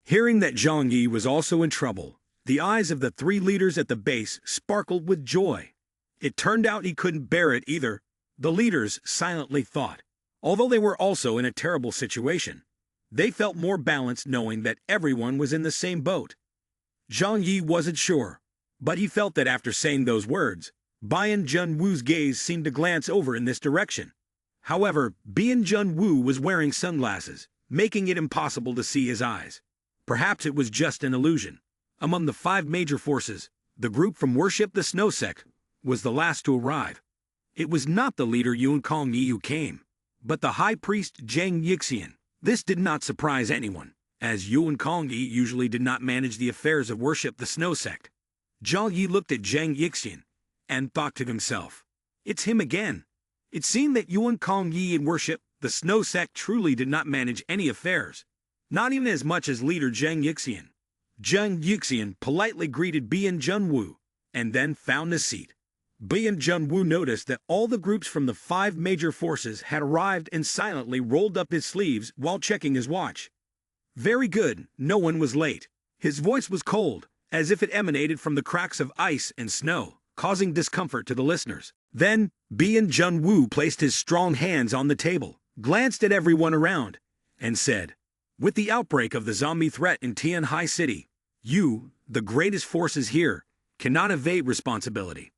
Hearing that Zhang Yi was also in trouble, the eyes of the three leaders at the base sparkled with joy. It turned out he couldn't bear it either, the leaders silently thought. Although they were also in a terrible situation, they felt more balanced knowing that everyone was in the same boat. Zhang Yi wasn't sure, but he felt that after saying those words, Bian Junwu's gaze seemed to glance over in this direction. However, Bian Junwu was wearing sunglasses, making it impossible to see his eyes. Perhaps it was just an illusion. Among the 5 major forces, the group from Worship the Snow Sect was the last to arrive. It was not the leader Yuan Kongyi who came, but the high priest Zhang Yixian. This did not surprise anyone, as Yuan Kongyi usually did not manage the affairs of Worship the Snow Sect. Zhang Yi looked at Zhang Yixian and thought to himself, "It's him again." It seemed that Yuan Kongyi and Worship the Snow Sect truly did not manage any affairs, not even as much as leader Zhang Yixian. Zhang Yixian politely greeted Bian Junwu and then found a seat. Bian Junwu noticed that all the groups from the 5 major forces had arrived and silently rolled up his sleeves while checking his watch. Very good, no one was late. His voice was cold, as if it emanated from the cracks of ice and snow, causing discomfort to the listeners. Then, Bian Junwu placed his strong hands on the table, glanced at everyone around, and said, "With the outbreak of the zombie threat in Tianhai City, you, the greatest forces here, cannot evade responsibility."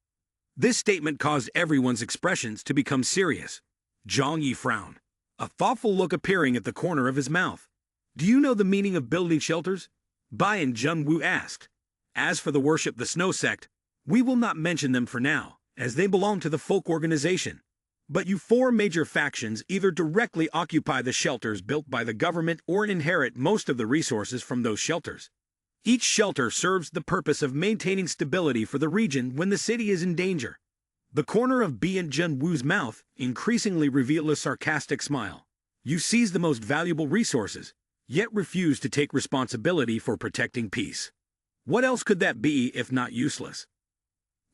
This statement caused everyone's expressions to become serious. Zhang Yi frowned, a thoughtful look appearing at the corner of his mouth. "Do you know the meaning of building shelters?" Bian Junwu asked. "As for the Worship the Snow Sect, we will not mention them for now, as they belong to the folk organization. But you 4 major factions either directly occupy the shelters built by the government or inherit most of the resources from those shelters. Each shelter serves the purpose of maintaining stability for the region when the city is in danger." The corner of Bian Junwu's mouth increasingly revealed a sarcastic smile. "You seize the most valuable resources, yet refuse to take responsibility for protecting peace. What else could that be if not useless?"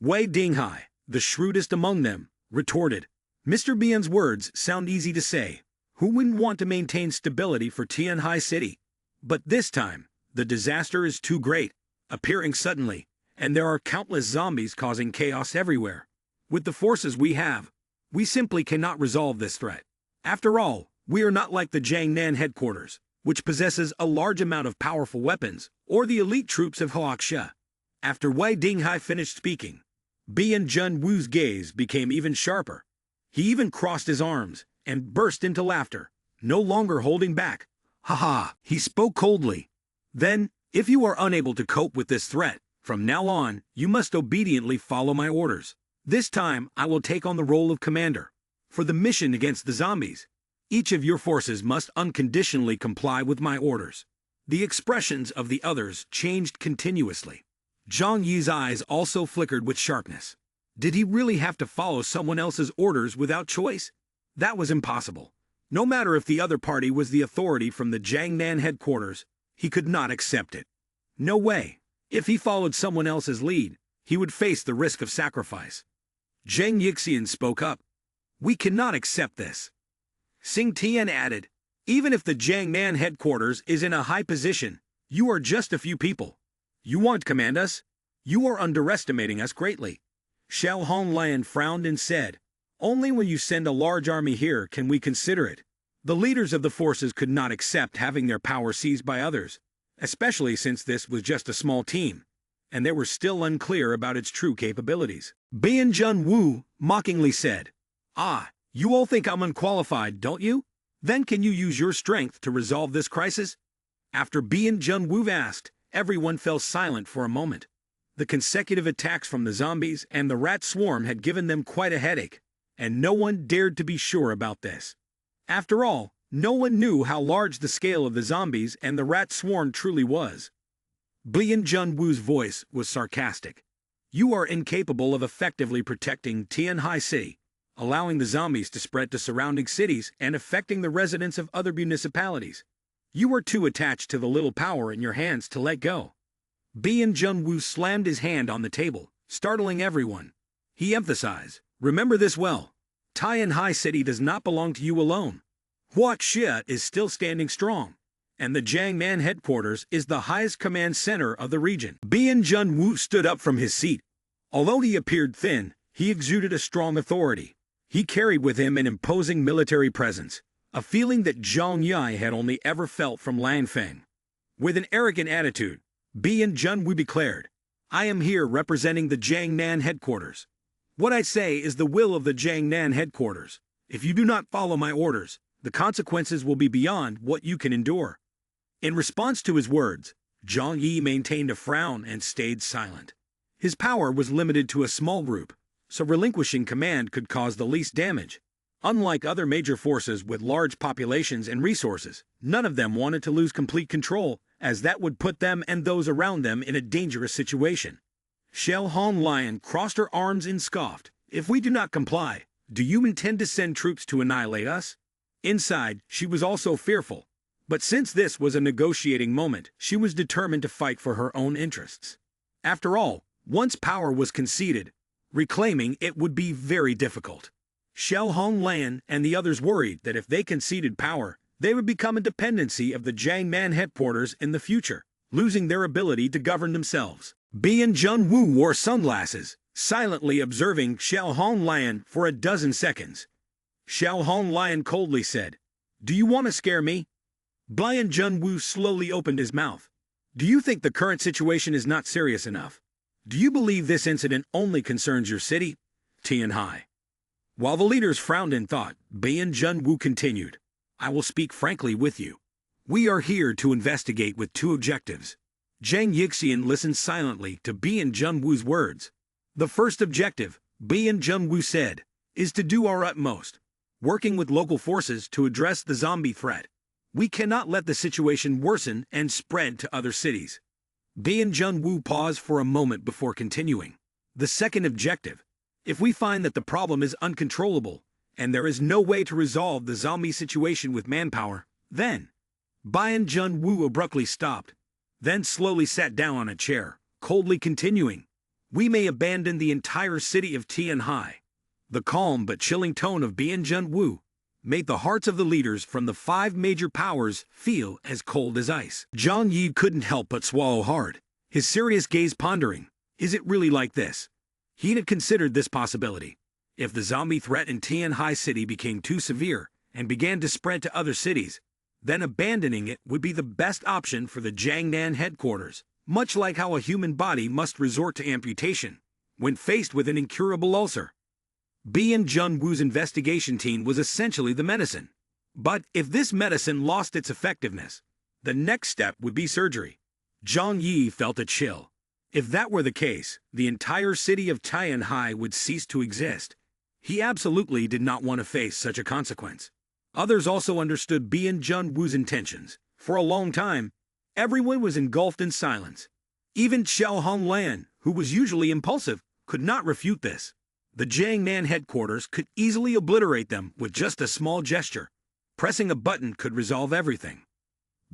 Wei Dinghai, the shrewdest among them, retorted, "Mr. Bian's words sound easy to say. Who wouldn't want to maintain stability for Tianhai City? But this time, the disaster is too great, appearing suddenly, and there are countless zombies causing chaos everywhere. With the forces we have, we simply cannot resolve this threat. After all, we are not like the Jiangnan headquarters, which possesses a large amount of powerful weapons, or the elite troops of Hoaxia." After Wei Dinghai finished speaking, Bian Junwu's gaze became even sharper. He even crossed his arms and burst into laughter, no longer holding back. "Ha ha!" He spoke coldly. "Then, if you are unable to cope with this threat, from now on, you must obediently follow my orders. This time, I will take on the role of commander. For the mission against the zombies, each of your forces must unconditionally comply with my orders." The expressions of the others changed continuously. Zhang Yi's eyes also flickered with sharpness. Did he really have to follow someone else's orders without choice? That was impossible. No matter if the other party was the authority from the Jiangnan headquarters, he could not accept it. No way. If he followed someone else's lead, he would face the risk of sacrifice. Zhang Yixian spoke up. "We cannot accept this." Xing Tian added, "Even if the Jiangnan headquarters is in a high position, you are just a few people. You want to command us? You are underestimating us greatly." Xiao Honglian frowned and said, "Only when you send a large army here can we consider it." The leaders of the forces could not accept having their power seized by others, especially since this was just a small team, and they were still unclear about its true capabilities. Bian Junwu mockingly said, "Ah, you all think I'm unqualified, don't you? Then can you use your strength to resolve this crisis?" After Bian Junwu asked, everyone fell silent for a moment. The consecutive attacks from the zombies and the rat swarm had given them quite a headache, and no one dared to be sure about this. After all, no one knew how large the scale of the zombies and the rat swarm truly was. Bian Junwu's voice was sarcastic. "You are incapable of effectively protecting Tianhai City, allowing the zombies to spread to surrounding cities and affecting the residents of other municipalities. You are too attached to the little power in your hands to let go." Bian Junwu slammed his hand on the table, startling everyone. He emphasized, "Remember this well. Tianhai City does not belong to you alone. Huaxia is still standing strong, and the Jiangnan headquarters is the highest command center of the region. Bian Junwu stood up from his seat. Although he appeared thin, he exuded a strong authority. He carried with him an imposing military presence, a feeling that Zhang Yi had only ever felt from Lan Feng. With an arrogant attitude, Bian Junwu declared, "I am here representing the Jiangnan headquarters. What I say is the will of the Jiangnan headquarters. If you do not follow my orders, the consequences will be beyond what you can endure." In response to his words, Zhang Yi maintained a frown and stayed silent. His power was limited to a small group, so relinquishing command could cause the least damage. Unlike other major forces with large populations and resources, none of them wanted to lose complete control, as that would put them and those around them in a dangerous situation. Shell Hong Lion crossed her arms and scoffed, "If we do not comply, do you intend to send troops to annihilate us?" Inside, she was also fearful. But since this was a negotiating moment, she was determined to fight for her own interests. After all, once power was conceded, reclaiming it would be very difficult. Shell Hong Lan and the others worried that if they conceded power, they would become a dependency of the Jiangnan headquarters in the future, losing their ability to govern themselves. Bian Junwu wore sunglasses, silently observing Shell Hong Lan for a dozen seconds. Shell Hong Lan coldly said, "Do you want to scare me?" Bian Junwu slowly opened his mouth. "Do you think the current situation is not serious enough? Do you believe this incident only concerns your city, Tianhai?" While the leaders frowned in thought, Bian Junwu continued, "I will speak frankly with you. We are here to investigate with two objectives." Zhang Yixian listened silently to Bian Junwu's words. "The first objective," Bian Junwu said, "is to do our utmost, working with local forces to address the zombie threat. We cannot let the situation worsen and spread to other cities." Bian Junwu paused for a moment before continuing. "The second objective, if we find that the problem is uncontrollable, and there is no way to resolve the zombie situation with manpower, then—" Bian Junwu abruptly stopped, then slowly sat down on a chair, coldly continuing, "We may abandon the entire city of Tianhai." The calm but chilling tone of Bian Junwu made the hearts of the leaders from the 5 major powers feel as cold as ice. Zhang Yi couldn't help but swallow hard, his serious gaze pondering, is it really like this? He had considered this possibility. If the zombie threat in Tianhai City became too severe and began to spread to other cities, then abandoning it would be the best option for the Jiangnan headquarters, much like how a human body must resort to amputation when faced with an incurable ulcer. Bian Junwu's investigation team was essentially the medicine. But if this medicine lost its effectiveness, the next step would be surgery. Zhang Yi felt a chill. If that were the case, the entire city of Tianhai would cease to exist. He absolutely did not want to face such a consequence. Others also understood Bian Junwu's intentions. For a long time, everyone was engulfed in silence. Even Shell Hong Lan, who was usually impulsive, could not refute this. The Jiangnan headquarters could easily obliterate them with just a small gesture. Pressing a button could resolve everything.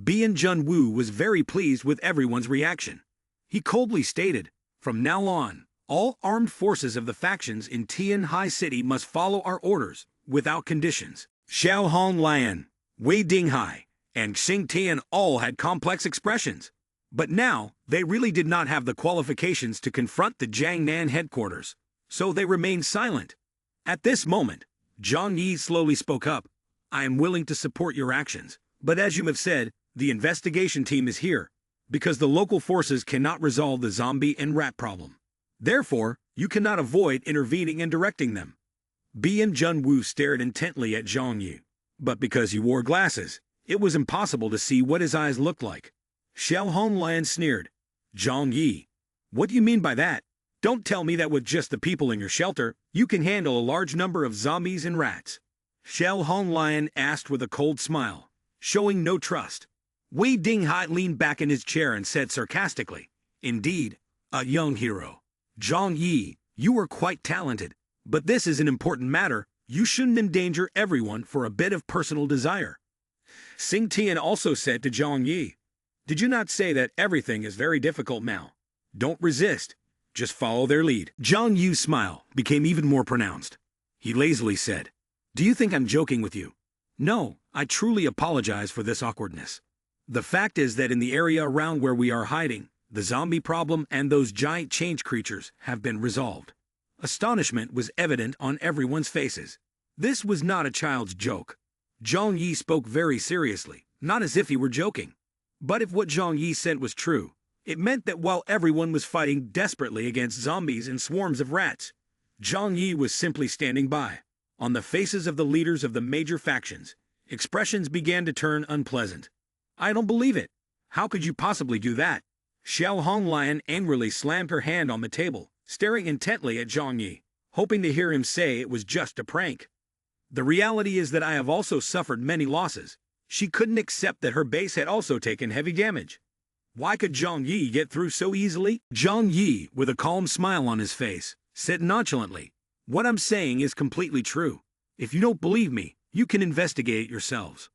Bian Junwu was very pleased with everyone's reaction. He coldly stated, "From now on, all armed forces of the factions in Tianhai City must follow our orders, without conditions." Xiao Hong Lian, Wei Dinghai, and Xing Tian all had complex expressions. But now, they really did not have the qualifications to confront the Jiangnan headquarters, so they remained silent. At this moment, Zhang Yi slowly spoke up, "I am willing to support your actions, but as you have said, the investigation team is here, because the local forces cannot resolve the zombie and rat problem. Therefore, you cannot avoid intervening and directing them." Bian Junwu stared intently at Zhang Yi, but because he wore glasses, it was impossible to see what his eyes looked like. Xiao Honglian sneered, "Zhang Yi, what do you mean by that? Don't tell me that with just the people in your shelter, you can handle a large number of zombies and rats." Xiao Honglian asked with a cold smile, showing no trust. Wei Dinghai leaned back in his chair and said sarcastically, "Indeed, a young hero. Zhang Yi, you are quite talented, but this is an important matter. You shouldn't endanger everyone for a bit of personal desire." Xing Tian also said to Zhang Yi, "Did you not say that everything is very difficult now? Don't resist, just follow their lead." Zhang Yi's smile became even more pronounced. He lazily said, "Do you think I'm joking with you? No, I truly apologize for this awkwardness. The fact is that in the area around where we are hiding, the zombie problem and those giant change creatures have been resolved. Astonishment was evident on everyone's faces. This was not a child's joke. Zhang Yi spoke very seriously, not as if he were joking. But if what Zhang Yi said was true, it meant that while everyone was fighting desperately against zombies and swarms of rats, Zhang Yi was simply standing by. On the faces of the leaders of the major factions, expressions began to turn unpleasant. "I don't believe it. How could you possibly do that?" Xiao Honglian angrily slammed her hand on the table, staring intently at Zhang Yi, hoping to hear him say it was just a prank. "The reality is that I have also suffered many losses." She couldn't accept that her base had also taken heavy damage. Why could Zhang Yi get through so easily? Zhang Yi, with a calm smile on his face, said nonchalantly, "What I'm saying is completely true. If you don't believe me, you can investigate it yourselves."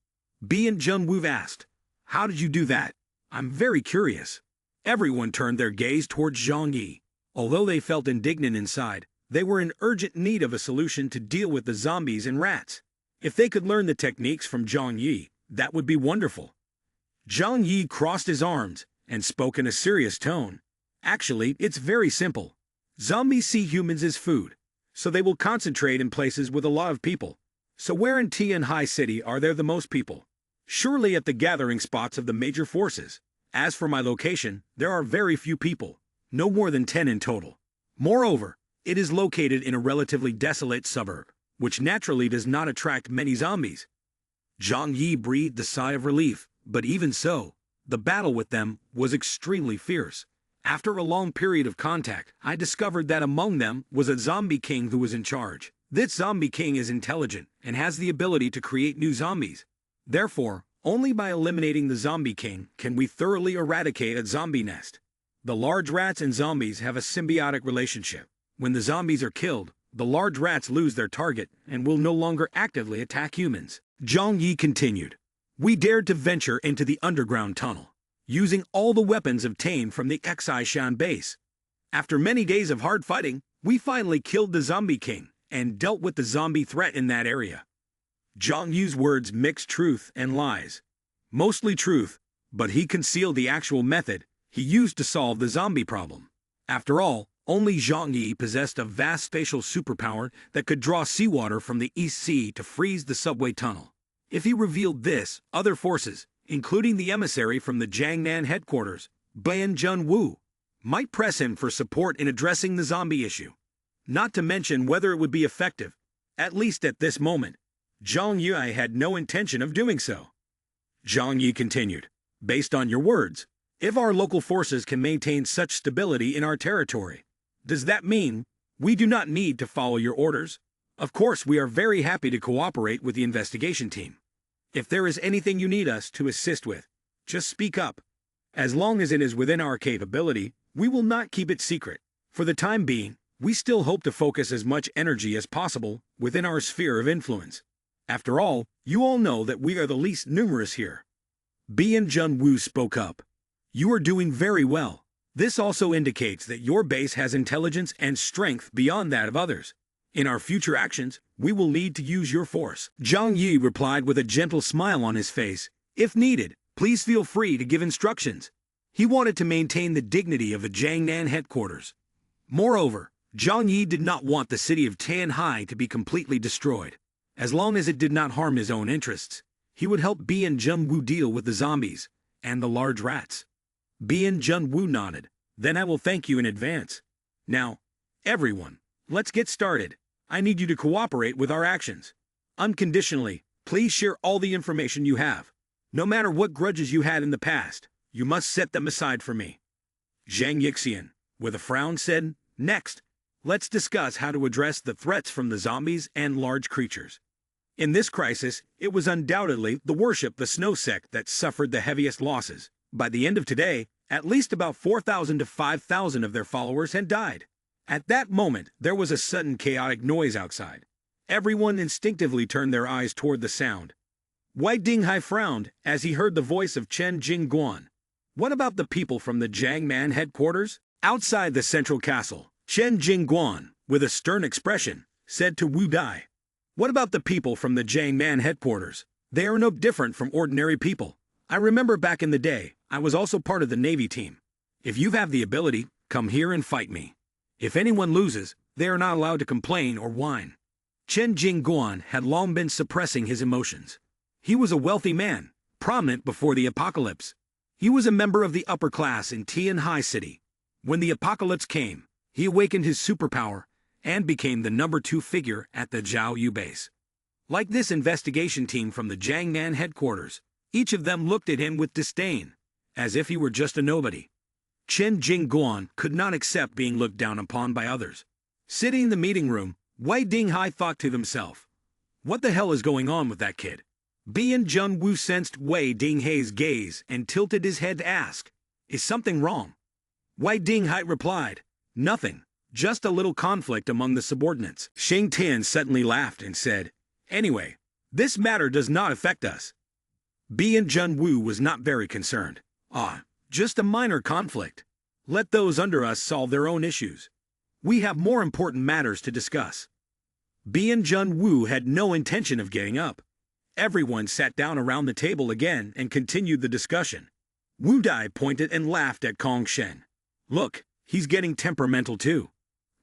B and Junwoo asked, "How did you do that? I'm very curious." Everyone turned their gaze towards Zhang Yi. Although they felt indignant inside, they were in urgent need of a solution to deal with the zombies and rats. If they could learn the techniques from Zhang Yi, that would be wonderful. Zhang Yi crossed his arms and spoke in a serious tone. "Actually, it's very simple. Zombies see humans as food, so they will concentrate in places with a lot of people. So where in Tianhai City are there the most people? Surely at the gathering spots of the major forces. As for my location, there are very few people, no more than 10 in total. Moreover, it is located in a relatively desolate suburb, which naturally does not attract many zombies." Zhang Yi breathed a sigh of relief, but even so, the battle with them was extremely fierce. After a long period of contact, I discovered that among them was a zombie king who was in charge. This zombie king is intelligent and has the ability to create new zombies. Therefore, only by eliminating the zombie king can we thoroughly eradicate a zombie nest. The large rats and zombies have a symbiotic relationship. When the zombies are killed, the large rats lose their target and will no longer actively attack humans. Zhang Yi continued, "We dared to venture into the underground tunnel, using all the weapons obtained from the Xishan base. After many days of hard fighting, we finally killed the zombie king and dealt with the zombie threat in that area." Zhang Yi's words mixed truth and lies. Mostly truth, but he concealed the actual method he used to solve the zombie problem. After all, only Zhang Yi possessed a vast spatial superpower that could draw seawater from the East Sea to freeze the subway tunnel. If he revealed this, other forces, including the emissary from the Jiangnan headquarters, Ban Junwoo, might press him for support in addressing the zombie issue. Not to mention whether it would be effective. At least at this moment, Zhang Yi had no intention of doing so. Zhang Yi continued, "Based on your words, if our local forces can maintain such stability in our territory, does that mean we do not need to follow your orders? Of course, we are very happy to cooperate with the investigation team. If there is anything you need us to assist with, just speak up. As long as it is within our capability, we will not keep it secret. For the time being, we still hope to focus as much energy as possible within our sphere of influence. After all, you all know that we are the least numerous here." B and Junwoo spoke up. "You are doing very well. This also indicates that your base has intelligence and strength beyond that of others. In our future actions, we will need to use your force." Zhang Yi replied with a gentle smile on his face, "If needed, please feel free to give instructions." He wanted to maintain the dignity of the Jiangnan headquarters. Moreover, Zhang Yi did not want the city of Tianhai to be completely destroyed. As long as it did not harm his own interests, he would help B and Junwoo deal with the zombies and the large rats. B and Junwoo nodded. "Then I will thank you in advance. Now, everyone, let's get started. I need you to cooperate with our actions. Unconditionally, please share all the information you have. No matter what grudges you had in the past, you must set them aside for me." Zhang Yixian, with a frown, said, "Next, let's discuss how to address the threats from the zombies and large creatures. In this crisis, it was undoubtedly the worship the Snow sect that suffered the heaviest losses. By the end of today, at least about 4,000 to 5,000 of their followers had died. At that moment, there was a sudden chaotic noise outside. Everyone instinctively turned their eyes toward the sound. Wei Dinghai frowned as he heard the voice of Chen Jingguan. "What about the people from the Jiangnan headquarters?" Outside the central castle, Chen Jingguan, with a stern expression, said to Wu Dai, "What about the people from the Jiangnan headquarters? They are no different from ordinary people. I remember back in the day, I was also part of the Navy team. If you have the ability, come here and fight me. If anyone loses, they are not allowed to complain or whine. Chen Jingguan had long been suppressing his emotions. He was a wealthy man, prominent before the apocalypse. He was a member of the upper class in Tianhai City. When the apocalypse came, he awakened his superpower and became the #2 figure at the Zhao Yu base. Like this investigation team from the Jiangnan headquarters, each of them looked at him with disdain, as if he were just a nobody. Chen Jingguan could not accept being looked down upon by others. Sitting in the meeting room, Wei Dinghai thought to himself, "What the hell is going on with that kid?" Bian Junwu sensed Wei Dinghai's gaze and tilted his head to ask, "Is something wrong?" Wei Dinghai replied, "Nothing, just a little conflict among the subordinates." Sheng Tian suddenly laughed and said, "Anyway, this matter does not affect us." Bian Junwu was not very concerned. Just a minor conflict. Let those under us solve their own issues. We have more important matters to discuss. Bian Junwu had no intention of getting up. Everyone sat down around the table again and continued the discussion. Wu Dai pointed and laughed at Kong Shen. "Look, he's getting temperamental too."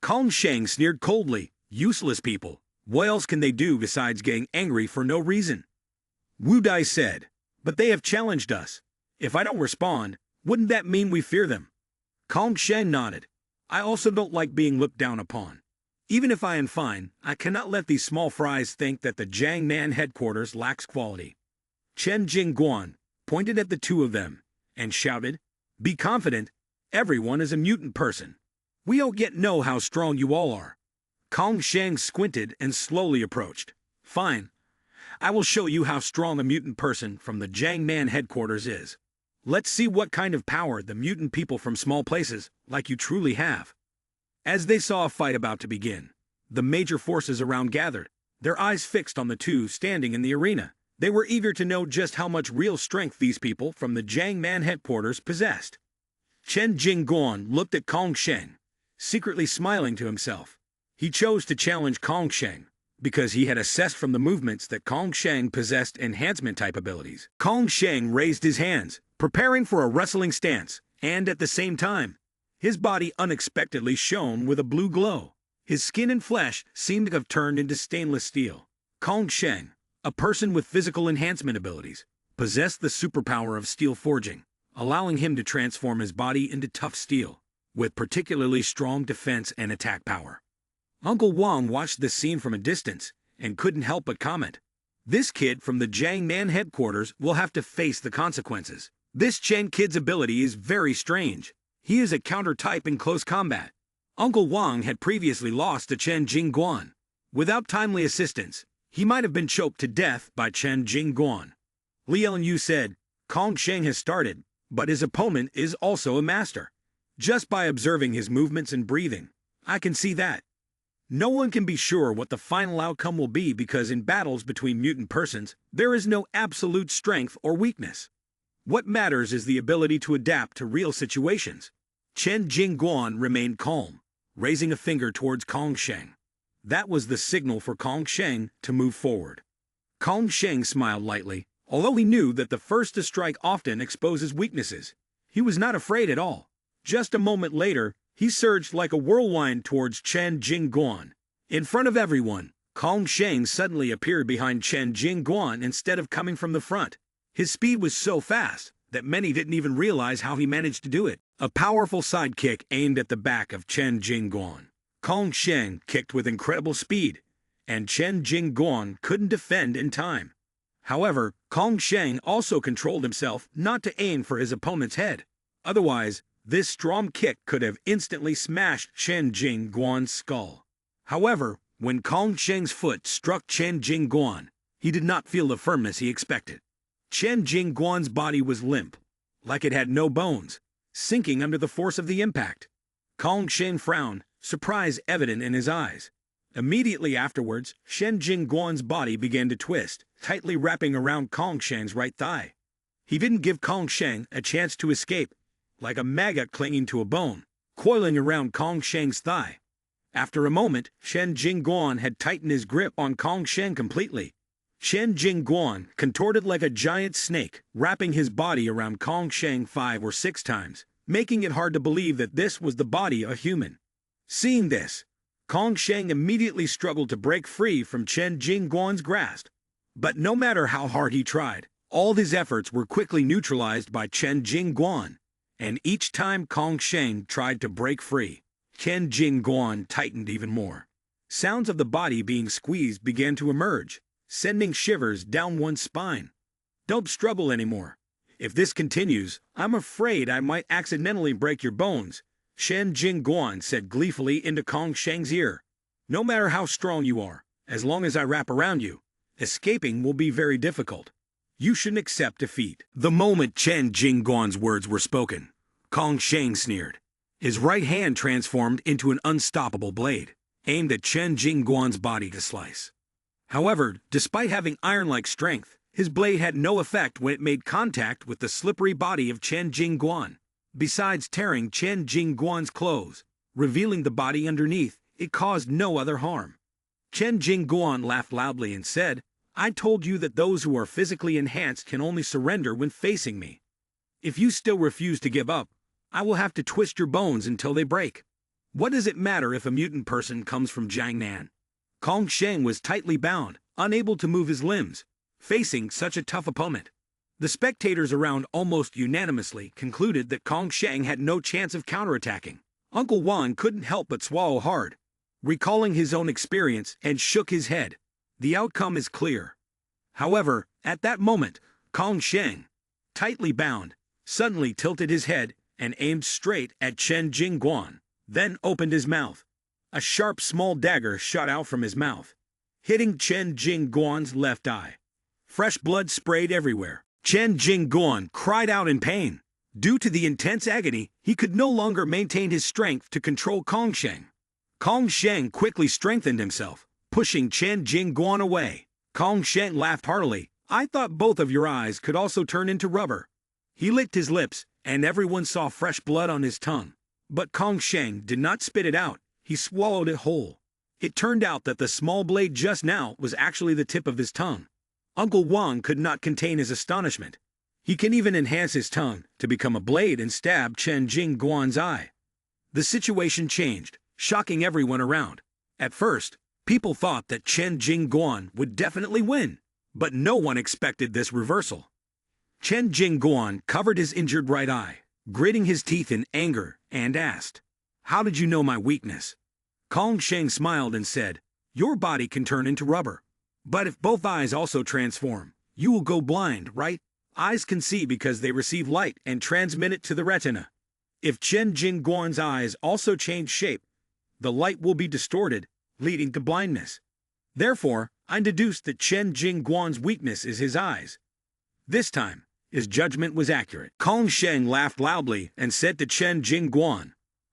Kong Sheng sneered coldly, "Useless people. What else can they do besides getting angry for no reason?" Wu Dai said, "But they have challenged us. If I don't respond, wouldn't that mean we fear them?" Kong Shen nodded. "I also don't like being looked down upon. Even if I am fine, I cannot let these small fries think that the Jiangnan headquarters lacks quality." Chen Jingguan pointed at the two of them and shouted, "Be confident. Everyone is a mutant person. We don't yet know how strong you all are." Kong Sheng squinted and slowly approached. "Fine. I will show you how strong a mutant person from the Jiangnan headquarters is. Let's see what kind of power the mutant people from small places like you truly have." As they saw a fight about to begin, the major forces around gathered, their eyes fixed on the two standing in the arena. They were eager to know just how much real strength these people from the Jiangnan headquarters possessed. Chen Jingguan looked at Kong Sheng, secretly smiling to himself. He chose to challenge Kong Sheng because he had assessed from the movements that Kong Sheng possessed enhancement-type abilities. Kong Sheng raised his hands, preparing for a wrestling stance, and at the same time, his body unexpectedly shone with a blue glow. His skin and flesh seemed to have turned into stainless steel. Kong Sheng, a person with physical enhancement abilities, possessed the superpower of steel forging, allowing him to transform his body into tough steel, with particularly strong defense and attack power. Uncle Wang watched this scene from a distance and couldn't help but comment, "This kid from the Jiangnan headquarters will have to face the consequences. This Chen kid's ability is very strange. He is a counter-type in close combat." Uncle Wang had previously lost to Chen Jingguan. Without timely assistance, he might have been choked to death by Chen Jingguan. Lian Yu said, "Kong Sheng has started, but his opponent is also a master. Just by observing his movements and breathing, I can see that. No one can be sure what the final outcome will be because in battles between mutant persons, there is no absolute strength or weakness. What matters is the ability to adapt to real situations." Chen Jingguan remained calm, raising a finger towards Kong Sheng. That was the signal for Kong Sheng to move forward. Kong Sheng smiled lightly, although he knew that the first to strike often exposes weaknesses. He was not afraid at all. Just a moment later, he surged like a whirlwind towards Chen Jingguan. In front of everyone, Kong Sheng suddenly appeared behind Chen Jingguan instead of coming from the front. His speed was so fast that many didn't even realize how he managed to do it. A powerful sidekick aimed at the back of Chen Jingguan. Kong Sheng kicked with incredible speed, and Chen Jingguan couldn't defend in time. However, Kong Sheng also controlled himself not to aim for his opponent's head. Otherwise, this strong kick could have instantly smashed Chen Jingguan's skull. However, when Kong Sheng's foot struck Chen Jingguan, he did not feel the firmness he expected. Chen Jingguan's body was limp, like it had no bones, sinking under the force of the impact. Kong Sheng frowned, surprise evident in his eyes. Immediately afterwards, Chen Jingguan's body began to twist, tightly wrapping around Kong Sheng's right thigh. He didn't give Kong Sheng a chance to escape, like a maggot clinging to a bone, coiling around Kong Sheng's thigh. After a moment, Chen Jingguan had tightened his grip on Kong Sheng completely. Chen Jingguan contorted like a giant snake, wrapping his body around Kong Shang 5 or 6 times, making it hard to believe that this was the body of a human. Seeing this, Kong Shang immediately struggled to break free from Chen Jingguan's grasp. But no matter how hard he tried, all his efforts were quickly neutralized by Chen Jingguan, and each time Kong Shang tried to break free, Chen Jingguan tightened even more. Sounds of the body being squeezed began to emerge, sending shivers down one's spine. Don't struggle anymore. If this continues, I'm afraid I might accidentally break your bones, Chen Jingguan said gleefully into Kong Shang's ear. No matter how strong you are, as long as I wrap around you, escaping will be very difficult. You shouldn't accept defeat. The moment Chen Jingguan's words were spoken, Kong Shang sneered. His right hand transformed into an unstoppable blade, aimed at Chen Jingguan's body to slice. However, despite having iron-like strength, his blade had no effect when it made contact with the slippery body of Chen Jingguan. Besides tearing Chen Jingguan's clothes, revealing the body underneath, it caused no other harm. Chen Jingguan laughed loudly and said, I told you that those who are physically enhanced can only surrender when facing me. If you still refuse to give up, I will have to twist your bones until they break. What does it matter if a mutant person comes from Jiangnan? Kong Shang was tightly bound, unable to move his limbs, facing such a tough opponent. The spectators around almost unanimously concluded that Kong Shang had no chance of counterattacking. Uncle Wan couldn't help but swallow hard, recalling his own experience, and shook his head. The outcome is clear. However, at that moment, Kong Shang, tightly bound, suddenly tilted his head and aimed straight at Chen Jingguan, then opened his mouth. A sharp small dagger shot out from his mouth, hitting Chen Jingguan's left eye. Fresh blood sprayed everywhere. Chen Jingguan cried out in pain. Due to the intense agony, he could no longer maintain his strength to control Kong Shang. Kong Shang quickly strengthened himself, pushing Chen Jingguan away. Kong Shang laughed heartily. I thought both of your eyes could also turn into rubber. He licked his lips, and everyone saw fresh blood on his tongue. But Kong Shang did not spit it out. He swallowed it whole. It turned out that the small blade just now was actually the tip of his tongue. Uncle Wang could not contain his astonishment. He can even enhance his tongue to become a blade and stab Chen Jingguan's eye. The situation changed, shocking everyone around. At first, people thought that Chen Jingguan would definitely win, but no one expected this reversal. Chen Jingguan covered his injured right eye, gritting his teeth in anger, and asked, How did you know my weakness? Kong Shang smiled and said, Your body can turn into rubber. But if both eyes also transform, you will go blind, right? Eyes can see because they receive light and transmit it to the retina. If Chen Jingguan's eyes also change shape, the light will be distorted, leading to blindness. Therefore, I deduced that Chen Jingguan's weakness is his eyes. This time, his judgment was accurate. Kong Shang laughed loudly and said to Chen Jingguan,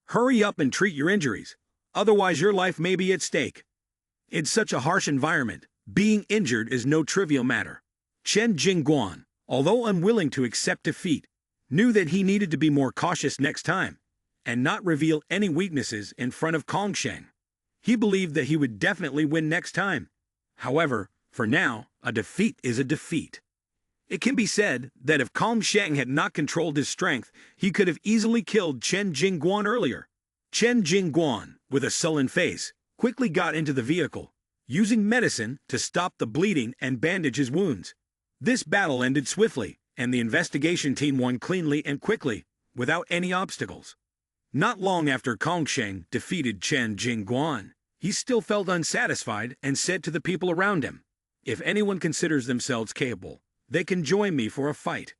Hurry up and treat your injuries, otherwise your life may be at stake. In such a harsh environment, being injured is no trivial matter. Chen Jingguan, although unwilling to accept defeat, knew that he needed to be more cautious next time, and not reveal any weaknesses in front of Kong Shang. He believed that he would definitely win next time. However, for now, a defeat is a defeat. It can be said that if Kong Shang had not controlled his strength, he could have easily killed Chen Jingguan earlier. Chen Jingguan, with a sullen face, quickly got into the vehicle, using medicine to stop the bleeding and bandage his wounds. This battle ended swiftly, and the investigation team won cleanly and quickly, without any obstacles. Not long after Kong Shang defeated Chen Jingguan, he still felt unsatisfied and said to the people around him, If anyone considers themselves capable, they can join me for a fight.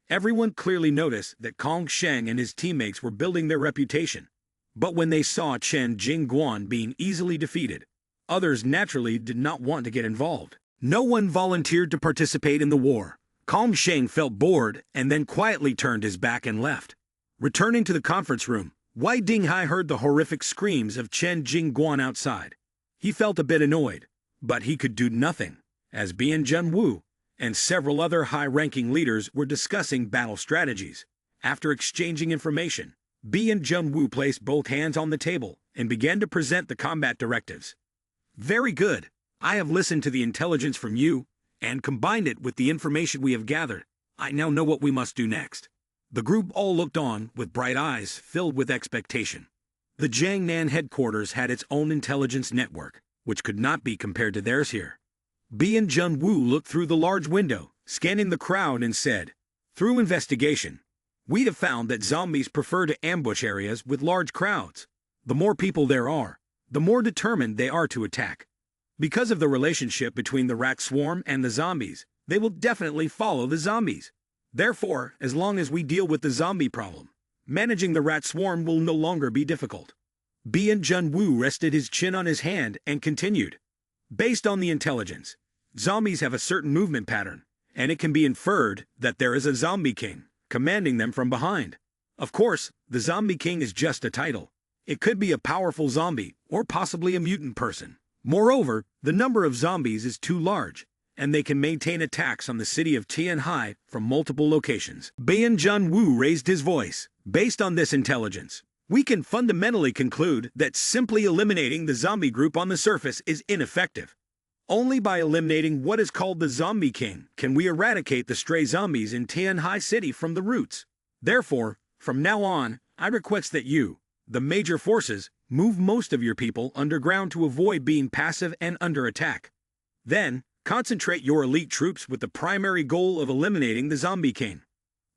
Everyone clearly noticed that Kong Shang and his teammates were building their reputation. But when they saw Chen Jingguan being easily defeated, others naturally did not want to get involved. No one volunteered to participate in the war. Kong Shang felt bored and then quietly turned his back and left. Returning to the conference room, Wei Dinghai heard the horrific screams of Chen Jingguan outside. He felt a bit annoyed, but he could do nothing, as Bian Junwu and several other high-ranking leaders were discussing battle strategies. After exchanging information, Bian Junwu placed both hands on the table and began to present the combat directives. Very good. I have listened to the intelligence from you, and combined it with the information we have gathered, I now know what we must do next." The group all looked on with bright eyes filled with expectation. The Jiangnan headquarters had its own intelligence network, which could not be compared to theirs here. Bian Junwu looked through the large window, scanning the crowd, and said, "Through investigation, we have found that zombies prefer to ambush areas with large crowds. The more people there are, the more determined they are to attack. Because of the relationship between the rat swarm and the zombies, they will definitely follow the zombies. Therefore, as long as we deal with the zombie problem, managing the rat swarm will no longer be difficult." Bian Junwu rested his chin on his hand and continued, "Based on the intelligence, zombies have a certain movement pattern, and it can be inferred that there is a zombie king commanding them from behind. Of course, the zombie king is just a title. It could be a powerful zombie or possibly a mutant person. Moreover, the number of zombies is too large, and they can maintain attacks on the city of Tianhai from multiple locations." Bian Junwu raised his voice. "Based on this intelligence, we can fundamentally conclude that simply eliminating the zombie group on the surface is ineffective. Only by eliminating what is called the Zombie King can we eradicate the stray zombies in Tianhai City from the roots. Therefore, from now on, I request that you, the major forces, move most of your people underground to avoid being passive and under attack. Then, concentrate your elite troops with the primary goal of eliminating the Zombie King."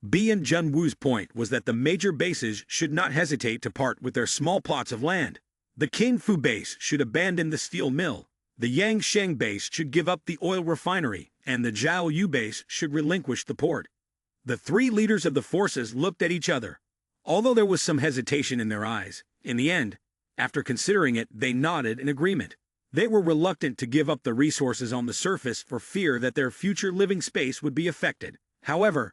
Bian Junwu's point was that the major bases should not hesitate to part with their small plots of land. The King Fu base should abandon the steel mill, the Yangsheng base should give up the oil refinery, and the Jiao Yu base should relinquish the port. The three leaders of the forces looked at each other. Although there was some hesitation in their eyes, in the end, after considering it, they nodded in agreement. They were reluctant to give up the resources on the surface for fear that their future living space would be affected. However,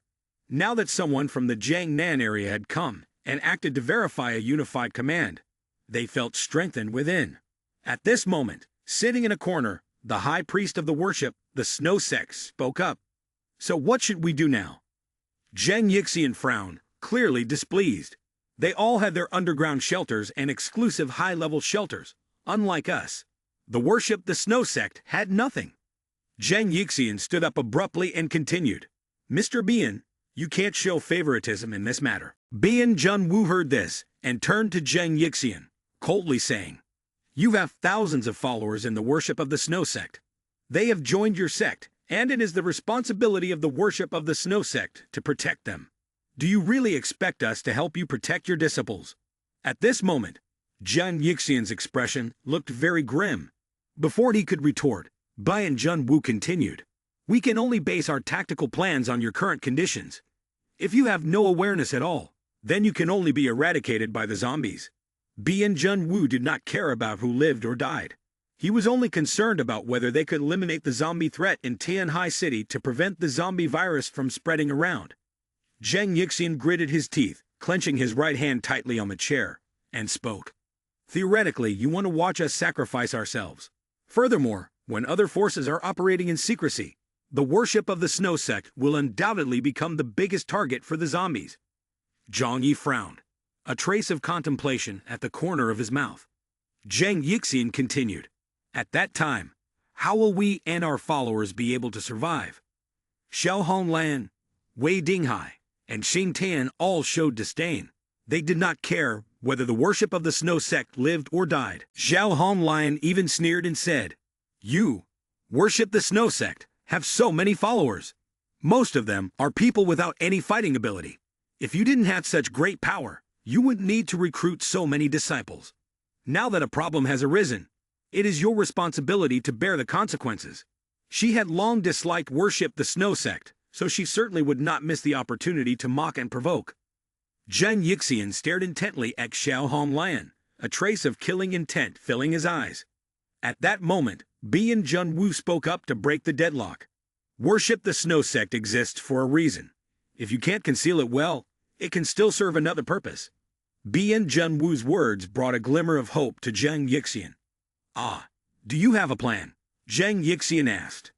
now that someone from the Jiangnan area had come and acted to verify a unified command, they felt strengthened within. At this moment, sitting in a corner, the high priest of the worship, the Snow Sect, spoke up. "So what should we do now?" Zheng Yixian frowned, clearly displeased. They all had their underground shelters and exclusive high-level shelters, unlike us. The worship, the Snow Sect, had nothing. Zheng Yixian stood up abruptly and continued, "Mr. Bian, you can't show favoritism in this matter." Bian Junwu heard this and turned to Zheng Yixian, coldly saying, "You have thousands of followers in the worship of the Snow Sect. They have joined your sect, and it is the responsibility of the worship of the Snow Sect to protect them. Do you really expect us to help you protect your disciples?" At this moment, Zheng Yixian's expression looked very grim. Before he could retort, Bian Junwu continued, "We can only base our tactical plans on your current conditions. If you have no awareness at all, then you can only be eradicated by the zombies." Bian Junwu did not care about who lived or died. He was only concerned about whether they could eliminate the zombie threat in Tianhai City to prevent the zombie virus from spreading around. Zheng Yixian gritted his teeth, clenching his right hand tightly on the chair, and spoke. "Theoretically, you want to watch us sacrifice ourselves. Furthermore, when other forces are operating in secrecy, the worship of the Snow Sect will undoubtedly become the biggest target for the zombies." Zhang Yi frowned, a trace of contemplation at the corner of his mouth. Zheng Yixian continued, "At that time, how will we and our followers be able to survive?" Xiao Honglan, Wei Dinghai, and Xing Tian all showed disdain. They did not care whether the worship of the Snow Sect lived or died. Xiao Honglan even sneered and said, "You, worship the Snow Sect, have so many followers. Most of them are people without any fighting ability. If you didn't have such great power, you wouldn't need to recruit so many disciples. Now that a problem has arisen, it is your responsibility to bear the consequences." She had long disliked worship the Snow Sect, so she certainly would not miss the opportunity to mock and provoke. Zheng Yixian stared intently at Xiao Honglan, a trace of killing intent filling his eyes. At that moment, Bian Junwu spoke up to break the deadlock. "Worship the Snow Sect exists for a reason. If you can't conceal it well, it can still serve another purpose." Bian Junwu's words brought a glimmer of hope to Zheng Yixian. "Ah, do you have a plan?" Zheng Yixian asked.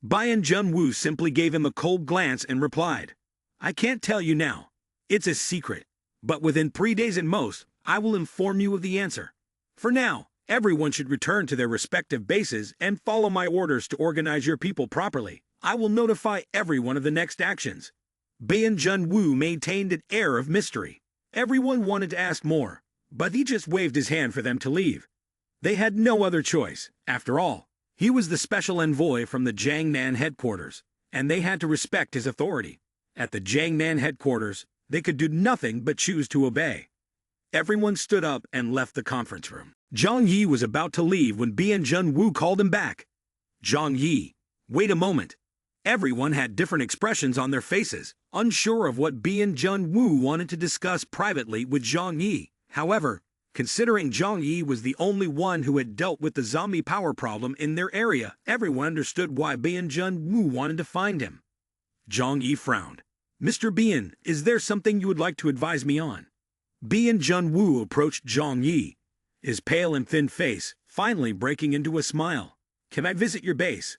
Bian Junwu simply gave him a cold glance and replied, "I can't tell you now. It's a secret, but within 3 days at most, I will inform you of the answer. For now, Everyone should return to their respective bases and follow my orders to organize your people properly. I will notify everyone of the next actions." Bayan Jun-woo maintained an air of mystery. Everyone wanted to ask more, but he just waved his hand for them to leave. They had no other choice. After all, he was the special envoy from the Jiangnan headquarters, and they had to respect his authority. At the Jiangnan headquarters, they could do nothing but choose to obey. Everyone stood up and left the conference room. Zhang Yi was about to leave when Bayan Jun-woo called him back. "Zhang Yi, wait a moment." Everyone had different expressions on their faces, unsure of what Bayan Jun-woo wanted to discuss privately with Zhang Yi. However, considering Zhang Yi was the only one who had dealt with the zombie power problem in their area, everyone understood why Bayan Jun-woo wanted to find him. Zhang Yi frowned. "Mr. Bayan, is there something you would like to advise me on?" Bayan Jun-woo approached Zhang Yi, his pale and thin face finally breaking into a smile. "Can I visit your base?"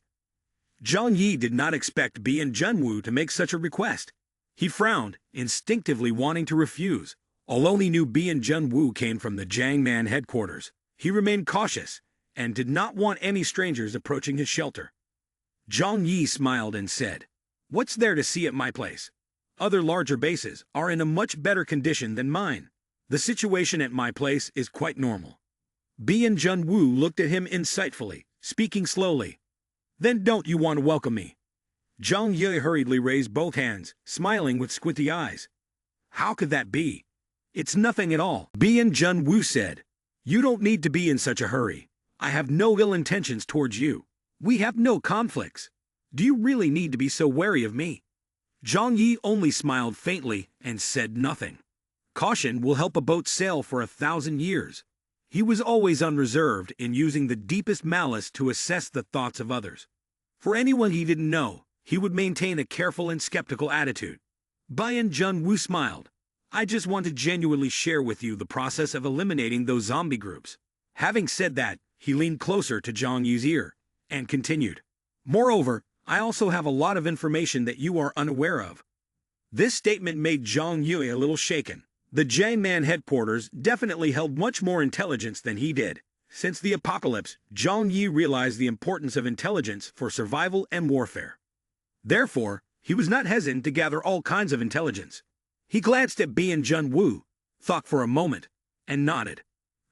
Zhang Yi did not expect Bayan Jun-woo to make such a request. He frowned, instinctively wanting to refuse. Although he knew Bayan Jun-woo came from the Jiangnan headquarters, he remained cautious and did not want any strangers approaching his shelter. Zhang Yi smiled and said, "What's there to see at my place? Other larger bases are in a much better condition than mine. The situation at my place is quite normal." Bayan Jun-woo looked at him insightfully, speaking slowly. "Then don't you want to welcome me?" Zhang Yi hurriedly raised both hands, smiling with squinty eyes. "How could that be? It's nothing at all," Bayan Jun-woo said. "You don't need to be in such a hurry. I have no ill intentions towards you. We have no conflicts. Do you really need to be so wary of me?" Zhang Yi only smiled faintly and said nothing. Caution will help a boat sail for 1,000 years. He was always unreserved in using the deepest malice to assess the thoughts of others. For anyone he didn't know, he would maintain a careful and skeptical attitude. Bayan Jun-woo smiled. "I just want to genuinely share with you the process of eliminating those zombie groups." Having said that, he leaned closer to Zhang Yi's ear and continued. "Moreover, I also have a lot of information that you are unaware of." This statement made Zhang Yi a little shaken. The Jiangnan headquarters definitely held much more intelligence than he did. Since the apocalypse, Zhang Yi realized the importance of intelligence for survival and warfare. Therefore, he was not hesitant to gather all kinds of intelligence. He glanced at Bayan Jun-woo, thought for a moment, and nodded.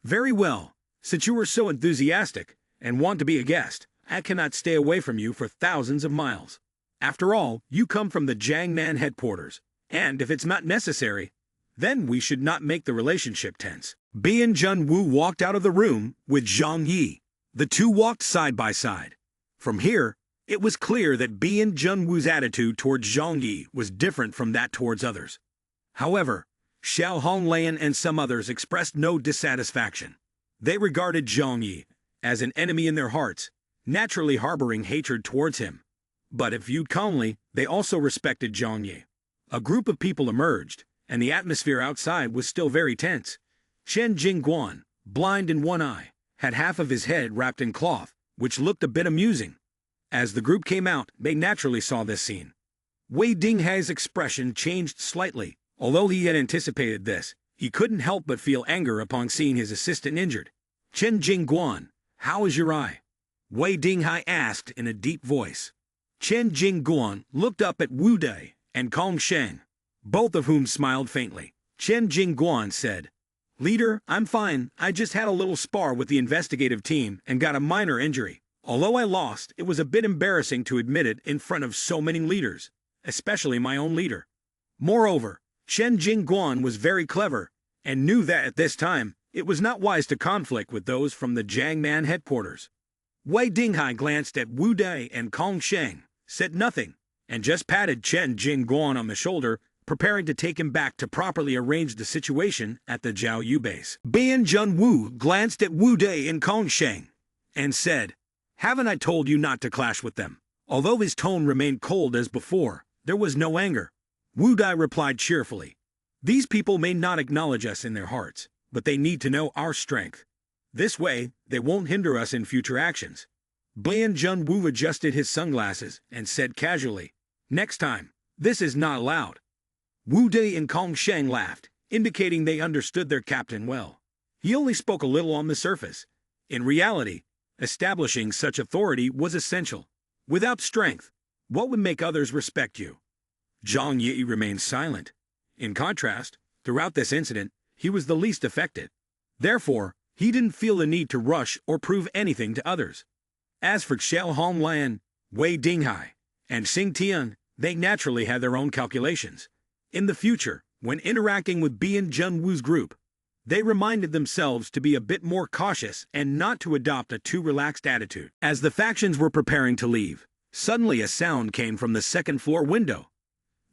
"Very well. Since you are so enthusiastic and want to be a guest, I cannot stay away from you for thousands of miles. After all, you come from the Jiangnan headquarters, and if it's not necessary, then we should not make the relationship tense." Bayan Jun-woo walked out of the room with Zhang Yi. The two walked side by side. From here, it was clear that Bayan Jun-woo's attitude towards Zhang Yi was different from that towards others. However, Xiao Honglan and some others expressed no dissatisfaction. They regarded Zhang Yi as an enemy in their hearts, naturally harboring hatred towards him. But if viewed calmly, they also respected Zhang Yi. A group of people emerged, and the atmosphere outside was still very tense. Chen Jingguan, blind in one eye, had half of his head wrapped in cloth, which looked a bit amusing. As the group came out, they naturally saw this scene. Wei Dinghai's expression changed slightly. Although he had anticipated this, he couldn't help but feel anger upon seeing his assistant injured. "Chen Jingguan, how is your eye?" Wei Dinghai asked in a deep voice. Chen Jingguan looked up at Wu Dai and Kong Sheng, both of whom smiled faintly. Chen Jingguan said, "Leader, I'm fine. I just had a little spar with the investigative team and got a minor injury. Although I lost, it was a bit embarrassing to admit it in front of so many leaders, especially my own leader." Moreover, Chen Jingguan was very clever and knew that at this time, it was not wise to conflict with those from the Jiangnan headquarters. Wei Dinghai glanced at Wu Dai and Kong Sheng, said nothing, and just patted Chen Jingguan on the shoulder, preparing to take him back to properly arrange the situation at the Jiao Yu base. Bayan Jun-woo glanced at Wu Dai and Kong Sheng and said, "Haven't I told you not to clash with them?" Although his tone remained cold as before, there was no anger. Wu Dai replied cheerfully, "These people may not acknowledge us in their hearts, but they need to know our strength. This way, they won't hinder us in future actions." Bayan Jun-woo adjusted his sunglasses and said casually, "Next time, this is not allowed." Wu Dai and Kong Sheng laughed, indicating they understood their captain well. He only spoke a little on the surface, In reality, establishing such authority was essential. Without strength, what would make others respect you? Zhang Yi remained silent. In contrast, throughout this incident, he was the least affected. Therefore, he didn't feel the need to rush or prove anything to others. As for Xiao Honglian, Wei Dinghai, and Xing Tian, they naturally had their own calculations. In the future, when interacting with Bian Junwu's group, they reminded themselves to be a bit more cautious and not to adopt a too relaxed attitude. As the factions were preparing to leave, suddenly a sound came from the second-floor window.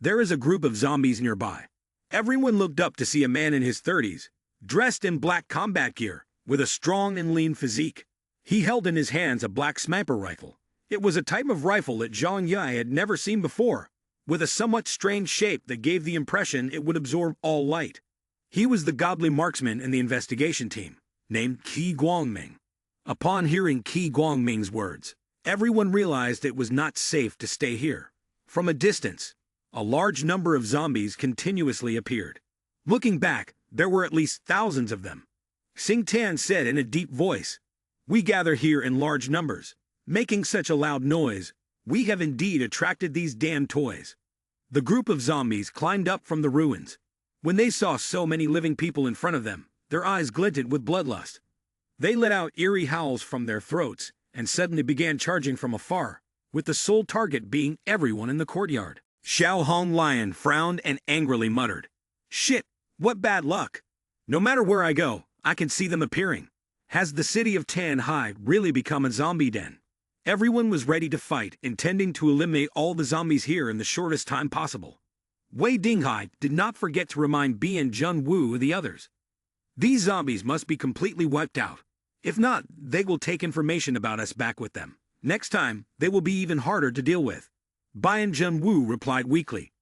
There is a group of zombies nearby. Everyone looked up to see a man in his 30s, dressed in black combat gear, with a strong and lean physique. He held in his hands a black sniper rifle. It was a type of rifle that Zhang Yi had never seen before, with a somewhat strange shape that gave the impression it would absorb all light. He was the godly marksman in the investigation team, named Qi Guangming. Upon hearing Qi Guangming's words, everyone realized it was not safe to stay here. From a distance, a large number of zombies continuously appeared. Looking back, there were at least thousands of them. Xing Tian said in a deep voice, "We gather here in large numbers, making such a loud noise. We have indeed attracted these damn toys." The group of zombies climbed up from the ruins. When they saw so many living people in front of them, their eyes glinted with bloodlust. They let out eerie howls from their throats and suddenly began charging from afar, with the sole target being everyone in the courtyard. Xiao Honglian frowned and angrily muttered, "Shit, what bad luck. No matter where I go, I can see them appearing. Has the city of Tanhai really become a zombie den?" Everyone was ready to fight, intending to eliminate all the zombies here in the shortest time possible. Wei Dinghai did not forget to remind Bian Junwu of the others. These zombies must be completely wiped out. If not, they will take information about us back with them. Next time, they will be even harder to deal with. Bian Junwu replied weakly,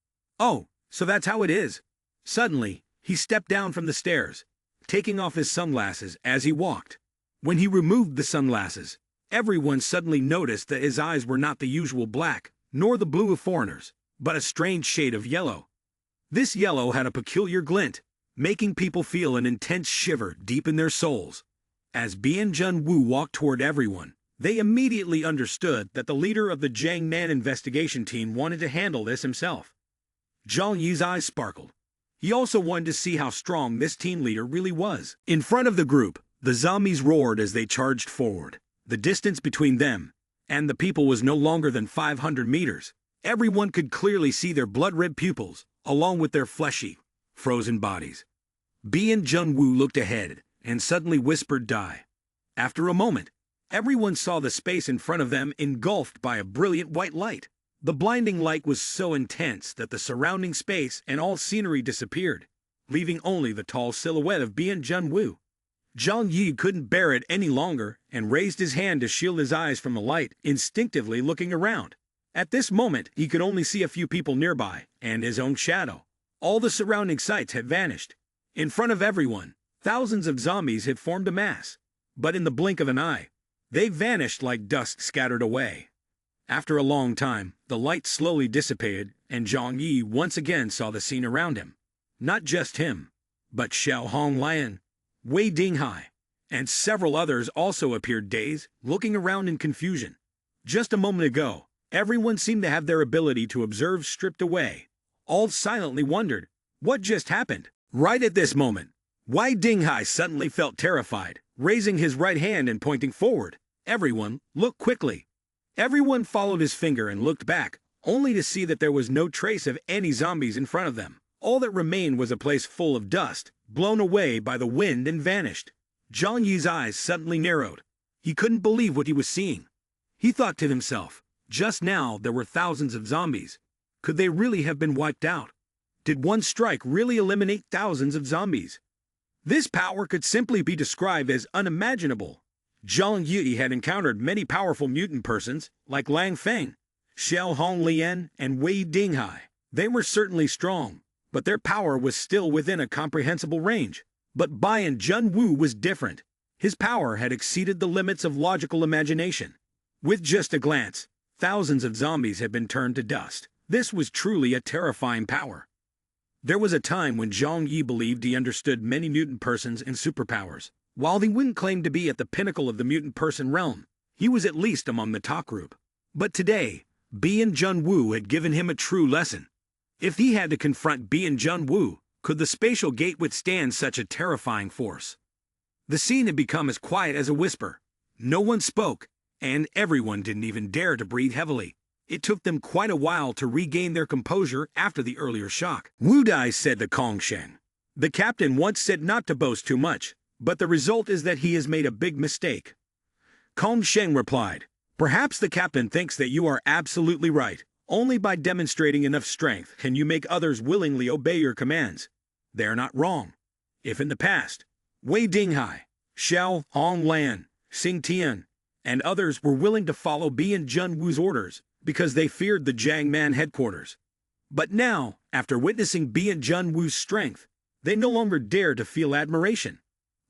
"Oh, so that's how it is." Suddenly, he stepped down from the stairs, taking off his sunglasses as he walked. When he removed the sunglasses, everyone suddenly noticed that his eyes were not the usual black, nor the blue of foreigners, but a strange shade of yellow. This yellow had a peculiar glint, making people feel an intense shiver deep in their souls. As Bian Junwu walked toward everyone, they immediately understood that the leader of the Jiangnan investigation team wanted to handle this himself. Zhang Yi's eyes sparkled. He also wanted to see how strong this team leader really was. In front of the group, the zombies roared as they charged forward. The distance between them and the people was no longer than 500 meters. Everyone could clearly see their blood-red pupils, along with their fleshy, frozen bodies. Bian Junwu looked ahead and suddenly whispered, "Die." After a moment, everyone saw the space in front of them engulfed by a brilliant white light. The blinding light was so intense that the surrounding space and all scenery disappeared, leaving only the tall silhouette of Bian Junwu. Zhang Yi couldn't bear it any longer and raised his hand to shield his eyes from the light, instinctively looking around. At this moment, he could only see a few people nearby and his own shadow. All the surrounding sights had vanished. In front of everyone, thousands of zombies had formed a mass. But in the blink of an eye, they vanished like dust scattered away. After a long time, the light slowly dissipated, and Zhang Yi once again saw the scene around him. Not just him, but Xiao Honglian, Wei Dinghai, and several others also appeared dazed, looking around in confusion. Just a moment ago, everyone seemed to have their ability to observe stripped away. All silently wondered, what just happened? Right at this moment, Wei Dinghai suddenly felt terrified, raising his right hand and pointing forward. Everyone, look quickly. Everyone followed his finger and looked back, only to see that there was no trace of any zombies in front of them. All that remained was a place full of dust, blown away by the wind and vanished. Zhang Yi's eyes suddenly narrowed. He couldn't believe what he was seeing. He thought to himself, just now there were thousands of zombies. Could they really have been wiped out? Did one strike really eliminate thousands of zombies? This power could simply be described as unimaginable. Zhang Yi had encountered many powerful mutant persons, like Lang Feng, Xiao Honglian, and Wei Dinghai. They were certainly strong, but their power was still within a comprehensible range. But Bian Junwu was different. His power had exceeded the limits of logical imagination. With just a glance, thousands of zombies had been turned to dust. This was truly a terrifying power. There was a time when Zhang Yi believed he understood many mutant persons and superpowers. While he wouldn't claim to be at the pinnacle of the mutant person realm, he was at least among the top group. But today, Bian Junwoo had given him a true lesson. If he had to confront Bian Junwoo, could the spatial gate withstand such a terrifying force? The scene had become as quiet as a whisper. No one spoke, and everyone didn't even dare to breathe heavily. It took them quite a while to regain their composure after the earlier shock. Wu Dai said to Kong Shen, "The captain once said not to boast too much, but the result is that he has made a big mistake." Kong Shen replied, "Perhaps the captain thinks that you are absolutely right. Only by demonstrating enough strength can you make others willingly obey your commands. They are not wrong. If in the past, Wei Dinghai, Xiao Honglan, Xing Tian, and others were willing to follow Bian Junwoo's orders because they feared the Jiangman headquarters. But now, after witnessing Bian Junwoo's strength, they no longer dare to feel admiration."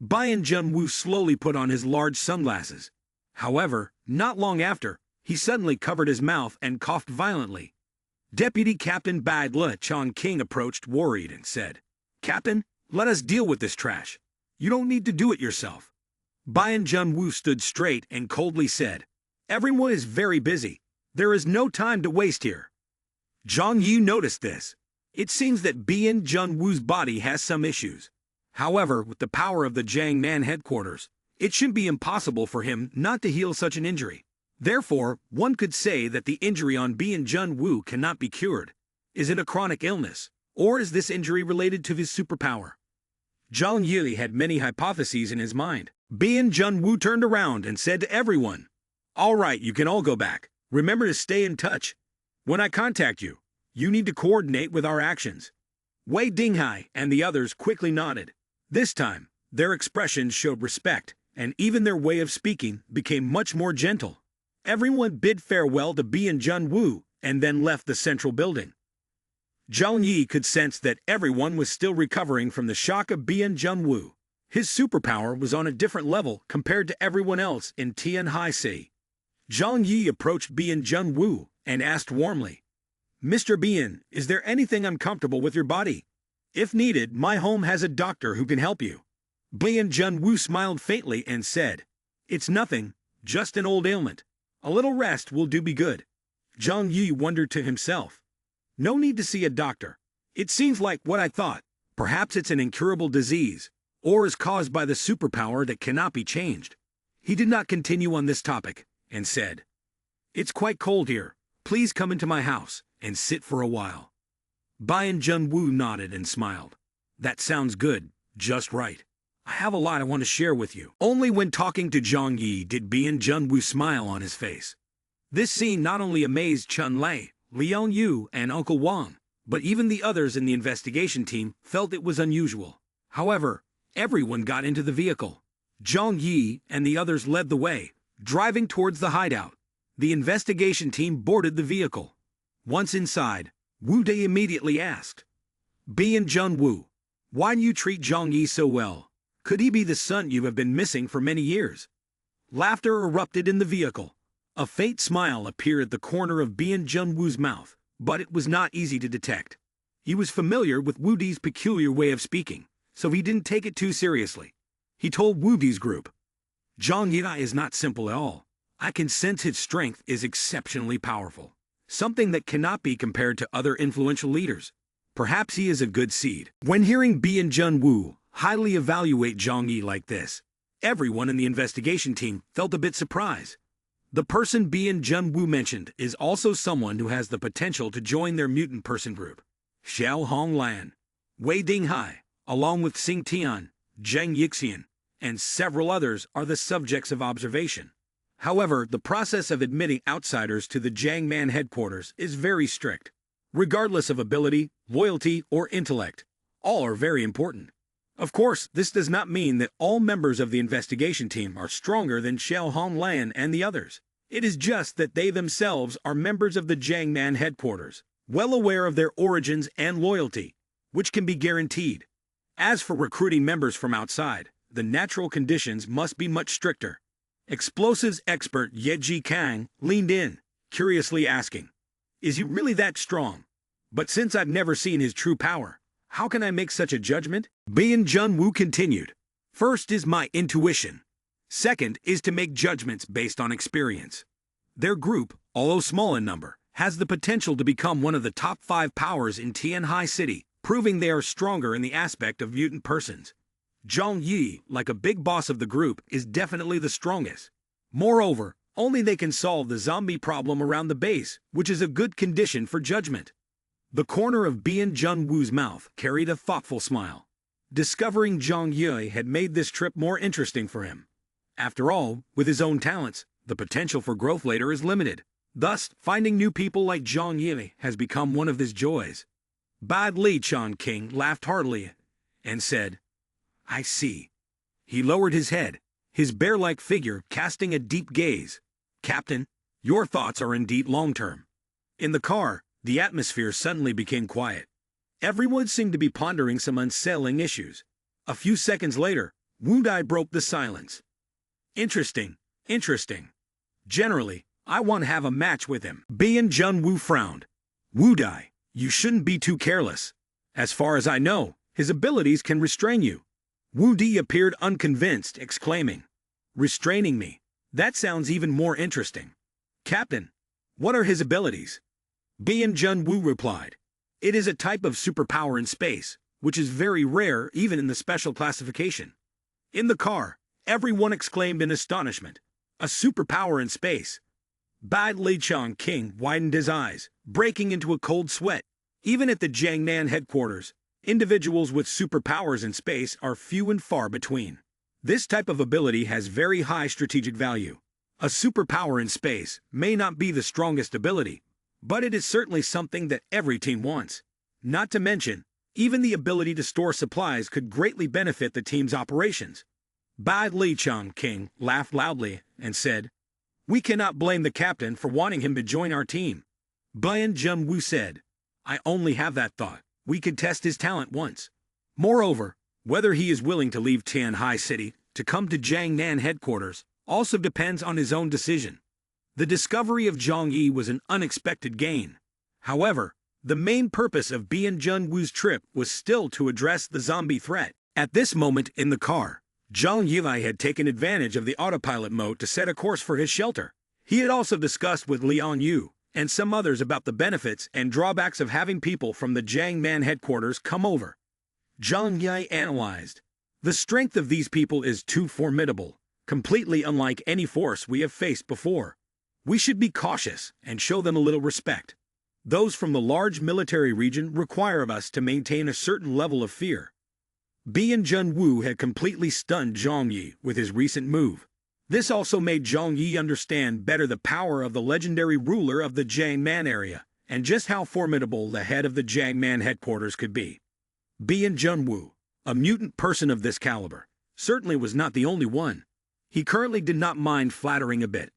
Bian Junwoo slowly put on his large sunglasses. However, not long after, he suddenly covered his mouth and coughed violently. Deputy Captain Bad Le Chong King approached worried and said, "Captain, let us deal with this trash. You don't need to do it yourself." Bian Junwoo stood straight and coldly said, "Everyone is very busy. There is no time to waste here." Zhang Yi noticed this. It seems that Bian Junwoo's body has some issues. However, with the power of the Jiangman headquarters, it should be impossible for him not to heal such an injury. Therefore, one could say that the injury on Bian Junwoo cannot be cured. Is it a chronic illness, or is this injury related to his superpower? Zhang Yi had many hypotheses in his mind. Bian Junwoo turned around and said to everyone, "All right, you can all go back. Remember to stay in touch. When I contact you, you need to coordinate with our actions." Wei Dinghai and the others quickly nodded. This time, their expressions showed respect, and even their way of speaking became much more gentle. Everyone bid farewell to Bian Junwoo and then left the central building. Zhang Yi could sense that everyone was still recovering from the shock of Bian Junwoo. His superpower was on a different level compared to everyone else in Tianhaisi. Zhang Yi approached Bian Junwoo and asked warmly, "Mr. Bian, is there anything uncomfortable with your body? If needed, my home has a doctor who can help you." Bian Junwoo smiled faintly and said, "It's nothing, just an old ailment. A little rest will do me good." Zhang Yi wondered to himself, "No need to see a doctor. It seems like what I thought. Perhaps it's an incurable disease, or is caused by the superpower that cannot be changed." He did not continue on this topic, and said, "It's quite cold here. Please come into my house and sit for a while." Bian Junwoo nodded and smiled. "That sounds good, just right. I have a lot I want to share with you." Only when talking to Zhang Yi did Bian Junwoo smile on his face. This scene not only amazed Chun Lei, Liang Yu, and Uncle Wang, but even the others in the investigation team felt it was unusual. However, everyone got into the vehicle. Zhang Yi and the others led the way, driving towards the hideout. The investigation team boarded the vehicle. Once inside, Wu Dai immediately asked, "Bian Junwoo, why do you treat Zhang Yi so well? Could he be the son you have been missing for many years?" Laughter erupted in the vehicle. A faint smile appeared at the corner of Bian Junwoo's mouth, but it was not easy to detect. He was familiar with Wu Dai's peculiar way of speaking, so he didn't take it too seriously. He told Wu Dai's group, "Zhang Yi is not simple at all. I can sense his strength is exceptionally powerful, something that cannot be compared to other influential leaders. Perhaps he is a good seed." When hearing Bian Junwoo highly evaluate Zhang Yi like this, everyone in the investigation team felt a bit surprised. The person Bian Junwoo mentioned is also someone who has the potential to join their mutant person group. Xiao Honglan, Wei Dinghai, along with Xing Tian, Zheng Yixian, and several others are the subjects of observation. However, the process of admitting outsiders to the Jiangman headquarters is very strict. Regardless of ability, loyalty, or intellect, all are very important. Of course, this does not mean that all members of the investigation team are stronger than Xiao Honglan and the others. It is just that they themselves are members of the Jiangman headquarters, well aware of their origins and loyalty, which can be guaranteed. As for recruiting members from outside, the natural conditions must be much stricter. Explosives expert Yeji Kang leaned in, curiously asking, "Is he really that strong? But since I've never seen his true power, How can I make such a judgment? Bian Junwoo continued. First is my intuition. Second is to make judgments based on experience. Their group, although small in number, has the potential to become one of the top 5 powers in Tianhai City, proving they are stronger in the aspect of mutant persons. Zhang Yi, like a big boss of the group, is definitely the strongest. Moreover, only they can solve the zombie problem around the base, which is a good condition for judgment. The corner of Bian Junwoo's mouth carried a thoughtful smile. Discovering Zhang Yi had made this trip more interesting for him. After all, with his own talents, the potential for growth later is limited. Thus, finding new people like Zhang Yi has become one of his joys. Bad Li Chan King laughed heartily and said, I see. He lowered his head, his bear-like figure casting a deep gaze. Captain, your thoughts are indeed long-term. In the car, the atmosphere suddenly became quiet. Everyone seemed to be pondering some unsettling issues. A few seconds later, Wu Dai broke the silence. Interesting. Generally, I want to have a match with him. Bian Junwoo frowned. Wu Dai, you shouldn't be too careless. As far as I know, his abilities can restrain you. Wu Di appeared unconvinced, exclaiming, Restraining me? That sounds even more interesting. Captain, what are his abilities? Bian Junwoo replied, It is a type of superpower in space, which is very rare even in the special classification. In the car, everyone exclaimed in astonishment, A superpower in space. Bad Li Chan King widened his eyes, breaking into a cold sweat. Even at the Jiangnan headquarters, individuals with superpowers in space are few and far between. This type of ability has very high strategic value. A superpower in space may not be the strongest ability, but it is certainly something that every team wants. Not to mention, even the ability to store supplies could greatly benefit the team's operations. Bad Li Chan King laughed loudly and said, We cannot blame the captain for wanting him to join our team. Bian Junwoo said, I only have that thought. We could test his talent once. Moreover, whether he is willing to leave Tianhai City to come to Jiangnan headquarters also depends on his own decision. The discovery of Zhang Yi was an unexpected gain. However, the main purpose of Bian Junwoo's trip was still to address the zombie threat. At this moment in the car, Zhang Yi had taken advantage of the autopilot mode to set a course for his shelter. He had also discussed with Liang Yu and some others about the benefits and drawbacks of having people from the Jiangnan headquarters come over. Zhang Yi analyzed. The strength of these people is too formidable, completely unlike any force we have faced before. We should be cautious and show them a little respect. Those from the large military region require of us to maintain a certain level of fear. Bian Junwoo had completely stunned Zhang Yi with his recent move. This also made Zhang Yi understand better the power of the legendary ruler of the Jiangnan area, and just how formidable the head of the Jiangnan headquarters could be. Bian Junwoo, a mutant person of this caliber, certainly was not the only one. He currently did not mind flattering a bit.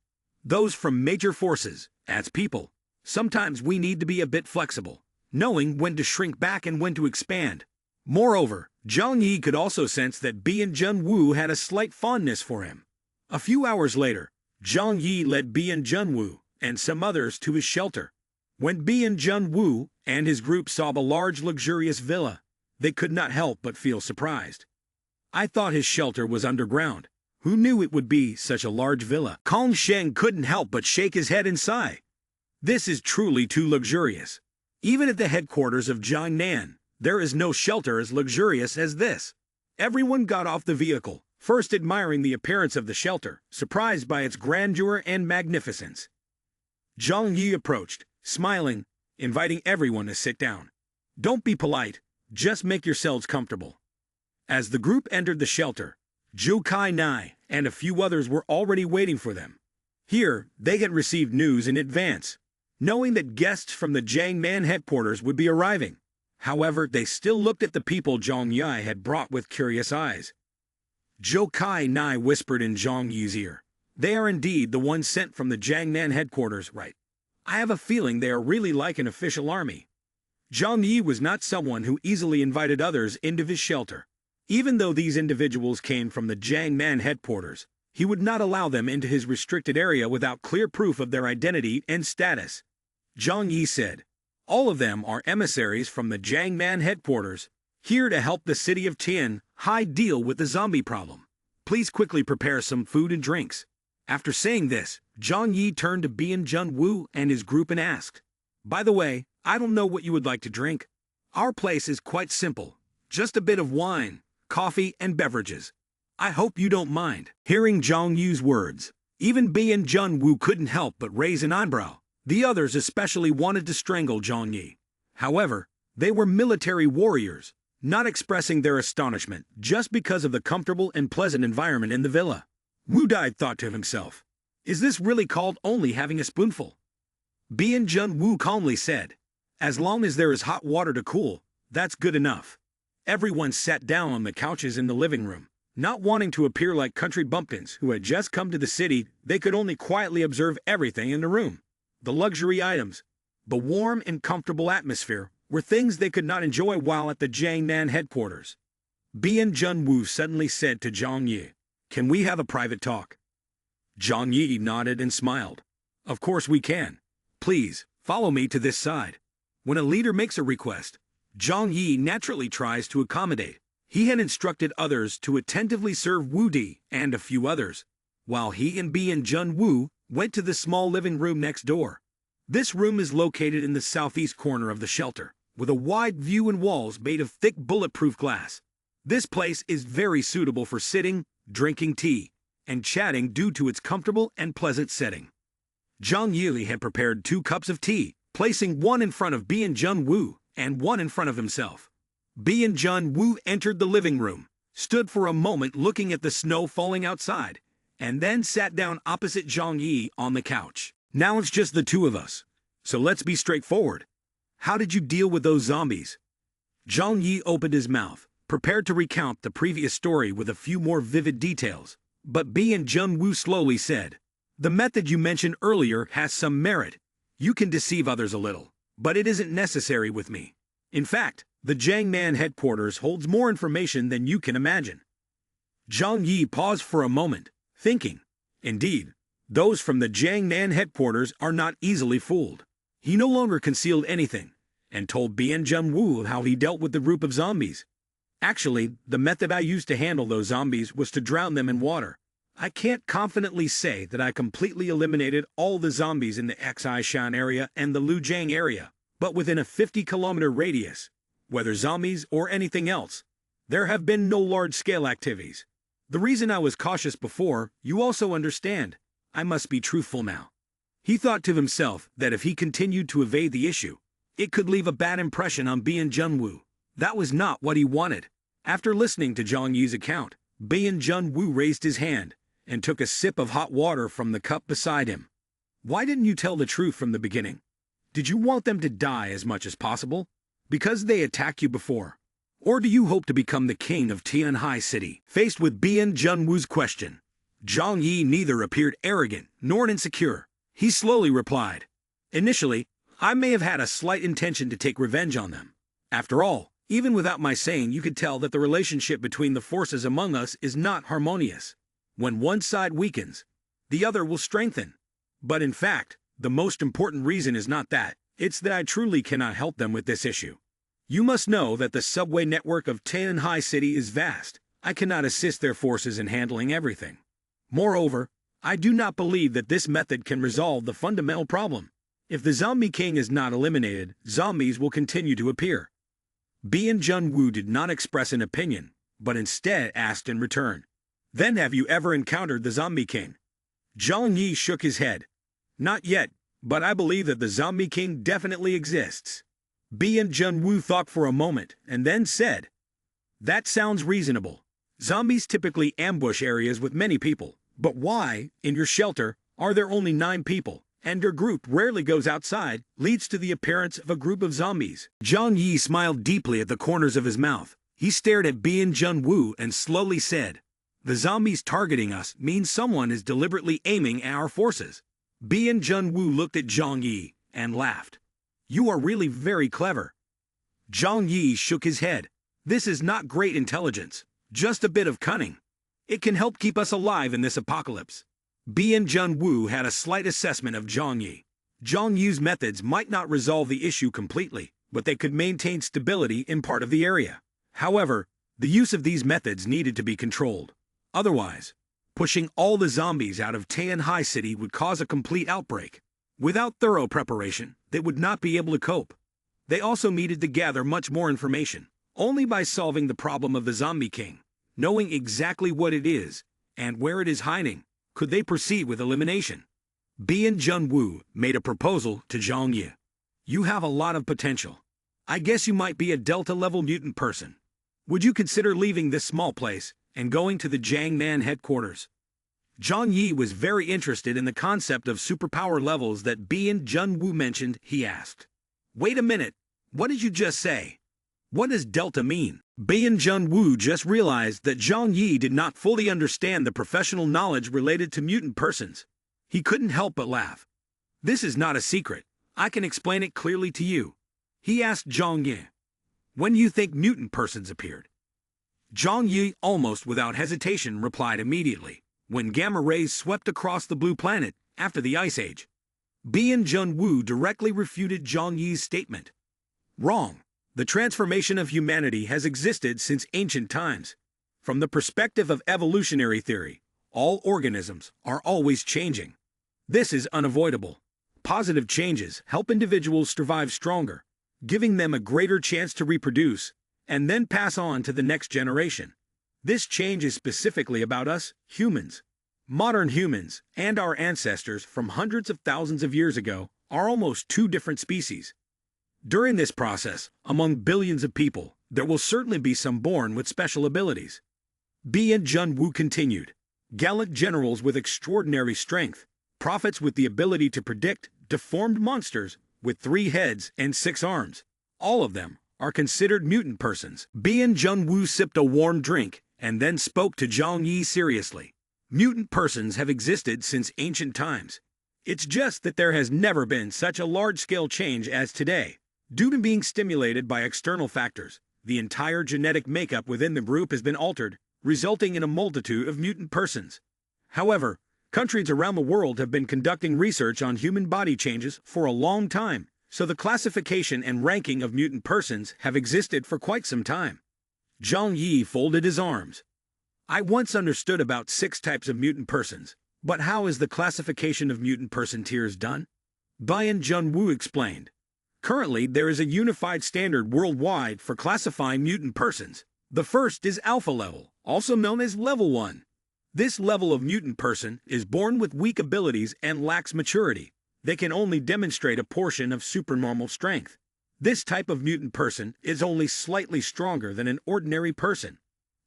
Those from major forces, as people, sometimes we need to be a bit flexible, knowing when to shrink back and when to expand. Moreover, Zhang Yi could also sense that Bian Junwoo had a slight fondness for him. A few hours later, Zhang Yi led Bian Junwoo and some others to his shelter. When Bian Junwoo and his group saw the large luxurious villa, they could not help but feel surprised. I thought his shelter was underground. Who knew it would be such a large villa? Kong Sheng couldn't help but shake his head in sigh. This is truly too luxurious. Even at the headquarters of Jiangnan, there is no shelter as luxurious as this. Everyone got off the vehicle, first admiring the appearance of the shelter, surprised by its grandeur and magnificence. Zhang Yi approached, smiling, inviting everyone to sit down. Don't be polite, just make yourselves comfortable. As the group entered the shelter, Zhou Kai Nai and a few others were already waiting for them. Here, they had received news in advance, knowing that guests from the Jiangnan headquarters would be arriving. However, they still looked at the people Zhang Yi had brought with curious eyes. Zhou Kai Nai whispered in Zhang Yi's ear. They are indeed the ones sent from the Jiangnan headquarters, right? I have a feeling they are really like an official army. Zhang Yi was not someone who easily invited others into his shelter. Even though these individuals came from the Jiangnan headquarters, he would not allow them into his restricted area without clear proof of their identity and status. Zhang Yi said, All of them are emissaries from the Jiangnan headquarters, here to help the city of Tianhai deal with the zombie problem. Please quickly prepare some food and drinks." After saying this, Zhang Yi turned to Bian Junwu and his group and asked, "By the way, I don't know what you would like to drink. Our place is quite simple, just a bit of wine, coffee, and beverages. I hope you don't mind." Hearing Zhang Yi's words, even Bian Junwu couldn't help but raise an eyebrow. The others especially wanted to strangle Zhang Yi. However, they were military warriors, not expressing their astonishment just because of the comfortable and pleasant environment in the villa. Wu Dai thought to himself, "Is this really called only having a spoonful?" Bian Junwu calmly said, "As long as there is hot water to cool, that's good enough." Everyone sat down on the couches in the living room. Not wanting to appear like country bumpkins who had just come to the city, they could only quietly observe everything in the room. The luxury items, the warm and comfortable atmosphere, were things they could not enjoy while at the Jiangnan headquarters. Bian Junwu suddenly said to Zhang Yi, "Can we have a private talk?" Zhang Yi nodded and smiled. "Of course we can. Please, follow me to this side." When a leader makes a request, Zhang Yi naturally tries to accommodate. He had instructed others to attentively serve Wu Di and a few others, while he and Bian Junwu went to the small living room next door. This room is located in the southeast corner of the shelter, with a wide view and walls made of thick bulletproof glass. This place is very suitable for sitting, drinking tea, and chatting due to its comfortable and pleasant setting. Zhang Yi had prepared 2 cups of tea, placing one in front of Bian Junwu and one in front of himself. Bian Junwu entered the living room, stood for a moment looking at the snow falling outside, and then sat down opposite Zhang Yi on the couch. "Now it's just the two of us, so let's be straightforward. How did you deal with those zombies?" Zhang Yi opened his mouth, prepared to recount the previous story with a few more vivid details, but Bian Junwu slowly said, "The method you mentioned earlier has some merit. You can deceive others a little, but it isn't necessary with me. In fact, the Jiangnan headquarters holds more information than you can imagine." Zhang Yi paused for a moment, thinking, indeed, those from the Jiangnan headquarters are not easily fooled. He no longer concealed anything, and told Bian Junwu how he dealt with the group of zombies. "Actually, the method I used to handle those zombies was to drown them in water. I can't confidently say that I completely eliminated all the zombies in the Xishan area and the Lujiang area, but within a 50-kilometer radius, whether zombies or anything else, there have been no large-scale activities. The reason I was cautious before, you also understand. I must be truthful now." He thought to himself that if he continued to evade the issue, it could leave a bad impression on Bian Junwu. That was not what he wanted. After listening to Zhang Yi's account, Bian Junwu raised his hand and took a sip of hot water from the cup beside him. "Why didn't you tell the truth from the beginning? Did you want them to die as much as possible? Because they attacked you before? Or do you hope to become the king of Tianhai City?" Faced with Bian Junwu's question, Zhang Yi neither appeared arrogant nor insecure. He slowly replied, "Initially, I may have had a slight intention to take revenge on them. After all, even without my saying, you could tell that the relationship between the forces among us is not harmonious. When one side weakens, the other will strengthen. But in fact, the most important reason is not that. It's that I truly cannot help them with this issue. You must know that the subway network of Tianhai City is vast. I cannot assist their forces in handling everything. Moreover, I do not believe that this method can resolve the fundamental problem. If the zombie king is not eliminated, zombies will continue to appear." Bian Junwu did not express an opinion, but instead asked in return, "Then have you ever encountered the zombie king?" Zhang Yi shook his head. "Not yet, but I believe that the zombie king definitely exists." Bian Junwu thought for a moment and then said, "That sounds reasonable. Zombies typically ambush areas with many people, but why, in your shelter, are there only 9 people, and your group rarely goes outside, leads to the appearance of a group of zombies?" Zhang Yi smiled deeply at the corners of his mouth. He stared at Bian Junwu and slowly said, "The zombies targeting us means someone is deliberately aiming at our forces." Bian Junwu looked at Zhang Yi and laughed. "You are really very clever." Zhang Yi shook his head. "This is not great intelligence, just a bit of cunning. It can help keep us alive in this apocalypse." Bian Junwu had a slight assessment of Zhang Yi. Zhang Yi's methods might not resolve the issue completely, but they could maintain stability in part of the area. However, the use of these methods needed to be controlled. Otherwise, pushing all the zombies out of Tianhai City would cause a complete outbreak. Without thorough preparation, they would not be able to cope. They also needed to gather much more information. Only by solving the problem of the Zombie King, knowing exactly what it is and where it is hiding, could they proceed with elimination. Bian Junwoo made a proposal to Zhang Yi. You have a lot of potential. I guess you might be a Delta-level mutant person. Would you consider leaving this small place and going to the Jiangnan headquarters? Zhang Yi was very interested in the concept of superpower levels that Bian Junwoo mentioned. He asked, "Wait a minute, what did you just say? What does Delta mean?" Bian Junwoo just realized that Zhang Yi did not fully understand the professional knowledge related to mutant persons. He couldn't help but laugh. "This is not a secret. I can explain it clearly to you." He asked Zhang Yi, "When do you think mutant persons appeared?" Zhang Yi, almost without hesitation, replied immediately, "When gamma rays swept across the blue planet after the Ice Age." Bian Junwoo directly refuted Zhang Yi's statement. "Wrong. The transformation of humanity has existed since ancient times. From the perspective of evolutionary theory, all organisms are always changing. This is unavoidable. Positive changes help individuals survive stronger, giving them a greater chance to reproduce and then pass on to the next generation. This change is specifically about us, humans. Modern humans and our ancestors from hundreds of thousands of years ago are almost two different species. During this process, among billions of people, there will certainly be some born with special abilities." Bian Junwoo continued, "Gallant generals with extraordinary strength, prophets with the ability to predict, deformed monsters with 3 heads and 6 arms, all of them are considered mutant persons." Bian Junwoo sipped a warm drink and then spoke to Zhang Yi seriously. "Mutant persons have existed since ancient times. It's just that there has never been such a large-scale change as today. Due to being stimulated by external factors, the entire genetic makeup within the group has been altered, resulting in a multitude of mutant persons. However, countries around the world have been conducting research on human body changes for a long time, so the classification and ranking of mutant persons have existed for quite some time." Zhang Yi folded his arms. "I once understood about 6 types of mutant persons, but how is the classification of mutant person tiers done?" Bian Junwoo explained. "Currently, there is a unified standard worldwide for classifying mutant persons. The first is Alpha level, also known as Level 1. This level of mutant person is born with weak abilities and lacks maturity. They can only demonstrate a portion of supernormal strength. This type of mutant person is only slightly stronger than an ordinary person.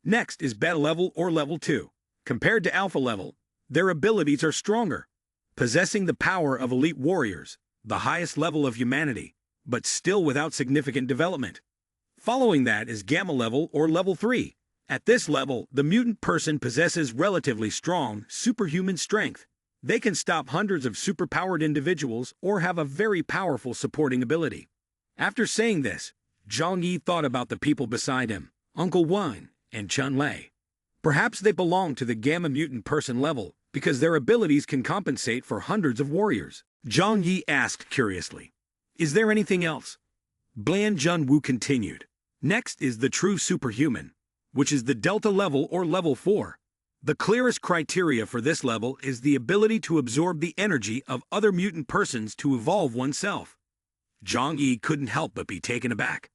Next is Beta level or Level 2. Compared to Alpha level, their abilities are stronger, possessing the power of elite warriors, the highest level of humanity, but still without significant development. Following that is Gamma level or Level 3. At this level, the mutant person possesses relatively strong, superhuman strength. They can stop hundreds of superpowered individuals or have a very powerful supporting ability." After saying this, Zhang Yi thought about the people beside him, Uncle Wang and Chun Lei. Perhaps they belong to the Gamma mutant person level because their abilities can compensate for hundreds of warriors. Zhang Yi asked curiously, "Is there anything else?" Bian Junwoo continued, "Next is the true superhuman, which is the Delta level or Level 4. The clearest criteria for this level is the ability to absorb the energy of other mutant persons to evolve oneself." Zhang Yi couldn't help but be taken aback.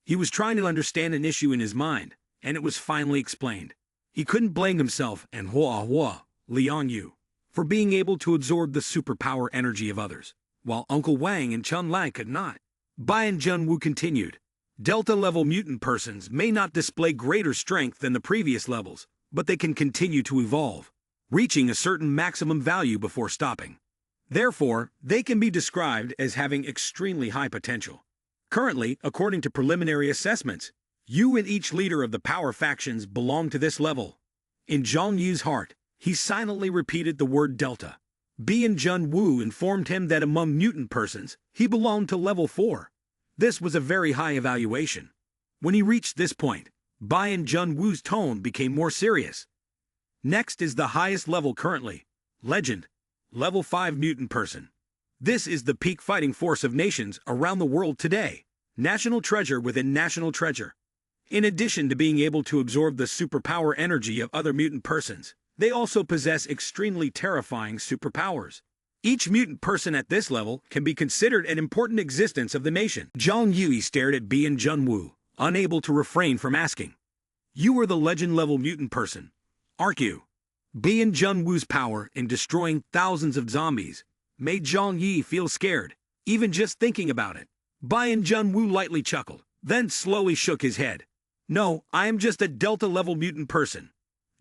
He was trying to understand an issue in his mind, and it was finally explained. He couldn't blame himself and Hua Liang Yu for being able to absorb the superpower energy of others, while Uncle Wang and Chun Lai could not. Bian Junwoo continued, "Delta-level mutant persons may not display greater strength than the previous levels, but they can continue to evolve, reaching a certain maximum value before stopping. Therefore, they can be described as having extremely high potential. Currently, according to preliminary assessments, you and each leader of the power factions belong to this level." In Zhang Yi's heart, he silently repeated the word Delta. Bian Junwoo informed him that among mutant persons, he belonged to Level 4. This was a very high evaluation. When he reached this point, Bian Junwoo's tone became more serious. "Next is the highest level currently, Legend, Level 5 mutant person. This is the peak fighting force of nations around the world today, national treasure within national treasure. In addition to being able to absorb the superpower energy of other mutant persons, they also possess extremely terrifying superpowers. Each mutant person at this level can be considered an important existence of the nation. Zhang Yui stared at Bian Junwu, unable to refrain from asking, "You are the legend-level mutant person, aren't you?" Bian Junwu's power in destroying thousands of zombies made Zhang Yi feel scared, even just thinking about it. Bian Junwu lightly chuckled, then slowly shook his head. "No, I am just a Delta-level mutant person."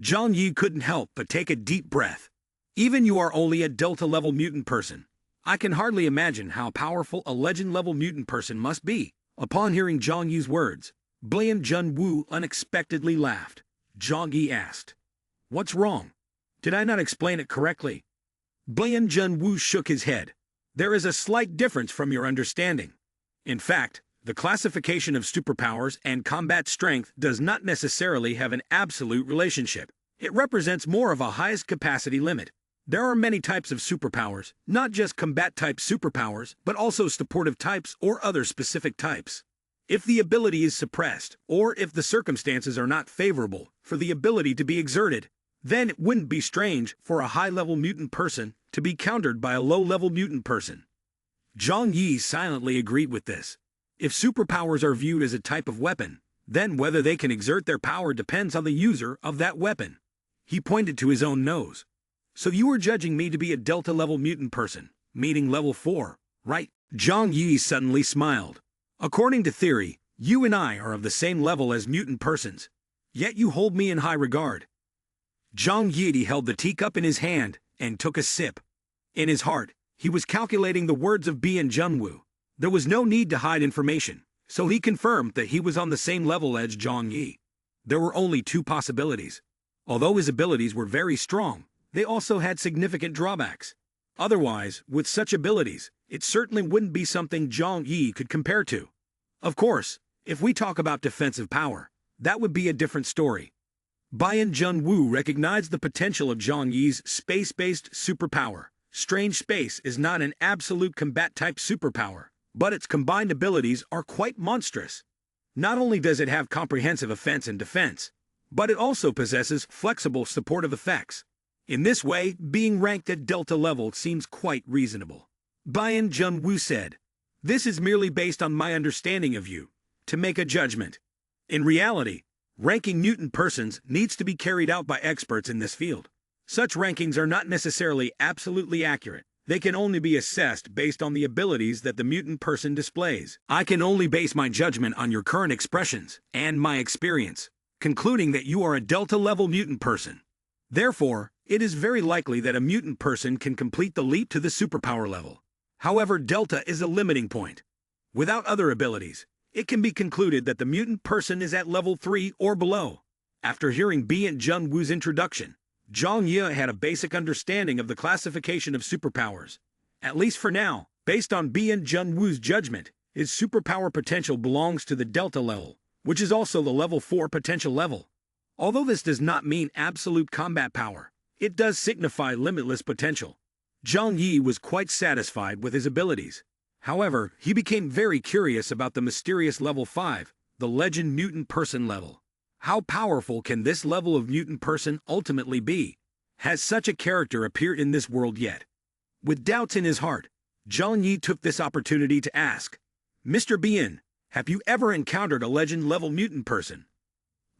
Zhang Yi couldn't help but take a deep breath. Even you are only a Delta-level mutant person. I can hardly imagine how powerful a legend-level mutant person must be. Upon hearing Zhang Yi's words, Bian Junwu unexpectedly laughed. Zhang Yi asked, "What's wrong? Did I not explain it correctly?" Bian Junwu shook his head. "There is a slight difference from your understanding. In fact, the classification of superpowers and combat strength does not necessarily have an absolute relationship. It represents more of a highest capacity limit. There are many types of superpowers, not just combat-type superpowers, but also supportive types or other specific types. If the ability is suppressed, or if the circumstances are not favorable for the ability to be exerted, then it wouldn't be strange for a high-level mutant person to be countered by a low-level mutant person." Zhang Yi silently agreed with this. If superpowers are viewed as a type of weapon, then whether they can exert their power depends on the user of that weapon. He pointed to his own nose. "So you are judging me to be a Delta-level mutant person, meaning level 4, right?" Zhang Yi suddenly smiled. "According to theory, you and I are of the same level as mutant persons, yet you hold me in high regard." Zhang Yi held the teacup in his hand and took a sip. In his heart, he was calculating the words of Bian Junwu. There was no need to hide information, so he confirmed that he was on the same level as Zhang Yi. There were only two possibilities. Although his abilities were very strong, they also had significant drawbacks. Otherwise, with such abilities, it certainly wouldn't be something Zhang Yi could compare to. Of course, if we talk about defensive power, that would be a different story. Bian Junwu recognized the potential of Zhang Yi's space-based superpower. Strange space is not an absolute combat-type superpower, but its combined abilities are quite monstrous. Not only does it have comprehensive offense and defense, but it also possesses flexible supportive effects. In this way, being ranked at Delta level seems quite reasonable. Bian Junwu said, "This is merely based on my understanding of you, to make a judgment. In reality, ranking mutant persons needs to be carried out by experts in this field. Such rankings are not necessarily absolutely accurate. They can only be assessed based on the abilities that the mutant person displays. I can only base my judgment on your current expressions and my experience, concluding that you are a Delta-level mutant person. Therefore, it is very likely that a mutant person can complete the leap to the superpower level. However, Delta is a limiting point. Without other abilities, it can be concluded that the mutant person is at level 3 or below." After hearing Bian Junwu's introduction, Zhang Yi had a basic understanding of the classification of superpowers. At least for now, based on Bian Junwu's judgment, his superpower potential belongs to the Delta level, which is also the level 4 potential level. Although this does not mean absolute combat power, it does signify limitless potential. Zhang Yi was quite satisfied with his abilities. However, he became very curious about the mysterious level 5, the legend mutant person level. How powerful can this level of mutant person ultimately be? Has such a character appeared in this world yet? With doubts in his heart, Zhang Yi took this opportunity to ask, "Mr. Bian, have you ever encountered a legend-level mutant person?"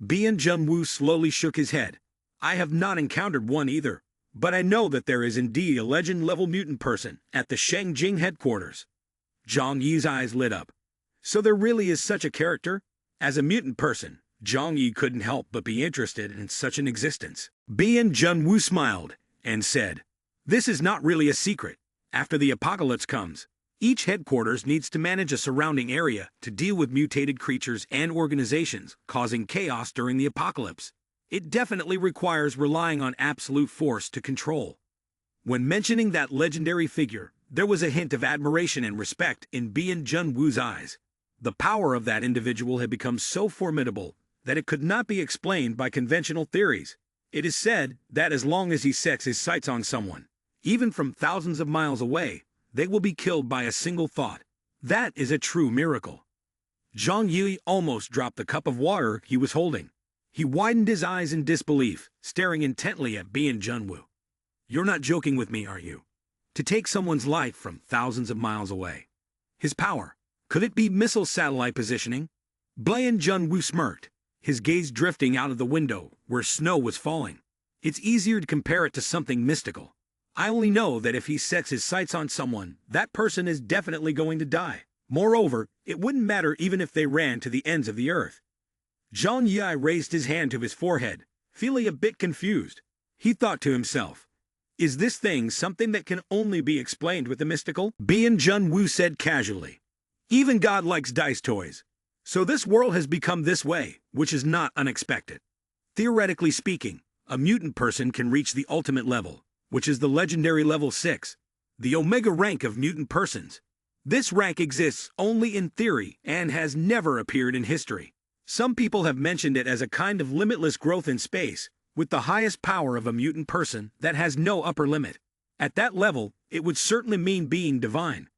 Bian Junwu slowly shook his head. "I have not encountered one either, but I know that there is indeed a legend-level mutant person at the Shengjing headquarters." Zhang Yi's eyes lit up. So there really is such a character? As a mutant person, Zhang Yi couldn't help but be interested in such an existence. Bian Junwu smiled and said, "This is not really a secret. After the apocalypse comes, each headquarters needs to manage a surrounding area to deal with mutated creatures and organizations causing chaos during the apocalypse. It definitely requires relying on absolute force to control." When mentioning that legendary figure, there was a hint of admiration and respect in Bian Junwu's eyes. The power of that individual had become so formidable that it could not be explained by conventional theories. It is said that as long as he sets his sights on someone, even from thousands of miles away, they will be killed by a single thought. That is a true miracle. Zhang Yi almost dropped the cup of water he was holding. He widened his eyes in disbelief, staring intently at Bian Junwu. "You're not joking with me, are you? To take someone's life from thousands of miles away. His power, could it be missile satellite positioning?" Bian Junwu smirked, his gaze drifting out of the window where snow was falling. "It's easier to compare it to something mystical. I only know that if he sets his sights on someone, that person is definitely going to die. Moreover, it wouldn't matter even if they ran to the ends of the earth." Zhang Yi raised his hand to his forehead, feeling a bit confused. He thought to himself, "Is this thing something that can only be explained with the mystical?" Bian Junwu said casually, "Even God likes dice toys. So this world has become this way, which is not unexpected. Theoretically speaking, a mutant person can reach the ultimate level, which is the legendary level 6, the Omega rank of mutant persons. This rank exists only in theory and has never appeared in history. Some people have mentioned it as a kind of limitless growth in space, with the highest power of a mutant person that has no upper limit. At that level, it would certainly mean being divine."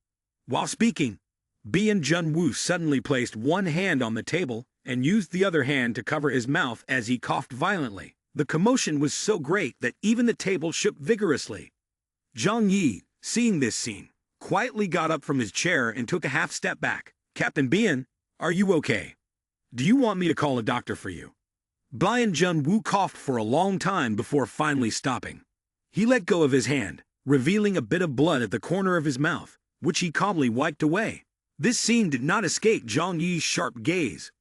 While speaking, Bian Junwu suddenly placed one hand on the table and used the other hand to cover his mouth as he coughed violently. The commotion was so great that even the table shook vigorously. Zhang Yi, seeing this scene, quietly got up from his chair and took a half step back. "Captain Bian, are you okay? Do you want me to call a doctor for you?" Bian Junwu coughed for a long time before finally stopping. He let go of his hand, revealing a bit of blood at the corner of his mouth, which he calmly wiped away. This scene did not escape Zhang Yi's sharp gaze.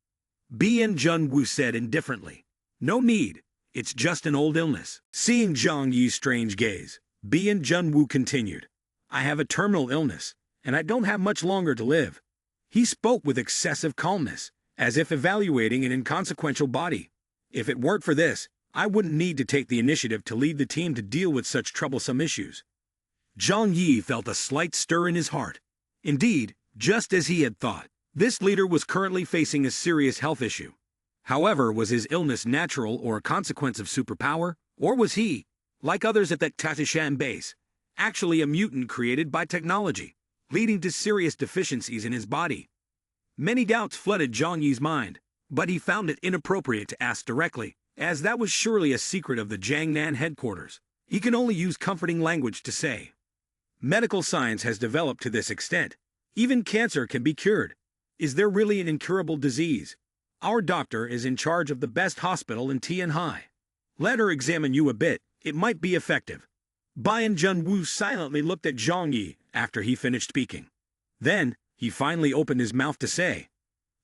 Bian Junwu said indifferently, "No need, it's just an old illness." Seeing Zhang Yi's strange gaze, Bian Junwu continued, "I have a terminal illness, and I don't have much longer to live." He spoke with excessive calmness, as if evaluating an inconsequential body. "If it weren't for this, I wouldn't need to take the initiative to lead the team to deal with such troublesome issues." Zhang Yi felt a slight stir in his heart. Indeed, just as he had thought, this leader was currently facing a serious health issue. However, was his illness natural or a consequence of superpower, or was he, like others at that Tatishan base, actually a mutant created by technology, leading to serious deficiencies in his body? Many doubts flooded Zhang Yi's mind, but he found it inappropriate to ask directly, as that was surely a secret of the Jiangnan headquarters. He can only use comforting language to say, "Medical science has developed to this extent. Even cancer can be cured. Is there really an incurable disease? Our doctor is in charge of the best hospital in Tianhai. Let her examine you a bit, it might be effective." Bian Junwu silently looked at Zhang Yi after he finished speaking. Then, he finally opened his mouth to say,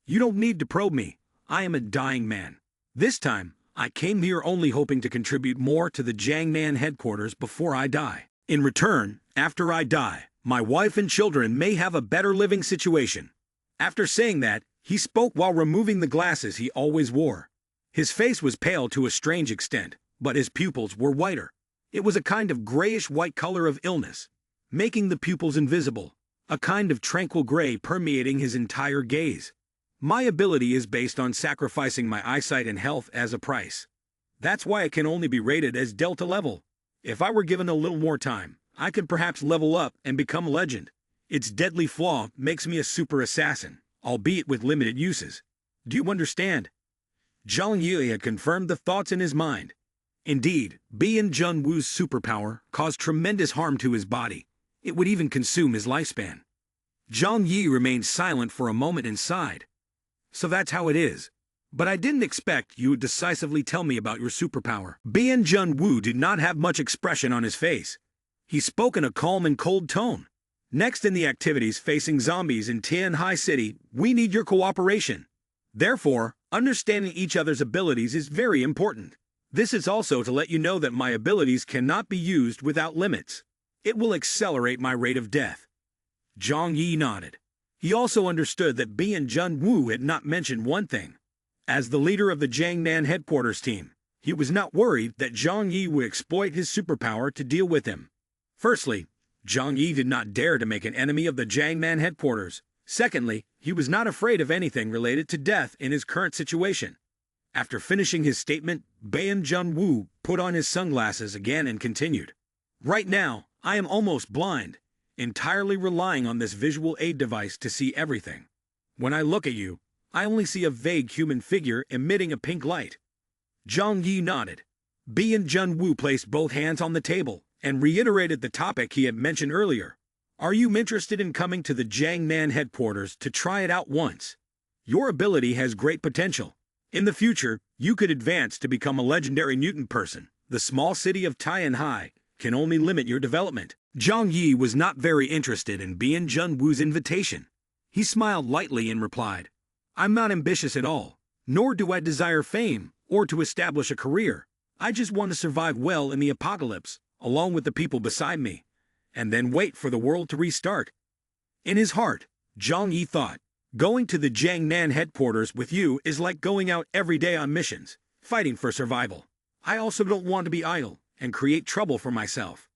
"You don't need to probe me. I am a dying man. This time, I came here only hoping to contribute more to the Jiangnan headquarters before I die. In return, after I die, my wife and children may have a better living situation." After saying that, he spoke while removing the glasses he always wore. His face was pale to a strange extent, but his pupils were whiter. It was a kind of grayish-white color of illness, making the pupils invisible, a kind of tranquil gray permeating his entire gaze. "My ability is based on sacrificing my eyesight and health as a price. That's why it can only be rated as Delta level. If I were given a little more time, I could perhaps level up and become a legend. Its deadly flaw makes me a super assassin, albeit with limited uses. Do you understand?" Zhang Yi had confirmed the thoughts in his mind. Indeed, Bian Junwu's superpower caused tremendous harm to his body. It would even consume his lifespan. Zhang Yi remained silent for a moment and sighed. "So that's how it is. But I didn't expect you would decisively tell me about your superpower." Bian Junwu did not have much expression on his face. He spoke in a calm and cold tone. "Next in the activities facing zombies in Tianhai City, we need your cooperation. Therefore, understanding each other's abilities is very important. This is also to let you know that my abilities cannot be used without limits. It will accelerate my rate of death." Zhang Yi nodded. He also understood that Bian Junwu had not mentioned one thing. As the leader of the Jiangnan headquarters team, he was not worried that Zhang Yi would exploit his superpower to deal with him. Firstly, Zhang Yi did not dare to make an enemy of the Jiangnan headquarters. Secondly, he was not afraid of anything related to death in his current situation. After finishing his statement, Bian Junwu put on his sunglasses again and continued. "Right now, I am almost blind, entirely relying on this visual aid device to see everything. When I look at you, I only see a vague human figure emitting a pink light. Zhang Yi nodded. B and Jun Wu placed both hands on the table and reiterated the topic he had mentioned earlier. Are you interested in coming to the Jiangnan headquarters to try it out once? Your ability has great potential. In the future, you could advance to become a legendary mutant person. The small city of Tianhai can only limit your development. Zhang Yi was not very interested in B and Jun Wu's invitation. He smiled lightly and replied, I'm not ambitious at all, nor do I desire fame or to establish a career. I just want to survive well in the apocalypse, along with the people beside me, and then wait for the world to restart. In his heart, Zhang Yi thought, going to the Jiangnan headquarters with you is like going out every day on missions, fighting for survival. I also don't want to be idle and create trouble for myself.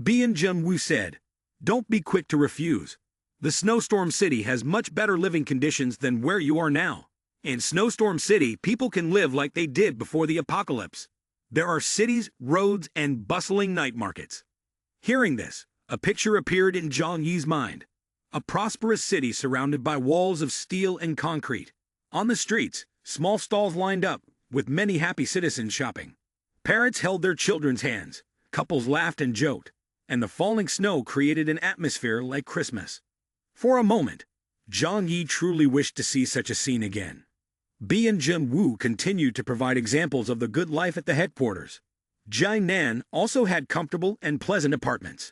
B and Jun Wu said, don't be quick to refuse. The Snowstorm City has much better living conditions than where you are now. In Snowstorm City, people can live like they did before the apocalypse. There are cities, roads, and bustling night markets. Hearing this, a picture appeared in Zhang Yi's mind. A prosperous city surrounded by walls of steel and concrete. On the streets, small stalls lined up, with many happy citizens shopping. Parents held their children's hands, couples laughed and joked, and the falling snow created an atmosphere like Christmas. For a moment, Zhang Yi truly wished to see such a scene again. B and Jun Wu continued to provide examples of the good life at the headquarters. Jiangnan also had comfortable and pleasant apartments.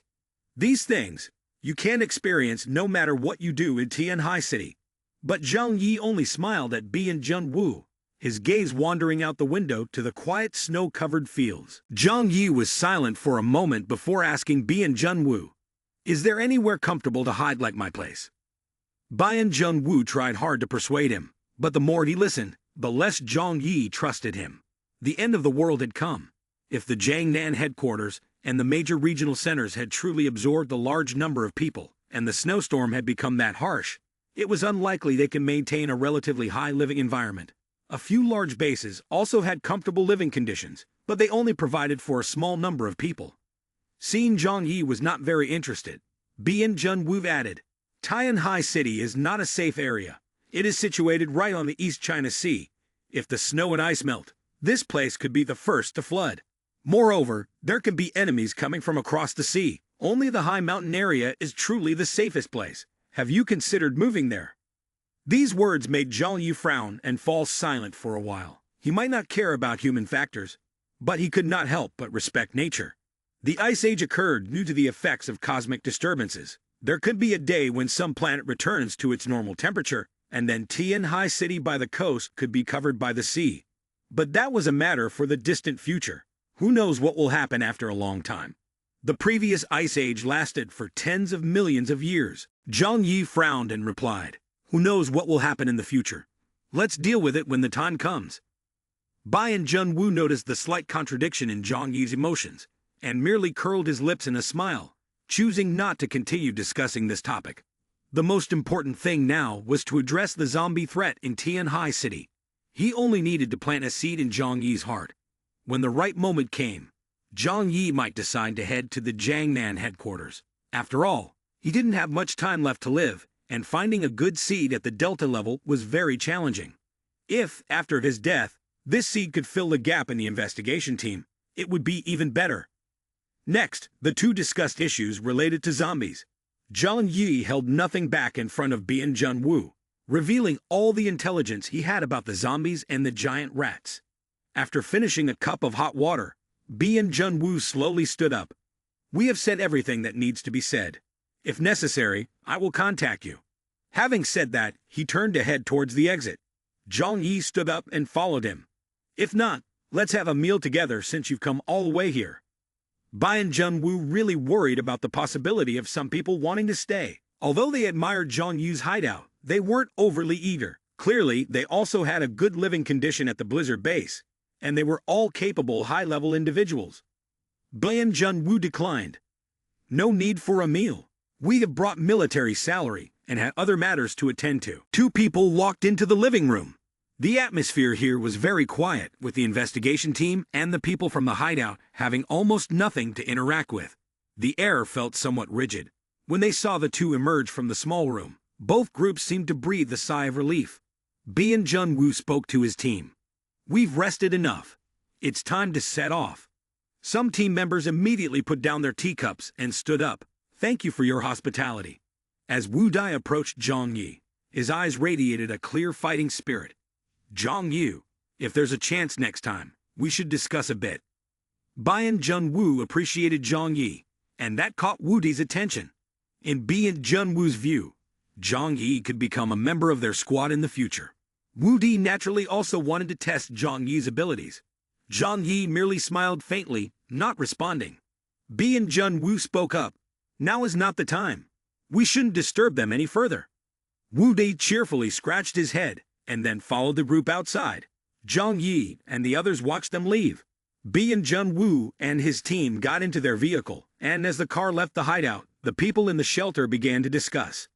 These things you can experience no matter what you do in Tianhai City. But Zhang Yi only smiled at B and Jun Wu, his gaze wandering out the window to the quiet snow-covered fields. Zhang Yi was silent for a moment before asking B and Jun Wu, is there anywhere comfortable to hide like my place? Bai and Jun Wu tried hard to persuade him, but the more he listened, the less Zhang Yi trusted him. The end of the world had come. If the Jiangnan headquarters and the major regional centers had truly absorbed a large number of people, and the snowstorm had become that harsh, it was unlikely they could maintain a relatively high living environment. A few large bases also had comfortable living conditions, but they only provided for a small number of people. Seeing Zhang Yi was not very interested, B and Jun Wu added, Tianhai City is not a safe area. It is situated right on the East China Sea. If the snow and ice melt, this place could be the first to flood. Moreover, there can be enemies coming from across the sea. Only the high mountain area is truly the safest place. Have you considered moving there? These words made Zhang Yi frown and fall silent for a while. He might not care about human factors, but he could not help but respect nature. The Ice Age occurred due to the effects of cosmic disturbances. There could be a day when some planet returns to its normal temperature, and then Tianhai City by the coast could be covered by the sea. But that was a matter for the distant future. Who knows what will happen after a long time? The previous Ice Age lasted for tens of millions of years. Zhang Yi frowned and replied, who knows what will happen in the future? Let's deal with it when the time comes. Bai and Jun Wu noticed the slight contradiction in Zhang Yi's emotions, and merely curled his lips in a smile, choosing not to continue discussing this topic. The most important thing now was to address the zombie threat in Tianhai City. He only needed to plant a seed in Zhang Yi's heart. When the right moment came, Zhang Yi might decide to head to the Jiangnan headquarters. After all, he didn't have much time left to live, and finding a good seed at the Delta level was very challenging. If, after his death, this seed could fill the gap in the investigation team, it would be even better. Next, the two discussed issues related to zombies. Zhang Yi held nothing back in front of B and Jun Wu, revealing all the intelligence he had about the zombies and the giant rats. After finishing a cup of hot water, B and Jun Wu slowly stood up. We have said everything that needs to be said. If necessary, I will contact you. Having said that, he turned to head towards the exit. Zhang Yi stood up and followed him. If not, let's have a meal together since you've come all the way here. Bai and Jun Wu really worried about the possibility of some people wanting to stay. Although they admired Zhang Yi's hideout, they weren't overly eager. Clearly, they also had a good living condition at the Blizzard base, and they were all capable high-level individuals. Bai and Jun Wu declined. No need for a meal. We have brought military salary and had other matters to attend to. Two people walked into the living room. The atmosphere here was very quiet, with the investigation team and the people from the hideout having almost nothing to interact with. The air felt somewhat rigid. When they saw the two emerge from the small room, both groups seemed to breathe a sigh of relief. Bien Jun-woo spoke to his team. "We've rested enough. It's time to set off." Some team members immediately put down their teacups and stood up. "Thank you for your hospitality." As Wu Dai approached Zhang Yi, his eyes radiated a clear fighting spirit. "Zhang Yu, if there's a chance next time, we should discuss a bit." Bien Jun-woo appreciated Zhang Yi, and that caught Wu Dai's attention. In Bien Jun-woo's view, Zhang Yi could become a member of their squad in the future. Wu Dai naturally also wanted to test Zhang Yi's abilities. Zhang Yi merely smiled faintly, not responding. Bien Jun-woo spoke up. "Now is not the time. We shouldn't disturb them any further." Wu Dai cheerfully scratched his head, and then followed the group outside. Zhang Yi and the others watched them leave. Bien Jun-woo and his team got into their vehicle, and as the car left the hideout, the people in the shelter began to discuss.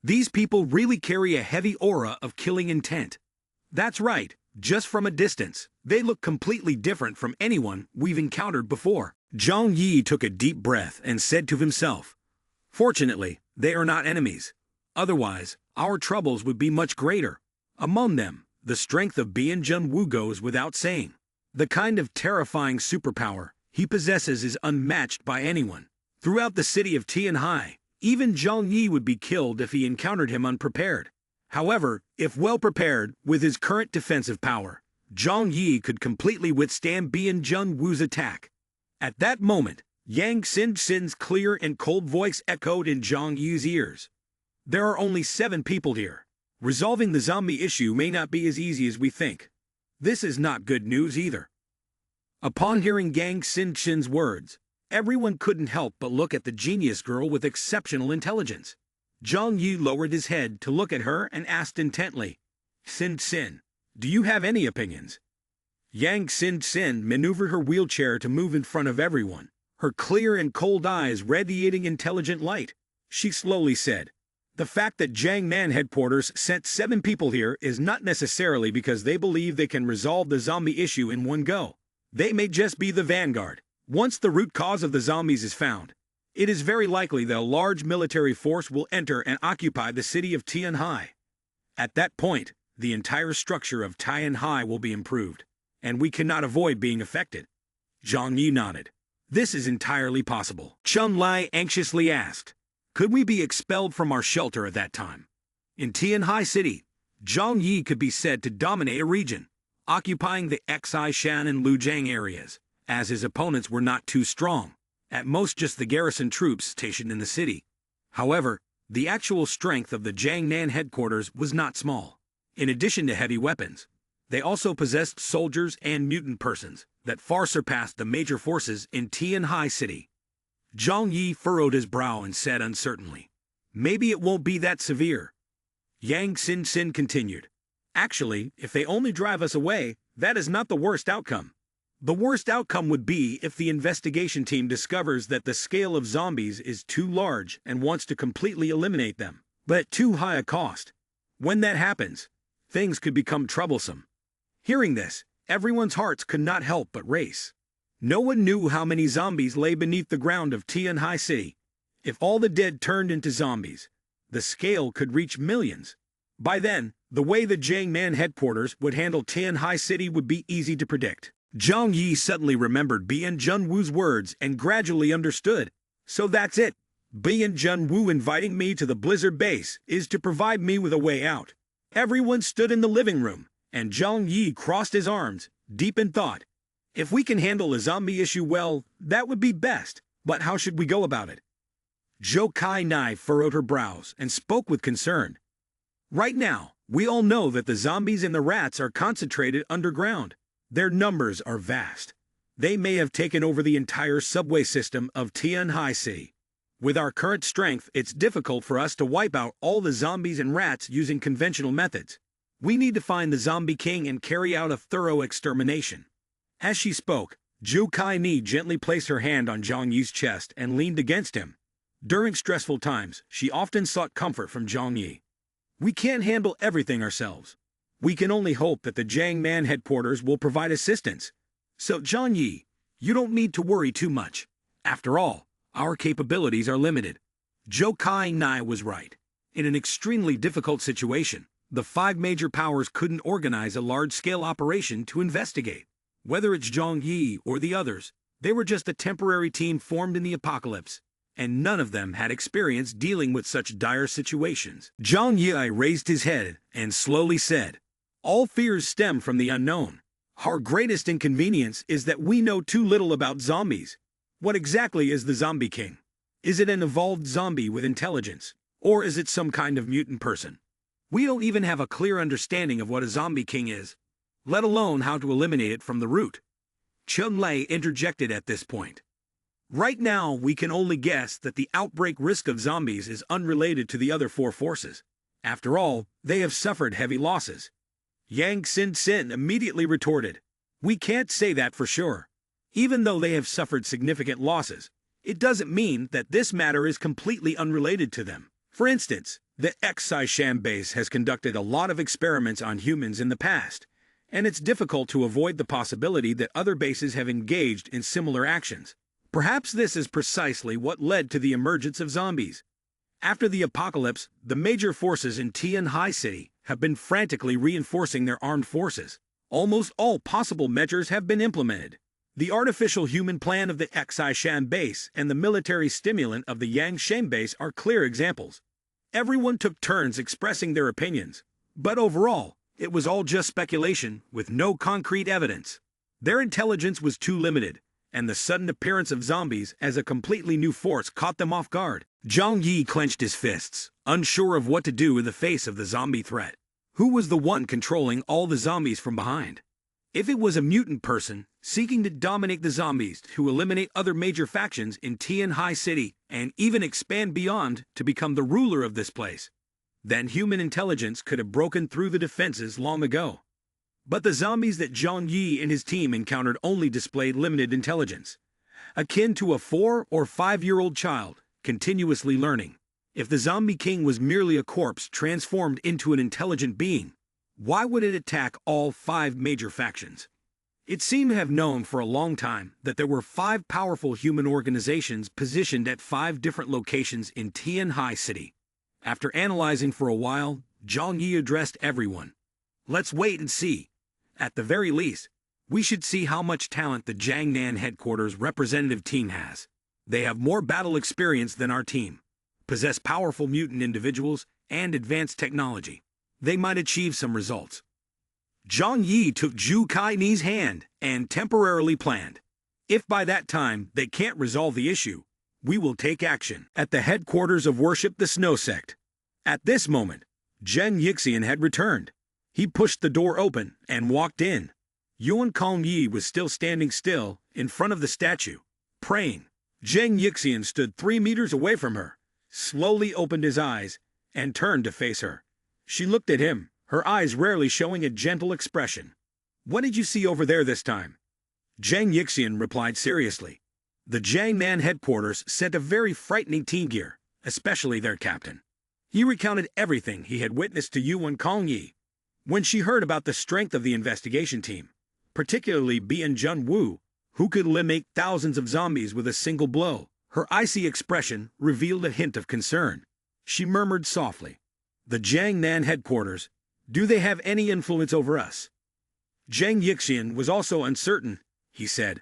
"These people really carry a heavy aura of killing intent." "That's right, just from a distance, they look completely different from anyone we've encountered before." Zhang Yi took a deep breath and said to himself, "Fortunately, they are not enemies. Otherwise, our troubles would be much greater." Among them, the strength of Bien Jun-woo goes without saying. The kind of terrifying superpower he possesses is unmatched by anyone. Throughout the city of Tianhai, even Zhang Yi would be killed if he encountered him unprepared. However, if well prepared with his current defensive power, Zhang Yi could completely withstand Bien Jun-woo's attack. At that moment, Yang Xin-Xin's clear and cold voice echoed in Zhang Yi's ears. "There are only 7 people here. Resolving the zombie issue may not be as easy as we think. This is not good news either." Upon hearing Yang Xin-Xin's words, everyone couldn't help but look at the genius girl with exceptional intelligence. Zhang Yi lowered his head to look at her and asked intently, "Xin-Xin, do you have any opinions?" Yang Xin-Xin maneuvered her wheelchair to move in front of everyone, her clear and cold eyes radiating intelligent light. She slowly said, "The fact that Jiangnan headquarters sent 7 people here is not necessarily because they believe they can resolve the zombie issue in one go. They may just be the vanguard. Once the root cause of the zombies is found, it is very likely that a large military force will enter and occupy the city of Tianhai. At that point, the entire structure of Tianhai will be improved, and we cannot avoid being affected." Zhang Yi nodded. "This is entirely possible." Chun Lai anxiously asked, "Could we be expelled from our shelter at that time?" In Tianhai City, Zhang Yi could be said to dominate a region, occupying the Xishan and Lujiang areas, as his opponents were not too strong, at most just the garrison troops stationed in the city. However, the actual strength of the Jiangnan headquarters was not small. In addition to heavy weapons, they also possessed soldiers and mutant persons that far surpassed the major forces in Tianhai City. Zhang Yi furrowed his brow and said uncertainly, "Maybe it won't be that severe." Yang Xin-Xin continued, "Actually, if they only drive us away, that is not the worst outcome. The worst outcome would be if the investigation team discovers that the scale of zombies is too large and wants to completely eliminate them, but at too high a cost. When that happens, things could become troublesome." Hearing this, everyone's hearts could not help but race. No one knew how many zombies lay beneath the ground of Tianhai City. If all the dead turned into zombies, the scale could reach millions. By then, the way the Jiangnan headquarters would handle Tianhai City would be easy to predict. Zhang Yi suddenly remembered Bien Jun-woo's words and gradually understood. "So that's it. Bien Jun-woo inviting me to the Blizzard base is to provide me with a way out." Everyone stood in the living room, and Zhang Yi crossed his arms, deep in thought. "If we can handle the zombie issue well, that would be best, but how should we go about it?" Zhou Kai Nai furrowed her brows and spoke with concern. "Right now, we all know that the zombies and the rats are concentrated underground. Their numbers are vast. They may have taken over the entire subway system of Tianhai City. With our current strength, it's difficult for us to wipe out all the zombies and rats using conventional methods. We need to find the zombie king and carry out a thorough extermination." As she spoke, Zhou Kai Ni gently placed her hand on Zhang Yi's chest and leaned against him. During stressful times, she often sought comfort from Zhang Yi. "We can't handle everything ourselves. We can only hope that the Jiangnan headquarters will provide assistance. So, Zhang Yi, you don't need to worry too much. After all, our capabilities are limited." Zhou Kai Nai was right. In an extremely difficult situation, The five major powers couldn't organize a large-scale operation to investigate. Whether it's Zhang Yi or the others, they were just a temporary team formed in the apocalypse, and none of them had experience dealing with such dire situations. Zhang Yi raised his head and slowly said, "All fears stem from the unknown. Our greatest inconvenience is that we know too little about zombies. What exactly is the Zombie King? Is it an evolved zombie with intelligence, or is it some kind of mutant person? We don't even have a clear understanding of what a Zombie King is, let alone how to eliminate it from the root." Chun Lei interjected at this point. "Right now, we can only guess that the outbreak risk of zombies is unrelated to the other four forces. After all, they have suffered heavy losses." Yang Xin immediately retorted, "We can't say that for sure. Even though they have suffered significant losses, it doesn't mean that this matter is completely unrelated to them. For instance, the Sham base has conducted a lot of experiments on humans in the past, and it's difficult to avoid the possibility that other bases have engaged in similar actions. Perhaps this is precisely what led to the emergence of zombies. After the apocalypse, the major forces in Tianhai City have been frantically reinforcing their armed forces. Almost all possible measures have been implemented. The artificial human plan of the Sham base and the military stimulant of the Yang Sham base are clear examples. Everyone took turns expressing their opinions, but overall, it was all just speculation with no concrete evidence. Their intelligence was too limited, and the sudden appearance of zombies as a completely new force caught them off guard. Zhang Yi clenched his fists, unsure of what to do in the face of the zombie threat. Who was the one controlling all the zombies from behind? If it was a mutant person seeking to dominate the zombies to eliminate other major factions in Tianhai City and even expand beyond to become the ruler of this place, then human intelligence could have broken through the defenses long ago. But the zombies that Zhang Yi and his team encountered only displayed limited intelligence, akin to a 4- or 5-year-old child continuously learning. If the Zombie King was merely a corpse transformed into an intelligent being, why would it attack all 5 major factions? It seemed to have known for a long time that there were 5 powerful human organizations positioned at 5 different locations in Tianhai City. After analyzing for a while, Zhang Yi addressed everyone. "Let's wait and see. At the very least, we should see how much talent the Jiangnan headquarters representative team has. They have more battle experience than our team, possess powerful mutant individuals, and advanced technology. They might achieve some results." Zhang Yi took Zhu Kaini's hand and temporarily planned, "If by that time they can't resolve the issue, we will take action." At the headquarters of Worship the Snow Sect. At this moment, Zheng Yixian had returned. He pushed the door open and walked in. Yuan Kongyi was still standing still in front of the statue, praying. Zheng Yixian stood 3 meters away from her, slowly opened his eyes, and turned to face her. She looked at him, her eyes rarely showing a gentle expression. "What did you see over there this time?" Zheng Yixian replied seriously. "The Jiangnan headquarters sent a very frightening team gear, especially their captain." He recounted everything he had witnessed to Yuan Kongyi. When she heard about the strength of the investigation team, particularly Bian Jun Wu, who could eliminate thousands of zombies with a single blow, her icy expression revealed a hint of concern. She murmured softly, "The Jiangnan headquarters, do they have any influence over us?" Zheng Yixian was also uncertain, he said.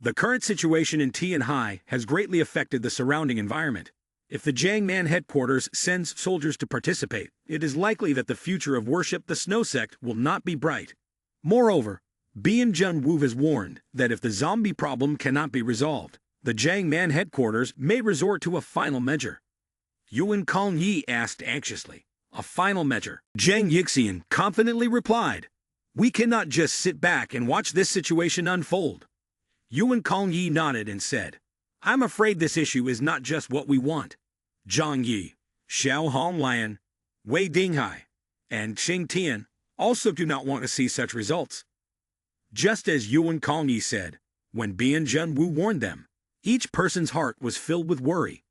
"The current situation in Tianhai has greatly affected the surrounding environment. If the Jiangnan headquarters sends soldiers to participate, it is likely that the future of Worship the Snow Sect will not be bright. Moreover, Bian Jun Wu has warned that if the zombie problem cannot be resolved, the Jiangnan headquarters may resort to a final measure." Yuan Kongyi asked anxiously, "A final measure?" Zheng Yixian confidently replied, "We cannot just sit back and watch this situation unfold." Yuan Kongyi nodded and said, "I'm afraid this issue is not just what we want. Zhang Yi, Xiao Honglian, Wei Dinghai, and Xing Tian also do not want to see such results." Just as Yuan Kongyi said, when Bian Jun Wu warned them, each person's heart was filled with worry.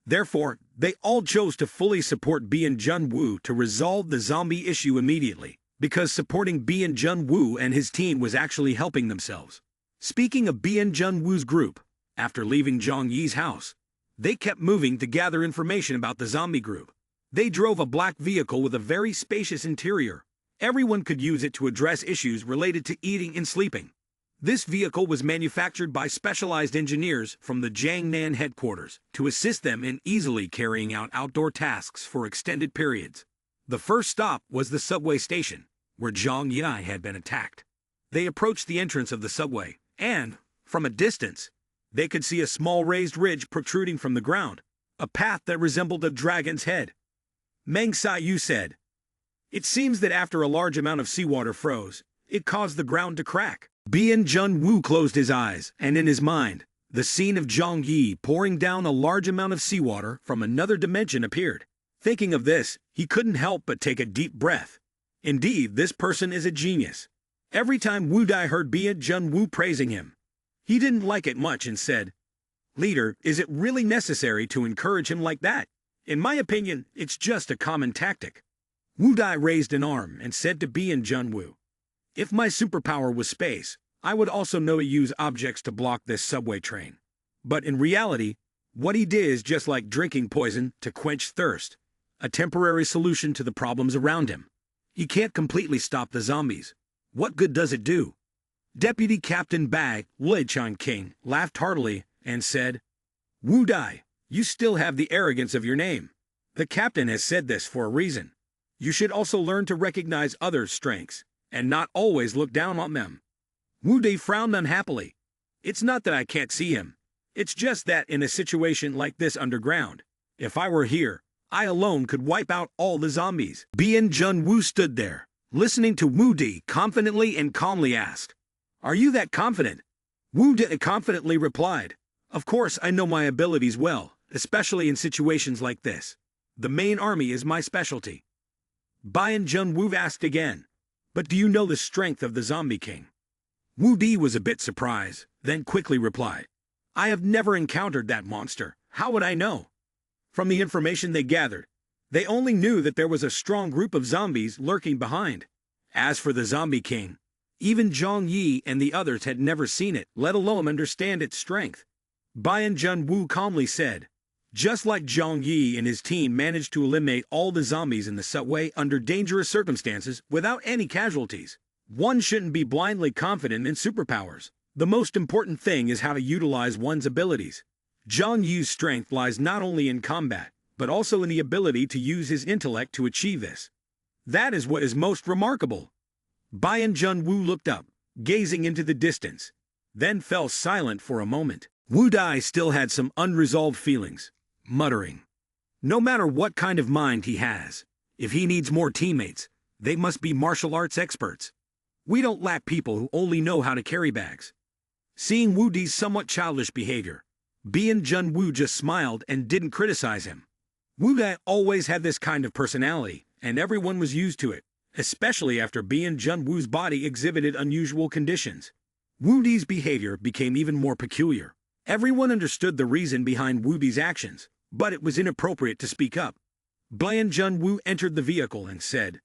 Therefore, they all chose to fully support Bian Jun Wu to resolve the zombie issue immediately, because supporting Bian Jun Wu and his team was actually helping themselves. Speaking of Bian Jun Wu's group, after leaving Zhang Yi's house, they kept moving to gather information about the zombie group. They drove a black vehicle with a very spacious interior. Everyone could use it to address issues related to eating and sleeping. This vehicle was manufactured by specialized engineers from the Jiangnan headquarters to assist them in easily carrying out outdoor tasks for extended periods. The first stop was the subway station, where Zhang Yi had been attacked. They approached the entrance of the subway, and, from a distance, they could see a small raised ridge protruding from the ground, a path that resembled a dragon's head. Meng Xiaoyu said, "It seems that after a large amount of seawater froze, it caused the ground to crack." Bian Junwu closed his eyes, and in his mind, the scene of Zhang Yi pouring down a large amount of seawater from another dimension appeared. Thinking of this, he couldn't help but take a deep breath. Indeed, this person is a genius. Every time Wu Dai heard Bian Junwu praising him, he didn't like it much and said, "Leader, is it really necessary to encourage him like that? In my opinion, it's just a common tactic." Wu Dai raised an arm and said to Bian Junwu, "If my superpower was space, I would also know to use objects to block this subway train. But in reality, what he did is just like drinking poison to quench thirst, a temporary solution to the problems around him. He can't completely stop the zombies. What good does it do?" Deputy Captain Bai Leichang King laughed heartily and said, "Wu Dai, you still have the arrogance of your name. The captain has said this for a reason. You should also learn to recognize others' strengths, and not always look down on them." Wu Dai frowned unhappily. "It's not that I can't see him. It's just that in a situation like this underground, if I were here, I alone could wipe out all the zombies." Bian Junwu stood there, listening to Wu Dai confidently and calmly asked, "Are you that confident?" Wu Dai confidently replied, "Of course I know my abilities well, especially in situations like this. The main army is my specialty." Bian Junwu asked again, "But do you know the strength of the Zombie King?" Wu Dai was a bit surprised, then quickly replied, "I have never encountered that monster. How would I know?" From the information they gathered, they only knew that there was a strong group of zombies lurking behind. As for the Zombie King, even Zhang Yi and the others had never seen it, let alone understand its strength. Bian Junwu calmly said, "Just like Zhang Yi and his team managed to eliminate all the zombies in the subway under dangerous circumstances without any casualties, one shouldn't be blindly confident in superpowers. The most important thing is how to utilize one's abilities. Zhang Yi's strength lies not only in combat, but also in the ability to use his intellect to achieve this. That is what is most remarkable." Bian Junwu looked up, gazing into the distance, then fell silent for a moment. Wu Dai still had some unresolved feelings, muttering, "No matter what kind of mind he has, if he needs more teammates, they must be martial arts experts. We don't lack people who only know how to carry bags." Seeing Wu Dai's somewhat childish behavior, Bian Junwu just smiled and didn't criticize him. Wu Dai always had this kind of personality, and everyone was used to it, especially after Bian Junwu's body exhibited unusual conditions. Wu Dai's behavior became even more peculiar. Everyone understood the reason behind Wu Dai's actions, but it was inappropriate to speak up. Bian Junwu entered the vehicle and said,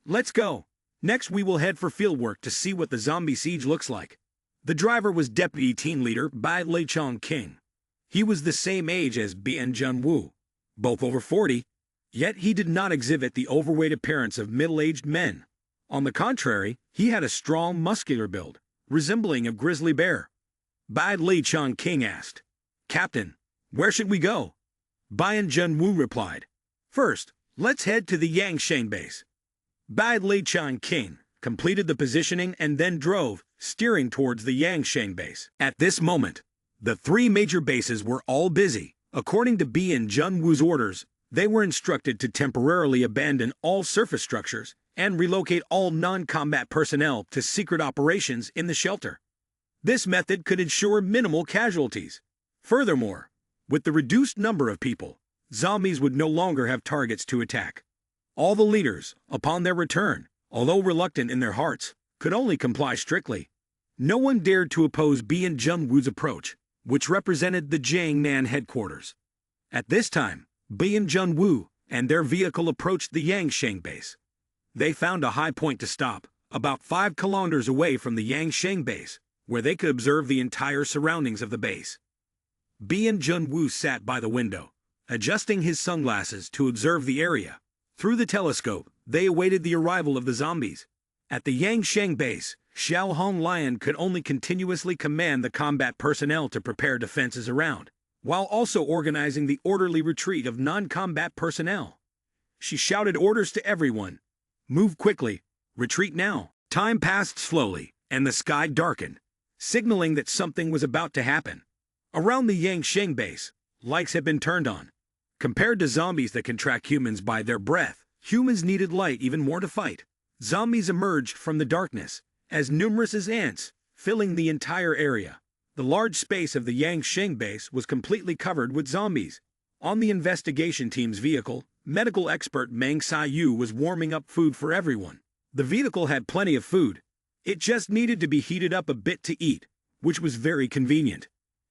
"Let's go. Next we will head for fieldwork to see what the zombie siege looks like." The driver was Deputy Team Leader Bai Leichang King. He was the same age as Bian Junwu, both over 40, yet he did not exhibit the overweight appearance of middle-aged men. On the contrary, he had a strong, muscular build, resembling a grizzly bear. Bai Leichang King asked, "Captain, where should we go?" Bian Junwu replied, "First, let's head to the Yangshan base." Bai Leichang King completed the positioning and then drove, steering towards the Yangshan base. At this moment, the three major bases were all busy. According to Bian Junwu's orders, they were instructed to temporarily abandon all surface structures and relocate all non-combat personnel to secret operations in the shelter. This method could ensure minimal casualties. Furthermore, with the reduced number of people, zombies would no longer have targets to attack. All the leaders, upon their return, although reluctant in their hearts, could only comply strictly. No one dared to oppose Bian Junwu's approach, which represented the Jiangnan headquarters. At this time, Bian Junwu and their vehicle approached the Yangshan base. They found a high point to stop, about 5 kilometers away from the Yangshan base, where they could observe the entire surroundings of the base. Bian Junwu sat by the window, adjusting his sunglasses to observe the area. Through the telescope, they awaited the arrival of the zombies. At the Yangsheng base, Xiao Hong Lion could only continuously command the combat personnel to prepare defenses around, while also organizing the orderly retreat of non-combat personnel. She shouted orders to everyone. Move quickly. Retreat now. Time passed slowly, and the sky darkened, signaling that something was about to happen. Around the Yangsheng base, lights had been turned on. Compared to zombies that can track humans by their breath, humans needed light even more to fight. Zombies emerged from the darkness, as numerous as ants, filling the entire area. The large space of the Yangsheng base was completely covered with zombies. On the investigation team's vehicle, medical expert Meng Xiaoyu was warming up food for everyone. The vehicle had plenty of food. It just needed to be heated up a bit to eat, which was very convenient.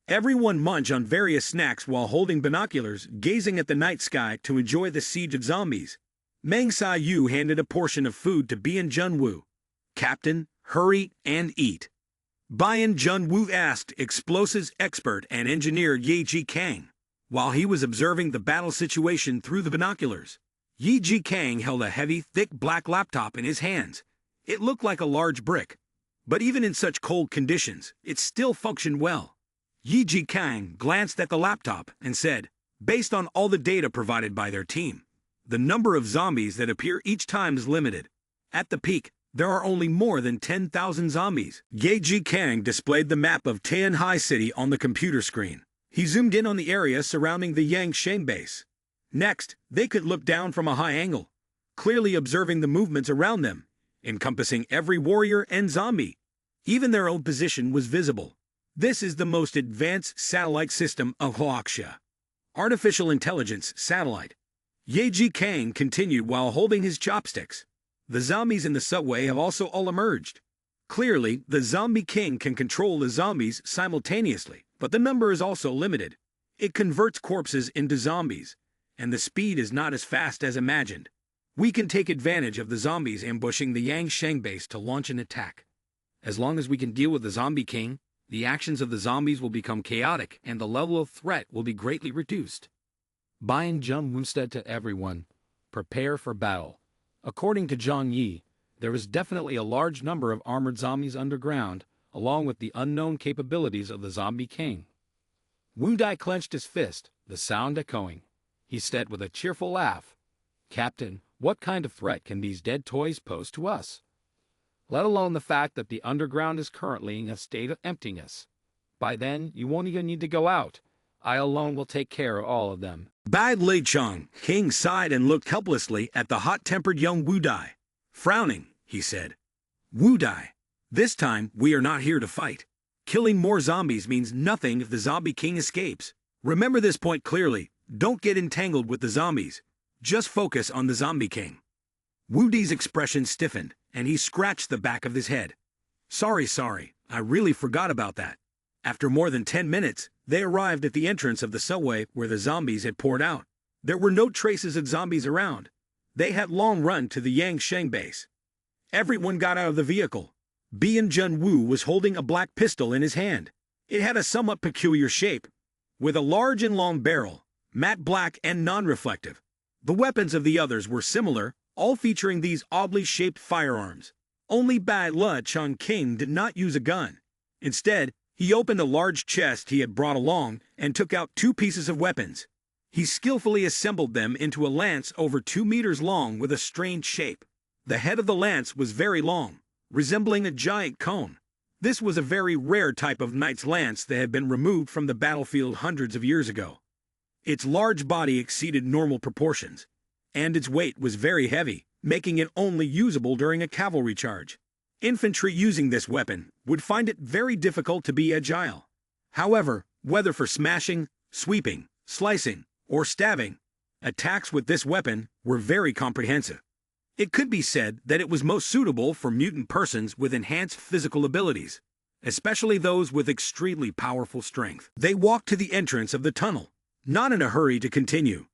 Everyone munched on various snacks while holding binoculars, gazing at the night sky to enjoy the siege of zombies. Meng Xiaoyu handed a portion of food to Bian Junwu. "Captain, hurry and eat." Bian Junwu asked explosives expert and engineer Ye Ji Kang. While he was observing the battle situation through the binoculars, Ye Ji Kang held a heavy, thick black laptop in his hands. It looked like a large brick, but even in such cold conditions, it still functioned well. Ye Ji Kang glanced at the laptop and said, "Based on all the data provided by their team, the number of zombies that appear each time is limited. At the peak, there are only more than 10,000 zombies." Ye Ji Kang displayed the map of Tianhai City on the computer screen. He zoomed in on the area surrounding the Yangsheng base. Next, they could look down from a high angle, clearly observing the movements around them, encompassing every warrior and zombie. Even their own position was visible. This is the most advanced satellite system of Huaxia. Artificial intelligence satellite. Ye Ji Kang continued while holding his chopsticks. The zombies in the subway have also all emerged. Clearly, the zombie king can control the zombies simultaneously, but the number is also limited. It converts corpses into zombies, and the speed is not as fast as imagined. We can take advantage of the zombies ambushing the Yangsheng base to launch an attack. As long as we can deal with the zombie king, the actions of the zombies will become chaotic and the level of threat will be greatly reduced. Bian Junwu said to everyone, "Prepare for battle." According to Zhang Yi, there is definitely a large number of armored zombies underground, along with the unknown capabilities of the zombie king. Wu Dai clenched his fist, the sound echoing. He said with a cheerful laugh, "Captain, what kind of threat can these dead toys pose to us? Let alone the fact that the underground is currently in a state of emptiness. By then, you won't even need to go out. I alone will take care of all of them." Bad Lei Chang, King sighed and looked helplessly at the hot-tempered young Wu Dai. Frowning, he said, "Wu Dai, this time we are not here to fight. Killing more zombies means nothing if the zombie king escapes. Remember this point clearly. Don't get entangled with the zombies. Just focus on the zombie king." Wu Dai's expression stiffened, and he scratched the back of his head. Sorry, I really forgot about that." After more than 10 minutes, they arrived at the entrance of the subway where the zombies had poured out. There were no traces of zombies around. They had long run to the Yangsheng base. Everyone got out of the vehicle. Bian Junwu was holding a black pistol in his hand. It had a somewhat peculiar shape, with a large and long barrel, matte black and non-reflective. The weapons of the others were similar, all featuring these oddly shaped firearms. Only Bai Le Chang King did not use a gun. Instead, he opened a large chest he had brought along and took out 2 pieces of weapons. He skillfully assembled them into a lance over 2 meters long with a strange shape. The head of the lance was very long, resembling a giant cone. This was a very rare type of knight's lance that had been removed from the battlefield hundreds of years ago. Its large body exceeded normal proportions, and its weight was very heavy, making it only usable during a cavalry charge. Infantry using this weapon would find it very difficult to be agile. However, whether for smashing, sweeping, slicing, or stabbing, attacks with this weapon were very comprehensive. It could be said that it was most suitable for mutant persons with enhanced physical abilities, especially those with extremely powerful strength. They walked to the entrance of the tunnel, not in a hurry to continue.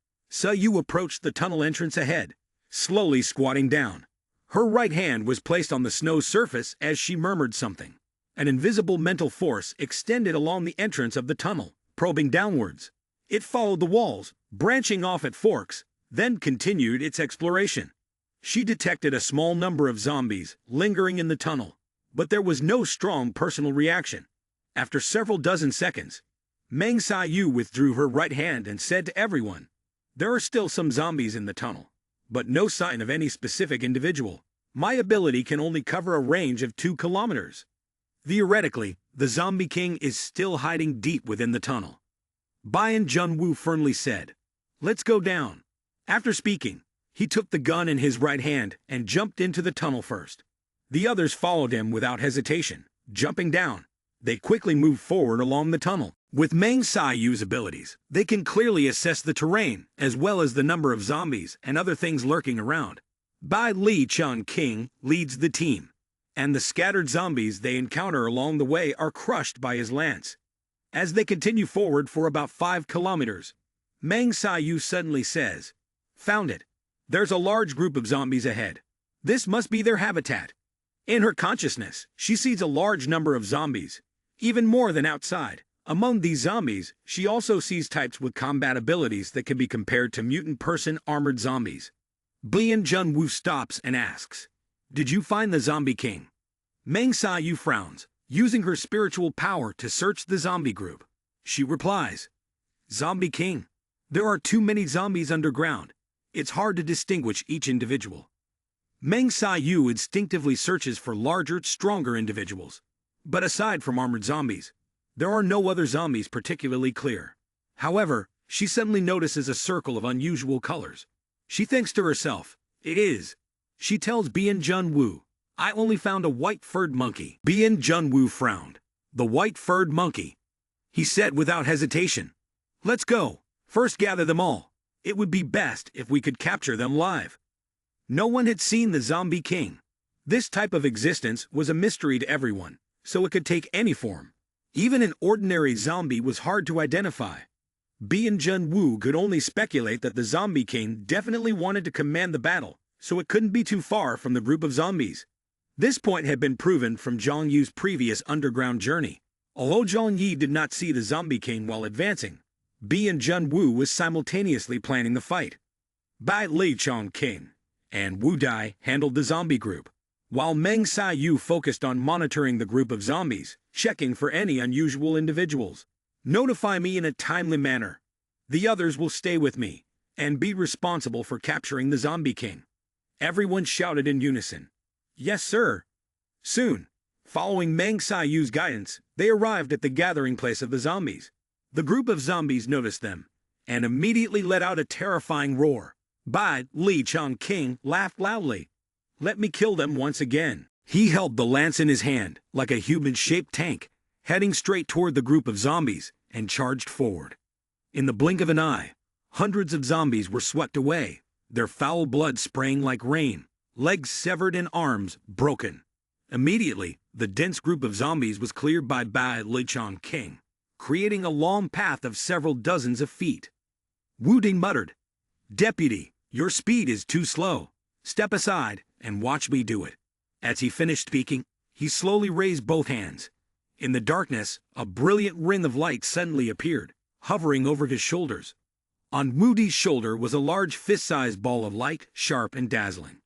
Yu approached the tunnel entrance ahead, slowly squatting down. Her right hand was placed on the snow surface as she murmured something. An invisible mental force extended along the entrance of the tunnel, probing downwards. It followed the walls, branching off at forks, then continued its exploration. She detected a small number of zombies lingering in the tunnel, but there was no strong personal reaction. After several dozen seconds, Meng Yu withdrew her right hand and said to everyone, "There are still some zombies in the tunnel, but no sign of any specific individual. My ability can only cover a range of 2 kilometers. Theoretically, the Zombie King is still hiding deep within the tunnel." Bian Junwoo firmly said, "Let's go down." After speaking, he took the gun in his right hand and jumped into the tunnel first. The others followed him without hesitation, jumping down. They quickly moved forward along the tunnel. With Meng Yu's abilities, they can clearly assess the terrain, as well as the number of zombies and other things lurking around. Bai Li Chun King leads the team, and the scattered zombies they encounter along the way are crushed by his lance. As they continue forward for about 5 kilometers, Meng Yu suddenly says, "Found it. There's a large group of zombies ahead. This must be their habitat." In her consciousness, she sees a large number of zombies, even more than outside. Among these zombies, she also sees types with combat abilities that can be compared to mutant person armored zombies. Bian Junwoo stops and asks, "Did you find the Zombie King?" Meng Yu frowns, using her spiritual power to search the zombie group. She replies, "Zombie King? There are too many zombies underground. It's hard to distinguish each individual." Meng Yu instinctively searches for larger, stronger individuals. But aside from armored zombies, there are no other zombies particularly clear. However, she suddenly notices a circle of unusual colors. She thinks to herself, "It is." She tells Bian Junwoo, "I only found a white-furred monkey." Bian Junwoo frowned. "The white-furred monkey?" He said without hesitation, "Let's go. First gather them all. It would be best if we could capture them live." No one had seen the Zombie King. This type of existence was a mystery to everyone, so it could take any form. Even an ordinary zombie was hard to identify. Bian Junwoo could only speculate that the Zombie King definitely wanted to command the battle, so it couldn't be too far from the group of zombies. This point had been proven from Zhang Yu's previous underground journey. Although Zhang Yi did not see the Zombie King while advancing, Bian Junwoo was simultaneously planning the fight. Bai Li Chong King and Wu Dai handled the zombie group, while Meng Yu focused on monitoring the group of zombies, checking for any unusual individuals. "Notify me in a timely manner. The others will stay with me and be responsible for capturing the Zombie King." Everyone shouted in unison, "Yes, sir." Soon, following Meng Yu's guidance, they arrived at the gathering place of the zombies. The group of zombies noticed them and immediately let out a terrifying roar. Bai Li Chong King laughed loudly. "Let me kill them once again." He held the lance in his hand like a human-shaped tank, heading straight toward the group of zombies, and charged forward. In the blink of an eye, hundreds of zombies were swept away, their foul blood spraying like rain, legs severed and arms broken. Immediately, the dense group of zombies was cleared by Bai Li Chong King, creating a long path of several dozens of feet. Wu Ding muttered, "Deputy, your speed is too slow. Step aside and watch me do it." As he finished speaking, he slowly raised both hands. In the darkness, a brilliant ring of light suddenly appeared, hovering over his shoulders. On Wu Di's shoulder was a large fist-sized ball of light, sharp and dazzling.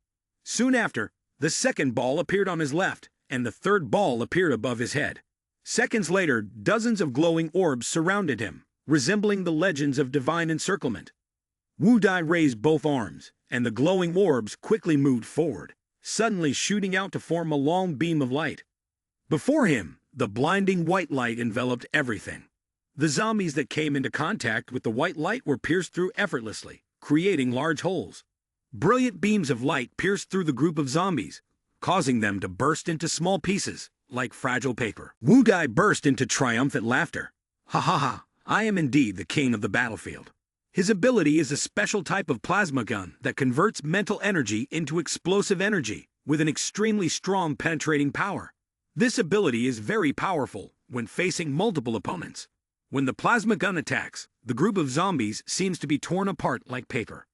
Soon after, the second ball appeared on his left, and the third ball appeared above his head. Seconds later, dozens of glowing orbs surrounded him, resembling the legends of divine encirclement. Wu Dai raised both arms, and the glowing orbs quickly moved forward, suddenly shooting out to form a long beam of light. Before him, the blinding white light enveloped everything. The zombies that came into contact with the white light were pierced through effortlessly, creating large holes. Brilliant beams of light pierced through the group of zombies, causing them to burst into small pieces, like fragile paper. Wu Dai burst into triumphant laughter. "Ha ha ha, I am indeed the king of the battlefield." His ability is a special type of plasma gun that converts mental energy into explosive energy with an extremely strong penetrating power. This ability is very powerful when facing multiple opponents. When the plasma gun attacks, the group of zombies seems to be torn apart like paper.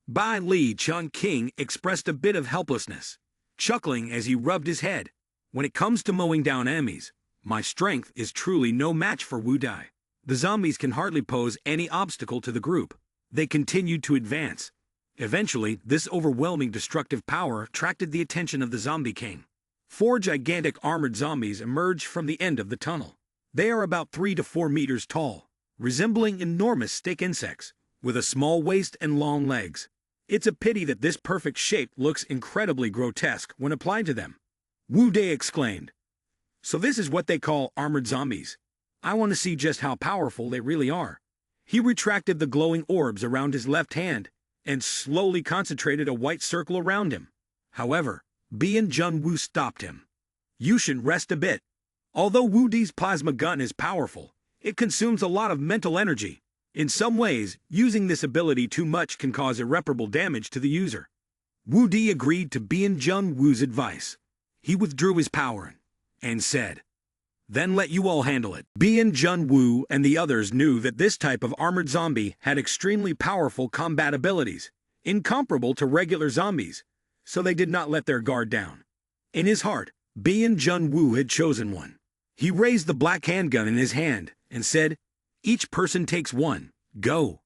Bai Li Chun King expressed a bit of helplessness, chuckling as he rubbed his head. "When it comes to mowing down enemies, my strength is truly no match for Wu Dai. The zombies can hardly pose any obstacle to the group. They continued to advance. Eventually, this overwhelming destructive power attracted the attention of the Zombie King. 4 gigantic armored zombies emerged from the end of the tunnel. They are about 3 to 4 meters tall, resembling enormous stick insects, with a small waist and long legs. It's a pity that this perfect shape looks incredibly grotesque when applied to them. Wu Dai exclaimed. So this is what they call armored zombies. I want to see just how powerful they really are. He retracted the glowing orbs around his left hand and slowly concentrated a white circle around him. However, Bian Jun-woo stopped him. You should rest a bit. Although Wu Dai's plasma gun is powerful, it consumes a lot of mental energy. In some ways, using this ability too much can cause irreparable damage to the user. Wu Dai agreed to Bian Jun-woo's advice. He withdrew his power and said, "Then let you all handle it." Bian Jun-woo and the others knew that this type of armored zombie had extremely powerful combat abilities, incomparable to regular zombies, so they did not let their guard down. In his heart, Bian Jun-woo had chosen one. He raised the black handgun in his hand and said, "Each person takes one. Go."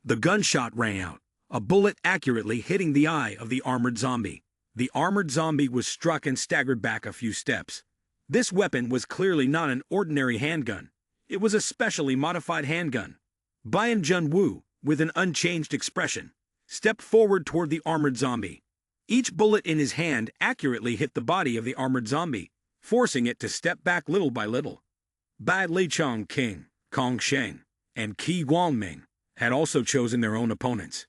The gunshot rang out, a bullet accurately hitting the eye of the armored zombie. The armored zombie was struck and staggered back a few steps. This weapon was clearly not an ordinary handgun. It was a specially modified handgun. Bian Jun-woo, with an unchanged expression, stepped forward toward the armored zombie. Each bullet in his hand accurately hit the body of the armored zombie, forcing it to step back little by little. Bai Lichong King, Kong Sheng, and Qi Guangming had also chosen their own opponents.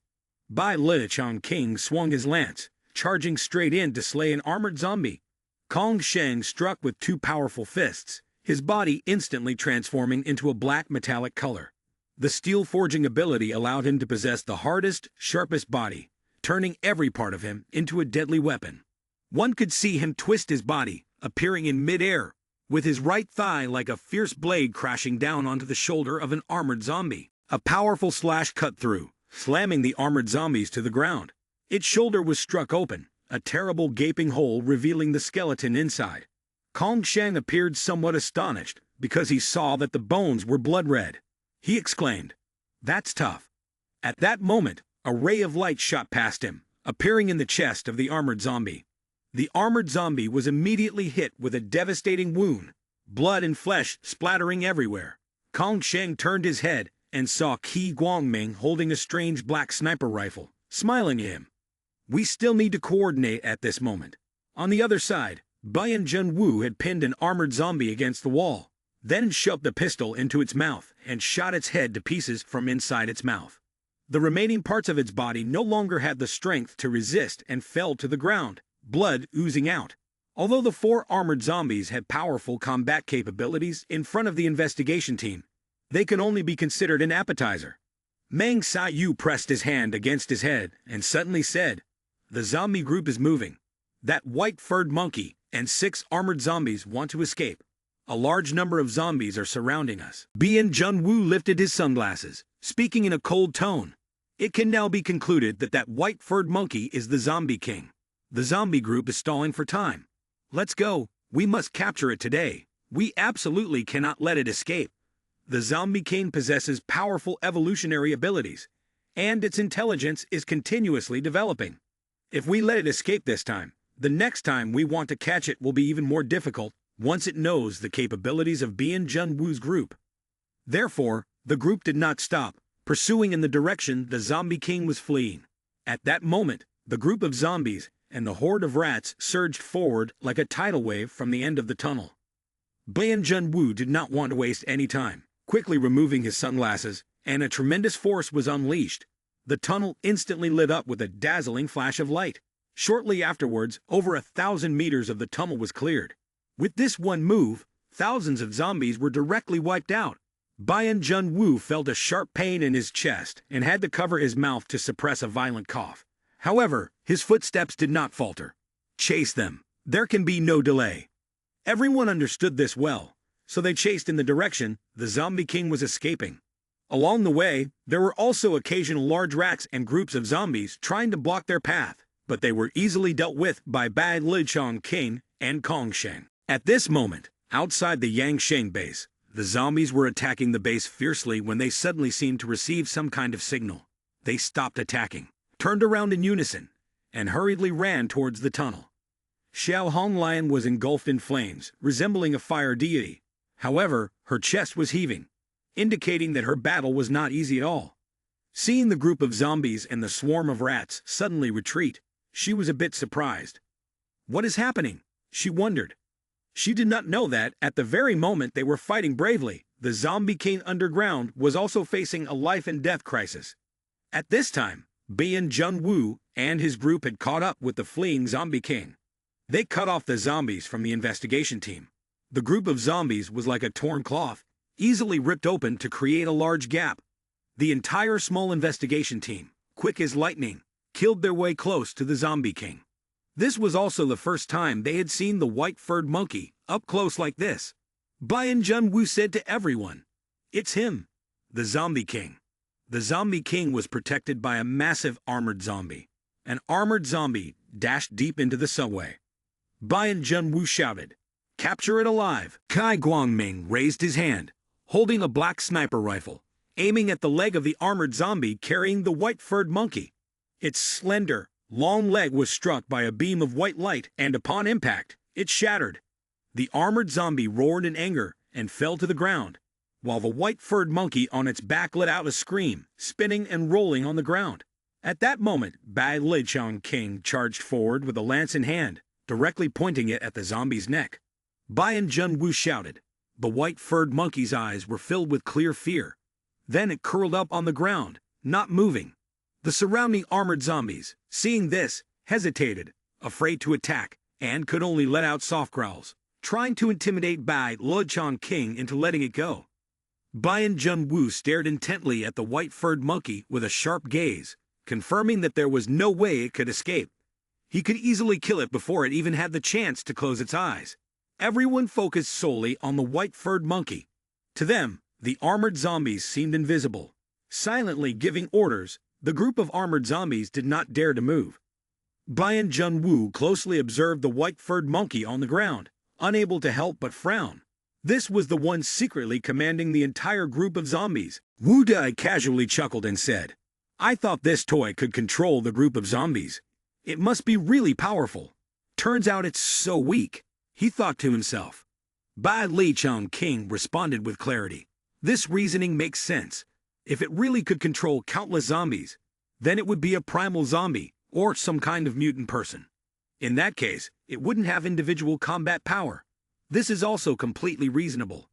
Bai Lichong King swung his lance, charging straight in to slay an armored zombie. Kong Sheng struck with 2 powerful fists, his body instantly transforming into a black metallic color. The steel forging ability allowed him to possess the hardest, sharpest body, turning every part of him into a deadly weapon. One could see him twist his body, appearing in mid-air, with his right thigh like a fierce blade crashing down onto the shoulder of an armored zombie. A powerful slash cut through, slamming the armored zombies to the ground. Its shoulder was struck open, a terrible gaping hole revealing the skeleton inside. Kong Sheng appeared somewhat astonished because he saw that the bones were blood red. He exclaimed, "That's tough." At that moment, a ray of light shot past him, appearing in the chest of the armored zombie. The armored zombie was immediately hit with a devastating wound, blood and flesh splattering everywhere. Kong Sheng turned his head and saw Qi Guangming holding a strange black sniper rifle, smiling at him. We still need to coordinate at this moment. On the other side, Bian Jun-woo had pinned an armored zombie against the wall, then shoved the pistol into its mouth and shot its head to pieces from inside its mouth. The remaining parts of its body no longer had the strength to resist and fell to the ground, blood oozing out. Although the 4 armored zombies had powerful combat capabilities in front of the investigation team, they could only be considered an appetizer. Mang Sa-yu pressed his hand against his head and suddenly said, "The zombie group is moving. That white-furred monkey and 6 armored zombies want to escape. A large number of zombies are surrounding us." Bian Jun-woo lifted his sunglasses, speaking in a cold tone. It can now be concluded that that white-furred monkey is the Zombie King. The zombie group is stalling for time. Let's go. We must capture it today. We absolutely cannot let it escape. The Zombie King possesses powerful evolutionary abilities, and its intelligence is continuously developing. If we let it escape this time, the next time we want to catch it will be even more difficult once it knows the capabilities of Bian Jun-woo's group. Therefore, the group did not stop, pursuing in the direction the Zombie King was fleeing. At that moment, the group of zombies and the horde of rats surged forward like a tidal wave from the end of the tunnel. Bian Jun-woo did not want to waste any time, quickly removing his sunglasses, and a tremendous force was unleashed. The tunnel instantly lit up with a dazzling flash of light. Shortly afterwards, over 1,000 meters of the tunnel was cleared. With this one move, thousands of zombies were directly wiped out. Bian Jun-woo felt a sharp pain in his chest and had to cover his mouth to suppress a violent cough. However, his footsteps did not falter. Chase them. There can be no delay. Everyone understood this well, so they chased in the direction the Zombie King was escaping. Along the way, there were also occasional large rats and groups of zombies trying to block their path, but they were easily dealt with by Bai Lichong King and Kong Sheng. At this moment, outside the Yangshan base, the zombies were attacking the base fiercely when they suddenly seemed to receive some kind of signal. They stopped attacking, turned around in unison, and hurriedly ran towards the tunnel. Xiao Honglian was engulfed in flames, resembling a fire deity. However, her chest was heaving, indicating that her battle was not easy at all. Seeing the group of zombies and the swarm of rats suddenly retreat, she was a bit surprised. What is happening? She wondered. She did not know that, at the very moment they were fighting bravely, the zombie king underground was also facing a life-and-death crisis. At this time, Bian Junwoo and his group had caught up with the fleeing zombie king. They cut off the zombies from the investigation team. The group of zombies was like a torn cloth, easily ripped open to create a large gap. The entire small investigation team, quick as lightning, killed their way close to the zombie king. This was also the first time they had seen the white-furred monkey up close like this. Bian Junwoo said to everyone, "It's him, the zombie king." The zombie king was protected by a massive armored zombie. An armored zombie dashed deep into the subway. Bian Junwoo shouted, "Capture it alive!" Kai Guangming raised his hand, holding a black sniper rifle, aiming at the leg of the armored zombie carrying the white-furred monkey. Its slender, long leg was struck by a beam of white light, and upon impact, it shattered. The armored zombie roared in anger and fell to the ground, while the white-furred monkey on its back let out a scream, spinning and rolling on the ground. At that moment, Bai Lichang King charged forward with a lance in hand, directly pointing it at the zombie's neck. Bian Junwoo shouted. The white-furred monkey's eyes were filled with clear fear. Then it curled up on the ground, not moving. The surrounding armored zombies, seeing this, hesitated, afraid to attack, and could only let out soft growls, trying to intimidate Bai Lichang King into letting it go. Bian Junwoo stared intently at the white-furred monkey with a sharp gaze, confirming that there was no way it could escape. He could easily kill it before it even had the chance to close its eyes. Everyone focused solely on the white-furred monkey. To them, the armored zombies seemed invisible. Silently giving orders, the group of armored zombies did not dare to move. Bian Junwoo closely observed the white-furred monkey on the ground, unable to help but frown. This was the one secretly commanding the entire group of zombies. Wu Dai casually chuckled and said, "I thought this toy could control the group of zombies. It must be really powerful. Turns out it's so weak," he thought to himself. Bai Lichang King responded with clarity. "This reasoning makes sense. If it really could control countless zombies, then it would be a primal zombie or some kind of mutant person. In that case, it wouldn't have individual combat power. This is also completely reasonable."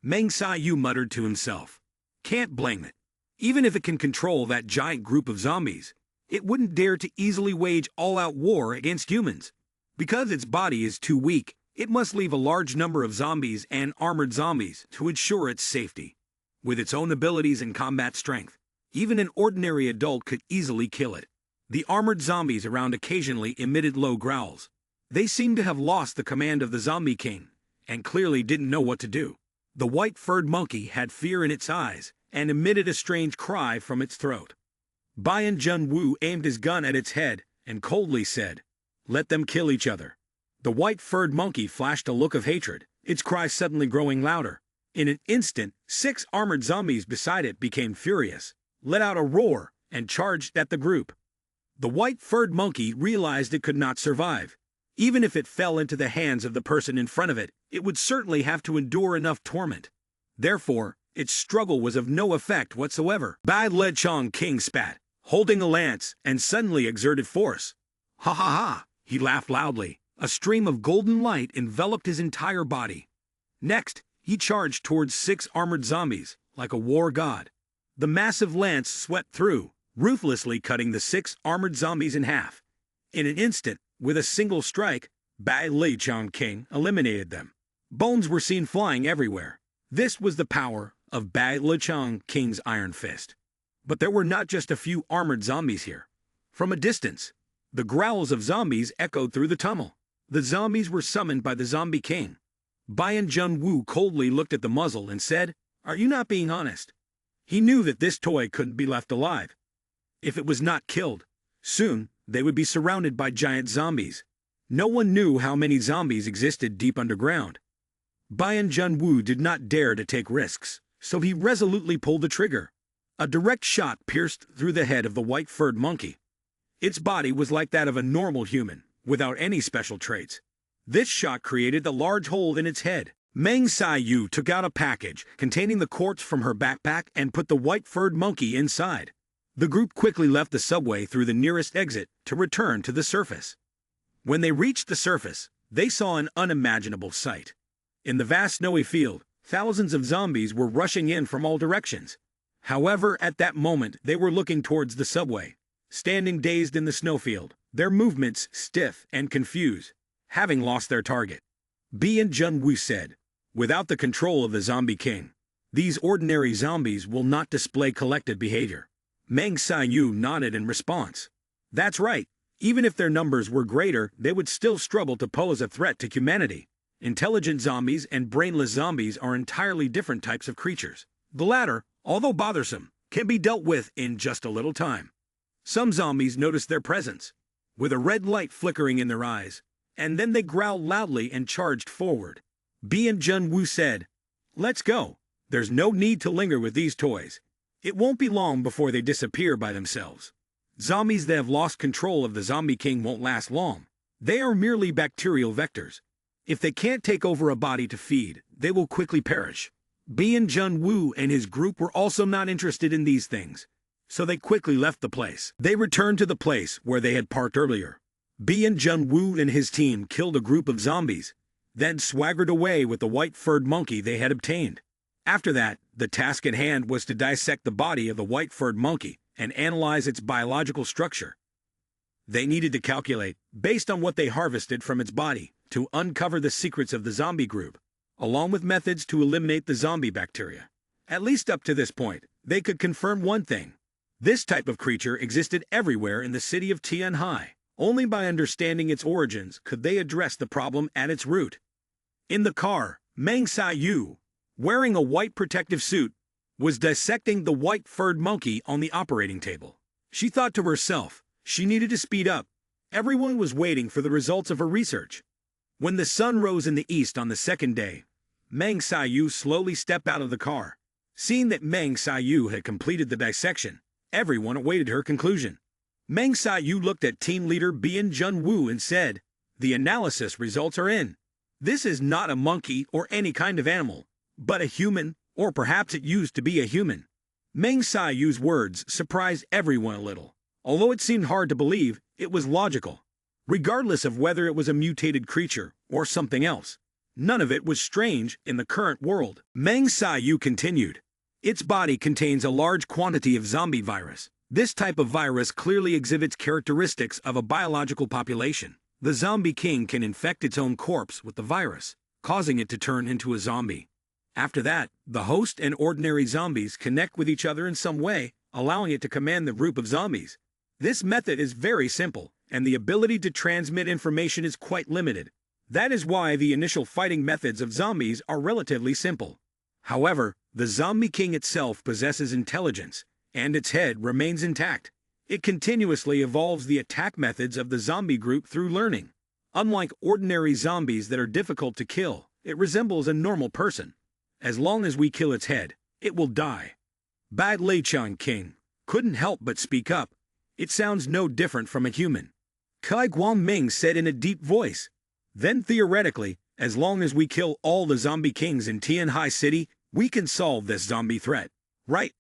Meng Xiaoyu muttered to himself, "Can't blame it. Even if it can control that giant group of zombies, it wouldn't dare to easily wage all-out war against humans. Because its body is too weak, it must leave a large number of zombies and armored zombies to ensure its safety. With its own abilities and combat strength, even an ordinary adult could easily kill it." The armored zombies around occasionally emitted low growls. They seemed to have lost the command of the zombie king, and clearly didn't know what to do. The white-furred monkey had fear in its eyes, and emitted a strange cry from its throat. Bian Junwoo aimed his gun at its head, and coldly said, "Let them kill each other." The white-furred monkey flashed a look of hatred, its cry suddenly growing louder. In an instant, 6 armored zombies beside it became furious, let out a roar, and charged at the group. The white-furred monkey realized it could not survive. Even if it fell into the hands of the person in front of it, it would certainly have to endure enough torment. Therefore, its struggle was of no effect whatsoever. Bai Lichang King spat, holding a lance, and suddenly exerted force. "Ha ha ha!" He laughed loudly. A stream of golden light enveloped his entire body. Next, he charged towards 6 armored zombies, like a war god. The massive lance swept through, ruthlessly cutting the 6 armored zombies in half. In an instant, with a single strike, Bai Lichang King eliminated them. Bones were seen flying everywhere. This was the power of Bai Lichang King's Iron Fist. But there were not just a few armored zombies here. From a distance, the growls of zombies echoed through the tunnel. The zombies were summoned by the zombie king. Bian Junwoo coldly looked at the muzzle and said, "Are you not being honest?" He knew that this toy couldn't be left alive. If it was not killed, soon they would be surrounded by giant zombies. No one knew how many zombies existed deep underground. Bian Junwoo did not dare to take risks, so he resolutely pulled the trigger. A direct shot pierced through the head of the white-furred monkey. Its body was like that of a normal human, without any special traits. This shot created a large hole in its head. Meng Yu took out a package containing the corpse from her backpack and put the white-furred monkey inside. The group quickly left the subway through the nearest exit to return to the surface. When they reached the surface, they saw an unimaginable sight. In the vast snowy field, thousands of zombies were rushing in from all directions. However, at that moment, they were looking towards the subway, standing dazed in the snowfield, their movements stiff and confused, having lost their target. B and Junwoo said, "Without the control of the Zombie King, these ordinary zombies will not display collected behavior." Meng Yu nodded in response. "That's right. Even if their numbers were greater, they would still struggle to pose a threat to humanity. Intelligent zombies and brainless zombies are entirely different types of creatures. The latter, although bothersome, can be dealt with in just a little time." Some zombies noticed their presence, with a red light flickering in their eyes, and then they growled loudly and charged forward. B and Junwoo said, "Let's go. There's no need to linger with these toys. It won't be long before they disappear by themselves. Zombies that have lost control of the Zombie King won't last long. They are merely bacterial vectors. If they can't take over a body to feed, they will quickly perish." B and Junwoo and his group were also not interested in these things, so they quickly left the place. They returned to the place where they had parked earlier. B and Junwoo and his team killed a group of zombies, then swaggered away with the white-furred monkey they had obtained. After that, the task at hand was to dissect the body of the white-furred monkey and analyze its biological structure. They needed to calculate, based on what they harvested from its body, to uncover the secrets of the zombie group, along with methods to eliminate the zombie bacteria. At least up to this point, they could confirm one thing. This type of creature existed everywhere in the city of Tianhai. Only by understanding its origins could they address the problem at its root. In the car, Meng Yu, wearing a white protective suit, was dissecting the white-furred monkey on the operating table. She thought to herself, she needed to speed up. Everyone was waiting for the results of her research. When the sun rose in the east on the second day, Meng Yu slowly stepped out of the car. Seeing that Meng Yu had completed the dissection, everyone awaited her conclusion. Meng Yu looked at team leader Bien Junwoo and said, "The analysis results are in. This is not a monkey or any kind of animal, but a human, or perhaps it used to be a human." Meng Yu's words surprised everyone a little. Although it seemed hard to believe, it was logical. Regardless of whether it was a mutated creature or something else, none of it was strange in the current world. Meng Yu continued, "Its body contains a large quantity of zombie virus. This type of virus clearly exhibits characteristics of a biological population. The Zombie King can infect its own corpse with the virus, causing it to turn into a zombie. After that, the host and ordinary zombies connect with each other in some way, allowing it to command the group of zombies. This method is very simple, and the ability to transmit information is quite limited. That is why the initial fighting methods of zombies are relatively simple. However, the Zombie King itself possesses intelligence, and its head remains intact. It continuously evolves the attack methods of the zombie group through learning. Unlike ordinary zombies that are difficult to kill, it resembles a normal person. As long as we kill its head, it will die." Bad Leichang King couldn't help but speak up. "It sounds no different from a human." Kai Guangming said in a deep voice, "Then theoretically, as long as we kill all the zombie kings in Tianhai City, we can solve this zombie threat, right?"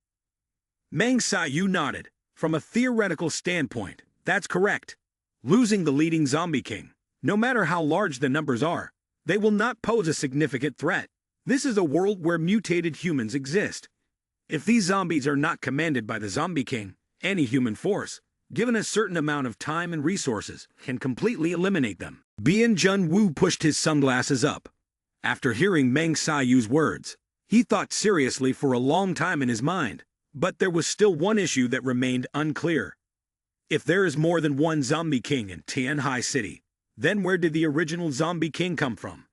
Meng Yu nodded. "From a theoretical standpoint, that's correct. Losing the leading zombie king, no matter how large the numbers are, they will not pose a significant threat. This is a world where mutated humans exist. If these zombies are not commanded by the zombie king, any human force, given a certain amount of time and resources, can completely eliminate them." Bien Junwoo pushed his sunglasses up. After hearing Meng Yu's words, he thought seriously for a long time in his mind. But there was still one issue that remained unclear. If there is more than one zombie king in Tianhai City, then where did the original zombie king come from?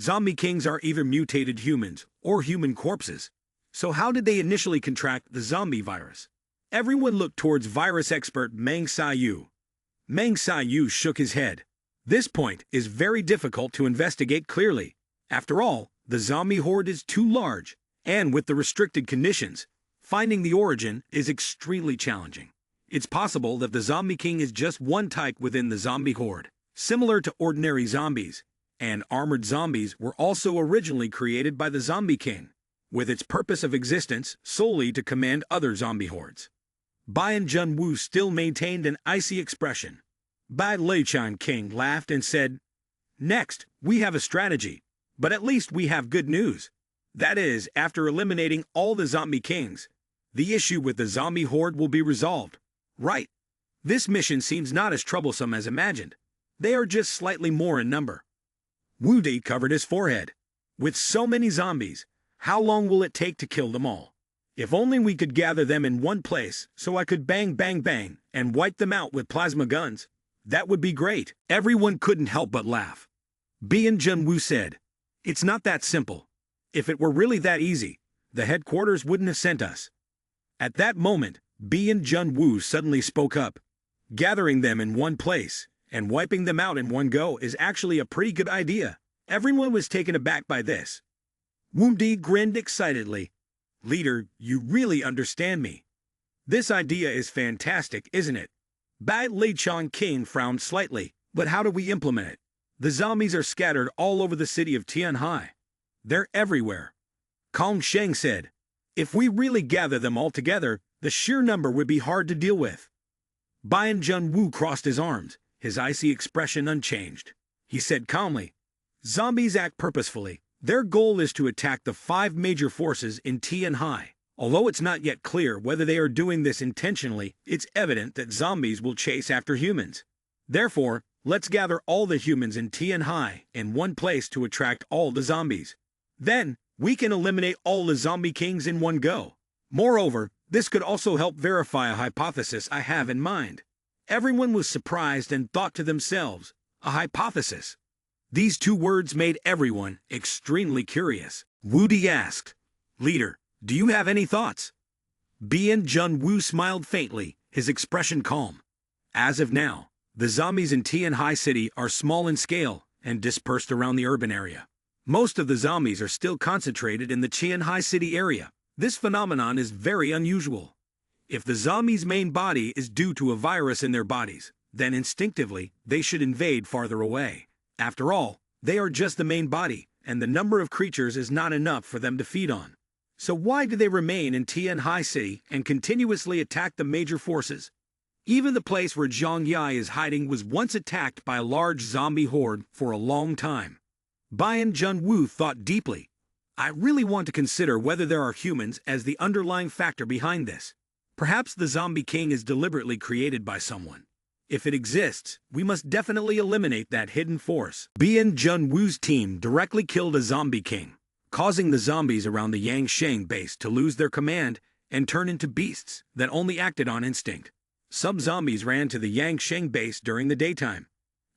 Zombie kings are either mutated humans or human corpses. So how did they initially contract the zombie virus? Everyone looked towards virus expert Meng Yu. Meng Yu shook his head. "This point is very difficult to investigate clearly. After all, the zombie horde is too large, and with the restricted conditions, finding the origin is extremely challenging. It's possible that the Zombie King is just one type within the zombie horde. Similar to ordinary zombies, and armored zombies were also originally created by the Zombie King, with its purpose of existence solely to command other zombie hordes. Bai Jun-woo still maintained an icy expression. Bai Lei-chan King laughed and said, "Next, we have a strategy, but at least we have good news. That is, after eliminating all the zombie kings, the issue with the zombie horde will be resolved. Right? This mission seems not as troublesome as imagined. They are just slightly more in number." Wu Di covered his forehead. With so many zombies, how long will it take to kill them all? If only we could gather them in one place so I could bang bang bang and wipe them out with plasma guns. That would be great. Everyone couldn't help but laugh. Bien Jun-woo said, "It's not that simple. If it were really that easy, the headquarters wouldn't have sent us." At that moment, Bien Jun-woo suddenly spoke up. "Gathering them in one place and wiping them out in one go is actually a pretty good idea." Everyone was taken aback by this. Wu Di grinned excitedly. "Leader, you really understand me. This idea is fantastic, isn't it?" Bai Lei-chan King frowned slightly. "But how do we implement it? The zombies are scattered all over the city of Tianhai. They're everywhere." Kong Sheng said, "If we really gather them all together, the sheer number would be hard to deal with." Bai Jun-woo crossed his arms, his icy expression unchanged. He said calmly, "Zombies act purposefully. Their goal is to attack the 5 major forces in Tianhai. Although it's not yet clear whether they are doing this intentionally, it's evident that zombies will chase after humans. Therefore, let's gather all the humans in Tianhai in one place to attract all the zombies. Then, we can eliminate all the zombie kings in one go. Moreover, this could also help verify a hypothesis I have in mind." Everyone was surprised and thought to themselves, "A hypothesis?" These 2 words made everyone extremely curious. Wu Di asked, "Leader, do you have any thoughts?" Bien Jun-woo smiled faintly, his expression calm. "As of now, the zombies in Tianhai City are small in scale and dispersed around the urban area. Most of the zombies are still concentrated in the Tianhai City area. This phenomenon is very unusual. If the zombies' main body is due to a virus in their bodies, then instinctively they should invade farther away. After all, they are just the main body, and the number of creatures is not enough for them to feed on. So why do they remain in Tianhai City and continuously attack the major forces? Even the place where Zhang Yi is hiding was once attacked by a large zombie horde for a long time." Bai Jun-woo thought deeply. "I really want to consider whether there are humans as the underlying factor behind this. Perhaps the Zombie King is deliberately created by someone. If it exists, we must definitely eliminate that hidden force." Bien Jun-woo's team directly killed a Zombie King, causing the zombies around the Yangsheng base to lose their command and turn into beasts that only acted on instinct. Some zombies ran to the Yangsheng base during the daytime.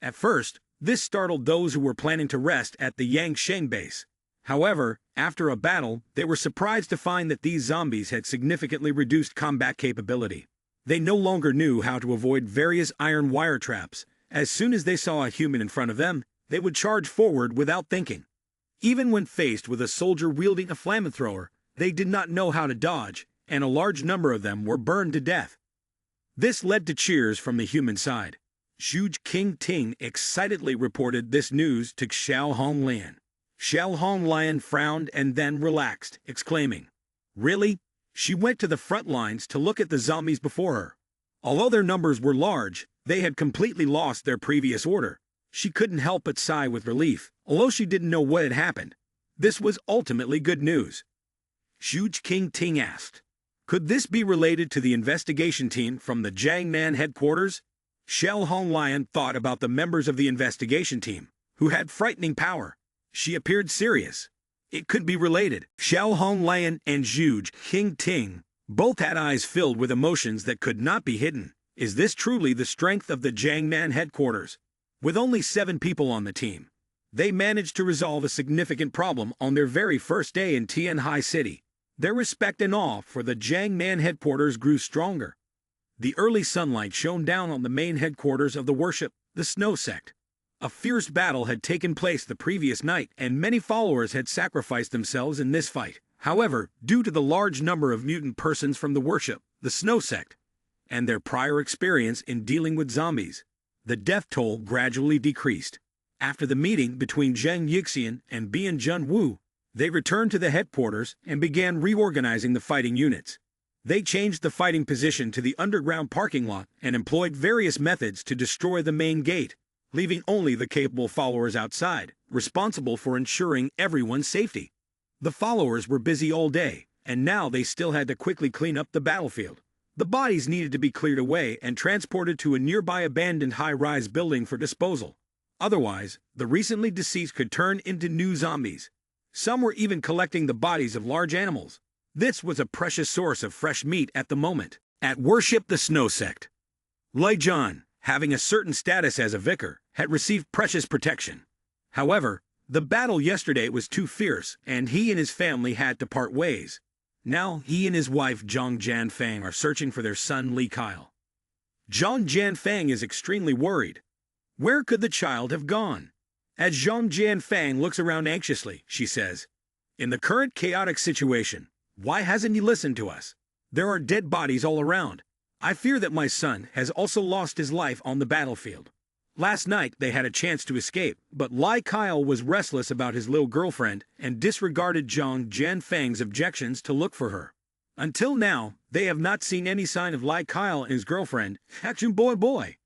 At first, this startled those who were planning to rest at the Yangsheng base. However, after a battle, they were surprised to find that these zombies had significantly reduced combat capability. They no longer knew how to avoid various iron wire traps. As soon as they saw a human in front of them, they would charge forward without thinking. Even when faced with a soldier wielding a flamethrower, they did not know how to dodge, and a large number of them were burned to death. This led to cheers from the human side. Zhuge King Ting excitedly reported this news to Xiao Honglian. Xiao Honglian frowned and then relaxed, exclaiming, "Really?" She went to the front lines to look at the zombies before her. Although their numbers were large, they had completely lost their previous order. She couldn't help but sigh with relief, although she didn't know what had happened. This was ultimately good news. Zhuge King Ting asked, "Could this be related to the investigation team from the Jiangnan headquarters?" Xiao Honglian thought about the members of the investigation team, who had frightening power. She appeared serious. It could be related. Xiao Honglian and Zhuge King Ting both had eyes filled with emotions that could not be hidden. Is this truly the strength of the Jiangnan headquarters? With only 7 people on the team, they managed to resolve a significant problem on their very first day in Tianhai City. Their respect and awe for the Jiangnan headquarters grew stronger. The early sunlight shone down on the main headquarters of the worship, the Snow Sect. A fierce battle had taken place the previous night, and many followers had sacrificed themselves in this fight. However, due to the large number of mutant persons from the worship, the Snow Sect, and their prior experience in dealing with zombies, the death toll gradually decreased. After the meeting between Zheng Yixian and Bian Junwu, they returned to the headquarters and began reorganizing the fighting units. They changed the fighting position to the underground parking lot and employed various methods to destroy the main gate, leaving only the capable followers outside, responsible for ensuring everyone's safety. The followers were busy all day, and now they still had to quickly clean up the battlefield. The bodies needed to be cleared away and transported to a nearby abandoned high-rise building for disposal. Otherwise, the recently deceased could turn into new zombies. Some were even collecting the bodies of large animals. This was a precious source of fresh meat at the moment. At worship the Snow Sect, Lei Jian, having a certain status as a vicar, had received precious protection. However, the battle yesterday was too fierce, and he and his family had to part ways. Now he and his wife Zhang Jianfang are searching for their son Li Kyle. Zhang Jianfang is extremely worried. Where could the child have gone? As Zhang Jianfang looks around anxiously, she says, "In the current chaotic situation, why hasn't he listened to us? There are dead bodies all around. I fear that my son has also lost his life on the battlefield." Last night they had a chance to escape, but Li Kyle was restless about his little girlfriend and disregarded Zhang Jianfang's objections to look for her. Until now, they have not seen any sign of Li Kyle and his girlfriend, Action Boy.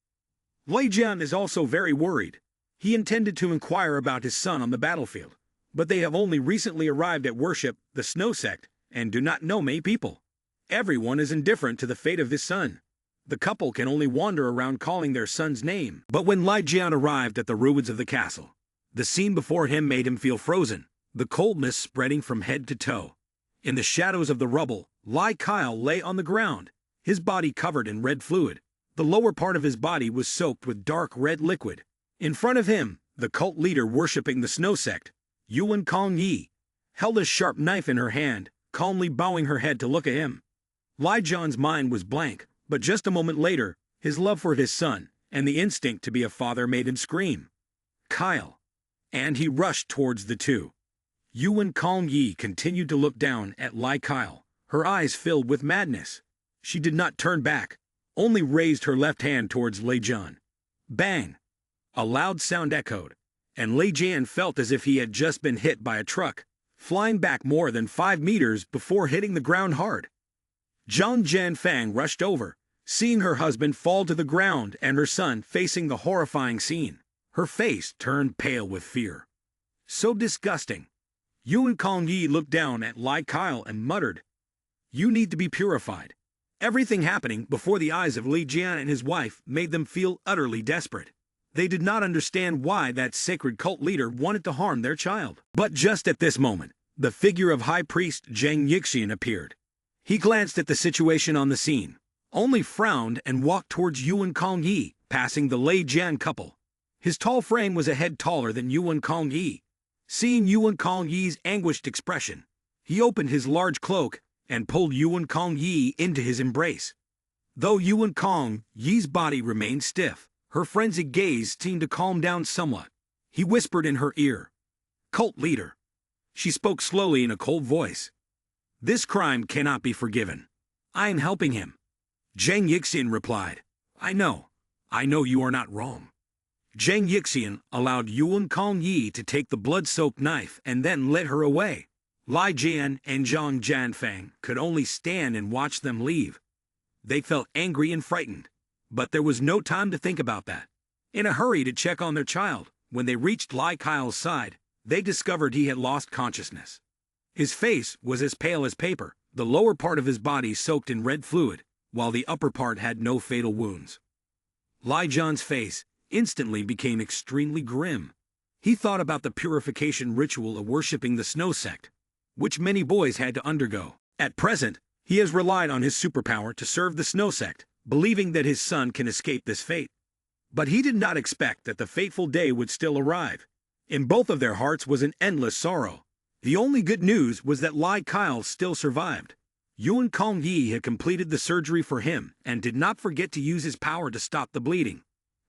Lei Jian is also very worried. He intended to inquire about his son on the battlefield, but they have only recently arrived at worship the Snow Sect and do not know many people. Everyone is indifferent to the fate of his son. The couple can only wander around calling their son's name. But when Lei Jian arrived at the ruins of the castle, the scene before him made him feel frozen, the coldness spreading from head to toe. In the shadows of the rubble, Li Kyle lay on the ground, his body covered in red fluid. The lower part of his body was soaked with dark red liquid. In front of him, the cult leader worshipping the Snow Sect, Yuan Kong Yi, held a sharp knife in her hand, calmly bowing her head to look at him. Lei Jian's mind was blank, but just a moment later, his love for his son and the instinct to be a father made him scream, "Kyle!" And he rushed towards the two. Yuan Kong Yi continued to look down at Li Kyle, her eyes filled with madness. She did not turn back, only raised her left hand towards Lei Jian. Bang! A loud sound echoed, and Lei Jian felt as if he had just been hit by a truck, flying back more than 5 meters before hitting the ground hard. Zhang Jianfang rushed over, seeing her husband fall to the ground and her son facing the horrifying scene. Her face turned pale with fear. So disgusting. Yuan Kong Yi looked down at Li Kyle and muttered, "You need to be purified." Everything happening before the eyes of Lei Jian and his wife made them feel utterly desperate. They did not understand why that sacred cult leader wanted to harm their child. But just at this moment, the figure of High Priest Zheng Yixian appeared. He glanced at the situation on the scene, only frowned and walked towards Yuan Kong Yi, passing the Lei Jian couple. His tall frame was a head taller than Yuan Kong Yi. Seeing Yuan Kong Yi's anguished expression, he opened his large cloak and pulled Yuan Kong Yi into his embrace. Though Yuan Kong Yi's body remained stiff, her frenzied gaze seemed to calm down somewhat. He whispered in her ear, "Cult leader." She spoke slowly in a cold voice. "This crime cannot be forgiven. I am helping him." Zheng Yixian replied, I know you are not wrong." Zheng Yixian allowed Yuan Kong Yi to take the blood-soaked knife and then led her away. Lei Jian and Zhang Jianfang could only stand and watch them leave. They felt angry and frightened, but there was no time to think about that. In a hurry to check on their child, when they reached Li Kyle's side, they discovered he had lost consciousness. His face was as pale as paper, the lower part of his body soaked in red fluid, while the upper part had no fatal wounds. Lei Jian's face instantly became extremely grim. He thought about the purification ritual of worshipping the Snow Sect, which many boys had to undergo. At present, he has relied on his superpower to serve the Snow Sect, believing that his son can escape this fate. But he did not expect that the fateful day would still arrive. In both of their hearts was an endless sorrow. The only good news was that Li Kyle still survived. Yuan Kong Yi had completed the surgery for him and did not forget to use his power to stop the bleeding.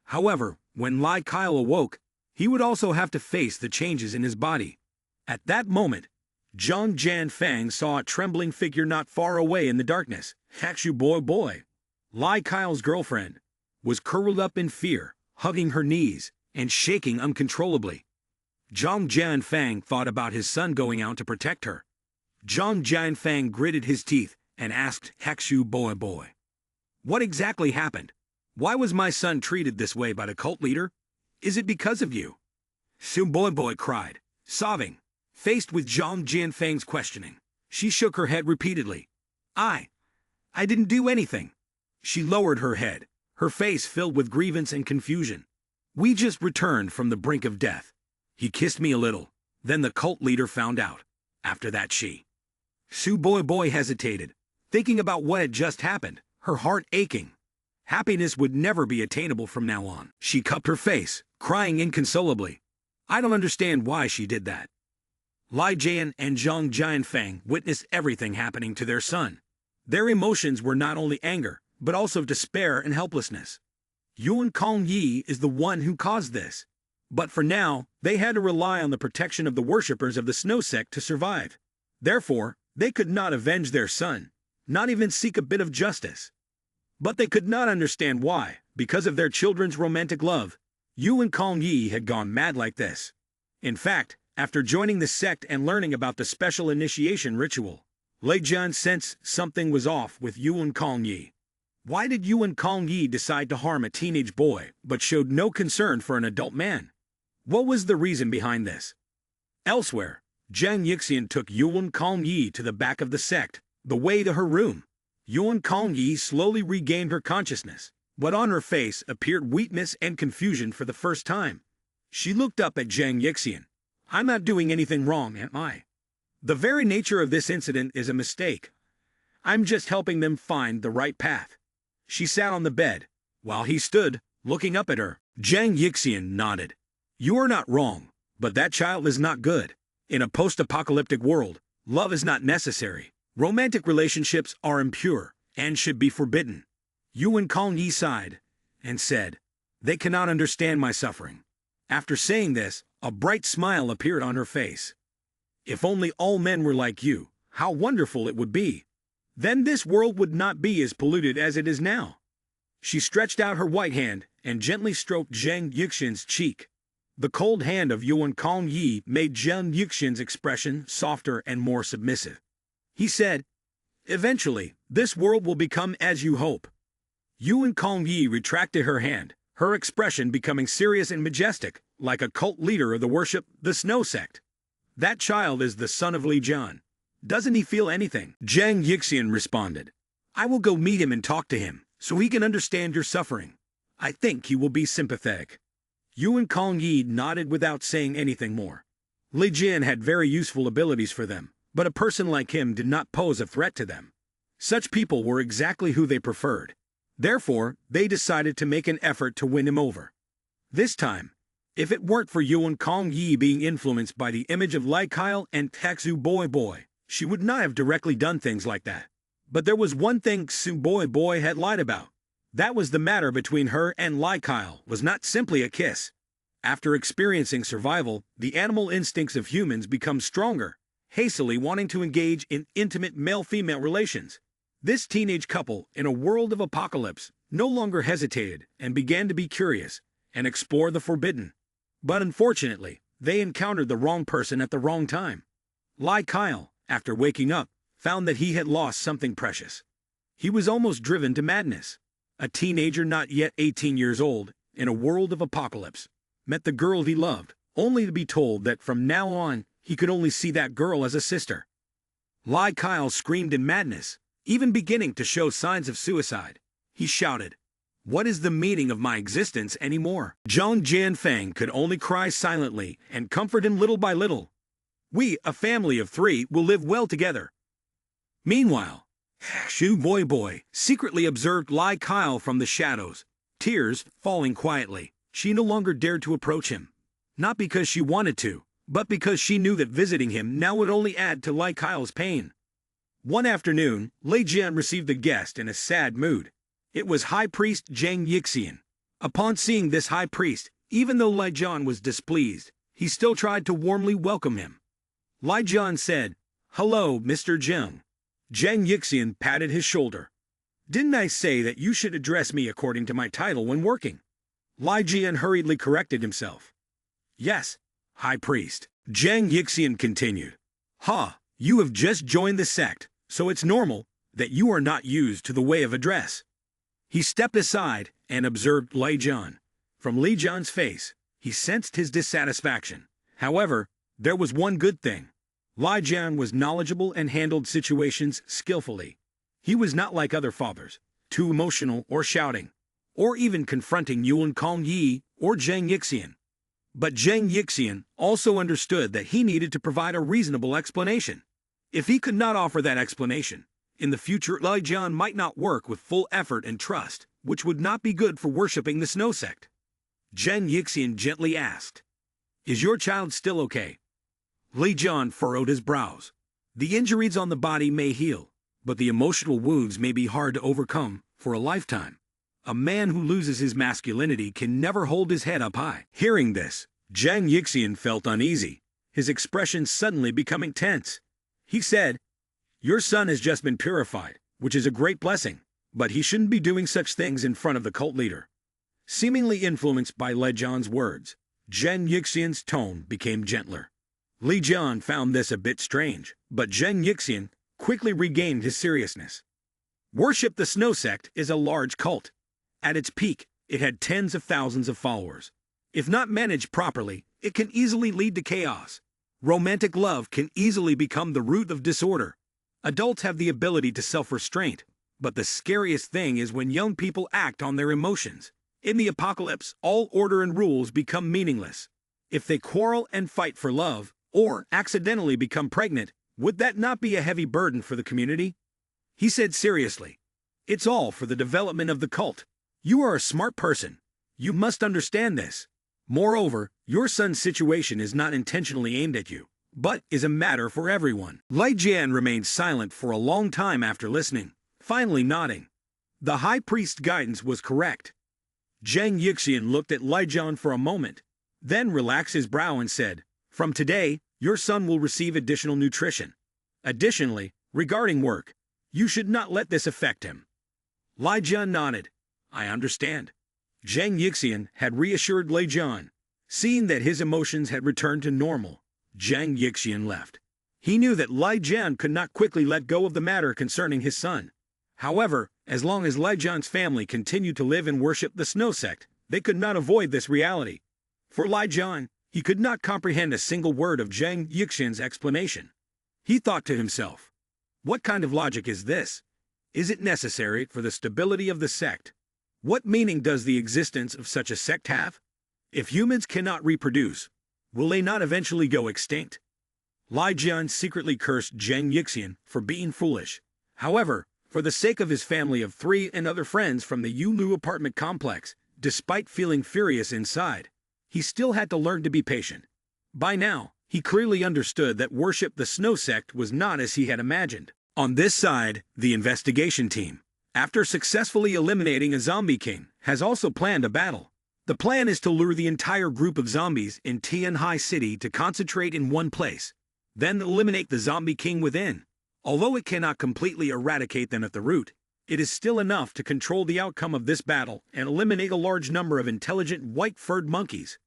However, when Li Kyle awoke, he would also have to face the changes in his body. At that moment, Zhang Jianfang saw a trembling figure not far away in the darkness. Hakshu boy, Lai Kyle's girlfriend, was curled up in fear, hugging her knees and shaking uncontrollably. Zhang Jianfang thought about his son going out to protect her. Zhang Jianfang gritted his teeth and asked Hakshu boy, "What exactly happened? Why was my son treated this way by the cult leader? Is it because of you?" Su boy cried, sobbing, faced with Zhang Jianfang's questioning. She shook her head repeatedly. I didn't do anything." She lowered her head, her face filled with grievance and confusion. "We just returned from the brink of death. He kissed me a little, then the cult leader found out. After that Su boy hesitated, thinking about what had just happened, her heart aching. Happiness would never be attainable from now on. She cupped her face, crying inconsolably. "I don't understand why she did that." Lai Jian and Zhang Jianfang witnessed everything happening to their son. Their emotions were not only anger, but also despair and helplessness. Yuan Kongyi is the one who caused this. But for now, they had to rely on the protection of the worshippers of the snow sect to survive. Therefore, they could not avenge their son, not even seek a bit of justice. But they could not understand why, because of their children's romantic love, Yuan Kongyi had gone mad like this. In fact, after joining the sect and learning about the special initiation ritual, Lei Jian sensed something was off with Yuan Kongyi. Why did Yuan Kongyi decide to harm a teenage boy, but showed no concern for an adult man? What was the reason behind this? Elsewhere, Zhang Yixian took Yuan Kongyi to the back of the sect, the way to her room. Yuan Kongyi slowly regained her consciousness, but on her face appeared weakness and confusion for the first time. She looked up at Zhang Yixian. "I'm not doing anything wrong, am I? The very nature of this incident is a mistake. I'm just helping them find the right path." She sat on the bed, while he stood, looking up at her. Zhang Yixian nodded. "You are not wrong, but that child is not good. In a post-apocalyptic world, love is not necessary. Romantic relationships are impure and should be forbidden." Yuan Kongyi sighed and said, "They cannot understand my suffering." After saying this, a bright smile appeared on her face. "If only all men were like you, how wonderful it would be. Then this world would not be as polluted as it is now." She stretched out her white hand and gently stroked Zhang Yixian's cheek. The cold hand of Yuan Kongyi made Zhang Yixian's expression softer and more submissive. He said, "Eventually, this world will become as you hope." Yuan Kongyi retracted her hand, her expression becoming serious and majestic, like a cult leader of the snow sect. "That child is the son of Li Jian. Doesn't he feel anything?" Zhang Yixian responded. "I will go meet him and talk to him, so he can understand your suffering. I think he will be sympathetic." Yuan Kongyi nodded without saying anything more. Li Jian had very useful abilities for them, but a person like him did not pose a threat to them. Such people were exactly who they preferred. Therefore, they decided to make an effort to win him over. This time, if it weren't for Yuan Kongyi being influenced by the image of Lai Kyle and Hakshu boy, she would not have directly done things like that. But there was one thing Su boy had lied about. That was the matter between her and Lai Kyle was not simply a kiss. After experiencing survival, the animal instincts of humans become stronger, hastily wanting to engage in intimate male-female relations. This teenage couple, in a world of apocalypse, no longer hesitated and began to be curious and explore the forbidden. But unfortunately, they encountered the wrong person at the wrong time. Lai Kyle, after waking up, found that he had lost something precious. He was almost driven to madness. A teenager not yet 18 years old, in a world of apocalypse, met the girl he loved, only to be told that from now on, he could only see that girl as a sister. Lai Kyle screamed in madness, even beginning to show signs of suicide. He shouted, "What is the meaning of my existence anymore?" Zhang Jianfang could only cry silently and comfort him little by little. "We, a family of 3, will live well together." Meanwhile, Shu boy secretly observed Lai Kyle from the shadows, tears falling quietly. She no longer dared to approach him. Not because she wanted to, but because she knew that visiting him now would only add to Lai Kyle's pain. One afternoon, Lei Jian received a guest in a sad mood. It was High Priest Zhang Yixian. Upon seeing this high priest, even though Lai Jian was displeased, he still tried to warmly welcome him. Lai Jian said, "Hello, Mr. Jung." Zhang Yixian patted his shoulder. "Didn't I say that you should address me according to my title when working?" Li Jian hurriedly corrected himself. "Yes, High Priest." Zhang Yixian continued. "Ha, you have just joined the sect, so it's normal that you are not used to the way of address." He stepped aside and observed Li Jian. From Li Jian's face, he sensed his dissatisfaction. However, there was one good thing. Li Jian was knowledgeable and handled situations skillfully. He was not like other fathers, too emotional or shouting, or even confronting Yuan Kong Yi or Zhang Yixian. But Zhang Yixian also understood that he needed to provide a reasonable explanation. If he could not offer that explanation, in the future Li Jian might not work with full effort and trust, which would not be good for worshipping the snow sect. Zhang Yixian gently asked, "Is your child still okay?" Li Jian furrowed his brows. The injuries on the body may heal, but the emotional wounds may be hard to overcome for a lifetime. A man who loses his masculinity can never hold his head up high. Hearing this, Zhang Yixian felt uneasy, his expression suddenly becoming tense. He said, "Your son has just been purified, which is a great blessing, but he shouldn't be doing such things in front of the cult leader." Seemingly influenced by Li Jian's words, Zhang Yixian's tone became gentler. Li Jian found this a bit strange, but Zhang Yixian quickly regained his seriousness. Worship the Snow Sect is a large cult. At its peak, it had tens of thousands of followers. If not managed properly, it can easily lead to chaos. Romantic love can easily become the root of disorder. Adults have the ability to self-restraint, but the scariest thing is when young people act on their emotions. In the apocalypse, all order and rules become meaningless. If they quarrel and fight for love, or accidentally become pregnant, would that not be a heavy burden for the community? He said seriously, "It's all for the development of the cult. You are a smart person. You must understand this. Moreover, your son's situation is not intentionally aimed at you, but is a matter for everyone." Li Jian remained silent for a long time after listening, finally nodding. The high priest's guidance was correct. Zhang Yixian looked at Li Jian for a moment, then relaxed his brow and said, "From today, your son will receive additional nutrition. Additionally, regarding work, you should not let this affect him." Li Jian nodded. "I understand." Zhang Yixian had reassured Li Jian. Seeing that his emotions had returned to normal, Zhang Yixian left. He knew that Li Jian could not quickly let go of the matter concerning his son. However, as long as Li Jian's family continued to live and worship the Snow Sect, they could not avoid this reality. For Li Jian, he could not comprehend a single word of Zhang Yixian's explanation. He thought to himself, "What kind of logic is this? Is it necessary for the stability of the sect? What meaning does the existence of such a sect have? If humans cannot reproduce, will they not eventually go extinct?" Li Jian secretly cursed Zhang Yixian for being foolish. However, for the sake of his family of 3 and other friends from the Yulu apartment complex, despite feeling furious inside, he still had to learn to be patient. By now, he clearly understood that worship the Snow Sect was not as he had imagined. On this side, the investigation team, after successfully eliminating a zombie king, has also planned a battle. The plan is to lure the entire group of zombies in Tianhai City to concentrate in one place, then eliminate the zombie king within. Although it cannot completely eradicate them at the root, it is still enough to control the outcome of this battle and eliminate a large number of intelligent white-furred monkeys.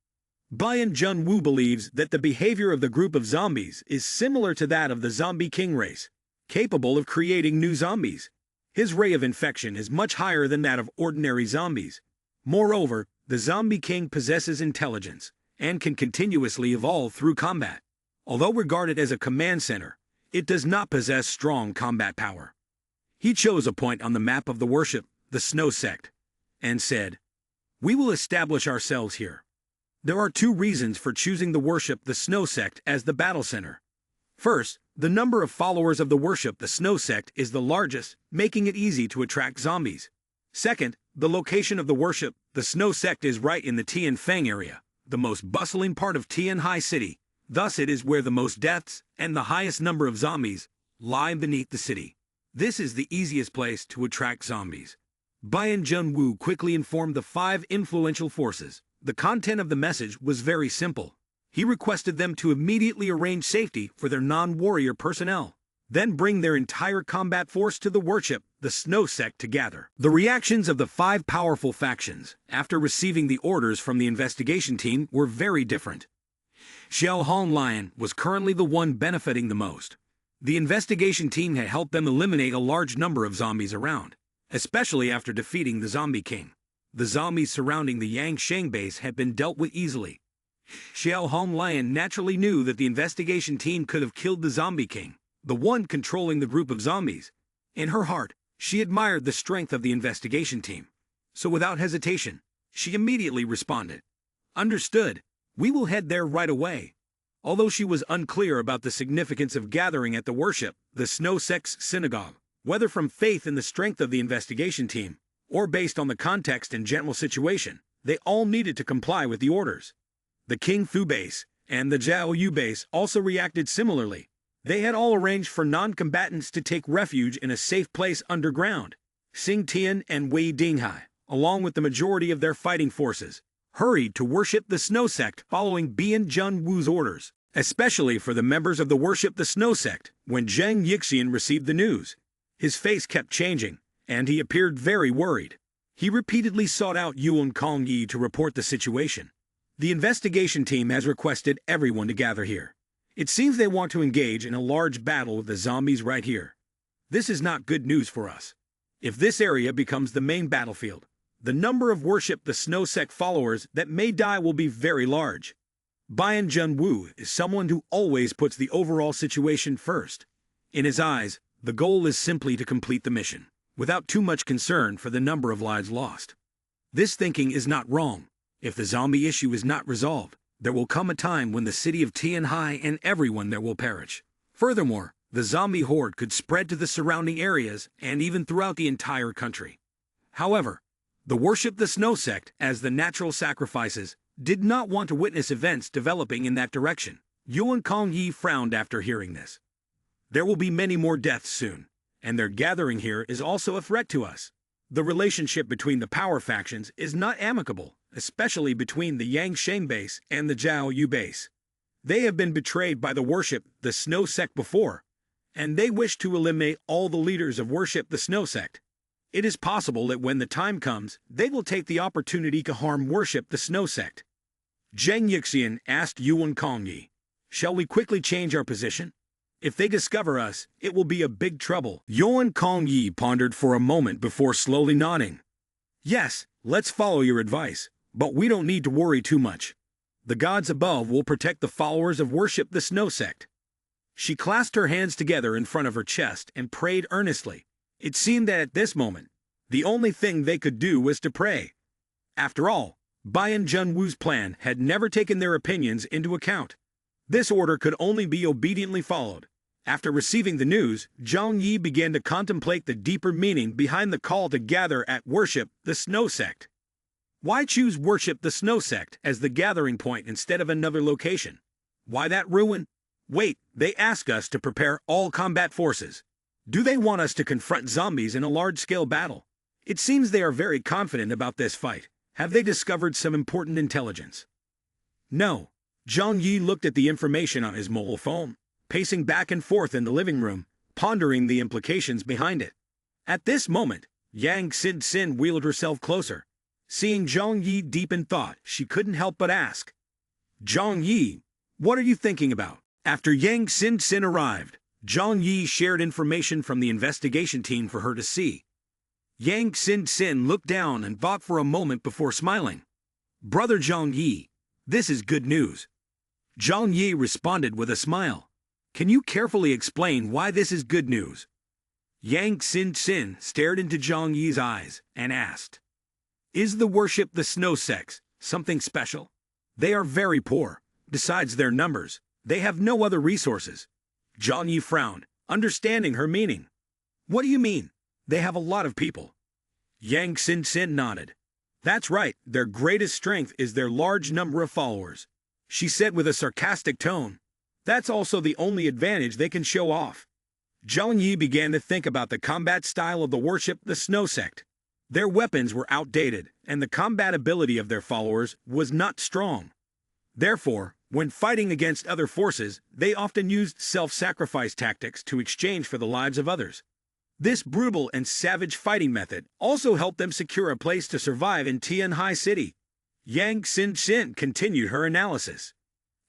Bayan Junwu believes that the behavior of the group of zombies is similar to that of the zombie king race, capable of creating new zombies. His rate of infection is much higher than that of ordinary zombies. Moreover, the zombie king possesses intelligence and can continuously evolve through combat. Although regarded as a command center, it does not possess strong combat power. He chose a point on the map of the worship, the Snow Sect, and said, "We will establish ourselves here." There are 2 reasons for choosing the worship, the Snow Sect, as the battle center. First, the number of followers of the worship, the Snow Sect, is the largest, making it easy to attract zombies. Second, the location of the worship, the Snow Sect, is right in the Tianfeng area, the most bustling part of Tianhai City. Thus it is where the most deaths and the highest number of zombies lie beneath the city. This is the easiest place to attract zombies. Bayan Junwu quickly informed the 5 influential forces. The content of the message was very simple. He requested them to immediately arrange safety for their non-warrior personnel, then bring their entire combat force to the worship, the Snow Sect, to gather. The reactions of the 5 powerful factions, after receiving the orders from the investigation team, were very different. Xiao Hong Lion was currently the one benefiting the most. The investigation team had helped them eliminate a large number of zombies around, especially after defeating the Zombie King. The zombies surrounding the Yangsheng base had been dealt with easily. Xiao Hong Lion naturally knew that the investigation team could have killed the Zombie King, the one controlling the group of zombies. In her heart, she admired the strength of the investigation team. So without hesitation, she immediately responded, "Understood. We will head there right away." Although she was unclear about the significance of gathering at the worship, the Snow Sect's synagogue, whether from faith in the strength of the investigation team, or based on the context and general situation, they all needed to comply with the orders. The King Fu base and the Zhao Yu base also reacted similarly. They had all arranged for non-combatants to take refuge in a safe place underground. Xing Tian and Wei Dinghai, along with the majority of their fighting forces, hurried to worship the Snow Sect following Bian Jun Wu's orders, especially for the members of the worship the Snow Sect. When Zhang Yixian received the news, his face kept changing, and he appeared very worried. He repeatedly sought out Yuan Kongyi to report the situation. The investigation team has requested everyone to gather here. It seems they want to engage in a large battle with the zombies right here. This is not good news for us. If this area becomes the main battlefield, the number of worship the Snow Sect followers that may die will be very large. Bian Jun Wu is someone who always puts the overall situation first. In his eyes, the goal is simply to complete the mission, without too much concern for the number of lives lost. This thinking is not wrong. If the zombie issue is not resolved, there will come a time when the city of Tianhai and everyone there will perish. Furthermore, the zombie horde could spread to the surrounding areas and even throughout the entire country. However, the worship the Snow Sect, as the natural sacrifices, did not want to witness events developing in that direction. Yuan Kongyi frowned after hearing this. There will be many more deaths soon, and their gathering here is also a threat to us. The relationship between the power factions is not amicable, especially between the Yangsheng base and the Zhao Yu base. They have been betrayed by the worship the Snow Sect before, and they wish to eliminate all the leaders of worship the Snow Sect. It is possible that when the time comes, they will take the opportunity to harm worship the Snow Sect. Zhang Yixian asked Yuan Kongyi, "Shall we quickly change our position? If they discover us, it will be a big trouble." Yuan Kongyi pondered for a moment before slowly nodding. "Yes, let's follow your advice, but we don't need to worry too much. The gods above will protect the followers of worship the Snow Sect." She clasped her hands together in front of her chest and prayed earnestly. It seemed that at this moment, the only thing they could do was to pray. After all, Bian Jun Wu's plan had never taken their opinions into account. This order could only be obediently followed. After receiving the news, Zhang Yi began to contemplate the deeper meaning behind the call to gather at worship the Snow Sect. Why choose worship the Snow Sect as the gathering point instead of another location? Why that ruin? Wait, they ask us to prepare all combat forces. Do they want us to confront zombies in a large-scale battle? It seems they are very confident about this fight. Have they discovered some important intelligence? No. Zhang Yi looked at the information on his mobile phone, pacing back and forth in the living room, pondering the implications behind it. At this moment, Yang Xin wheeled herself closer. Seeing Zhang Yi deep in thought, she couldn't help but ask, "Zhang Yi, what are you thinking about?" After Yang Xin arrived, Zhang Yi shared information from the investigation team for her to see. Yang Xin looked down and thought for a moment before smiling. "Brother Zhang Yi, this is good news." Zhang Yi responded with a smile. "Can you carefully explain why this is good news?" Yang Xin stared into Zhang Yi's eyes and asked, "Is the worship the Snow Sect something special? They are very poor. Besides their numbers, they have no other resources." Zhang Yi frowned, understanding her meaning. "What do you mean? They have a lot of people." Yang Xin nodded. "That's right, their greatest strength is their large number of followers," she said with a sarcastic tone. "That's also the only advantage they can show off." Zhang Yi began to think about the combat style of the worship the Snow Sect. Their weapons were outdated, and the combat ability of their followers was not strong. Therefore, When fighting against other forces, they often used self-sacrifice tactics to exchange for the lives of others. This brutal and savage fighting method also helped them secure a place to survive in Tianhai City. Yang Xin continued her analysis.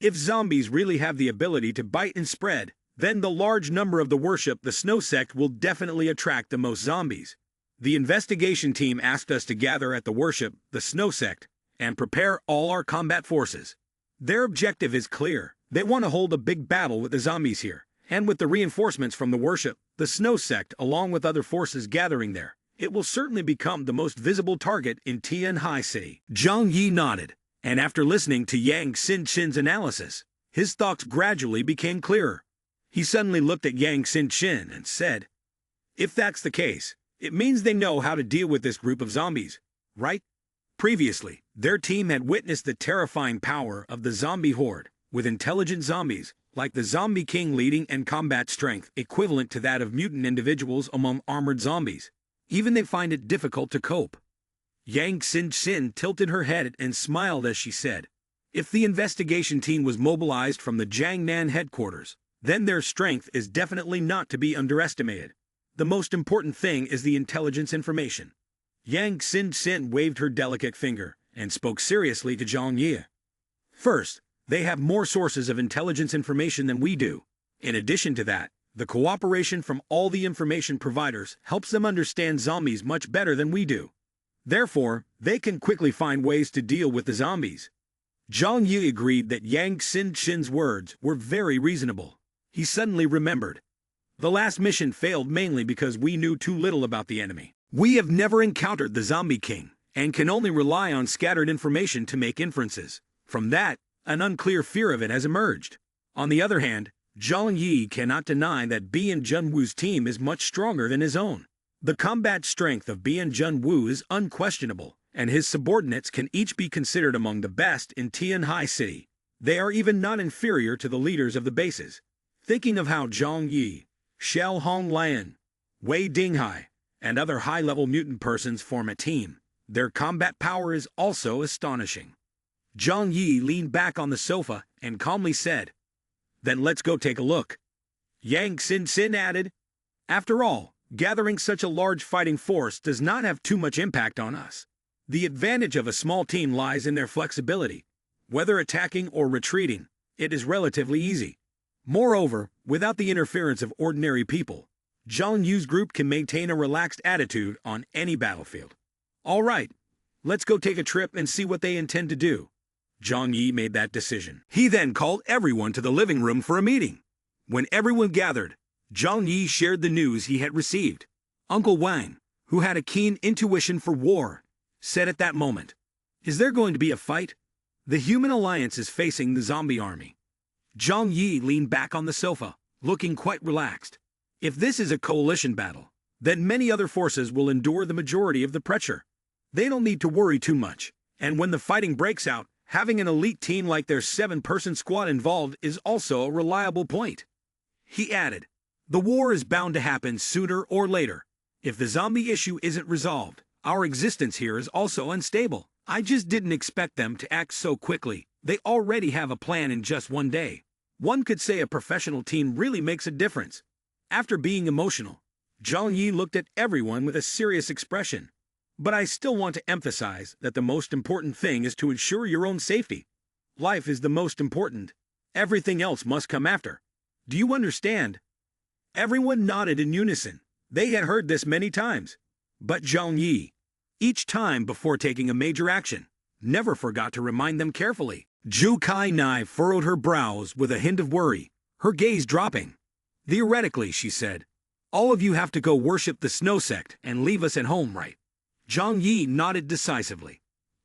If zombies really have the ability to bite and spread, then the large number of the worship the Snow Sect will definitely attract the most zombies. The investigation team asked us to gather at the worship the Snow Sect and prepare all our combat forces. Their objective is clear. They want to hold a big battle with the zombies here, and with the reinforcements from the worship, the Snow Sect, along with other forces gathering there, it will certainly become the most visible target in Tianhai City. Zhang Yi nodded, and after listening to Yang Xin's analysis, his thoughts gradually became clearer. He suddenly looked at Yang Xin and said, "If that's the case, it means they know how to deal with this group of zombies, right?" Previously, their team had witnessed the terrifying power of the zombie horde, with intelligent zombies, like the Zombie King leading and combat strength equivalent to that of mutant individuals among armored zombies. Even they find it difficult to cope. Yang Xin tilted her head and smiled as she said, "If the investigation team was mobilized from the Jiangnan headquarters, then their strength is definitely not to be underestimated. The most important thing is the intelligence information." Yang Xin waved her delicate finger and spoke seriously to Zhang Yi. "First, they have more sources of intelligence information than we do. In addition to that, the cooperation from all the information providers helps them understand zombies much better than we do. Therefore, they can quickly find ways to deal with the zombies." Zhang Yi agreed that Yang Xin's words were very reasonable. He suddenly remembered. The last mission failed mainly because we knew too little about the enemy. We have never encountered the Zombie King, and can only rely on scattered information to make inferences. From that, an unclear fear of it has emerged. On the other hand, Zhang Yi cannot deny that Bian Junwu's team is much stronger than his own. The combat strength of Bian Junwu is unquestionable, and his subordinates can each be considered among the best in Tianhai City. They are even not inferior to the leaders of the bases. Thinking of how Zhang Yi, Xiao Honglian, Wei Dinghai, and other high-level mutant persons form a team, their combat power is also astonishing. Zhang Yi leaned back on the sofa and calmly said, "Then let's go take a look." Yang Xin added, "After all, gathering such a large fighting force does not have too much impact on us. The advantage of a small team lies in their flexibility. Whether attacking or retreating, it is relatively easy. Moreover, without the interference of ordinary people, Zhang Yu's group can maintain a relaxed attitude on any battlefield. All right, let's go take a trip and see what they intend to do." Zhang Yi made that decision. He then called everyone to the living room for a meeting. When everyone gathered, Zhang Yi shared the news he had received. Uncle Wang, who had a keen intuition for war, said at that moment, "Is there going to be a fight? The human alliance is facing the zombie army." Zhang Yi leaned back on the sofa, looking quite relaxed. If this is a coalition battle, then many other forces will endure the majority of the pressure. They don't need to worry too much, and when the fighting breaks out, having an elite team like their 7-person squad involved is also a reliable point. He added, "The war is bound to happen sooner or later. If the zombie issue isn't resolved, our existence here is also unstable. I just didn't expect them to act so quickly. They already have a plan in just one day. One could say a professional team really makes a difference." After being emotional, Zhang Yi looked at everyone with a serious expression. "But I still want to emphasize that the most important thing is to ensure your own safety. Life is the most important. Everything else must come after. Do you understand?" Everyone nodded in unison. They had heard this many times. But Zhang Yi, each time before taking a major action, never forgot to remind them carefully. Zhu Kai-nai furrowed her brows with a hint of worry, her gaze dropping. "Theoretically," she said, "all of you have to go worship the Snow Sect and leave us at home, right?" Zhang Yi nodded decisively.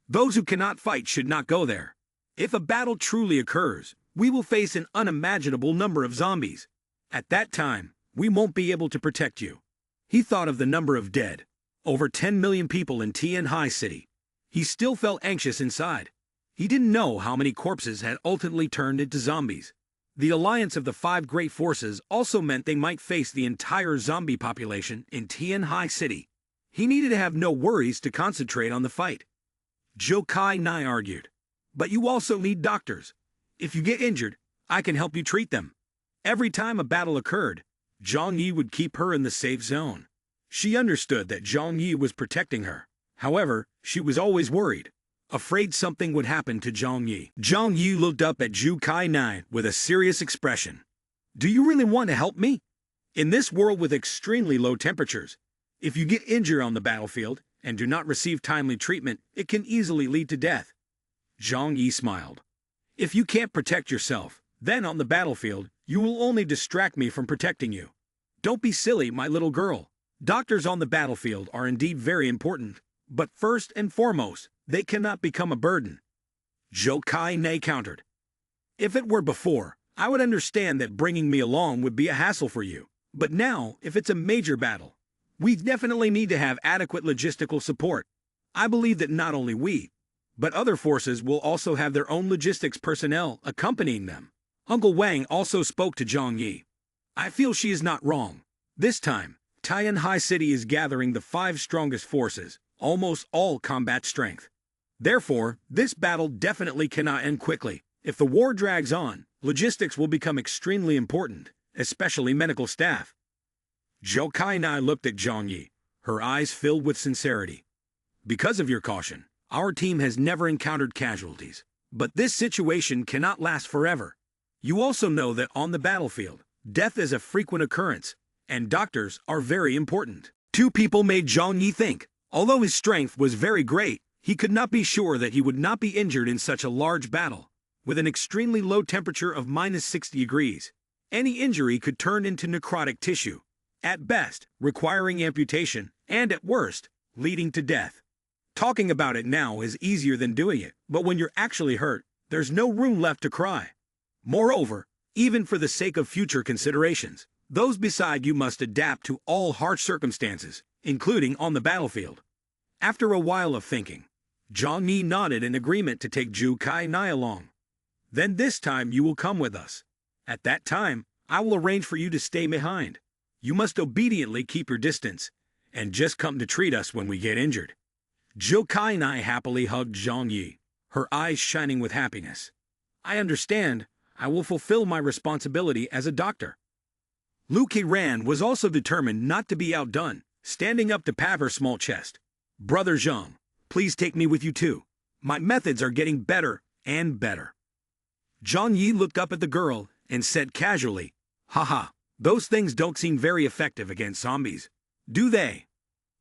"Those who cannot fight should not go there. If a battle truly occurs, we will face an unimaginable number of zombies. At that time, we won't be able to protect you." He thought of the number of dead, over 10 million people in Tianhai City. He still felt anxious inside. He didn't know how many corpses had ultimately turned into zombies. The alliance of the 5 great forces also meant they might face the entire zombie population in Tianhai City. He needed to have no worries to concentrate on the fight. Zhou Kai-nai argued, "But you also need doctors. If you get injured, I can help you treat them. Every time a battle occurred, Zhang Yi would keep her in the safe zone. She understood that Zhang Yi was protecting her. However, she was always worried, afraid something would happen to Zhang Yi. Zhang Yi looked up at Zhu Kai with a serious expression. Do you really want to help me? In this world with extremely low temperatures, if you get injured on the battlefield and do not receive timely treatment, it can easily lead to death. Zhang Yi smiled. If you can't protect yourself, then on the battlefield, you will only distract me from protecting you. Don't be silly, my little girl. Doctors on the battlefield are indeed very important, but first and foremost, they cannot become a burden. Zhou Kai countered. If it were before, I would understand that bringing me along would be a hassle for you. But now, if it's a major battle, we definitely need to have adequate logistical support. I believe that not only we, but other forces will also have their own logistics personnel accompanying them. Uncle Wang also spoke to Zhang Yi. I feel she is not wrong. This time, Tianhai City is gathering the 5 strongest forces, almost all combat strength. Therefore, this battle definitely cannot end quickly. If the war drags on, logistics will become extremely important, especially medical staff. Zhou Kai looked at Zhang Yi, her eyes filled with sincerity. Because of your caution, our team has never encountered casualties. But this situation cannot last forever. You also know that on the battlefield, death is a frequent occurrence, and doctors are very important. 2 people made Zhang Yi think. Although his strength was very great, he could not be sure that he would not be injured in such a large battle. With an extremely low temperature of -60 degrees, any injury could turn into necrotic tissue, at best, requiring amputation, and at worst, leading to death. Talking about it now is easier than doing it, but when you're actually hurt, there's no room left to cry. Moreover, even for the sake of future considerations, those beside you must adapt to all harsh circumstances, including on the battlefield. After a while of thinking, Zhang Yi nodded in agreement to take Zhu Kai along. Then this time you will come with us. At that time, I will arrange for you to stay behind. You must obediently keep your distance, and just come to treat us when we get injured. Zhu Kai happily hugged Zhang Yi, her eyes shining with happiness. I understand. I will fulfill my responsibility as a doctor. Lu Qiran was also determined not to be outdone, standing up to pat her small chest. Brother Zhang, please take me with you too. My methods are getting better and better. Zhang Yi looked up at the girl and said casually, Haha, those things don't seem very effective against zombies, do they?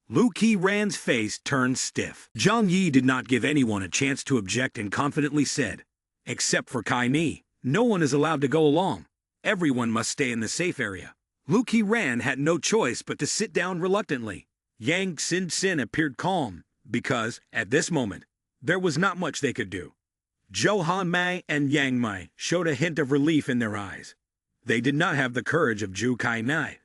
Lu Qiran's face turned stiff. Zhang Yi did not give anyone a chance to object and confidently said, Except for Kai Ni, no one is allowed to go along. Everyone must stay in the safe area. Lu Qiran had no choice but to sit down reluctantly. Yang Xin appeared calm, because, at this moment, there was not much they could do. Zhou Han Mei and Yang Mai showed a hint of relief in their eyes. They did not have the courage of Zhu Kai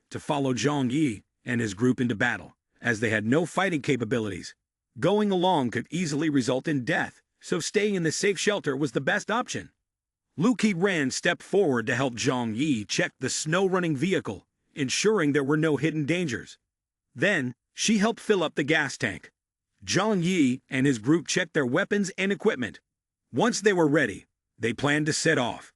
to follow Zhang Yi and his group into battle, as they had no fighting capabilities. Going along could easily result in death, so staying in the safe shelter was the best option. Lu Qiran stepped forward to help Zhang Yi check the snow-running vehicle, ensuring there were no hidden dangers. Then, she helped fill up the gas tank. Zhang Yi and his group checked their weapons and equipment. Once they were ready, they planned to set off.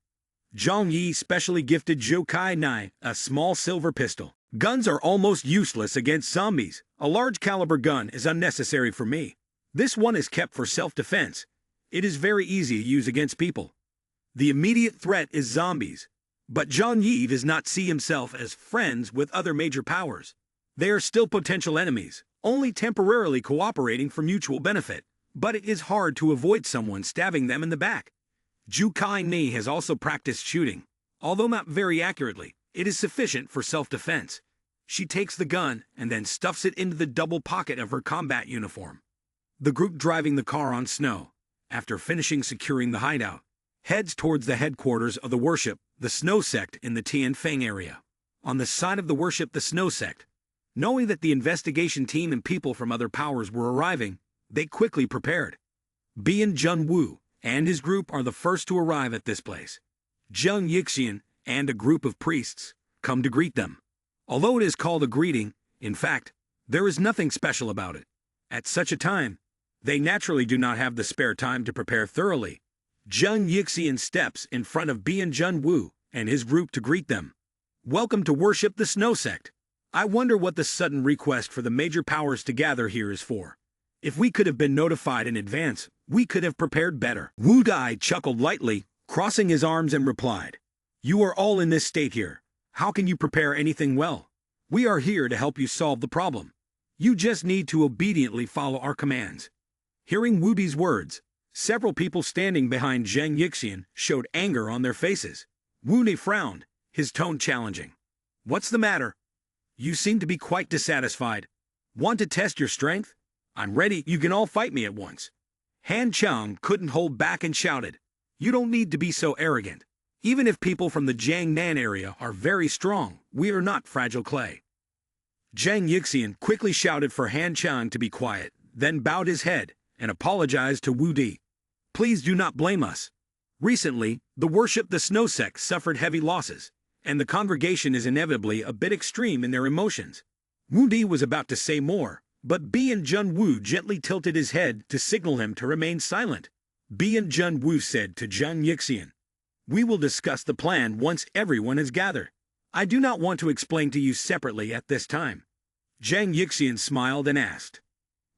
Zhang Yi specially gifted Zhou Kai a small silver pistol. Guns are almost useless against zombies. A large caliber gun is unnecessary for me. This one is kept for self-defense. It is very easy to use against people. The immediate threat is zombies. But Zhang Yi does not see himself as friends with other major powers. They are still potential enemies, only temporarily cooperating for mutual benefit. But it is hard to avoid someone stabbing them in the back. Zhu Kai has also practiced shooting. Although not very accurately, it is sufficient for self-defense. She takes the gun and then stuffs it into the double pocket of her combat uniform. The group driving the car on snow, after finishing securing the hideout, heads towards the headquarters of the worship, the Snow Sect in the Tianfeng area. On the side of the worship, the Snow Sect, knowing that the investigation team and people from other powers were arriving, they quickly prepared. Bian Junwu and his group are the first to arrive at this place. Zheng Yixian and a group of priests come to greet them. Although it is called a greeting, in fact, there is nothing special about it. At such a time, they naturally do not have the spare time to prepare thoroughly. Jun Yixian steps in front of Bian Jun Wu and his group to greet them. Welcome to worship the Snow Sect. I wonder what the sudden request for the major powers to gather here is for. If we could have been notified in advance, we could have prepared better. Wu Dai chuckled lightly, crossing his arms and replied, You are all in this state here. How can you prepare anything well? We are here to help you solve the problem. You just need to obediently follow our commands. Hearing Wu Dai's words, several people standing behind Zheng Yixian showed anger on their faces. Wu Dai frowned, his tone challenging. What's the matter? You seem to be quite dissatisfied. Want to test your strength? I'm ready, you can all fight me at once. Han Chang couldn't hold back and shouted, You don't need to be so arrogant. Even if people from the Jiangnan area are very strong, we are not fragile clay. Zheng Yixian quickly shouted for Han Chang to be quiet, then bowed his head and apologized to Wu Dai. Please do not blame us. Recently, the Worship the Snow Sect suffered heavy losses, and the congregation is inevitably a bit extreme in their emotions. Wu Dai was about to say more, but Bian Jun Wu gently tilted his head to signal him to remain silent. Bian Jun Wu said to Zheng Yixian, We will discuss the plan once everyone is gathered. I do not want to explain to you separately at this time. Zheng Yixian smiled and asked,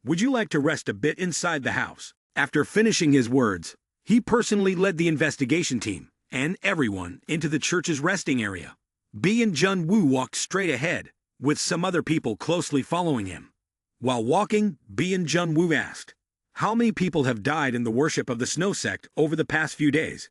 Would you like to rest a bit inside the house? After finishing his words, he personally led the investigation team and everyone into the church's resting area. Bian Jun Wu walked straight ahead, with some other people closely following him. While walking, Bian Jun Wu asked, How many people have died in the worship of the Snow Sect over the past few days?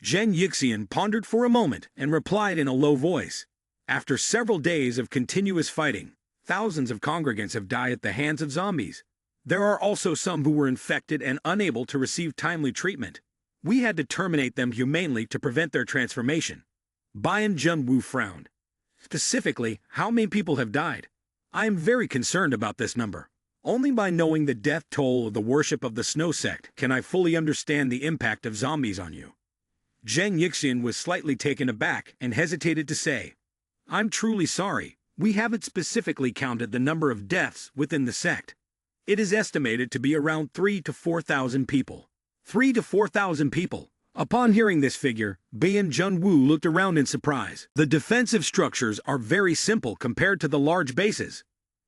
Zheng Yixian pondered for a moment and replied in a low voice, After several days of continuous fighting, thousands of congregants have died at the hands of zombies. There are also some who were infected and unable to receive timely treatment. We had to terminate them humanely to prevent their transformation. Bian Jun Wu frowned. Specifically, how many people have died? I am very concerned about this number. Only by knowing the death toll of the worship of the Snow Sect can I fully understand the impact of zombies on you. Zheng Yixian was slightly taken aback and hesitated to say, I'm truly sorry, we haven't specifically counted the number of deaths within the sect. It is estimated to be around 3,000 to 4,000 people. 3,000 to 4,000 people. Upon hearing this figure, Bian Jun Wu looked around in surprise. The defensive structures are very simple compared to the large bases.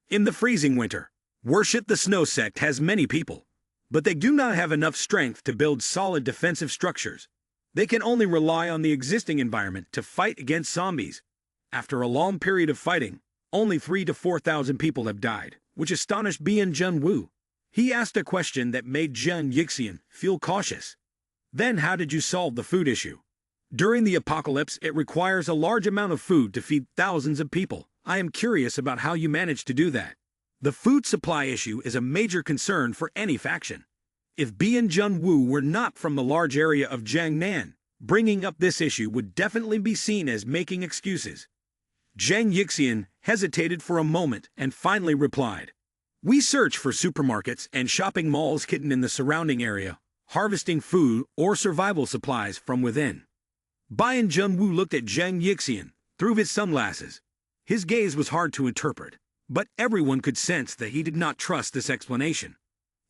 In the freezing winter, Worship the Snow Sect has many people, but they do not have enough strength to build solid defensive structures. They can only rely on the existing environment to fight against zombies. After a long period of fighting, only 3,000 to 4,000 people have died, which astonished Bian Jun Wu. He asked a question that made Zheng Yixian feel cautious. Then how did you solve the food issue? During the apocalypse, it requires a large amount of food to feed thousands of people. I am curious about how you managed to do that. The food supply issue is a major concern for any faction. If Bian Jun Wu were not from the large area of Jiangnan, bringing up this issue would definitely be seen as making excuses. Zheng Yixian hesitated for a moment and finally replied, We search for supermarkets and shopping malls hidden in the surrounding area, harvesting food or survival supplies from within. Bian Jun Wu looked at Zheng Yixian through his sunglasses. His gaze was hard to interpret, but everyone could sense that he did not trust this explanation.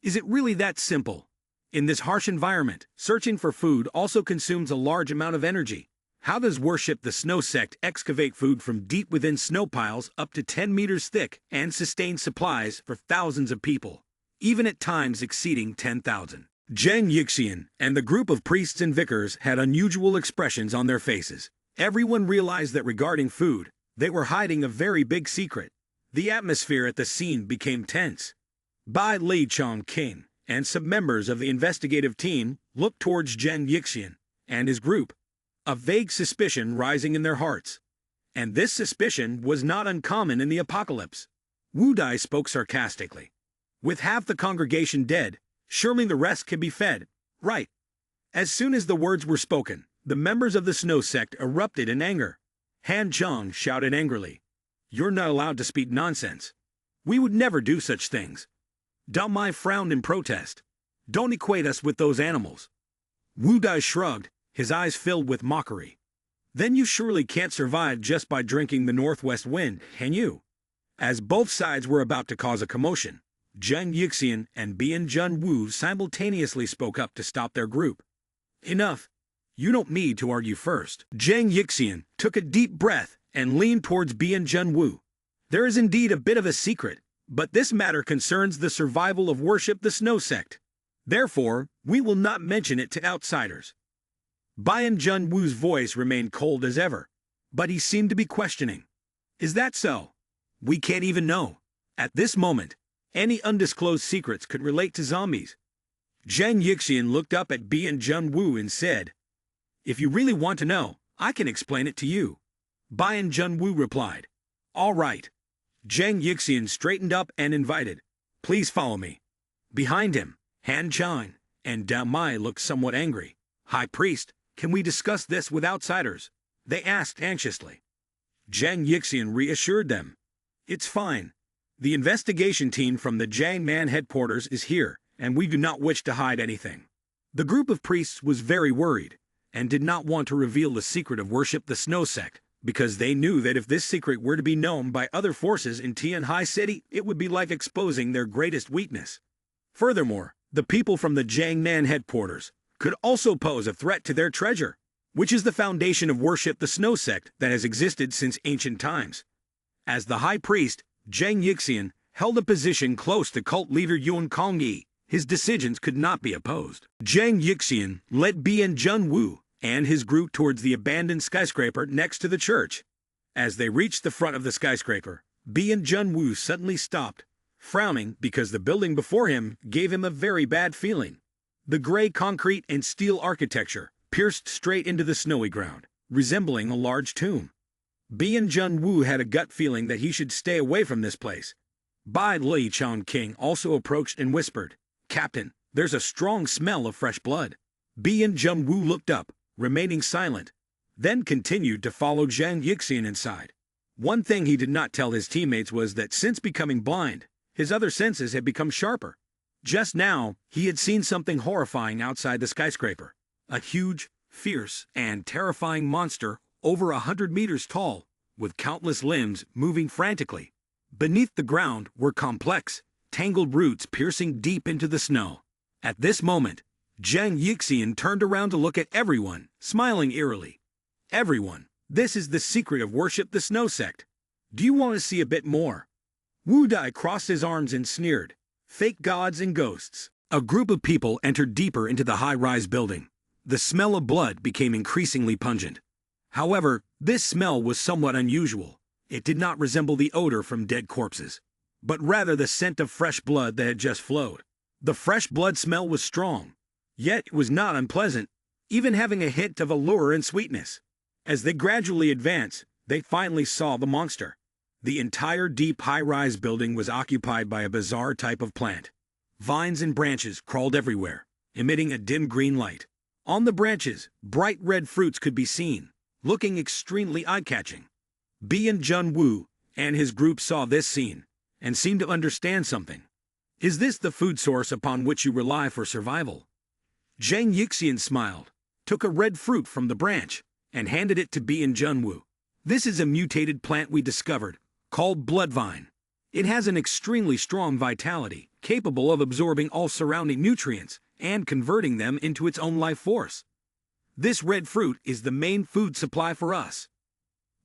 Is it really that simple? In this harsh environment, searching for food also consumes a large amount of energy. How does Worship the Snow Sect excavate food from deep within snow piles up to 10 meters thick and sustain supplies for thousands of people, even at times exceeding 10,000? Zheng Yixian and the group of priests and vicars had unusual expressions on their faces. Everyone realized that regarding food, they were hiding a very big secret. The atmosphere at the scene became tense. Bai Li Chongqing and some members of the investigative team looked towards Zheng Yixian and his group, a vague suspicion rising in their hearts. And this suspicion was not uncommon in the apocalypse. Wu Dai spoke sarcastically. With half the congregation dead, surely the rest can be fed, right? As soon as the words were spoken, the members of the Snow Sect erupted in anger. Han Chang shouted angrily, You're not allowed to speak nonsense. We would never do such things. Dao Mai frowned in protest. Don't equate us with those animals. Wu Dai shrugged, his eyes filled with mockery. Then you surely can't survive just by drinking the northwest wind, can you? As both sides were about to cause a commotion, Zheng Yixian and Bian Jun Wu simultaneously spoke up to stop their group. Enough. You don't need to argue first. Zhang Yixian took a deep breath and leaned towards Bian Junwu. There is indeed a bit of a secret, but this matter concerns the survival of worship the Snow Sect. Therefore, we will not mention it to outsiders. Bian Junwu's voice remained cold as ever, but he seemed to be questioning. Is that so? We can't even know. At this moment, any undisclosed secrets could relate to zombies. Zhang Yixian looked up at Bian Junwu and said, "If you really want to know, I can explain it to you." Bian Junwu replied, "All right." Zhang Yixian straightened up and invited, "Please follow me." Behind him, Han Chan and Dao Mai looked somewhat angry. "High Priest, can we discuss this with outsiders?" they asked anxiously. Zhang Yixian reassured them, "It's fine. The investigation team from the Jiang Man headquarters is here, and we do not wish to hide anything." The group of priests was very worried, and did not want to reveal the secret of worship the Snow Sect, because they knew that if this secret were to be known by other forces in Tianhai City, it would be like exposing their greatest weakness. Furthermore, the people from the Jiangnan headquarters could also pose a threat to their treasure, which is the foundation of worship the Snow Sect that has existed since ancient times. As the high priest, Zhang Yixian held a position close to cult leader Yuan Kongyi. His decisions could not be opposed. Zhang Yixian led Bian Junwu and his group towards the abandoned skyscraper next to the church. As they reached the front of the skyscraper, Bian Junwu suddenly stopped, frowning because the building before him gave him a very bad feeling. The gray concrete and steel architecture pierced straight into the snowy ground, resembling a large tomb. Bian Junwu had a gut feeling that he should stay away from this place. Bai Li Chongqing also approached and whispered, "Captain, there's a strong smell of fresh blood." Bian Junwu looked up, remaining silent, then continued to follow Zhang Yixian inside. One thing he did not tell his teammates was that since becoming blind, his other senses had become sharper. Just now, he had seen something horrifying outside the skyscraper. A huge, fierce, and terrifying monster over 100 meters tall, with countless limbs moving frantically. Beneath the ground were complex, tangled roots piercing deep into the snow. At this moment, Zhang Yixian turned around to look at everyone, smiling eerily. "Everyone, this is the secret of worship the Snow Sect. Do you want to see a bit more?" Wu Dai crossed his arms and sneered, "Fake gods and ghosts." A group of people entered deeper into the high-rise building. The smell of blood became increasingly pungent. However, this smell was somewhat unusual. It did not resemble the odor from dead corpses, but rather the scent of fresh blood that had just flowed. The fresh blood smell was strong, yet it was not unpleasant, even having a hint of allure and sweetness. As they gradually advanced, they finally saw the monster. The entire deep high-rise building was occupied by a bizarre type of plant. Vines and branches crawled everywhere, emitting a dim green light. On the branches, bright red fruits could be seen, looking extremely eye-catching. Bian Junwu and his group saw this scene, and seemed to understand something. "Is this the food source upon which you rely for survival?" Zhang Yixian smiled, took a red fruit from the branch, and handed it to Bian Junwu. "This is a mutated plant we discovered, called bloodvine. It has an extremely strong vitality, capable of absorbing all surrounding nutrients and converting them into its own life force. This red fruit is the main food supply for us."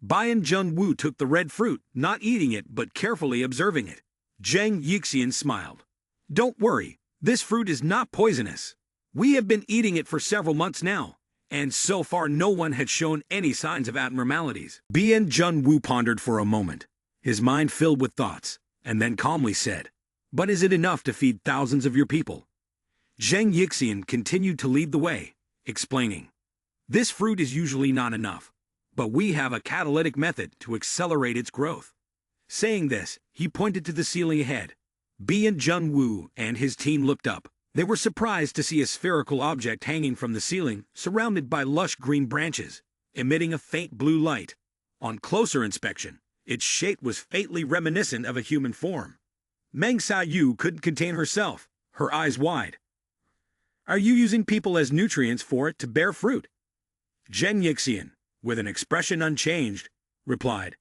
Bian Junwu took the red fruit, not eating it but carefully observing it. Zhang Yixian smiled. "Don't worry, this fruit is not poisonous. We have been eating it for several months now, and so far no one had shown any signs of abnormalities." Bian Junwu pondered for a moment, his mind filled with thoughts, and then calmly said, "But is it enough to feed thousands of your people?" Zhang Yixian continued to lead the way, explaining, "This fruit is usually not enough, but we have a catalytic method to accelerate its growth." Saying this, he pointed to the ceiling ahead. Bian Junwu and his team looked up. They were surprised to see a spherical object hanging from the ceiling, surrounded by lush green branches, emitting a faint blue light. On closer inspection, its shape was faintly reminiscent of a human form. Meng Xiaoyu couldn't contain herself, her eyes wide. "Are you using people as nutrients for it to bear fruit?" Zhang Yixian, with an expression unchanged, replied,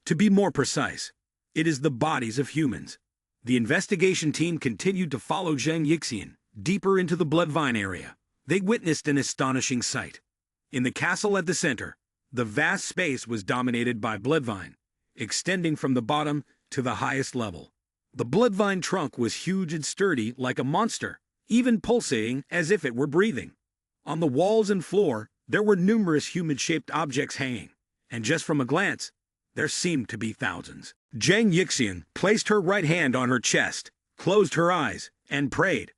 "To be more precise, it is the bodies of humans." The investigation team continued to follow Zhang Yixian deeper into the bloodvine area, They witnessed an astonishing sight. In the castle at the center, the vast space was dominated by bloodvine, extending from the bottom to the highest level. The bloodvine trunk was huge and sturdy like a monster, even pulsating as if it were breathing. On the walls and floor, there were numerous human-shaped objects hanging, and just from a glance, there seemed to be thousands. Zhang Yixian placed her right hand on her chest, closed her eyes, and prayed.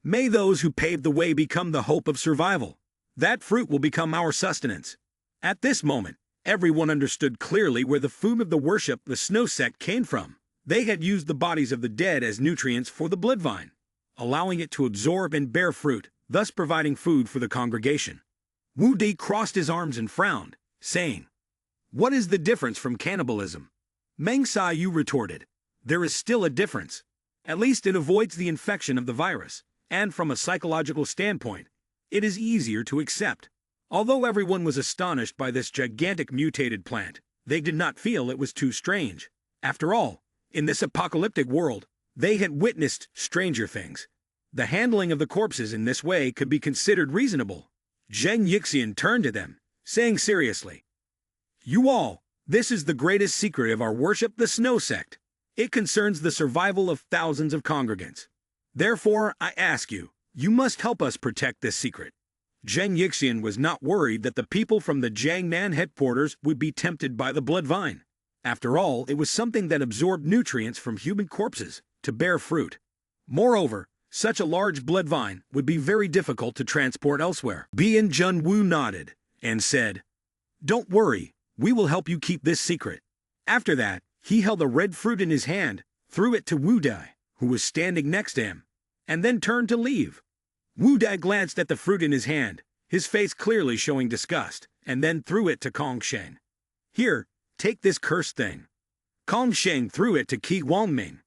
May those who paved the way become the hope of survival. That fruit will become our sustenance. At this moment, everyone understood clearly where the food of the worship the snow sect came from. They had used the bodies of the dead as nutrients for the bloodvine, allowing it to absorb and bear fruit, thus providing food for the congregation. Wu Di crossed his arms and frowned, saying, "What is the difference from cannibalism?" Meng Yu retorted, "There is still a difference. At least it avoids the infection of the virus, and from a psychological standpoint, it is easier to accept." Although everyone was astonished by this gigantic mutated plant, they did not feel it was too strange. After all, in this apocalyptic world, they had witnessed stranger things. The handling of the corpses in this way could be considered reasonable. Zhang Yixian turned to them, saying seriously, "You all, this is the greatest secret of our worship, the Snow Sect. It concerns the survival of thousands of congregants. Therefore, I ask you, you must help us protect this secret." Zhang Yixian was not worried that the people from the Jiangnan headquarters would be tempted by the bloodvine. After all, it was something that absorbed nutrients from human corpses to bear fruit. Moreover, such a large bloodvine would be very difficult to transport elsewhere. Bian Junwu nodded and said, "Don't worry, we will help you keep this secret." After that, he held a red fruit in his hand, threw it to Wu Dai, who was standing next to him, and then turned to leave. Wu Dai glanced at the fruit in his hand, his face clearly showing disgust, and then threw it to Kong Sheng. "Here, take this cursed thing." Kong Sheng threw it to Qi Guangming.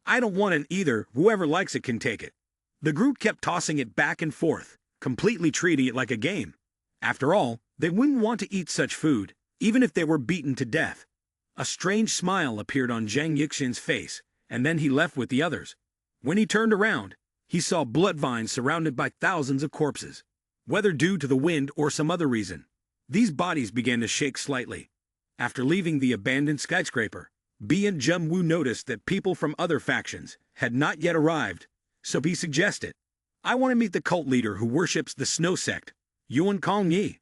"I don't want it either, whoever likes it can take it." The group kept tossing it back and forth, completely treating it like a game. After all, they wouldn't want to eat such food, even if they were beaten to death. A strange smile appeared on Zhang Yixian's face, and then he left with the others. When he turned around, he saw bloodvines surrounded by thousands of corpses. Whether due to the wind or some other reason, these bodies began to shake slightly. After leaving the abandoned skyscraper, Bian Junwu noticed that people from other factions had not yet arrived, so he suggested, "I want to meet the cult leader who worships the Snow Sect, Yuan Kong Yi.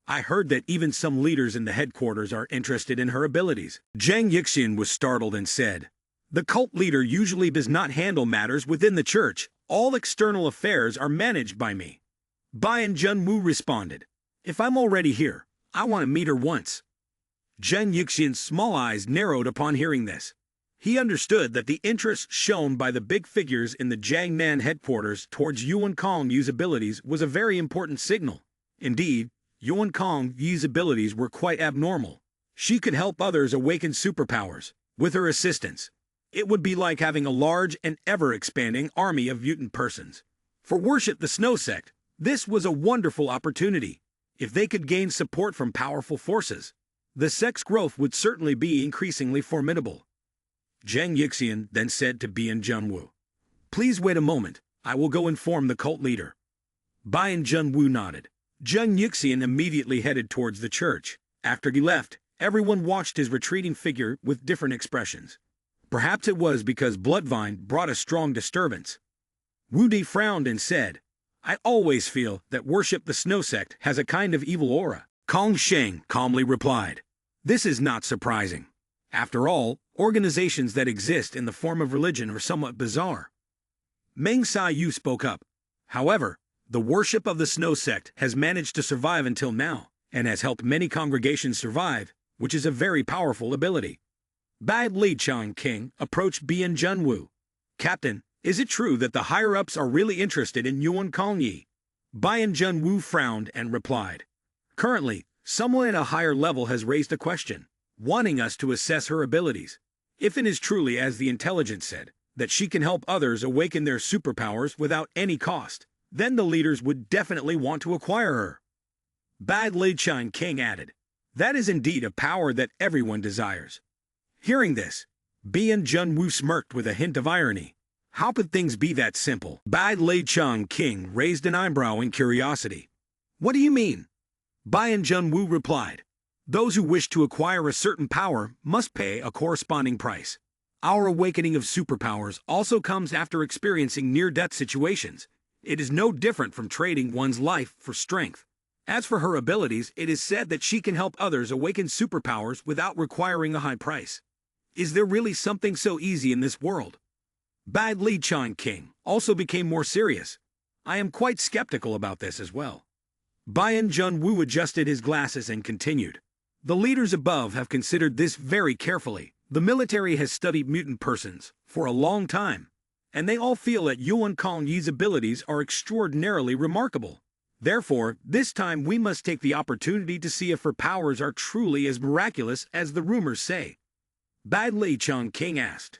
I heard that even some leaders in the headquarters are interested in her abilities." Zhang Yixian was startled and said, "The cult leader usually does not handle matters within the church. All external affairs are managed by me." Bian Junwu responded, "If I'm already here, I want to meet her once." Zhang Yixian's small eyes narrowed upon hearing this. He understood that the interest shown by the big figures in the Jiangnan headquarters towards Yuan Kong Yi's abilities was a very important signal. Indeed, Yuan Kong Yi's abilities were quite abnormal. She could help others awaken superpowers. With her assistance, it would be like having a large and ever-expanding army of mutant persons. For Worship the Snow Sect, this was a wonderful opportunity. If they could gain support from powerful forces, the sect's growth would certainly be increasingly formidable. Zhang Yixian then said to Bian Junwu, "Please wait a moment, I will go inform the cult leader." Bian Junwu nodded. Zhang Yixian immediately headed towards the church. After he left, everyone watched his retreating figure with different expressions. Perhaps it was because Bloodvine brought a strong disturbance. Wu Di frowned and said, "I always feel that Worship the Snow Sect has a kind of evil aura." Kong Sheng calmly replied, "This is not surprising. After all, organizations that exist in the form of religion are somewhat bizarre." Meng Yu spoke up. "However, the worship of the Snow Sect has managed to survive until now, and has helped many congregations survive, which is a very powerful ability." Bad Li Chang King approached Bian Junwu. "Captain, is it true that the higher-ups are really interested in Yuan Kong Yi?" Bian Junwu frowned and replied, "Currently, someone at a higher level has raised a question, wanting us to assess her abilities. If it is truly as the intelligence said, that she can help others awaken their superpowers without any cost, then the leaders would definitely want to acquire her." Bad Li Chang King added, "That is indeed a power that everyone desires." Hearing this, Bian Junwu smirked with a hint of irony. How could things be that simple? Bai Lei Chang King raised an eyebrow in curiosity. What do you mean? Bian Junwu replied. Those who wish to acquire a certain power must pay a corresponding price. Our awakening of superpowers also comes after experiencing near-death situations. It is no different from trading one's life for strength. As for her abilities, it is said that she can help others awaken superpowers without requiring a high price. Is there really something so easy in this world? Bad Li Chan King also became more serious. I am quite skeptical about this as well. Bian Junwu adjusted his glasses and continued. The leaders above have considered this very carefully. The military has studied mutant persons for a long time, and they all feel that Yuan Kongyi's abilities are extraordinarily remarkable. Therefore, this time we must take the opportunity to see if her powers are truly as miraculous as the rumors say. Bad Lei Chang King asked.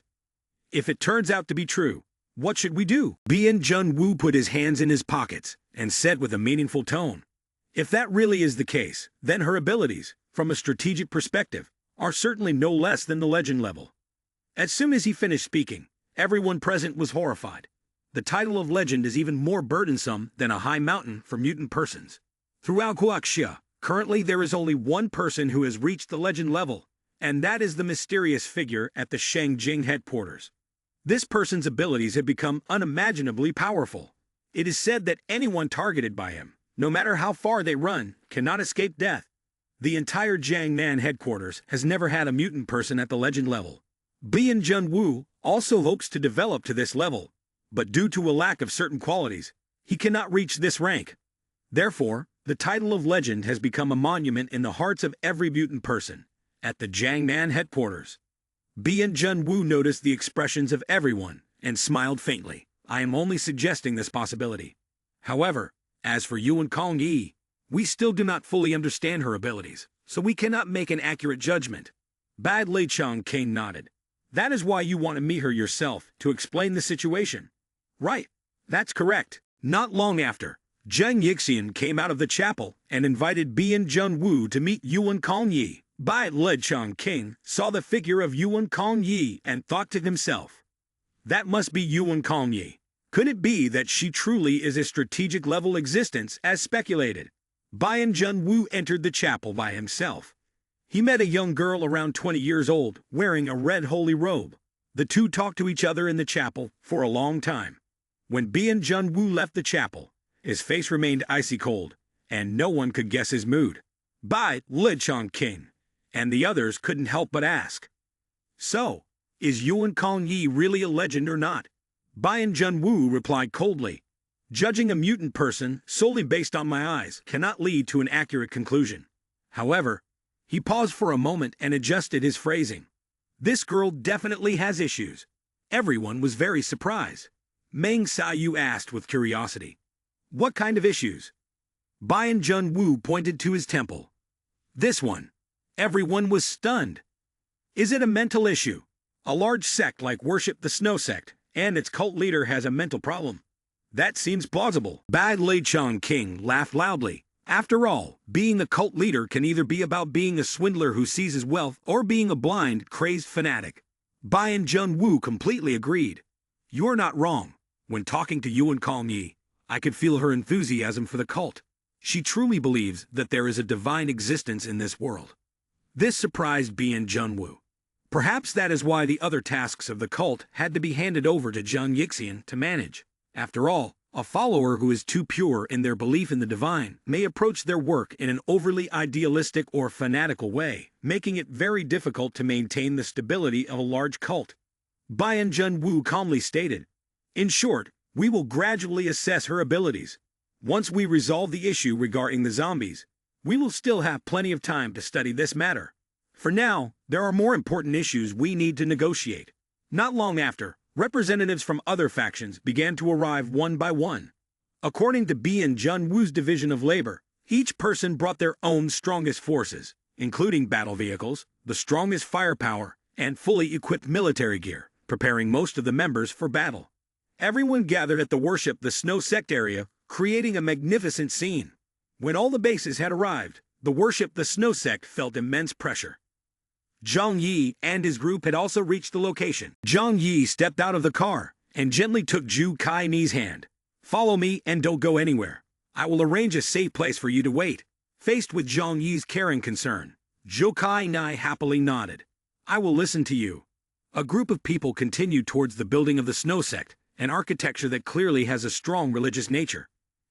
If it turns out to be true, what should we do? Bian Junwu put his hands in his pockets and said with a meaningful tone. If that really is the case, then her abilities, from a strategic perspective, are certainly no less than the legend level. As soon as he finished speaking, everyone present was horrified. The title of legend is even more burdensome than a high mountain for mutant persons. Throughout Guangxia, currently there is only one person who has reached the legend level, and that is the mysterious figure at the Shangjing headquarters. This person's abilities have become unimaginably powerful. It is said that anyone targeted by him, no matter how far they run, cannot escape death. The entire Jiangnan headquarters has never had a mutant person at the legend level. Bian Junwu also hopes to develop to this level, but due to a lack of certain qualities, he cannot reach this rank. Therefore, the title of legend has become a monument in the hearts of every mutant person at the Jiangnan headquarters. Bian Junwu noticed the expressions of everyone and smiled faintly. I am only suggesting this possibility. However, as for Yuan Kongyi, we still do not fully understand her abilities, so we cannot make an accurate judgment. Bad Lei Chang King nodded. That is why you want to meet her yourself to explain the situation. Right, that's correct. Not long after, Zheng Yixian came out of the chapel and invited Bian Junwu to meet Yuan Kongyi. Bad Lei Chang King saw the figure of Yuan Kongyi and thought to himself, that must be Yuan Kongyi. Could it be that she truly is a strategic level existence as speculated? Bian Junwu entered the chapel by himself. He met a young girl around 20 years old, wearing a red holy robe. The two talked to each other in the chapel for a long time. When Bian Junwu left the chapel, his face remained icy cold, and no one could guess his mood. Bai Lei Chang King and the others couldn't help but ask. So, is Yuan Kongyi really a legend or not? Bian Junwu replied coldly. Judging a mutant person solely based on my eyes cannot lead to an accurate conclusion. However, he paused for a moment and adjusted his phrasing. This girl definitely has issues. Everyone was very surprised. Meng Xiaoyu asked with curiosity. What kind of issues? Bian Junwu pointed to his temple. This one. Everyone was stunned. Is it a mental issue? A large sect like Worship the Snow Sect, and its cult leader has a mental problem. That seems plausible. Bad Lei Chang King laughed loudly. After all, being a cult leader can either be about being a swindler who seizes wealth or being a blind, crazed fanatic. Bian Junwu completely agreed. You're not wrong. When talking to Yuan Kongyi, I could feel her enthusiasm for the cult. She truly believes that there is a divine existence in this world. This surprised Bian Junwu. Perhaps that is why the other tasks of the cult had to be handed over to Zheng Yixian to manage. After all, a follower who is too pure in their belief in the divine may approach their work in an overly idealistic or fanatical way, making it very difficult to maintain the stability of a large cult. Bian Junwu calmly stated, in short, we will gradually assess her abilities. Once we resolve the issue regarding the zombies, we will still have plenty of time to study this matter. For now, there are more important issues we need to negotiate. Not long after, representatives from other factions began to arrive one by one. According to Bian Junwu's division of labor, each person brought their own strongest forces, including battle vehicles, the strongest firepower, and fully equipped military gear, preparing most of the members for battle. Everyone gathered at the Worship the Snow Sect area, creating a magnificent scene. When all the bases had arrived, the Worship the Snow Sect felt immense pressure. Zhang Yi and his group had also reached the location. Zhang Yi stepped out of the car and gently took Zhu Kai-ni's hand. "Follow me and don't go anywhere. I will arrange a safe place for you to wait." Faced with Zhang Yi's caring concern, Zhu Kai-ni happily nodded. "I will listen to you." A group of people continued towards the building of the Snow Sect, an architecture that clearly has a strong religious nature.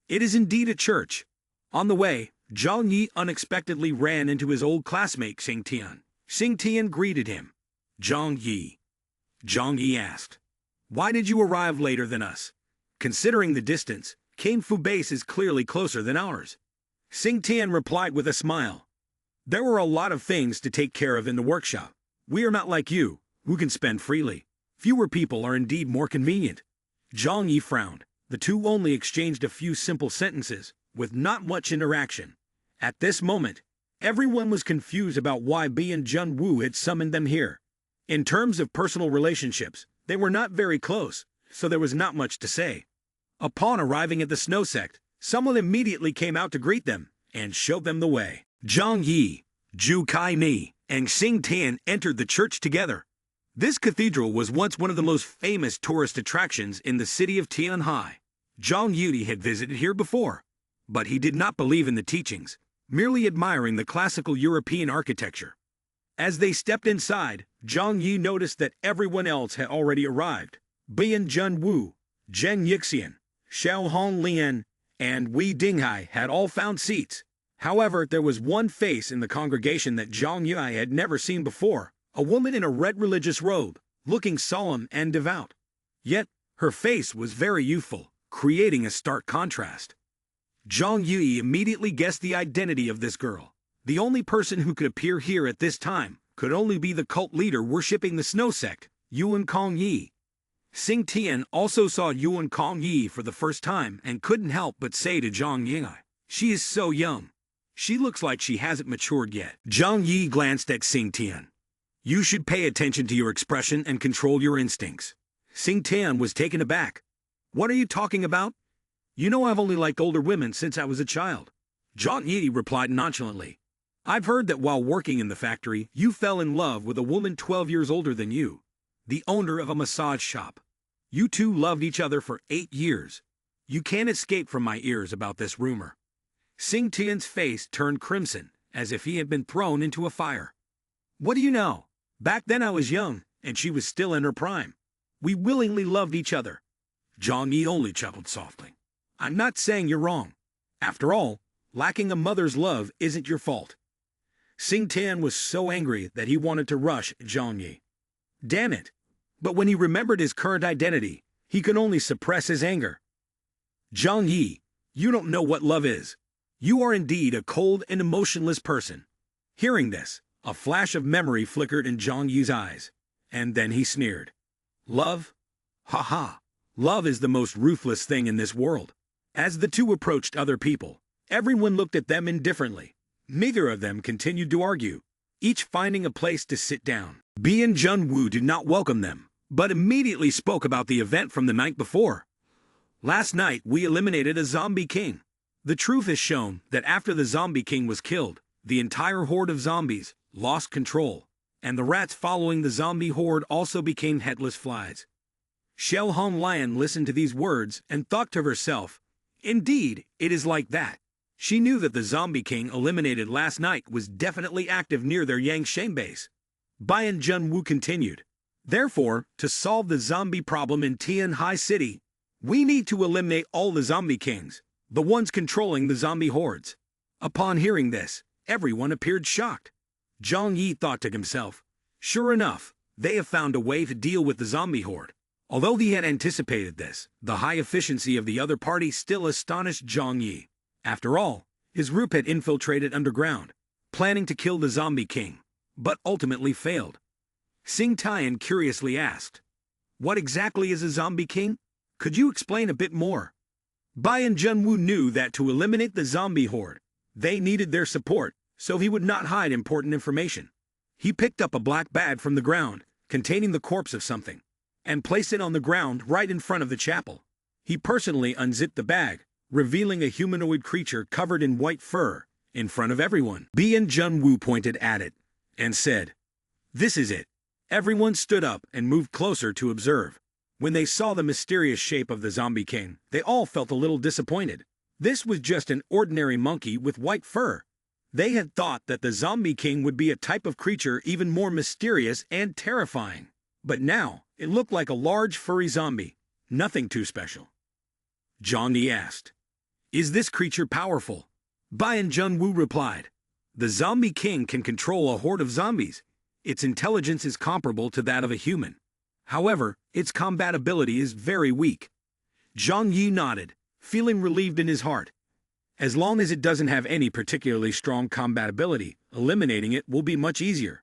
It is indeed a church. On the way, Zhang Yi unexpectedly ran into his old classmate Xing Tian. Xing Tian greeted him. "Zhang Yi." Zhang Yi asked, "Why did you arrive later than us? Considering the distance, King Fu Base is clearly closer than ours." Xing Tian replied with a smile. "There were a lot of things to take care of in the workshop. We are not like you, who can spend freely. Fewer people are indeed more convenient." Zhang Yi frowned. The two only exchanged a few simple sentences, with not much interaction. At this moment, everyone was confused about why Bian Junwu had summoned them here. In terms of personal relationships, they were not very close, so there was not much to say. Upon arriving at the Snow Sect, someone immediately came out to greet them and showed them the way. Zhang Yi, Zhu Kai-ni, and Xing Tian entered the church together. This cathedral was once one of the most famous tourist attractions in the city of Tianhai. Zhang Yi had visited here before, but he did not believe in the teachings, merely admiring the classical European architecture. As they stepped inside, Zhang Yi noticed that everyone else had already arrived. Bian Junwu, Zheng Yixian, Xiao Honglian, and Wei Dinghai had all found seats. However, there was one face in the congregation that Zhang Yi had never seen before, a woman in a red religious robe, looking solemn and devout. Yet, her face was very youthful, creating a stark contrast. Zhang Yi immediately guessed the identity of this girl. The only person who could appear here at this time could only be the cult leader worshipping the Snow Sect, Yuan Kong Yi. Xing Tian also saw Yuan Kong Yi for the first time and couldn't help but say to Zhang Yi, "She is so young. She looks like she hasn't matured yet." Zhang Yi glanced at Xing Tian. "You should pay attention to your expression and control your instincts." Xing Tian was taken aback. "What are you talking about? You know I've only liked older women since I was a child." Zhang Yi replied nonchalantly. "I've heard that while working in the factory, you fell in love with a woman 12 years older than you, the owner of a massage shop. You two loved each other for 8 years. You can't escape from my ears about this rumor." Xing Tian's face turned crimson, as if he had been thrown into a fire. "What do you know? Back then I was young, and she was still in her prime. We willingly loved each other." Zhang Yi only chuckled softly. "I'm not saying you're wrong. After all, lacking a mother's love isn't your fault." Xing Tian was so angry that he wanted to rush Zhang Yi. Damn it! But when he remembered his current identity, he could only suppress his anger. "Zhang Yi, you don't know what love is. You are indeed a cold and emotionless person." Hearing this, a flash of memory flickered in Zhang Yi's eyes, and then he sneered. "Love? Ha ha! Love is the most ruthless thing in this world." As the two approached other people, everyone looked at them indifferently. Neither of them continued to argue, each finding a place to sit down. Bian Junwu did not welcome them, but immediately spoke about the event from the night before. "Last night we eliminated a zombie king. The truth is shown that after the zombie king was killed, the entire horde of zombies lost control, and the rats following the zombie horde also became headless flies." Xiao Honglian listened to these words and thought to herself, "Indeed, it is like that." She knew that the zombie king eliminated last night was definitely active near their Yangshan base. Bian Junwu continued, "Therefore, to solve the zombie problem in Tianhai City, we need to eliminate all the zombie kings, the ones controlling the zombie hordes." Upon hearing this, everyone appeared shocked. Zhang Yi thought to himself, "Sure enough, they have found a way to deal with the zombie horde." Although he had anticipated this, the high efficiency of the other party still astonished Zhang Yi. After all, his group had infiltrated underground, planning to kill the zombie king, but ultimately failed. Xing Tian curiously asked, "What exactly is a zombie king? Could you explain a bit more?" Bian Junwu knew that to eliminate the zombie horde, they needed their support, so he would not hide important information. He picked up a black bag from the ground, containing the corpse of something, and placed it on the ground right in front of the chapel. He personally unzipped the bag, revealing a humanoid creature covered in white fur, in front of everyone. Bian Junwu pointed at it, and said, "This is it." Everyone stood up and moved closer to observe. When they saw the mysterious shape of the zombie king, they all felt a little disappointed. This was just an ordinary monkey with white fur. They had thought that the zombie king would be a type of creature even more mysterious and terrifying. But now, it looked like a large furry zombie. Nothing too special. Zhang Yi asked, "Is this creature powerful?" Bian Junwu replied, "The zombie king can control a horde of zombies. Its intelligence is comparable to that of a human. However, its combat ability is very weak." Zhang Yi nodded, feeling relieved in his heart. As long as it doesn't have any particularly strong combat ability, eliminating it will be much easier.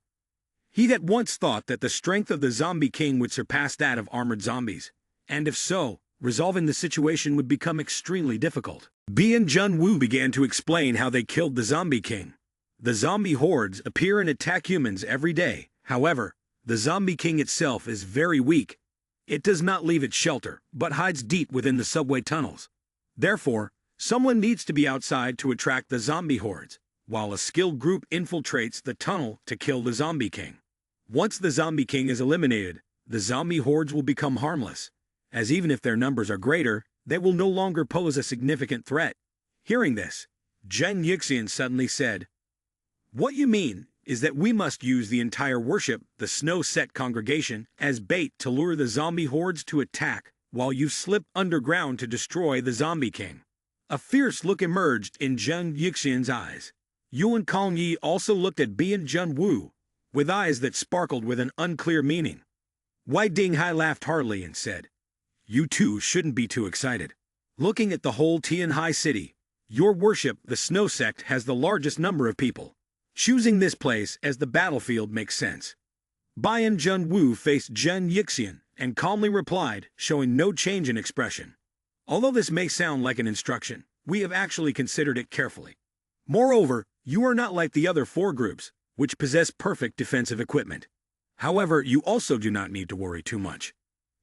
He had once thought that the strength of the zombie king would surpass that of armored zombies, and if so, resolving the situation would become extremely difficult. Bian Junwu began to explain how they killed the zombie king. The zombie hordes appear and attack humans every day. However, the zombie king itself is very weak. It does not leave its shelter, but hides deep within the subway tunnels. Therefore, someone needs to be outside to attract the zombie hordes, while a skilled group infiltrates the tunnel to kill the zombie king. Once the zombie king is eliminated, the zombie hordes will become harmless, as even if their numbers are greater, they will no longer pose a significant threat. Hearing this, Zheng Yixian suddenly said, "What you mean is that we must use the entire worship, the Snow Sect congregation, as bait to lure the zombie hordes to attack, while you slip underground to destroy the zombie king." A fierce look emerged in Zheng Yixian's eyes. Yuan Kongyi also looked at Bian Junwu, with eyes that sparkled with an unclear meaning. Wei Dinghai laughed heartily and said, "You two shouldn't be too excited. Looking at the whole Tianhai city, your worship, the Snow Sect, has the largest number of people. Choosing this place as the battlefield makes sense." Bian Junwu faced Zheng Yixian and calmly replied, showing no change in expression. "Although this may sound like an instruction, we have actually considered it carefully. Moreover, you are not like the other 4 groups, which possess perfect defensive equipment. However, you also do not need to worry too much.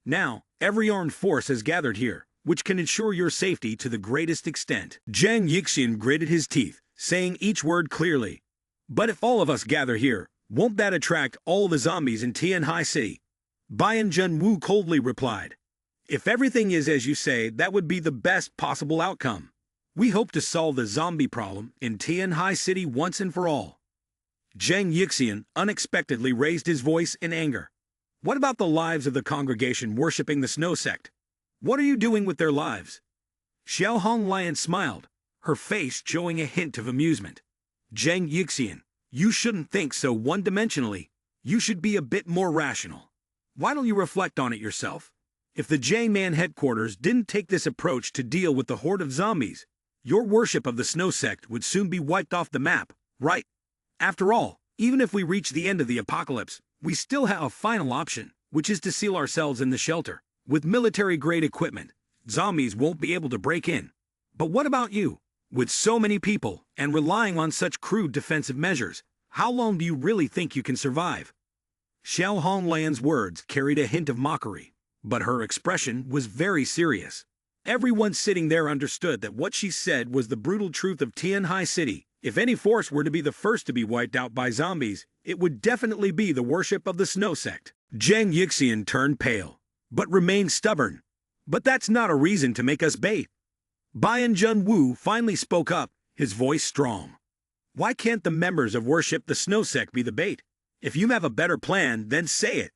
Now, every armed force has gathered here, which can ensure your safety to the greatest extent." Zheng Yixian gritted his teeth, saying each word clearly. "But if all of us gather here, won't that attract all the zombies in Tianhai City?" Bian Junwu coldly replied, "If everything is as you say, that would be the best possible outcome. We hope to solve the zombie problem in Tianhai City once and for all." Zheng Yixian unexpectedly raised his voice in anger. "What about the lives of the congregation worshipping the Snow Sect? What are you doing with their lives?" Xiao Honglian smiled, her face showing a hint of amusement. "Zheng Yixian, you shouldn't think so one-dimensionally. You should be a bit more rational. Why don't you reflect on it yourself? If the J-Man headquarters didn't take this approach to deal with the horde of zombies, your worship of the Snow Sect would soon be wiped off the map, right? After all, even if we reach the end of the apocalypse, we still have a final option, which is to seal ourselves in the shelter. With military-grade equipment, zombies won't be able to break in. But what about you? With so many people, and relying on such crude defensive measures, how long do you really think you can survive?" Xiao Honglian's words carried a hint of mockery, but her expression was very serious. Everyone sitting there understood that what she said was the brutal truth of Tianhai City. If any force were to be the first to be wiped out by zombies, it would definitely be the worship of the Snow Sect. Zheng Yixian turned pale, but remained stubborn. "But that's not a reason to make us bait." Bian Junwu finally spoke up, his voice strong. "Why can't the members of worship the Snow Sect be the bait? If you have a better plan, then say it."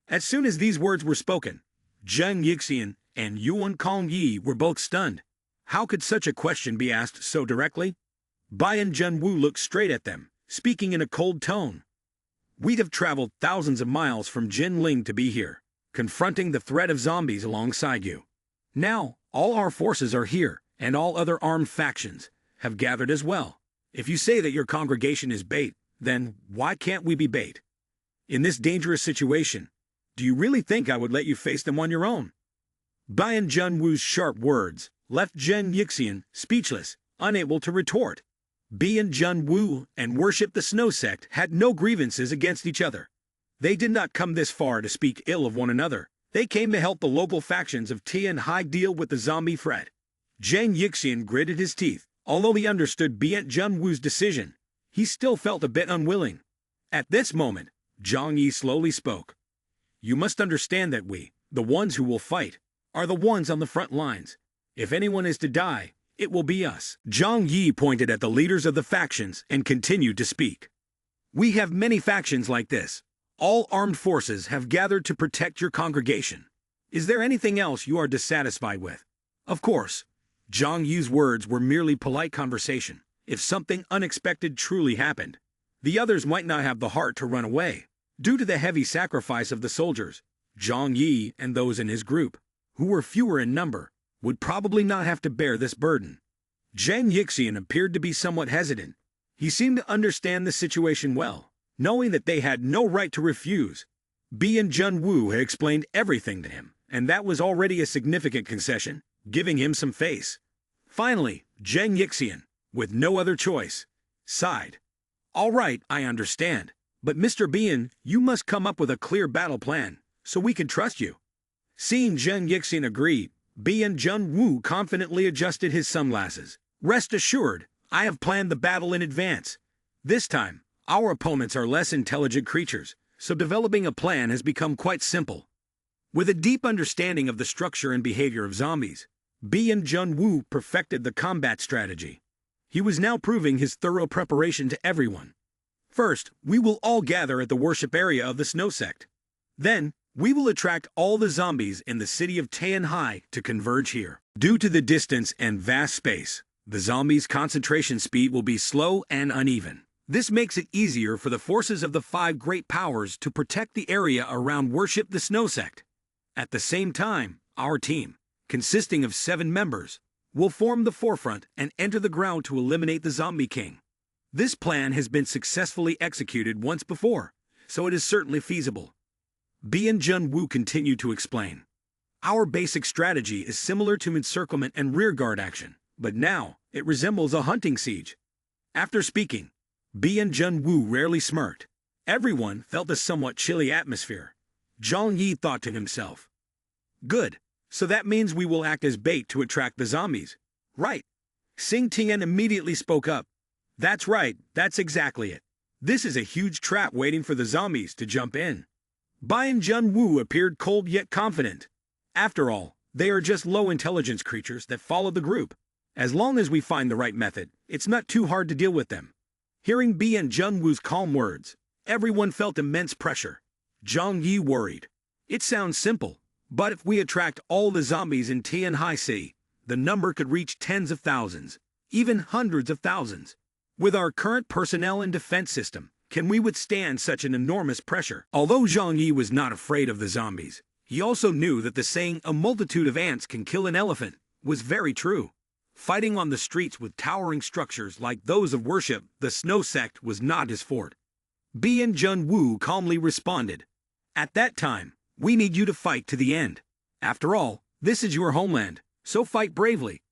As soon as these words were spoken, Zheng Yixian and Yuan Kongyi were both stunned. How could such a question be asked so directly? Bian Junwu looked straight at them, speaking in a cold tone. "We'd have traveled thousands of miles from Jinling to be here, confronting the threat of zombies alongside you. Now, all our forces are here, and all other armed factions have gathered as well. If you say that your congregation is bait, then why can't we be bait? In this dangerous situation, do you really think I would let you face them on your own?" Bian Junwu's sharp words left Zheng Yixian speechless, unable to retort. Bian Junwu and Worship the Snow Sect had no grievances against each other. They did not come this far to speak ill of one another. They came to help the local factions of Tianhai deal with the zombie threat. Zheng Yixian gritted his teeth. Although he understood Bian Junwu's decision, he still felt a bit unwilling. At this moment, Zhang Yi slowly spoke. "You must understand that we, The ones who will fight are the ones on the front lines. If anyone is to die, it will be us. Zhang Yi pointed at the leaders of the factions and continued to speak. We have many factions like this. All armed forces have gathered to protect your congregation. Is there anything else you are dissatisfied with? Of course, Zhang Yi's words were merely polite conversation. If something unexpected truly happened, the others might not have the heart to run away. Due to the heavy sacrifice of the soldiers, Zhang Yi and those in his group, who were fewer in number, would probably not have to bear this burden. Zhang Yixian appeared to be somewhat hesitant. He seemed to understand the situation well, knowing that they had no right to refuse. Bi and Jun Wu had explained everything to him, and that was already a significant concession, giving him some face. Finally, Zhang Yixian, with no other choice, sighed. All right, I understand. But Mr. Bian, you must come up with a clear battle plan, so we can trust you. Seeing Zhang Yixian agree, Bi and Jun Wu confidently adjusted his sunglasses. Rest assured, I have planned the battle in advance. This time, our opponents are less intelligent creatures, so developing a plan has become quite simple. With a deep understanding of the structure and behavior of zombies, Bi and Jun Wu perfected the combat strategy. He was now proving his thorough preparation to everyone. First, we will all gather at the worship area of the Snow Sect. Then, we will attract all the zombies in the city of Tianhai to converge here. Due to the distance and vast space, the zombies' concentration speed will be slow and uneven. This makes it easier for the forces of the 5 great powers to protect the area around Worship the Snow Sect. At the same time, our team, consisting of 7 members, will form the forefront and enter the ground to eliminate the Zombie King. This plan has been successfully executed once before, so it is certainly feasible. Bi and Jun Wu continued to explain. Our basic strategy is similar to encirclement and rearguard action, but now it resembles a hunting siege. After speaking, Bi and Jun Wu rarely smirked. Everyone felt a somewhat chilly atmosphere. Zhang Yi thought to himself. Good, so that means we will act as bait to attract the zombies. Right. Xing Tian immediately spoke up. That's right, that's exactly it. This is a huge trap waiting for the zombies to jump in. Bai and Jun Wu appeared cold yet confident. After all, they are just low-intelligence creatures that follow the group. As long as we find the right method, it's not too hard to deal with them. Hearing Bi and Jun Wu's calm words, everyone felt immense pressure. Zhang Yi worried. It sounds simple, but if we attract all the zombies in Tianhai City, the number could reach tens of thousands, even hundreds of thousands. With our current personnel and defense system, can we withstand such an enormous pressure? Although Zhang Yi was not afraid of the zombies, he also knew that the saying, a multitude of ants can kill an elephant, was very true. Fighting on the streets with towering structures like those of Worship the Snow Sect was not his forte. Bi and Jun Wu calmly responded. At that time, we need you to fight to the end. After all, this is your homeland, so fight bravely.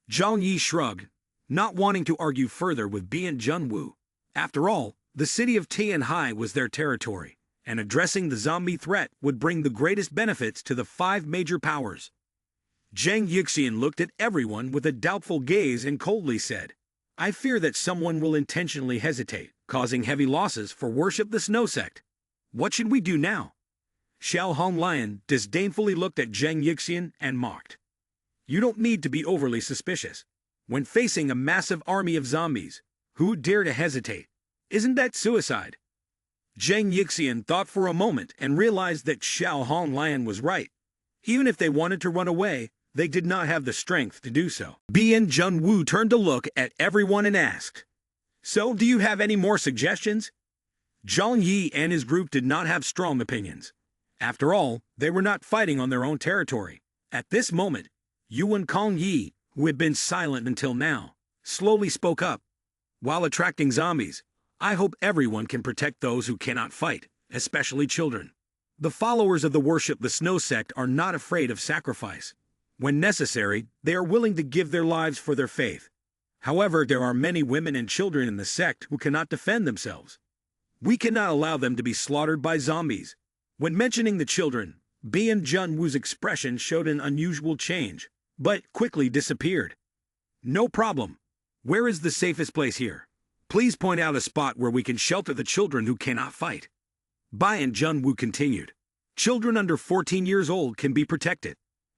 Zhang Yi shrugged, not wanting to argue further with Bi and Jun Wu. After all, the city of Tianhai was their territory, and addressing the zombie threat would bring the greatest benefits to the 5 major powers. Zhang Yixian looked at everyone with a doubtful gaze and coldly said, I fear that someone will intentionally hesitate, causing heavy losses for Worship the Snow Sect. What should we do now? Xiao Honglian disdainfully looked at Zhang Yixian and mocked. You don't need to be overly suspicious. When facing a massive army of zombies, who would dare to hesitate? Isn't that suicide? Zhang Yixian thought for a moment and realized that Xiao Honglian was right. Even if they wanted to run away, they did not have the strength to do so. Bi and Jun Wu turned to look at everyone and asked, So, do you have any more suggestions? Zhang Yi and his group did not have strong opinions. After all, they were not fighting on their own territory. At this moment, Yuan Kong Yi, who had been silent until now, slowly spoke up. While attracting zombies, I hope everyone can protect those who cannot fight, especially children. The followers of the Worship the Snow Sect are not afraid of sacrifice. When necessary, they are willing to give their lives for their faith. However, there are many women and children in the sect who cannot defend themselves. We cannot allow them to be slaughtered by zombies. When mentioning the children, Bi and Jun Wu's expression showed an unusual change, but quickly disappeared. No problem. Where is the safest place here? Please point out a spot where we can shelter the children who cannot fight. Bai and Jun Wu continued. Children under 14 years old can be protected.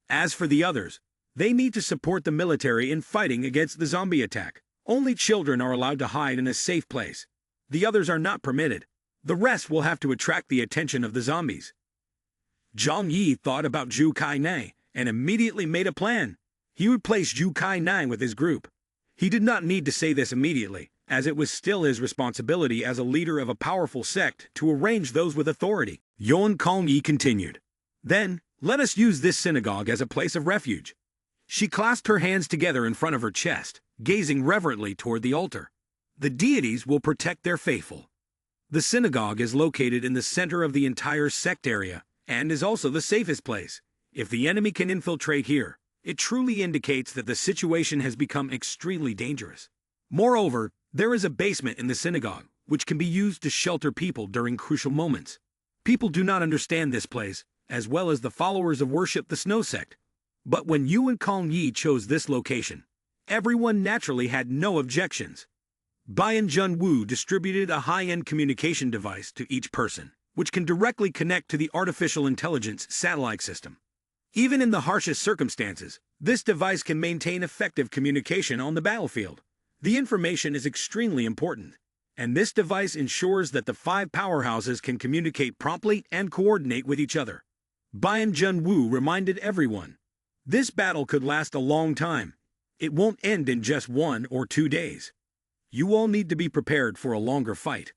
As for the others, they need to support the military in fighting against the zombie attack. Only children are allowed to hide in a safe place. The others are not permitted. The rest will have to attract the attention of the zombies. Zhang Yi thought about Zhu Kai-nai and immediately made a plan. He would place Zhu Kai-nai with his group. He did not need to say this immediately, as it was still his responsibility as a leader of a powerful sect to arrange those with authority. Yuan Kong-yi continued. Then, let us use this synagogue as a place of refuge. She clasped her hands together in front of her chest, gazing reverently toward the altar. The deities will protect their faithful. The synagogue is located in the center of the entire sect area, and is also the safest place. If the enemy can infiltrate here, it truly indicates that the situation has become extremely dangerous. Moreover, there is a basement in the synagogue, which can be used to shelter people during crucial moments. People do not understand this place, as well as the followers of worship the snow sect. But when Yuan Kong-yi chose this location, everyone naturally had no objections. Bayan Junwu distributed a high-end communication device to each person, which can directly connect to the artificial intelligence satellite system. Even in the harshest circumstances, this device can maintain effective communication on the battlefield. The information is extremely important, and this device ensures that the 5 powerhouses can communicate promptly and coordinate with each other. Bayan Junwu reminded everyone, this battle could last a long time. It won't end in just 1 or 2 days. You all need to be prepared for a longer fight.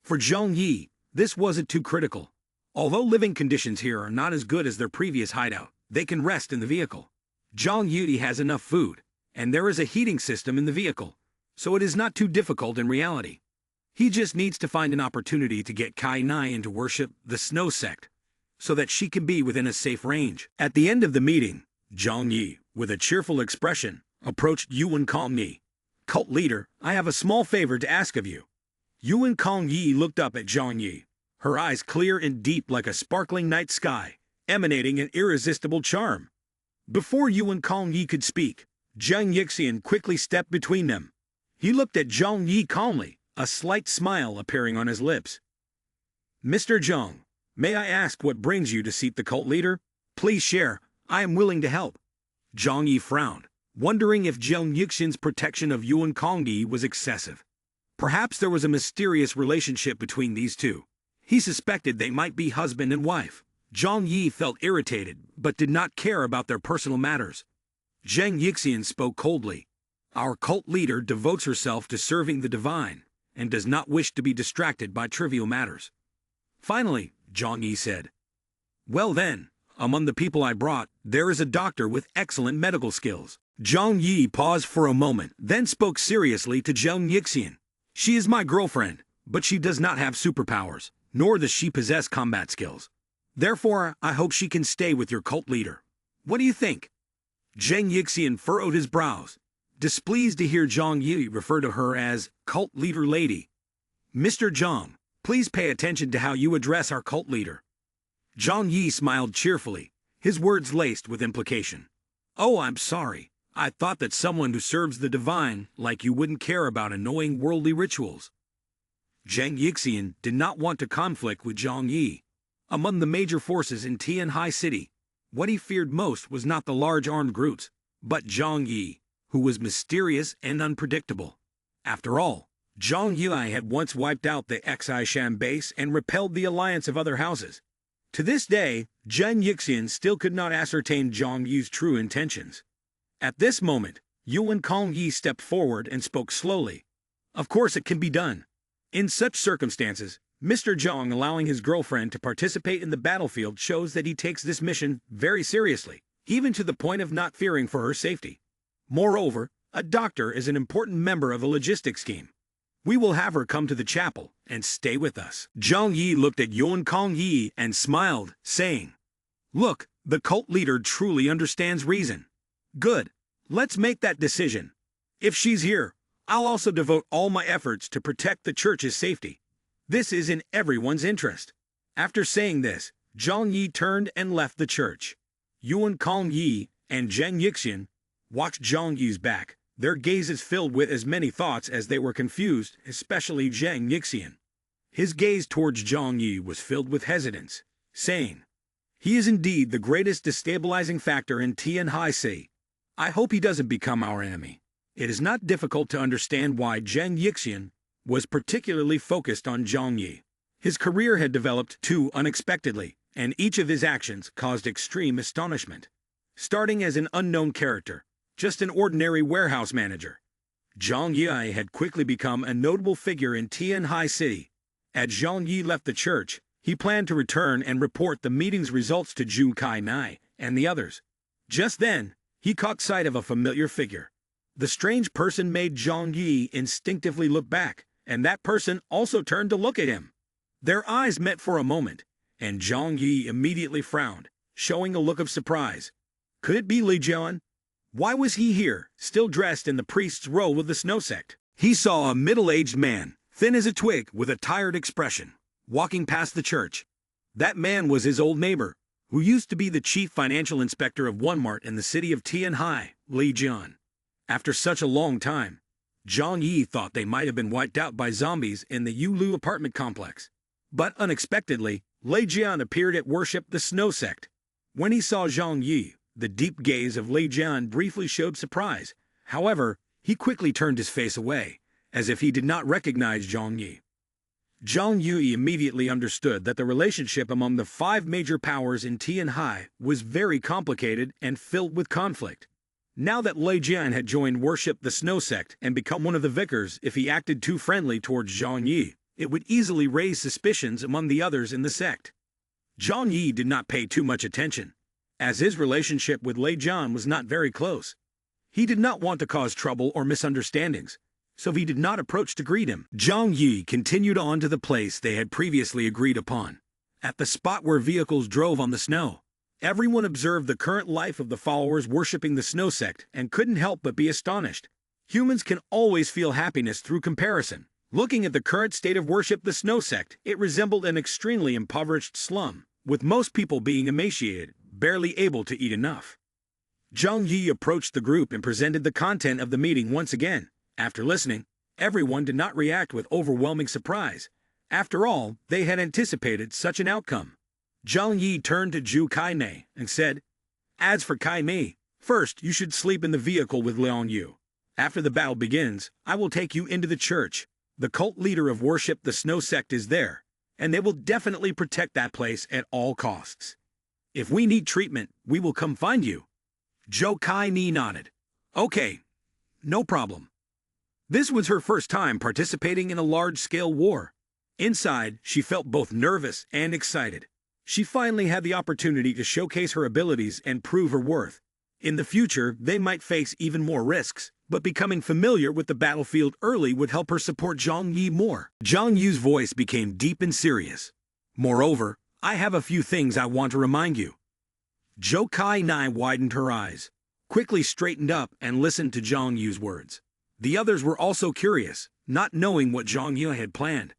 For Zhang Yi, this wasn't too critical. Although living conditions here are not as good as their previous hideout, they can rest in the vehicle. Zhang Yi has enough food, and there is a heating system in the vehicle, so it is not too difficult in reality. He just needs to find an opportunity to get Kai-nai into worship the snow sect, so that she can be within a safe range. At the end of the meeting, Zhang Yi, with a cheerful expression, approached Yuan Kong-yi. Cult leader, I have a small favor to ask of you. Yuan Kong-yi looked up at Zhang Yi, her eyes clear and deep like a sparkling night sky, emanating an irresistible charm. Before Yuan Kong-yi could speak, Zhang Yixian quickly stepped between them. He looked at Zhang Yi calmly, a slight smile appearing on his lips. Mr. Zhang, may I ask what brings you to seek the cult leader? Please share, I am willing to help. Zhang Yi frowned, wondering if Zhang Yixian's protection of Yuan Kong-yi was excessive. Perhaps there was a mysterious relationship between these two. He suspected they might be husband and wife. Zhang Yi felt irritated, but did not care about their personal matters. Zhang Yixian spoke coldly. Our cult leader devotes herself to serving the divine, and does not wish to be distracted by trivial matters. Finally, Zhang Yi said, well then, among the people I brought, there is a doctor with excellent medical skills. Zhang Yi paused for a moment, then spoke seriously to Zhang Yixian. She is my girlfriend, but she does not have superpowers, nor does she possess combat skills. Therefore, I hope she can stay with your cult leader. What do you think? Zhang Yixian furrowed his brows, displeased to hear Zhang Yi refer to her as cult leader lady. Mr. Zhang, please pay attention to how you address our cult leader. Zhang Yi smiled cheerfully, his words laced with implication. Oh, I'm sorry. I thought that someone who serves the divine like you wouldn't care about annoying worldly rituals. Zhang Yixian did not want to conflict with Zhang Yi. Among the major forces in Tianhai City, what he feared most was not the large armed groups, but Zhang Yi, who was mysterious and unpredictable. After all, Zhang Yi had once wiped out the Xishan base and repelled the alliance of other houses. To this day, Zhang Yixian still could not ascertain Zhang Yi's true intentions. At this moment, Yuan Kong-yi stepped forward and spoke slowly. Of course it can be done. In such circumstances, Mr. Zhang allowing his girlfriend to participate in the battlefield shows that he takes this mission very seriously, even to the point of not fearing for her safety. Moreover, a doctor is an important member of a logistics scheme. We will have her come to the chapel and stay with us. Zhang Yi looked at Yuan Kong-yi and smiled, saying, look, the cult leader truly understands reason. Good. Let's make that decision. If she's here, I'll also devote all my efforts to protect the church's safety. This is in everyone's interest. After saying this, Zhang Yi turned and left the church. Yuan Kong-yi and Zhang Yixian watched Zhang Yi's back, their gazes filled with as many thoughts as they were confused, especially Zhang Yixian. His gaze towards Zhang Yi was filled with hesitance. saying, "He is indeed the greatest destabilizing factor in Tianhai Sea. I hope he doesn't become our enemy." It is not difficult to understand why Zheng Yixian was particularly focused on Zhang Yi. His career had developed too unexpectedly, and each of his actions caused extreme astonishment. Starting as an unknown character, just an ordinary warehouse manager, Zhang Yi had quickly become a notable figure in Tianhai City. As Zhang Yi left the church, he planned to return and report the meeting's results to Zhu Kai-nai and the others. Just then, he caught sight of a familiar figure. The strange person made Zhang Yi instinctively look back, and that person also turned to look at him. Their eyes met for a moment, and Zhang Yi immediately frowned, showing a look of surprise. Could it be Li Jian? Why was he here, still dressed in the priest's robe of the snow sect? He saw a middle-aged man, thin as a twig with a tired expression, walking past the church. That man was his old neighbor, who used to be the chief financial inspector of one mart in the city of Tianhai, Li Jian. After such a long time, Zhang Yi thought they might have been wiped out by zombies in the Yulu apartment complex. But unexpectedly, Li Jian appeared at worship the snow sect. When he saw Zhang Yi, the deep gaze of Li Jian briefly showed surprise. However, he quickly turned his face away, as if he did not recognize Zhang Yi. Zhang Yi immediately understood that the relationship among the five major powers in Tianhai was very complicated and filled with conflict. Now that Li Jian had joined worship the snow sect and become one of the vicars, if he acted too friendly towards Zhang Yi, it would easily raise suspicions among the others in the sect. Zhang Yi did not pay too much attention, as his relationship with Li Jian was not very close. He did not want to cause trouble or misunderstandings, so he did not approach to greet him. Zhang Yi continued on to the place they had previously agreed upon. At the spot where vehicles drove on the snow, everyone observed the current life of the followers worshipping the snow sect and couldn't help but be astonished. Humans can always feel happiness through comparison. Looking at the current state of worship the snow sect, it resembled an extremely impoverished slum, with most people being emaciated, barely able to eat enough. Zhang Yi approached the group and presented the content of the meeting once again. After listening, everyone did not react with overwhelming surprise. After all, they had anticipated such an outcome. Zhang Yi turned to Zhu Kai-nei and said, "As for Kai-mei, first you should sleep in the vehicle with Liang Yu. After the battle begins, I will take you into the church. The cult leader of worship the snow sect is there, and they will definitely protect that place at all costs. If we need treatment, we will come find you." Zhou Kai-ni nodded. "Okay, no problem." This was her first time participating in a large-scale war. Inside, she felt both nervous and excited. She finally had the opportunity to showcase her abilities and prove her worth. In the future, they might face even more risks, but becoming familiar with the battlefield early would help her support Zhang Yi more. Zhang Yi's voice became deep and serious. "Moreover, I have a few things I want to remind you." Zhou Kai-nai widened her eyes, quickly straightened up and listened to Zhang Yi's words. The others were also curious, not knowing what Zhang Yi had planned.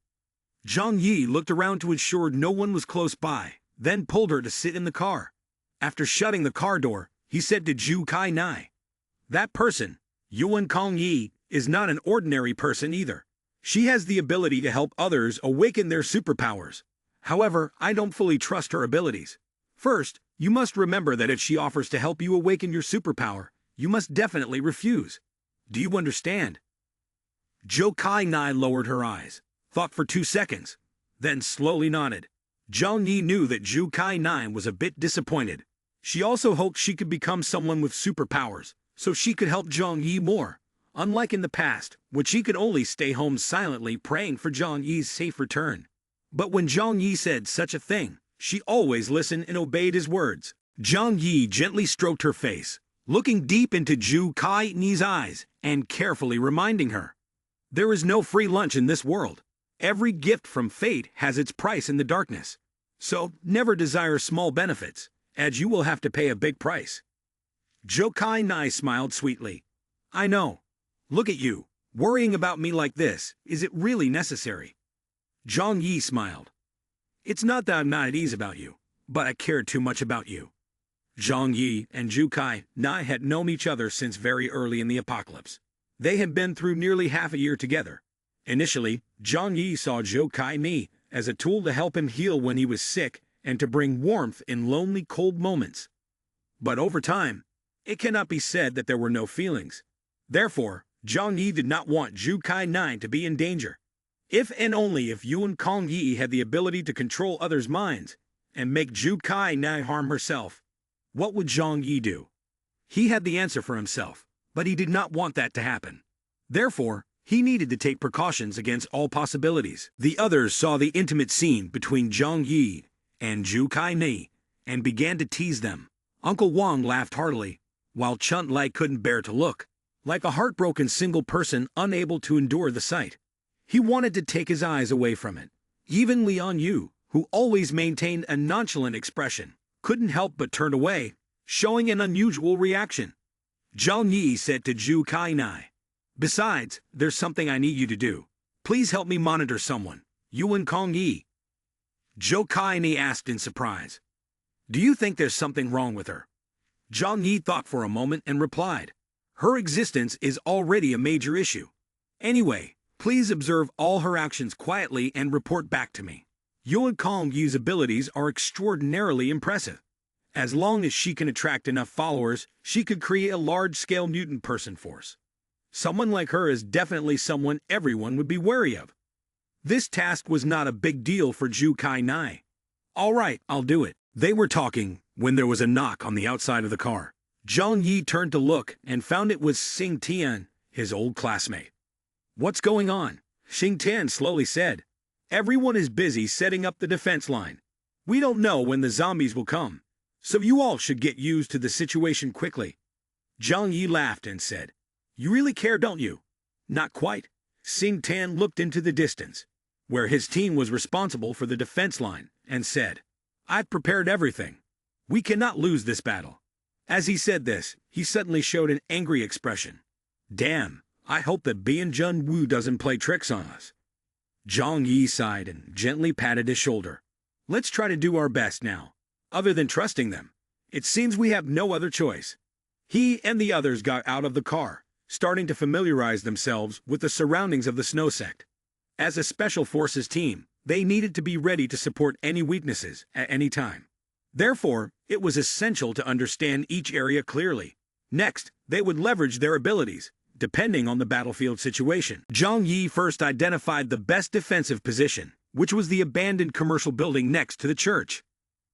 Zhang Yi looked around to ensure no one was close by, then pulled her to sit in the car. After shutting the car door, he said to Zhu Kai-nai, "That person, Yuan Kong Yi, is not an ordinary person either. She has the ability to help others awaken their superpowers. However, I don't fully trust her abilities. First, you must remember that if she offers to help you awaken your superpower, you must definitely refuse. Do you understand?" Zhou Kai-nai lowered her eyes, thought for 2 seconds, then slowly nodded. Zhang Yi knew that Zhu Kai-nai was a bit disappointed. She also hoped she could become someone with superpowers, so she could help Zhang Yi more. Unlike in the past, when she could only stay home silently praying for Zhang Yi's safe return. But when Zhang Yi said such a thing, she always listened and obeyed his words. Zhang Yi gently stroked her face, looking deep into Zhu Kai-nai's eyes and carefully reminding her, "There is no free lunch in this world. Every gift from fate has its price in the darkness. So never desire small benefits, as you will have to pay a big price." Zhou Kai-nai smiled sweetly. "I know. Look at you, worrying about me like this. Is it really necessary?" Zhang Yi smiled. "It's not that I'm not at ease about you, but I care too much about you." Zhang Yi and Zhu Kai-nai had known each other since very early in the apocalypse. They had been through nearly half a year together. Initially, Zhang Yi saw Zhou Kai-nai as a tool to help him heal when he was sick and to bring warmth in lonely, cold moments. But over time, it cannot be said that there were no feelings. Therefore, Zhang Yi did not want Zhu Kai 9 to be in danger. If and only if Yuan Kong Yi had the ability to control others' minds and make Zhu Kai 9 harm herself, what would Zhang Yi do? He had the answer for himself, but he did not want that to happen. Therefore, he needed to take precautions against all possibilities. The others saw the intimate scene between Zhang Yi and Zhu Kai Ni and began to tease them. Uncle Wang laughed heartily, while Chun Lai couldn't bear to look, like a heartbroken single person unable to endure the sight. He wanted to take his eyes away from it. Even Lian Yu, who always maintained a nonchalant expression, couldn't help but turn away, showing an unusual reaction. Zhang Yi said to Zhu Kai Nai, "Besides, there's something I need you to do. Please help me monitor someone, Yuan Kong Yi." Zhou Kai Ni asked in surprise, "Do you think there's something wrong with her?" Zhang Yi thought for a moment and replied, "Her existence is already a major issue. Anyway, please observe all her actions quietly and report back to me. Yuan Kong Yi's abilities are extraordinarily impressive. As long as she can attract enough followers, she could create a large-scale mutant person force. Someone like her is definitely someone everyone would be wary of." This task was not a big deal for Zhu Kai Nai. "All right, I'll do it." They were talking when there was a knock on the outside of the car. Zhang Yi turned to look and found it was Xing Tian, his old classmate. "What's going on?" Xing Tian slowly said. "Everyone is busy setting up the defense line. We don't know when the zombies will come, so you all should get used to the situation quickly." Zhang Yi laughed and said, "You really care, don't you?" "Not quite." Xing Tian looked into the distance, where his team was responsible for the defense line, and said, "I've prepared everything. We cannot lose this battle." As he said this, he suddenly showed an angry expression. "Damn, I hope that Bian Jun Wu doesn't play tricks on us." Zhang Yi sighed and gently patted his shoulder. "Let's try to do our best now. Other than trusting them, it seems we have no other choice." He and the others got out of the car, starting to familiarize themselves with the surroundings of the Snow Sect. As a special forces team, they needed to be ready to support any weaknesses at any time. Therefore, it was essential to understand each area clearly. Next, they would leverage their abilities, depending on the battlefield situation. Zhang Yi first identified the best defensive position, which was the abandoned commercial building next to the church.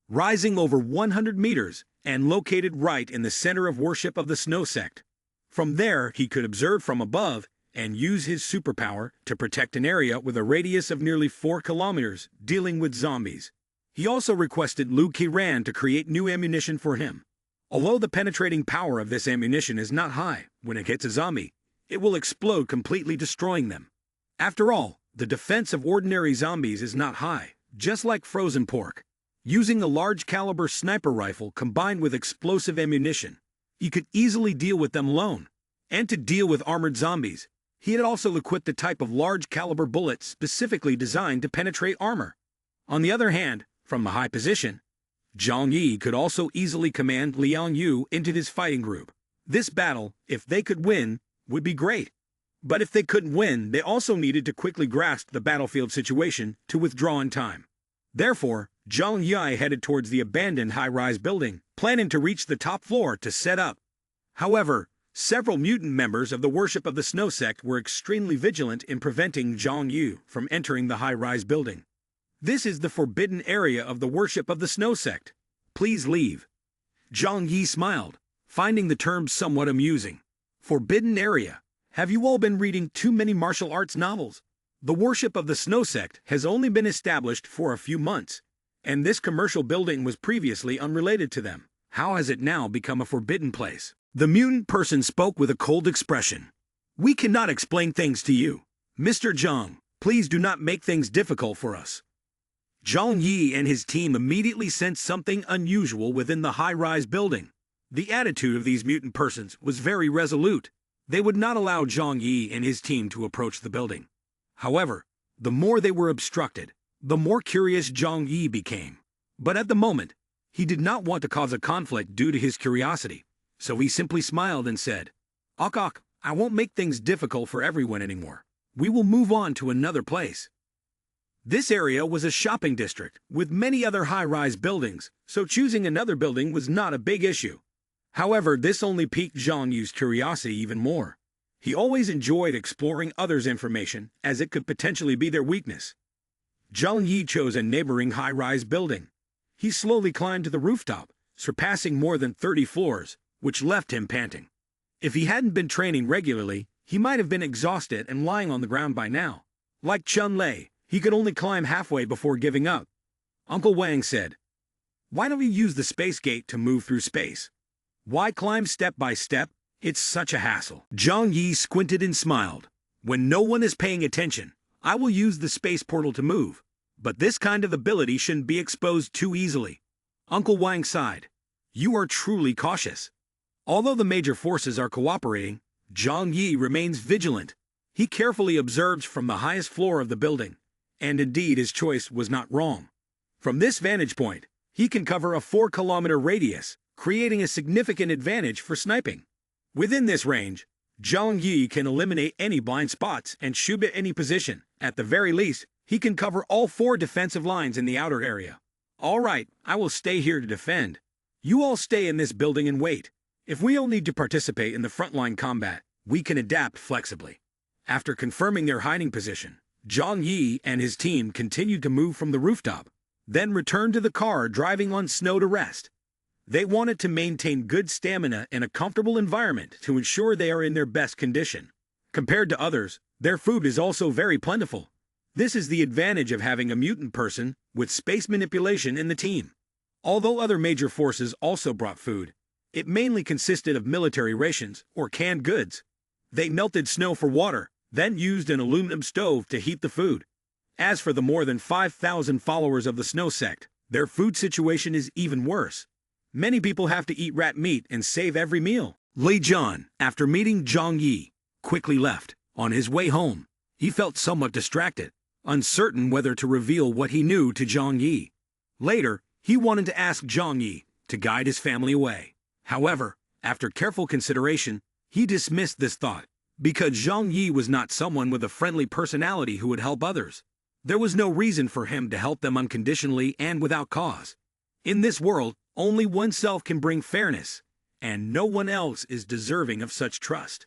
Rising over 100 meters and located right in the center of worship of the Snow Sect. From there, he could observe from above and use his superpower to protect an area with a radius of nearly 4 kilometers, dealing with zombies. He also requested Lu Qiran to create new ammunition for him. Although the penetrating power of this ammunition is not high, when it hits a zombie, it will explode, completely destroying them. After all, the defense of ordinary zombies is not high, just like frozen pork. Using a large-caliber sniper rifle combined with explosive ammunition, he could easily deal with them alone. And to deal with armored zombies, he had also equipped a type of large-caliber bullet specifically designed to penetrate armor. On the other hand, from a high position, Zhang Yi could also easily command Liang Yu into his fighting group. This battle, if they could win, would be great. But if they couldn't win, they also needed to quickly grasp the battlefield situation to withdraw in time. Therefore, Zhang Yi headed towards the abandoned high-rise building, planning to reach the top floor to set up. However, several mutant members of the Worship of the Snow Sect were extremely vigilant in preventing Zhang Yi from entering the high-rise building. "This is the forbidden area of the Worship of the Snow Sect. Please leave." Zhang Yi smiled, finding the term somewhat amusing. Forbidden area. Have you all been reading too many martial arts novels? The Worship of the Snow Sect has only been established for a few months, and this commercial building was previously unrelated to them. How has it now become a forbidden place? The mutant person spoke with a cold expression. "We cannot explain things to you. Mr. Zhang, please do not make things difficult for us." Zhang Yi and his team immediately sensed something unusual within the high-rise building. The attitude of these mutant persons was very resolute. They would not allow Zhang Yi and his team to approach the building. However, the more they were obstructed, the more curious Zhang Yi became. But at the moment, he did not want to cause a conflict due to his curiosity, so he simply smiled and said, "Ok, I won't make things difficult for everyone anymore. We will move on to another place." This area was a shopping district with many other high-rise buildings, so choosing another building was not a big issue. However, this only piqued Zhang Yi's curiosity even more. He always enjoyed exploring others' information, as it could potentially be their weakness. Zhang Yi chose a neighboring high-rise building. He slowly climbed to the rooftop, surpassing more than 30 floors, which left him panting. If he hadn't been training regularly, he might have been exhausted and lying on the ground by now. Like Chun Lei, he could only climb halfway before giving up. Uncle Wang said, "Why don't we use the space gate to move through space? Why climb step by step? It's such a hassle." Zhang Yi squinted and smiled. "When no one is paying attention, I will use the space portal to move. But this kind of ability shouldn't be exposed too easily." Uncle Wang sighed. "You are truly cautious." Although the major forces are cooperating, Zhang Yi remains vigilant. He carefully observes from the highest floor of the building, and indeed his choice was not wrong. From this vantage point, he can cover a 4-kilometer radius, creating a significant advantage for sniping. Within this range, Zhang Yi can eliminate any blind spots and shoot at any position. At the very least, he can cover all 4 defensive lines in the outer area. "All right, I will stay here to defend. You all stay in this building and wait. If we all need to participate in the frontline combat, we can adapt flexibly." After confirming their hiding position, Zhang Yi and his team continued to move from the rooftop, then returned to the car driving on snow to rest. They wanted to maintain good stamina in a comfortable environment to ensure they are in their best condition. Compared to others, their food is also very plentiful. This is the advantage of having a mutant person with space manipulation in the team. Although other major forces also brought food, it mainly consisted of military rations or canned goods. They melted snow for water, then used an aluminum stove to heat the food. As for the more than 5,000 followers of the Snow Sect, their food situation is even worse. Many people have to eat rat meat and save every meal. Lei Jian, after meeting Zhang Yi, quickly left. On his way home, he felt somewhat distracted, uncertain whether to reveal what he knew to Zhang Yi. Later, he wanted to ask Zhang Yi to guide his family away. However, after careful consideration, he dismissed this thought, because Zhang Yi was not someone with a friendly personality who would help others. There was no reason for him to help them unconditionally and without cause. In this world, only oneself can bring fairness, and no one else is deserving of such trust.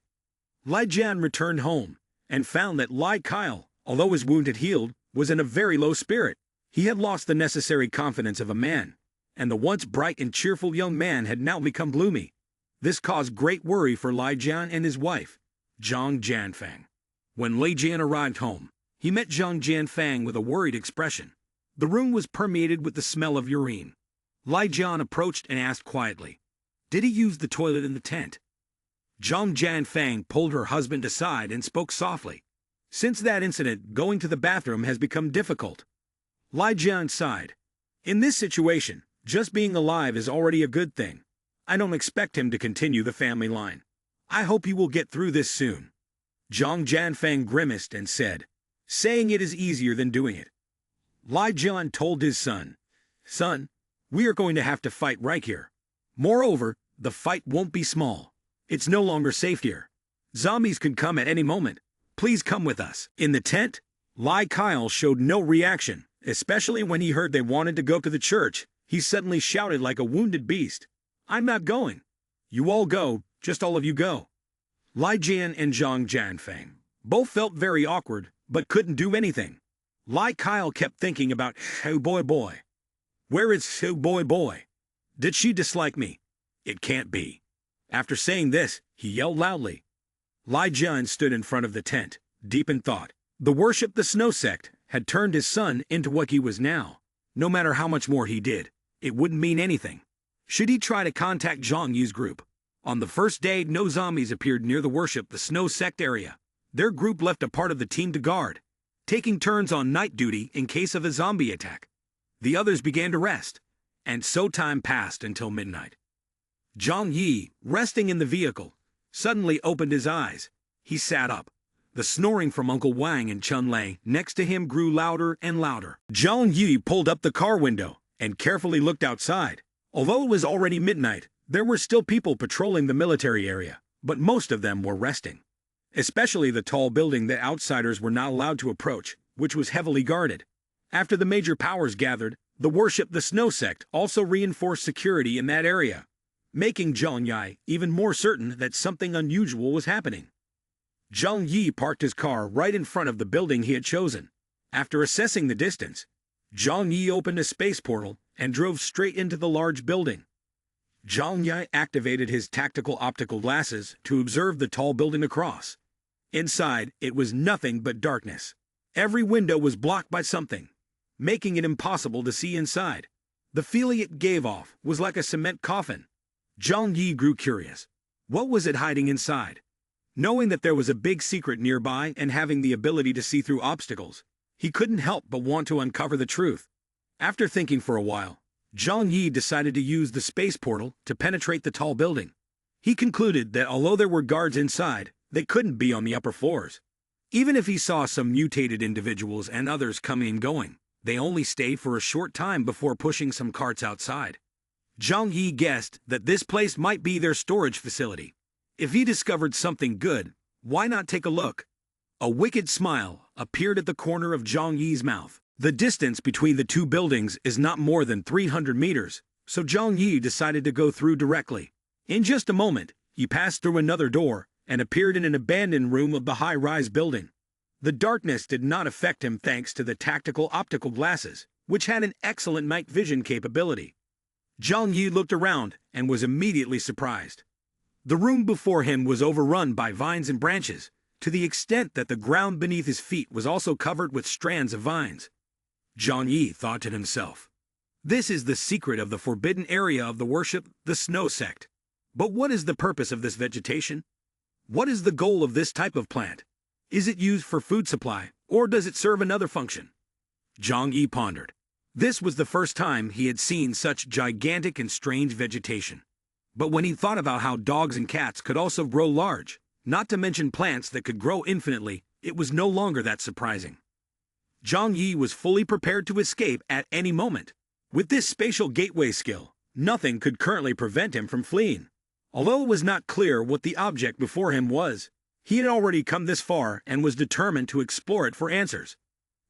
Lai Jian returned home and found that Lai Kyle, although his wound had healed, was in a very low spirit. He had lost the necessary confidence of a man, and the once bright and cheerful young man had now become gloomy. This caused great worry for Lai Jian and his wife, Zhang Jianfang. When Lai Jian arrived home, he met Zhang Jianfang with a worried expression. The room was permeated with the smell of urine. Lai Jian approached and asked quietly, "Did he use the toilet in the tent?" Zhang Jianfang pulled her husband aside and spoke softly. "Since that incident, going to the bathroom has become difficult." Lai Jian sighed. "In this situation, just being alive is already a good thing. I don't expect him to continue the family line. I hope he will get through this soon." Zhang Jianfang grimaced and said, "Saying it is easier than doing it." Lai Jian told his son, "Son, we are going to have to fight right here. Moreover, the fight won't be small. It's no longer safe here. Zombies could come at any moment. Please come with us." In the tent, Lai Kyle showed no reaction, especially when he heard they wanted to go to the church. He suddenly shouted like a wounded beast, "I'm not going. You all go, just all of you go." Lai Jian and Zhang Jianfang both felt very awkward, but couldn't do anything. Lai Kyle kept thinking about, "Oh boy. Where is oh boy? Did she dislike me? It can't be." After saying this, he yelled loudly. Lai Jian stood in front of the tent, deep in thought. The worship the Snow Sect had turned his son into what he was now. No matter how much more he did, it wouldn't mean anything. Should he try to contact Zhang Yi's group? On the first day, no zombies appeared near the worship the Snow Sect area. Their group left a part of the team to guard, taking turns on night duty in case of a zombie attack. The others began to rest, and so time passed until midnight. Zhang Yi, resting in the vehicle, suddenly opened his eyes. He sat up. The snoring from Uncle Wang and Chun Lei next to him grew louder and louder. Zhang Yi pulled up the car window and carefully looked outside. Although it was already midnight, there were still people patrolling the military area, but most of them were resting. Especially the tall building that outsiders were not allowed to approach, which was heavily guarded. After the major powers gathered, the worship the Snow Sect also reinforced security in that area, making Zhang Yi even more certain that something unusual was happening. Zhang Yi parked his car right in front of the building he had chosen. After assessing the distance, Zhang Yi opened a space portal and drove straight into the large building. Zhang Yi activated his tactical optical glasses to observe the tall building across. Inside, it was nothing but darkness. Every window was blocked by something, making it impossible to see inside. The feeling it gave off was like a cement coffin. Zhang Yi grew curious. What was it hiding inside? Knowing that there was a big secret nearby and having the ability to see through obstacles, he couldn't help but want to uncover the truth. After thinking for a while, Zhang Yi decided to use the space portal to penetrate the tall building. He concluded that although there were guards inside, they couldn't be on the upper floors. Even if he saw some mutated individuals and others coming and going, they only stayed for a short time before pushing some carts outside. Zhang Yi guessed that this place might be their storage facility. If he discovered something good, why not take a look? A wicked smile appeared at the corner of Zhang Yi's mouth. The distance between the two buildings is not more than 300 meters, so Zhang Yi decided to go through directly. In just a moment, he passed through another door and appeared in an abandoned room of the high-rise building. The darkness did not affect him thanks to the tactical optical glasses, which had an excellent night vision capability. Zhang Yi looked around and was immediately surprised. The room before him was overrun by vines and branches, to the extent that the ground beneath his feet was also covered with strands of vines. Zhang Yi thought to himself, "This is the secret of the forbidden area of the worship, the Snow Sect. But what is the purpose of this vegetation? What is the goal of this type of plant? Is it used for food supply, or does it serve another function?" Zhang Yi pondered. This was the first time he had seen such gigantic and strange vegetation. But when he thought about how dogs and cats could also grow large, not to mention plants that could grow infinitely, it was no longer that surprising. Zhang Yi was fully prepared to escape at any moment. With this spatial gateway skill, nothing could currently prevent him from fleeing. Although it was not clear what the object before him was, he had already come this far and was determined to explore it for answers.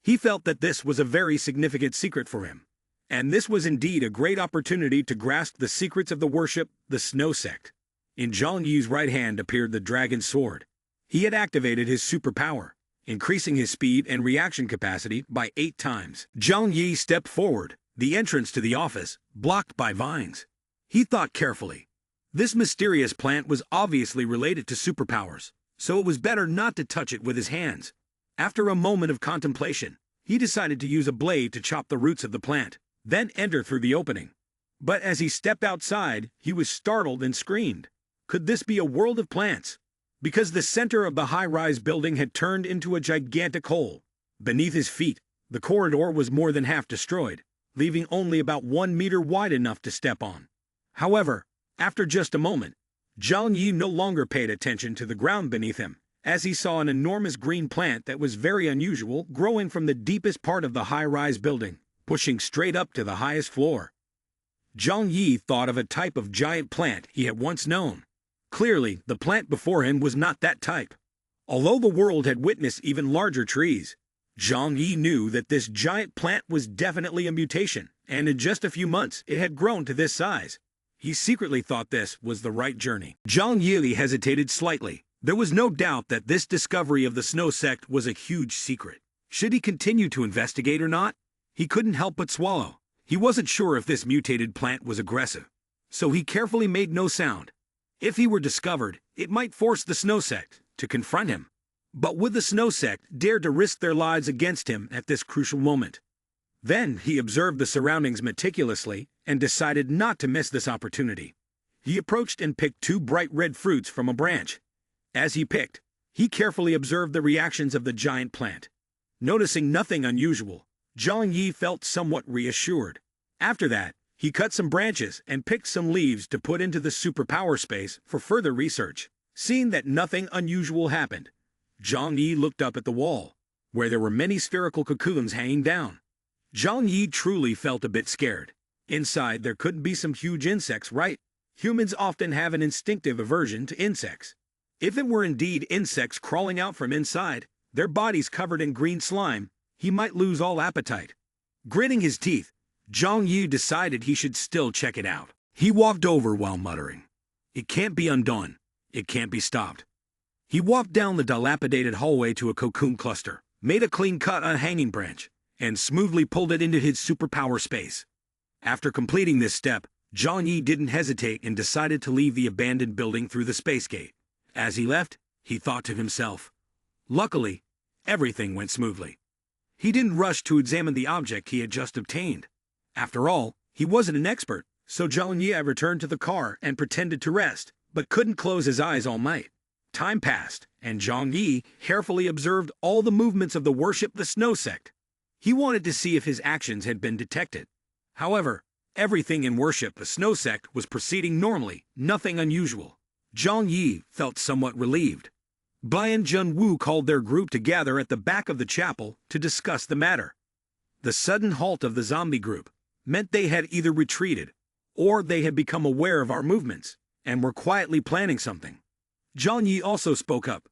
He felt that this was a very significant secret for him, and this was indeed a great opportunity to grasp the secrets of the worship, the Snow Sect. In Zhang Yi's right hand appeared the dragon sword. He had activated his superpower, increasing his speed and reaction capacity by 8 times. Zhang Yi stepped forward, the entrance to the office, blocked by vines. He thought carefully. This mysterious plant was obviously related to superpowers, so it was better not to touch it with his hands. After a moment of contemplation, he decided to use a blade to chop the roots of the plant, then enter through the opening. But as he stepped outside, he was startled and screamed. Could this be a world of plants? Because the center of the high-rise building had turned into a gigantic hole. Beneath his feet, the corridor was more than half destroyed, leaving only about 1 meter wide enough to step on. However, after just a moment, Zhang Yi no longer paid attention to the ground beneath him, as he saw an enormous green plant that was very unusual growing from the deepest part of the high-rise building, pushing straight up to the highest floor. Zhang Yi thought of a type of giant plant he had once known. Clearly, the plant before him was not that type. Although the world had witnessed even larger trees, Zhang Yi knew that this giant plant was definitely a mutation, and in just a few months it had grown to this size. He secretly thought this was the right journey. Zhang Yi hesitated slightly. There was no doubt that this discovery of the Snow Sect was a huge secret. Should he continue to investigate or not? He couldn't help but swallow. He wasn't sure if this mutated plant was aggressive, so he carefully made no sound. If he were discovered, it might force the Snow Sect to confront him. But would the Snow Sect dare to risk their lives against him at this crucial moment? Then he observed the surroundings meticulously and decided not to miss this opportunity. He approached and picked 2 bright red fruits from a branch. As he picked, he carefully observed the reactions of the giant plant. Noticing nothing unusual, Zhang Yi felt somewhat reassured. After that, he cut some branches and picked some leaves to put into the superpower space for further research. Seeing that nothing unusual happened, Zhang Yi looked up at the wall, where there were many spherical cocoons hanging down. Zhang Yi truly felt a bit scared. Inside there couldn't be some huge insects, right? Humans often have an instinctive aversion to insects. If it were indeed insects crawling out from inside, their bodies covered in green slime, he might lose all appetite. Gritting his teeth, Zhang Yi decided he should still check it out. He walked over while muttering, "It can't be undone. It can't be stopped." He walked down the dilapidated hallway to a cocoon cluster, made a clean cut on a hanging branch, and smoothly pulled it into his superpower space. After completing this step, Zhang Yi didn't hesitate and decided to leave the abandoned building through the space gate. As he left, he thought to himself, luckily, everything went smoothly. He didn't rush to examine the object he had just obtained. After all, he wasn't an expert, so Zhang Yi returned to the car and pretended to rest, but couldn't close his eyes all night. Time passed, and Zhang Yi carefully observed all the movements of the worship the Snow Sect. He wanted to see if his actions had been detected. However, everything in worship the Snow Sect was proceeding normally, nothing unusual. Zhang Yi felt somewhat relieved. Bian Junwu called their group to gather at the back of the chapel to discuss the matter. The sudden halt of the zombie group meant they had either retreated, or they had become aware of our movements, and were quietly planning something. Zhang Yi also spoke up.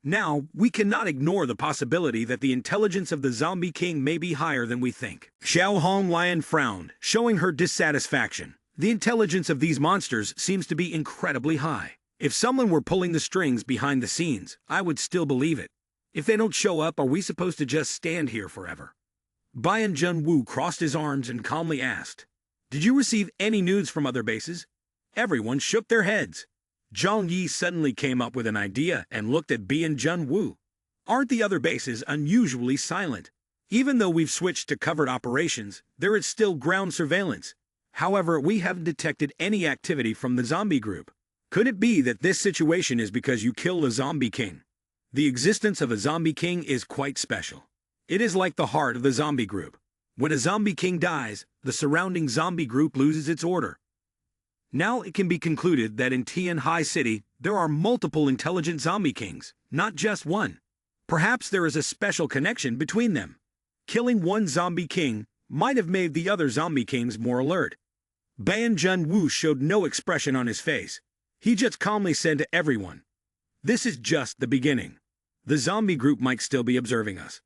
Now, we cannot ignore the possibility that the intelligence of the zombie king may be higher than we think. Xiao Hong Lion frowned, showing her dissatisfaction. The intelligence of these monsters seems to be incredibly high. If someone were pulling the strings behind the scenes, I would still believe it. If they don't show up, are we supposed to just stand here forever? Bian Junwu crossed his arms and calmly asked, "Did you receive any news from other bases?" Everyone shook their heads. Zhang Yi suddenly came up with an idea and looked at Bian Junwu. Aren't the other bases unusually silent? Even though we've switched to covered operations, there is still ground surveillance. However, we haven't detected any activity from the zombie group. Could it be that this situation is because you killed a zombie king? The existence of a zombie king is quite special. It is like the heart of the zombie group. When a zombie king dies, the surrounding zombie group loses its order. Now it can be concluded that in Tian Hai City, there are multiple intelligent zombie kings, not just one. Perhaps there is a special connection between them. Killing one zombie king might have made the other zombie kings more alert. Bian Junwu showed no expression on his face. He just calmly said to everyone, "This is just the beginning. The zombie group might still be observing us.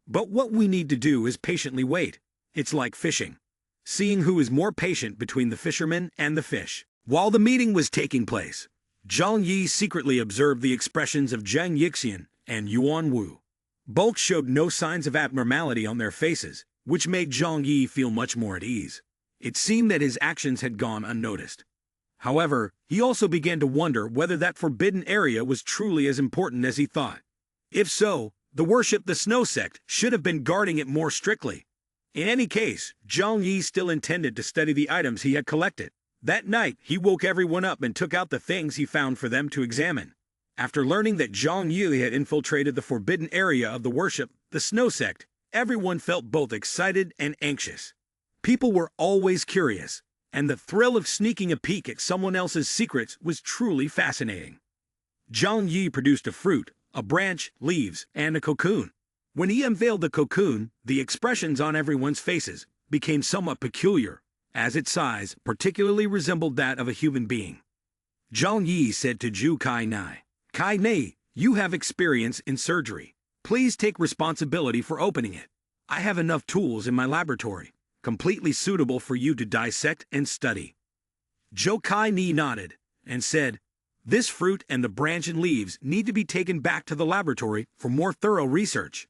But what we need to do is patiently wait. It's like fishing. Seeing who is more patient between the fisherman and the fish." While the meeting was taking place, Zhang Yi secretly observed the expressions of Zhang Yixian and Yuan Wu. Both showed no signs of abnormality on their faces, which made Zhang Yi feel much more at ease. It seemed that his actions had gone unnoticed. However, he also began to wonder whether that forbidden area was truly as important as he thought. If so, the worship the Snow Sect should have been guarding it more strictly. In any case, Zhang Yi still intended to study the items he had collected. That night, he woke everyone up and took out the things he found for them to examine. After learning that Zhang Yi had infiltrated the forbidden area of the worship, the Snow Sect, everyone felt both excited and anxious. People were always curious, and the thrill of sneaking a peek at someone else's secrets was truly fascinating. Zhang Yi produced a fruit, a branch, leaves, and a cocoon. When he unveiled the cocoon, the expressions on everyone's faces became somewhat peculiar, as its size particularly resembled that of a human being. Zhang Yi said to Zhu Kai-nai, "Kai-nai, you have experience in surgery. Please take responsibility for opening it. I have enough tools in my laboratory, completely suitable for you to dissect and study." Zhou Kai-ni nodded and said, "This fruit and the branch and leaves need to be taken back to the laboratory for more thorough research.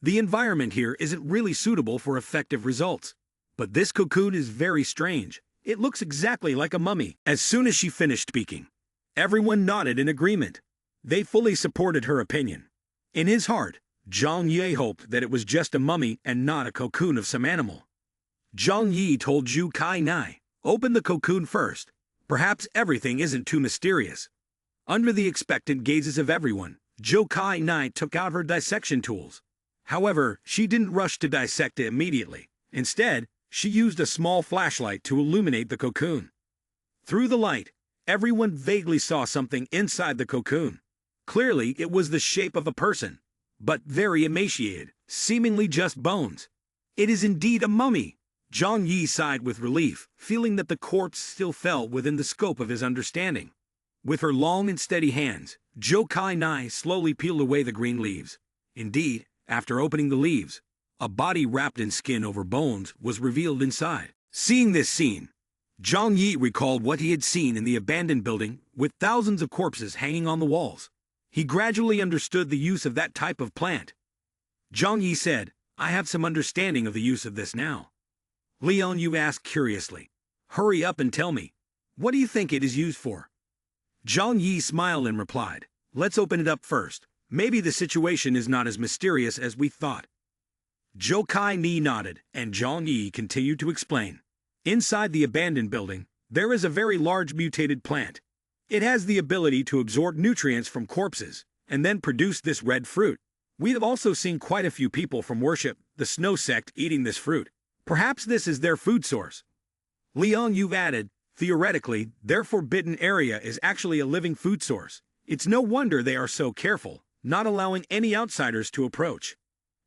The environment here isn't really suitable for effective results. But this cocoon is very strange. It looks exactly like a mummy." As soon as she finished speaking, everyone nodded in agreement. They fully supported her opinion. In his heart, Zhang Yi hoped that it was just a mummy and not a cocoon of some animal. Zhang Yi told Zhu Kai-nai, "Open the cocoon first. Perhaps everything isn't too mysterious." Under the expectant gazes of everyone, Zhou Kai-nai took out her dissection tools. However, she didn't rush to dissect it immediately. Instead, she used a small flashlight to illuminate the cocoon. Through the light, everyone vaguely saw something inside the cocoon. Clearly, it was the shape of a person, but very emaciated, seemingly just bones. "It is indeed a mummy." Zhang Yi sighed with relief, feeling that the corpse still fell within the scope of his understanding. With her long and steady hands, Zhou Kai-nai slowly peeled away the green leaves. Indeed, after opening the leaves, A body wrapped in skin over bones was revealed inside. Seeing this scene, Zhang Yi recalled what he had seen in the abandoned building with thousands of corpses hanging on the walls. He gradually understood the use of that type of plant. Zhang Yi said, "I have some understanding of the use of this now." Liang Yu asked curiously, "Hurry up and tell me. What do you think it is used for?" Zhang Yi smiled and replied, "Let's open it up first. Maybe the situation is not as mysterious as we thought." Zhou Kai Ni nodded, and Zhang Yi continued to explain. Inside the abandoned building, there is a very large mutated plant. It has the ability to absorb nutrients from corpses, and then produce this red fruit. We have also seen quite a few people from worship, the Snow Sect, eating this fruit. Perhaps this is their food source. Liang Yu added, "Theoretically, their forbidden area is actually a living food source. It's no wonder they are so careful, not allowing any outsiders to approach."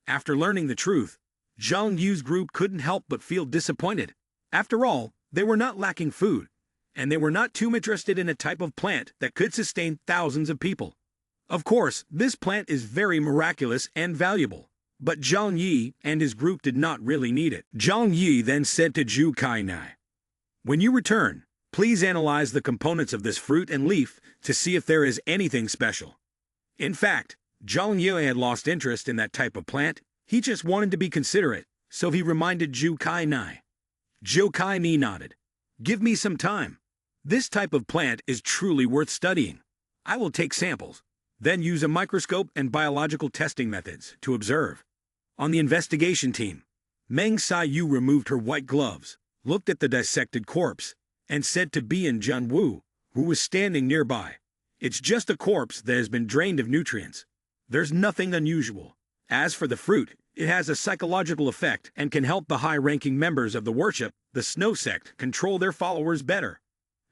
After learning the truth, Zhang Yu's group couldn't help but feel disappointed. After all, they were not lacking food, and they were not too interested in a type of plant that could sustain thousands of people. Of course, this plant is very miraculous and valuable, but Zhang Yi and his group did not really need it. Zhang Yi then said to Zhu Kainai, "When you return, please analyze the components of this fruit and leaf to see if there is anything special." In fact, Zhang Yi had lost interest in that type of plant. He just wanted to be considerate, so he reminded Zhu Kainai. Zhou Kai Ni nodded. "Give me some time. This type of plant is truly worth studying. I will take samples, then use a microscope and biological testing methods to observe." On the investigation team, Meng Yu removed her white gloves, looked at the dissected corpse, and said to Bian Junwu, who was standing nearby, "It's just a corpse that has been drained of nutrients. There's nothing unusual. As for the fruit, it has a psychological effect and can help the high-ranking members of the worship, the Snow Sect, control their followers better.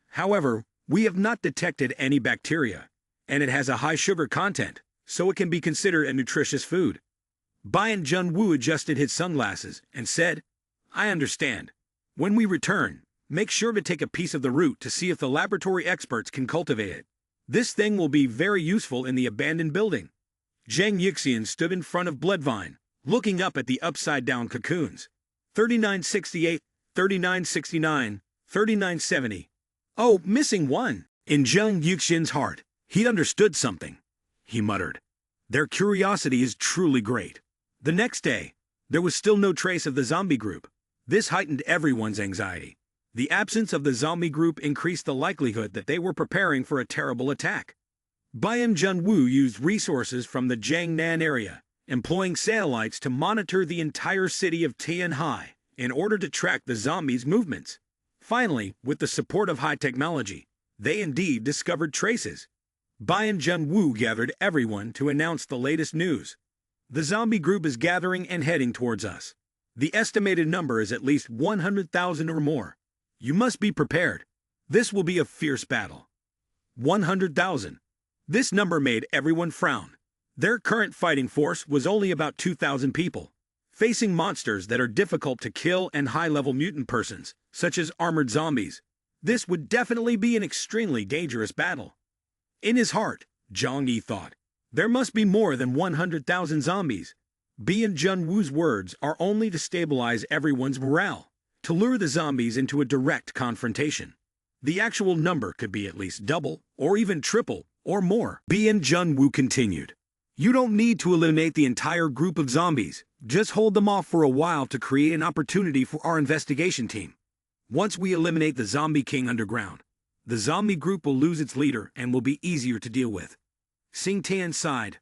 However, we have not detected any bacteria, and it has a high sugar content, so it can be considered a nutritious food." Bian Junwu adjusted his sunglasses and said, "I understand. When we return, make sure to take a piece of the root to see if the laboratory experts can cultivate it. This thing will be very useful in the abandoned building." Zhang Yixian stood in front of Bloodvine, looking up at the upside-down cocoons. 3968, 3969, 3970. Oh, missing one. In Zhang Yixian's heart, he understood something. He muttered, "Their curiosity is truly great." The next day, there was still no trace of the zombie group. This heightened everyone's anxiety. The absence of the zombie group increased the likelihood that they were preparing for a terrible attack. Bian Junwu used resources from the Jiangnan area, employing satellites to monitor the entire city of Tianhai in order to track the zombies' movements. Finally, with the support of high technology, they indeed discovered traces. Bian Junwu gathered everyone to announce the latest news. "The zombie group is gathering and heading towards us. The estimated number is at least 100,000 or more. You must be prepared. This will be a fierce battle." 100,000. This number made everyone frown. Their current fighting force was only about 2,000 people, facing monsters that are difficult to kill and high-level mutant persons, such as armored zombies. This would definitely be an extremely dangerous battle. In his heart, Zhang Yi thought, there must be more than 100,000 zombies. Bian Junwu's words are only to stabilize everyone's morale, to lure the zombies into a direct confrontation. The actual number could be at least double, or even triple, or more. Bian Junwu continued, "You don't need to eliminate the entire group of zombies. Just hold them off for a while to create an opportunity for our investigation team. Once we eliminate the Zombie King underground, the zombie group will lose its leader and will be easier to deal with." Sing Tian sighed.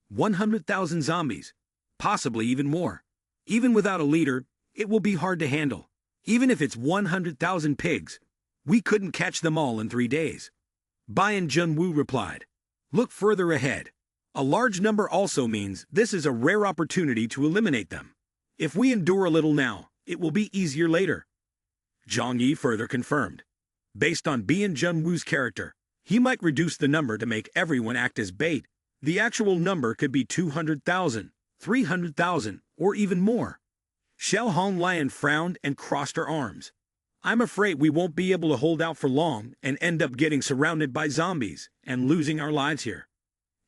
100,000 zombies, possibly even more. Even without a leader, it will be hard to handle. Even if it's 100,000 pigs, we couldn't catch them all in 3 days. Bian Junwu replied, "Look further ahead. A large number also means this is a rare opportunity to eliminate them. If we endure a little now, it will be easier later." Zhang Yi further confirmed. Based on Bian Junwu's character, he might reduce the number to make everyone act as bait. The actual number could be 200,000, 300,000, or even more. Xiao Hong Lion frowned and crossed her arms. "I'm afraid we won't be able to hold out for long and end up getting surrounded by zombies and losing our lives here."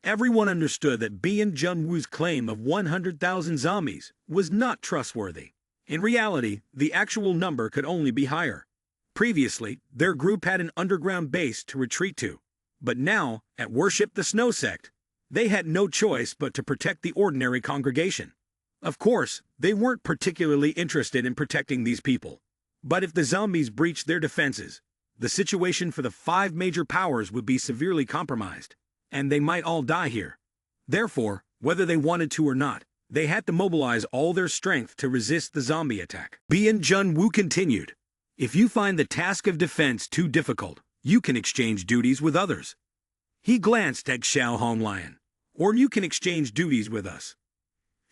Everyone understood that Bien Junwoo's claim of 100,000 zombies was not trustworthy. In reality, the actual number could only be higher. Previously, their group had an underground base to retreat to, but now, at Worship the Snow Sect, they had no choice but to protect the ordinary congregation. Of course, they weren't particularly interested in protecting these people. But if the zombies breached their defenses, the situation for the 5 major powers would be severely compromised, and they might all die here. Therefore, whether they wanted to or not, they had to mobilize all their strength to resist the zombie attack. Bien Junwoo continued, "If you find the task of defense too difficult, you can exchange duties with others." He glanced at Xiao Honglian. "Or you can exchange duties with us."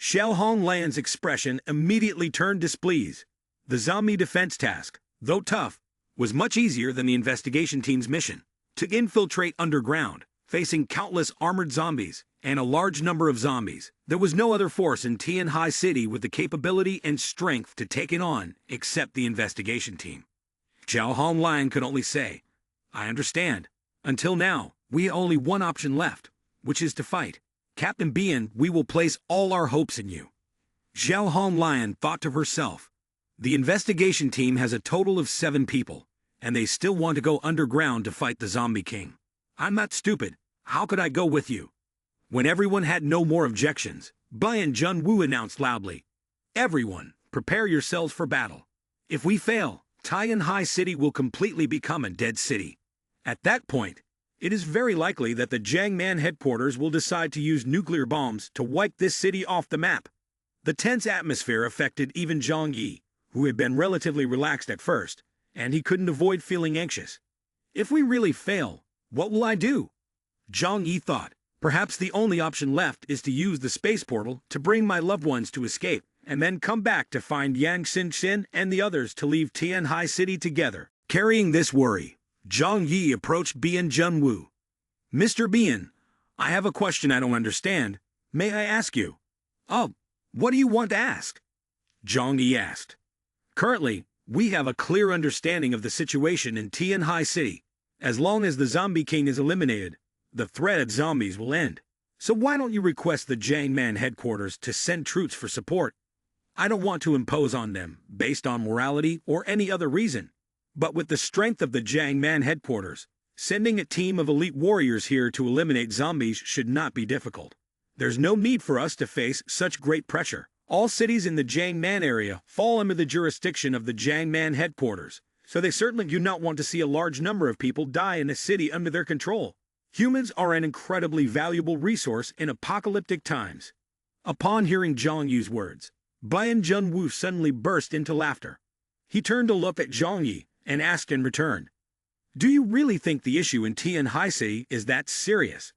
Xiao Honglian's expression immediately turned displeased. The zombie defense task, though tough, was much easier than the investigation team's mission to infiltrate underground, facing countless armored zombies and a large number of zombies. There was no other force in Tianhai City with the capability and strength to take it on except the investigation team. Xiao Honglian could only say, "I understand. Until now, we have only one option left, which is to fight. Captain Bien, we will place all our hopes in you." Xiao Honglian thought to herself, "The investigation team has a total of 7 people, and they still want to go underground to fight the Zombie King. I'm not stupid. How could I go with you?" When everyone had no more objections, Bien Junwoo announced loudly, "Everyone, prepare yourselves for battle. If we fail, Tianhai City will completely become a dead city. At that point, it is very likely that the Jiangman headquarters will decide to use nuclear bombs to wipe this city off the map." The tense atmosphere affected even Zhang Yi, who had been relatively relaxed at first, and he couldn't avoid feeling anxious. "If we really fail, what will I do?" Zhang Yi thought, "Perhaps the only option left is to use the space portal to bring my loved ones to escape, and then come back to find Yang Xinxin and the others to leave Tianhai City together." Carrying this worry, Zhang Yi approached Bien Junwoo. "Mr. Bien, I have a question I don't understand. May I ask you?" "Oh, what do you want to ask?" Zhang Yi asked. "Currently, we have a clear understanding of the situation in Tianhai City. As long as the Zombie King is eliminated, the threat of zombies will end. So why don't you request the Jiangman headquarters to send troops for support? I don't want to impose on them, based on morality or any other reason. But with the strength of the Jiangman headquarters, sending a team of elite warriors here to eliminate zombies should not be difficult. There's no need for us to face such great pressure. All cities in the Jiangman area fall under the jurisdiction of the Jiangman headquarters, so they certainly do not want to see a large number of people die in a city under their control. Humans are an incredibly valuable resource in apocalyptic times." Upon hearing Zhang Yi's words, Bien Junwoo suddenly burst into laughter. He turned to look at Zhang Yi and asked in return, "Do you really think the issue in Tianhai City is that serious?"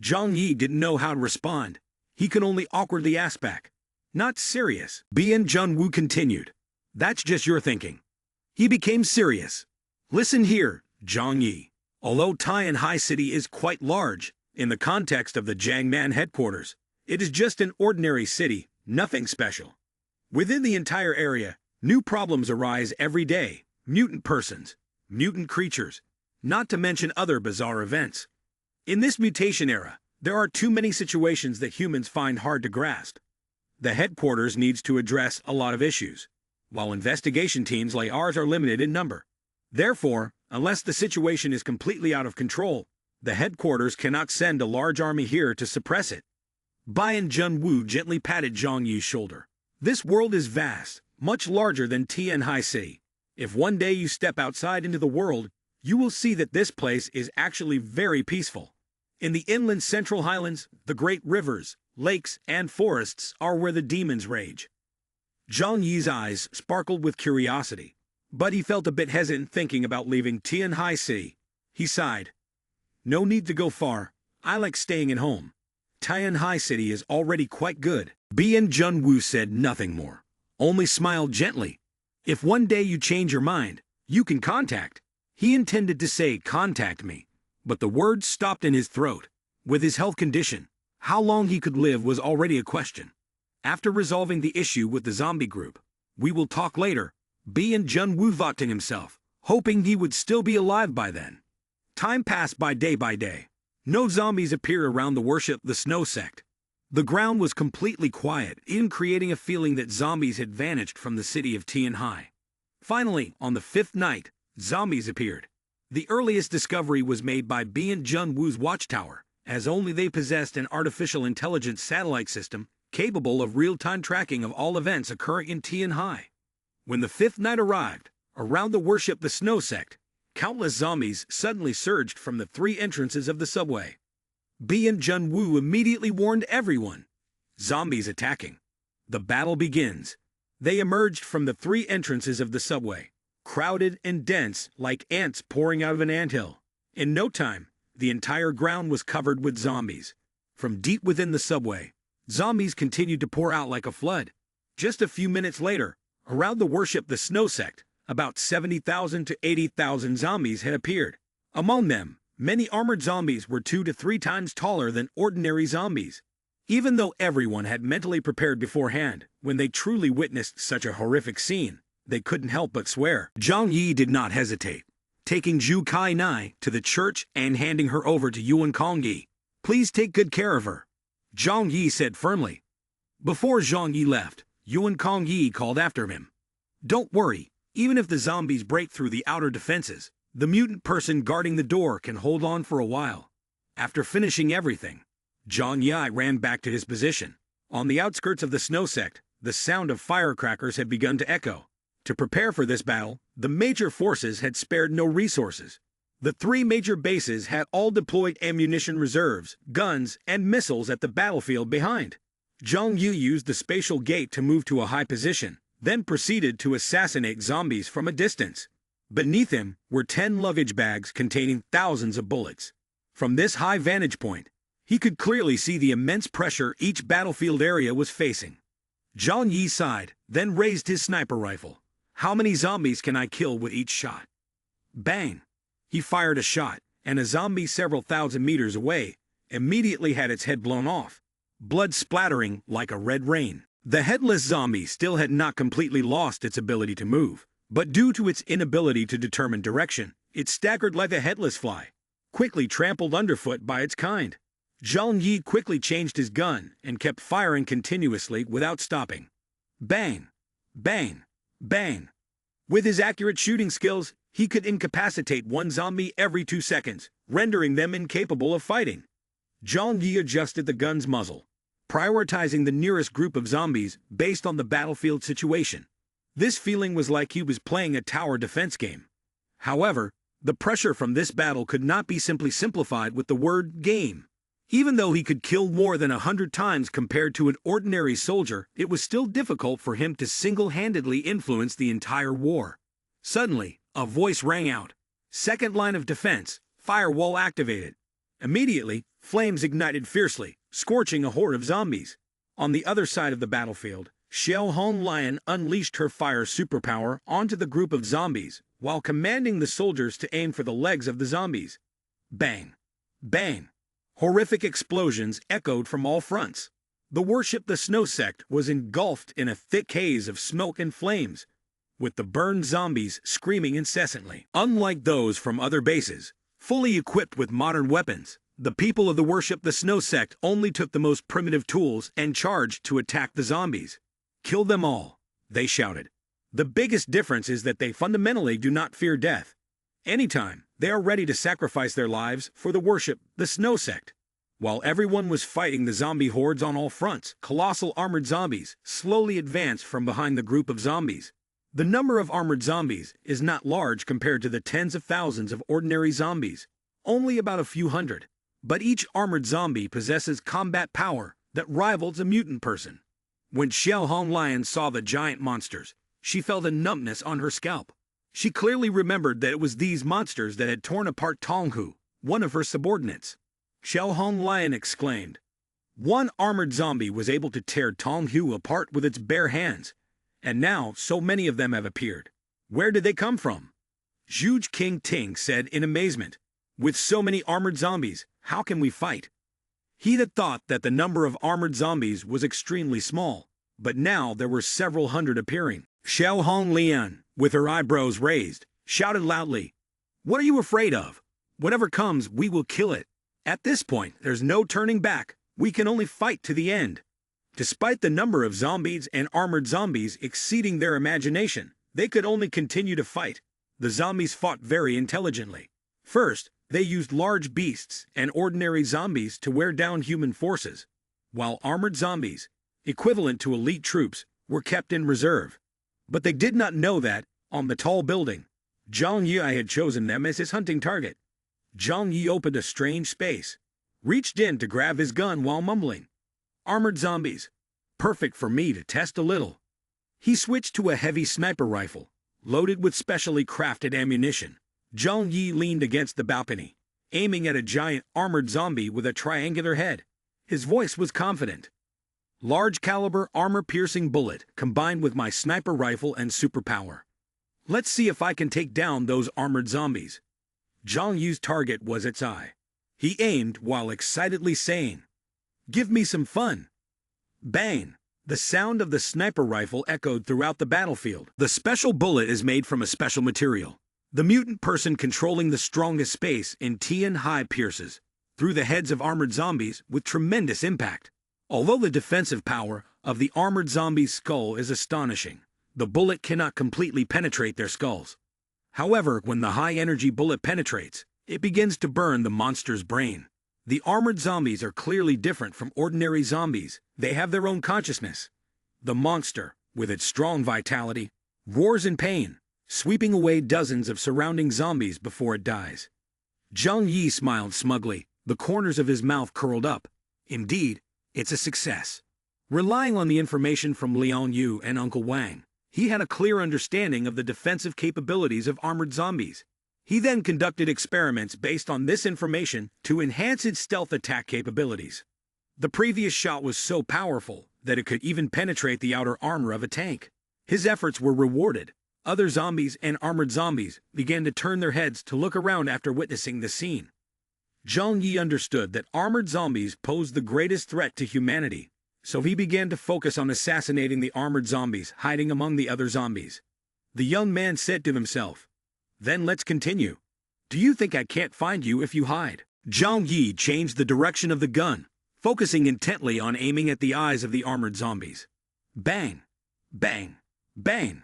Zhang Yi didn't know how to respond. He could only awkwardly ask back, "Not serious." Bien Junwoo continued, "That's just your thinking." He became serious. "Listen here, Zhang Yi. Although Tianhai City is quite large, in the context of the Jiangman headquarters, it is just an ordinary city, nothing special. Within the entire area, new problems arise every day. Mutant persons, mutant creatures, not to mention other bizarre events. In this mutation era, there are too many situations that humans find hard to grasp. The headquarters needs to address a lot of issues, while investigation teams like ours are limited in number. Therefore, unless the situation is completely out of control, the headquarters cannot send a large army here to suppress it." Bien Junwoo gently patted Zhang Yi's shoulder. "This world is vast, much larger than Tianhai City. If one day you step outside into the world, you will see that this place is actually very peaceful. In the inland central highlands, the great rivers, lakes, and forests are where the demons rage." Zhang Yi's eyes sparkled with curiosity, but he felt a bit hesitant thinking about leaving Tianhai City. He sighed. "No need to go far. I like staying at home. Tianhai City is already quite good." Bien Junwoo said nothing more, only smiled gently. "If one day you change your mind, you can contact." He intended to say contact me, but the words stopped in his throat. With his health condition, how long he could live was already a question. After resolving the issue with the zombie group, "We will talk later," Bien Junwoo thought to himself, hoping he would still be alive by then. Time passed by day, No zombies appeared around the worship the snow sect. The ground was completely quiet, even creating a feeling that zombies had vanished from the city of Tianhai. Finally, on the fifth night, zombies appeared. The earliest discovery was made by Bian Junwoo's watchtower, as only they possessed an artificial intelligence satellite system capable of real-time tracking of all events occurring in Tianhai. When the fifth night arrived, around the worship the snow sect, countless zombies suddenly surged from the three entrances of the subway. Bian Junwoo immediately warned everyone. Zombies attacking. The battle begins. They emerged from the three entrances of the subway, crowded and dense like ants pouring out of an anthill. In no time, the entire ground was covered with zombies. From deep within the subway, zombies continued to pour out like a flood. Just a few minutes later, around the worship the snow sect, about 70,000 to 80,000 zombies had appeared. Among them, many armored zombies were 2 to 3 times taller than ordinary zombies. Even though everyone had mentally prepared beforehand, when they truly witnessed such a horrific scene, they couldn't help but swear. Zhang Yi did not hesitate, taking Zhu Kai Nai to the church and handing her over to Yuan Kongyi. "Please take good care of her," Zhang Yi said firmly. Before Zhang Yi left, Yuan Kongyi called after him. "Don't worry, even if the zombies break through the outer defenses, the mutant person guarding the door can hold on for a while." After finishing everything, Zhang Yi ran back to his position. On the outskirts of the snow sect, the sound of firecrackers had begun to echo. To prepare for this battle, the major forces had spared no resources. The three major bases had all deployed ammunition reserves, guns, and missiles at the battlefield behind. Zhang Yu used the spatial gate to move to a high position, then proceeded to assassinate zombies from a distance. Beneath him were 10 luggage bags containing thousands of bullets. From this high vantage point, he could clearly see the immense pressure each battlefield area was facing. Zhang Yi sighed, then raised his sniper rifle. "How many zombies can I kill with each shot?" Bang! He fired a shot, and a zombie several thousand meters away immediately had its head blown off, blood splattering like a red rain. The headless zombie still had not completely lost its ability to move, but due to its inability to determine direction, it staggered like a headless fly, quickly trampled underfoot by its kind. Zhang Yi quickly changed his gun and kept firing continuously without stopping. Bang! Bang! Bang! With his accurate shooting skills, he could incapacitate one zombie every 2 seconds, rendering them incapable of fighting. Zhang Yi adjusted the gun's muzzle, prioritizing the nearest group of zombies based on the battlefield situation. This feeling was like he was playing a tower defense game. However, the pressure from this battle could not be simply simplified with the word game. Even though he could kill more than 100 times compared to an ordinary soldier, it was still difficult for him to single-handedly influence the entire war. Suddenly, a voice rang out. "Second line of defense, firewall activated." Immediately, flames ignited fiercely, scorching a horde of zombies. On the other side of the battlefield, Xiao Hong Lion unleashed her fire superpower onto the group of zombies, while commanding the soldiers to aim for the legs of the zombies. Bang! Bang! Horrific explosions echoed from all fronts. The worship the snow sect was engulfed in a thick haze of smoke and flames, with the burned zombies screaming incessantly. Unlike those from other bases, fully equipped with modern weapons, the people of the worship the snow sect only took the most primitive tools and charged to attack the zombies. "Kill them all," they shouted. The biggest difference is that they fundamentally do not fear death. Anytime, they are ready to sacrifice their lives for the worship the snow sect. While everyone was fighting the zombie hordes on all fronts, colossal armored zombies slowly advanced from behind the group of zombies. The number of armored zombies is not large compared to the tens of thousands of ordinary zombies, only about a few hundred. But each armored zombie possesses combat power that rivals a mutant person. When Xiao Hong Lion saw the giant monsters, she felt a numbness on her scalp. She clearly remembered that it was these monsters that had torn apart Tonghu, one of her subordinates. Xiao Hong Lion exclaimed. One armored zombie was able to tear Tonghu apart with its bare hands, and now so many of them have appeared. Where did they come from? Zhuge King Ting said in amazement. With so many armored zombies, how can we fight? He had thought that the number of armored zombies was extremely small, but now there were several hundred appearing. Xiao Hong Lian, with her eyebrows raised, shouted loudly, "What are you afraid of? Whatever comes, we will kill it." At this point, there's no turning back. We can only fight to the end. Despite the number of zombies and armored zombies exceeding their imagination, they could only continue to fight. The zombies fought very intelligently. First, they used large beasts and ordinary zombies to wear down human forces, while armored zombies, equivalent to elite troops, were kept in reserve. But they did not know that, on the tall building, Zhang Yi had chosen them as his hunting target. Zhang Yi opened a strange space, reached in to grab his gun while mumbling, "Armored zombies. Perfect for me to test a little." He switched to a heavy sniper rifle, loaded with specially crafted ammunition. Zhang Yi leaned against the balcony, aiming at a giant armored zombie with a triangular head. His voice was confident. "Large-caliber armor-piercing bullet combined with my sniper rifle and superpower. Let's see if I can take down those armored zombies." Zhang Yi's target was its eye. He aimed while excitedly saying, "Give me some fun." Bang! The sound of the sniper rifle echoed throughout the battlefield. The special bullet is made from a special material. The mutant person controlling the strongest space in Tian Hai pierces through the heads of armored zombies with tremendous impact. Although the defensive power of the armored zombie's skull is astonishing, the bullet cannot completely penetrate their skulls. However, when the high-energy bullet penetrates, it begins to burn the monster's brain. The armored zombies are clearly different from ordinary zombies. They have their own consciousness. The monster, with its strong vitality, roars in pain, sweeping away dozens of surrounding zombies before it dies. Zhang Yi smiled smugly, the corners of his mouth curled up. Indeed, it's a success. Relying on the information from Liang Yu and Uncle Wang, he had a clear understanding of the defensive capabilities of armored zombies. He then conducted experiments based on this information to enhance its stealth attack capabilities. The previous shot was so powerful that it could even penetrate the outer armor of a tank. His efforts were rewarded. Other zombies and armored zombies began to turn their heads to look around after witnessing the scene. Zhang Yi understood that armored zombies posed the greatest threat to humanity, so he began to focus on assassinating the armored zombies hiding among the other zombies. The young man said to himself, "Then let's continue. Do you think I can't find you if you hide?" Zhang Yi changed the direction of the gun, focusing intently on aiming at the eyes of the armored zombies. Bang! Bang! Bang!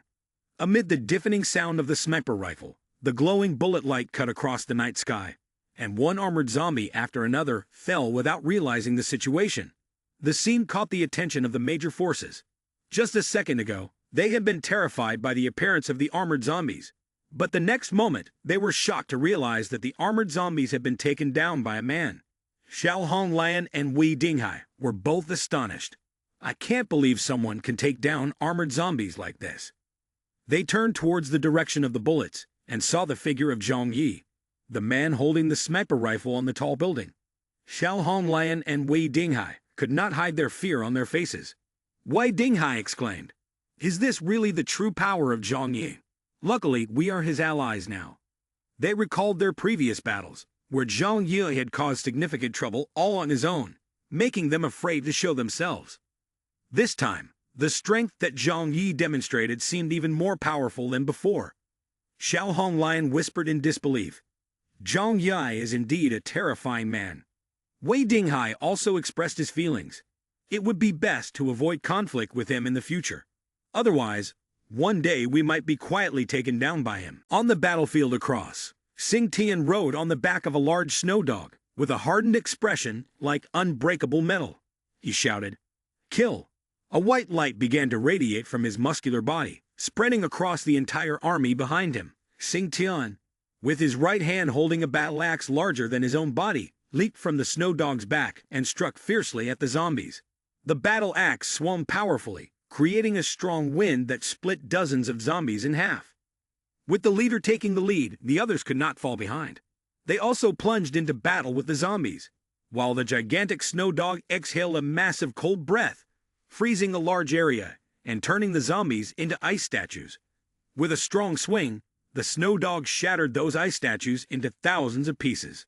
Amid the deafening sound of the sniper rifle, the glowing bullet light cut across the night sky, and one armored zombie after another fell without realizing the situation. The scene caught the attention of the major forces. Just a second ago, they had been terrified by the appearance of the armored zombies. But the next moment, they were shocked to realize that the armored zombies had been taken down by a man. Xiao Honglian and Wei Dinghai were both astonished. "I can't believe someone can take down armored zombies like this." They turned towards the direction of the bullets and saw the figure of Zhang Yi, the man holding the sniper rifle on the tall building. Xiao Honglian and Wei Dinghai could not hide their fear on their faces. Wei Dinghai exclaimed, "Is this really the true power of Zhang Yi? Luckily, we are his allies now." They recalled their previous battles, where Zhang Yi had caused significant trouble all on his own, making them afraid to show themselves. This time, the strength that Zhang Yi demonstrated seemed even more powerful than before. Xiao Honglian whispered in disbelief, "Zhang Yi is indeed a terrifying man." Wei Dinghai also expressed his feelings. It would be best to avoid conflict with him in the future. Otherwise, one day we might be quietly taken down by him. On the battlefield across, Sing Tian rode on the back of a large snow dog, with a hardened expression like unbreakable metal. He shouted, "Kill!" A white light began to radiate from his muscular body, spreading across the entire army behind him. Sing Tian, with his right hand holding a battle axe larger than his own body, leaped from the snow dog's back and struck fiercely at the zombies. The battle axe swung powerfully, creating a strong wind that split dozens of zombies in half. With the leader taking the lead, the others could not fall behind. They also plunged into battle with the zombies, while the gigantic snow dog exhaled a massive cold breath, freezing a large area and turning the zombies into ice statues. With a strong swing, the snow dog shattered those ice statues into thousands of pieces.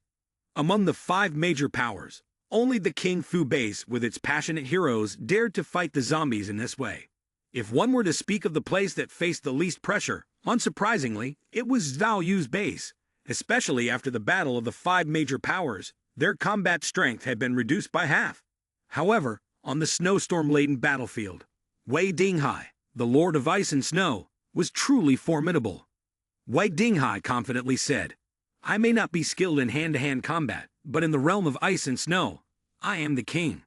Among the 5 major powers, only the King Fu base with its passionate heroes dared to fight the zombies in this way. If one were to speak of the place that faced the least pressure, unsurprisingly, it was Zhao Yu's base. Especially after the battle of the 5 major powers, Their combat strength had been reduced by half. However, on the snowstorm-laden battlefield, Wei Dinghai, the Lord of Ice and Snow, was truly formidable. Wei Dinghai confidently said, "I may not be skilled in hand-to-hand combat, but in the realm of ice and snow, I am the king."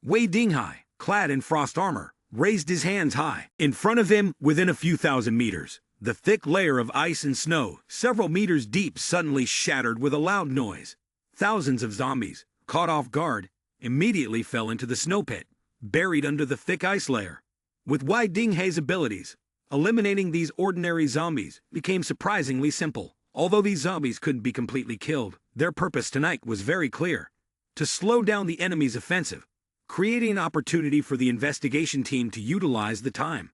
Wei Dinghai, clad in frost armor, raised his hands high. In front of him, within a few thousand meters, the thick layer of ice and snow, several meters deep, suddenly shattered with a loud noise. Thousands of zombies, caught off guard, immediately fell into the snow pit, buried under the thick ice layer. With Wei Dinghai's abilities, eliminating these ordinary zombies became surprisingly simple. Although these zombies couldn't be completely killed, their purpose tonight was very clear: to slow down the enemy's offensive, creating an opportunity for the investigation team to utilize the time.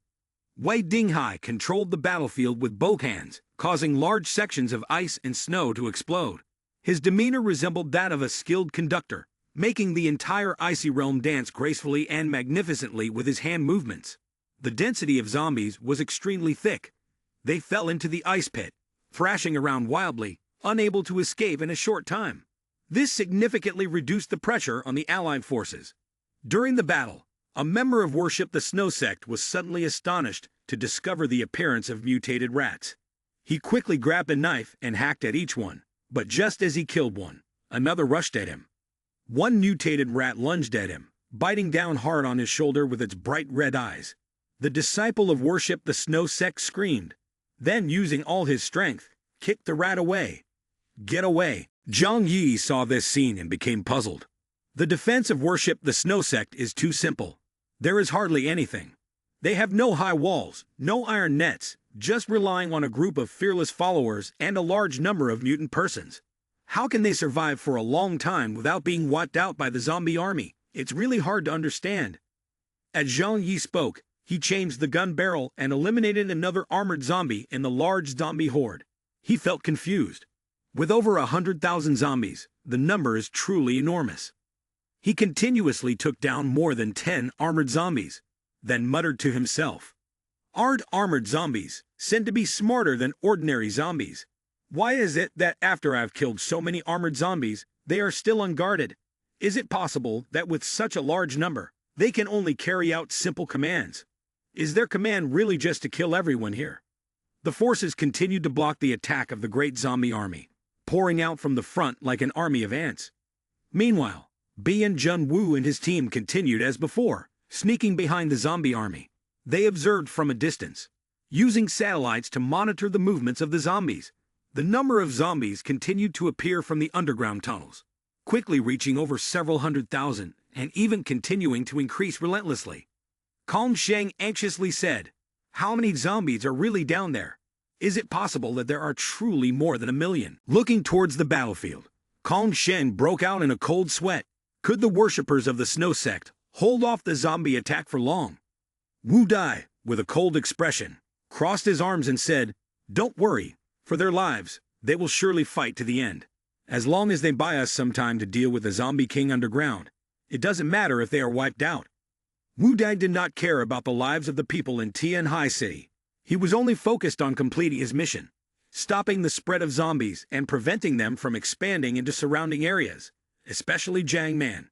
Wei Dinghai controlled the battlefield with both hands, causing large sections of ice and snow to explode. His demeanor resembled that of a skilled conductor, making the entire icy realm dance gracefully and magnificently with his hand movements. The density of zombies was extremely thick. They fell into the ice pit, thrashing around wildly, unable to escape in a short time. This significantly reduced the pressure on the Allied forces. During the battle, a member of Worship the Snow Sect was suddenly astonished to discover the appearance of mutated rats. He quickly grabbed a knife and hacked at each one, but just as he killed one, another rushed at him. One mutated rat lunged at him, biting down hard on his shoulder with its bright red eyes. The disciple of Worship the Snow Sect screamed, then using all his strength, kicked the rat away. "Get away!" Zhang Yi saw this scene and became puzzled. The defense of Worship the Snow Sect is too simple. There is hardly anything. They have no high walls, no iron nets, just relying on a group of fearless followers and a large number of mutant persons. How can they survive for a long time without being wiped out by the zombie army? It's really hard to understand. As Zhang Yi spoke, he changed the gun barrel and eliminated another armored zombie in the large zombie horde. He felt confused. With over 100,000 zombies, the number is truly enormous. He continuously took down more than 10 armored zombies, then muttered to himself, Armored zombies seem to be smarter than ordinary zombies. Why is it that after I've killed so many armored zombies, they are still unguarded? Is it possible that with such a large number, they can only carry out simple commands? Is their command really just to kill everyone here? The forces continued to block the attack of the great zombie army, pouring out from the front like an army of ants. Meanwhile, Bian Junwoo and his team continued as before, sneaking behind the zombie army. They observed from a distance, using satellites to monitor the movements of the zombies. The number of zombies continued to appear from the underground tunnels, quickly reaching over several 100,000 and even continuing to increase relentlessly. Kong Sheng anxiously said, "How many zombies are really down there? Is it possible that there are truly more than 1,000,000? Looking towards the battlefield, Kong Sheng broke out in a cold sweat. Could the worshippers of the Snow Sect hold off the zombie attack for long? Wu Dai, with a cold expression, crossed his arms and said, "Don't worry. For their lives, they will surely fight to the end. As long as they buy us some time to deal with the Zombie King underground, it doesn't matter if they are wiped out." Wu Dai did not care about the lives of the people in Tianhai City. He was only focused on completing his mission, stopping the spread of zombies and preventing them from expanding into surrounding areas, especially Jiang Man.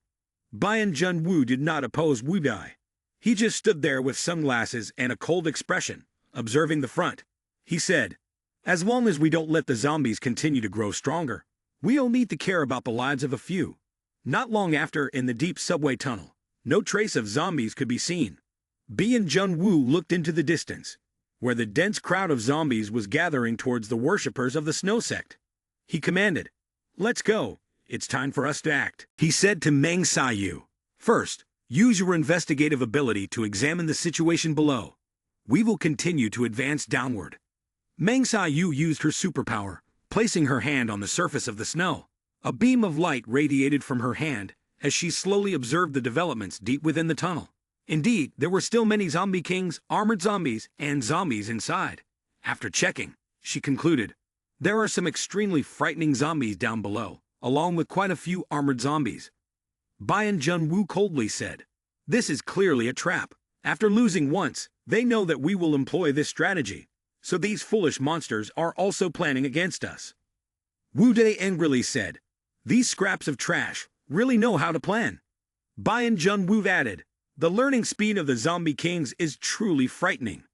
Bian Junwoo did not oppose Wu Dai. He just stood there with sunglasses and a cold expression, observing the front. He said, "As long as we don't let the zombies continue to grow stronger, we'll need to care about the lives of a few." Not long after, in the deep subway tunnel, no trace of zombies could be seen. Bian Junwoo looked into the distance, where the dense crowd of zombies was gathering towards the worshippers of the Snow Sect. He commanded, "Let's go. It's time for us to act." He said to Meng Sayu, "First, use your investigative ability to examine the situation below. We will continue to advance downward." Meng Sayu used her superpower, placing her hand on the surface of the snow. A beam of light radiated from her hand as she slowly observed the developments deep within the tunnel. Indeed, there were still many zombie kings, armored zombies, and zombies inside. After checking, she concluded, there are some extremely frightening zombies down below, along with quite a few armored zombies. Bian Junwoo coldly said, "This is clearly a trap. After losing once, they know that we will employ this strategy. So these foolish monsters are also planning against us." Wu Dai angrily said, These scraps of trash really know how to plan. Bayan Junwoo added, the learning speed of the zombie kings is truly frightening.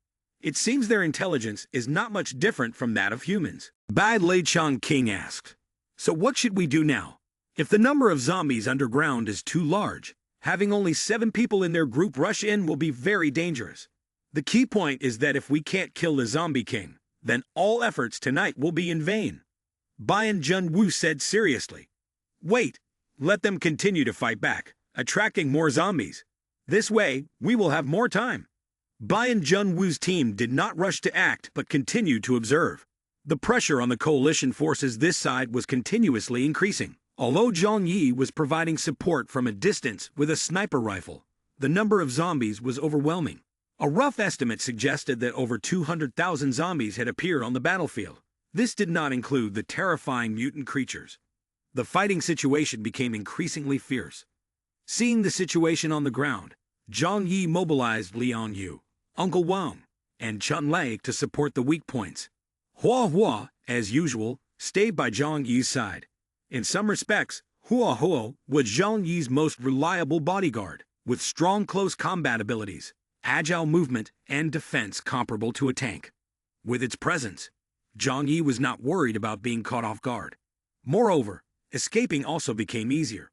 It seems their intelligence is not much different from that of humans. Bad Lei Chang King asked, so what should we do now? If the number of zombies underground is too large, having only 7 people in their group rush in will be very dangerous. The key point is that if we can't kill the zombie king, then all efforts tonight will be in vain. Bayan Junwoo said seriously. Wait, let them continue to fight back, attracting more zombies. This way, we will have more time. Bayan Junwoo's team did not rush to act but continued to observe. The pressure on the coalition forces this side was continuously increasing. Although Zhang Yi was providing support from a distance with a sniper rifle, the number of zombies was overwhelming. A rough estimate suggested that over 200,000 zombies had appeared on the battlefield. This did not include the terrifying mutant creatures. The fighting situation became increasingly fierce. Seeing the situation on the ground, Zhang Yi mobilized Lian Yu, Uncle Wang, and Chun Lei to support the weak points. Hua Hua, as usual, stayed by Zhang Yi's side. In some respects, Hua Hua was Zhang Yi's most reliable bodyguard, with strong close combat abilities, agile movement, and defense comparable to a tank. With its presence, Zhang Yi was not worried about being caught off guard. Moreover, escaping also became easier.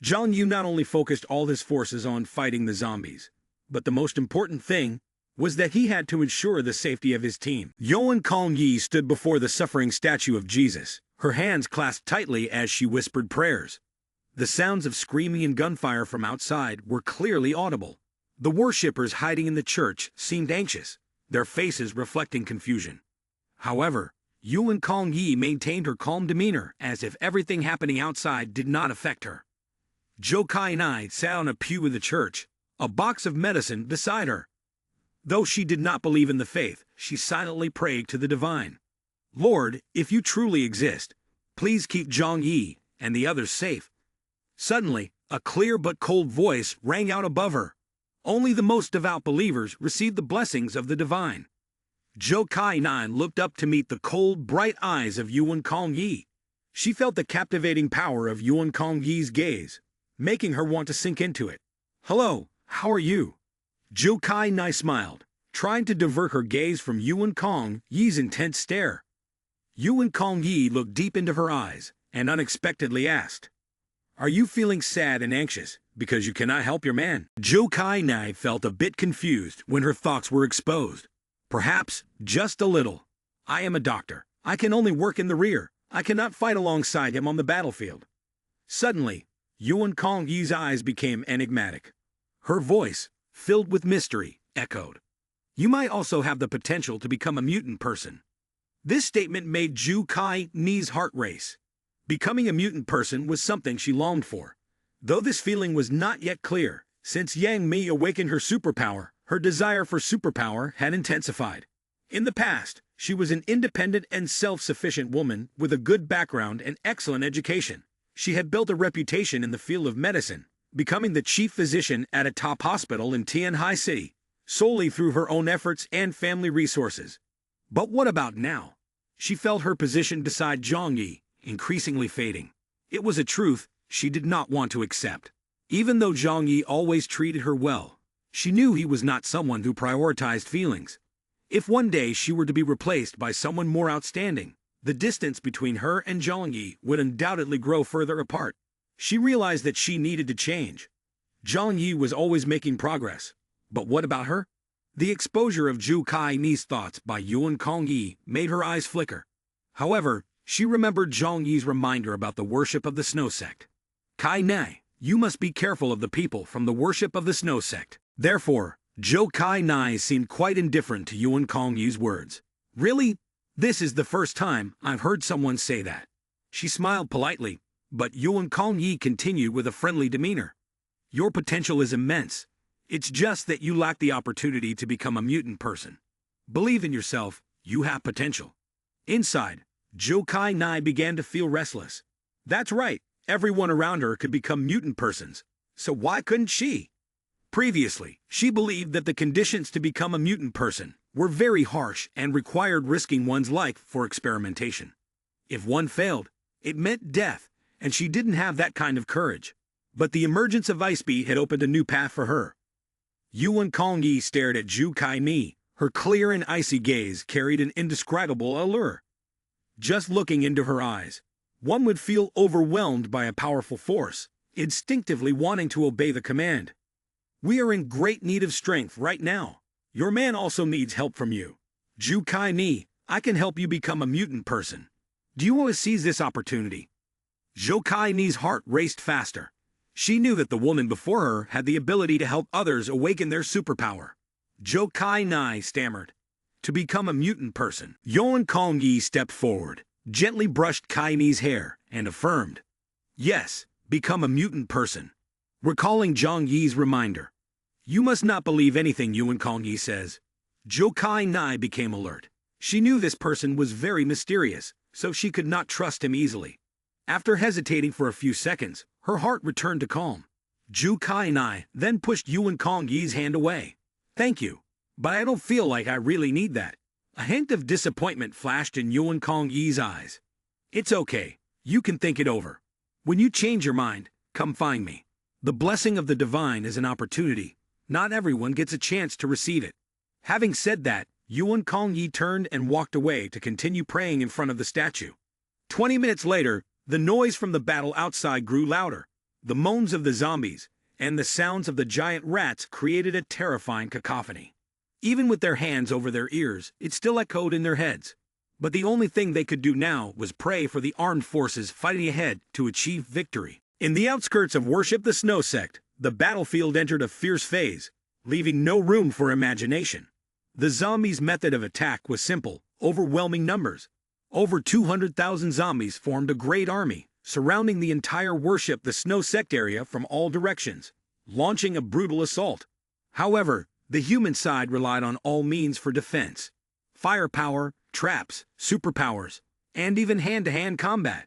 Zhang Yi not only focused all his forces on fighting the zombies, but the most important thing was that he had to ensure the safety of his team. Yuan Kong Yi stood before the suffering statue of Jesus, her hands clasped tightly as she whispered prayers. The sounds of screaming and gunfire from outside were clearly audible. The worshippers hiding in the church seemed anxious, their faces reflecting confusion. However, Yuan Kong Yi maintained her calm demeanor as if everything happening outside did not affect her. Zhou Kai Nai sat on a pew in the church, a box of medicine beside her. Though she did not believe in the faith, she silently prayed to the divine. Lord, if you truly exist, please keep Zhang Yi and the others safe. Suddenly, a clear but cold voice rang out above her. Only the most devout believers received the blessings of the divine. Zhou Kai Nan looked up to meet the cold, bright eyes of Yuan Kong Yi. She felt the captivating power of Yuan Kong Yi's gaze, making her want to sink into it. Hello, how are you? Zhou Kai Nai smiled, trying to divert her gaze from Yuan Kong Yi's intense stare. Yuan Kong Yi looked deep into her eyes and unexpectedly asked, are you feeling sad and anxious because you cannot help your man? Zhou Kai Nai felt a bit confused when her thoughts were exposed. Perhaps just a little. I am a doctor. I can only work in the rear. I cannot fight alongside him on the battlefield. Suddenly, Yuan Kong Yi's eyes became enigmatic. Her voice, filled with mystery, echoed. You might also have the potential to become a mutant person. This statement made Zhou Kai Ni's heart race. Becoming a mutant person was something she longed for. Though this feeling was not yet clear, since Yang Mi awakened her superpower, her desire for superpower had intensified. In the past, she was an independent and self-sufficient woman with a good background and excellent education. She had built a reputation in the field of medicine, becoming the chief physician at a top hospital in Tianhai City, solely through her own efforts and family resources. But what about now? She felt her position beside Zhang Yi increasingly fading. It was a truth she did not want to accept. Even though Zhang Yi always treated her well, she knew he was not someone who prioritized feelings. If one day she were to be replaced by someone more outstanding, the distance between her and Zhang Yi would undoubtedly grow further apart. She realized that she needed to change. Zhang Yi was always making progress. But what about her? The exposure of Zhou Kai Ni's thoughts by Yuan Kong Yi made her eyes flicker. However, she remembered Zhang Yi's reminder about the worship of the Snow Sect. Kai Nai, you must be careful of the people from the worship of the Snow Sect. Therefore, Zhou Kai Nai seemed quite indifferent to Yuan Kong Yi's words. Really? This is the first time I've heard someone say that. She smiled politely, but Yuan Kong Yi continued with a friendly demeanor. Your potential is immense. It's just that you lack the opportunity to become a mutant person. Believe in yourself, you have potential. Inside, Zhou Kai Nai began to feel restless. That's right, everyone around her could become mutant persons. So why couldn't she? Previously, she believed that the conditions to become a mutant person were very harsh and required risking one's life for experimentation. If one failed, it meant death, and she didn't have that kind of courage. But the emergence of Ice Bee had opened a new path for her. Yuan Kongyi stared at Zhu Kai Ni. Her clear and icy gaze carried an indescribable allure. Just looking into her eyes, one would feel overwhelmed by a powerful force, instinctively wanting to obey the command. We are in great need of strength right now. Your man also needs help from you. Zhu Kai Ni, I can help you become a mutant person. Do you want to seize this opportunity? Zhou Kai Ni's heart raced faster. She knew that the woman before her had the ability to help others awaken their superpower. Zhou Kai Ni stammered. To become a mutant person. Yuan Kongyi stepped forward, gently brushed Kai Ni's hair, and affirmed. Yes, become a mutant person. Recalling Zhang Yi's reminder. You must not believe anything Yuan Kongyi says. Zhou Kai Ni became alert. She knew this person was very mysterious, so she could not trust him easily. After hesitating for a few seconds, her heart returned to calm. Zhu Kai Ni then pushed Yuan Kongyi's hand away. Thank you, but I don't feel like I really need that. A hint of disappointment flashed in Yuan Kongyi's eyes. It's okay, you can think it over. When you change your mind, come find me. The blessing of the divine is an opportunity. Not everyone gets a chance to receive it. Having said that, Yuan Kongyi turned and walked away to continue praying in front of the statue. 20 minutes later, the noise from the battle outside grew louder. The moans of the zombies and the sounds of the giant rats created a terrifying cacophony. Even with their hands over their ears, it still echoed in their heads. But the only thing they could do now was pray for the armed forces fighting ahead to achieve victory. In the outskirts of Worship the Snow Sect, the battlefield entered a fierce phase, leaving no room for imagination. The zombies' method of attack was simple, overwhelming numbers. Over 200,000 zombies formed a great army, surrounding the entire Worship the Snow Sect area from all directions, launching a brutal assault. However, the human side relied on all means for defense. Firepower, traps, superpowers, and even hand-to-hand combat.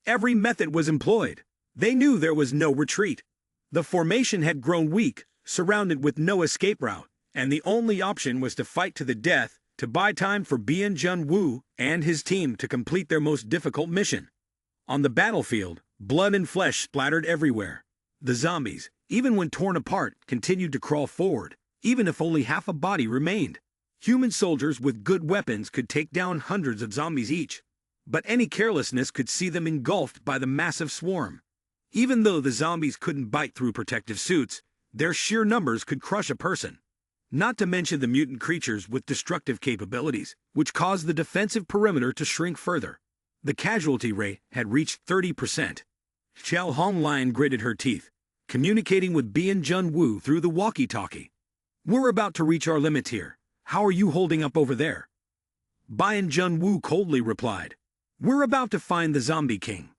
Every method was employed. They knew there was no retreat. The formation had grown weak, surrounded with no escape route, and the only option was to fight to the death to buy time for Bian Junwu and his team to complete their most difficult mission. On the battlefield, blood and flesh splattered everywhere. The zombies, even when torn apart, continued to crawl forward, even if only half a body remained. Human soldiers with good weapons could take down hundreds of zombies each, but any carelessness could see them engulfed by the massive swarm. Even though the zombies couldn't bite through protective suits, their sheer numbers could crush a person. Not to mention the mutant creatures with destructive capabilities, which caused the defensive perimeter to shrink further. The casualty rate had reached 30%. Xiao Honglian gritted her teeth, communicating with Bian Junwu through the walkie-talkie. We're about to reach our limit here. How are you holding up over there? Bian Junwu coldly replied. We're about to find the Zombie King.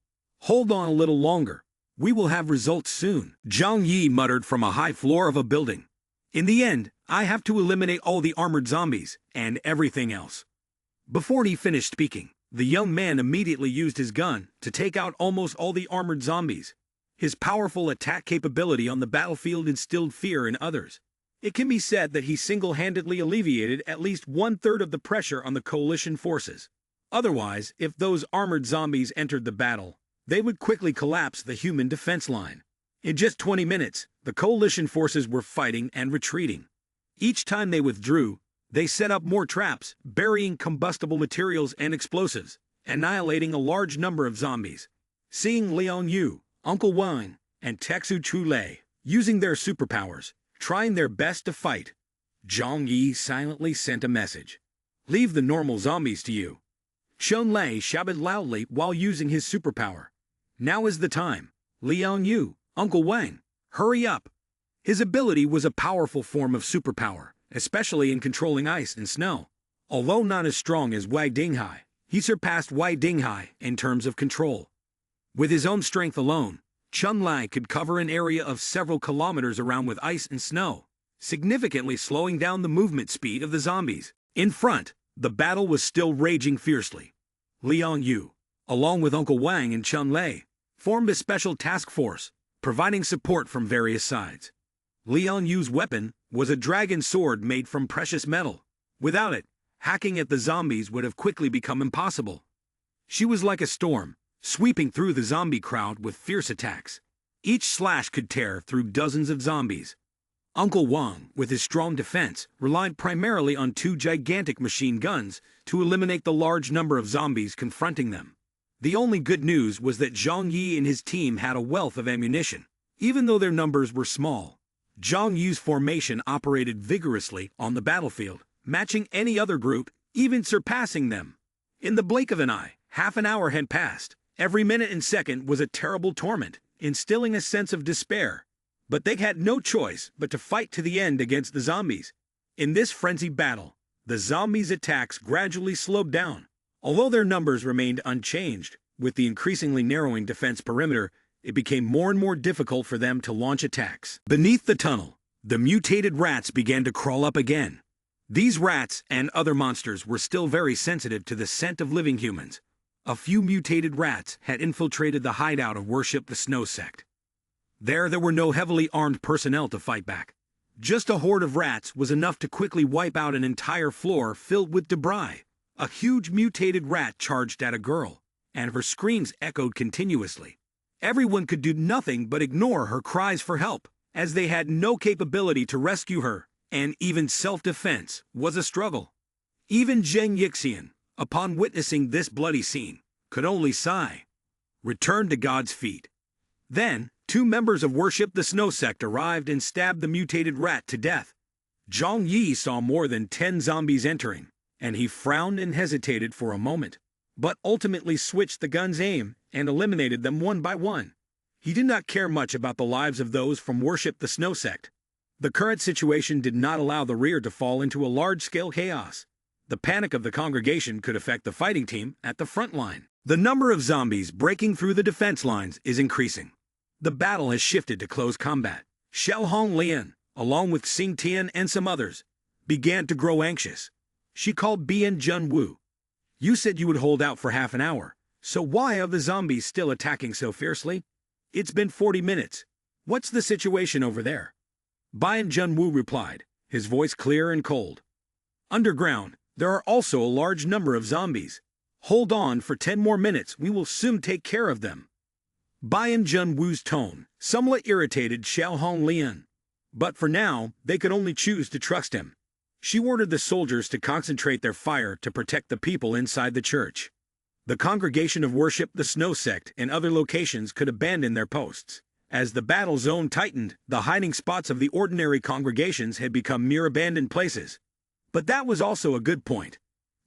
Hold on a little longer. We will have results soon. Zhang Yi muttered from a high floor of a building. In the end, I have to eliminate all the armored zombies and everything else. Before he finished speaking, the young man immediately used his gun to take out almost all the armored zombies. His powerful attack capability on the battlefield instilled fear in others. It can be said that he single-handedly alleviated at least one-third of the pressure on the coalition forces. Otherwise, if those armored zombies entered the battle, they would quickly collapse the human defense line. In just 20 minutes, the coalition forces were fighting and retreating. Each time they withdrew, they set up more traps, burying combustible materials and explosives, annihilating a large number of zombies. Seeing Liang Yu, Uncle Wang, and Texu Chulei using their superpowers, trying their best to fight, Zhang Yi silently sent a message. Leave the normal zombies to you. Shun Lei shouted loudly while using his superpower. Now is the time. Liang Yu, Uncle Wang, hurry up. His ability was a powerful form of superpower, especially in controlling ice and snow. Although not as strong as Wei Dinghai, he surpassed Wei Dinghai in terms of control. With his own strength alone, Chun Lai could cover an area of several kilometers around with ice and snow, significantly slowing down the movement speed of the zombies. In front, the battle was still raging fiercely. Liang Yu, along with Uncle Wang and Chun Lai, formed a special task force, providing support from various sides. Liang Yu's weapon was a dragon sword made from precious metal. Without it, hacking at the zombies would have quickly become impossible. She was like a storm, sweeping through the zombie crowd with fierce attacks. Each slash could tear through dozens of zombies. Uncle Wang, with his strong defense, relied primarily on 2 gigantic machine guns to eliminate the large number of zombies confronting them. The only good news was that Zhang Yi and his team had a wealth of ammunition. Even though their numbers were small, Zhang Yi's formation operated vigorously on the battlefield, matching any other group, even surpassing them. In the blink of an eye, half an hour had passed. Every minute and second was a terrible torment, instilling a sense of despair. But they had no choice but to fight to the end against the zombies. In this frenzied battle, the zombies' attacks gradually slowed down. Although their numbers remained unchanged, with the increasingly narrowing defense perimeter, it became more and more difficult for them to launch attacks. Beneath the tunnel, the mutated rats began to crawl up again. These rats and other monsters were still very sensitive to the scent of living humans. A few mutated rats had infiltrated the hideout of Worship the Snow Sect. There were no heavily armed personnel to fight back. Just a horde of rats was enough to quickly wipe out an entire floor filled with debris. A huge mutated rat charged at a girl, and her screams echoed continuously. Everyone could do nothing but ignore her cries for help, as they had no capability to rescue her, and even self-defense was a struggle. Even Zheng Yixian, upon witnessing this bloody scene, could only sigh. Return to God's feet. Then, 2 members of Worship the Snow Sect arrived and stabbed the mutated rat to death. Zhang Yi saw more than 10 zombies entering, and he frowned and hesitated for a moment, but ultimately switched the gun's aim and eliminated them one by one. He did not care much about the lives of those from Worship the Snow Sect. The current situation did not allow the rear to fall into a large-scale chaos. The panic of the congregation could affect the fighting team at the front line. The number of zombies breaking through the defense lines is increasing. The battle has shifted to close combat. Xiao Honglian, along with Xing Tian and some others, began to grow anxious. She called Bian Junwu. You said you would hold out for half an hour, so why are the zombies still attacking so fiercely? It's been 40 minutes. What's the situation over there? Bian Junwu replied, his voice clear and cold. Underground, there are also a large number of zombies. Hold on for 10 more minutes, we will soon take care of them. Bian Junwu's tone somewhat irritated Xiao Honglian. But for now, they could only choose to trust him. She ordered the soldiers to concentrate their fire to protect the people inside the church. The congregation of Worship the Snow Sect and other locations could abandon their posts. As the battle zone tightened, the hiding spots of the ordinary congregations had become mere abandoned places. But that was also a good point.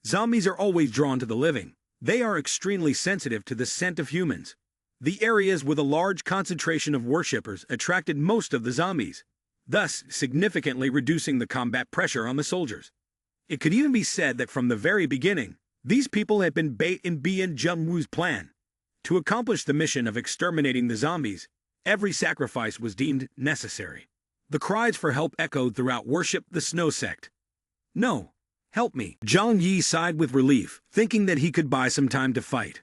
Zombies are always drawn to the living. They are extremely sensitive to the scent of humans. The areas with a large concentration of worshippers attracted most of the zombies, thus significantly reducing the combat pressure on the soldiers. It could even be said that from the very beginning, these people had been bait in Bian Junwu's plan. To accomplish the mission of exterminating the zombies, every sacrifice was deemed necessary. The cries for help echoed throughout Worship the Snow Sect. No, help me. Zhang Yi sighed with relief, thinking that he could buy some time to fight.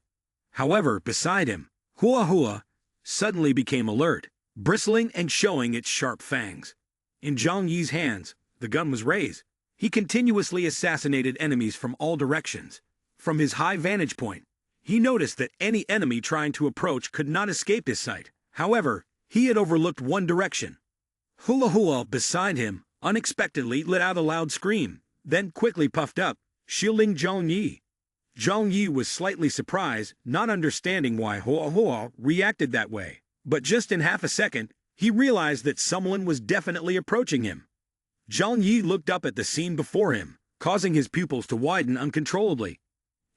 However, beside him, Hua Hua suddenly became alert, bristling and showing its sharp fangs. In Zhang Yi's hands, the gun was raised. He continuously assassinated enemies from all directions. From his high vantage point, he noticed that any enemy trying to approach could not escape his sight. However, he had overlooked one direction. Hua Hua beside him unexpectedly let out a loud scream, then quickly puffed up, shielding Zhang Yi. Zhang Yi was slightly surprised, not understanding why Hua Hua reacted that way. But just in half a second, he realized that someone was definitely approaching him. Zhang Yi looked up at the scene before him, causing his pupils to widen uncontrollably.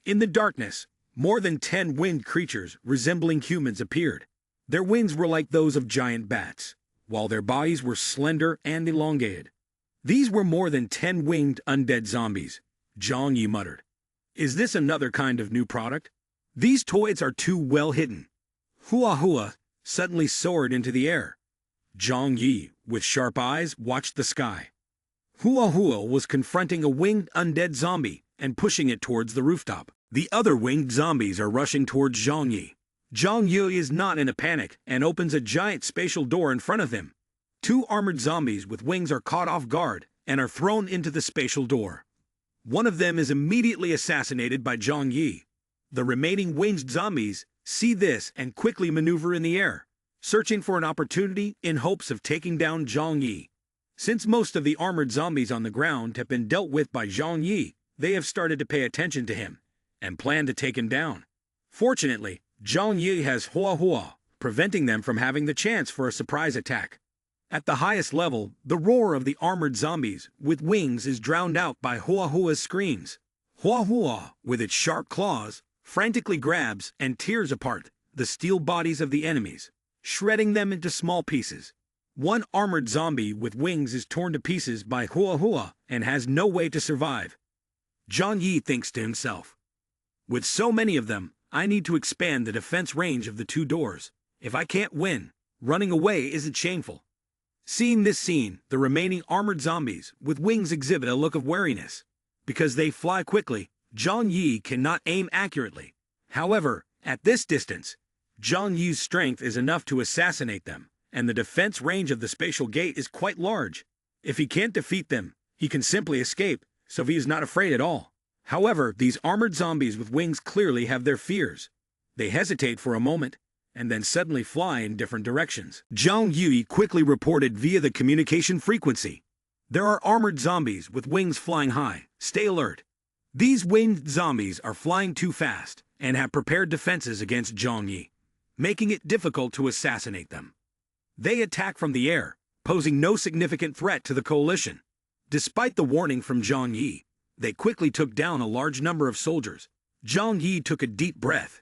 In the darkness, more than 10 winged creatures resembling humans appeared. Their wings were like those of giant bats, while their bodies were slender and elongated. These were more than 10 winged undead zombies, Zhang Yi muttered. Is this another kind of new product? These toys are too well hidden. Hua Hua suddenly soared into the air. Zhang Yi, with sharp eyes, watched the sky. Hua Hua was confronting a winged undead zombie and pushing it towards the rooftop. The other winged zombies are rushing towards Zhang Yi. Zhang Yi is not in a panic and opens a giant spatial door in front of him. 2 armored zombies with wings are caught off guard and are thrown into the spatial door. One of them is immediately assassinated by Zhang Yi. The remaining winged zombies see this and quickly maneuver in the air, searching for an opportunity in hopes of taking down Zhang Yi. Since most of the armored zombies on the ground have been dealt with by Zhang Yi, they have started to pay attention to him and plan to take him down. Fortunately, Zhang Yi has Hua Hua, preventing them from having the chance for a surprise attack. At the highest level, the roar of the armored zombies with wings is drowned out by Hua Hua's screams. Hua Hua, with its sharp claws, frantically grabs and tears apart the steel bodies of the enemies, shredding them into small pieces. One armored zombie with wings is torn to pieces by Hua Hua and has no way to survive. Zhang Yi thinks to himself, with so many of them, I need to expand the defense range of the two doors. If I can't win, running away isn't shameful. Seeing this scene, the remaining armored zombies with wings exhibit a look of wariness. Because they fly quickly, Zhang Yi cannot aim accurately. However, at this distance, Zhang Yi's strength is enough to assassinate them, and the defense range of the spatial gate is quite large. If he can't defeat them, he can simply escape, so he is not afraid at all. However, these armored zombies with wings clearly have their fears. They hesitate for a moment, and then suddenly fly in different directions. Zhang Yi quickly reported via the communication frequency. There are armored zombies with wings flying high. Stay alert. These winged zombies are flying too fast and have prepared defenses against Zhang Yi, making it difficult to assassinate them. They attack from the air, posing no significant threat to the coalition. Despite the warning from Zhang Yi, they quickly took down a large number of soldiers. Zhang Yi took a deep breath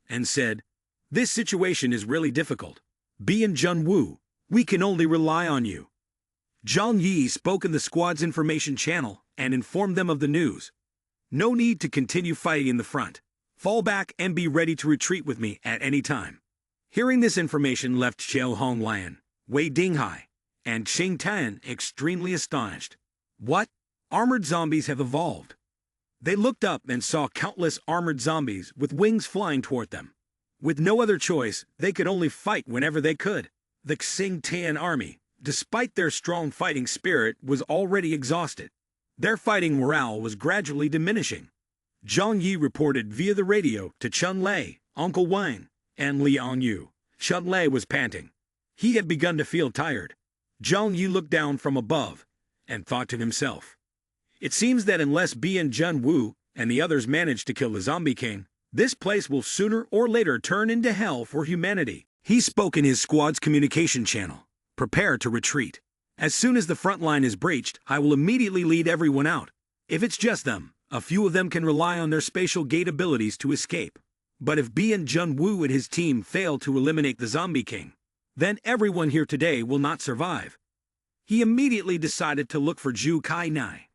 and said, "This situation is really difficult. Bi and Junwoo, we can only rely on you." Zhang Yi spoke in the squad's information channel and informed them of the news. "No need to continue fighting in the front. Fall back and be ready to retreat with me at any time." Hearing this information left Xiao Honglan, Wei Dinghai, and Xing Tan extremely astonished. What? Armored zombies have evolved. They looked up and saw countless armored zombies with wings flying toward them. With no other choice, they could only fight whenever they could. The Xing Tan army, despite their strong fighting spirit, was already exhausted. Their fighting morale was gradually diminishing. Zhang Yi reported via the radio to Chun Lei, Uncle Wang, and Liang Yu. Chun Lei was panting. He had begun to feel tired. Zhang Yi looked down from above and thought to himself, "It seems that unless Bi and Junwoo and the others manage to kill the Zombie King, this place will sooner or later turn into hell for humanity." He spoke in his squad's communication channel. "Prepare to retreat. As soon as the front line is breached, I will immediately lead everyone out. If it's just them, a few of them can rely on their spatial gate abilities to escape. But if Bi and Junwoo and his team fail to eliminate the Zombie King, then everyone here today will not survive." He immediately decided to look for Zhu Kai Nai.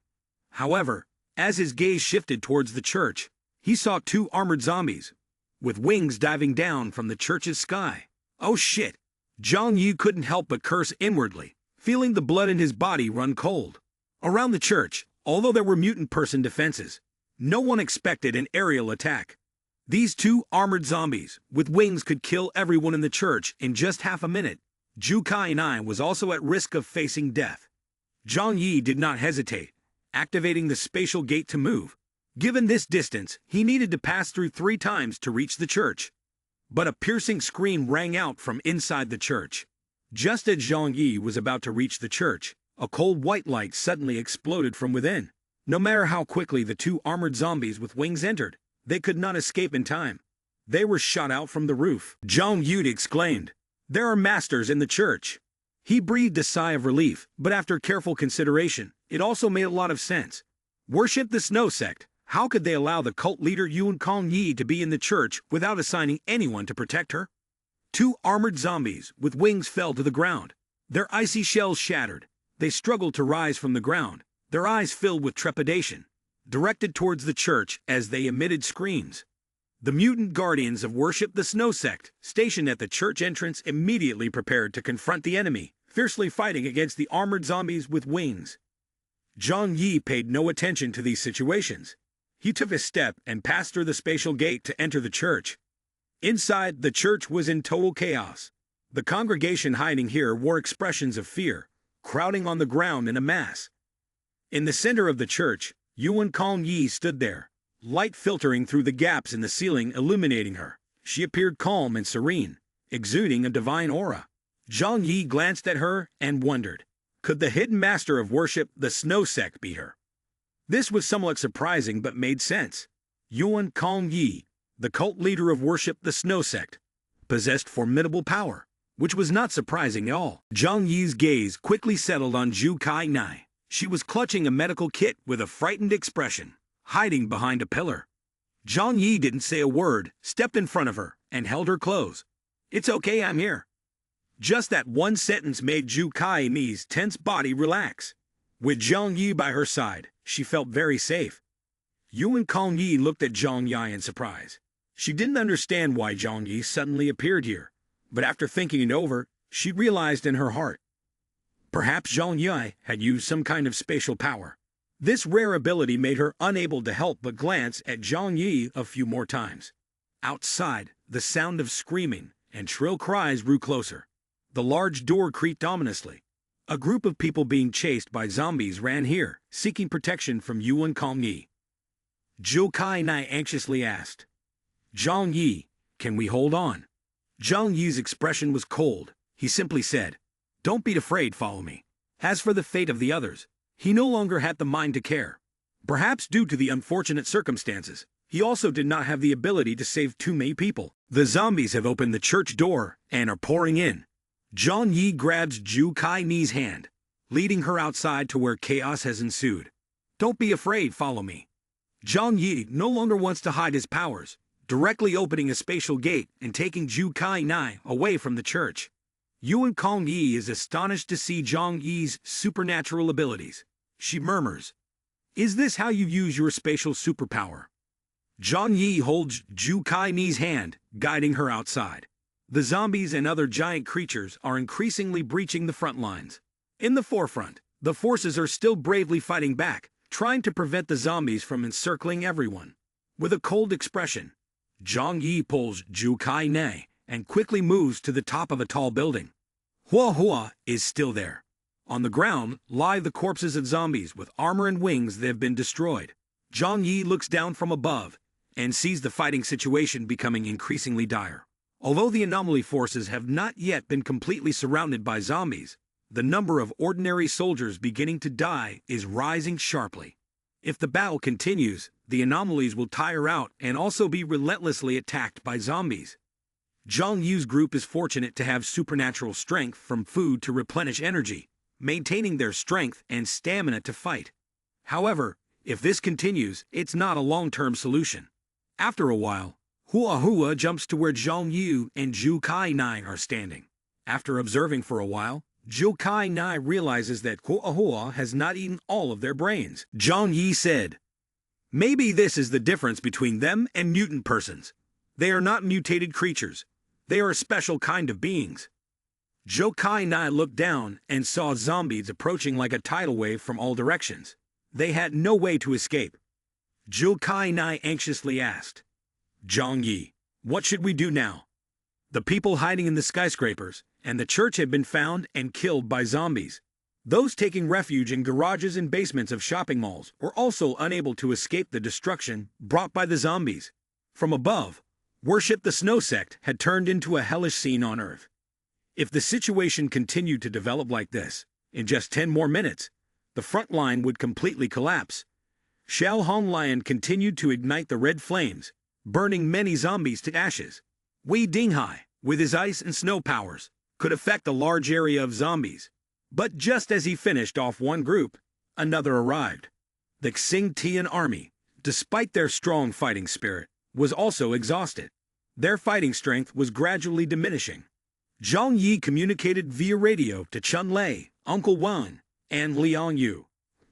However, as his gaze shifted towards the church, he saw two armored zombies with wings diving down from the church's sky. Oh shit! Zhang Yi couldn't help but curse inwardly, feeling the blood in his body run cold. Around the church, although there were mutant person defenses, no one expected an aerial attack. These two armored zombies with wings could kill everyone in the church in just half a minute. Zhu Kai Nai was also at risk of facing death. Zhang Yi did not hesitate, activating the spatial gate to move. Given this distance, he needed to pass through 3 times to reach the church. But a piercing scream rang out from inside the church. Just as Zhang Yi was about to reach the church, a cold white light suddenly exploded from within. No matter how quickly the two armored zombies with wings entered, they could not escape in time. They were shot out from the roof. Zhang Yi exclaimed, "There are masters in the church." He breathed a sigh of relief, but after careful consideration, it also made a lot of sense. Worship the Snow Sect. How could they allow the cult leader Yuan Kong Yi to be in the church without assigning anyone to protect her? Two armored zombies with wings fell to the ground. Their icy shells shattered. They struggled to rise from the ground, their eyes filled with trepidation, directed towards the church as they emitted screams. The mutant guardians of Worship the Snow Sect, stationed at the church entrance, immediately prepared to confront the enemy, fiercely fighting against the armored zombies with wings. Zhang Yi paid no attention to these situations. He took a step and passed through the spatial gate to enter the church. Inside, the church was in total chaos. The congregation hiding here wore expressions of fear, crowding on the ground in a mass. In the center of the church, Yuan Kong Yi stood there, light filtering through the gaps in the ceiling illuminating her. She appeared calm and serene, exuding a divine aura. Zhang Yi glanced at her and wondered, could the hidden master of worship, the Snow Sect, be her? This was somewhat surprising but made sense. Yuan Kong Yi, the cult leader of worship, the Snow Sect, possessed formidable power, which was not surprising at all. Zhang Yi's gaze quickly settled on Zhu Kai Nai. She was clutching a medical kit with a frightened expression, hiding behind a pillar. Zhang Yi didn't say a word, stepped in front of her, and held her close. "It's okay, I'm here." Just that one sentence made Zhu Kai Ni's tense body relax. With Zhang Yi by her side, she felt very safe. Yuan Kong Yi looked at Zhang Yi in surprise. She didn't understand why Zhang Yi suddenly appeared here, but after thinking it over, she realized in her heart. Perhaps Zhang Yi had used some kind of spatial power. This rare ability made her unable to help but glance at Zhang Yi a few more times. Outside, the sound of screaming and shrill cries grew closer. The large door creaked ominously. A group of people being chased by zombies ran here, seeking protection from Yuan Kong Yi. Zhu Kai Nai anxiously asked, "Zhang Yi, can we hold on?" Zhang Yi's expression was cold. He simply said, "Don't be afraid, follow me." As for the fate of the others, he no longer had the mind to care. Perhaps due to the unfortunate circumstances, he also did not have the ability to save too many people. The zombies have opened the church door and are pouring in. Zhang Yi grabs Zhu Kai Ni's hand, leading her outside to where chaos has ensued. "Don't be afraid, follow me." Zhang Yi no longer wants to hide his powers, directly opening a spatial gate and taking Zhu Kai Ni away from the church. Yuan Kong Yi is astonished to see Zhang Yi's supernatural abilities. She murmurs, "Is this how you use your spatial superpower?" Zhang Yi holds Zhu Kai Ni's hand, guiding her outside. The zombies and other giant creatures are increasingly breaching the front lines. In the forefront, the forces are still bravely fighting back, trying to prevent the zombies from encircling everyone. With a cold expression, Zhang Yi pulls Zhu Kai Ni and quickly moves to the top of a tall building. Hua Hua is still there. On the ground lie the corpses of zombies with armor and wings that have been destroyed. Zhang Yi looks down from above and sees the fighting situation becoming increasingly dire. Although the anomaly forces have not yet been completely surrounded by zombies, the number of ordinary soldiers beginning to die is rising sharply. If the battle continues, the anomalies will tire out and also be relentlessly attacked by zombies. Zhang Yu's group is fortunate to have supernatural strength from food to replenish energy, maintaining their strength and stamina to fight. However, if this continues, it's not a long-term solution. After a while, Hua Hua jumps to where Zhang Yu and Zhu Kai Ni are standing. After observing for a while, Zhu Kai Ni realizes that Hua Hua has not eaten all of their brains. Zhang Yi said, "Maybe this is the difference between them and mutant persons. They are not mutated creatures. They are a special kind of beings." Zhu Kai Ni looked down and saw zombies approaching like a tidal wave from all directions. They had no way to escape. Zhu Kai Ni anxiously asked, "Zhang Yi, what should we do now?" The people hiding in the skyscrapers and the church had been found and killed by zombies. Those taking refuge in garages and basements of shopping malls were also unable to escape the destruction brought by the zombies. From above, Worship the Snow Sect had turned into a hellish scene on Earth. If the situation continued to develop like this, in just 10 more minutes, the front line would completely collapse. Xiao Hong Lion continued to ignite the red flames, burning many zombies to ashes. Wei Dinghai, with his ice and snow powers, could affect a large area of zombies. But just as he finished off one group, another arrived. The Xing Tian army, despite their strong fighting spirit, was also exhausted. Their fighting strength was gradually diminishing. Zhang Yi communicated via radio to Chun Lei, Uncle Wan, and Liang Yu.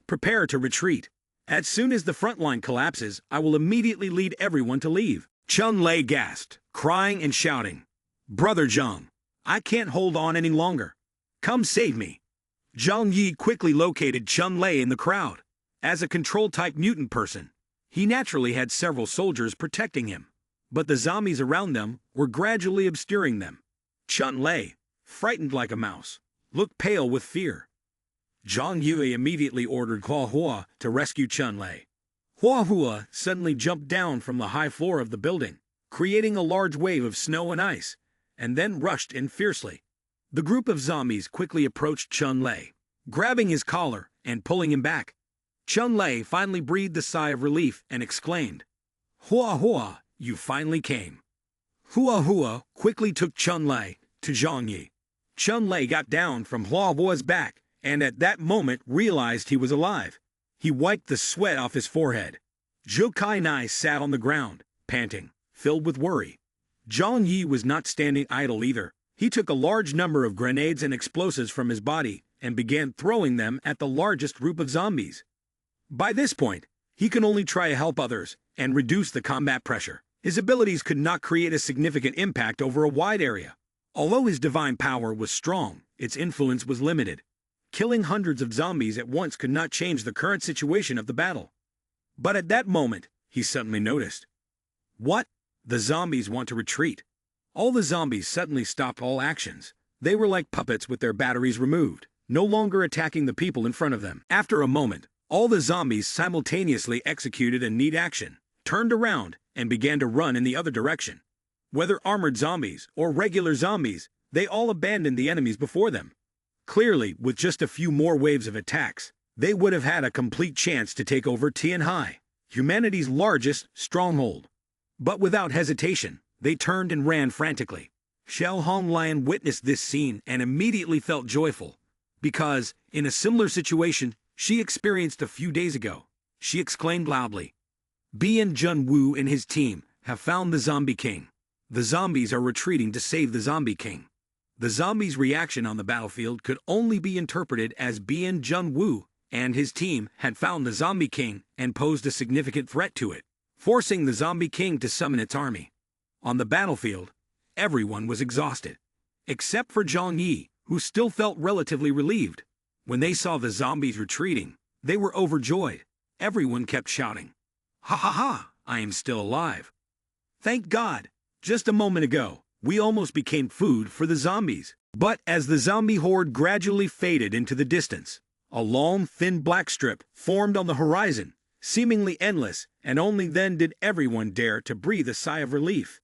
"Prepare to retreat. As soon as the front line collapses, I will immediately lead everyone to leave." Chun Lei gasped, crying and shouting, "Brother Zhang, I can't hold on any longer. Come save me." Zhang Yi quickly located Chun Lei in the crowd. As a control-type mutant person, he naturally had several soldiers protecting him, but the zombies around them were gradually obscuring them. Chun Lei, frightened like a mouse, looked pale with fear. Zhang Yue immediately ordered Hua Hua to rescue Chun Lei. Hua Hua suddenly jumped down from the high floor of the building, creating a large wave of snow and ice, and then rushed in fiercely. The group of zombies quickly approached Chun-Lei, grabbing his collar and pulling him back. Chun-Lei finally breathed a sigh of relief and exclaimed, "Hua Hua, you finally came." Hua Hua quickly took Chun-Lei to Zhang Yi. Chun-Lei got down from Hua Hua's back and at that moment realized he was alive. He wiped the sweat off his forehead. Zhou Kai-nai sat on the ground, panting, filled with worry. Zhang Yi was not standing idle either. He took a large number of grenades and explosives from his body and began throwing them at the largest group of zombies. By this point, he could only try to help others and reduce the combat pressure. His abilities could not create a significant impact over a wide area. Although his divine power was strong, its influence was limited. Killing hundreds of zombies at once could not change the current situation of the battle. But at that moment, he suddenly noticed. What? The zombies want to retreat. All the zombies suddenly stopped all actions. They were like puppets with their batteries removed, no longer attacking the people in front of them. After a moment, all the zombies simultaneously executed a neat action, turned around, and began to run in the other direction. Whether armored zombies or regular zombies, they all abandoned the enemies before them. Clearly, with just a few more waves of attacks, they would have had a complete chance to take over Tianhai, humanity's largest stronghold. But without hesitation, they turned and ran frantically. Xiao Honglian witnessed this scene and immediately felt joyful, because, in a similar situation she experienced a few days ago, she exclaimed loudly, "Bian Junwu and his team have found the Zombie King. The zombies are retreating to save the Zombie King." The zombies' reaction on the battlefield could only be interpreted as Bian Junwu and his team had found the Zombie King and posed a significant threat to it, forcing the Zombie King to summon its army. On the battlefield, everyone was exhausted, except for Zhang Yi, who still felt relatively relieved. When they saw the zombies retreating, they were overjoyed. Everyone kept shouting, "Ha ha ha, I am still alive. Thank God, just a moment ago, we almost became food for the zombies." But as the zombie horde gradually faded into the distance, a long, thin black strip formed on the horizon, seemingly endless, and only then did everyone dare to breathe a sigh of relief.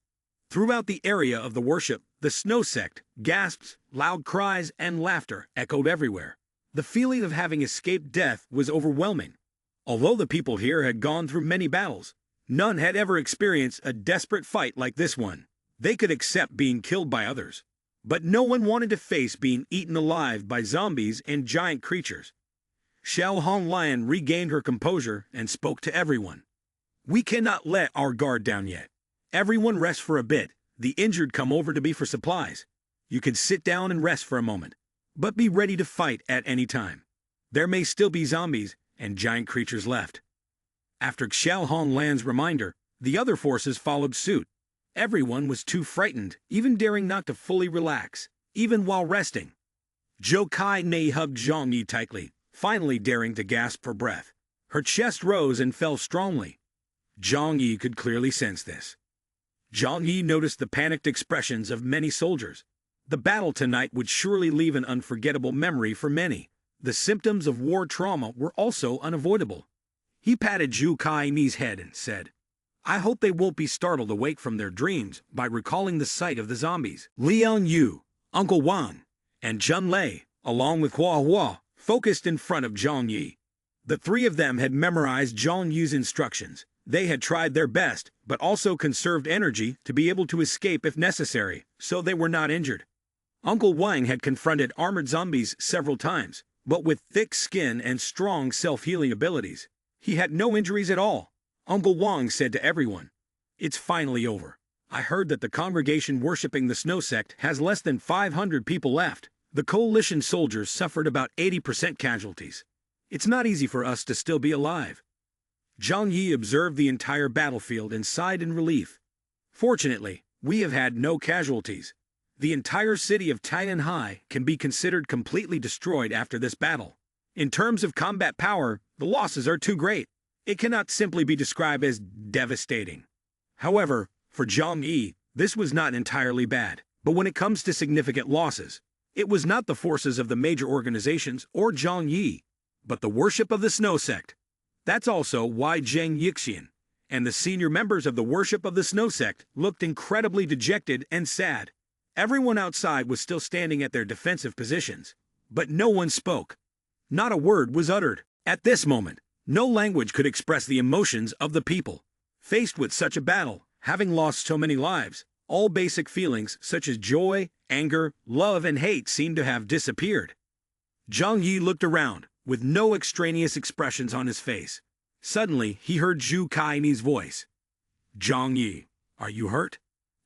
Throughout the area of the worship, the snow sect, gasps, loud cries, and laughter echoed everywhere. The feeling of having escaped death was overwhelming. Although the people here had gone through many battles, none had ever experienced a desperate fight like this one. They could accept being killed by others, but no one wanted to face being eaten alive by zombies and giant creatures. Xiao Honglian regained her composure and spoke to everyone. "We cannot let our guard down yet. Everyone rest for a bit. The injured come over to me for supplies. You can sit down and rest for a moment, but be ready to fight at any time. There may still be zombies and giant creatures left." After Xiao Honglian's reminder, the other forces followed suit. Everyone was too frightened, even daring not to fully relax, even while resting. Zhou Kai-nai hugged Zhang Yi tightly, finally daring to gasp for breath. Her chest rose and fell strongly. Zhang Yi could clearly sense this. Zhang Yi noticed the panicked expressions of many soldiers. The battle tonight would surely leave an unforgettable memory for many. The symptoms of war trauma were also unavoidable. He patted Zhou Kai-nai's head and said, "I hope they won't be startled awake from their dreams by recalling the sight of the zombies." Liang Yu, Uncle Wang, and Chun-Lei, along with Hua Hua, focused in front of Zhang Yi. The three of them had memorized Zhang Yi's instructions. They had tried their best, but also conserved energy to be able to escape if necessary, so they were not injured. Uncle Wang had confronted armored zombies several times, but with thick skin and strong self-healing abilities. He had no injuries at all. Uncle Wang said to everyone, "It's finally over. I heard that the congregation worshipping the snow sect has less than 500 people left. The coalition soldiers suffered about 80% casualties. It's not easy for us to still be alive." Zhang Yi observed the entire battlefield and sighed in relief. "Fortunately, we have had no casualties. The entire city of Tianhai can be considered completely destroyed after this battle. In terms of combat power, the losses are too great. It cannot simply be described as devastating." However, for Zhang Yi, this was not entirely bad. But when it comes to significant losses, it was not the forces of the major organizations or Zhang Yi, but the worship of the snow sect. That's also why Zheng Yixian and the senior members of the Worship of the Snow Sect looked incredibly dejected and sad. Everyone outside was still standing at their defensive positions, but no one spoke. Not a word was uttered. At this moment, no language could express the emotions of the people. Faced with such a battle, having lost so many lives, all basic feelings such as joy, anger, love, and hate seemed to have disappeared. Zhang Yi looked around, with no extraneous expressions on his face. Suddenly, he heard Zhu Kai's voice. "Zhang Yi, are you hurt?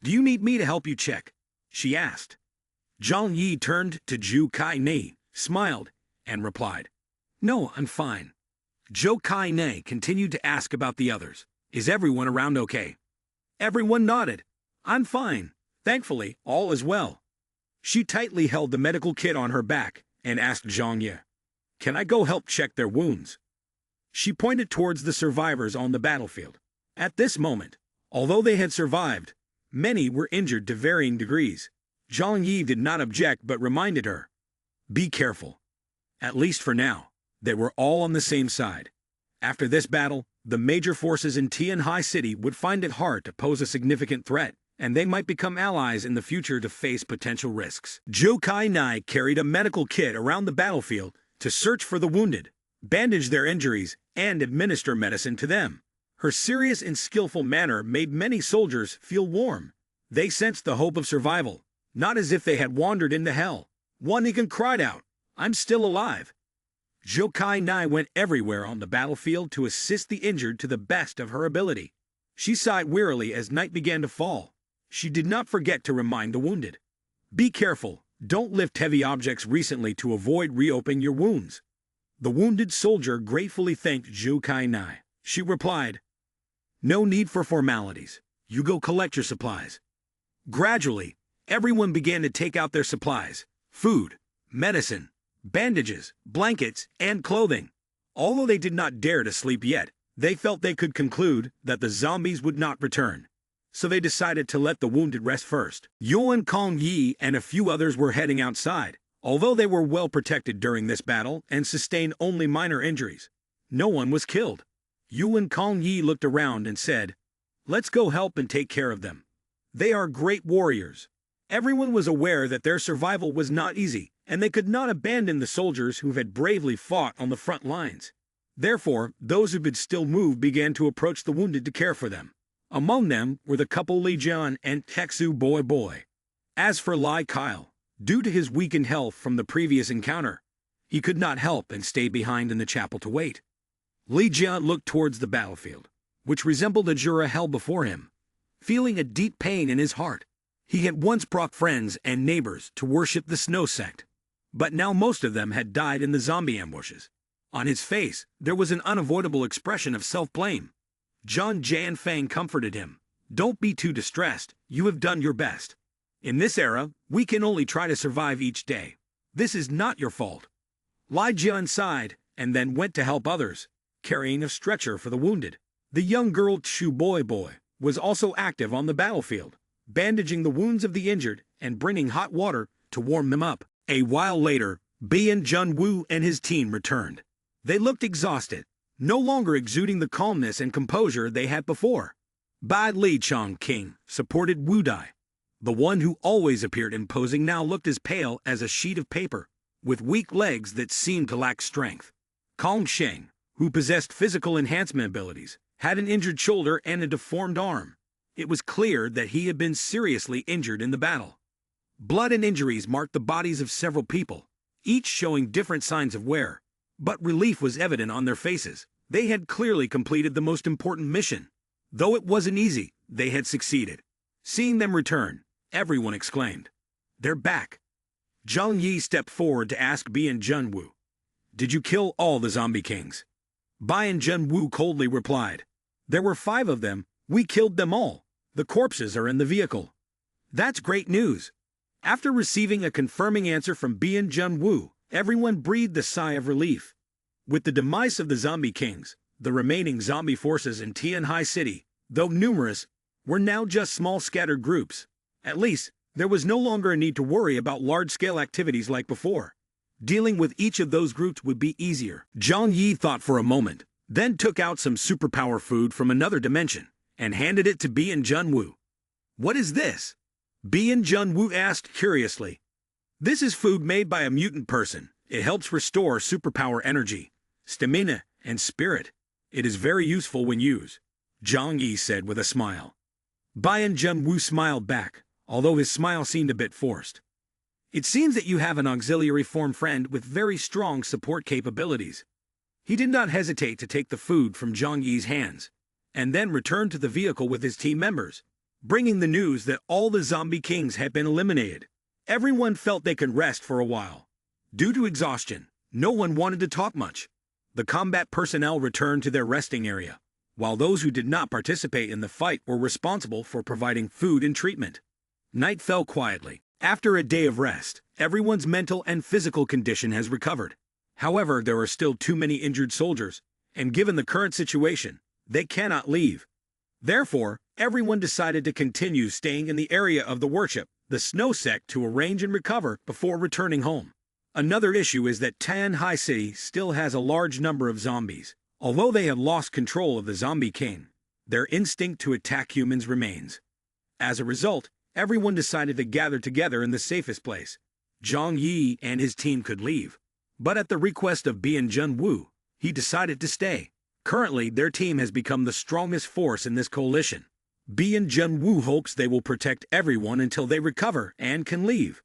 Do you need me to help you check?" she asked. Zhang Yi turned to Zhu Kai, smiled, and replied, "No, I'm fine." Zhou Kai continued to ask about the others. "Is everyone around okay?" Everyone nodded. "I'm fine. Thankfully, all is well." She tightly held the medical kit on her back and asked Zhang Yi, "Can I go help check their wounds?" She pointed towards the survivors on the battlefield. At this moment, although they had survived, many were injured to varying degrees. Zhang Yi did not object but reminded her, "Be careful." At least for now, they were all on the same side. After this battle, the major forces in Tianhai City would find it hard to pose a significant threat, and they might become allies in the future to face potential risks. Zhou Kai carried a medical kit around the battlefield to search for the wounded, bandage their injuries, and administer medicine to them. Her serious and skillful manner made many soldiers feel warm. They sensed the hope of survival, not as if they had wandered into hell. One even cried out, "I'm still alive." Zhou Kai went everywhere on the battlefield to assist the injured to the best of her ability. She sighed wearily as night began to fall. She did not forget to remind the wounded. "Be careful, don't lift heavy objects recently to avoid reopening your wounds." The wounded soldier gratefully thanked Zhou Kai. She replied, "No need for formalities. You go collect your supplies." Gradually, everyone began to take out their supplies: food, medicine, bandages, blankets, and clothing. Although they did not dare to sleep yet, they felt they could conclude that the zombies would not return. So they decided to let the wounded rest first. Yuan Kong Yi and a few others were heading outside. Although they were well protected during this battle and sustained only minor injuries, no one was killed. Yuan Kong Yi looked around and said, "Let's go help and take care of them. They are great warriors." Everyone was aware that their survival was not easy, and they could not abandon the soldiers who had bravely fought on the front lines. Therefore, those who could still move began to approach the wounded to care for them. Among them were the couple Li Jian and Texu Boy. As for Lai Kyle, due to his weakened health from the previous encounter, he could not help and stay behind in the chapel to wait. Li Jian looked towards the battlefield, which resembled a Jura hell before him, feeling a deep pain in his heart. He had once brought friends and neighbors to worship the Snow Sect, but now most of them had died in the zombie ambushes. On his face, there was an unavoidable expression of self-blame. John Jianfang comforted him. "Don't be too distressed, you have done your best. In this era, we can only try to survive each day. This is not your fault." Lai Jian sighed, and then went to help others, carrying a stretcher for the wounded. The young girl Chu Boy was also active on the battlefield, bandaging the wounds of the injured and bringing hot water to warm them up. A while later, Bian Junwu and his team returned. They looked exhausted, no longer exuding the calmness and composure they had before. Bai Li Chong King supported Wu Dai. The one who always appeared imposing now looked as pale as a sheet of paper, with weak legs that seemed to lack strength. Kong Sheng, who possessed physical enhancement abilities, had an injured shoulder and a deformed arm. It was clear that he had been seriously injured in the battle. Blood and injuries marked the bodies of several people, each showing different signs of wear, but relief was evident on their faces. They had clearly completed the most important mission. Though it wasn't easy, they had succeeded. Seeing them return, everyone exclaimed, "They're back." Zhang Yi stepped forward to ask Bian Junwu, "Did you kill all the zombie kings?" Bian Junwu coldly replied, "There were 5 of them. We killed them all. The corpses are in the vehicle." "That's great news." After receiving a confirming answer from Bian Junwu, everyone breathed a sigh of relief. With the demise of the zombie kings, the remaining zombie forces in Tianhai City, though numerous, were now just small scattered groups. At least, there was no longer a need to worry about large-scale activities like before. Dealing with each of those groups would be easier. Zhang Yi thought for a moment, then took out some superpower food from another dimension and handed it to Bien Junwoo. "What is this?" Bien Junwoo asked curiously. "This is food made by a mutant person. It helps restore superpower energy, stamina, and spirit. It is very useful when used," Zhang Yi said with a smile. Bien Junwoo smiled back, although his smile seemed a bit forced. "It seems that you have an auxiliary form friend with very strong support capabilities." He did not hesitate to take the food from Zhang Yi's hands, and then returned to the vehicle with his team members, bringing the news that all the zombie kings had been eliminated. Everyone felt they could rest for a while. Due to exhaustion, no one wanted to talk much. The combat personnel returned to their resting area, while those who did not participate in the fight were responsible for providing food and treatment. Night fell quietly. After a day of rest, everyone's mental and physical condition has recovered. However, there are still too many injured soldiers, and given the current situation, they cannot leave. Therefore, everyone decided to continue staying in the area of the worship, the snow sect, to arrange and recover before returning home. Another issue is that Tianhai City still has a large number of zombies. Although they have lost control of the zombie king, their instinct to attack humans remains. As a result, everyone decided to gather together in the safest place. Zhang Yi and his team could leave, but at the request of Bien Junwoo, he decided to stay. Currently, their team has become the strongest force in this coalition. Bien Junwoo hopes they will protect everyone until they recover and can leave.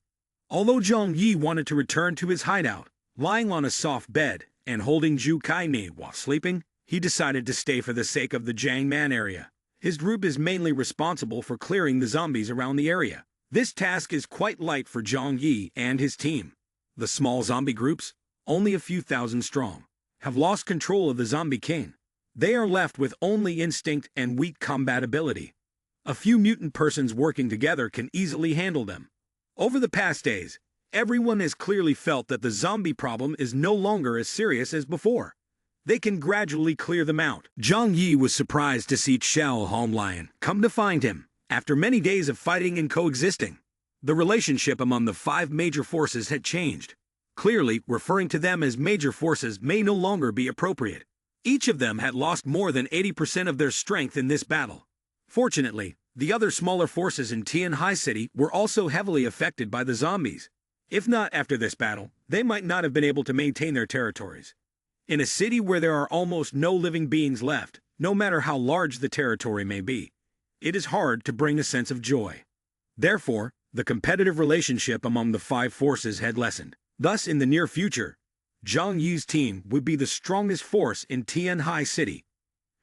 Although Zhang Yi wanted to return to his hideout, lying on a soft bed and holding Zhu Kaini while sleeping, he decided to stay for the sake of the Jiangman area. His group is mainly responsible for clearing the zombies around the area. This task is quite light for Zhang Yi and his team. The small zombie groups, only a few thousand strong, have lost control of the zombie king. They are left with only instinct and weak combat ability. A few mutant persons working together can easily handle them. Over the past days, everyone has clearly felt that the zombie problem is no longer as serious as before. They can gradually clear them out. Zhang Yi was surprised to see Xiao Honglian come to find him. After many days of fighting and coexisting, the relationship among the 5 major forces had changed. Clearly, referring to them as major forces may no longer be appropriate. Each of them had lost more than 80% of their strength in this battle. Fortunately, the other smaller forces in Tianhai City were also heavily affected by the zombies. If not after this battle, they might not have been able to maintain their territories. In a city where there are almost no living beings left, no matter how large the territory may be, it is hard to bring a sense of joy. Therefore, the competitive relationship among the 5 forces had lessened. Thus, in the near future, Zhang Yi's team would be the strongest force in Tianhai City.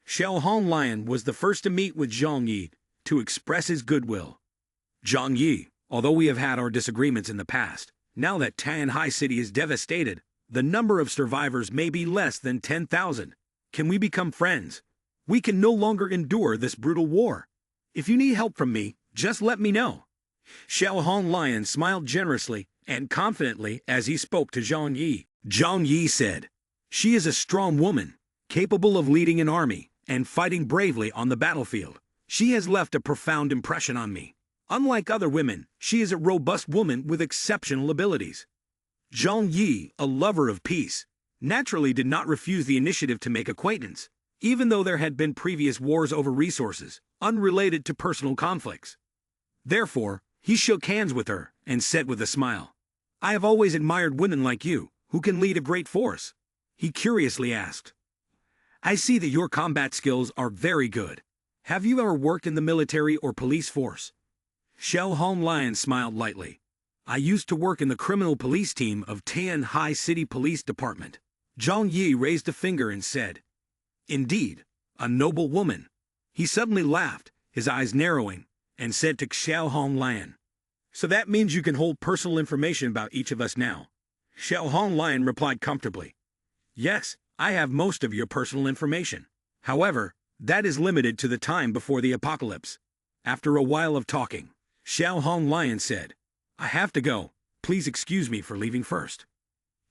Xiao Honglian was the first to meet with Zhang Yi to express his goodwill. "Zhang Yi, although we have had our disagreements in the past, now that Tianhai City is devastated, the number of survivors may be less than 10,000. Can we become friends? We can no longer endure this brutal war. If you need help from me, just let me know." Xiao Honglian smiled generously and confidently as he spoke to Zhang Yi. Zhang Yi said, "She is a strong woman, capable of leading an army and fighting bravely on the battlefield. She has left a profound impression on me. Unlike other women, she is a robust woman with exceptional abilities." Zhang Yi, a lover of peace, naturally did not refuse the initiative to make acquaintance, even though there had been previous wars over resources, unrelated to personal conflicts. Therefore, he shook hands with her and said with a smile, "I have always admired women like you, who can lead a great force." He curiously asked, "I see that your combat skills are very good. Have you ever worked in the military or police force?" Xiao Honglian smiled lightly. "I used to work in the criminal police team of Tianhai City Police Department." Zhang Yi raised a finger and said, "Indeed, a noble woman." He suddenly laughed, his eyes narrowing, and said to Xiao Honglian, "So that means you can hold personal information about each of us now?" Xiao Honglian replied comfortably, "Yes, I have most of your personal information. However, that is limited to the time before the apocalypse." After a while of talking, Xiao Honglian said, "I have to go. Please excuse me for leaving first."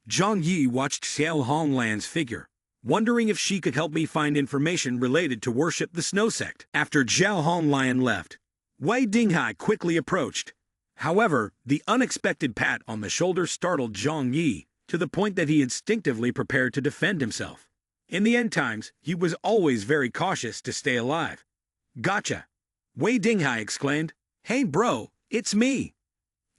Zhang Yi watched Xiao Honglian's figure, wondering if she could help me find information related to worship the snow sect. After Xiao Honglian left, Wei Dinghai quickly approached. However, the unexpected pat on the shoulder startled Zhang Yi to the point that he instinctively prepared to defend himself. In the end times, he was always very cautious to stay alive. Gotcha! Wei Dinghai exclaimed. Hey bro, it's me!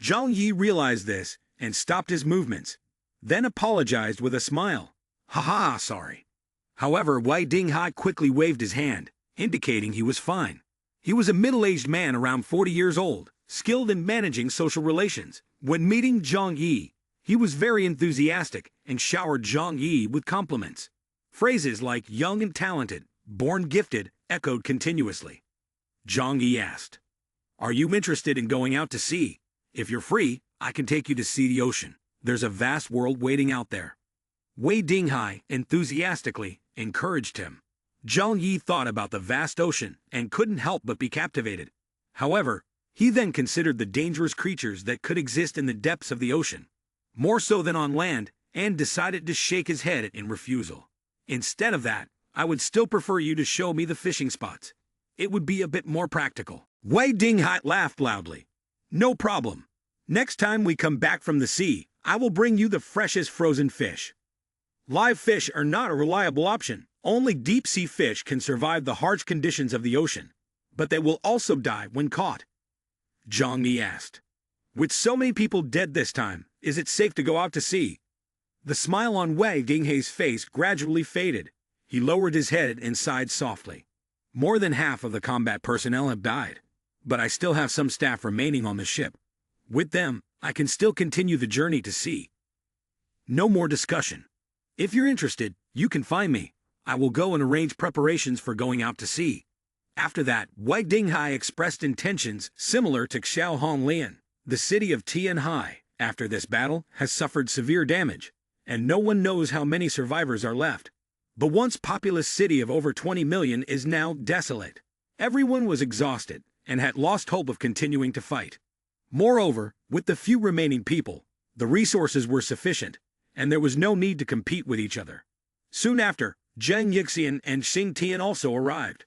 Zhang Yi realized this and stopped his movements, then apologized with a smile. Haha, sorry. However, Wei Dinghai quickly waved his hand, indicating he was fine. He was a middle-aged man around 40 years old, skilled in managing social relations. When meeting Zhang Yi, he was very enthusiastic and showered Zhang Yi with compliments. Phrases like young and talented, born gifted, echoed continuously. Zhang Yi asked, Are you interested in going out to sea? If you're free, I can take you to see the ocean. There's a vast world waiting out there. Wei Dinghai enthusiastically encouraged him. Zhang Yi thought about the vast ocean and couldn't help but be captivated. However, he then considered the dangerous creatures that could exist in the depths of the ocean, more so than on land, and decided to shake his head in refusal. Instead of that, I would still prefer you to show me the fishing spots. It would be a bit more practical. Wei Dinghai laughed loudly. No problem. Next time we come back from the sea, I will bring you the freshest frozen fish. Live fish are not a reliable option. Only deep-sea fish can survive the harsh conditions of the ocean, but they will also die when caught. Zhang Yi asked, With so many people dead this time, is it safe to go out to sea? The smile on Wei Dinghai's face gradually faded. He lowered his head and sighed softly. More than half of the combat personnel have died, but I still have some staff remaining on the ship. With them, I can still continue the journey to sea. No more discussion. If you're interested, you can find me. I will go and arrange preparations for going out to sea. After that, Wei Dinghai expressed intentions similar to Xiao Honglian. The city of Tianhai, after this battle, has suffered severe damage, and no one knows how many survivors are left. The once populous city of over 20 million is now desolate. Everyone was exhausted and had lost hope of continuing to fight. Moreover, with the few remaining people, the resources were sufficient, and there was no need to compete with each other. Soon after, Zheng Yixian and Xing Tian also arrived.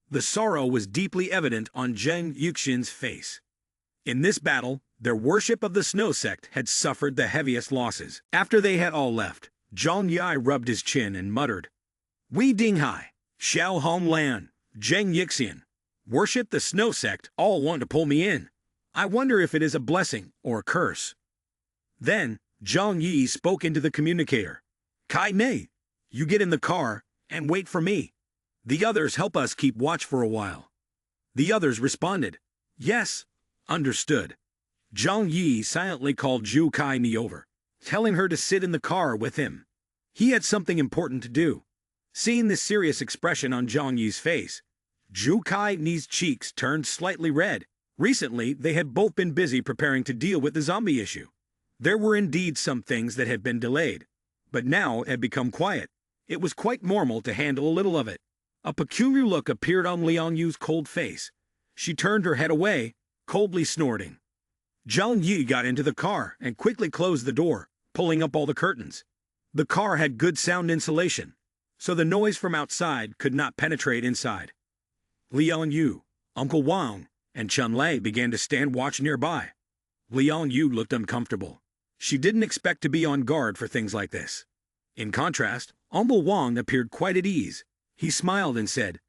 The sorrow was deeply evident on Zheng Yixian's face. In this battle, their worship of the Snow Sect had suffered the heaviest losses. After they had all left, Zhang Yi rubbed his chin and muttered, Wei Dinghai, Xiao Honglian, Zheng Yixian, worship the Snow Sect, all want to pull me in. I wonder if it is a blessing or a curse. Then, Zhang Yi spoke into the communicator. Kai Mei, you get in the car and wait for me. The others help us keep watch for a while. The others responded, Yes, understood. Zhang Yi silently called Zhu Kai Ni over, telling her to sit in the car with him. He had something important to do. Seeing the serious expression on Zhang Yi's face, Zhu Kai Ni's cheeks turned slightly red. Recently, they had both been busy preparing to deal with the zombie issue. There were indeed some things that had been delayed, but now had become quiet. It was quite normal to handle a little of it. A peculiar look appeared on Liang Yu's cold face. She turned her head away, coldly snorting. Zhang Yi got into the car and quickly closed the door, pulling up all the curtains. The car had good sound insulation, so the noise from outside could not penetrate inside. Liang Yu, Uncle Wang, and Chun Lei began to stand watch nearby. Liang Yu looked uncomfortable. She didn't expect to be on guard for things like this. In contrast, Uncle Wang appeared quite at ease. He smiled and said,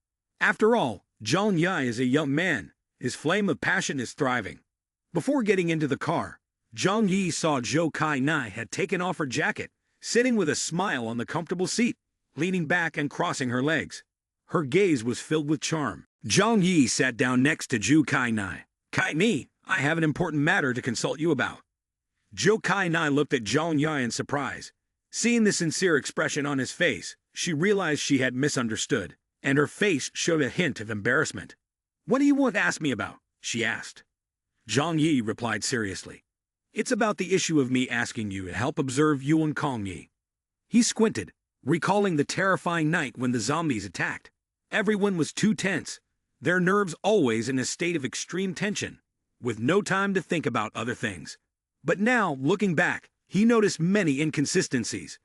After all, Zhang Yi is a young man. His flame of passion is thriving. Before getting into the car, Zhang Yi saw Zhou Kai Nai had taken off her jacket, sitting with a smile on the comfortable seat, leaning back and crossing her legs. Her gaze was filled with charm. Zhang Yi sat down next to Zhu Kai Nai. Kai Ni, I have an important matter to consult you about. Zhou Kai Nai looked at Zhang Yi in surprise. Seeing the sincere expression on his face, she realized she had misunderstood, and her face showed a hint of embarrassment. What do you want to ask me about? She asked. Zhang Yi replied seriously. It's about the issue of me asking you to help observe Yuan Kong Yi. He squinted, recalling the terrifying night when the zombies attacked. Everyone was too tense, their nerves always in a state of extreme tension, with no time to think about other things. But now, looking back, he noticed many inconsistencies.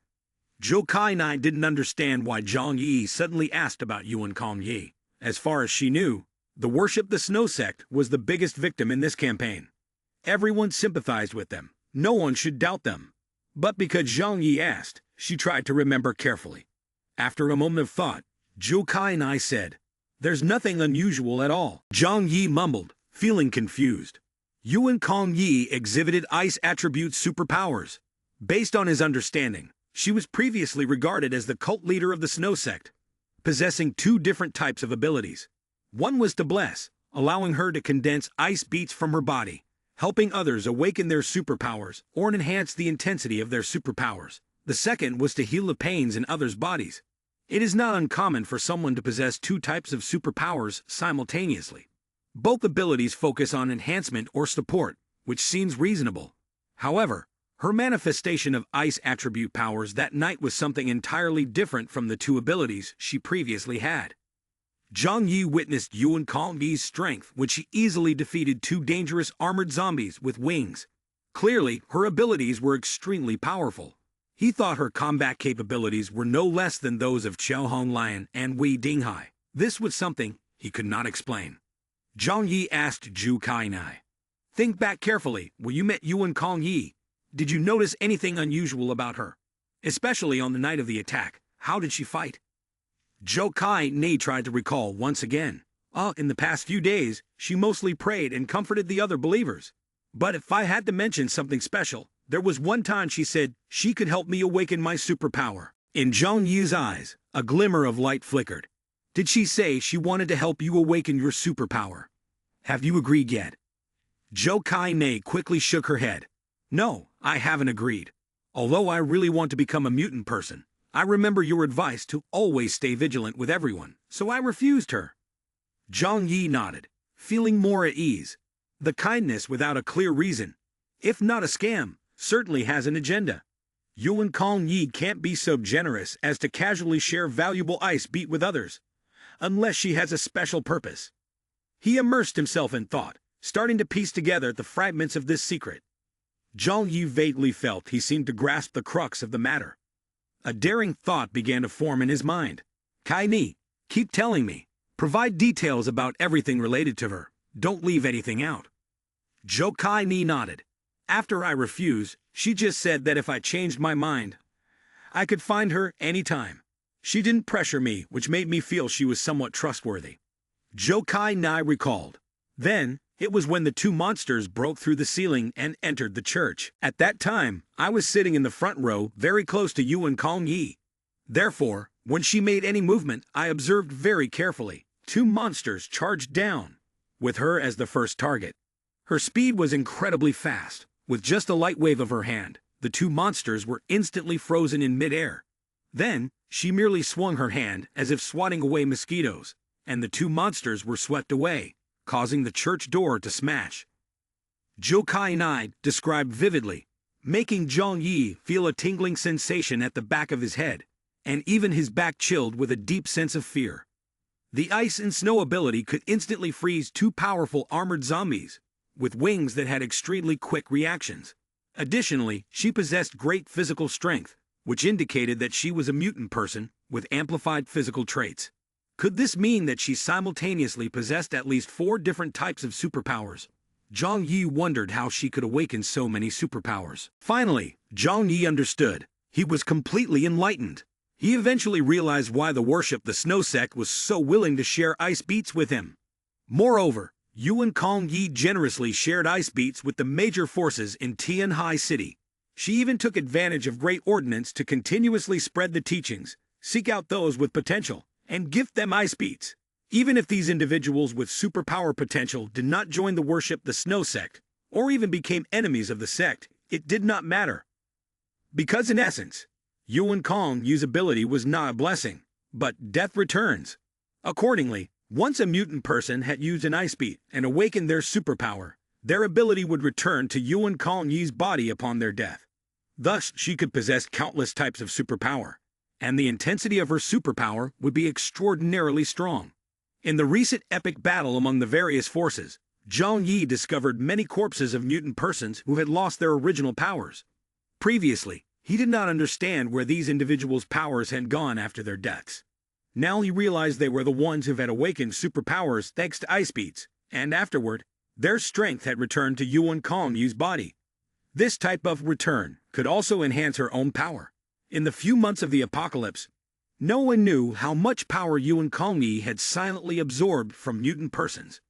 Zhou Kai Nai didn't understand why Zhang Yi suddenly asked about Yuan Kong Yi. As far as she knew, the Worship the Snow Sect was the biggest victim in this campaign. Everyone sympathized with them. No one should doubt them. But because Zhang Yi asked, she tried to remember carefully. After a moment of thought, Zhou Kai and I said, "There's nothing unusual at all." Zhang Yi mumbled, feeling confused. Yuan Kong Yi exhibited ice attribute superpowers. Based on his understanding, she was previously regarded as the cult leader of the Snow Sect, possessing two different types of abilities. One was to bless, allowing her to condense ice beats from her body, helping others awaken their superpowers or enhance the intensity of their superpowers. The second was to heal the pains in others' bodies. It is not uncommon for someone to possess two types of superpowers simultaneously. Both abilities focus on enhancement or support, which seems reasonable. However, her manifestation of ice attribute powers that night was something entirely different from the two abilities she previously had. Zhang Yi witnessed Yuan Kong Yi's strength when she easily defeated two dangerous armored zombies with wings. Clearly, her abilities were extremely powerful. He thought her combat capabilities were no less than those of Qiao Hong Lion and Wei Dinghai. This was something he could not explain. Zhang Yi asked Zhu Kainai, "Think back carefully when you met Yuan Kong Yi. Did you notice anything unusual about her? Especially on the night of the attack, how did she fight?" Zhou Kai Nei tried to recall once again. In the past few days, she mostly prayed and comforted the other believers. But if I had to mention something special, there was one time she said she could help me awaken my superpower. In Zhang Yi's eyes, a glimmer of light flickered. Did she say she wanted to help you awaken your superpower? Have you agreed yet? Zhou Kai Nei quickly shook her head. No, I haven't agreed. Although I really want to become a mutant person, I remember your advice to always stay vigilant with everyone, so I refused her. Zhang Yi nodded, feeling more at ease. The kindness without a clear reason, if not a scam, certainly has an agenda. Yuan Kong Yi can't be so generous as to casually share valuable ice beat with others, unless she has a special purpose. He immersed himself in thought, starting to piece together the fragments of this secret. Zhang Yi vaguely felt he seemed to grasp the crux of the matter. A daring thought began to form in his mind. Kai Ni, keep telling me. Provide details about everything related to her. Don't leave anything out. Zhou Kai Ni nodded. After I refused, she just said that if I changed my mind, I could find her anytime. She didn't pressure me, which made me feel she was somewhat trustworthy. Zhou Kai Ni recalled. Then, it was when the two monsters broke through the ceiling and entered the church. At that time, I was sitting in the front row, very close to Yuan Kong Yi. Therefore, when she made any movement, I observed very carefully. Two monsters charged down, with her as the first target. Her speed was incredibly fast. With just a light wave of her hand, the two monsters were instantly frozen in midair. Then, she merely swung her hand as if swatting away mosquitoes, and the two monsters were swept away, causing the church door to smash. Zhou Kai Nai described vividly, making Zhang Yi feel a tingling sensation at the back of his head, and even his back chilled with a deep sense of fear. The ice and snow ability could instantly freeze two powerful armored zombies, with wings that had extremely quick reactions. Additionally, she possessed great physical strength, which indicated that she was a mutant person with amplified physical traits. Could this mean that she simultaneously possessed at least 4 different types of superpowers? Zhang Yi wondered how she could awaken so many superpowers. Finally, Zhang Yi understood. He was completely enlightened. He eventually realized why the the Snow Sect was so willing to share ice beats with him. Moreover, Yuan Kong Yi generously shared ice beats with the major forces in Tianhai City. She even took advantage of great ordinance to continuously spread the teachings, seek out those with potential, and gift them ice beats. Even if these individuals with superpower potential did not join the Snow Sect, or even became enemies of the sect, it did not matter. Because in essence, Yuan Kong Yi's ability was not a blessing, but death returns. Accordingly, once a mutant person had used an ice beat and awakened their superpower, their ability would return to Yuan Kong Yi's body upon their death. Thus, she could possess countless types of superpower, and the intensity of her superpower would be extraordinarily strong. In the recent epic battle among the various forces, Zhang Yi discovered many corpses of mutant persons who had lost their original powers. Previously, he did not understand where these individuals' powers had gone after their deaths. Now he realized they were the ones who had awakened superpowers thanks to ice beats, and afterward, their strength had returned to Yuan Kong Yi's body. This type of return could also enhance her own power. In the few months of the apocalypse, No one knew how much power Yuan Kongyi had silently absorbed from mutant persons.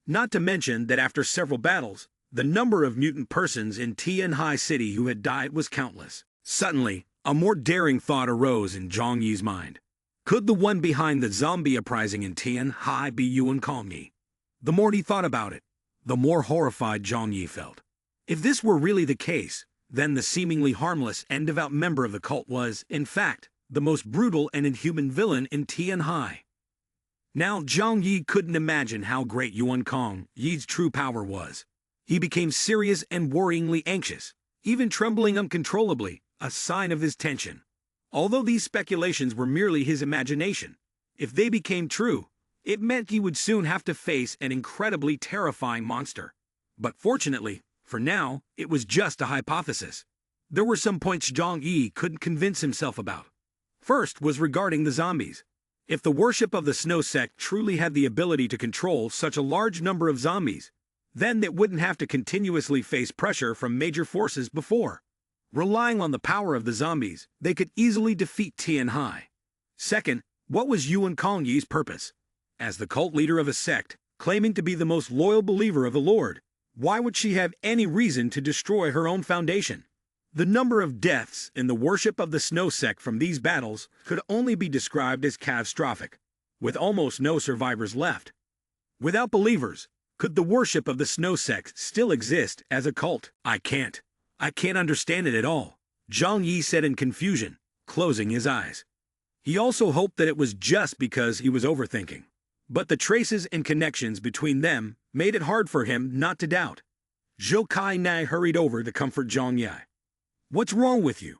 Not to mention that after several battles, the number of mutant persons in Tianhai City who had died was countless. Suddenly, a more daring thought arose in Zhang Yi's mind. Could the one behind the zombie uprising in Tianhai be Yuan Kongyi? The more he thought about it, the more horrified Zhang Yi felt. If this were really the case, then the seemingly harmless and devout member of the cult was, in fact, the most brutal and inhuman villain in Tianhai. Now Zhang Yi couldn't imagine how great Yuan Kongyi's true power was. He became serious and worryingly anxious, even trembling uncontrollably, a sign of his tension. Although these speculations were merely his imagination, if they became true, it meant he would soon have to face an incredibly terrifying monster. But fortunately, for now, it was just a hypothesis. There were some points Zhang Yi couldn't convince himself about. First was regarding the zombies. If the worship of the Snow Sect truly had the ability to control such a large number of zombies, then it wouldn't have to continuously face pressure from major forces before. Relying on the power of the zombies, they could easily defeat Tianhai. Second, what was Yuan Kongyi's purpose? As the cult leader of a sect, claiming to be the most loyal believer of the Lord, why would she have any reason to destroy her own foundation? The number of deaths in the worship of the Snow Sect from these battles could only be described as catastrophic, with almost no survivors left. Without believers, could the worship of the Snow Sect still exist as a cult? I can't understand it at all, Zhang Yi said in confusion, closing his eyes. He also hoped that it was just because he was overthinking. But the traces and connections between them made it hard for him not to doubt. Zhou Kai Nai hurried over to comfort Zhang Yi. What's wrong with you?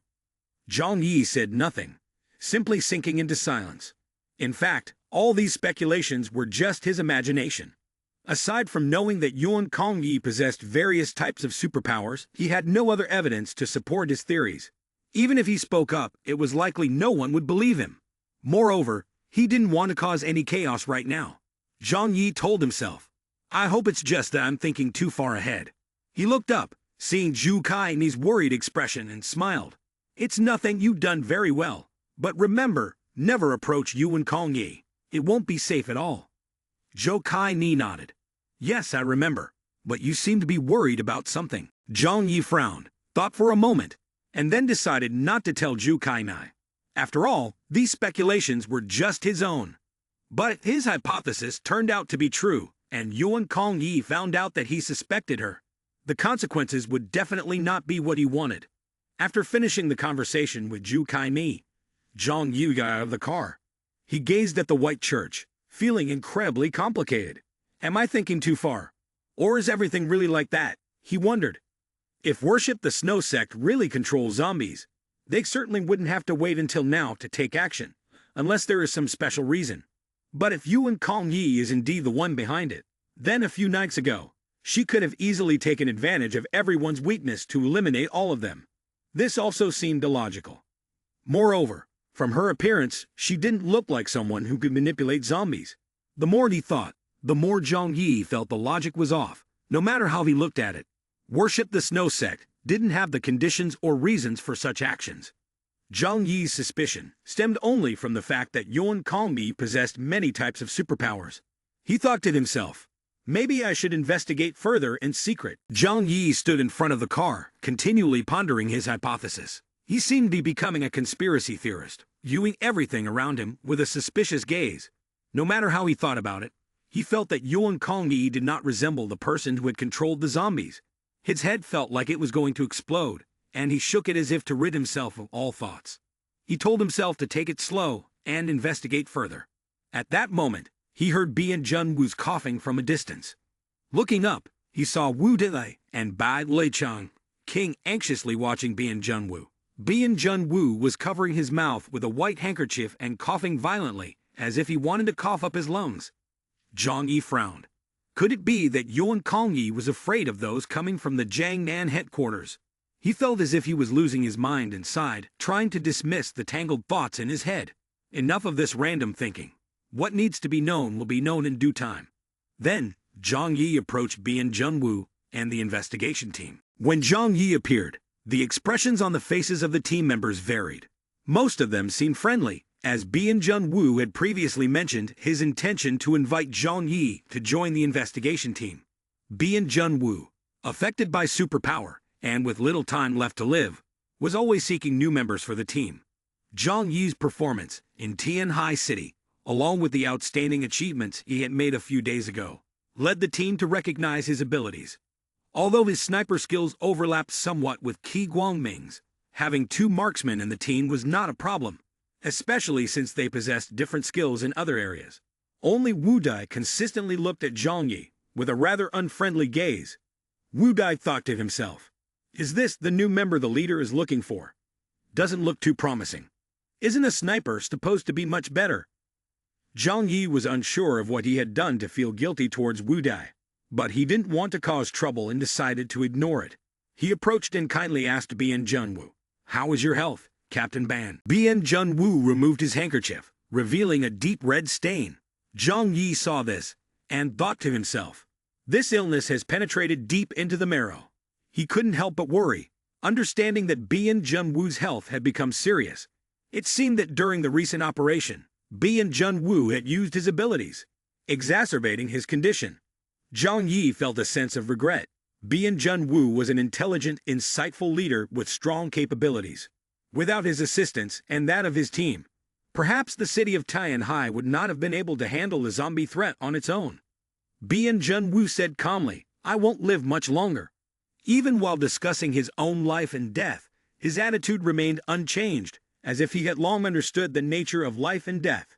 Zhang Yi said nothing, simply sinking into silence. In fact, all these speculations were just his imagination. Aside from knowing that Yuan Kongyi possessed various types of superpowers, he had no other evidence to support his theories. Even if he spoke up, it was likely no one would believe him. Moreover, he didn't want to cause any chaos right now. Zhang Yi told himself, I hope it's just that I'm thinking too far ahead. He looked up, seeing Zhu Kai's worried expression, and smiled. It's nothing, you've done very well. But remember, never approach Yuan Kongyi. It won't be safe at all. Zhou Kai nodded. Yes, I remember. But you seem to be worried about something. Zhang Yi frowned, thought for a moment, and then decided not to tell Zhu Kai. After all, these speculations were just his own. But if his hypothesis turned out to be true, and Yuan Kongyi found out that he suspected her, the consequences would definitely not be what he wanted. After finishing the conversation with Zhu Kai, Zhang Yi got out of the car. He gazed at the white church, feeling incredibly complicated. Am I thinking too far? Or is everything really like that? He wondered. If Worship the Snow Sect really controls zombies, they certainly wouldn't have to wait until now to take action, unless there is some special reason. But if Yuan Kongyi is indeed the one behind it, then a few nights ago, she could have easily taken advantage of everyone's weakness to eliminate all of them. This also seemed illogical. Moreover, from her appearance, she didn't look like someone who could manipulate zombies. The more he thought, the more Zhang Yi felt the logic was off, no matter how he looked at it. Worship the Snow Sect didn't have the conditions or reasons for such actions. Zhang Yi's suspicion stemmed only from the fact that Yuan Kongyi possessed many types of superpowers. He thought to himself, maybe I should investigate further in secret. Zhang Yi stood in front of the car, continually pondering his hypothesis. He seemed to be becoming a conspiracy theorist, viewing everything around him with a suspicious gaze. No matter how he thought about it, he felt that Yuan Kongyi did not resemble the person who had controlled the zombies. His head felt like it was going to explode, and he shook it as if to rid himself of all thoughts. He told himself to take it slow and investigate further. At that moment, he heard Bian Junwu's coughing from a distance. Looking up, he saw Wu Delei and Bai Leichang, King anxiously watching Bian Junwu. Bian Junwu was covering his mouth with a white handkerchief and coughing violently, as if he wanted to cough up his lungs. Zhang Yi frowned. Could it be that Yuan Kongyi was afraid of those coming from the Jiangnan headquarters? He felt as if he was losing his mind inside, trying to dismiss the tangled thoughts in his head. Enough of this random thinking. What needs to be known will be known in due time. Then, Zhang Yi approached Bian Junwu and the investigation team. When Zhang Yi appeared, the expressions on the faces of the team members varied. Most of them seemed friendly, as Bien Jun-woo had previously mentioned his intention to invite Zhang Yi to join the investigation team. Bien Jun-woo, affected by superpower and with little time left to live, was always seeking new members for the team. Zhang Yi's performance in Tianhai City, along with the outstanding achievements he had made a few days ago, led the team to recognize his abilities. Although his sniper skills overlapped somewhat with Qi Guangming's, having two marksmen in the team was not a problem, especially since they possessed different skills in other areas. Only Wu Dai consistently looked at Zhang Yi with a rather unfriendly gaze. Wu Dai thought to himself, "Is this the new member the leader is looking for? Doesn't look too promising. Isn't a sniper supposed to be much better?" Zhang Yi was unsure of what he had done to feel guilty towards Wu Dai, but he didn't want to cause trouble and decided to ignore it. He approached and kindly asked Bien Jun-woo, "How is your health, Captain Ban?" Bien Jun-woo removed his handkerchief, revealing a deep red stain. Zhang Yi saw this and thought to himself, "This illness has penetrated deep into the marrow." He couldn't help but worry, understanding that Bien Jun-woo's health had become serious. It seemed that during the recent operation, Bien Jun-woo had used his abilities, exacerbating his condition. Zhang Yi felt a sense of regret. Bien Jun-woo was an intelligent, insightful leader with strong capabilities. Without his assistance and that of his team, perhaps the city of Tianhai would not have been able to handle the zombie threat on its own. Bien Jun-woo said calmly, "I won't live much longer." Even while discussing his own life and death, his attitude remained unchanged, as if he had long understood the nature of life and death.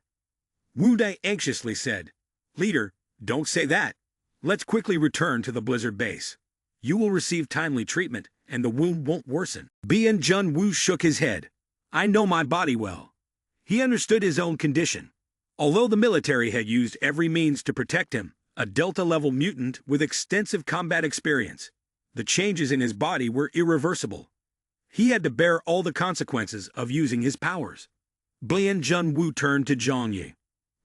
Wu Dai anxiously said, "Leader, don't say that. Let's quickly return to the Blizzard base. You will receive timely treatment, and the wound won't worsen." Bien Jun-woo shook his head. "I know my body well." He understood his own condition. Although the military had used every means to protect him, a Delta-level mutant with extensive combat experience, the changes in his body were irreversible. He had to bear all the consequences of using his powers. Bien Jun-woo turned to Zhang Yi.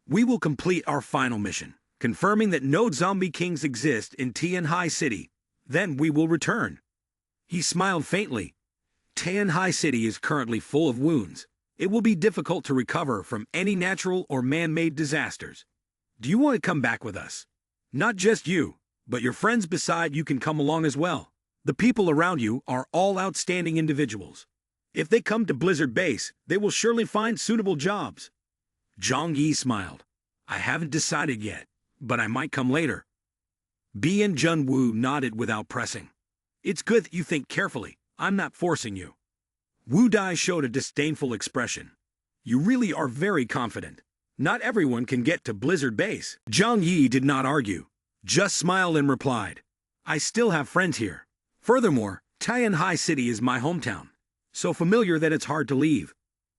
"We will complete our final mission, confirming that no zombie kings exist in Tianhai City. Then we will return." He smiled faintly. Tianhai City is currently full of wounds. It will be difficult to recover from any natural or man-made disasters. Do you want to come back with us? Not just you, but your friends beside you can come along as well. The people around you are all outstanding individuals. If they come to Blizzard Base, they will surely find suitable jobs. Zhang Yi smiled. "I haven't decided yet, but I might come later." Bien Jun-woo nodded without pressing. "It's good that you think carefully. I'm not forcing you." Wu Dai showed a disdainful expression. "You really are very confident. Not everyone can get to Blizzard Base." Zhang Yi did not argue, just smiled and replied, "I still have friends here. Furthermore, Tianhai City is my hometown, so familiar that it's hard to leave."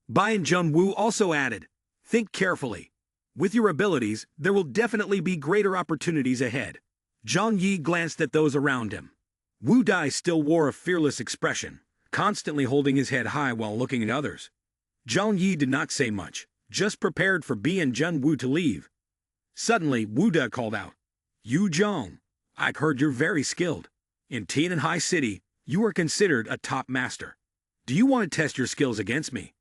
Bien Jun-woo also added, "Think carefully. With your abilities, there will definitely be greater opportunities ahead." Zhang Yi glanced at those around him. Wu Dai still wore a fearless expression, constantly holding his head high while looking at others. Zhang Yi did not say much, just prepared for Bien Jun-woo to leave. Suddenly, Wu Dai called out, "Yu Zhang, I've heard you're very skilled. In Tianhai City, you are considered a top master. Do you want to test your skills against me?"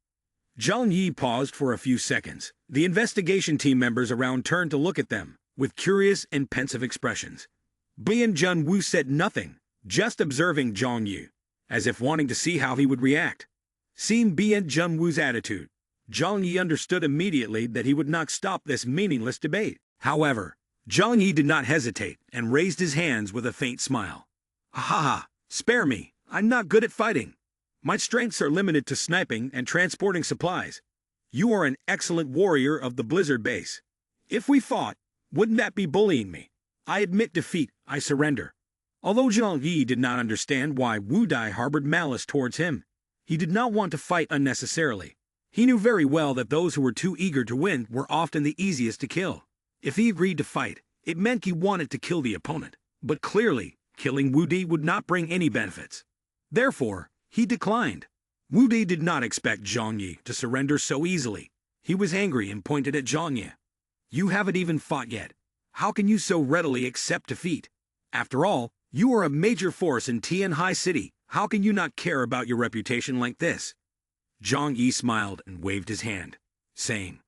Zhang Yi paused for a few seconds. The investigation team members around turned to look at them, with curious and pensive expressions. Bien Jun-woo said nothing, just observing Zhang Yi, as if wanting to see how he would react. Seeing Bien Jun-woo's attitude, Zhang Yi understood immediately that he would not stop this meaningless debate. However, Zhang Yi did not hesitate and raised his hands with a faint smile. "Ha! Spare me. I'm not good at fighting. My strengths are limited to sniping and transporting supplies. You are an excellent warrior of the Blizzard Base. If we fought, wouldn't that be bullying me? I admit defeat. I surrender." Although Zhang Yi did not understand why Wu Dai harbored malice towards him, he did not want to fight unnecessarily. He knew very well that those who were too eager to win were often the easiest to kill. If he agreed to fight, it meant he wanted to kill the opponent. But clearly, killing Wu Dai would not bring any benefits. Therefore, he declined. Wu Dai did not expect Zhang Yi to surrender so easily. He was angry and pointed at Zhang Yi. "You haven't even fought yet. How can you so readily accept defeat? After all, you are a major force in Tianhai City. How can you not care about your reputation like this?" Zhang Yi smiled and waved his hand. saying,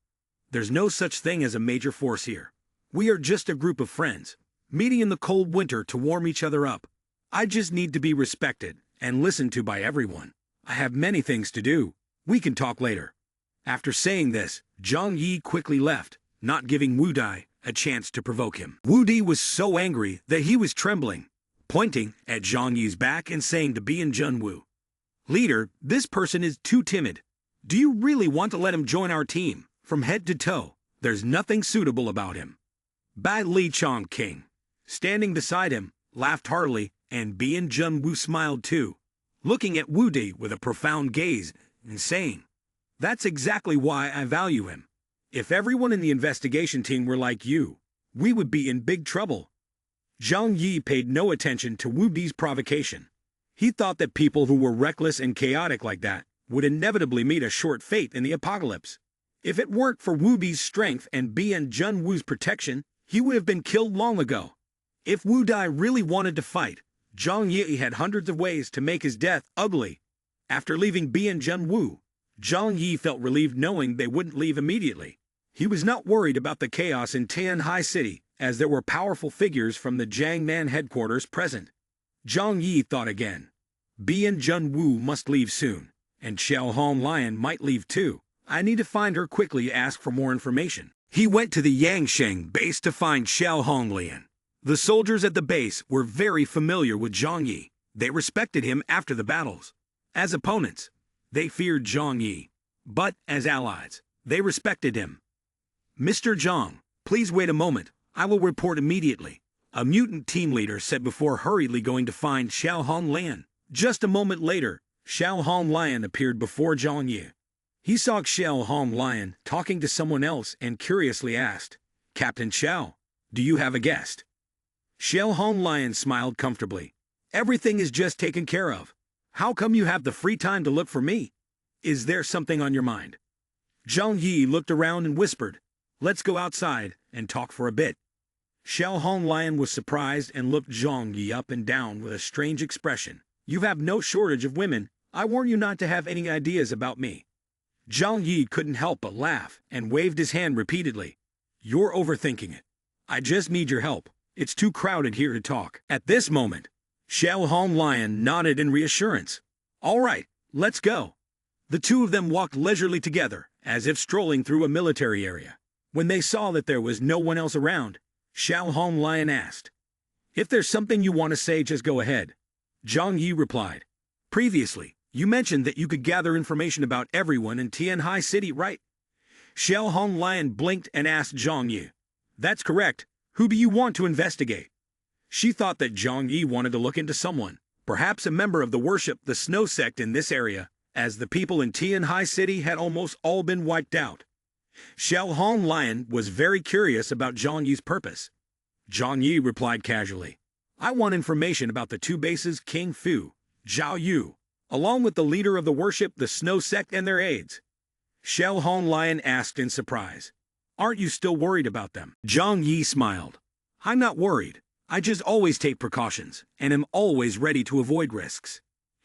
"There's no such thing as a major force here. We are just a group of friends, meeting in the cold winter to warm each other up. I just need to be respected and listened to by everyone. I have many things to do. We can talk later." After saying this, Zhang Yi quickly left, not giving Wu Dai a chance to provoke him. Wu Di was so angry that he was trembling, pointing at Zhang Yi's back and saying to Bian Junwu, "Leader, this person is too timid. Do you really want to let him join our team? From head to toe, there's nothing suitable about him." Bai Li Chong King, standing beside him, laughed heartily, and Bian Junwu smiled too, looking at Wu Di with a profound gaze and saying, "That's exactly why I value him. If everyone in the investigation team were like you, we would be in big trouble." Zhang Yi paid no attention to Wu Di's provocation. He thought that people who were reckless and chaotic like that would inevitably meet a short fate in the apocalypse. If it weren't for Wu Di's strength and Bian Junwu's protection, he would have been killed long ago. If Wu Dai really wanted to fight, Zhang Yi had hundreds of ways to make his death ugly. After leaving Bian Junwu, Zhang Yi felt relieved knowing they wouldn't leave immediately. He was not worried about the chaos in Tianhai City, as there were powerful figures from the Jiangnan headquarters present. Zhang Yi thought again. Bian Junwu must leave soon, and Xiao Hong Lion might leave too. I need to find her quickly to ask for more information. He went to the Yangsheng base to find Xiao Hong Lian. The soldiers at the base were very familiar with Zhang Yi. They respected him after the battles. As opponents, they feared Zhang Yi, but as allies, they respected him. "Mr. Zhang, please wait a moment. I will report immediately," a mutant team leader said before hurriedly going to find Xiao Hong Lian. Just a moment later, Xiao Hong Lian appeared before Zhang Yi. He saw Xiao Hong Lian talking to someone else and curiously asked, "Captain Xiao, do you have a guest?" Xiao Hong Lian smiled comfortably. "Everything is just taken care of. How come you have the free time to look for me? Is there something on your mind?" Zhang Yi looked around and whispered, "Let's go outside and talk for a bit." Xiao Hong Lian was surprised and looked Zhang Yi up and down with a strange expression. "You have no shortage of women. I warn you not to have any ideas about me." Zhang Yi couldn't help but laugh and waved his hand repeatedly. "You're overthinking it. I just need your help. It's too crowded here to talk." At this moment, Xiao Hong Lian nodded in reassurance. "All right, let's go." The two of them walked leisurely together, as if strolling through a military area. When they saw that there was no one else around, Xiao Hong Lian asked, "If there's something you want to say, just go ahead." Zhang Yi replied, "Previously, you mentioned that you could gather information about everyone in Tianhai City, right?" Xiao Hong Lian blinked and asked Zhang Yi, "That's correct. Who do you want to investigate?" She thought that Zhang Yi wanted to look into someone, perhaps a member of the worship the Snow Sect in this area, as the people in Tianhai City had almost all been wiped out. Xiao Hong Lian was very curious about Zhang Yi's purpose. Zhang Yi replied casually, "I want information about the two bases King Fu, Zhao Yu, along with the leader of the worship, the Snow Sect, and their aides." Xiao Hong Lian asked in surprise, "Aren't you still worried about them?" Zhang Yi smiled. "I'm not worried. I just always take precautions, and am always ready to avoid risks."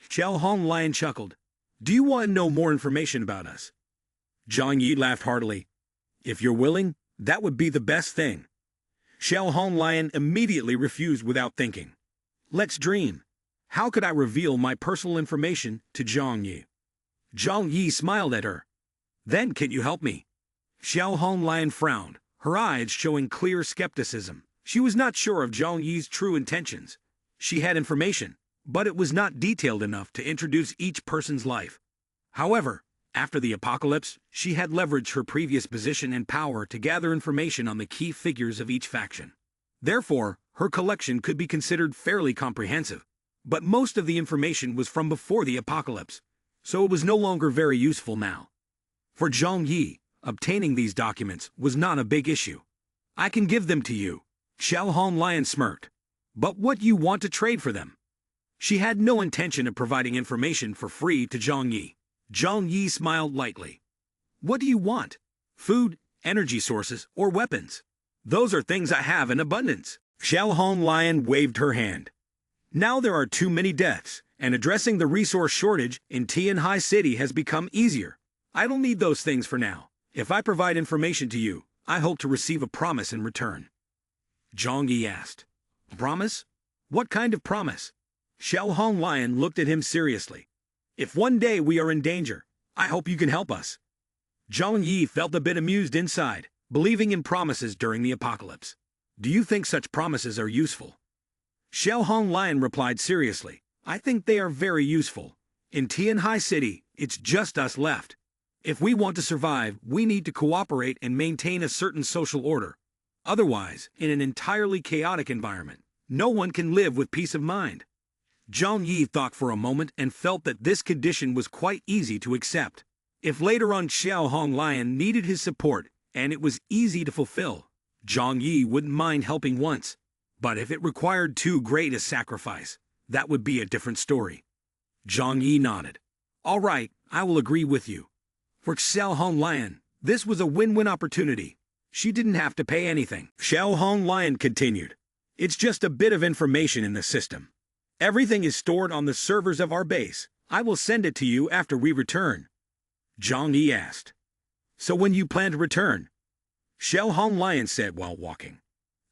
Xiao Hong Lian chuckled. "Do you want to know more information about us?" Zhang Yi laughed heartily. "If you're willing, that would be the best thing." Xiao Hong Lian immediately refused without thinking. "Let's dream. How could I reveal my personal information to Zhang Yi?" Zhang Yi smiled at her. "Then can you help me?" Xiao Hong Lian frowned, her eyes showing clear skepticism. She was not sure of Zhang Yi's true intentions. She had information, but it was not detailed enough to introduce each person's life. However, after the apocalypse, she had leveraged her previous position and power to gather information on the key figures of each faction. Therefore, her collection could be considered fairly comprehensive. But most of the information was from before the apocalypse, so it was no longer very useful now. For Zhang Yi, obtaining these documents was not a big issue. "I can give them to you," Xiao Hong Lian smirked. "But what do you want to trade for them?" She had no intention of providing information for free to Zhang Yi. Zhang Yi smiled lightly. "What do you want? Food, energy sources, or weapons? Those are things I have in abundance." Xiao Hong Lian waved her hand. "Now there are too many deaths, and addressing the resource shortage in Tianhai City has become easier. I don't need those things for now. If I provide information to you, I hope to receive a promise in return. Zhang Yi asked. Promise? What kind of promise? Xiao Hong Lion looked at him seriously. If one day we are in danger, I hope you can help us. Zhang Yi felt a bit amused inside, believing in promises during the apocalypse. Do you think such promises are useful? Xiao Hong Lion replied seriously. I think they are very useful. In Tianhai City, it's just us left. If we want to survive, we need to cooperate and maintain a certain social order. Otherwise, in an entirely chaotic environment, no one can live with peace of mind. Zhang Yi thought for a moment and felt that this condition was quite easy to accept. If later on Xiao Hong Lion needed his support, and it was easy to fulfill, Zhang Yi wouldn't mind helping once. But if it required too great a sacrifice, that would be a different story. Zhang Yi nodded. All right, I will agree with you. For Xiao Hong Lion, this was a win-win opportunity. She didn't have to pay anything. Xiao Hong Lion continued. It's just a bit of information in the system. Everything is stored on the servers of our base. I will send it to you after we return. Zhang Yi asked. So when you plan to return? Xiao Hong Lion said while walking.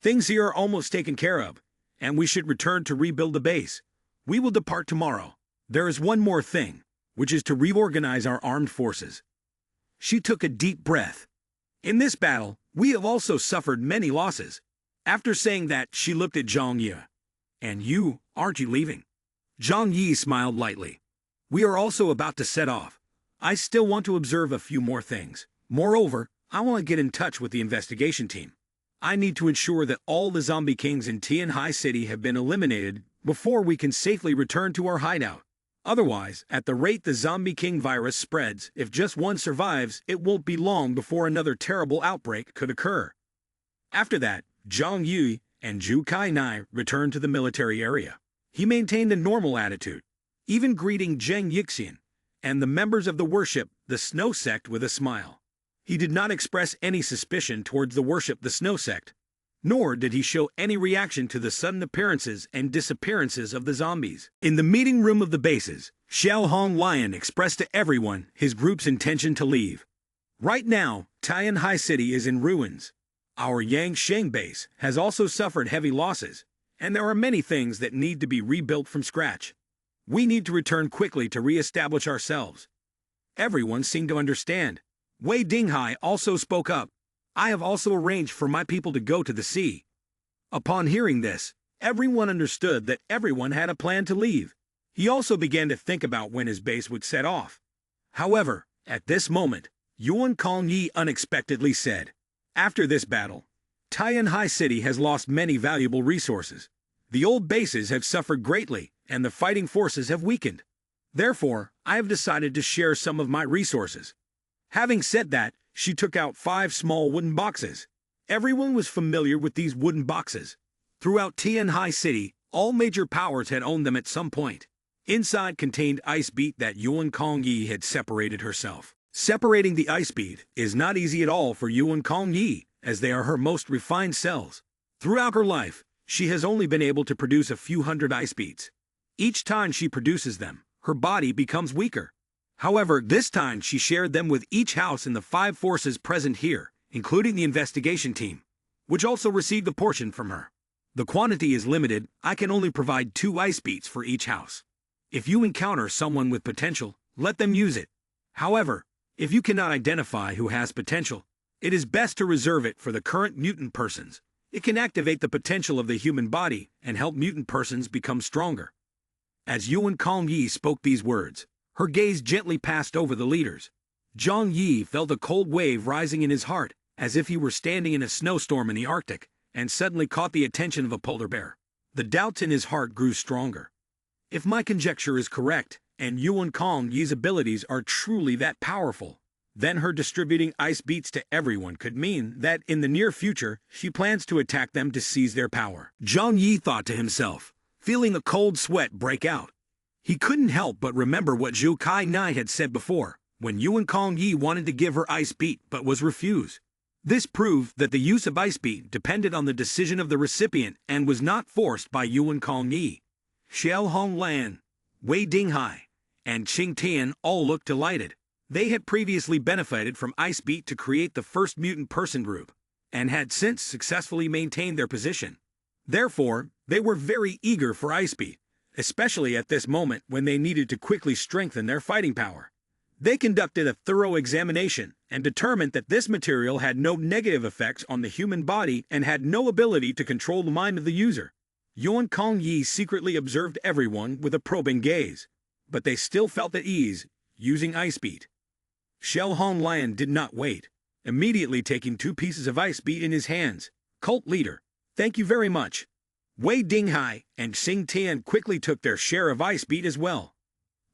Things here are almost taken care of, and we should return to rebuild the base. We will depart tomorrow. There is one more thing, which is to reorganize our armed forces. She took a deep breath. In this battle, we have also suffered many losses. After saying that, she looked at Zhang Yi. And you, aren't you leaving? Zhang Yi smiled lightly. We are also about to set off. I still want to observe a few more things. Moreover, I want to get in touch with the investigation team. I need to ensure that all the zombie kings in Tianhai City have been eliminated before we can safely return to our hideout. Otherwise, at the rate the zombie king virus spreads, if just one survives, it won't be long before another terrible outbreak could occur. After that, Zhang Yi and Zhu Kainai returned to the military area. He maintained a normal attitude, even greeting Zheng Yixian and the members of the worship, the Snow Sect, with a smile. He did not express any suspicion towards the worship, the Snow Sect, nor did he show any reaction to the sudden appearances and disappearances of the zombies. In the meeting room of the bases, Xiao Hong Lion expressed to everyone his group's intention to leave. Right now, Tianhai City is in ruins. Our Yangsheng base has also suffered heavy losses, and there are many things that need to be rebuilt from scratch. We need to return quickly to re-establish ourselves. Everyone seemed to understand. Wei Dinghai also spoke up. I have also arranged for my people to go to the sea. Upon hearing this, everyone understood that everyone had a plan to leave. He also began to think about when his base would set off. However, at this moment, Yuan Kongyi unexpectedly said, after this battle, Tianhai City has lost many valuable resources. The old bases have suffered greatly, and the fighting forces have weakened. Therefore, I have decided to share some of my resources. Having said that, she took out 5 small wooden boxes. Everyone was familiar with these wooden boxes. Throughout Tianhai City, all major powers had owned them at some point. Inside contained ice bead that Yuan Kongyi had separated herself. Separating the ice bead is not easy at all for Yuan Kongyi, as they are her most refined cells. Throughout her life, she has only been able to produce a few hundred ice beads. Each time she produces them, her body becomes weaker. However, this time she shared them with each house in the 5 forces present here, including the investigation team, which also received a portion from her. The quantity is limited. I can only provide 2 ice beads for each house. If you encounter someone with potential, let them use it. However, if you cannot identify who has potential, it is best to reserve it for the current mutant persons. It can activate the potential of the human body and help mutant persons become stronger. As Yuan Kongyi spoke these words, her gaze gently passed over the leaders. Zhang Yi felt a cold wave rising in his heart, as if he were standing in a snowstorm in the Arctic, and suddenly caught the attention of a polar bear. The doubts in his heart grew stronger. If my conjecture is correct, and Yuan Kongyi's abilities are truly that powerful, then her distributing ice beats to everyone could mean that in the near future, she plans to attack them to seize their power. Zhang Yi thought to himself, feeling a cold sweat break out. He couldn't help but remember what Zhu Kainai had said before, when Yuan Kongyi wanted to give her ice beat but was refused. This proved that the use of ice beat depended on the decision of the recipient and was not forced by Yuan Kongyi. Xiao Honglan, Wei Dinghai, and Qing Tian all looked delighted. They had previously benefited from Ice Beat to create the first mutant person group, and had since successfully maintained their position. Therefore, they were very eager for Ice Beat, especially at this moment when they needed to quickly strengthen their fighting power. They conducted a thorough examination and determined that this material had no negative effects on the human body and had no ability to control the mind of the user. Yuan Kong Yi secretly observed everyone with a probing gaze, but they still felt at ease using Ice Beat. Xiao Hong Lion did not wait, immediately taking 2 pieces of Ice Beat in his hands. Cult leader, thank you very much. Wei Dinghai and Xing Tian quickly took their share of Ice Beat as well.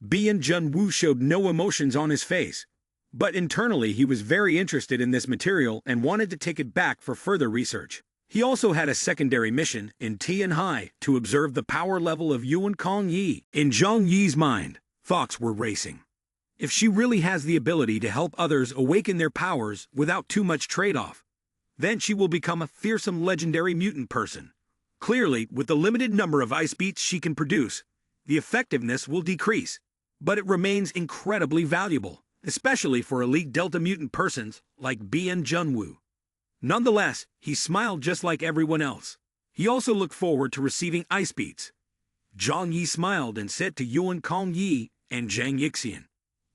Bian Junwu showed no emotions on his face, but internally he was very interested in this material and wanted to take it back for further research. He also had a secondary mission in Tianhai to observe the power level of Yuan Kong Yi. In Zhang Yi's mind, thoughts were racing. If she really has the ability to help others awaken their powers without too much trade-off, then she will become a fearsome legendary mutant person. Clearly, with the limited number of Ice Beats she can produce, the effectiveness will decrease, but it remains incredibly valuable, especially for elite Delta mutant persons like Bian Junwu. Nonetheless, he smiled just like everyone else. He also looked forward to receiving Ice Beats. Zhang Yi smiled and said to Yuan Kong Yi and Zhang Yixian,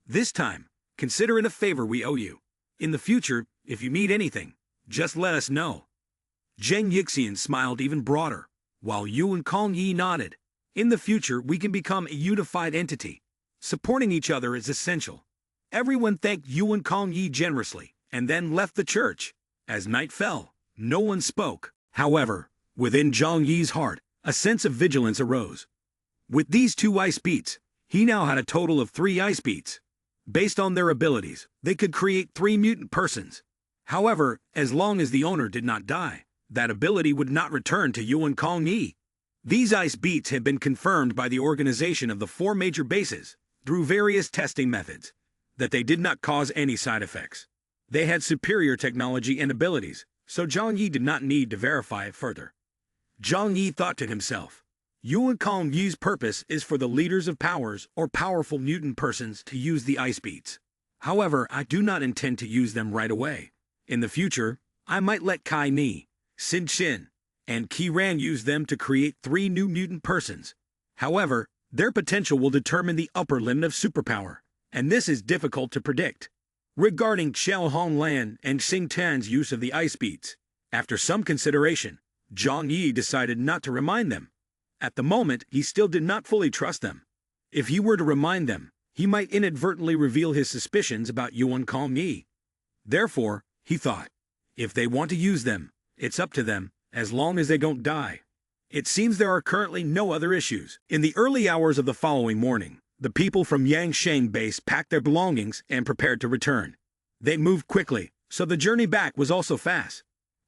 "This time, consider it a favor we owe you. In the future, if you need anything, just let us know." Zhang Yixian smiled even broader, while Yuan Kong Yi nodded. In the future, we can become a unified entity. Supporting each other is essential. Everyone thanked Yuan Kong Yi generously, and then left the church. As night fell, no one spoke. However, within Zhang Yi's heart, a sense of vigilance arose. With these 2 Ice Beats, he now had a total of 3 Ice Beats. Based on their abilities, they could create 3 mutant persons. However, as long as the owner did not die, that ability would not return to Yuan Kong Yi. These Ice Beats had been confirmed by the organization of the 4 major bases, through various testing methods, that they did not cause any side effects. They had superior technology and abilities, so Zhang Yi did not need to verify it further. Zhang Yi thought to himself, Yuan Kong Yi's purpose is for the leaders of powers or powerful mutant persons to use the Ice Beats. However, I do not intend to use them right away. In the future, I might let Kai Ni, Xin Xin, and Qi Ran use them to create 3 new mutant persons. However, their potential will determine the upper limit of superpower, and this is difficult to predict. Regarding Xiao Honglan and Xing Tian's use of the Ice Beats, after some consideration, Zhang Yi decided not to remind them. At the moment, he still did not fully trust them. If he were to remind them, he might inadvertently reveal his suspicions about Yuan Kong Yi. Therefore, he thought, if they want to use them, it's up to them, as long as they don't die. It seems there are currently no other issues. In the early hours of the following morning, the people from Yangsheng base packed their belongings and prepared to return. They moved quickly, so the journey back was also fast.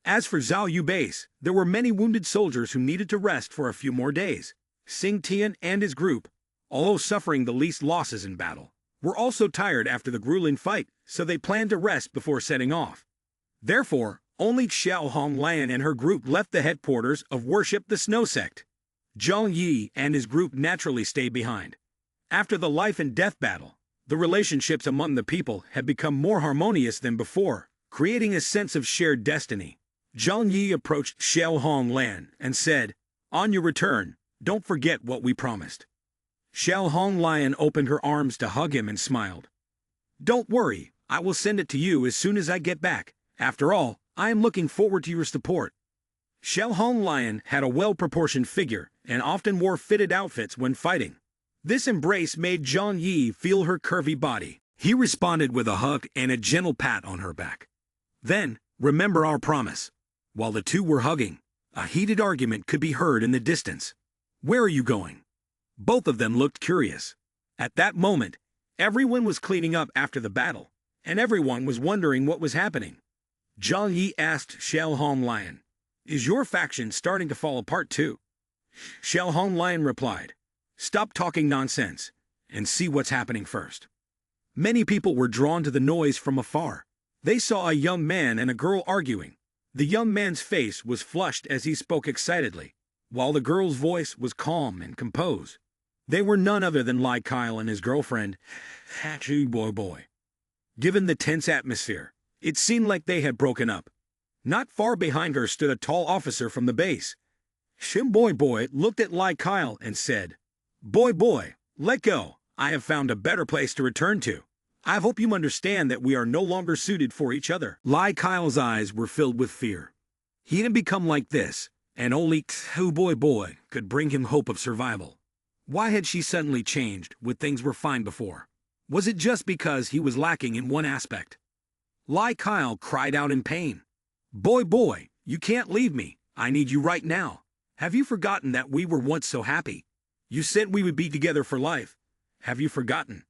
As for Zhao Yu base, there were many wounded soldiers who needed to rest for a few more days. Xing Tian and his group, although suffering the least losses in battle, were also tired after the grueling fight, so they planned to rest before setting off. Therefore, only Xiao Honglan and her group left the headquarters of Worship the Snow Sect. Zhang Yi and his group naturally stayed behind. After the life and death battle, the relationships among the people had become more harmonious than before, creating a sense of shared destiny. Zhang Yi approached Xiao Honglan and said, "On your return, don't forget what we promised." Xiao Honglan opened her arms to hug him and smiled. "Don't worry, I will send it to you as soon as I get back. After all, I am looking forward to your support." Xiao Honglan had a well-proportioned figure and often wore fitted outfits when fighting. This embrace made Zhang Yi feel her curvy body. He responded with a hug and a gentle pat on her back. "Then, remember our promise." While the two were hugging, a heated argument could be heard in the distance. "Where are you going?" Both of them looked curious. At that moment, everyone was cleaning up after the battle, and everyone was wondering what was happening. Zhang Yi asked Xiao Honglan, "Is your faction starting to fall apart too?" Xiao Honglan replied, "Stop talking nonsense, and see what's happening first." Many people were drawn to the noise from afar. They saw a young man and a girl arguing. The young man's face was flushed as he spoke excitedly, while the girl's voice was calm and composed. They were none other than Lai Kyle and his girlfriend, Hachi Boy Boy. Given the tense atmosphere, it seemed like they had broken up. Not far behind her stood a tall officer from the base. Boy looked at Lai Kyle and said, Boy, let go. I have found a better place to return to. I hope you understand that we are no longer suited for each other. Lai Kyle's eyes were filled with fear. He had become like this, and only Boy could bring him hope of survival. Why had she suddenly changed when things were fine before? Was it just because he was lacking in one aspect? Lai Kyle cried out in pain. Boy, you can't leave me. I need you right now. Have you forgotten that we were once so happy? You said we would be together for life. Have you forgotten?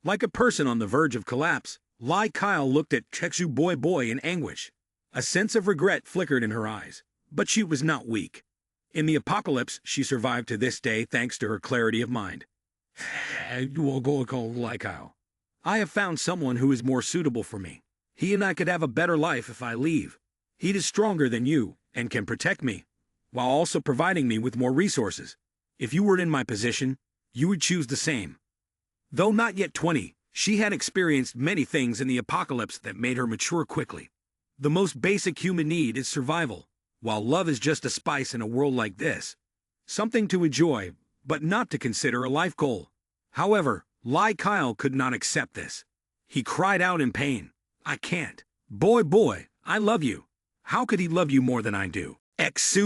Like a person on the verge of collapse, Lai Kyle looked at Boy in anguish. A sense of regret flickered in her eyes, but she was not weak. In the apocalypse, she survived to this day thanks to her clarity of mind. Lai Kyle, I have found someone who is more suitable for me. He and I could have a better life if I leave. He is stronger than you and can protect me, while also providing me with more resources. If you were in my position, you would choose the same. Though not yet 20, she had experienced many things in the apocalypse that made her mature quickly. The most basic human need is survival, while love is just a spice in a world like this. Something to enjoy, but not to consider a life goal. However, Lai Kyle could not accept this. He cried out in pain. I can't. Boy, I love you. How could he love you more than I do?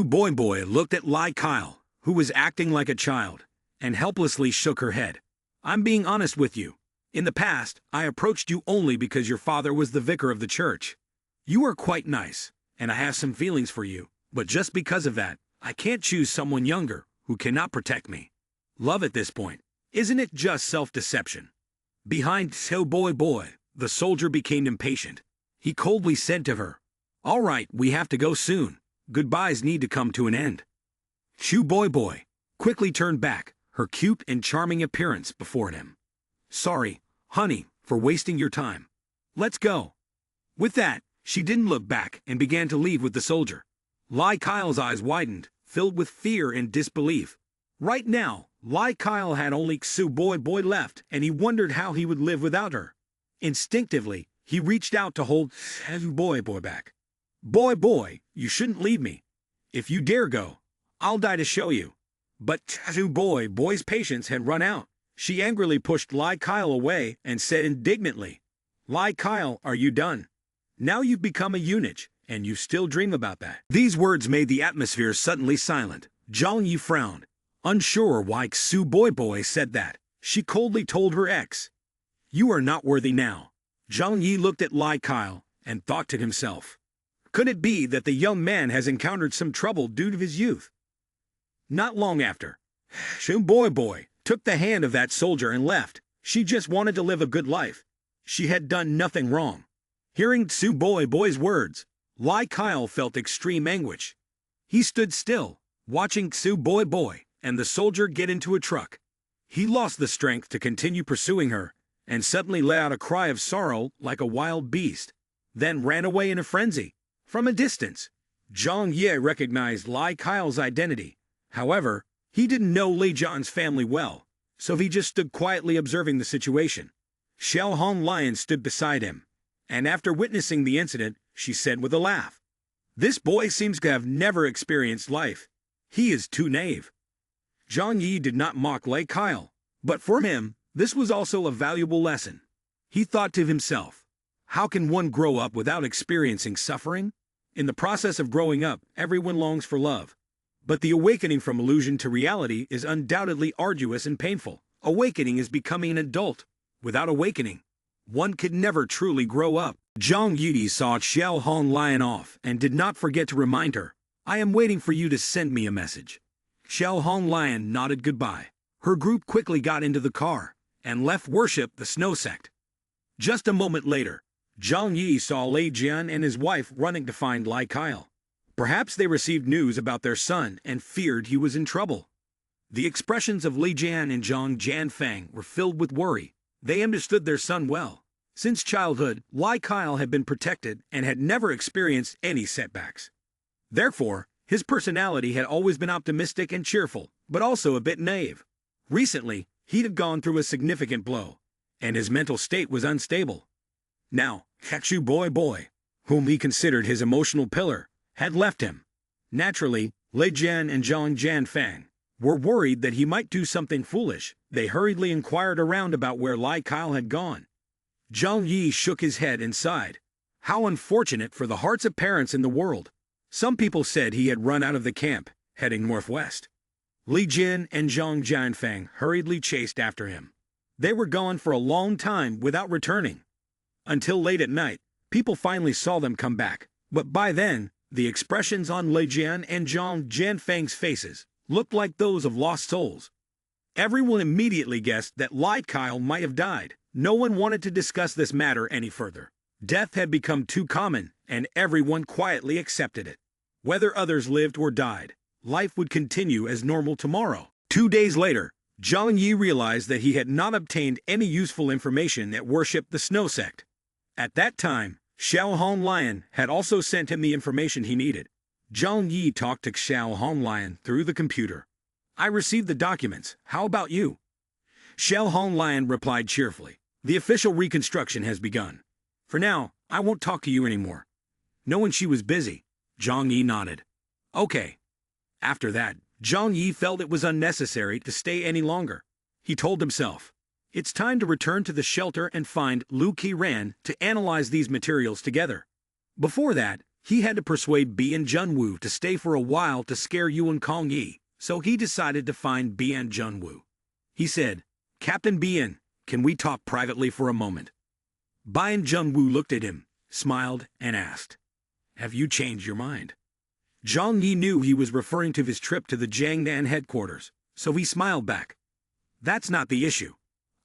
Boy looked at Lai Kyle, who was acting like a child, and helplessly shook her head. I'm being honest with you. In the past, I approached you only because your father was the vicar of the church. You are quite nice, and I have some feelings for you, but just because of that, I can't choose someone younger who cannot protect me. Love at this point, isn't it just self-deception? Behind Boy, the soldier became impatient. He coldly said to her, All right, we have to go soon. Goodbyes need to come to an end. Boy quickly turned back, her cute and charming appearance before him. Sorry, honey, for wasting your time. Let's go. With that, she didn't look back and began to leave with the soldier. Lai Kyle's eyes widened, filled with fear and disbelief. Right now, Lai Kyle had only Boy left, and he wondered how he would live without her. Instinctively, he reached out to hold Boy back. Boy, you shouldn't leave me. If you dare go, I'll die to show you. But Boy's patience had run out. She angrily pushed Lai Kyle away and said indignantly, Lai Kyle, are you done? Now you've become a eunuch, and you still dream about that. These words made the atmosphere suddenly silent. Zhang Yi frowned, unsure why Boy said that. She coldly told her ex, You are not worthy now. Zhang Yi looked at Lai Kyle and thought to himself, Could it be that the young man has encountered some trouble due to his youth? Not long after, Boy took the hand of that soldier and left. She just wanted to live a good life. She had done nothing wrong. Hearing Boy's words, Lai Kyle felt extreme anguish. He stood still, watching Boy and the soldier get into a truck. He lost the strength to continue pursuing her, and suddenly let out a cry of sorrow like a wild beast, then ran away in a frenzy. From a distance, Zhang Ye recognized Lai Kyle's identity. However, he didn't know Li Jian's family well, so he just stood quietly observing the situation. Xiao Hong Lion stood beside him, and after witnessing the incident, she said with a laugh, This boy seems to have never experienced life. He is too naive. Zhang Yi did not mock Lai Kyle, but for him, this was also a valuable lesson. He thought to himself, How can one grow up without experiencing suffering? In the process of growing up, everyone longs for love. But the awakening from illusion to reality is undoubtedly arduous and painful. Awakening is becoming an adult. Without awakening, one could never truly grow up. Zhang Yi saw Xiao Hong Lion off and did not forget to remind her, I am waiting for you to send me a message. Xiao Hong Lion nodded goodbye. Her group quickly got into the car and left worship the snow sect. Just a moment later, Zhang Yi saw Li Jian and his wife running to find Lai Kyle. Perhaps they received news about their son and feared he was in trouble. The expressions of Li Jian and Zhang Jianfang were filled with worry. They understood their son well. Since childhood, Lai Kyle had been protected and had never experienced any setbacks. Therefore, his personality had always been optimistic and cheerful, but also a bit naive. Recently, he had gone through a significant blow, and his mental state was unstable. Now, Kakshu boy, whom he considered his emotional pillar, had left him. Naturally, Lei Jian and Zhang Jianfang were worried that he might do something foolish. They hurriedly inquired around about where Lai Kyle had gone. Zhang Yi shook his head and sighed. How unfortunate for the hearts of parents in the world. Some people said he had run out of the camp, heading northwest. Li Jin and Zhang Jianfang hurriedly chased after him. They were gone for a long time without returning. Until late at night, people finally saw them come back, but by then, the expressions on Lei Jian and Zhang Jianfang's faces looked like those of lost souls. Everyone immediately guessed that Lai Kyle might have died. No one wanted to discuss this matter any further. Death had become too common, and everyone quietly accepted it. Whether others lived or died, life would continue as normal tomorrow. 2 days later, Zhang Yi realized that he had not obtained any useful information that worshipped the Snow Sect. At that time, Xiao Hong Lion had also sent him the information he needed. Zhang Yi talked to Xiao Hong Lion through the computer. I received the documents. How about you? Xiao Hong Lion replied cheerfully. The official reconstruction has begun. For now, I won't talk to you anymore. Knowing she was busy, Zhang Yi nodded. Okay. After that, Zhang Yi felt it was unnecessary to stay any longer. He told himself, it's time to return to the shelter and find Lu Qiran to analyze these materials together. Before that, he had to persuade Bian Junwu to stay for a while to scare Yuan Kong Yi, so he decided to find Bian Junwu. He said, Captain Bian, can we talk privately for a moment? Bian Junwu looked at him, smiled, and asked, have you changed your mind? Zhang Yi knew he was referring to his trip to the Jiangnan headquarters, so he smiled back. That's not the issue.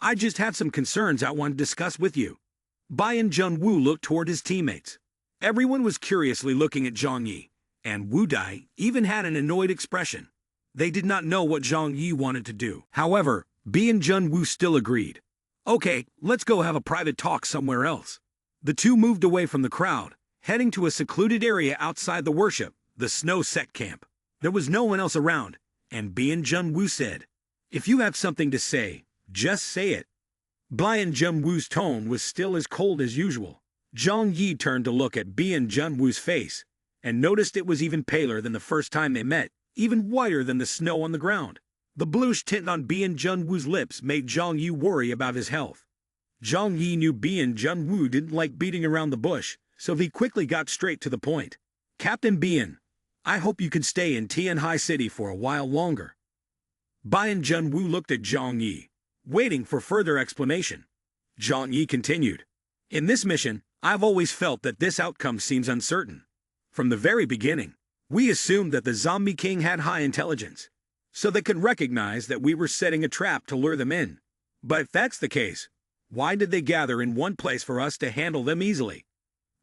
I just have some concerns I want to discuss with you. Bian Junwu looked toward his teammates. Everyone was curiously looking at Zhang Yi, and Wu Dai even had an annoyed expression. They did not know what Zhang Yi wanted to do. However, Bian Junwu still agreed. Okay, let's go have a private talk somewhere else. The two moved away from the crowd, heading to a secluded area outside the worship, the Snow Sect camp. There was no one else around, and Bian Junwu said, if you have something to say, just say it. Bian Junwu's tone was still as cold as usual. Zhang Yi turned to look at Bian Junwu's face, and noticed it was even paler than the first time they met, even whiter than the snow on the ground. The bluish tint on Bian Junwu's lips made Zhang Yi worry about his health. Zhang Yi knew Bian Junwu didn't like beating around the bush, so he quickly got straight to the point. Captain Bian, I hope you can stay in Tianhai City for a while longer. Bian Junwu looked at Zhang Yi, waiting for further explanation. Zhang Yi continued. In this mission, I've always felt that this outcome seems uncertain. From the very beginning, we assumed that the Zombie King had high intelligence, so they could recognize that we were setting a trap to lure them in. But if that's the case, why did they gather in one place for us to handle them easily?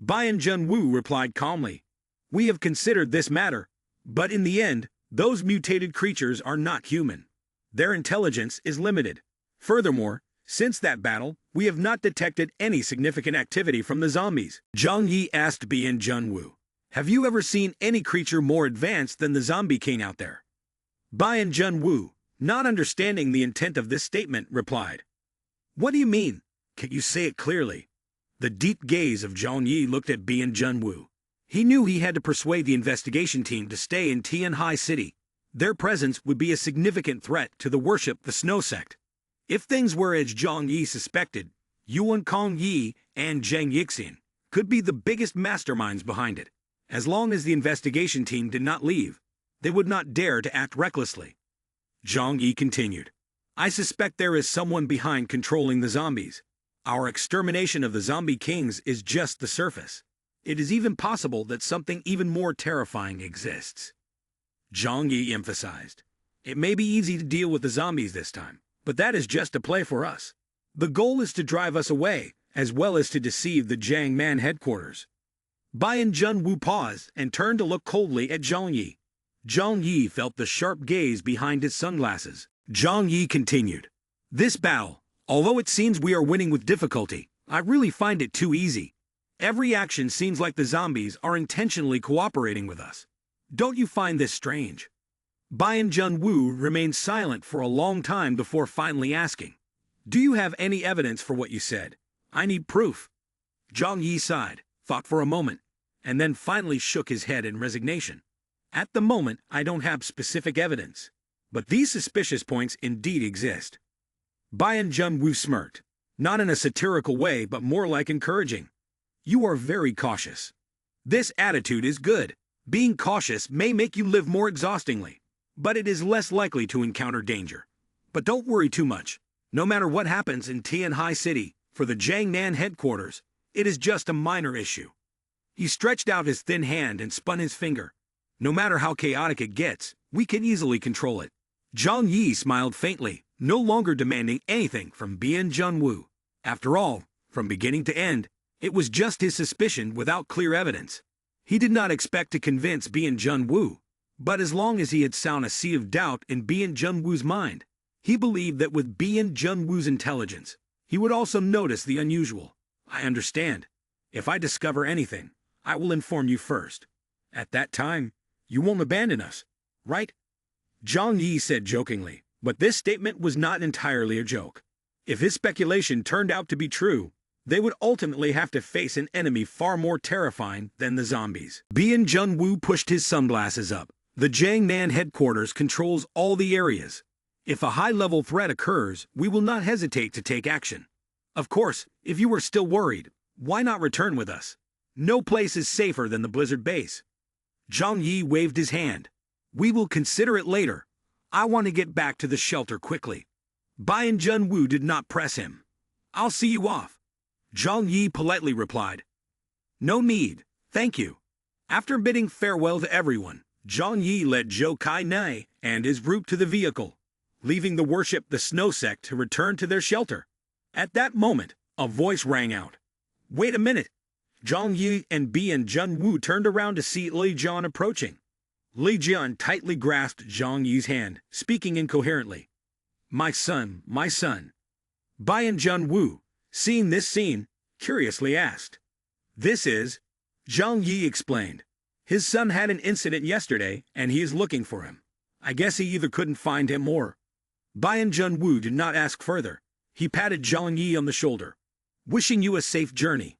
Bian Junwu replied calmly. We have considered this matter, but in the end, those mutated creatures are not human. Their intelligence is limited. Furthermore, since that battle, we have not detected any significant activity from the zombies. Zhang Yi asked Bian Junwu, have you ever seen any creature more advanced than the Zombie King out there? Bian Junwu, not understanding the intent of this statement, replied, what do you mean? Can you say it clearly? The deep gaze of Zhang Yi looked at Bian Junwu. He knew he had to persuade the investigation team to stay in Tianhai City. Their presence would be a significant threat to the worship the Snow Sect. If things were as Zhang Yi suspected, Yuan Kong Yi and Zhang Yixin could be the biggest masterminds behind it. As long as the investigation team did not leave, they would not dare to act recklessly. Zhang Yi continued, I suspect there is someone behind controlling the zombies. Our extermination of the Zombie Kings is just the surface. It is even possible that something even more terrifying exists. Zhang Yi emphasized, it may be easy to deal with the zombies this time, but that is just a play for us. The goal is to drive us away, as well as to deceive the Jiangnan headquarters. Bian Junwu paused and turned to look coldly at Zhang Yi. Zhang Yi felt the sharp gaze behind his sunglasses. Zhang Yi continued, this battle, although it seems we are winning with difficulty, I really find it too easy. Every action seems like the zombies are intentionally cooperating with us. Don't you find this strange? Bian Junwu remained silent for a long time before finally asking, do you have any evidence for what you said? I need proof. Zhang Yi sighed, thought for a moment, and then finally shook his head in resignation. At the moment, I don't have specific evidence, but these suspicious points indeed exist. Bian Junwu smirked, not in a satirical way but more like encouraging. You are very cautious. This attitude is good. Being cautious may make you live more exhaustingly, but it is less likely to encounter danger. But don't worry too much. No matter what happens in Tianhai City, for the Jiangnan headquarters, it is just a minor issue. He stretched out his thin hand and spun his finger. No matter how chaotic it gets, we can easily control it. Zhang Yi smiled faintly, no longer demanding anything from Bian Junwu. After all, from beginning to end, it was just his suspicion without clear evidence. He did not expect to convince Bian Junwu, but as long as he had sown a seed of doubt in Bian Junwu's mind, he believed that with Bian Junwu's intelligence, he would also notice the unusual. I understand. If I discover anything, I will inform you first. At that time, you won't abandon us, right? Zhang Yi said jokingly, but this statement was not entirely a joke. If his speculation turned out to be true, they would ultimately have to face an enemy far more terrifying than the zombies. Bian Junwu pushed his sunglasses up. The Jiangnan headquarters controls all the areas. If a high-level threat occurs, we will not hesitate to take action. Of course, if you are still worried, why not return with us? No place is safer than the Blizzard base. Zhang Yi waved his hand. We will consider it later. I want to get back to the shelter quickly. Bian Junwu did not press him. I'll see you off. Zhang Yi politely replied. No need, thank you. After bidding farewell to everyone, Zhang Yi led Zhou Kai Nai and his group to the vehicle, leaving the Worship the Snow sect to return to their shelter. At that moment, a voice rang out. Wait a minute. Zhang Yi and Bian Junwu turned around to see Li Jian approaching. Li Jian tightly grasped Zhang Yi's hand, speaking incoherently. My son, my son. Bian Junwu, seeing this scene, curiously asked. This is, Zhang Yi explained. His son had an incident yesterday, and he is looking for him. I guess he either couldn't find him or... Bian Junwu did not ask further. He patted Zhang Yi on the shoulder. Wishing you a safe journey.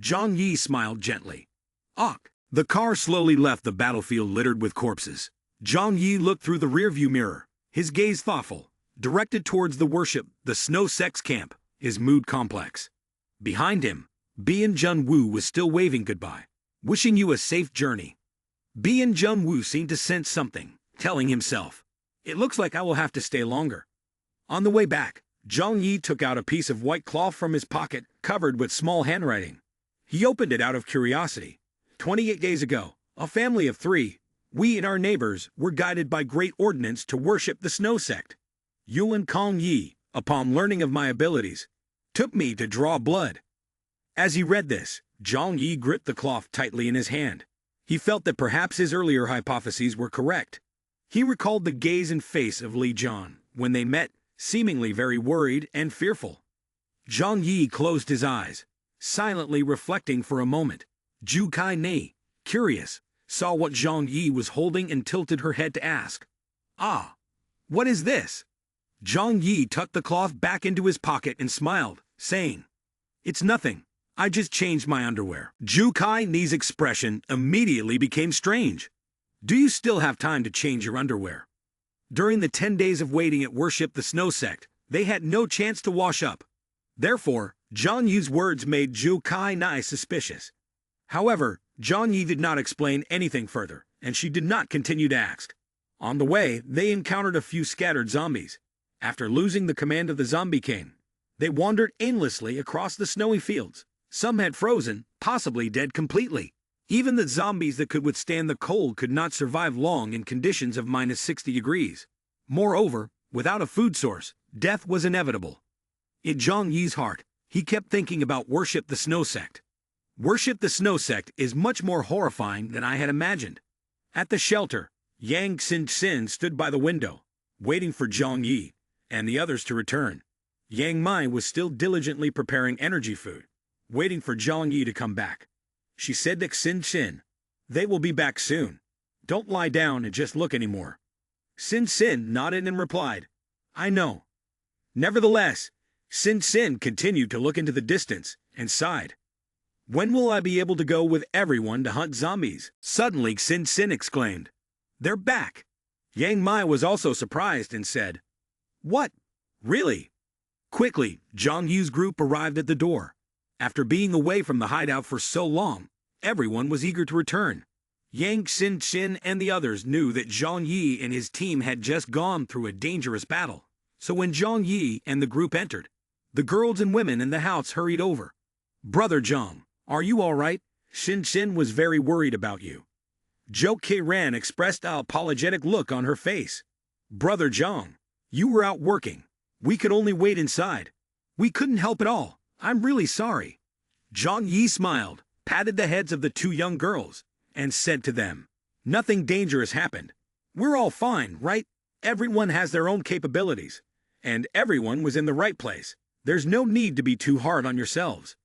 Zhang Yi smiled gently. Ok. The car slowly left the battlefield littered with corpses. Zhang Yi looked through the rearview mirror, his gaze thoughtful, directed towards the Worship the Snow sect's camp, his mood complex. Behind him, Bian Junwu was still waving goodbye. Wishing you a safe journey. Bian Junwu seemed to sense something, telling himself, it looks like I will have to stay longer. On the way back, Zhang Yi took out a piece of white cloth from his pocket, covered with small handwriting. He opened it out of curiosity. 28 days ago, a family of 3, we and our neighbors, were guided by great ordinance to worship the Snow sect. Yuan Kong Yi, upon learning of my abilities, took me to draw blood. As he read this, Zhang Yi gripped the cloth tightly in his hand. He felt that perhaps his earlier hypotheses were correct. He recalled the gaze and face of Li Jian when they met, seemingly very worried and fearful. Zhang Yi closed his eyes, silently reflecting for a moment. Zhou Kai Nei, curious, saw what Zhang Yi was holding and tilted her head to ask. Ah, what is this? Zhang Yi tucked the cloth back into his pocket and smiled, saying, It's nothing. I just changed my underwear. Zhou Kai Nei's expression immediately became strange. Do you still have time to change your underwear? During the 10 days of waiting at Worship the Snow sect, they had no chance to wash up. Therefore, Zhang Yi's words made Zhou Kai Nei suspicious. However, Zhang Yi did not explain anything further, and she did not continue to ask. On the way, they encountered a few scattered zombies. After losing the command of the zombie king, they wandered aimlessly across the snowy fields. Some had frozen, possibly dead completely. Even the zombies that could withstand the cold could not survive long in conditions of -60 degrees. Moreover, without a food source, death was inevitable. In Zhang Yi's heart, he kept thinking about Worship the Snow sect. Worship the Snow sect is much more horrifying than I had imagined. At the shelter, Yang Xin stood by the window, waiting for Zhang Yi and the others to return. Yang Mai was still diligently preparing energy food, waiting for Zhang Yi to come back. She said to Xin, they will be back soon. Don't lie down and just look anymore. Xin nodded and replied, I know. Nevertheless, Xin continued to look into the distance and sighed. When will I be able to go with everyone to hunt zombies? Suddenly, Sin Sin exclaimed. They're back. Yang Mai was also surprised and said, What? Really? Quickly, Zhang Yu's group arrived at the door. After being away from the hideout for so long, everyone was eager to return. Yang Xin Xin and the others knew that Zhang Yi and his team had just gone through a dangerous battle. So when Zhang Yi and the group entered, the girls and women in the house hurried over. Brother Zhang, are you all right? Xin Xin was very worried about you. Zhou Keiran expressed an apologetic look on her face. Brother Zhang, you were out working. We could only wait inside. We couldn't help at all. I'm really sorry. Zhang Yi smiled, patted the heads of the two young girls, and said to them, Nothing dangerous happened. We're all fine, right? Everyone has their own capabilities, and everyone was in the right place. There's no need to be too hard on yourselves.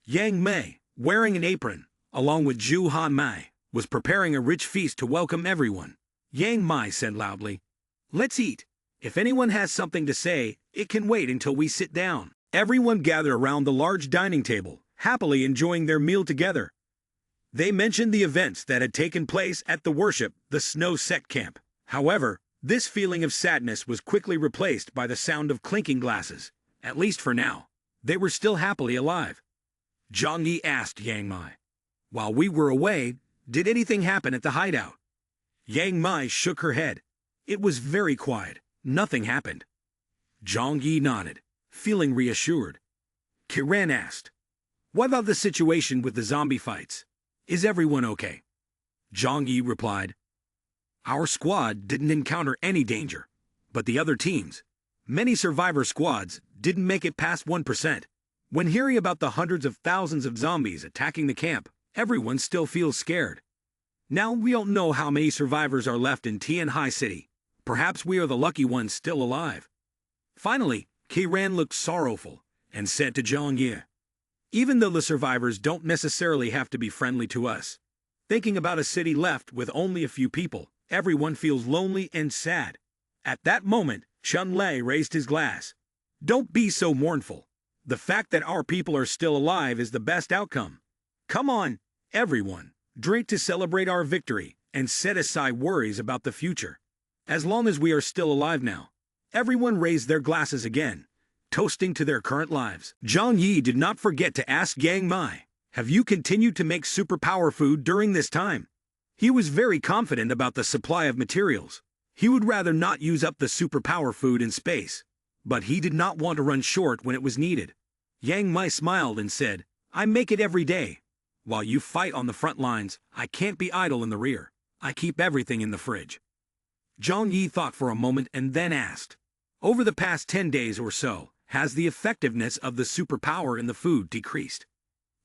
Yang Mei, wearing an apron, along with Zhu Han Mai, was preparing a rich feast to welcome everyone. Yang Mai said loudly, Let's eat. If anyone has something to say, it can wait until we sit down. Everyone gathered around the large dining table, happily enjoying their meal together. They mentioned the events that had taken place at the Snow Sect camp. However, this feeling of sadness was quickly replaced by the sound of clinking glasses. At least for now, they were still happily alive. Zhang Yi asked Yang Mai, While we were away, did anything happen at the hideout? Yang Mai shook her head. It was very quiet. Nothing happened. Zhang Yi nodded, feeling reassured. Kiran asked, What about the situation with the zombie fights? Is everyone okay? Zhang Yi replied, Our squad didn't encounter any danger, but the other teams, many survivor squads, didn't make it past 1%. When hearing about the hundreds of thousands of zombies attacking the camp, everyone still feels scared. Now we don't know how many survivors are left in Tianhai City. Perhaps we are the lucky ones still alive. Finally, Kiran looked sorrowful and said to Zhang Yi, Even though the survivors don't necessarily have to be friendly to us, thinking about a city left with only a few people, everyone feels lonely and sad. At that moment, Chun Lei raised his glass. Don't be so mournful. The fact that our people are still alive is the best outcome. Come on, everyone, drink to celebrate our victory and set aside worries about the future. As long as we are still alive now, everyone raised their glasses again, toasting to their current lives. Zhang Yi did not forget to ask Yang Mai, Have you continued to make superpower food during this time? He was very confident about the supply of materials. He would rather not use up the superpower food in space, but he did not want to run short when it was needed. Yang Mai smiled and said, I make it every day. While you fight on the front lines, I can't be idle in the rear. I keep everything in the fridge. Zhang Yi thought for a moment and then asked, Over the past 10 days or so, has the effectiveness of the superpower in the food decreased?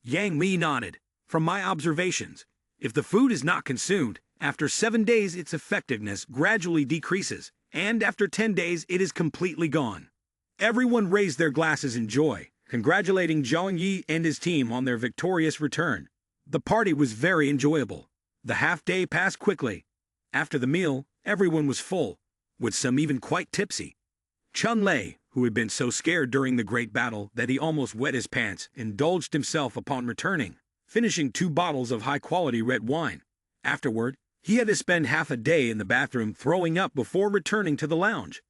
Yang Mi nodded. From my observations, if the food is not consumed, after 7 days its effectiveness gradually decreases, and after 10 days it is completely gone. Everyone raised their glasses in joy, congratulating Zhang Yi and his team on their victorious return. The party was very enjoyable. The half-day passed quickly. After the meal, everyone was full, with some even quite tipsy. Chun Lei, who had been so scared during the great battle that he almost wet his pants, indulged himself upon returning, finishing 2 bottles of high-quality red wine. Afterward, he had to spend half a day in the bathroom throwing up before returning to the lounge.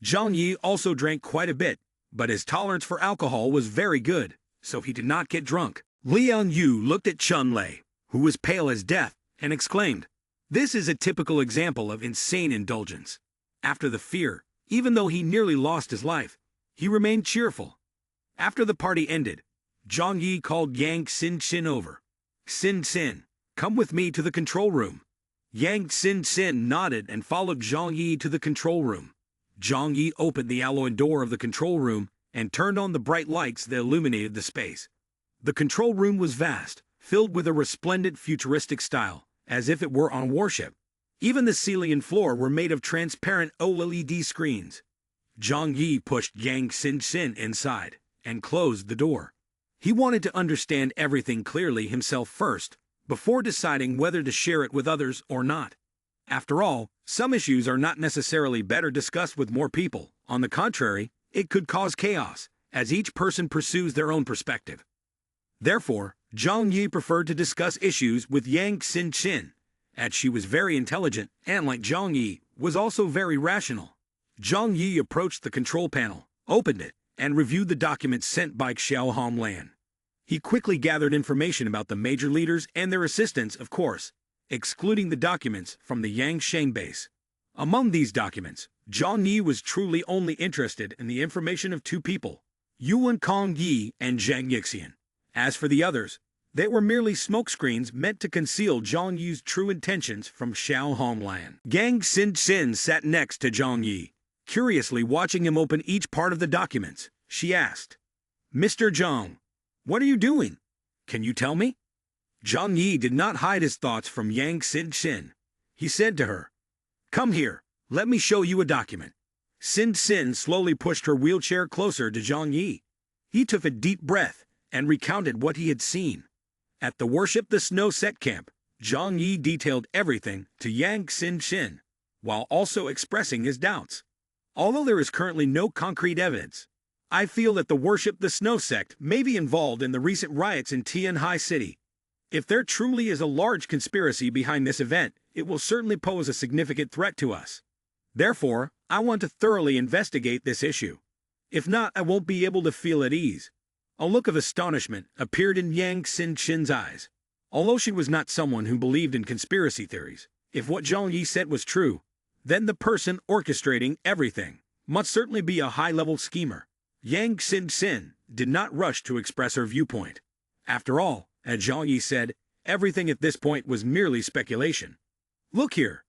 Zhang Yi also drank quite a bit, but his tolerance for alcohol was very good, so he did not get drunk. Liang Yu looked at Chun Lei, who was pale as death, and exclaimed, This is a typical example of insane indulgence. After the fear, even though he nearly lost his life, he remained cheerful. After the party ended, Zhang Yi called Yang Xin Xin over. Xin Xin, come with me to the control room. Yang Xin Xin nodded and followed Zhang Yi to the control room. Zhang Yi opened the alloy door of the control room and turned on the bright lights that illuminated the space. The control room was vast, filled with a resplendent futuristic style, as if it were on a warship. Even the ceiling and floor were made of transparent OLED screens. Zhang Yi pushed Yang Xin Xin inside and closed the door. He wanted to understand everything clearly himself first, before deciding whether to share it with others or not. After all, some issues are not necessarily better discussed with more people. On the contrary, it could cause chaos, as each person pursues their own perspective. Therefore, Zhang Yi preferred to discuss issues with Yang Xin-chin, as she was very intelligent and, like Zhang Yi, was also very rational. Zhang Yi approached the control panel, opened it, and reviewed the documents sent by Xiao Honglan. He quickly gathered information about the major leaders and their assistants, of course, excluding the documents from the Yangshan base. Among these documents, Zhang Yi was truly only interested in the information of two people, Yuan Kong Yi and Zhang Yixian. As for the others, they were merely smokescreens meant to conceal Zhang Yi's true intentions from Xiao Honglan. Yang Xin-chin sat next to Zhang Yi, curiously watching him open each part of the documents. She asked, "Mr. Zhang, what are you doing? Can you tell me?" Zhang Yi did not hide his thoughts from Yang Xin-chin. He said to her, "Come here, let me show you a document." Xin-chin slowly pushed her wheelchair closer to Zhang Yi. He took a deep breath and recounted what he had seen. At the Worship the Snow Sect camp, Zhang Yi detailed everything to Yang Xin-chin, while also expressing his doubts. Although there is currently no concrete evidence, I feel that the Worship the Snow Sect may be involved in the recent riots in Tianhai City. If there truly is a large conspiracy behind this event, it will certainly pose a significant threat to us. Therefore, I want to thoroughly investigate this issue. If not, I won't be able to feel at ease. A look of astonishment appeared in Yang Xin-chin's eyes. Although she was not someone who believed in conspiracy theories, if what Zhang Yi said was true, then the person orchestrating everything must certainly be a high-level schemer. Yang Xin-chin did not rush to express her viewpoint. After all, as Zhang Yi said, everything at this point was merely speculation. "Look here."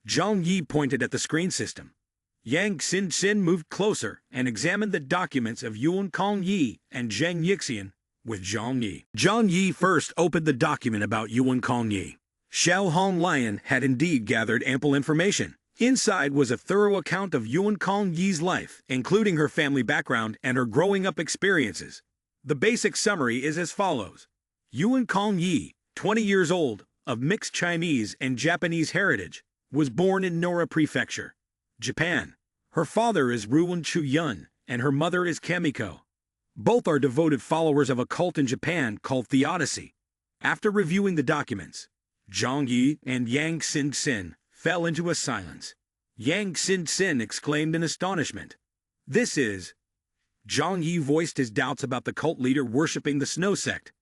Zhang Yi pointed at the screen system. Yang Xin-chin moved closer and examined the documents of Yuan Kong Yi and Zhang Yixian with Zhang Yi. Zhang Yi first opened the document about Yuan Kong Yi. Xiao Honglan had indeed gathered ample information. Inside was a thorough account of Yuan Kong Yi's life, including her family background and her growing-up experiences. The basic summary is as follows. Yuan Kong Yi, 20 years old, of mixed Chinese and Japanese heritage, was born in Nora Prefecture, Japan. Her father is Ruan Chu-yun, and her mother is Kamiko. Both are devoted followers of a cult in Japan called Theodicy. After reviewing the documents, Zhang Yi and Yang Xin-chin fell into a silence. Yang Xin-chin exclaimed in astonishment, "This is..." Zhang Yi voiced his doubts about the cult leader worshipping the Snow Sect.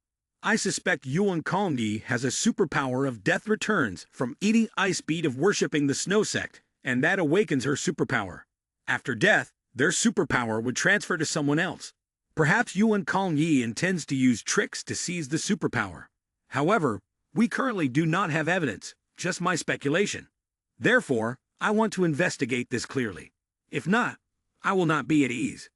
"I suspect Yuan Kong Yi has a superpower of death returns from eating ice bead of worshipping the Snow Sect, and that awakens her superpower. After death, their superpower would transfer to someone else. Perhaps Yuan Kong Yi intends to use tricks to seize the superpower. However, we currently do not have evidence, just my speculation. Therefore, I want to investigate this clearly. If not, I will not be at ease."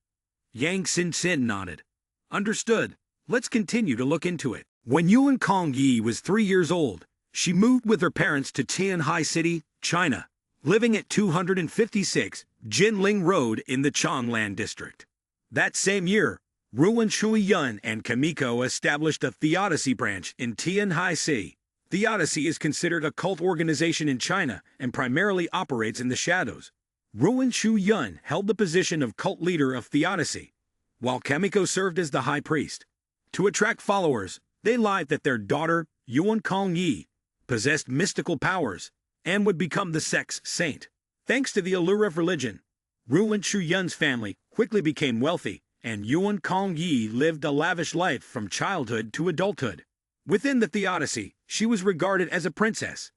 Yang Xin-chin nodded. "Understood. Let's continue to look into it." When Yuan Kong Yi was 3 years old, she moved with her parents to Tianhai City, China, living at 256 Jinling Road in the Chonglan district. That same year, Ruan Chu-yun and Kamiko established a Theodicy branch in Tianhai City. Theodicy is considered a cult organization in China and primarily operates in the shadows. Ruan Chu-yun held the position of cult leader of Theodicy, while Kamiko served as the high priest. To attract followers, they lied that their daughter, Yuan Kong Yi, possessed mystical powers and would become the sect's saint. Thanks to the allure of religion, Ruan Chu-yun's family quickly became wealthy, and Yuan Kong Yi lived a lavish life from childhood to adulthood. Within the Theodicy, she was regarded as a princess.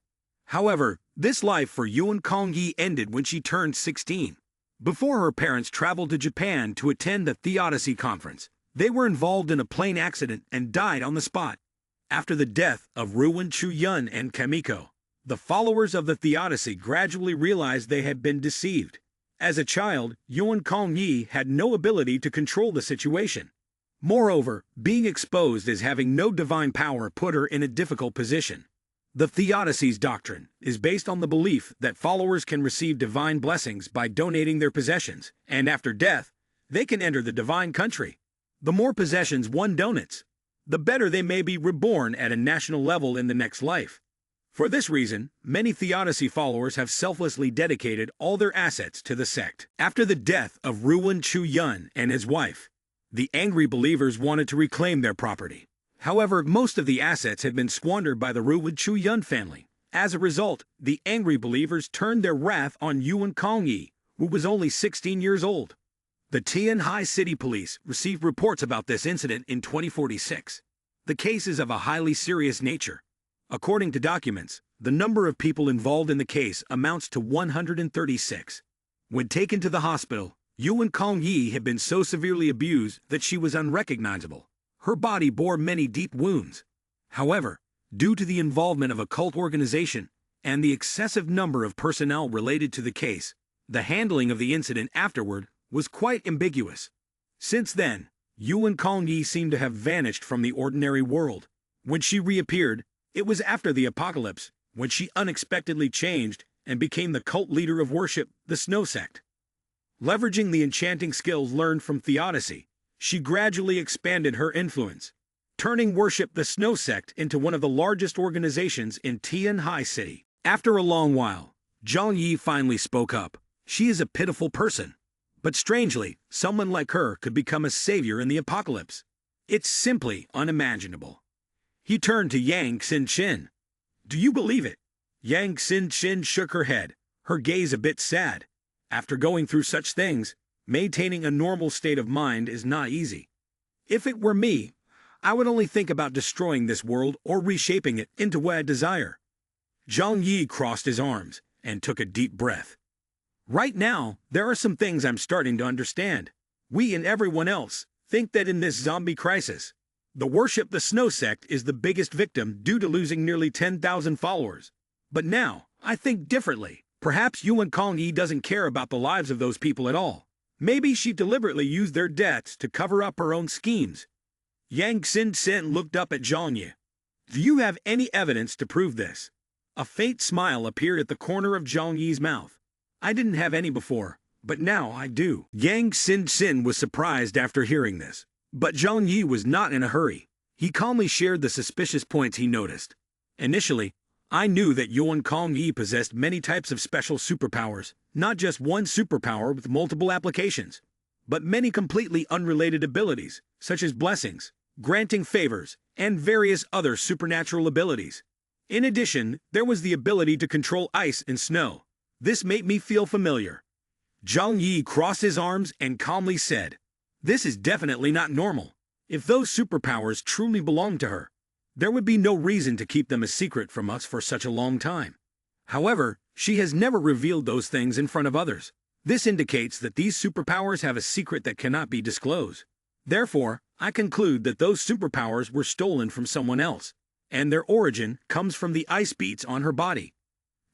However, this life for Yuan Kong Yi ended when she turned 16. Before her parents traveled to Japan to attend the Theodicy conference, they were involved in a plane accident and died on the spot. After the death of Ruan Chu-yun and Kamiko, the followers of the Theodicy gradually realized they had been deceived. As a child, Yuan Kong Yi had no ability to control the situation. Moreover, being exposed as having no divine power put her in a difficult position. The Theodicy's doctrine is based on the belief that followers can receive divine blessings by donating their possessions, and after death, they can enter the divine country. The more possessions one donates, the better they may be reborn at a national level in the next life. For this reason, many Theodicy followers have selflessly dedicated all their assets to the sect. After the death of Ruan Chu-yun and his wife, the angry believers wanted to reclaim their property. However, most of the assets had been squandered by the ruined Chu Yun family. As a result, the angry believers turned their wrath on Yuan Kongyi, who was only 16 years old. The Tianhai City Police received reports about this incident in 2046. The case is of a highly serious nature. According to documents, the number of people involved in the case amounts to 136. When taken to the hospital, Yuan Kongyi had been so severely abused that she was unrecognizable. Her body bore many deep wounds. However, due to the involvement of a cult organization and the excessive number of personnel related to the case, the handling of the incident afterward was quite ambiguous. Since then, Yuan Kongyi seemed to have vanished from the ordinary world. When she reappeared, it was after the apocalypse, when she unexpectedly changed and became the cult leader of worship, the Snow Sect. Leveraging the enchanting skills learned from Theodicy, she gradually expanded her influence, turning worship the Snow Sect into one of the largest organizations in Tianhai City. After a long while, Zhang Yi finally spoke up. She is a pitiful person. But strangely, someone like her could become a savior in the apocalypse. It's simply unimaginable. He turned to Yang Xin-Chin. Do you believe it? Yang Xin-Chin shook her head, her gaze a bit sad. After going through such things, maintaining a normal state of mind is not easy. If it were me, I would only think about destroying this world or reshaping it into what I desire. Zhang Yi crossed his arms and took a deep breath. Right now, there are some things I'm starting to understand. We and everyone else think that in this zombie crisis, the worship the Snow Sect is the biggest victim due to losing nearly 10,000 followers. But now, I think differently. Perhaps Yuan Kongyi doesn't care about the lives of those people at all. Maybe she deliberately used their deaths to cover up her own schemes. Yang Xin-Chin looked up at Zhang Yi. Do you have any evidence to prove this? A faint smile appeared at the corner of Zhang Yi's mouth. I didn't have any before, but now I do. Yang Xin-Chin was surprised after hearing this. But Zhang Yi was not in a hurry. He calmly shared the suspicious points he noticed. Initially, I knew that Yuan Kongyi possessed many types of special superpowers, not just one superpower with multiple applications, but many completely unrelated abilities, such as blessings, granting favors, and various other supernatural abilities. In addition, there was the ability to control ice and snow. This made me feel familiar. Zhang Yi crossed his arms and calmly said, This is definitely not normal. If those superpowers truly belonged to her, there would be no reason to keep them a secret from us for such a long time. However, she has never revealed those things in front of others. This indicates that these superpowers have a secret that cannot be disclosed. Therefore, I conclude that those superpowers were stolen from someone else, and their origin comes from the ice beats on her body.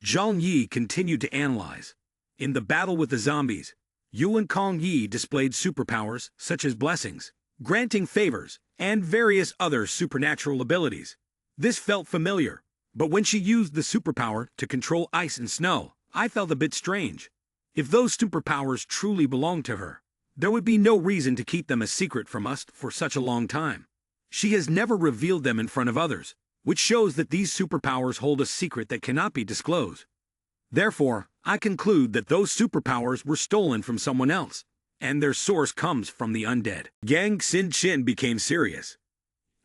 Zhang Yi continued to analyze. In the battle with the zombies, Yuan Kongyi displayed superpowers such as blessings, granting favors, and various other supernatural abilities. This felt familiar, but when she used the superpower to control ice and snow, I felt a bit strange. If those superpowers truly belonged to her, there would be no reason to keep them a secret from us for such a long time. She has never revealed them in front of others, which shows that these superpowers hold a secret that cannot be disclosed. Therefore, I conclude that those superpowers were stolen from someone else, and their source comes from the undead. Yang Xin-Chin became serious.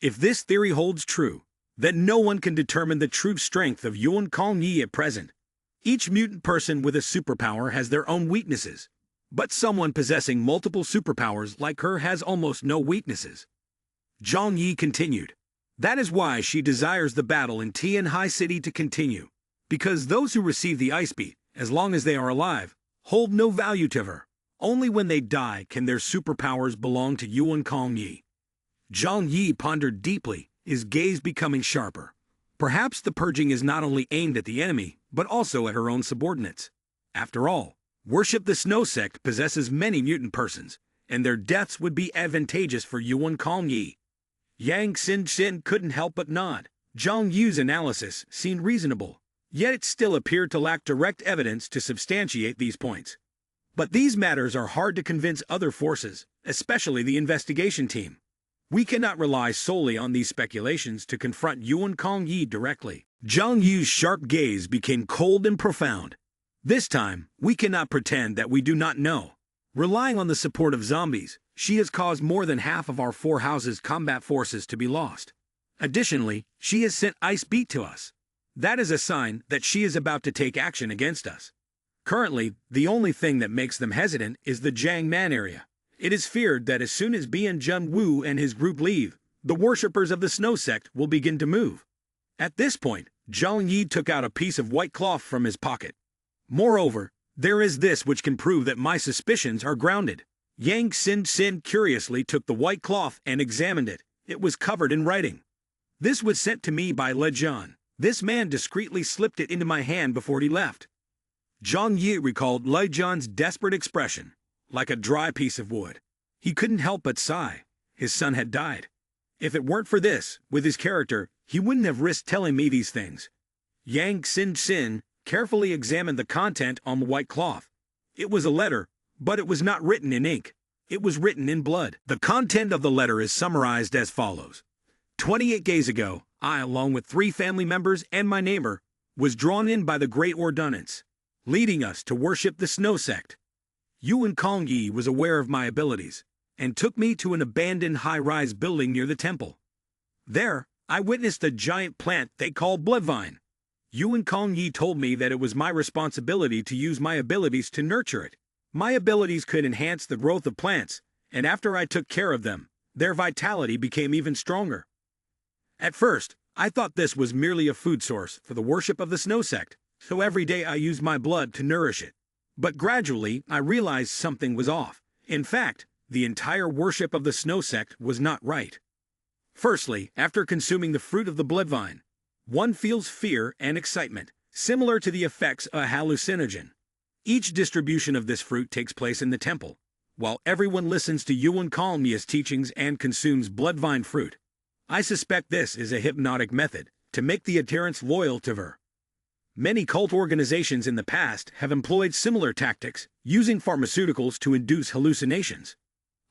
If this theory holds true, then no one can determine the true strength of Yuan Kongyi at present. Each mutant person with a superpower has their own weaknesses, but someone possessing multiple superpowers like her has almost no weaknesses. Zhang Yi continued. That is why she desires the battle in Tianhai City to continue, because those who receive the ice beat, as long as they are alive, hold no value to her. Only when they die can their superpowers belong to Yuan Kongyi. Zhang Yi pondered deeply, his gaze becoming sharper. Perhaps the purging is not only aimed at the enemy, but also at her own subordinates. After all, Worship the Snow Sect possesses many mutant persons, and their deaths would be advantageous for Yuan Kongyi. Yang Xin-Chin couldn't help but nod. Zhang Yu's analysis seemed reasonable, yet it still appeared to lack direct evidence to substantiate these points. But these matters are hard to convince other forces, especially the investigation team. We cannot rely solely on these speculations to confront Yuan Kongyi directly. Zhang Yu's sharp gaze became cold and profound. This time, we cannot pretend that we do not know. Relying on the support of zombies, she has caused more than half of our 4 houses' combat forces to be lost. Additionally, she has sent Ice Beat to us. That is a sign that she is about to take action against us. Currently, the only thing that makes them hesitant is the Jiangman area. It is feared that as soon as Bian Jun-woo and his group leave, the worshippers of the Snow Sect will begin to move. At this point, Zhang Yi took out a piece of white cloth from his pocket. Moreover, there is this which can prove that my suspicions are grounded. Yang Xin curiously took the white cloth and examined it. It was covered in writing. This was sent to me by Le Jian. This man discreetly slipped it into my hand before he left. Zhang Yi recalled Le Jian's desperate expression, like a dry piece of wood. He couldn't help but sigh. His son had died. If it weren't for this, with his character, he wouldn't have risked telling me these things. Yang Xin carefully examined the content on the white cloth. It was a letter, but it was not written in ink. It was written in blood. The content of the letter is summarized as follows. 28 days ago, I, along with 3 family members and my neighbor, was drawn in by the Great Ordonance, leading us to worship the Snow Sect. Yuan Kong Yi was aware of my abilities, and took me to an abandoned high-rise building near the temple. There, I witnessed a giant plant they call Bloodvine. Yuan Kong Yi told me that it was my responsibility to use my abilities to nurture it. My abilities could enhance the growth of plants, and after I took care of them, their vitality became even stronger. At first, I thought this was merely a food source for the worship of the Snow Sect, so every day I used my blood to nourish it. But gradually, I realized something was off. In fact, the entire worship of the Snow Sect was not right. Firstly, after consuming the fruit of the Bloodvine, one feels fear and excitement, similar to the effects of a hallucinogen. Each distribution of this fruit takes place in the temple, while everyone listens to Yuan Kongmia's teachings and consumes Bloodvine fruit. I suspect this is a hypnotic method to make the adherents loyal to her. Many cult organizations in the past have employed similar tactics, using pharmaceuticals to induce hallucinations.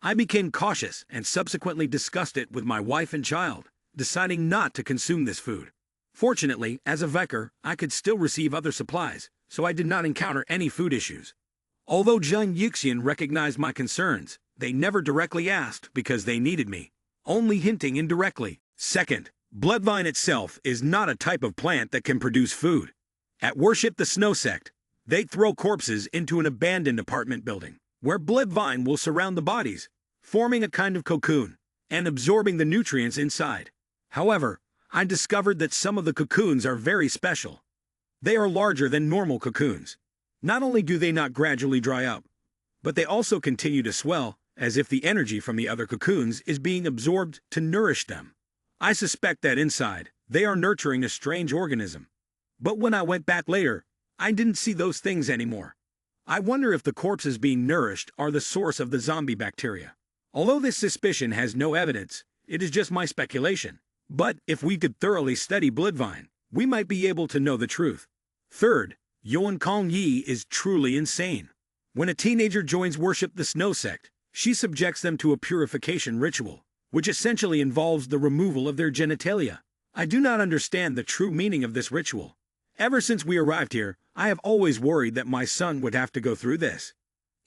I became cautious and subsequently discussed it with my wife and child, deciding not to consume this food. Fortunately, as a vicar, I could still receive other supplies, so I did not encounter any food issues. Although Zhang Yixian recognized my concerns, they never directly asked because they needed me, only hinting indirectly. Second, Bloodvine itself is not a type of plant that can produce food. At Worship the Snow Sect, they throw corpses into an abandoned apartment building, where Bloodvine will surround the bodies, forming a kind of cocoon, and absorbing the nutrients inside. However, I discovered that some of the cocoons are very special. They are larger than normal cocoons. Not only do they not gradually dry up, but they also continue to swell, as if the energy from the other cocoons is being absorbed to nourish them. I suspect that inside, they are nurturing a strange organism. But when I went back later, I didn't see those things anymore. I wonder if the corpses being nourished are the source of the zombie bacteria. Although this suspicion has no evidence, it is just my speculation. But if we could thoroughly study Bloodvine, we might be able to know the truth. Third, Yuan Kong Yi is truly insane. When a teenager joins Worship the Snow Sect, she subjects them to a purification ritual, which essentially involves the removal of their genitalia. I do not understand the true meaning of this ritual. Ever since we arrived here, I have always worried that my son would have to go through this.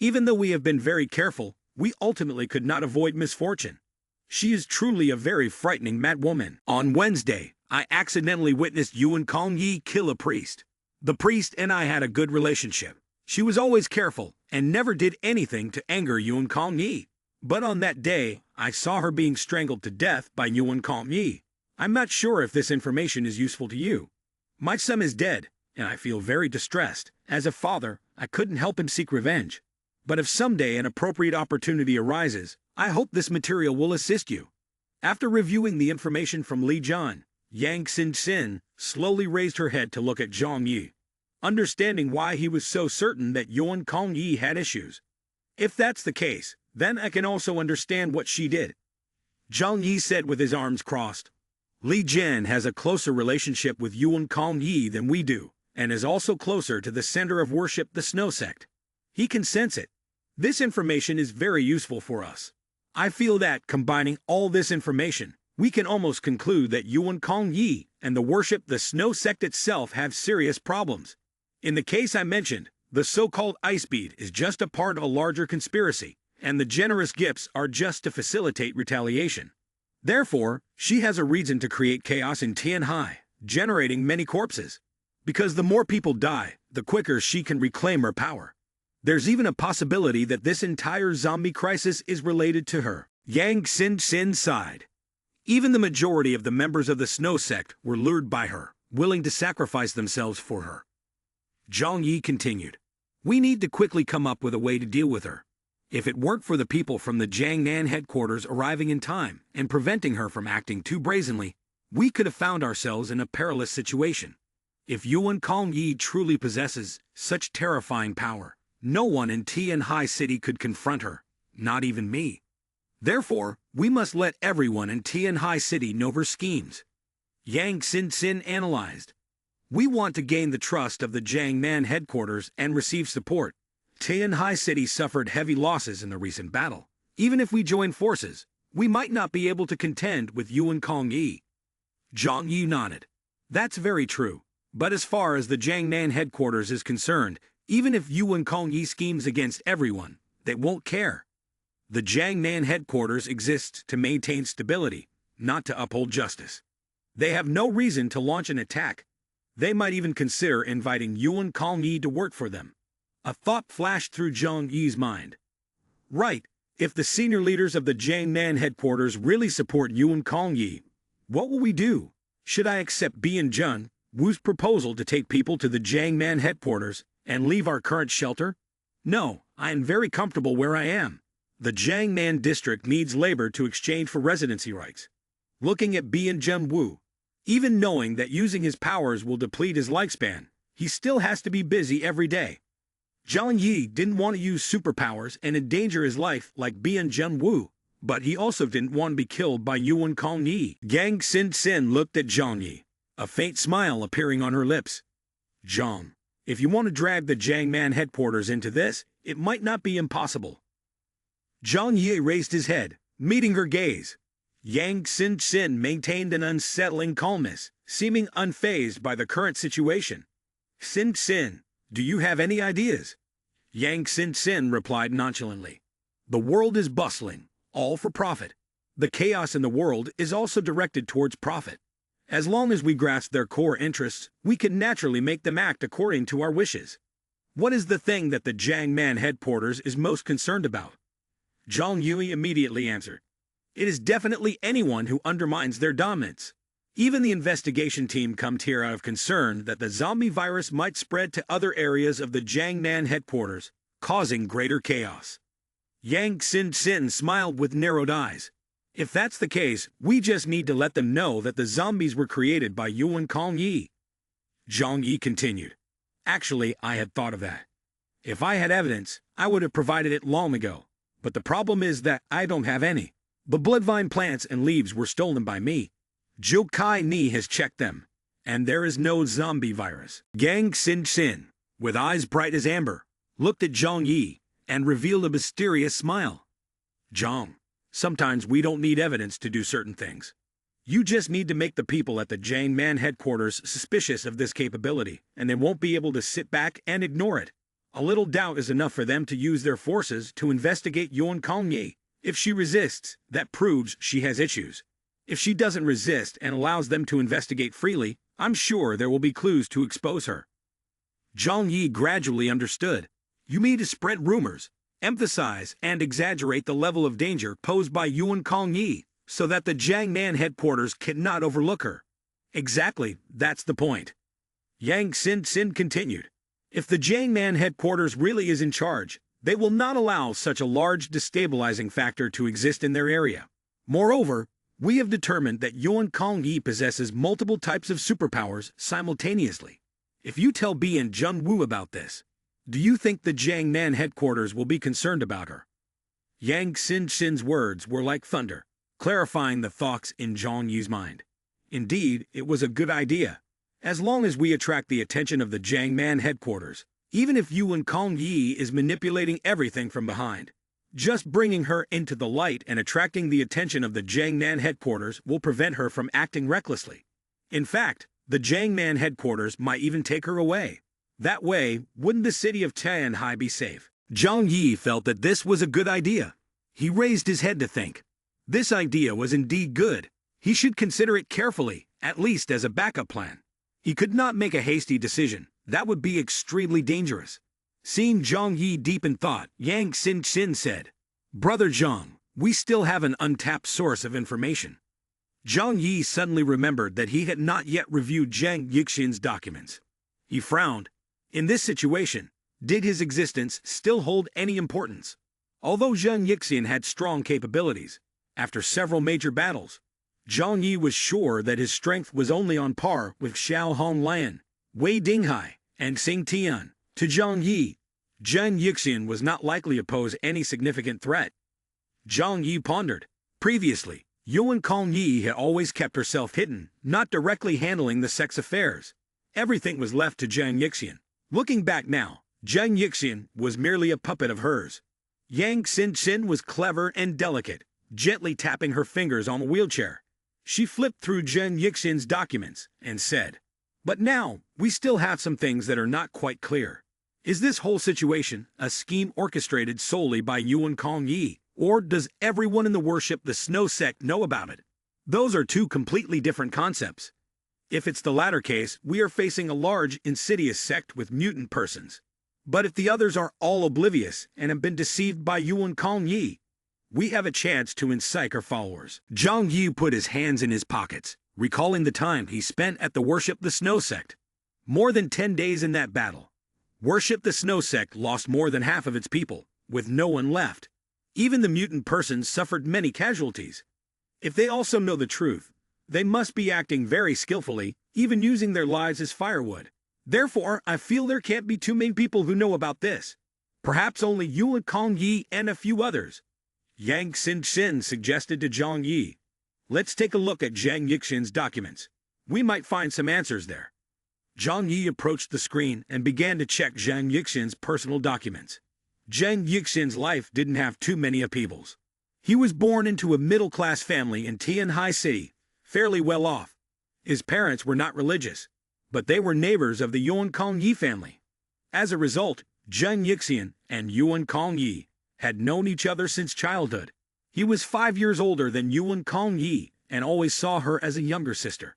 Even though we have been very careful, we ultimately could not avoid misfortune. She is truly a very frightening mad woman. On Wednesday, I accidentally witnessed Yuan Kong Yi kill a priest. The priest and I had a good relationship. She was always careful and never did anything to anger Yuan Kong Yi. But on that day, I saw her being strangled to death by Yuan Kong Yi. I'm not sure if this information is useful to you. My son is dead, and I feel very distressed. As a father, I couldn't help him seek revenge. But if someday an appropriate opportunity arises, I hope this material will assist you. After reviewing the information from Li Jian, Yang Xin slowly raised her head to look at Zhang Yi, understanding why he was so certain that Yuan Kong Yi had issues. If that's the case, then I can also understand what she did. Zhang Yi said with his arms crossed. Li Jian has a closer relationship with Yuan Kong Yi than we do, and is also closer to the center of Worship the Snow Sect. He can sense it. This information is very useful for us. I feel that, combining all this information, we can almost conclude that Yuan Kong Yi and the Worship the Snow Sect itself have serious problems. In the case I mentioned, the so-called Ice Bead is just a part of a larger conspiracy, and the generous gifts are just to facilitate retaliation. Therefore, she has a reason to create chaos in Tianhai, generating many corpses. Because the more people die, the quicker she can reclaim her power. There's even a possibility that this entire zombie crisis is related to her. Yang Xin sighed. Even the majority of the members of the Snow Sect were lured by her, willing to sacrifice themselves for her. Zhang Yi continued. We need to quickly come up with a way to deal with her. If it weren't for the people from the Jiangnan headquarters arriving in time and preventing her from acting too brazenly, we could have found ourselves in a perilous situation. If Yuan Kongyi truly possesses such terrifying power, no one in Tianhai City could confront her, not even me. Therefore, we must let everyone in Tianhai City know her schemes. Yang Xin analyzed. We want to gain the trust of the Jiangnan headquarters and receive support. Tianhai City suffered heavy losses in the recent battle. Even if we join forces, we might not be able to contend with Yuan Kongyi. Zhang Yi nodded. That's very true. But as far as the Jiangnan headquarters is concerned, even if Yuan Kongyi schemes against everyone, they won't care. The Jiangnan headquarters exists to maintain stability, not to uphold justice. They have no reason to launch an attack. They might even consider inviting Yuan Kongyi to work for them. A thought flashed through Zhang Yi's mind. Right, if the senior leaders of the Jiangnan headquarters really support Yuan Kongyi, what will we do? Should I accept Bian Jun, Wu's proposal to take people to the Jiangnan headquarters and leave our current shelter? No, I am very comfortable where I am. The Jiangnan district needs labor to exchange for residency rights. Looking at Bian Jun Wu, even knowing that using his powers will deplete his lifespan, he still has to be busy every day. Zhang Yi didn't want to use superpowers and endanger his life like Bian Jun Wu, but he also didn't want to be killed by Yuan Kongyi. Yang Xin looked at Zhang Yi, a faint smile appearing on her lips. Zhang, if you want to drag the Jiangnan headquarters into this, it might not be impossible. Zhang Yi raised his head, meeting her gaze. Yang Xin maintained an unsettling calmness, seeming unfazed by the current situation. Xin, do you have any ideas? Yang Xin replied nonchalantly. The world is bustling, all for profit. The chaos in the world is also directed towards profit. As long as we grasp their core interests, we can naturally make them act according to our wishes. What is the thing that the Jiangnan headquarters is most concerned about? Zhang Yi immediately answered. It is definitely anyone who undermines their dominance. Even the investigation team comes here out of concern that the zombie virus might spread to other areas of the Jiangnan headquarters, causing greater chaos. Yang Xin smiled with narrowed eyes. If that's the case, we just need to let them know that the zombies were created by Yuan Kongyi. Zhang Yi continued. Actually, I had thought of that. If I had evidence, I would have provided it long ago. But the problem is that I don't have any. The bloodvine plants and leaves were stolen by me. Zhou Kai Ni has checked them, and there is no zombie virus. Yang Xin, with eyes bright as amber, looked at Zhang Yi and revealed a mysterious smile. Zhang, sometimes we don't need evidence to do certain things. You just need to make the people at the Jiangnan headquarters suspicious of this capability, and they won't be able to sit back and ignore it. A little doubt is enough for them to use their forces to investigate Yuan Kongyi. If she resists, that proves she has issues. If she doesn't resist and allows them to investigate freely, I'm sure there will be clues to expose her. Zhang Yi gradually understood. You mean to spread rumors, emphasize and exaggerate the level of danger posed by Yuan Kongyi, so that the Jiangnan headquarters cannot overlook her. Exactly, that's the point. Yang Xin continued. If the Jiangnan headquarters really is in charge, they will not allow such a large destabilizing factor to exist in their area. Moreover, we have determined that Yuan Kongyi possesses multiple types of superpowers simultaneously. If you tell Bian Jun Wu about this, do you think the Jiangnan headquarters will be concerned about her? Yang Xin's words were like thunder, clarifying the thoughts in Zhang Yi's mind. Indeed, it was a good idea. As long as we attract the attention of the Jiangnan headquarters, even if Yuan Kongyi is manipulating everything from behind, just bringing her into the light and attracting the attention of the Jiangnan headquarters will prevent her from acting recklessly. In fact, the Jiangnan headquarters might even take her away. That way, wouldn't the city of Tianhai be safe? Zhang Yi felt that this was a good idea. He raised his head to think. This idea was indeed good. He should consider it carefully, at least as a backup plan. He could not make a hasty decision. That would be extremely dangerous. Seeing Zhang Yi deep in thought, Yang Xin said, "Brother Zhang, we still have an untapped source of information." Zhang Yi suddenly remembered that he had not yet reviewed Zhang Yixin's documents. He frowned. In this situation, did his existence still hold any importance? Although Zhang Yixin had strong capabilities, after several major battles, Zhang Yi was sure that his strength was only on par with Xiao Honglian, Wei Dinghai, and Xing Tian. To Zhang Yi, Zhang Yixin was not likely to pose any significant threat. Zhang Yi pondered. Previously, Yuan Kongyi had always kept herself hidden, not directly handling the sex affairs. Everything was left to Zhang Yixin. Looking back now, Zhang Yixin was merely a puppet of hers. Yang Xin was clever and delicate, gently tapping her fingers on a wheelchair. She flipped through Zhang Yixin's documents and said, "But now, we still have some things that are not quite clear. Is this whole situation a scheme orchestrated solely by Yuan Kongyi, or does everyone in the worship the Snow Sect know about it? Those are two completely different concepts. If it's the latter case, we are facing a large, insidious sect with mutant persons. But if the others are all oblivious and have been deceived by Yuan Kongyi, we have a chance to incite our followers." Zhang Yi put his hands in his pockets, recalling the time he spent at the Worship the Snow Sect. More than 10 days in that battle. Worship the Snow Sect lost more than half of its people, with no one left. Even the mutant persons suffered many casualties. If they also know the truth, they must be acting very skillfully, even using their lives as firewood. Therefore, I feel there can't be too many people who know about this. Perhaps only Yuan Kongyi and a few others. Yang Xin suggested to Zhang Yi. "Let's take a look at Zhang Yixin's documents. We might find some answers there." Zhang Yi approached the screen and began to check Zhang Yixin's personal documents. Zhang Yixin's life didn't have too many upheavals. He was born into a middle-class family in Tianhai City, fairly well off. His parents were not religious, but they were neighbors of the Yuan Kongyi family. As a result, Zhang Yixin and Yuan Kongyi had known each other since childhood. He was 5 years older than Yuan Kongyi and always saw her as a younger sister.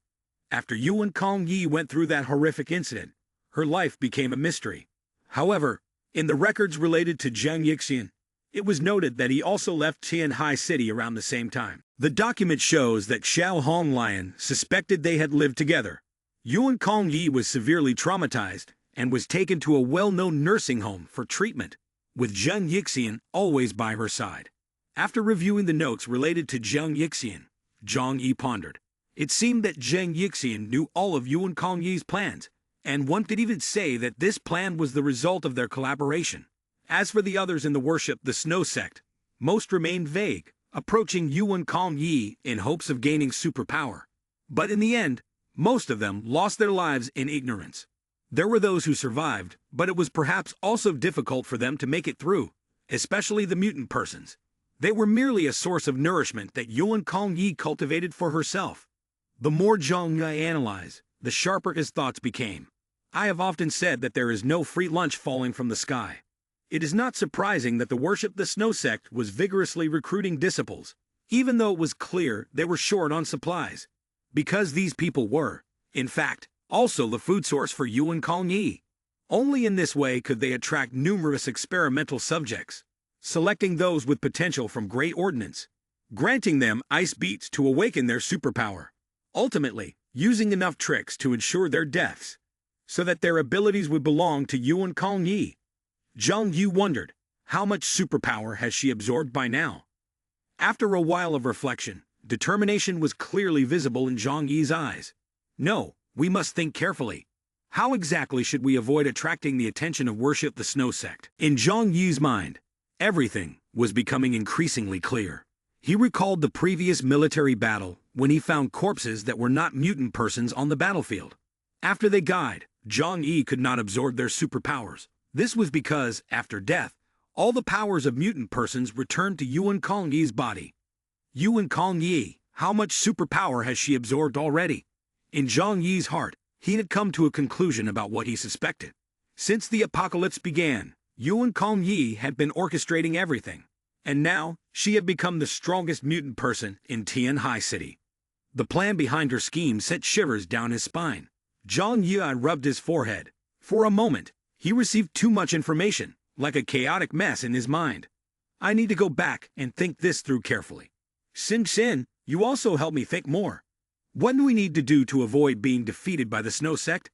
After Yuan Kongyi went through that horrific incident, her life became a mystery. However, in the records related to Zhang Yixin, it was noted that he also left Tianhai City around the same time. The document shows that Xiao Honglian suspected they had lived together. Yuan Kongyi was severely traumatized and was taken to a well-known nursing home for treatment, with Zhang Yixin always by her side. After reviewing the notes related to Zhang Yixin, Zhang Yi pondered. It seemed that Zhang Yixin knew all of Yuan Kongyi's plans, and one could even say that this plan was the result of their collaboration. As for the others in the Worship the Snow Sect, most remained vague, approaching Yuan Kongyi in hopes of gaining superpower. But in the end, most of them lost their lives in ignorance. There were those who survived, but it was perhaps also difficult for them to make it through, especially the mutant persons. They were merely a source of nourishment that Yuan Kongyi cultivated for herself. The more Zhang Yi analyzed, the sharper his thoughts became. I have often said that there is no free lunch falling from the sky. It is not surprising that the Worship the Snow Sect was vigorously recruiting disciples, even though it was clear they were short on supplies. Because these people were, in fact, also the food source for Yuan Kongyi. Only in this way could they attract numerous experimental subjects, selecting those with potential from great ordnance, granting them ice beats to awaken their superpower, ultimately using enough tricks to ensure their deaths, so that their abilities would belong to Yuan Kongyi. Zhang Yu wondered, how much superpower has she absorbed by now? After a while of reflection, determination was clearly visible in Zhang Yi's eyes. No, we must think carefully. How exactly should we avoid attracting the attention of Worship the Snow Sect? In Zhang Yi's mind, everything was becoming increasingly clear. He recalled the previous military battle when he found corpses that were not mutant persons on the battlefield. After they died, Zhang Yi could not absorb their superpowers. This was because, after death, all the powers of mutant persons returned to Yuan Kongyi's body. Yuan Kongyi, how much superpower has she absorbed already? In Zhang Yi's heart, he had come to a conclusion about what he suspected. Since the apocalypse began, Yuan Kongyi had been orchestrating everything. And now, she had become the strongest mutant person in Tian Hai City. The plan behind her scheme sent shivers down his spine. Zhang Yi rubbed his forehead. For a moment, he received too much information, like a chaotic mess in his mind. I need to go back and think this through carefully. Xin, you also help me think more. What do we need to do to avoid being defeated by the Snow Sect?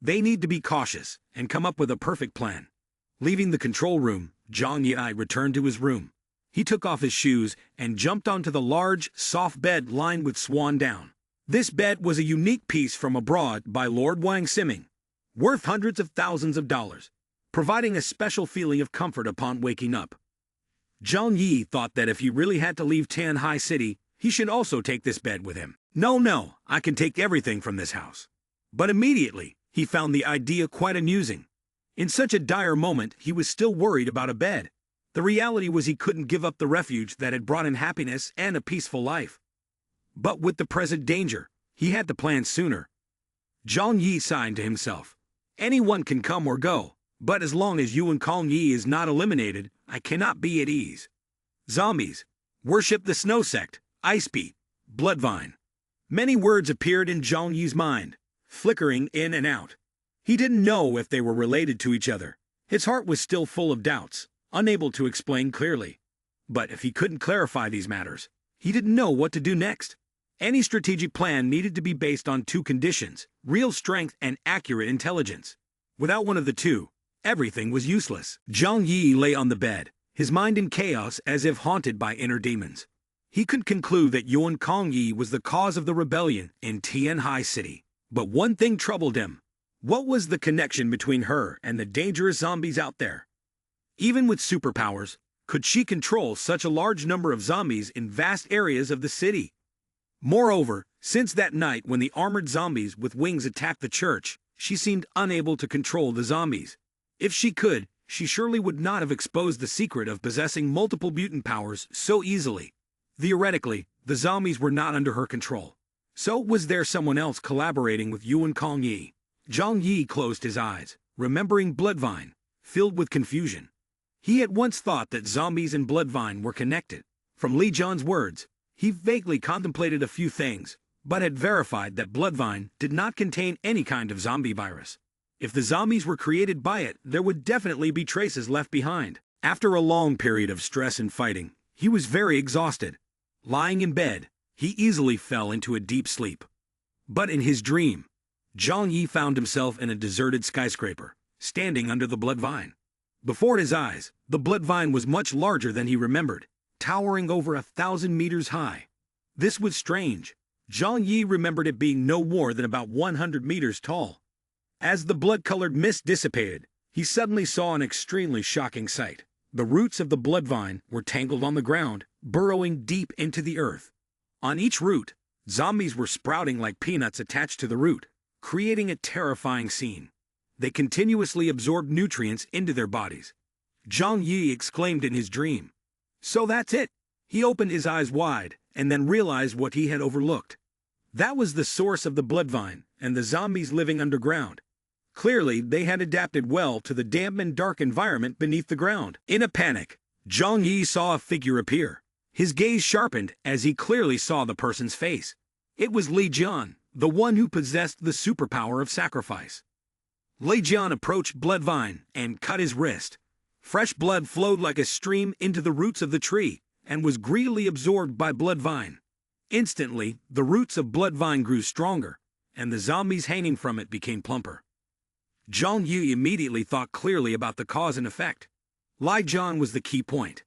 They need to be cautious and come up with a perfect plan. Leaving the control room, Zhang Yi returned to his room. He took off his shoes and jumped onto the large, soft bed lined with swan down. This bed was a unique piece from abroad by Lord Wang Siming, worth hundreds of thousands of dollars, providing a special feeling of comfort upon waking up. Zhang Yi thought that if he really had to leave Tian Hai City, he should also take this bed with him. No, I can take everything from this house. But immediately, he found the idea quite amusing. In such a dire moment, he was still worried about a bed. The reality was he couldn't give up the refuge that had brought him happiness and a peaceful life. But with the present danger, he had to plan sooner. Zhang Yi sighed to himself. Anyone can come or go, but as long as Yuan Kongyi is not eliminated, I cannot be at ease. Zombies. Worship the Snow Sect. Ice Beat. Bloodvine. Many words appeared in Zhang Yi's mind, flickering in and out. He didn't know if they were related to each other. His heart was still full of doubts, unable to explain clearly. But if he couldn't clarify these matters, he didn't know what to do next. Any strategic plan needed to be based on two conditions: real strength and accurate intelligence. Without one of the two, everything was useless. Zhang Yi lay on the bed, his mind in chaos as if haunted by inner demons. He could conclude that Yuan Kongyi was the cause of the rebellion in Tian Hai City. But one thing troubled him. What was the connection between her and the dangerous zombies out there? Even with superpowers, could she control such a large number of zombies in vast areas of the city? Moreover, since that night when the armored zombies with wings attacked the church, she seemed unable to control the zombies. If she could, she surely would not have exposed the secret of possessing multiple mutant powers so easily. Theoretically, the zombies were not under her control. So was there someone else collaborating with Yuan Kongyi? Zhang Yi closed his eyes, remembering Bloodvine, filled with confusion. He had once thought that zombies and Bloodvine were connected. From Li Jian's words, he vaguely contemplated a few things, but had verified that Bloodvine did not contain any kind of zombie virus. If the zombies were created by it, there would definitely be traces left behind. After a long period of stress and fighting, he was very exhausted. Lying in bed, he easily fell into a deep sleep. But in his dream, Zhang Yi found himself in a deserted skyscraper, standing under the Bloodvine. Before his eyes, the Bloodvine was much larger than he remembered, towering over 1,000 meters high. This was strange. Zhang Yi remembered it being no more than about 100 meters tall. As the blood-colored mist dissipated, he suddenly saw an extremely shocking sight. The roots of the Bloodvine were tangled on the ground, burrowing deep into the earth. On each root, zombies were sprouting like peanuts attached to the root, creating a terrifying scene. They continuously absorbed nutrients into their bodies. Zhang Yi exclaimed in his dream. So that's it! He opened his eyes wide, and then realized what he had overlooked. That was the source of the Bloodvine and the zombies living underground. Clearly, they had adapted well to the damp and dark environment beneath the ground. In a panic, Zhang Yi saw a figure appear. His gaze sharpened as he clearly saw the person's face. It was Li Jian, the one who possessed the superpower of sacrifice. Li Jian approached Bloodvine and cut his wrist. Fresh blood flowed like a stream into the roots of the tree and was greedily absorbed by Bloodvine. Instantly, the roots of Bloodvine grew stronger, and the zombies hanging from it became plumper. Zhang Yi immediately thought clearly about the cause and effect. Li Jian was the key point.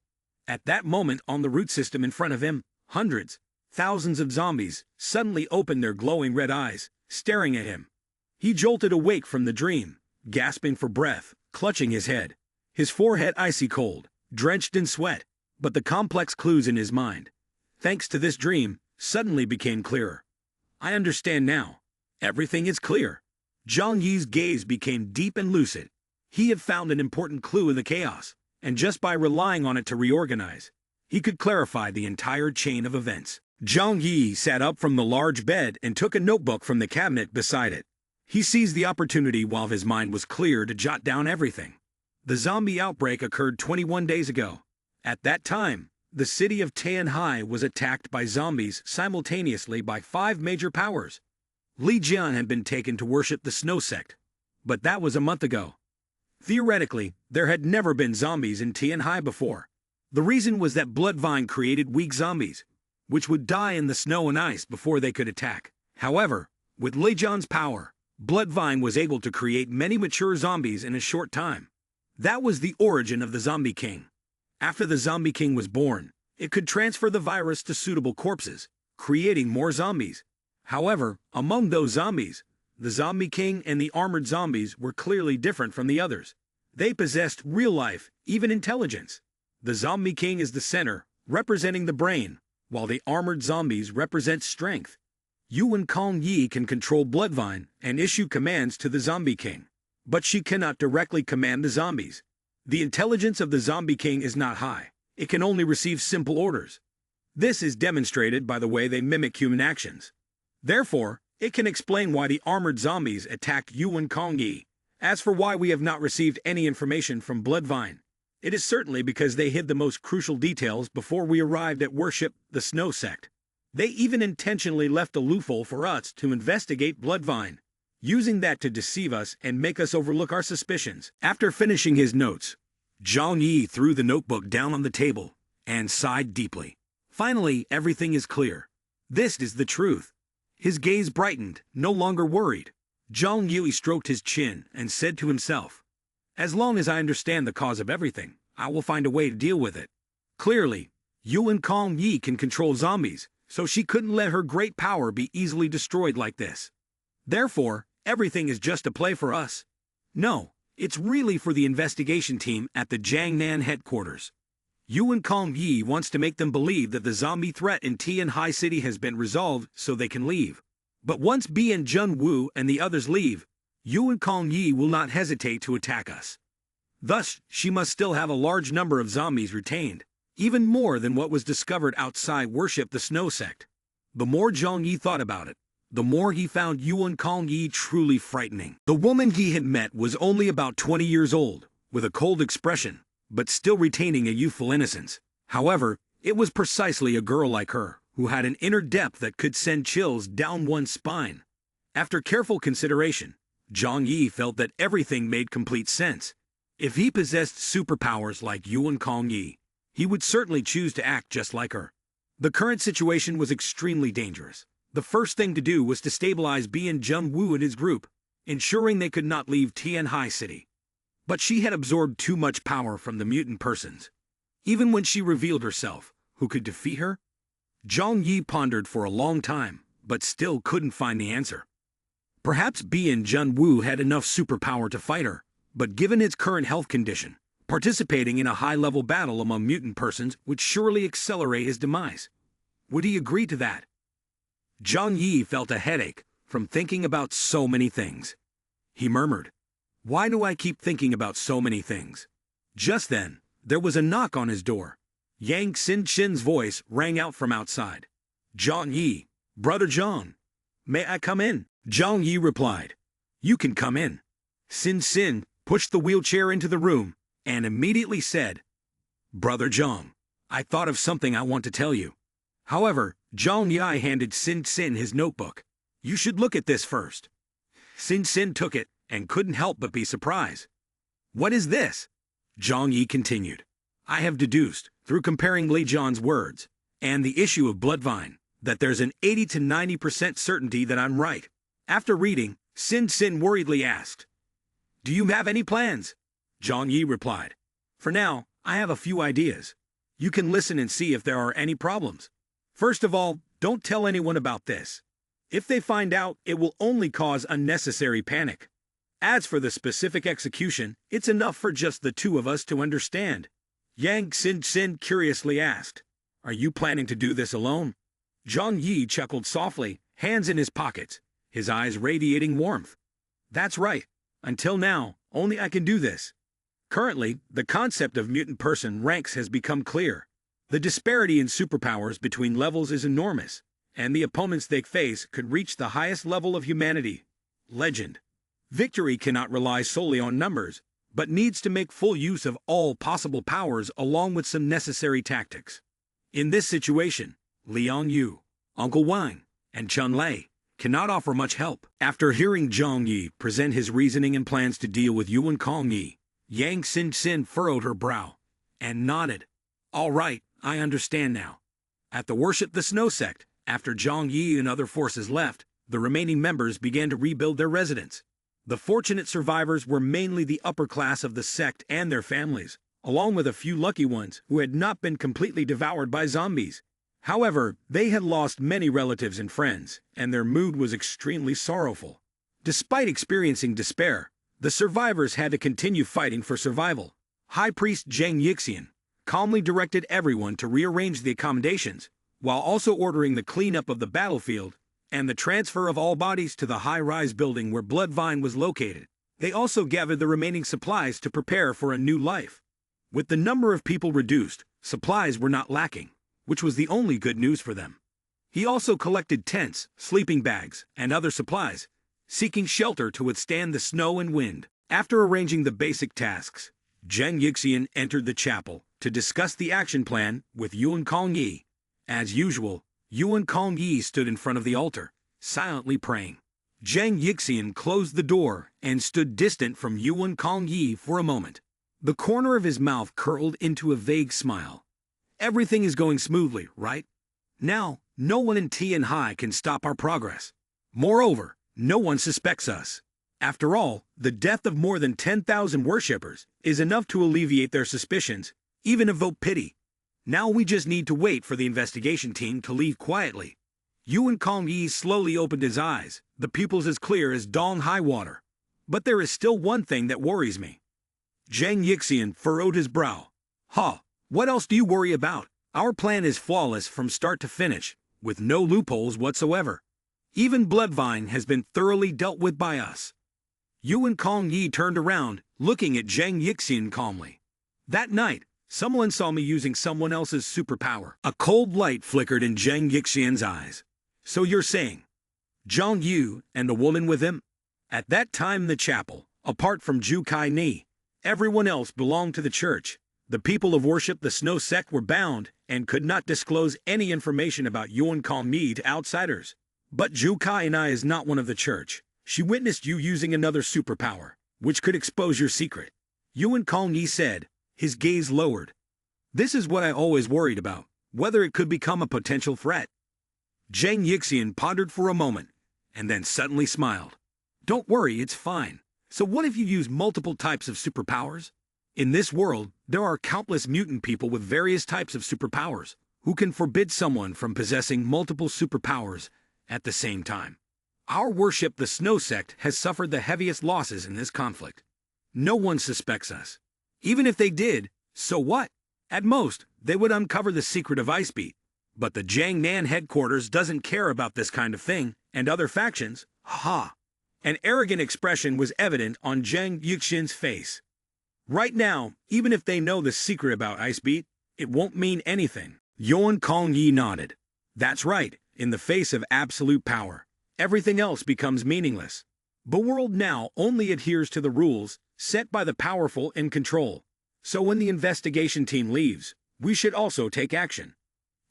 At that moment on the root system in front of him, hundreds, thousands of zombies suddenly opened their glowing red eyes, staring at him. He jolted awake from the dream, gasping for breath, clutching his head. His forehead icy cold, drenched in sweat, but the complex clues in his mind, thanks to this dream, suddenly became clearer. I understand now. Everything is clear. Zhang Yi's gaze became deep and lucid. He had found an important clue in the chaos, and just by relying on it to reorganize, he could clarify the entire chain of events. Zhang Yi sat up from the large bed and took a notebook from the cabinet beside it. He seized the opportunity while his mind was clear to jot down everything. The zombie outbreak occurred 21 days ago. At that time, the city of Tianhai was attacked by zombies simultaneously by 5 major powers. Li Jian had been taken to worship the Snow Sect, but that was a month ago. Theoretically, there had never been zombies in Tianhai before. The reason was that Bloodvine created weak zombies, which would die in the snow and ice before they could attack. However, with Li Jian's power, Bloodvine was able to create many mature zombies in a short time. That was the origin of the Zombie King. After the Zombie King was born, it could transfer the virus to suitable corpses, creating more zombies. However, among those zombies, the Zombie King and the armored zombies were clearly different from the others. They possessed real life, even intelligence. The Zombie King is the center, representing the brain, while the armored zombies represent strength. Yuan Kong Yi can control Bloodvine and issue commands to the Zombie King, but she cannot directly command the zombies. The intelligence of the Zombie King is not high. It can only receive simple orders. This is demonstrated by the way they mimic human actions. Therefore, it can explain why the armored zombies attacked Yuan Kong Yi. As for why we have not received any information from Bloodvine, it is certainly because they hid the most crucial details before we arrived at worship the Snow Sect. They even intentionally left a loophole for us to investigate Bloodvine, using that to deceive us and make us overlook our suspicions. After finishing his notes, Zhang Yi threw the notebook down on the table and sighed deeply. Finally, everything is clear. This is the truth. His gaze brightened, no longer worried. Zhang Yi stroked his chin and said to himself, "As long as I understand the cause of everything, I will find a way to deal with it." Clearly, Yuan Kong Yi can control zombies, so she couldn't let her great power be easily destroyed like this. Therefore, everything is just a play for us. No, it's really for the investigation team at the Jiangnan headquarters. Yuan Kong Yi wants to make them believe that the zombie threat in Tianhai City has been resolved so they can leave. But once Bian Junwu and the others leave, Yuan Kong Yi will not hesitate to attack us. Thus, she must still have a large number of zombies retained, even more than what was discovered outside Worship the Snow Sect. The more Zhang Yi thought about it, the more he found Yuan Kong Yi truly frightening. The woman he had met was only about 20 years old, with a cold expression, but still retaining a youthful innocence. However, it was precisely a girl like her, who had an inner depth that could send chills down one's spine. After careful consideration, Zhang Yi felt that everything made complete sense. If he possessed superpowers like Yuan Kong Yi, he would certainly choose to act just like her. The current situation was extremely dangerous. The first thing to do was to stabilize Bian Junwu and his group, ensuring they could not leave Tianhai City. But she had absorbed too much power from the mutant persons. Even when she revealed herself, who could defeat her? Zhang Yi pondered for a long time, but still couldn't find the answer. Perhaps Bian Junwu had enough superpower to fight her, but given his current health condition, participating in a high-level battle among mutant persons would surely accelerate his demise. Would he agree to that? Zhang Yi felt a headache from thinking about so many things. He murmured, "Why do I keep thinking about so many things?" Just then, there was a knock on his door. Yang Xin-Chin's voice rang out from outside. "Zhang Yi, Brother Zhang, may I come in?" Zhang Yi replied, "You can come in." Xin-Xin pushed the wheelchair into the room and immediately said, "Brother Zhang, I thought of something I want to tell you." However, Zhang Yi handed Xin-Xin his notebook. "You should look at this first." Xin-Xin took it and couldn't help but be surprised. "What is this?" Zhang Yi continued. "I have deduced, through comparing Li Jian's words and the issue of Bloodvine, that there's an 80 to 90% certainty that I'm right." After reading, Xin-Xin worriedly asked, "Do you have any plans?" Zhang Yi replied, "For now, I have a few ideas. You can listen and see if there are any problems. First of all, don't tell anyone about this. If they find out, it will only cause unnecessary panic. As for the specific execution, it's enough for just the two of us to understand." Yang Xin-Xin curiously asked, "Are you planning to do this alone?" Zhang Yi chuckled softly, hands in his pockets, his eyes radiating warmth. "That's right. Until now, only I can do this." Currently, the concept of mutant person ranks has become clear. The disparity in superpowers between levels is enormous, and the opponents they face could reach the highest level of humanity. Legend. Victory cannot rely solely on numbers, but needs to make full use of all possible powers along with some necessary tactics. In this situation, Liang Yu, Uncle Wang, and Chun Lei cannot offer much help. After hearing Zhang Yi present his reasoning and plans to deal with Yuan Kong Yi, Yang Xin furrowed her brow and nodded. All right, I understand now. At the Worship the Snow sect, after Zhang Yi and other forces left, the remaining members began to rebuild their residence. The fortunate survivors were mainly the upper class of the sect and their families, along with a few lucky ones who had not been completely devoured by zombies. However, they had lost many relatives and friends, and their mood was extremely sorrowful. Despite experiencing despair, the survivors had to continue fighting for survival. High Priest Zhang Yixian calmly directed everyone to rearrange the accommodations, while also ordering the cleanup of the battlefield and the transfer of all bodies to the high-rise building where Bloodvine was located. They also gathered the remaining supplies to prepare for a new life. With the number of people reduced, supplies were not lacking, which was the only good news for them. He also collected tents, sleeping bags, and other supplies, seeking shelter to withstand the snow and wind. After arranging the basic tasks, Zhang Yixian entered the chapel to discuss the action plan with Yuan Kong Yi. As usual, Yuan Kong Yi stood in front of the altar, silently praying. Zhang Yixian closed the door and stood distant from Yuan Kong Yi for a moment. The corner of his mouth curled into a vague smile. Everything is going smoothly, right? Now, no one in Tian Hai can stop our progress. Moreover, no one suspects us. After all, the death of more than 10,000 worshippers is enough to alleviate their suspicions, even evoke pity. Now we just need to wait for the investigation team to leave quietly. Yuan Kong Yi slowly opened his eyes, the pupils as clear as dawn high water. But there is still one thing that worries me. Zhang Yixian furrowed his brow. What else do you worry about? Our plan is flawless from start to finish, with no loopholes whatsoever. Even Bloodvine has been thoroughly dealt with by us. Yuan Kong Yi turned around, looking at Zhang Yixian calmly. That night, someone saw me using someone else's superpower. A cold light flickered in Zhang Yixian's eyes. So you're saying, Zhang Yu and the woman with him? At that time in the chapel, apart from Zhu Kai Ni, everyone else belonged to the church. The people of Worship the Snow sect were bound and could not disclose any information about Yuan Kong Yi to outsiders. But Zhu Kai Ni is not one of the church. She witnessed you using another superpower, which could expose your secret. Yuan Kong Yi said, his gaze lowered. This is what I always worried about, whether it could become a potential threat. Zhang Yixian pondered for a moment, and then suddenly smiled. Don't worry, it's fine. So what if you use multiple types of superpowers? In this world, there are countless mutant people with various types of superpowers, who can forbid someone from possessing multiple superpowers at the same time. Our Worship the Snow sect has suffered the heaviest losses in this conflict. No one suspects us. Even if they did, so what? At most, they would uncover the secret of Icebeat. But the Jiangnan headquarters doesn't care about this kind of thing, and other factions, An arrogant expression was evident on Zhang Yixian's face. Right now, even if they know the secret about Icebeat, it won't mean anything. Yuan Kong Yi nodded. That's right, in the face of absolute power, everything else becomes meaningless. The world now only adheres to the rules set by the powerful in control. So when the investigation team leaves, we should also take action.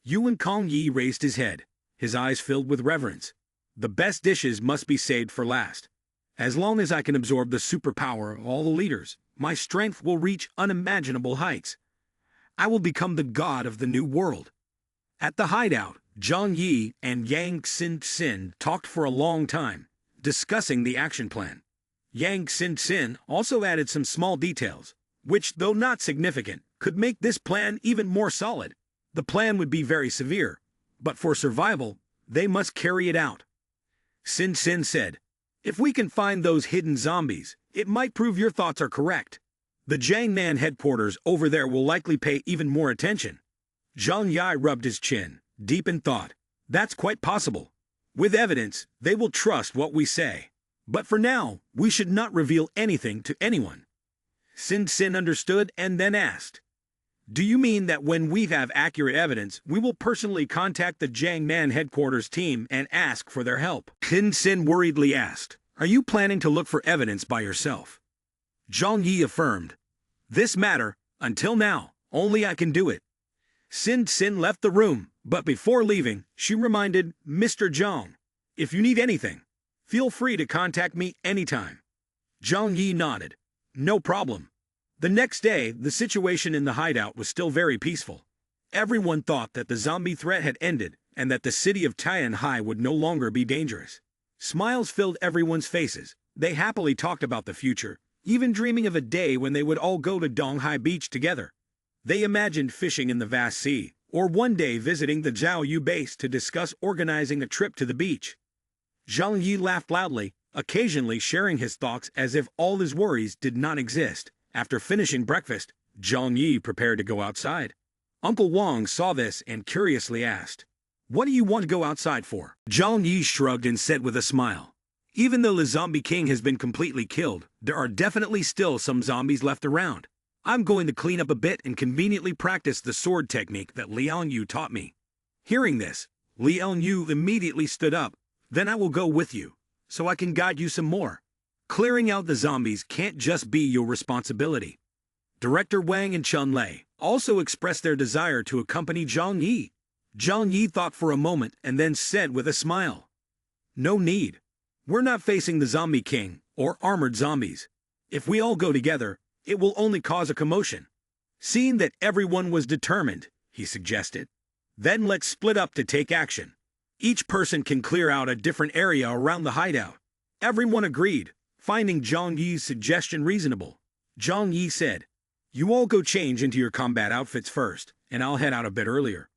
Yuan Kong Yi raised his head, his eyes filled with reverence. The best dishes must be saved for last. As long as I can absorb the superpower of all the leaders, my strength will reach unimaginable heights. I will become the god of the new world. At the hideout, Zhang Yi and Yang Xin talked for a long time, discussing the action plan. Yang Xin also added some small details, which, though not significant, could make this plan even more solid. The plan would be very severe, but for survival, they must carry it out. Xin said, if we can find those hidden zombies, it might prove your thoughts are correct. The Jiangnan headquarters over there will likely pay even more attention. Zhang Yi rubbed his chin, deep in thought. That's quite possible. With evidence, they will trust what we say. But for now, we should not reveal anything to anyone. Xin understood and then asked, do you mean that when we have accurate evidence, we will personally contact the Jiangnan headquarters team and ask for their help? Xin worriedly asked, are you planning to look for evidence by yourself? Zhang Yi affirmed. This matter, until now, only I can do it. Sin Sin left the room, but before leaving, she reminded Mr. Zhang, if you need anything, feel free to contact me anytime. Zhang Yi nodded. No problem. The next day, the situation in the hideout was still very peaceful. Everyone thought that the zombie threat had ended and that the city of Tianhai would no longer be dangerous. Smiles filled everyone's faces. They happily talked about the future, even dreaming of a day when they would all go to Donghai Beach together. They imagined fishing in the vast sea, or one day visiting the Zhao Yu base to discuss organizing a trip to the beach. Zhang Yi laughed loudly, occasionally sharing his thoughts as if all his worries did not exist. After finishing breakfast, Zhang Yi prepared to go outside. Uncle Wang saw this and curiously asked, "What do you want to go outside for?" Zhang Yi shrugged and said with a smile, "Even though the zombie king has been completely killed, there are definitely still some zombies left around. I'm going to clean up a bit and conveniently practice the sword technique that Liang Yu taught me." Hearing this, Liang Yu immediately stood up. "Then I will go with you, so I can guide you some more. Clearing out the zombies can't just be your responsibility." Director Wang and Chun Lei also expressed their desire to accompany Zhang Yi. Zhang Yi thought for a moment and then said with a smile, "No need. We're not facing the zombie king or armored zombies. If we all go together, it will only cause a commotion." Seeing that everyone was determined, he suggested, "Then let's split up to take action. Each person can clear out a different area around the hideout." Everyone agreed, finding Zhang Yi's suggestion reasonable. Zhang Yi said, "You all go change into your combat outfits first, and I'll head out a bit earlier."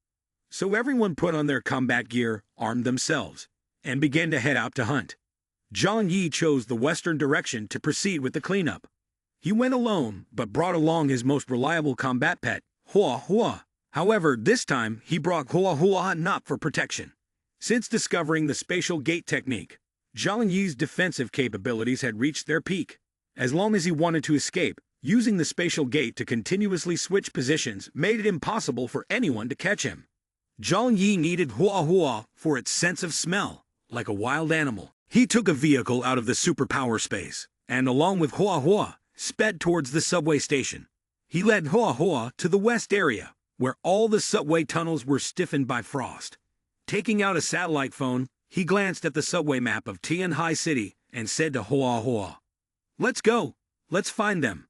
So everyone put on their combat gear, armed themselves, and began to head out to hunt. Zhang Yi chose the western direction to proceed with the cleanup. He went alone, but brought along his most reliable combat pet, Hua Hua. However, this time he brought Hua Hua not for protection. Since discovering the spatial gate technique, Zhang Yi's defensive capabilities had reached their peak. As long as he wanted to escape, using the spatial gate to continuously switch positions made it impossible for anyone to catch him. Zhang Yi needed Hua Hua for its sense of smell, like a wild animal. He took a vehicle out of the superpower space, and along with Hua Hua, sped towards the subway station. He led Hua Hua to the west area, where all the subway tunnels were stiffened by frost. Taking out a satellite phone, he glanced at the subway map of Tianhai City and said to Hua Hua, "Let's go, let's find them."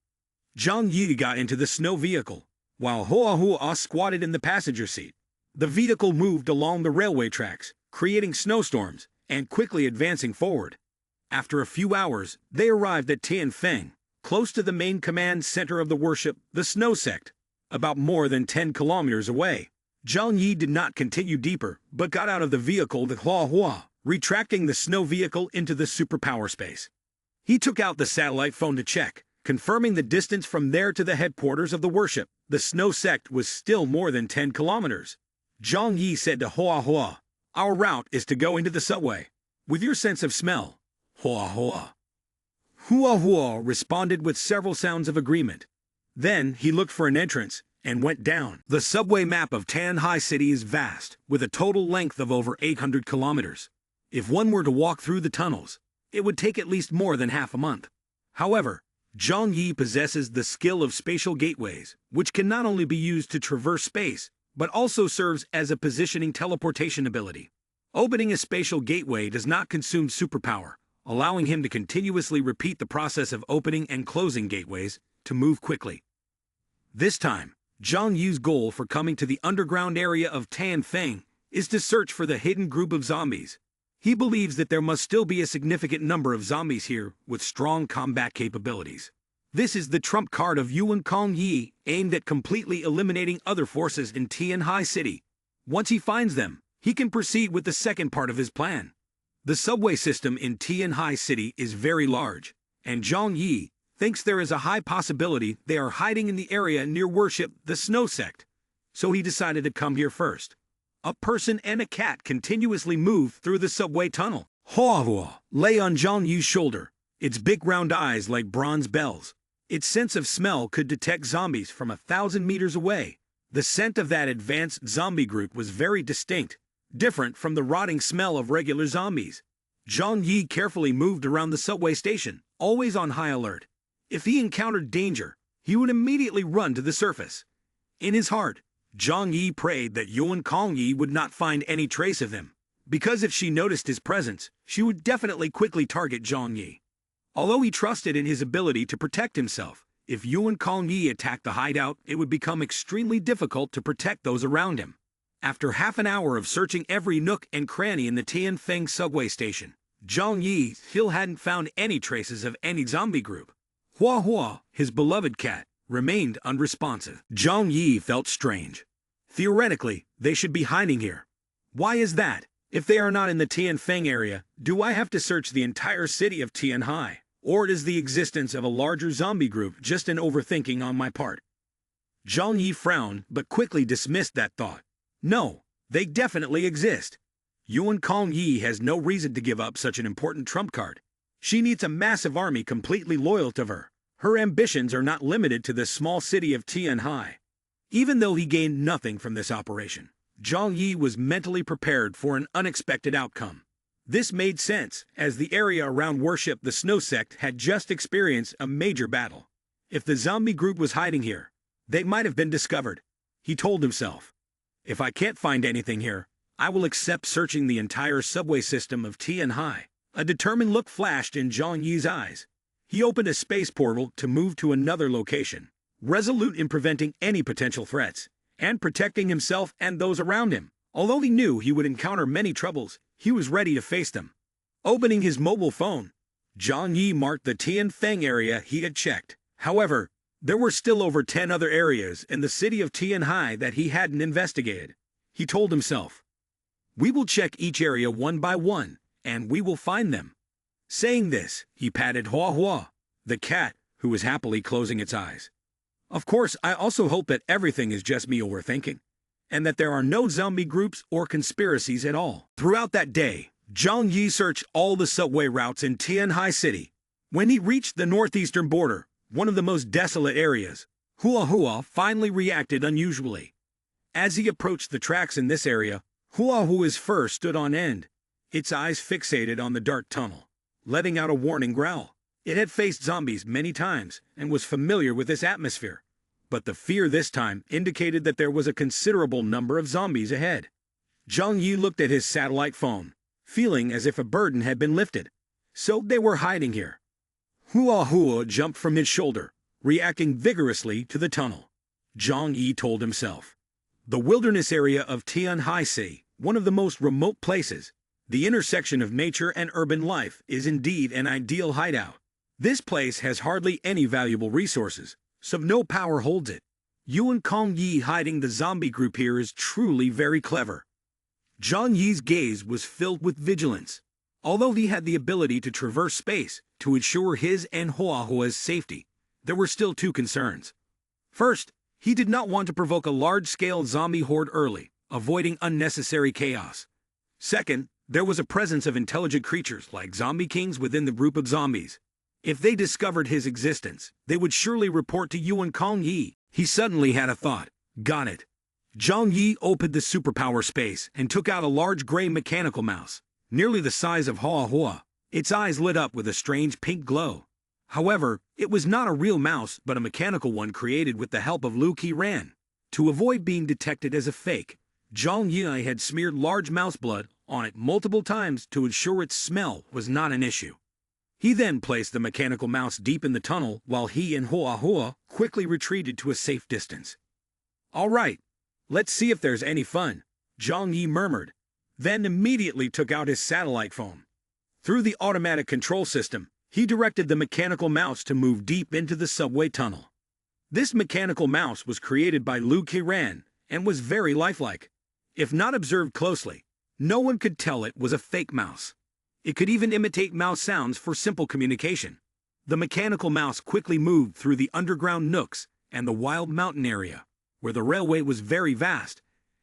Zhang Yi got into the snow vehicle, while Hua Hua squatted in the passenger seat. The vehicle moved along the railway tracks, creating snowstorms, and quickly advancing forward. After a few hours, they arrived at Tianfeng, close to the main command center of the worship, the Snow Sect, about more than 10 kilometers away. Zhang Yi did not continue deeper, but got out of the vehicle with Hua Hua, retracting the snow vehicle into the superpower space. He took out the satellite phone to check, confirming the distance from there to the headquarters of the worship. The Snow Sect was still more than 10 kilometers. Zhang Yi said to Hua Hua, "Our route is to go into the subway. With your sense of smell, Hua Hua." Hua Hua responded with several sounds of agreement. Then he looked for an entrance and went down. The subway map of Tianhai City is vast, with a total length of over 800 kilometers. If one were to walk through the tunnels, it would take at least more than half a month. However, Zhang Yi possesses the skill of spatial gateways, which can not only be used to traverse space, but also serves as a positioning teleportation ability. Opening a spatial gateway does not consume superpower, allowing him to continuously repeat the process of opening and closing gateways to move quickly. This time, Zhang Yi's goal for coming to the underground area of Tianfeng is to search for the hidden group of zombies. He believes that there must still be a significant number of zombies here with strong combat capabilities. This is the trump card of Yuan Kong Yi, aimed at completely eliminating other forces in Tianhai City. Once he finds them, he can proceed with the second part of his plan. The subway system in Tianhai City is very large, and Zhang Yi thinks there is a high possibility they are hiding in the area near worship, the Snow Sect. So he decided to come here first. A person and a cat continuously moved through the subway tunnel. Hua Hua lay on Zhang Yi's shoulder, its big round eyes like bronze bells. Its sense of smell could detect zombies from 1,000 meters away. The scent of that advanced zombie group was very distinct, different from the rotting smell of regular zombies. Zhang Yi carefully moved around the subway station, always on high alert. If he encountered danger, he would immediately run to the surface. In his heart, Zhang Yi prayed that Yuan Kongyi would not find any trace of him, because if she noticed his presence, she would definitely quickly target Zhang Yi. Although he trusted in his ability to protect himself, if Yuan Kongyi attacked the hideout, it would become extremely difficult to protect those around him. After half an hour of searching every nook and cranny in the Tianfeng subway station, Zhang Yi still hadn't found any traces of any zombie group. Hua Hua, his beloved cat, remained unresponsive. Zhang Yi felt strange. Theoretically, they should be hiding here. Why is that? If they are not in the Tianfeng area, do I have to search the entire city of Tianhai? Or is the existence of a larger zombie group just an overthinking on my part? Zhang Yi frowned but quickly dismissed that thought. No, they definitely exist. Yuan Kongyi has no reason to give up such an important trump card. She needs a massive army completely loyal to her. Her ambitions are not limited to the small city of Tianhai. Even though he gained nothing from this operation, Zhang Yi was mentally prepared for an unexpected outcome. This made sense, as the area around Worship the Snow Sect had just experienced a major battle. If the zombie group was hiding here, they might have been discovered. He told himself, if I can't find anything here, I will accept searching the entire subway system of Tianhai. A determined look flashed in Zhang Yi's eyes. He opened a space portal to move to another location, resolute in preventing any potential threats, and protecting himself and those around him. Although he knew he would encounter many troubles, he was ready to face them. Opening his mobile phone, Zhang Yi marked the Tianfeng area he had checked. However, there were still over 10 other areas in the city of Tianhai that he hadn't investigated. He told himself, we will check each area one by one, and we will find them. Saying this, he patted Hua Hua, the cat, who was happily closing its eyes. Of course, I also hope that everything is just me overthinking, and that there are no zombie groups or conspiracies at all. Throughout that day, Zhang Yi searched all the subway routes in Tianhai City. When he reached the northeastern border, one of the most desolate areas, Hua Hua finally reacted unusually. As he approached the tracks in this area, Hua Hua's fur stood on end, its eyes fixated on the dark tunnel, letting out a warning growl. It had faced zombies many times and was familiar with this atmosphere, but the fear this time indicated that there was a considerable number of zombies ahead. Zhang Yi looked at his satellite phone, feeling as if a burden had been lifted. So they were hiding here. Hua Hua jumped from his shoulder, reacting vigorously to the tunnel. Zhang Yi told himself, the wilderness area of Tianhai City, one of the most remote places, the intersection of nature and urban life, is indeed an ideal hideout. This place has hardly any valuable resources, so no power holds it. Yuan Kongyi hiding the zombie group here is truly very clever. Zhang Yi's gaze was filled with vigilance. Although he had the ability to traverse space to ensure his and Hua Hua's safety, there were still two concerns. First, he did not want to provoke a large-scale zombie horde early, avoiding unnecessary chaos. Second, there was a presence of intelligent creatures like zombie kings within the group of zombies. If they discovered his existence, they would surely report to Yuan Kongyi. He suddenly had a thought. Got it. Zhang Yi opened the superpower space and took out a large gray mechanical mouse, nearly the size of Hua Hua. Its eyes lit up with a strange pink glow. However, it was not a real mouse but a mechanical one created with the help of Lu Qiran. To avoid being detected as a fake, Zhang Yi had smeared large mouse blood on it multiple times to ensure its smell was not an issue. He then placed the mechanical mouse deep in the tunnel while he and Hua Hua quickly retreated to a safe distance. All right, let's see if there's any fun, Zhang Yi murmured, then immediately took out his satellite phone. Through the automatic control system, he directed the mechanical mouse to move deep into the subway tunnel. This mechanical mouse was created by Lu Qiran and was very lifelike. If not observed closely, no one could tell it was a fake mouse. It could even imitate mouse sounds for simple communication. The mechanical mouse quickly moved through the underground nooks and the wild mountain area, where the railway was very vast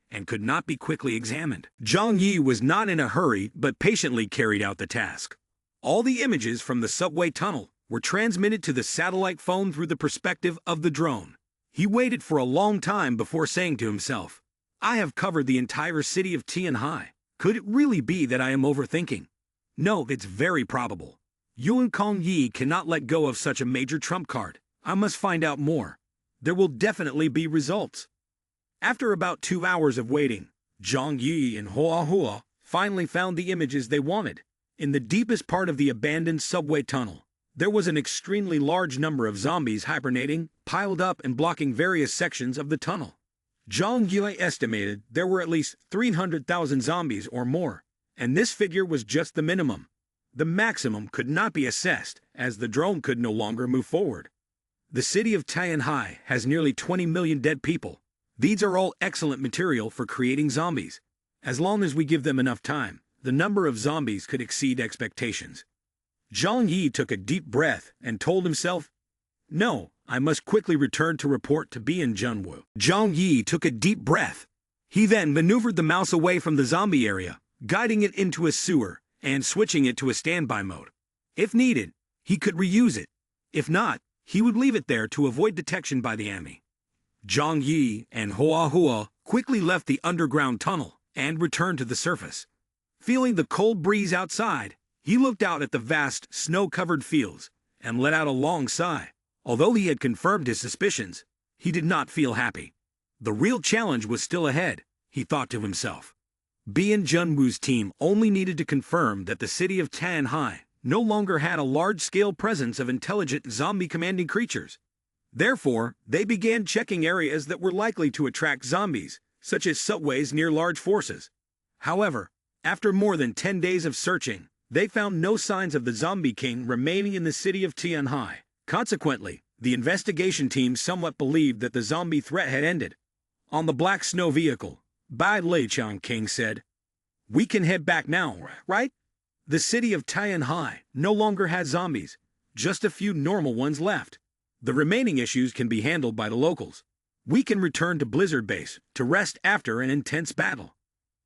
and could not be quickly examined. Zhang Yi was not in a hurry but patiently carried out the task. All the images from the subway tunnel were transmitted to the satellite phone through the perspective of the drone. He waited for a long time before saying to himself, I have covered the entire city of Tianhai. Could it really be that I am overthinking? No, it's very probable. Yuan Kong Yi cannot let go of such a major trump card. I must find out more. There will definitely be results. After about 2 hours of waiting, Zhang Yi and Hua Hua finally found the images they wanted. In the deepest part of the abandoned subway tunnel, there was an extremely large number of zombies hibernating, piled up and blocking various sections of the tunnel. Zhang Yi estimated there were at least 300,000 zombies or more, and this figure was just the minimum. The maximum could not be assessed, as the drone could no longer move forward. The city of Tianhai has nearly 20 million dead people. These are all excellent material for creating zombies. As long as we give them enough time, the number of zombies could exceed expectations. Zhang Yi took a deep breath and told himself, "No, I must quickly return to report to Bian Junwu." Zhang Yi took a deep breath. He then maneuvered the mouse away from the zombie area, guiding it into a sewer and switching it to a standby mode. If needed, he could reuse it. If not, he would leave it there to avoid detection by the enemy. Zhang Yi and Hua Hua quickly left the underground tunnel and returned to the surface. Feeling the cold breeze outside, he looked out at the vast, snow-covered fields and let out a long sigh. Although he had confirmed his suspicions, he did not feel happy. The real challenge was still ahead, he thought to himself. Bian Junwu's team only needed to confirm that the city of Tianhai no longer had a large-scale presence of intelligent zombie-commanding creatures. Therefore, they began checking areas that were likely to attract zombies, such as subways near large forces. However, after more than 10 days of searching, they found no signs of the Zombie King remaining in the city of Tianhai. Consequently, the investigation team somewhat believed that the zombie threat had ended. On the black snow vehicle, Bai Leichang King said, "We can head back now, right? The city of Tianhai no longer had zombies, just a few normal ones left. The remaining issues can be handled by the locals. We can return to Blizzard Base to rest after an intense battle."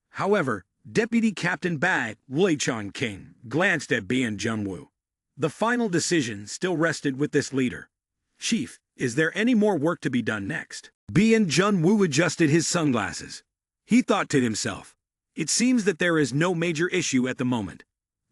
However, Deputy Captain Bai Leichang King glanced at Bian Junwu. The final decision still rested with this leader. "Chief, is there any more work to be done next?" Bian Junwu adjusted his sunglasses. He thought to himself, "It seems that there is no major issue at the moment."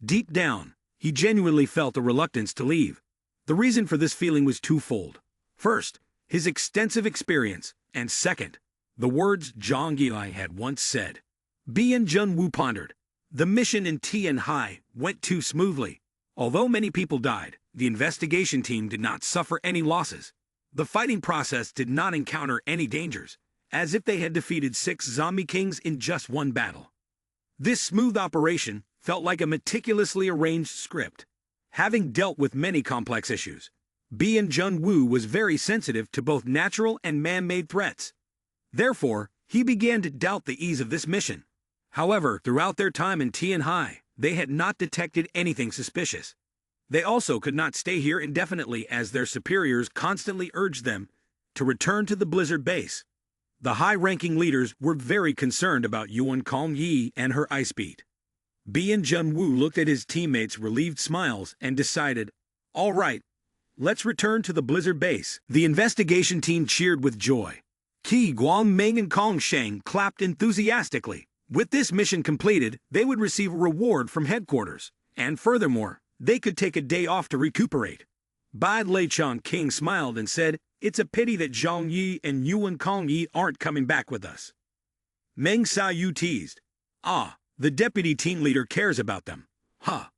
Deep down, he genuinely felt a reluctance to leave. The reason for this feeling was twofold. First, his extensive experience, and second, the words Zhang Yi had once said. Bian Junwu pondered. The mission in Tianhai went too smoothly. Although many people died, the investigation team did not suffer any losses. The fighting process did not encounter any dangers, as if they had defeated 6 zombie kings in just one battle. This smooth operation felt like a meticulously arranged script. Having dealt with many complex issues, Bian Junwu was very sensitive to both natural and man-made threats. Therefore, he began to doubt the ease of this mission. However, throughout their time in Tianhai, they had not detected anything suspicious. They also could not stay here indefinitely as their superiors constantly urged them to return to the Blizzard Base. The high-ranking leaders were very concerned about Yuan Kong Yi and her ice beat. Bian Junwu looked at his teammates' relieved smiles and decided, "All right, let's return to the Blizzard Base." The investigation team cheered with joy. Qi Guangming and Kong Sheng clapped enthusiastically. With this mission completed, they would receive a reward from headquarters, and furthermore, they could take a day off to recuperate. Bai Leichang King smiled and said, "It's a pity that Zhang Yi and Yuan Kong Yi aren't coming back with us." Meng Xiaoyu teased, "Ah, the deputy team leader cares about them. Huh."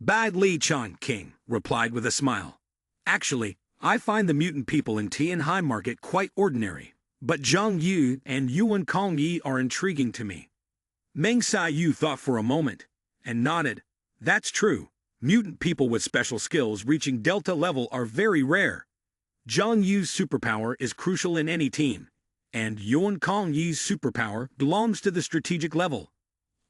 Bai Leichang King replied with a smile. "Actually, I find the mutant people in Tianhai Market quite ordinary, but Zhang Yi and Yuan Kong Yi are intriguing to me." Meng Xiaoyu thought for a moment and nodded. "That's true. Mutant people with special skills reaching Delta level are very rare. Zhang Yu's superpower is crucial in any team, and Yuan Kong Yi's superpower belongs to the strategic level."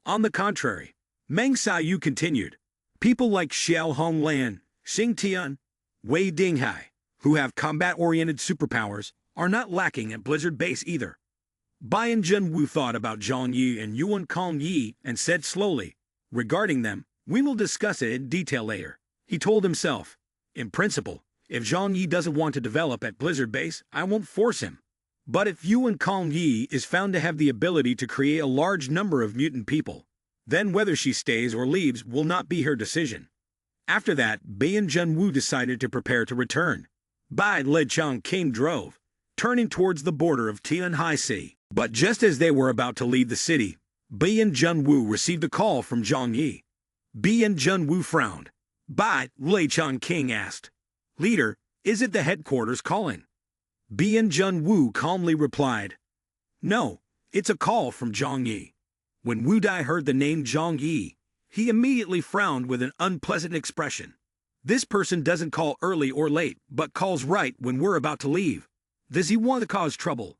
On the contrary, Meng Xiaoyu continued, "People like Xiao Honglan, Xing Tian, Wei Dinghai, who have combat-oriented superpowers, are not lacking at Blizzard Base either." Bian Junwu thought about Zhang Yi and Yuan Kong Yi and said slowly, "Regarding them, we will discuss it in detail later." He told himself, "In principle, if Zhang Yi doesn't want to develop at Blizzard Base, I won't force him. But if Yuan Kong Yi is found to have the ability to create a large number of mutant people, then whether she stays or leaves will not be her decision." After that, Bei and Junwoo decided to prepare to return. Bai Lechang King drove, turning towards the border of Tianhai City. But just as they were about to leave the city, Bei and Junwoo received a call from Zhang Yi. Bei and Junwoo frowned. Bai Lechang King asked, "Leader, is it the headquarters calling?" Bei and Junwoo calmly replied, "No, it's a call from Zhang Yi." When Wu Dai heard the name Zhang Yi, he immediately frowned with an unpleasant expression. This person doesn't call early or late, but calls right when we're about to leave. Does he want to cause trouble?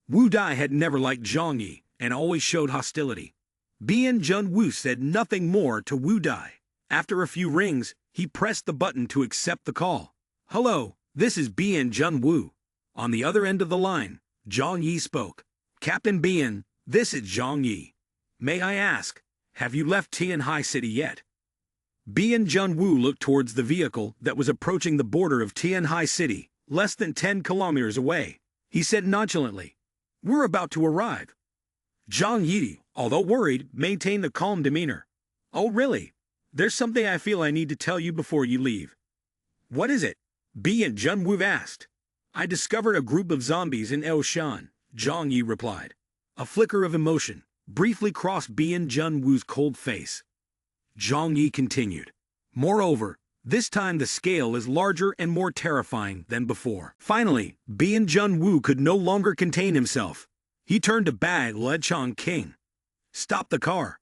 Wu Dai had never liked Zhang Yi and always showed hostility. Bei and Junwoo said nothing more to Wu Dai. After a few rings, he pressed the button to accept the call. "Hello, this is Bei and Junwoo." On the other end of the line, Zhang Yi spoke. "Captain Bei, this is Zhang Yi. May I ask, have you left Tianhai City yet?" Bei and Junwoo looked towards the vehicle that was approaching the border of Tianhai City, less than 10 kilometers away. He said nonchalantly, "We're about to arrive." Zhang Yi, although worried, maintained a calm demeanor. "Oh really? There's something I feel I need to tell you before you leave." "What is it?" Bei and Junwoo asked. "I discovered a group of zombies in Elshan," Zhang Yi replied. A flicker of emotion briefly crossed Bei and Junwoo's cold face. Zhang Yi continued, "Moreover, this time the scale is larger and more terrifying than before." Finally, Bei and Junwoo could no longer contain himself. He turned to Bai Lechang King. "Stop the car."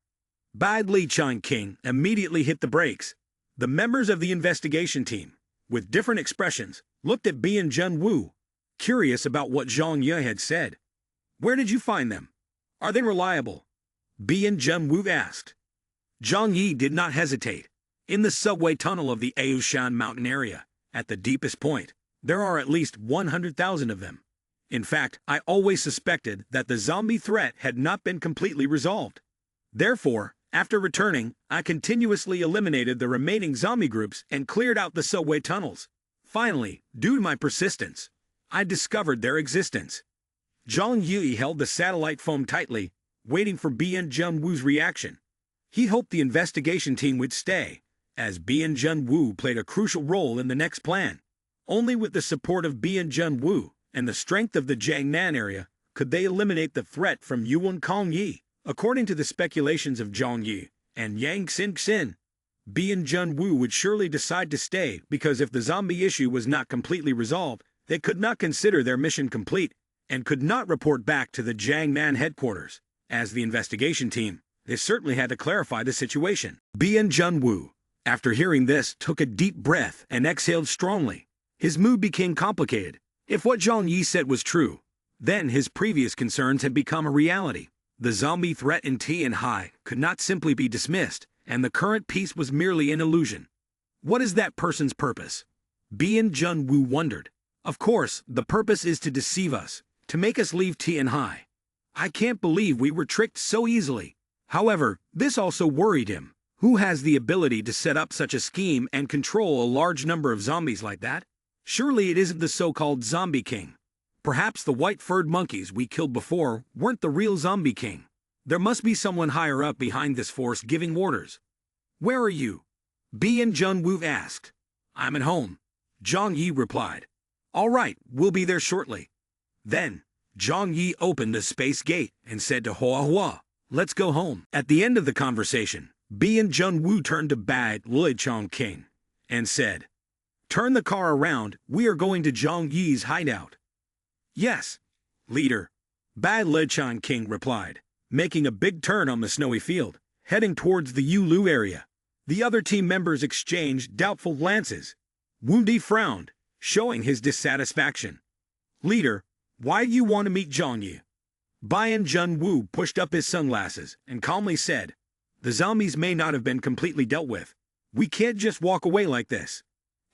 Bai Lechang King immediately hit the brakes. The members of the investigation team, with different expressions, looked at Bei and Junwoo, curious about what Zhang Yi had said. "Where did you find them? Are they reliable?" Bei and Junwoo asked. Zhang Yi did not hesitate. "In the subway tunnel of the Aoshan mountain area, at the deepest point, there are at least 100,000 of them. In fact, I always suspected that the zombie threat had not been completely resolved. Therefore, after returning, I continuously eliminated the remaining zombie groups and cleared out the subway tunnels. Finally, due to my persistence, I discovered their existence." Zhang Yi held the satellite phone tightly, waiting for Bei and Junwoo's reaction. He hoped the investigation team would stay, as Bei and Junwoo played a crucial role in the next plan. Only with the support of Bei and Junwoo and the strength of the Jiangnan area could they eliminate the threat from Yuan Kong Yi. According to the speculations of Zhang Yi and Yang Xin, Bei and Junwoo would surely decide to stay because if the zombie issue was not completely resolved, they could not consider their mission complete and could not report back to the Jiangnan headquarters. As the investigation team, they certainly had to clarify the situation. Bei and Junwoo, after hearing this, took a deep breath and exhaled strongly. His mood became complicated. If what Zhang Yi said was true, then his previous concerns had become a reality. The zombie threat in Tianhai could not simply be dismissed, and the current peace was merely an illusion. What is that person's purpose? Bei and Junwoo wondered. Of course, the purpose is to deceive us, to make us leave Tianhai. I can't believe we were tricked so easily. However, this also worried him. Who has the ability to set up such a scheme and control a large number of zombies like that? Surely it isn't the so-called zombie king. Perhaps the white-furred monkeys we killed before weren't the real zombie king. There must be someone higher up behind this force giving orders. "Where are you?" Bei and Junwoo asked. "I'm at home," Zhang Yi replied. "All right, we'll be there shortly." Then, Zhang Yi opened a space gate and said to Hua Hua, "Let's go home." At the end of the conversation, Bei and Junwoo turned to Bai Lechang King and said, "Turn the car around, we are going to Zhang Yi's hideout." "Yes, leader," Bai Lechang King replied, making a big turn on the snowy field, heading towards the Yulu area. The other team members exchanged doubtful glances. Wu Di frowned, showing his dissatisfaction. "Leader, why do you want to meet Zhang Yi?" Bai and Junwoo pushed up his sunglasses and calmly said, "The zombies may not have been completely dealt with. We can't just walk away like this."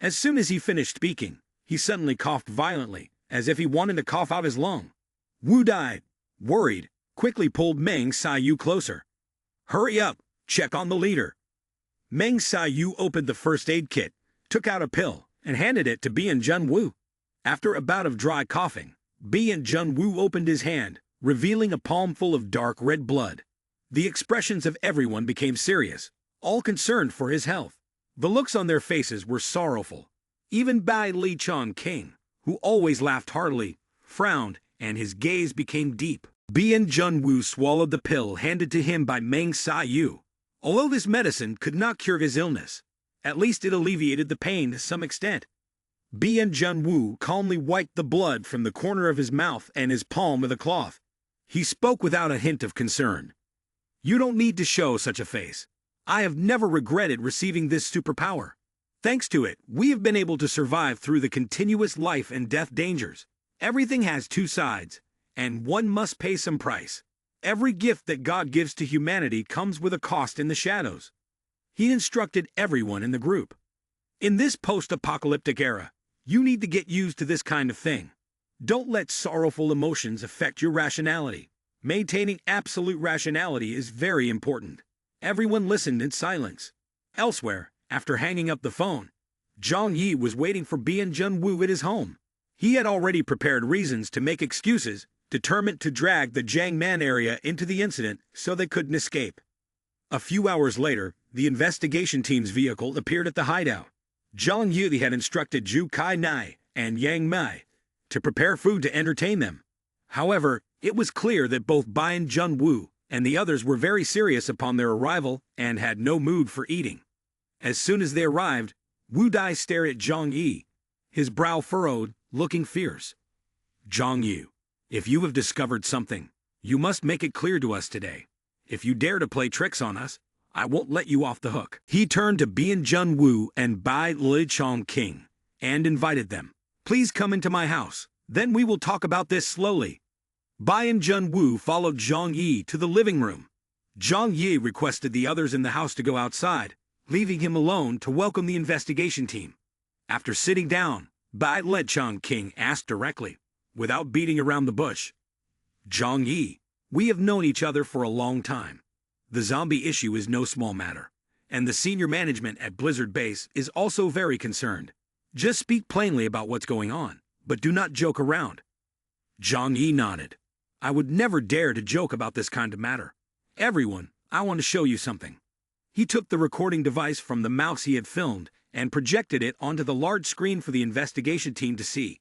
As soon as he finished speaking, he suddenly coughed violently, as if he wanted to cough out his lung. Wu Dai, worried, quickly pulled Meng Xiaoyu closer. "Hurry up, check on the leader." Meng Xiaoyu opened the first aid kit, took out a pill, and handed it to Bei and Junwoo. After a bout of dry coughing, Bei and Junwoo opened his hand, revealing a palm full of dark red blood. The expressions of everyone became serious, all concerned for his health. The looks on their faces were sorrowful. Even Bai Li Chong King, who always laughed heartily, frowned, and his gaze became deep. Bien Junwoo swallowed the pill handed to him by Meng Sa-yu. Although this medicine could not cure his illness, at least it alleviated the pain to some extent. Bien Junwoo calmly wiped the blood from the corner of his mouth and his palm with a cloth. He spoke without a hint of concern. "You don't need to show such a face. I have never regretted receiving this superpower. Thanks to it, we have been able to survive through the continuous life and death dangers. Everything has two sides, and one must pay some price. Every gift that God gives to humanity comes with a cost in the shadows." He instructed everyone in the group. "In this post-apocalyptic era, you need to get used to this kind of thing. Don't let sorrowful emotions affect your rationality. Maintaining absolute rationality is very important." Everyone listened in silence. Elsewhere, after hanging up the phone, Zhang Yi was waiting for Bien Junwoo at his home. He had already prepared reasons to make excuses, determined to drag the Jiangnan area into the incident so they couldn't escape. A few hours later, the investigation team's vehicle appeared at the hideout. Zhang Yi had instructed Zhu Kai-nai and Yang Mai to prepare food to entertain them. However, it was clear that both Bien Junwoo and the others were very serious upon their arrival and had no mood for eating. As soon as they arrived, Wu Dai stared at Zhang Yi, his brow furrowed, looking fierce. "Zhang Yi, if you have discovered something, you must make it clear to us today. If you dare to play tricks on us, I won't let you off the hook." He turned to Bien Junwoo and Bai Li Chong King and invited them. "Please come into my house, then we will talk about this slowly." Bien Junwoo followed Zhang Yi to the living room. Zhang Yi requested the others in the house to go outside, leaving him alone to welcome the investigation team. After sitting down, Bai Li Chong King asked directly, without beating around the bush, "Zhang Yi, we have known each other for a long time. The zombie issue is no small matter, and the senior management at Blizzard Base is also very concerned. Just speak plainly about what's going on, but do not joke around." Zhang Yi nodded. "I would never dare to joke about this kind of matter. Everyone, I want to show you something." He took the recording device from the mouse he had filmed and projected it onto the large screen for the investigation team to see.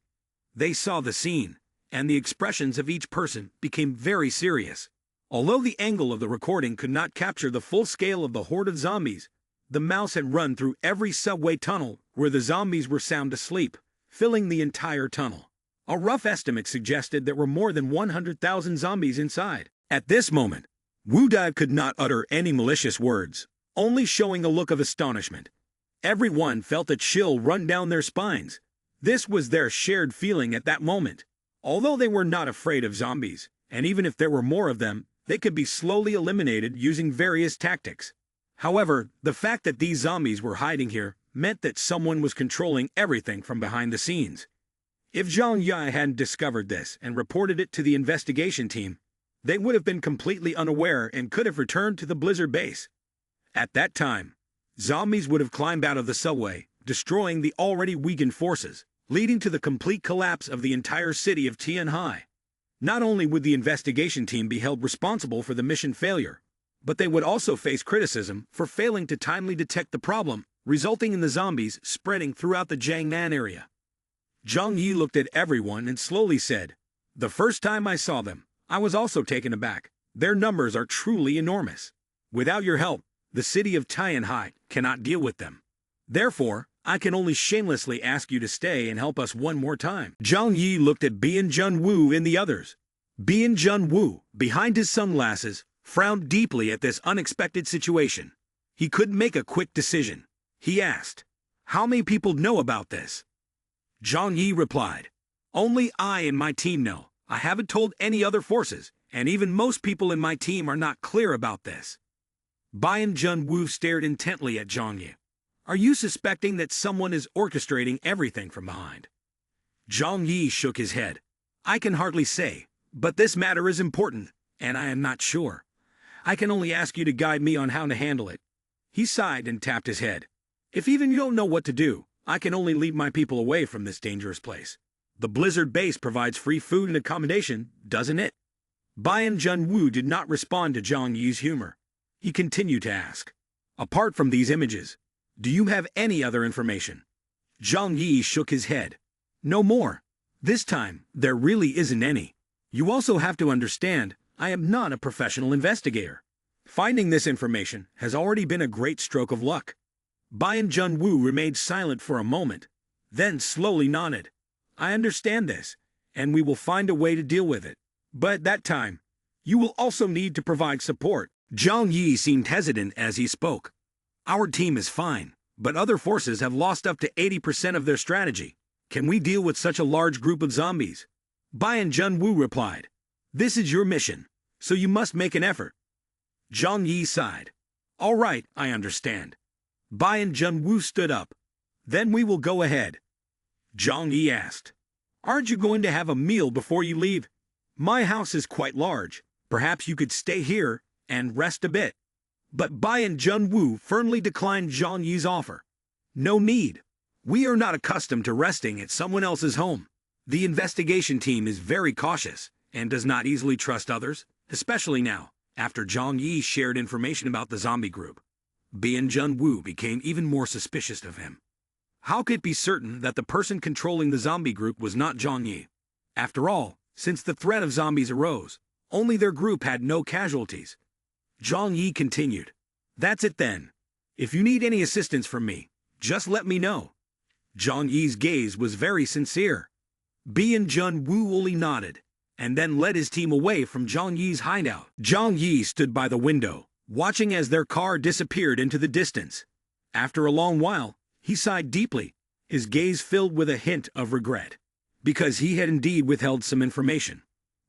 They saw the scene, and the expressions of each person became very serious. Although the angle of the recording could not capture the full scale of the horde of zombies, the mouse had run through every subway tunnel where the zombies were sound asleep, filling the entire tunnel. A rough estimate suggested there were more than 100,000 zombies inside. At this moment, Wu Dai could not utter any malicious words, only showing a look of astonishment. Everyone felt a chill run down their spines. This was their shared feeling at that moment. Although they were not afraid of zombies, and even if there were more of them, they could be slowly eliminated using various tactics. However, the fact that these zombies were hiding here meant that someone was controlling everything from behind the scenes. If Zhang Yi hadn't discovered this and reported it to the investigation team, they would have been completely unaware and could have returned to the Blizzard base. At that time, zombies would have climbed out of the subway, destroying the already weakened forces, leading to the complete collapse of the entire city of Tianhai. Not only would the investigation team be held responsible for the mission failure, but they would also face criticism for failing to timely detect the problem, resulting in the zombies spreading throughout the Jiangnan area. Zhang Yi looked at everyone and slowly said, "The first time I saw them, I was also taken aback. Their numbers are truly enormous. Without your help, the city of Tianhai cannot deal with them. Therefore, I can only shamelessly ask you to stay and help us one more time." Zhang Yi looked at Bien Junwoo and the others. Bien Junwoo, behind his sunglasses, frowned deeply at this unexpected situation. He couldn't make a quick decision. He asked, "How many people know about this?" Zhang Yi replied, "Only I and my team know. I haven't told any other forces, and even most people in my team are not clear about this." Bien Junwoo stared intently at Zhang Yi. "Are you suspecting that someone is orchestrating everything from behind?" Zhang Yi shook his head. "I can hardly say, but this matter is important, and I am not sure. I can only ask you to guide me on how to handle it." He sighed and tapped his head. "If even you don't know what to do, I can only lead my people away from this dangerous place. The Blizzard base provides free food and accommodation, doesn't it?" Bien Junwoo did not respond to Zhang Yi's humor. He continued to ask, "Apart from these images, Do you have any other information? Zhang Yi shook his head. No more. This time, there really isn't any. You also have to understand, I am not a professional investigator. Finding this information has already been a great stroke of luck. Bian Junwu remained silent for a moment, then slowly nodded. I understand this, and we will find a way to deal with it. But at that time, you will also need to provide support. Zhang Yi seemed hesitant as he spoke. Our team is fine, but other forces have lost up to 80% of their strategy. Can we deal with such a large group of zombies? Bian Junwu replied. This is your mission, so you must make an effort. Zhang Yi sighed. All right, I understand. Bian Junwu stood up. Then we will go ahead. Zhang Yi asked. Aren't you going to have a meal before you leave? My house is quite large. Perhaps you could stay here and rest a bit. But Bian Junwu firmly declined Zhang Yi's offer. No need. We are not accustomed to resting at someone else's home. The investigation team is very cautious and does not easily trust others, especially now, after Zhang Yi shared information about the zombie group. Bian Junwu became even more suspicious of him. How could it be certain that the person controlling the zombie group was not Zhang Yi? After all, since the threat of zombies arose, only their group had no casualties. Zhang Yi continued. That's it then. If you need any assistance from me, just let me know. Zhang Yi's gaze was very sincere. Bian Junwu only nodded, and then led his team away from Zhang Yi's hideout. Zhang Yi stood by the window, watching as their car disappeared into the distance. After a long while, he sighed deeply, his gaze filled with a hint of regret, because he had indeed withheld some information.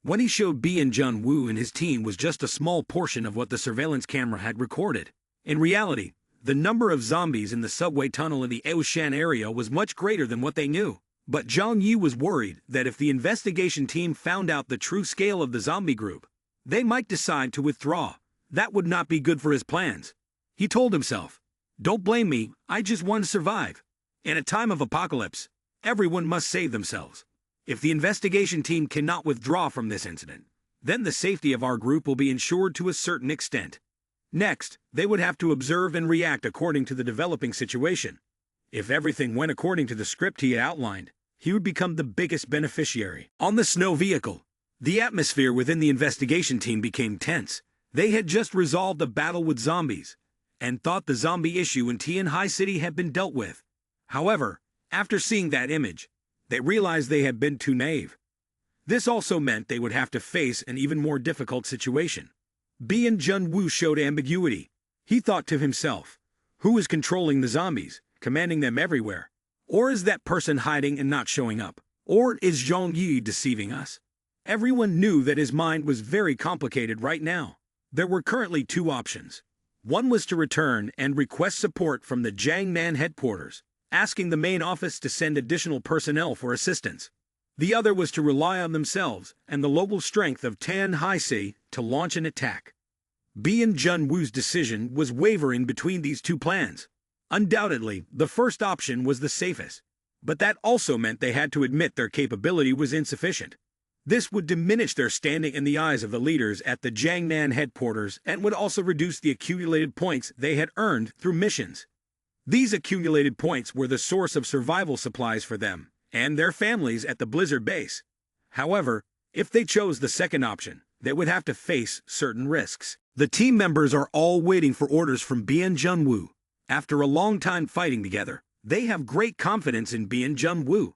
What he showed Bian Junwu and his team was just a small portion of what the surveillance camera had recorded. In reality, the number of zombies in the subway tunnel in the Eoshan area was much greater than what they knew. But Zhang Yi was worried that if the investigation team found out the true scale of the zombie group, they might decide to withdraw. That would not be good for his plans. He told himself, don't blame me, I just want to survive. In a time of apocalypse, everyone must save themselves. If the investigation team cannot withdraw from this incident, then the safety of our group will be ensured to a certain extent. Next, they would have to observe and react according to the developing situation. If everything went according to the script he had outlined, he would become the biggest beneficiary. On the snow vehicle, the atmosphere within the investigation team became tense. They had just resolved a battle with zombies, and thought the zombie issue in Tianhai City had been dealt with. However, after seeing that image, they realized they had been too naive. This also meant they would have to face an even more difficult situation. Bian Junwu showed ambiguity. He thought to himself, who is controlling the zombies, commanding them everywhere? Or is that person hiding and not showing up? Or is Zhang Yi deceiving us? Everyone knew that his mind was very complicated right now. There were currently two options. One was to return and request support from the Jiangnan headquarters, asking the main office to send additional personnel for assistance. The other was to rely on themselves and the local strength of Tianhai to launch an attack. Bian Junwu's decision was wavering between these two plans. Undoubtedly, the first option was the safest, but that also meant they had to admit their capability was insufficient. This would diminish their standing in the eyes of the leaders at the Jiangnan headquarters and would also reduce the accumulated points they had earned through missions. These accumulated points were the source of survival supplies for them and their families at the Blizzard base. However, if they chose the second option, they would have to face certain risks. The team members are all waiting for orders from Bian Junwu. After a long time fighting together, they have great confidence in Bian Junwu.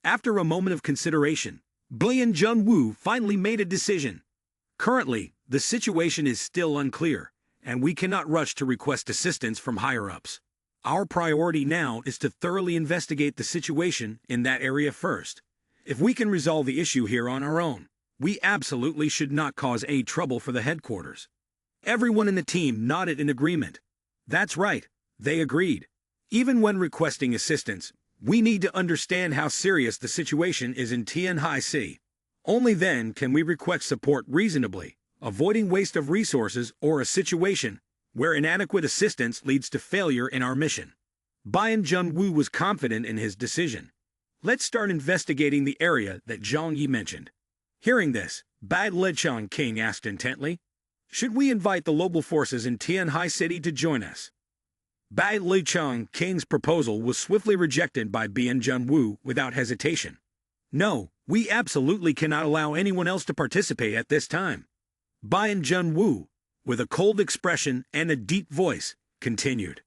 After a moment of consideration, Bian Junwu finally made a decision. Currently, the situation is still unclear, and we cannot rush to request assistance from higher-ups. Our priority now is to thoroughly investigate the situation in that area first. If we can resolve the issue here on our own, we absolutely should not cause any trouble for the headquarters. Everyone in the team nodded in agreement. That's right, they agreed. Even when requesting assistance, we need to understand how serious the situation is in Tianhai. Only then can we request support reasonably, avoiding waste of resources or a situation where inadequate assistance leads to failure in our mission. Bian Junwu was confident in his decision. Let's start investigating the area that Zhang Yi mentioned. Hearing this, Bad Lechang King asked intently, should we invite the local forces in Tianhai City to join us? Bai Lichang King's proposal was swiftly rejected by Bian Junwu without hesitation. No, we absolutely cannot allow anyone else to participate at this time. Bian Junwu, with a cold expression and a deep voice, continued.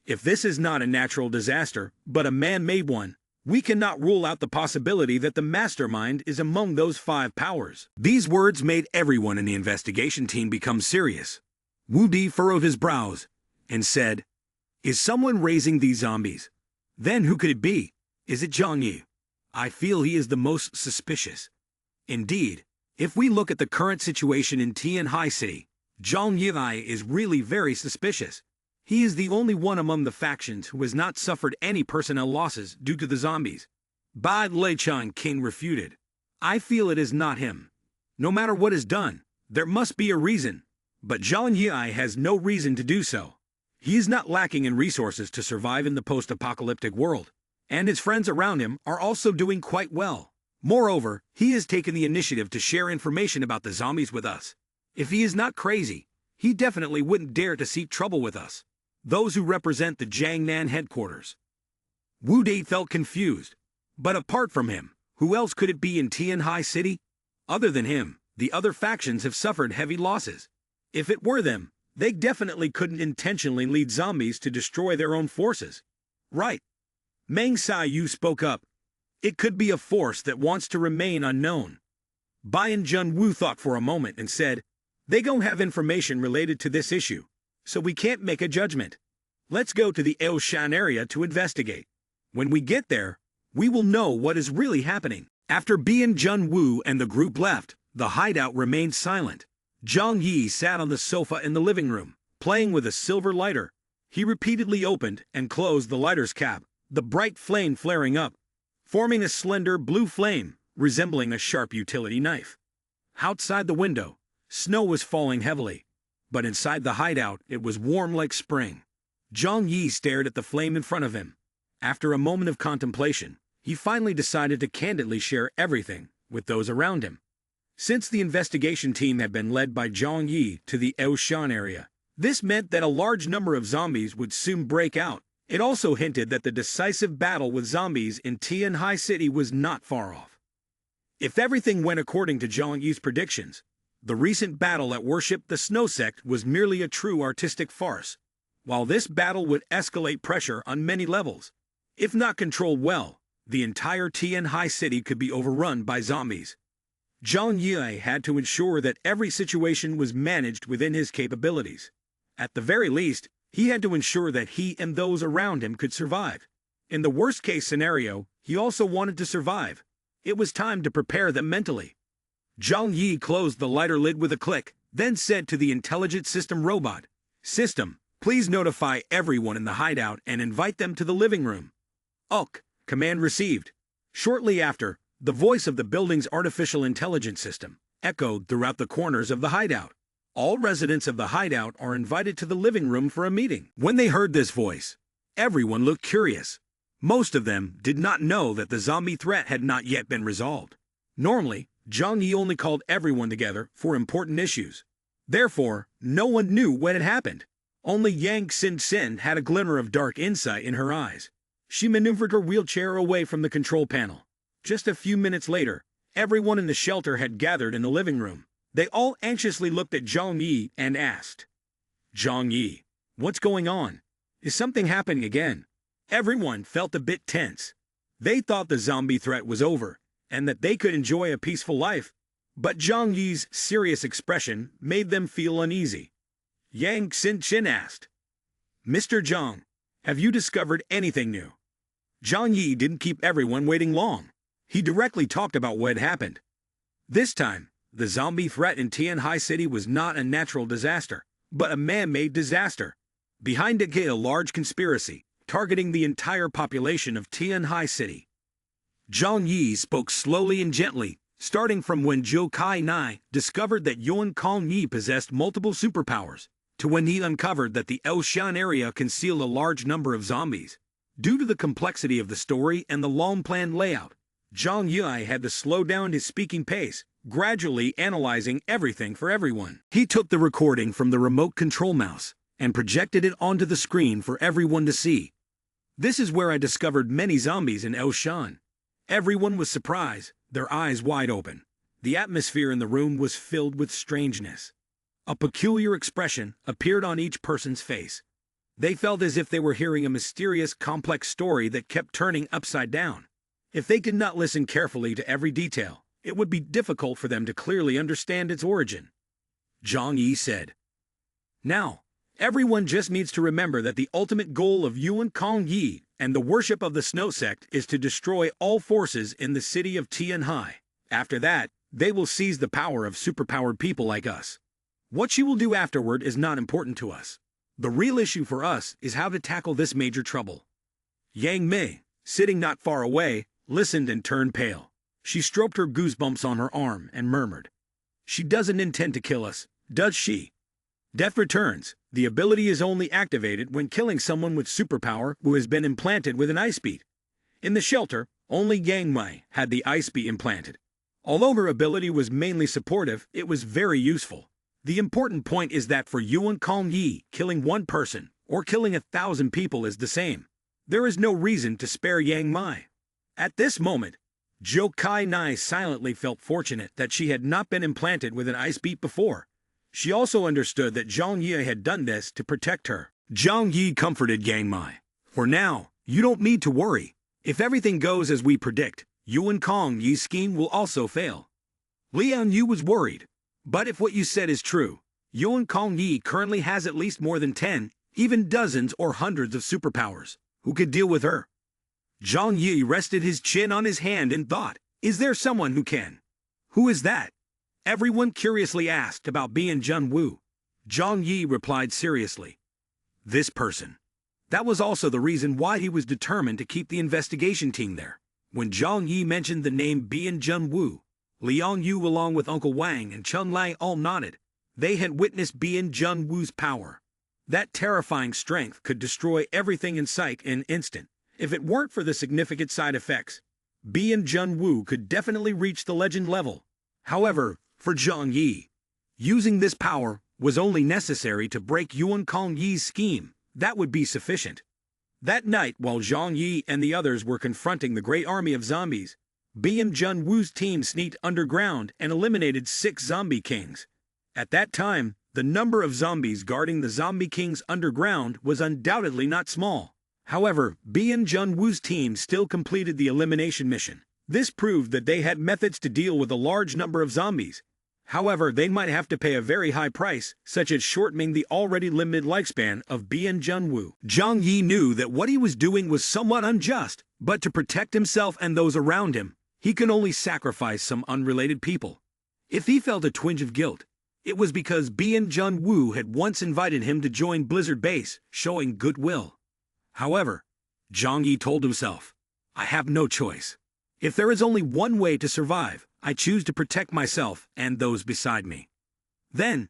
If this is not a natural disaster, but a man-made one, we cannot rule out the possibility that the mastermind is among those 5 powers. These words made everyone in the investigation team become serious. Wu Di furrowed his brows and said, "Is someone raising these zombies? Then who could it be? Is it Zhang Yi? I feel he is the most suspicious. Indeed, if we look at the current situation in Tianhai City, Zhang Yi is really very suspicious. He is the only one among the factions who has not suffered any personnel losses due to the zombies." Bai Lichang King refuted. "I feel it is not him. No matter what is done, there must be a reason. But Zhang Yi has no reason to do so. He is not lacking in resources to survive in the post-apocalyptic world, and his friends around him are also doing quite well. Moreover, he has taken the initiative to share information about the zombies with us. If he is not crazy, he definitely wouldn't dare to seek trouble with us, those who represent the Jiangnan headquarters." Wu Di felt confused. But apart from him, who else could it be in Tianhai City? Other than him, the other factions have suffered heavy losses. If it were them, they definitely couldn't intentionally lead zombies to destroy their own forces. Right. Meng Xiaoyu spoke up. It could be a force that wants to remain unknown. Bian Junwu thought for a moment and said, "They don't have information related to this issue, so we can't make a judgment. Let's go to the Elshan area to investigate. When we get there, we will know what is really happening." After Bian Junwu and the group left, the hideout remained silent. Zhang Yi sat on the sofa in the living room, playing with a silver lighter. He repeatedly opened and closed the lighter's cap, the bright flame flaring up, forming a slender blue flame resembling a sharp utility knife. Outside the window, snow was falling heavily, but inside the hideout it was warm like spring. Zhang Yi stared at the flame in front of him. After a moment of contemplation, he finally decided to candidly share everything with those around him. Since the investigation team had been led by Zhang Yi to the Elshan area, this meant that a large number of zombies would soon break out. It also hinted that the decisive battle with zombies in Tianhai City was not far off. If everything went according to Zhang Yi's predictions, the recent battle at Worship the Snow Sect was merely a true artistic farce. While this battle would escalate pressure on many levels, if not controlled well, the entire Tianhai City could be overrun by zombies. Zhang Yi had to ensure that every situation was managed within his capabilities. At the very least, he had to ensure that he and those around him could survive. In the worst-case scenario, he also wanted to survive. It was time to prepare them mentally. Zhang Yi closed the lighter lid with a click, then said to the intelligent system robot, "System, please notify everyone in the hideout and invite them to the living room." "Ok, command received." Shortly after, the voice of the building's artificial intelligence system echoed throughout the corners of the hideout. All residents of the hideout are invited to the living room for a meeting. When they heard this voice, everyone looked curious. Most of them did not know that the zombie threat had not yet been resolved. Normally, Zhang Yi only called everyone together for important issues. Therefore, no one knew what had happened. Only Yang Xin had a glimmer of dark insight in her eyes. She maneuvered her wheelchair away from the control panel. Just a few minutes later, everyone in the shelter had gathered in the living room. They all anxiously looked at Zhang Yi and asked, "Zhang Yi, what's going on? Is something happening again?" Everyone felt a bit tense. They thought the zombie threat was over, and that they could enjoy a peaceful life. But Zhang Yi's serious expression made them feel uneasy. Yang Xin asked, "Mr. Zhang, have you discovered anything new?" Zhang Yi didn't keep everyone waiting long. He directly talked about what had happened. This time, the zombie threat in Tianhai City was not a natural disaster, but a man-made disaster. Behind it lay a large conspiracy, targeting the entire population of Tianhai City. Zhang Yi spoke slowly and gently, starting from when Zhou Kai Nai discovered that Yuan Kong Yi possessed multiple superpowers, to when he uncovered that the Elshan area concealed a large number of zombies. Due to the complexity of the story and the long-planned layout, Zhang Yi had to slow down his speaking pace, gradually analyzing everything for everyone. He took the recording from the remote control mouse and projected it onto the screen for everyone to see. This is where I discovered many zombies in Elshan. Everyone was surprised, their eyes wide open. The atmosphere in the room was filled with strangeness. A peculiar expression appeared on each person's face. They felt as if they were hearing a mysterious, complex story that kept turning upside down. If they did not listen carefully to every detail, it would be difficult for them to clearly understand its origin. Zhang Yi said, "Now, everyone just needs to remember that the ultimate goal of Yuan Kong Yi and the worship of the Snow Sect is to destroy all forces in the city of Tianhai. After that, they will seize the power of superpowered people like us. What she will do afterward is not important to us. The real issue for us is how to tackle this major trouble." Yang Mei, sitting not far away, listened and turned pale. She stroked her goosebumps on her arm and murmured, "She doesn't intend to kill us, does she?" Death returns. The ability is only activated when killing someone with superpower who has been implanted with an ice bead. In the shelter, only Yang Mei had the ice bead implanted. Although her ability was mainly supportive, it was very useful. The important point is that for Yuan Kong Yi, killing one person or killing 1,000 people is the same. There is no reason to spare Yang Mei. At this moment, Zhou Kai Nai silently felt fortunate that she had not been implanted with an ice bead before. She also understood that Zhang Yi had done this to protect her. Zhang Yi comforted Yang Mei. "For now, you don't need to worry. If everything goes as we predict, Yuan Kong Yi's scheme will also fail." Lian Yu was worried. "But if what you said is true, Yuan Kong Yi currently has at least more than 10, even dozens or hundreds of superpowers. Who could deal with her?" Zhang Yi rested his chin on his hand and thought, "Is there someone who can?" "Who is that?" Everyone curiously asked about Bian Junwu. Zhang Yi replied seriously, "This person." That was also the reason why he was determined to keep the investigation team there. When Zhang Yi mentioned the name Bian Junwu, Liang Yu along with Uncle Wang and Chun Lai all nodded. They had witnessed Bian Junwu's power. That terrifying strength could destroy everything in sight in an instant. If it weren't for the significant side effects, Bian Junwu could definitely reach the legend level. However, for Zhang Yi, using this power was only necessary to break Yuan Kong Yi's scheme. That would be sufficient. That night, while Zhang Yi and the others were confronting the great army of zombies, Bian Junwu's team sneaked underground and eliminated 6 zombie kings. At that time, the number of zombies guarding the zombie kings underground was undoubtedly not small. However, Bian Junwu's team still completed the elimination mission. This proved that they had methods to deal with a large number of zombies. However, they might have to pay a very high price, such as shortening the already limited lifespan of Bian Junwu. Zhang Yi knew that what he was doing was somewhat unjust, but to protect himself and those around him, he could only sacrifice some unrelated people. If he felt a twinge of guilt, it was because Bian Junwu had once invited him to join Blizzard Base, showing goodwill. However, Zhang Yi told himself, "I have no choice. If there is only one way to survive, I choose to protect myself and those beside me." Then,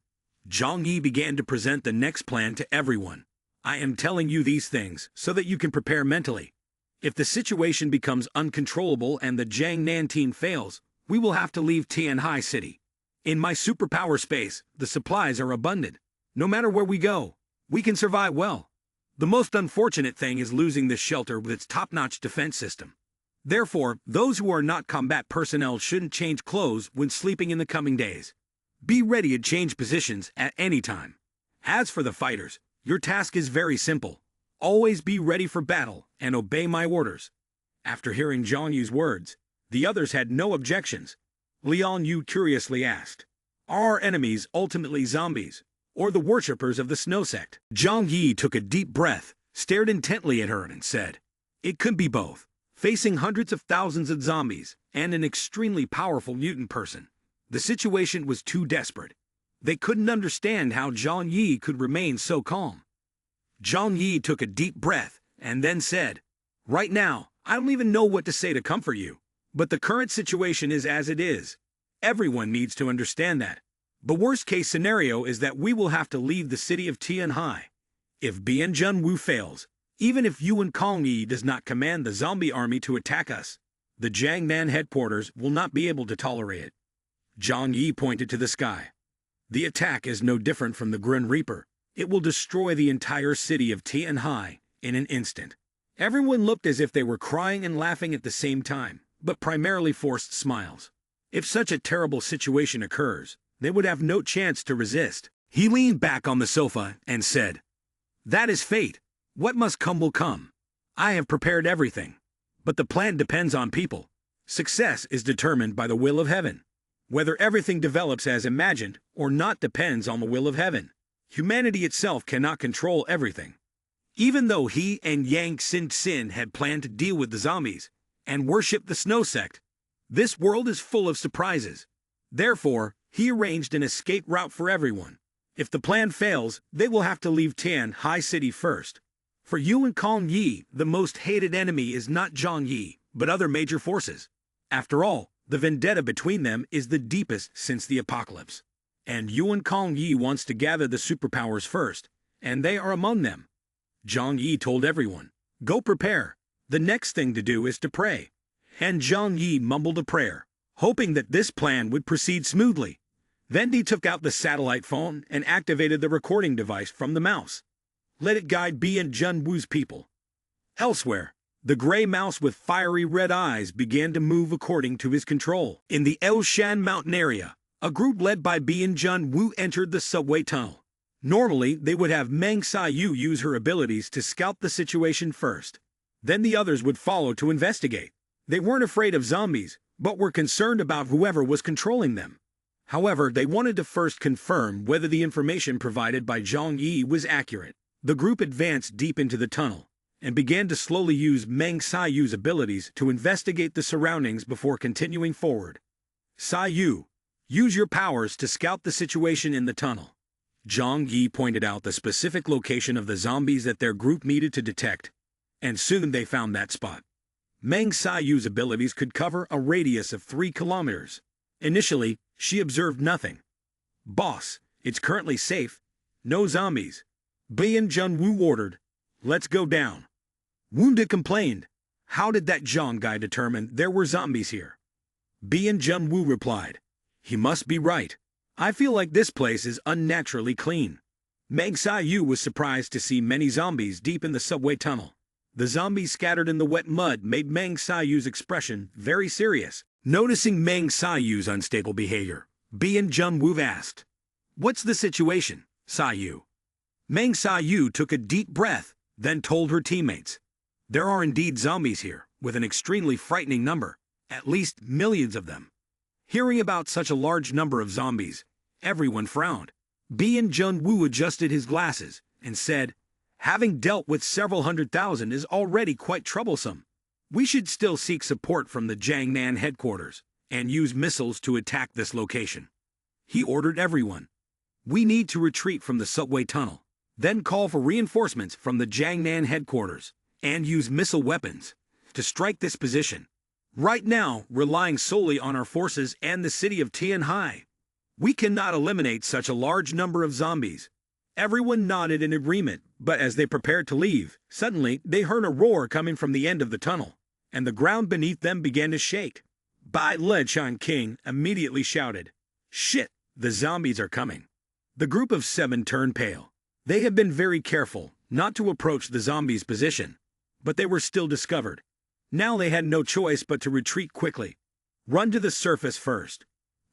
Zhang Yi began to present the next plan to everyone. "I am telling you these things so that you can prepare mentally. If the situation becomes uncontrollable and the Jiangnan team fails, we will have to leave Tianhai City. In my superpower space, the supplies are abundant. No matter where we go, we can survive well. The most unfortunate thing is losing this shelter with its top-notch defense system. Therefore, those who are not combat personnel shouldn't change clothes when sleeping in the coming days. Be ready to change positions at any time. As for the fighters, your task is very simple. Always be ready for battle and obey my orders." After hearing Zhang Yu's words, the others had no objections. Liang Yu curiously asked, "Are our enemies ultimately zombies, or the worshippers of the Snow Sect?" Zhang Yi took a deep breath, stared intently at her and said, "It could be both. Facing hundreds of thousands of zombies and an extremely powerful mutant person, the situation was too desperate. They couldn't understand how Zhang Yi could remain so calm." Zhang Yi took a deep breath and then said, "Right now, I don't even know what to say to comfort you, but the current situation is as it is. Everyone needs to understand that. The worst-case scenario is that we will have to leave the city of Tianhai. If Bian Junwu fails, even if Yuan Kong Yi does not command the zombie army to attack us, the Jiangnan headquarters will not be able to tolerate it." Zhang Yi pointed to the sky. "The attack is no different from the Grim Reaper. It will destroy the entire city of Tianhai in an instant. Everyone looked as if they were crying and laughing at the same time, but primarily forced smiles. If such a terrible situation occurs, they would have no chance to resist. He leaned back on the sofa and said, "That is fate. What must come will come. I have prepared everything. But the plan depends on people. Success is determined by the will of heaven. Whether everything develops as imagined or not depends on the will of heaven. Humanity itself cannot control everything." Even though he and Yang Sin had planned to deal with the zombies and worship the snow sect, this world is full of surprises. Therefore, he arranged an escape route for everyone. If the plan fails, they will have to leave Tianhai City first. For Yuan Kong Yi, the most hated enemy is not Zhang Yi, but other major forces. After all, the vendetta between them is the deepest since the apocalypse. And Yuan Kong Yi wants to gather the superpowers first, and they are among them. Zhang Yi told everyone, "Go prepare. The next thing to do is to pray." And Zhang Yi mumbled a prayer, hoping that this plan would proceed smoothly. Then he took out the satellite phone and activated the recording device from the mouse. Let it guide B and Jun Wu's people. Elsewhere, the gray mouse with fiery red eyes began to move according to his control. In the Elshan mountain area, a group led by B and Jun Wu entered the subway tunnel. Normally, they would have Meng Xiyu use her abilities to scout the situation first. Then the others would follow to investigate. They weren't afraid of zombies, but were concerned about whoever was controlling them. However, they wanted to first confirm whether the information provided by Zhang Yi was accurate. The group advanced deep into the tunnel and began to slowly use Meng Xiyu's abilities to investigate the surroundings before continuing forward. "Xiyu, use your powers to scout the situation in the tunnel." Zhang Yi pointed out the specific location of the zombies that their group needed to detect, and soon they found that spot. Meng Xiyu's abilities could cover a radius of 3 kilometers. Initially, she observed nothing. "Boss, it's currently safe. No zombies." B and Jun Wu ordered, "Let's go down." Wounded complained, "How did that Zhang guy determine there were zombies here?" B and Jun Wu replied, "He must be right. I feel like this place is unnaturally clean." Meng Xiyu was surprised to see many zombies deep in the subway tunnel. The zombies scattered in the wet mud made Meng Xiyu's expression very serious. Noticing Meng Xiyu's unstable behavior, B and Jun Wu asked, "What's the situation, Xiyu?" Meng Xiyu took a deep breath, then told her teammates, "There are indeed zombies here, with an extremely frightening number, at least millions of them." Hearing about such a large number of zombies, everyone frowned. B and Jun Wu adjusted his glasses and said, "Having dealt with several 100,000 is already quite troublesome. We should still seek support from the Jiangnan headquarters and use missiles to attack this location." He ordered everyone, "We need to retreat from the subway tunnel, then call for reinforcements from the Jiangnan headquarters and use missile weapons to strike this position. Right now, relying solely on our forces and the city of Tianhai, we cannot eliminate such a large number of zombies." Everyone nodded in agreement, but as they prepared to leave, suddenly they heard a roar coming from the end of the tunnel, and the ground beneath them began to shake. Bai Lechan King immediately shouted, "Shit, the zombies are coming." The group of 7 turned pale. They had been very careful not to approach the zombies' position, but they were still discovered. Now they had no choice but to retreat quickly. "Run to the surface first,"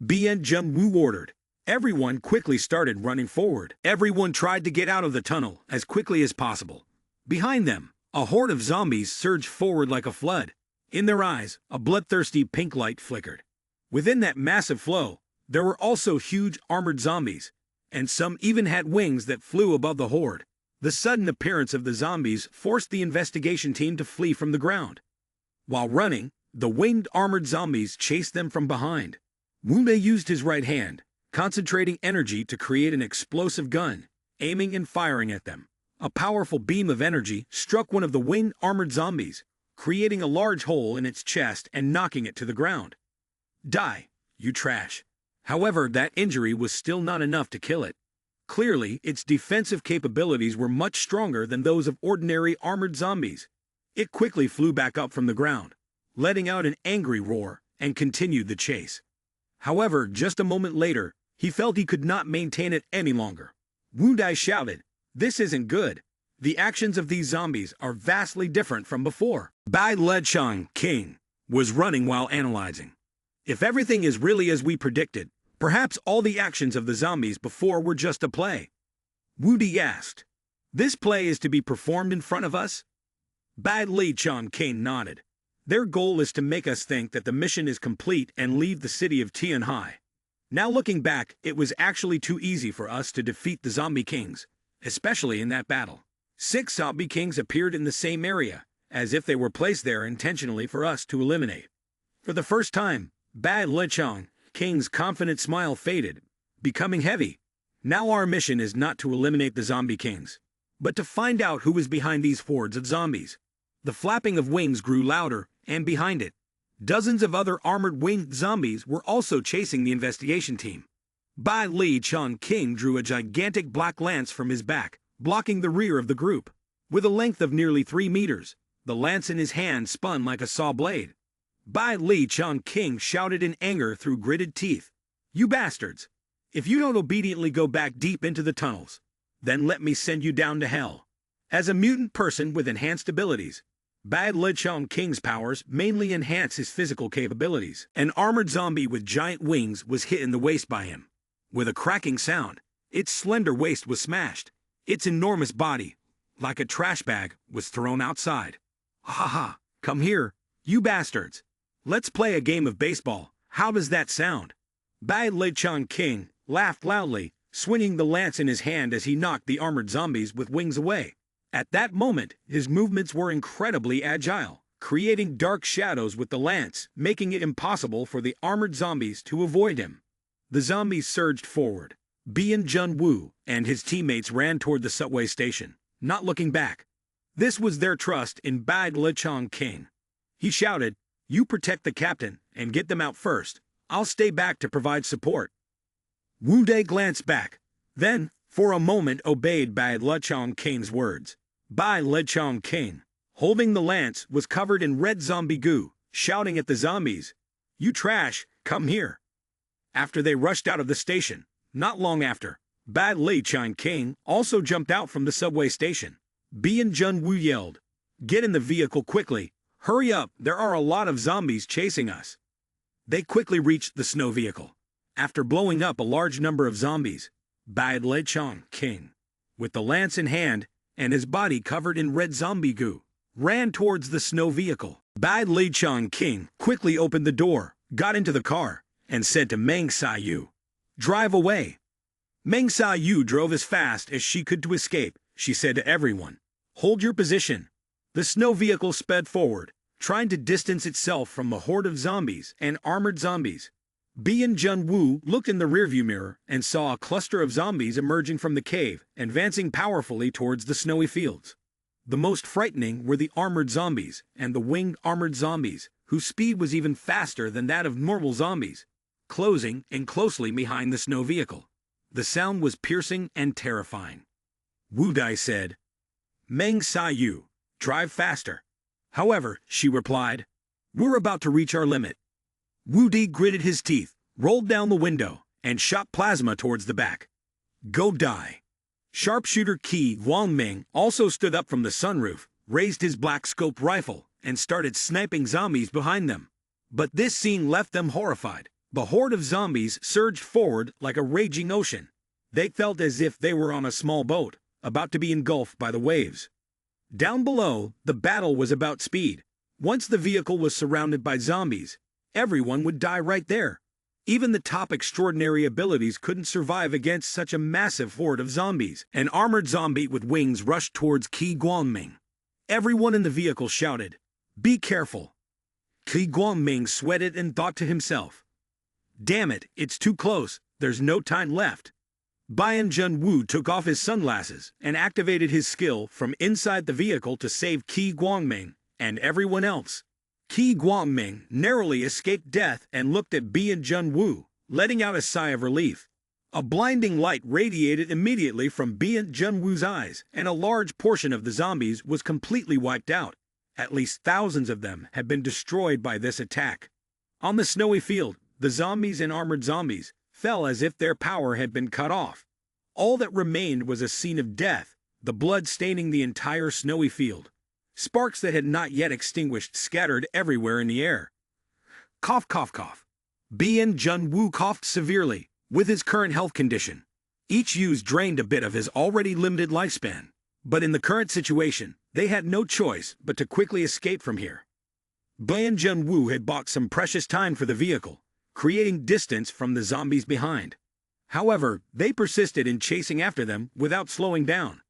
B and Jun Wu ordered. Everyone quickly started running forward. Everyone tried to get out of the tunnel as quickly as possible. Behind them, a horde of zombies surged forward like a flood. In their eyes, a bloodthirsty pink light flickered. Within that massive flow, there were also huge armored zombies, and some even had wings that flew above the horde. The sudden appearance of the zombies forced the investigation team to flee from the ground. While running, the winged armored zombies chased them from behind. Wu Mei used his right hand, concentrating energy to create an explosive gun, aiming and firing at them. A powerful beam of energy struck one of the winged armored zombies, creating a large hole in its chest and knocking it to the ground. "Die, you trash." However, that injury was still not enough to kill it. Clearly, its defensive capabilities were much stronger than those of ordinary armored zombies. It quickly flew back up from the ground, letting out an angry roar, and continued the chase. However, just a moment later, he felt he could not maintain it any longer. Wu Dai shouted, This isn't good. The actions of these zombies are vastly different from before. Bai Lechong, king, was running while analyzing. If everything is really as we predicted, perhaps all the actions of the zombies before were just a play. Wu Di asked, "This play is to be performed in front of us?" Bai Lechong King nodded. Their goal is to make us think that the mission is complete and leave the city of Tianhai. Now looking back, it was actually too easy for us to defeat the zombie kings, especially in that battle. 6 zombie kings appeared in the same area, as if they were placed there intentionally for us to eliminate. For the first time, Bai Lechong King's confident smile faded, becoming heavy. Now our mission is not to eliminate the zombie kings, but to find out who is behind these hordes of zombies. The flapping of wings grew louder, and behind it, dozens of other armored winged zombies were also chasing the investigation team. Bai Lechong King drew a gigantic black lance from his back, blocking the rear of the group. With a length of nearly 3 meters, the lance in his hand spun like a saw blade. Bai Lechong King shouted in anger through gritted teeth, "You bastards! If you don't obediently go back deep into the tunnels, then let me send you down to hell." As a mutant person with enhanced abilities, Bai Lechong King's powers mainly enhance his physical capabilities. An armored zombie with giant wings was hit in the waist by him. With a cracking sound, its slender waist was smashed. Its enormous body, like a trash bag, was thrown outside. "Ha ha, come here, you bastards. Let's play a game of baseball. How does that sound?" Bai Lechong King laughed loudly, swinging the lance in his hand as he knocked the armored zombies with wings away. At that moment, his movements were incredibly agile, creating dark shadows with the lance, making it impossible for the armored zombies to avoid him. The zombies surged forward. Bian Junwoo and his teammates ran toward the subway station, not looking back. This was their trust in Bai Lechong King. He shouted, "You protect the captain and get them out first. I'll stay back to provide support." Wu Dai glanced back, then, for a moment, obeyed Bai Lechong King's words. Bai Lechong King, holding the lance, was covered in red zombie goo, shouting at the zombies, "You trash, come here." After they rushed out of the station, not long after, Bai Lechong King also jumped out from the subway station. Bian Junwoo yelled, "Get in the vehicle quickly. Hurry up, there are a lot of zombies chasing us." They quickly reached the snow vehicle. After blowing up a large number of zombies, Bai Lechong King, with the lance in hand and his body covered in red zombie goo, ran towards the snow vehicle. Bai Lechong King quickly opened the door, got into the car, and said to Meng Xiaoyu, "Drive away." Meng Xiaoyu drove as fast as she could to escape. She said to everyone, "Hold your position." The snow vehicle sped forward, trying to distance itself from the horde of zombies and armored zombies. Bian Junwoo looked in the rearview mirror and saw a cluster of zombies emerging from the cave, advancing powerfully towards the snowy fields. The most frightening were the armored zombies and the winged armored zombies, whose speed was even faster than that of normal zombies, closing in closely behind the snow vehicle. The sound was piercing and terrifying. Wu Dai said, "Meng Xiaoyu, drive faster." "However," she replied, "we're about to reach our limit." Wu Di gritted his teeth, rolled down the window, and shot plasma towards the back. "Go die." Sharpshooter Qi Guangming also stood up from the sunroof, raised his black scope rifle, and started sniping zombies behind them. But this scene left them horrified. The horde of zombies surged forward like a raging ocean. They felt as if they were on a small boat, about to be engulfed by the waves. Down below, the battle was about speed. Once the vehicle was surrounded by zombies, everyone would die right there. Even the top extraordinary abilities couldn't survive against such a massive horde of zombies. An armored zombie with wings rushed towards Qi Guangming. Everyone in the vehicle shouted, "Be careful." Qi Guangming sweated and thought to himself, "Damn it, it's too close, there's no time left." Bian Junwoo took off his sunglasses and activated his skill from inside the vehicle to save Qi Guangming and everyone else. Qi Guangming narrowly escaped death and looked at Bian Junwoo, letting out a sigh of relief. A blinding light radiated immediately from Bian Junwoo's eyes, and a large portion of the zombies was completely wiped out. At least thousands of them had been destroyed by this attack. On the snowy field, the zombies and armored zombies fell as if their power had been cut off. All that remained was a scene of death, the blood staining the entire snowy field. Sparks that had not yet extinguished scattered everywhere in the air. Cough, cough, cough. Bien Jun-woo coughed severely, with his current health condition. Each use drained a bit of his already limited lifespan. But in the current situation, they had no choice but to quickly escape from here. Bien Jun-woo had bought some precious time for the vehicle, creating distance from the zombies behind. However, they persisted in chasing after them without slowing down.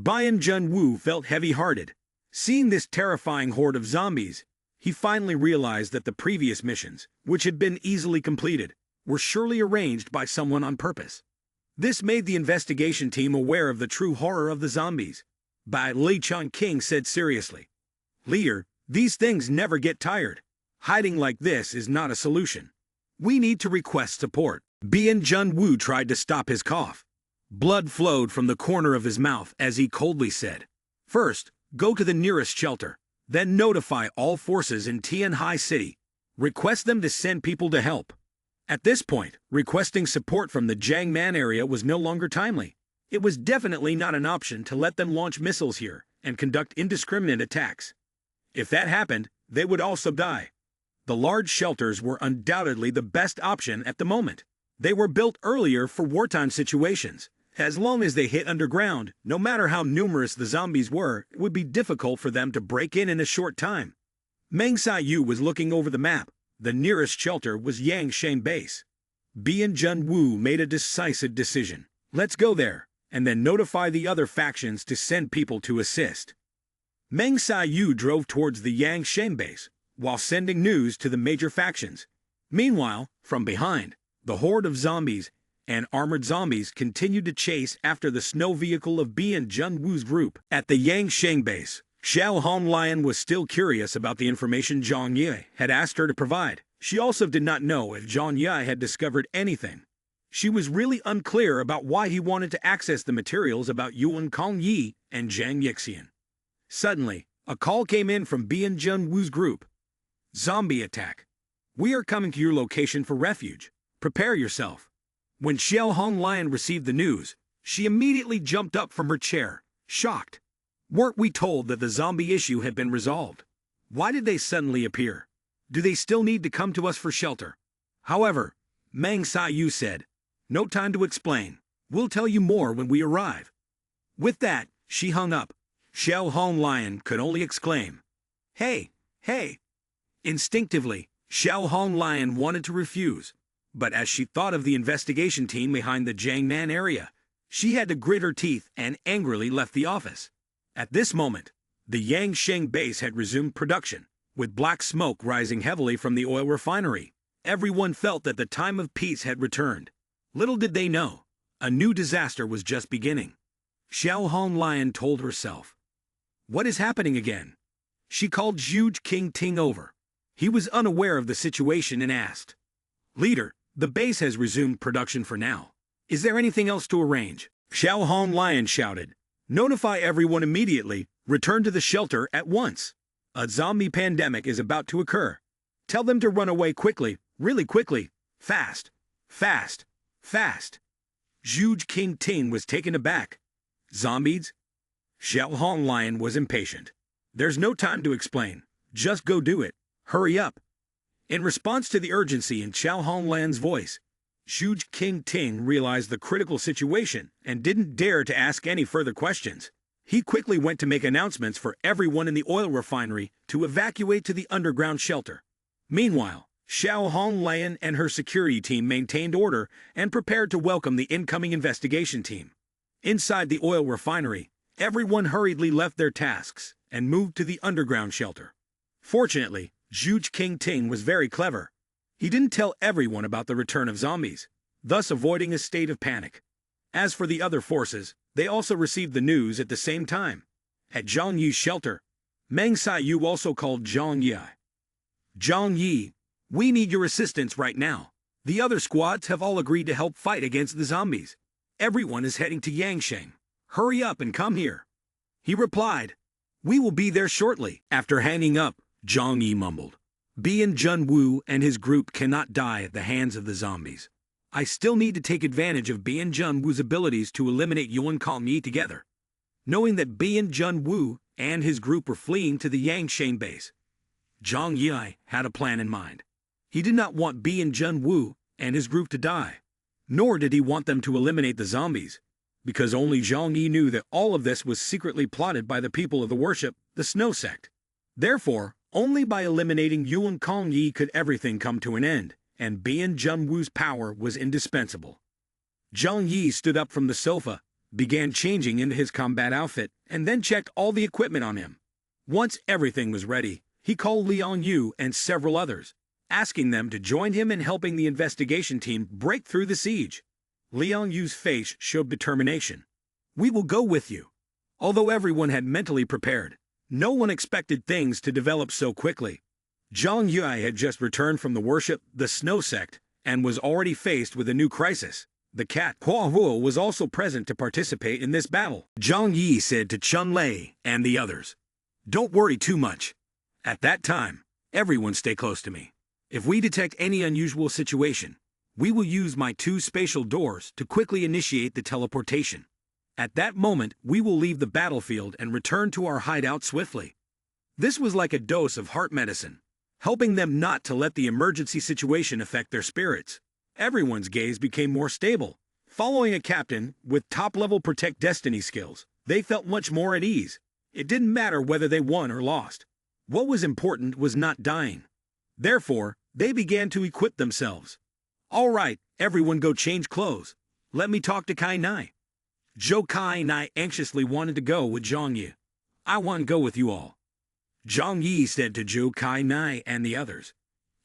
Bien Jun-woo felt heavy-hearted. Seeing this terrifying horde of zombies, he finally realized that the previous missions, which had been easily completed, were surely arranged by someone on purpose. This made the investigation team aware of the true horror of the zombies. Bai Li Chun-king said seriously, "Leader, these things never get tired. Hiding like this is not a solution. We need to request support." Bien Jun-woo tried to stop his cough. Blood flowed from the corner of his mouth as he coldly said, "First, go to the nearest shelter, then notify all forces in Tianhai City. Request them to send people to help." At this point, requesting support from the Jiangman area was no longer timely. It was definitely not an option to let them launch missiles here and conduct indiscriminate attacks. If that happened, they would also die. The large shelters were undoubtedly the best option at the moment. They were built earlier for wartime situations. As long as they hit underground, no matter how numerous the zombies were, it would be difficult for them to break in a short time. Meng Xiaoyu was looking over the map. The nearest shelter was Yangshan Base. Bien Jun-woo made a decisive decision. "Let's go there, and then notify the other factions to send people to assist." Meng Xiaoyu drove towards the Yangshan Base, while sending news to the major factions. Meanwhile, from behind, the horde of zombies and armored zombies continued to chase after the snow vehicle of Bien Jun-woo's group. At the Yangshan Base, Xiao Honglian was still curious about the information Zhang Yi had asked her to provide. She also did not know if Zhang Yi had discovered anything. She was really unclear about why he wanted to access the materials about Yuan Kongyi and Zhang Yixian. Suddenly, a call came in from Bien Jun-woo's group. "Zombie attack. We are coming to your location for refuge. Prepare yourself." When Xiao Honglian received the news, she immediately jumped up from her chair, shocked. Weren't we told that the zombie issue had been resolved? Why did they suddenly appear? Do they still need to come to us for shelter? However, Meng Xiaoyu said, "No time to explain. We'll tell you more when we arrive." With that, she hung up. Xiao Honglian could only exclaim, "Hey, hey!" Instinctively, Xiao Honglian wanted to refuse, but as she thought of the investigation team behind the Jiangnan area, she had to grit her teeth and angrily left the office. At this moment, the Yangshan Base had resumed production, with black smoke rising heavily from the oil refinery. Everyone felt that the time of peace had returned. Little did they know, a new disaster was just beginning. Xiao Honglian told herself, "What is happening again?" She called Zhuge King Ting over. He was unaware of the situation and asked, "Leader, the base has resumed production for now. Is there anything else to arrange?" Xiao Honglian shouted, "Notify everyone immediately. Return to the shelter at once. A zombie pandemic is about to occur. Tell them to run away quickly, really quickly. Fast, fast, fast." Zhuge King Ting was taken aback. "Zombies?" Xiao Honglian was impatient. "There's no time to explain. Just go do it. Hurry up." In response to the urgency in Xiao Honglian's voice, Zhuge King Ting realized the critical situation and didn't dare to ask any further questions. He quickly went to make announcements for everyone in the oil refinery to evacuate to the underground shelter. Meanwhile, Xiao Honglian and her security team maintained order and prepared to welcome the incoming investigation team. Inside the oil refinery, everyone hurriedly left their tasks and moved to the underground shelter. Fortunately, Zhuge King Ting was very clever. He didn't tell everyone about the return of zombies, thus avoiding a state of panic. As for the other forces, they also received the news at the same time. At Zhang Yi's shelter, Meng Xiaoyu also called Zhang Yi. "Zhang Yi, we need your assistance right now. The other squads have all agreed to help fight against the zombies. Everyone is heading to Yangshan. Hurry up and come here." He replied, "We will be there shortly." After hanging up, Zhang Yi mumbled, "Bien Jun-woo and his group cannot die at the hands of the zombies. I still need to take advantage of Bien Jun-woo's abilities to eliminate Yuan Kongyi together. knowing that Bian Jun-woo and his group were fleeing to the Yangshan base. Zhang Yi had a plan in mind. He did not want Bian Jun-woo and his group to die, nor did he want them to eliminate the zombies, because only Zhang Yi knew that all of this was secretly plotted by the people of the worship, the Snow Sect. Therefore, only by eliminating Yuan Kong Yi could everything come to an end, and Bian Jun-woo's power was indispensable. Zhang Yi stood up from the sofa, began changing into his combat outfit, and then checked all the equipment on him. Once everything was ready, he called Liang Yu and several others, asking them to join him in helping the investigation team break through the siege. Liang Yu's face showed determination. "We will go with you." Although everyone had mentally prepared, no one expected things to develop so quickly. Zhang Yi had just returned from the worship, the Snow Sect, and was already faced with a new crisis. The cat Hua Huo was also present to participate in this battle. Zhang Yi said to Chun Lei and the others, "Don't worry too much. At that time, everyone stay close to me. If we detect any unusual situation, we will use my 2 spatial doors to quickly initiate the teleportation. At that moment, we will leave the battlefield and return to our hideout swiftly." This was like a dose of heart medicine, helping them not to let the emergency situation affect their spirits. Everyone's gaze became more stable. Following a captain with top-level Protect Destiny skills, they felt much more at ease. It didn't matter whether they won or lost. What was important was not dying. Therefore, they began to equip themselves. "All right, everyone go change clothes. Let me talk to Kai Nai." Zhou Kai Nai anxiously wanted to go with Zhang Yi. "I want to go with you all." Zhang Yi said to Zhou Kai Nai and the others,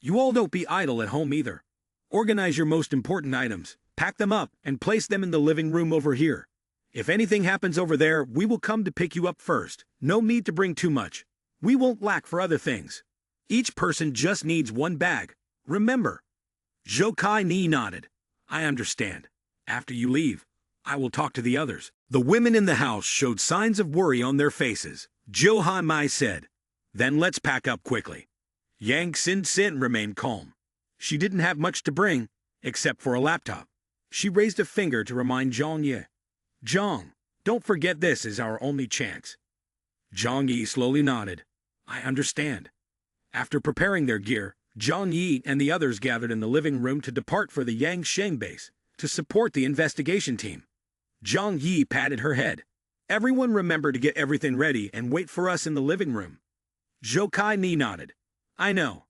"You all don't be idle at home either. Organize your most important items, pack them up, and place them in the living room over here. If anything happens over there, we will come to pick you up first. No need to bring too much. We won't lack for other things. Each person just needs 1 bag. Remember." Zhou Kai Ni nodded. "I understand. After you leave, I will talk to the others." The women in the house showed signs of worry on their faces. Zhou Hai Mai said, "Then let's pack up quickly." Yang Xin Xin remained calm. She didn't have much to bring, except for a laptop. She raised a finger to remind Zhang Yi. "Zhang, don't forget this is our only chance." Zhang Yi slowly nodded. "I understand." After preparing their gear, Zhang Yi and the others gathered in the living room to depart for the Yangshan base to support the investigation team. Zhang Yi patted her head. "Everyone remember to get everything ready and wait for us in the living room." Zhou Kai Ni nodded. "I know."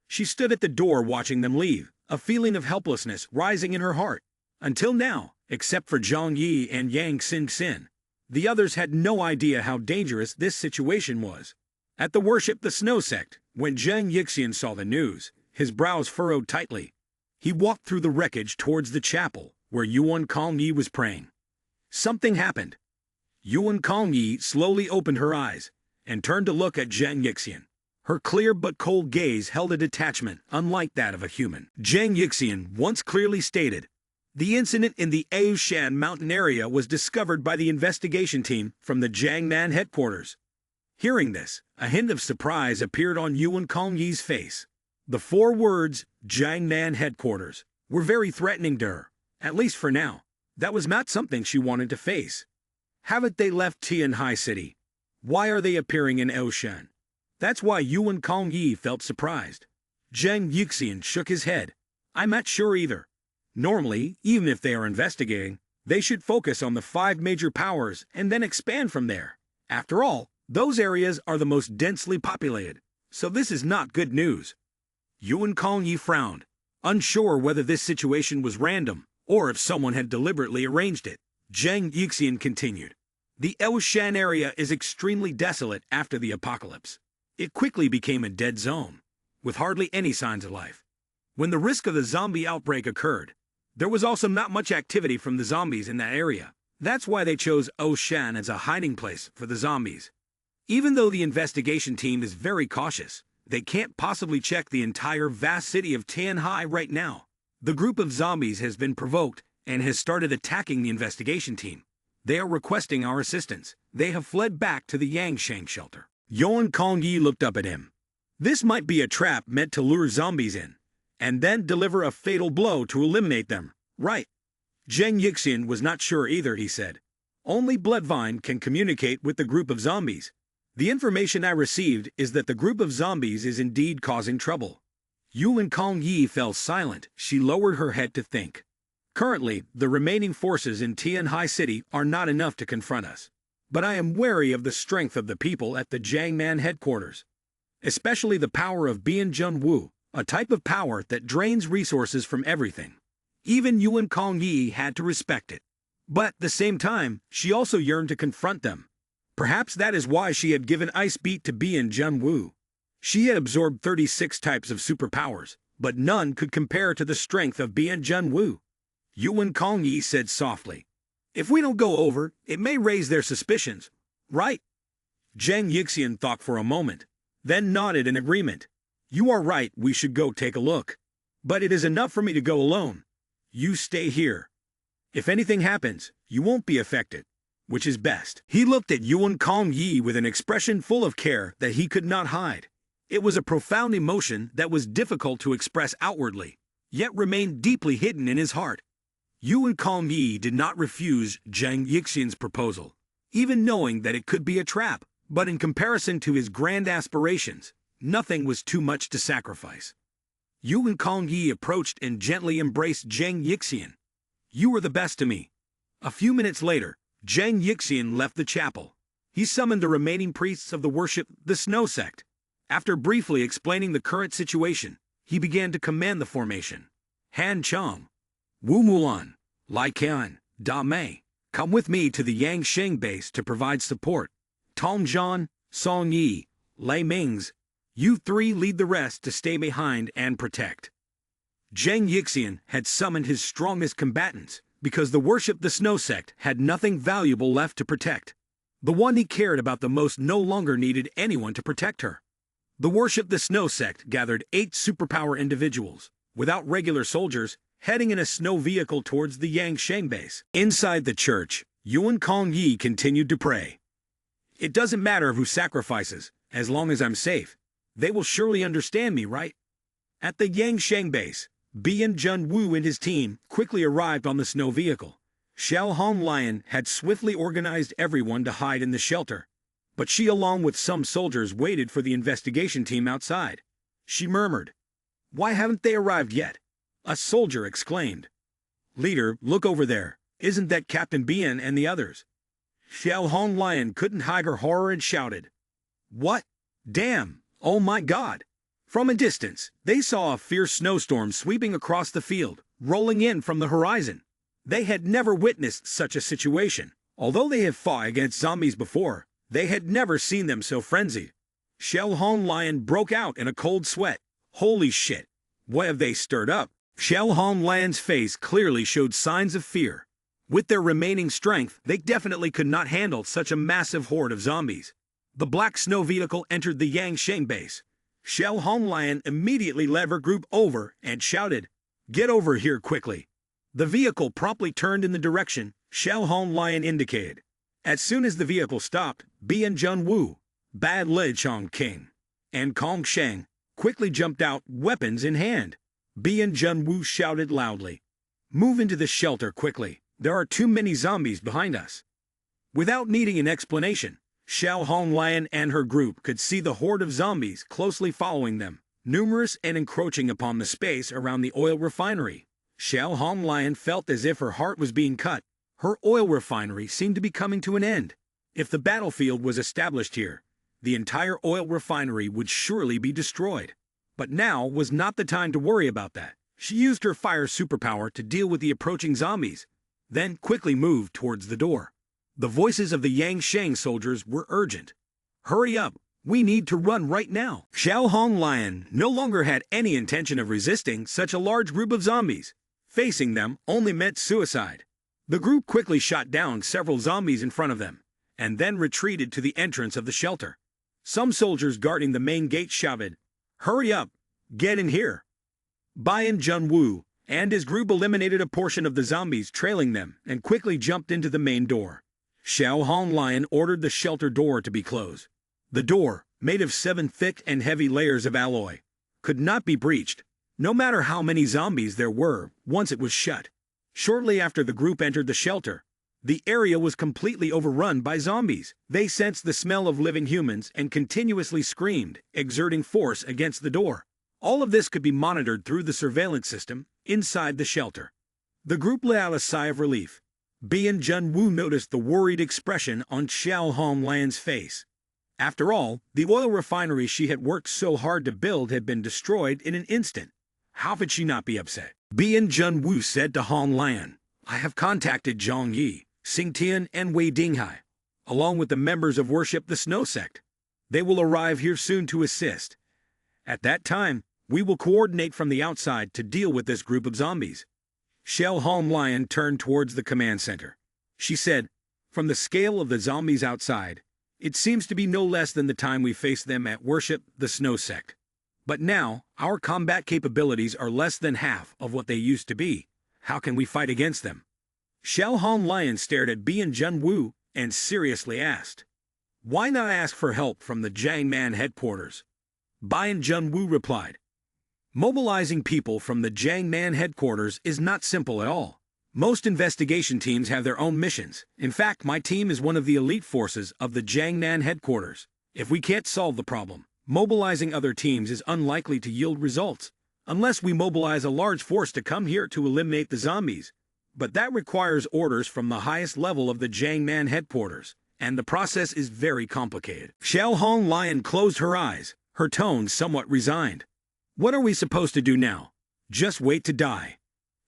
She stood at the door watching them leave, a feeling of helplessness rising in her heart. Until now, except for Zhang Yi and Yang Xin Xin, the others had no idea how dangerous this situation was. At the worship the Snow Sect, when Zheng Yixian saw the news, his brows furrowed tightly. He walked through the wreckage towards the chapel, where Yuan Kong Yi was praying. Something happened. Yuan Kong Yi slowly opened her eyes and turned to look at Zheng Yixian. Her clear but cold gaze held a detachment unlike that of a human. Zheng Yixian once clearly stated, "The incident in the Aoshan mountain area was discovered by the investigation team from the Jiangnan headquarters." Hearing this, a hint of surprise appeared on Yuan Kong Yi's face. The 4 words, Jiangnan headquarters, were very threatening to her, at least for now. That was not something she wanted to face. Haven't they left Tianhai City? Why are they appearing in Aoshan? That's why Yuan Kong Yi felt surprised. Zheng Yixian shook his head. "I'm not sure either. Normally, even if they are investigating, they should focus on the 5 major powers and then expand from there. After all, those areas are the most densely populated, so this is not good news." Yuan Kong Yi frowned, unsure whether this situation was random or if someone had deliberately arranged it. Zheng Yixian continued, "The Aoshan area is extremely desolate after the apocalypse. It quickly became a dead zone, with hardly any signs of life. When the risk of the zombie outbreak occurred, there was also not much activity from the zombies in that area. That's why they chose Aoshan as a hiding place for the zombies. Even though the investigation team is very cautious, they can't possibly check the entire vast city of Tianhai right now. The group of zombies has been provoked and has started attacking the investigation team. They are requesting our assistance. They have fled back to the Yangshan shelter." Yuan Kong Yi looked up at him. This might be a trap meant to lure zombies in, and then deliver a fatal blow to eliminate them, right? Zheng Yixian was not sure either, he said. Only Bloodvine can communicate with the group of zombies. The information I received is that the group of zombies is indeed causing trouble. Yuan Kong Yi fell silent. She lowered her head to think. Currently, the remaining forces in Tianhai City are not enough to confront us. But I am wary of the strength of the people at the Jiangman headquarters. Especially the power of Bian Jun Wu, a type of power that drains resources from everything. Even Yuan Kong Yi had to respect it. But at the same time, she also yearned to confront them. Perhaps that is why she had given Ice Beat to Bian Jun Wu. She had absorbed 36 types of superpowers, but none could compare to the strength of Bian Jun Wu. Yuan Kong Yi said softly, "If we don't go over, it may raise their suspicions, right?" Zhang Yixian thought for a moment, then nodded in agreement. "You are right, we should go take a look. But it is enough for me to go alone. You stay here. If anything happens, you won't be affected, which is best." He looked at Yuan Kong Yi with an expression full of care that he could not hide. It was a profound emotion that was difficult to express outwardly, yet remained deeply hidden in his heart. Yuan Kong Yi did not refuse Zhang Yixian's proposal, even knowing that it could be a trap, but in comparison to his grand aspirations, nothing was too much to sacrifice. Yuan Kong Yi approached and gently embraced Zhang Yixian. "You were the best to me." A few minutes later, Zhang Yixian left the chapel. He summoned the remaining priests of the worship, the Snow Sect. After briefly explaining the current situation, he began to command the formation. "Han Chong, Wu Mulan, Lai Qian, Da Mei, come with me to the Yangsheng base to provide support. Tom Zhan, Song Yi, Lei Mings, you three lead the rest to stay behind and protect." Zhang Yixian had summoned his strongest combatants because the worship the Snow Sect had nothing valuable left to protect. The one he cared about the most no longer needed anyone to protect her. The worship the Snow Sect gathered 8 superpower individuals, without regular soldiers, heading in a snow vehicle towards the Yangsheng base. Inside the church, Yuan Kong Yi continued to pray. "It doesn't matter who sacrifices, as long as I'm safe. They will surely understand me, right?" At the Yangsheng base, Bian Jun Wu and his team quickly arrived on the snow vehicle. Xiao Hong Lion had swiftly organized everyone to hide in the shelter, but she along with some soldiers waited for the investigation team outside. She murmured, "Why haven't they arrived yet?" A soldier exclaimed, "Leader, look over there. Isn't that Captain Bian and the others?" Xiao Hong Lion couldn't hide her horror and shouted, "What? Damn! Oh my God!" From a distance, they saw a fierce snowstorm sweeping across the field, rolling in from the horizon. They had never witnessed such a situation. Although they had fought against zombies before, they had never seen them so frenzied. Xiao Hong Lion broke out in a cold sweat. "Holy shit! What have they stirred up?" Xiao Hong Lion's face clearly showed signs of fear. With their remaining strength, they definitely could not handle such a massive horde of zombies. The black snow vehicle entered the Yangsheng base. Xiao Hong Lion immediately led her group over and shouted, "Get over here quickly." The vehicle promptly turned in the direction Xiao Hong Lion indicated. As soon as the vehicle stopped, Bian Jun Wu, Bad Li Chong King, and Kong Sheng quickly jumped out, weapons in hand. Bian Jun Wu shouted loudly, "Move into the shelter quickly. There are too many zombies behind us." Without needing an explanation, Xiao Hong Lion and her group could see the horde of zombies closely following them, numerous and encroaching upon the space around the oil refinery. Xiao Hong Lion felt as if her heart was being cut. Her oil refinery seemed to be coming to an end. If the battlefield was established here, the entire oil refinery would surely be destroyed. But now was not the time to worry about that. She used her fire superpower to deal with the approaching zombies, then quickly moved towards the door. The voices of the Yangsheng soldiers were urgent. "Hurry up! We need to run right now!" Xiao Hong Lion no longer had any intention of resisting such a large group of zombies. Facing them only meant suicide. The group quickly shot down several zombies in front of them, and then retreated to the entrance of the shelter. Some soldiers guarding the main gate shouted, "Hurry up! Get in here!" Bian Jun Wu and his group eliminated a portion of the zombies trailing them and quickly jumped into the main door. Xiao Hong Lion ordered the shelter door to be closed. The door, made of 7 thick and heavy layers of alloy, could not be breached, no matter how many zombies there were, once it was shut. Shortly after the group entered the shelter, The area was completely overrun by zombies. They sensed the smell of living humans and continuously screamed, exerting force against the door. All of this could be monitored through the surveillance system inside the shelter. The group let out a sigh of relief. Bien Jun-woo noticed the worried expression on Xiao Honglan's face. After all, the oil refinery she had worked so hard to build had been destroyed in an instant. How could she not be upset? Bien Jun-woo said to Honglan, "I have contacted Zhang Yi, Xingtian, and Wei Dinghai, along with the members of Worship the Snow Sect. They will arrive here soon to assist. At that time, we will coordinate from the outside to deal with this group of zombies." Xiao Honglan turned towards the command center. She said, "From the scale of the zombies outside, it seems to be no less than the time we faced them at Worship the Snow Sect. But now, our combat capabilities are less than half of what they used to be. How can we fight against them?" Xiao Honglan stared at Bien Jun-woo and seriously asked, "Why not ask for help from the Jiangnan headquarters?" Bien Jun-woo replied, "Mobilizing people from the Jiangnan headquarters is not simple at all. Most investigation teams have their own missions. In fact, my team is one of the elite forces of the Jiangnan headquarters. If we can't solve the problem, mobilizing other teams is unlikely to yield results, unless we mobilize a large force to come here to eliminate the zombies. But that requires orders from the highest level of the Jiangnan headquarters, and the process is very complicated." Xiao Honglan closed her eyes, her tone somewhat resigned. What are we supposed to do now? Just wait to die?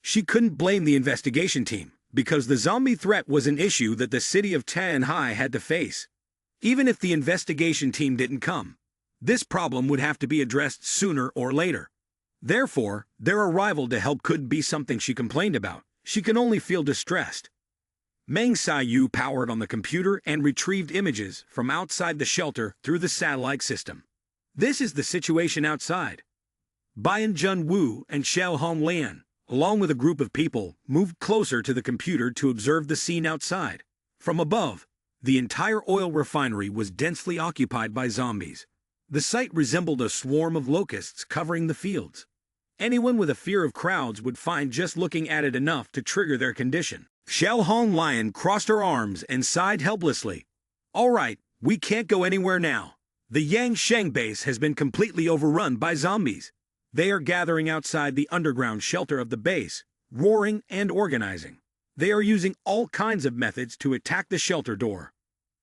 She couldn't blame the investigation team, because the zombie threat was an issue that the city of Tianhai had to face. Even if the investigation team didn't come, this problem would have to be addressed sooner or later. Therefore, their arrival to help couldn't be something she complained about. She can only feel distressed. Meng Xiaoyu powered on the computer and retrieved images from outside the shelter through the satellite system. This is the situation outside. Bien Jun-woo and Xiao Honglan, along with a group of people, moved closer to the computer to observe the scene outside. From above, the entire oil refinery was densely occupied by zombies. The sight resembled a swarm of locusts covering the fields. Anyone with a fear of crowds would find just looking at it enough to trigger their condition. Xiao Honglan crossed her arms and sighed helplessly. "All right, we can't go anywhere now. The Yangsheng base has been completely overrun by zombies. They are gathering outside the underground shelter of the base, roaring and organizing. They are using all kinds of methods to attack the shelter door.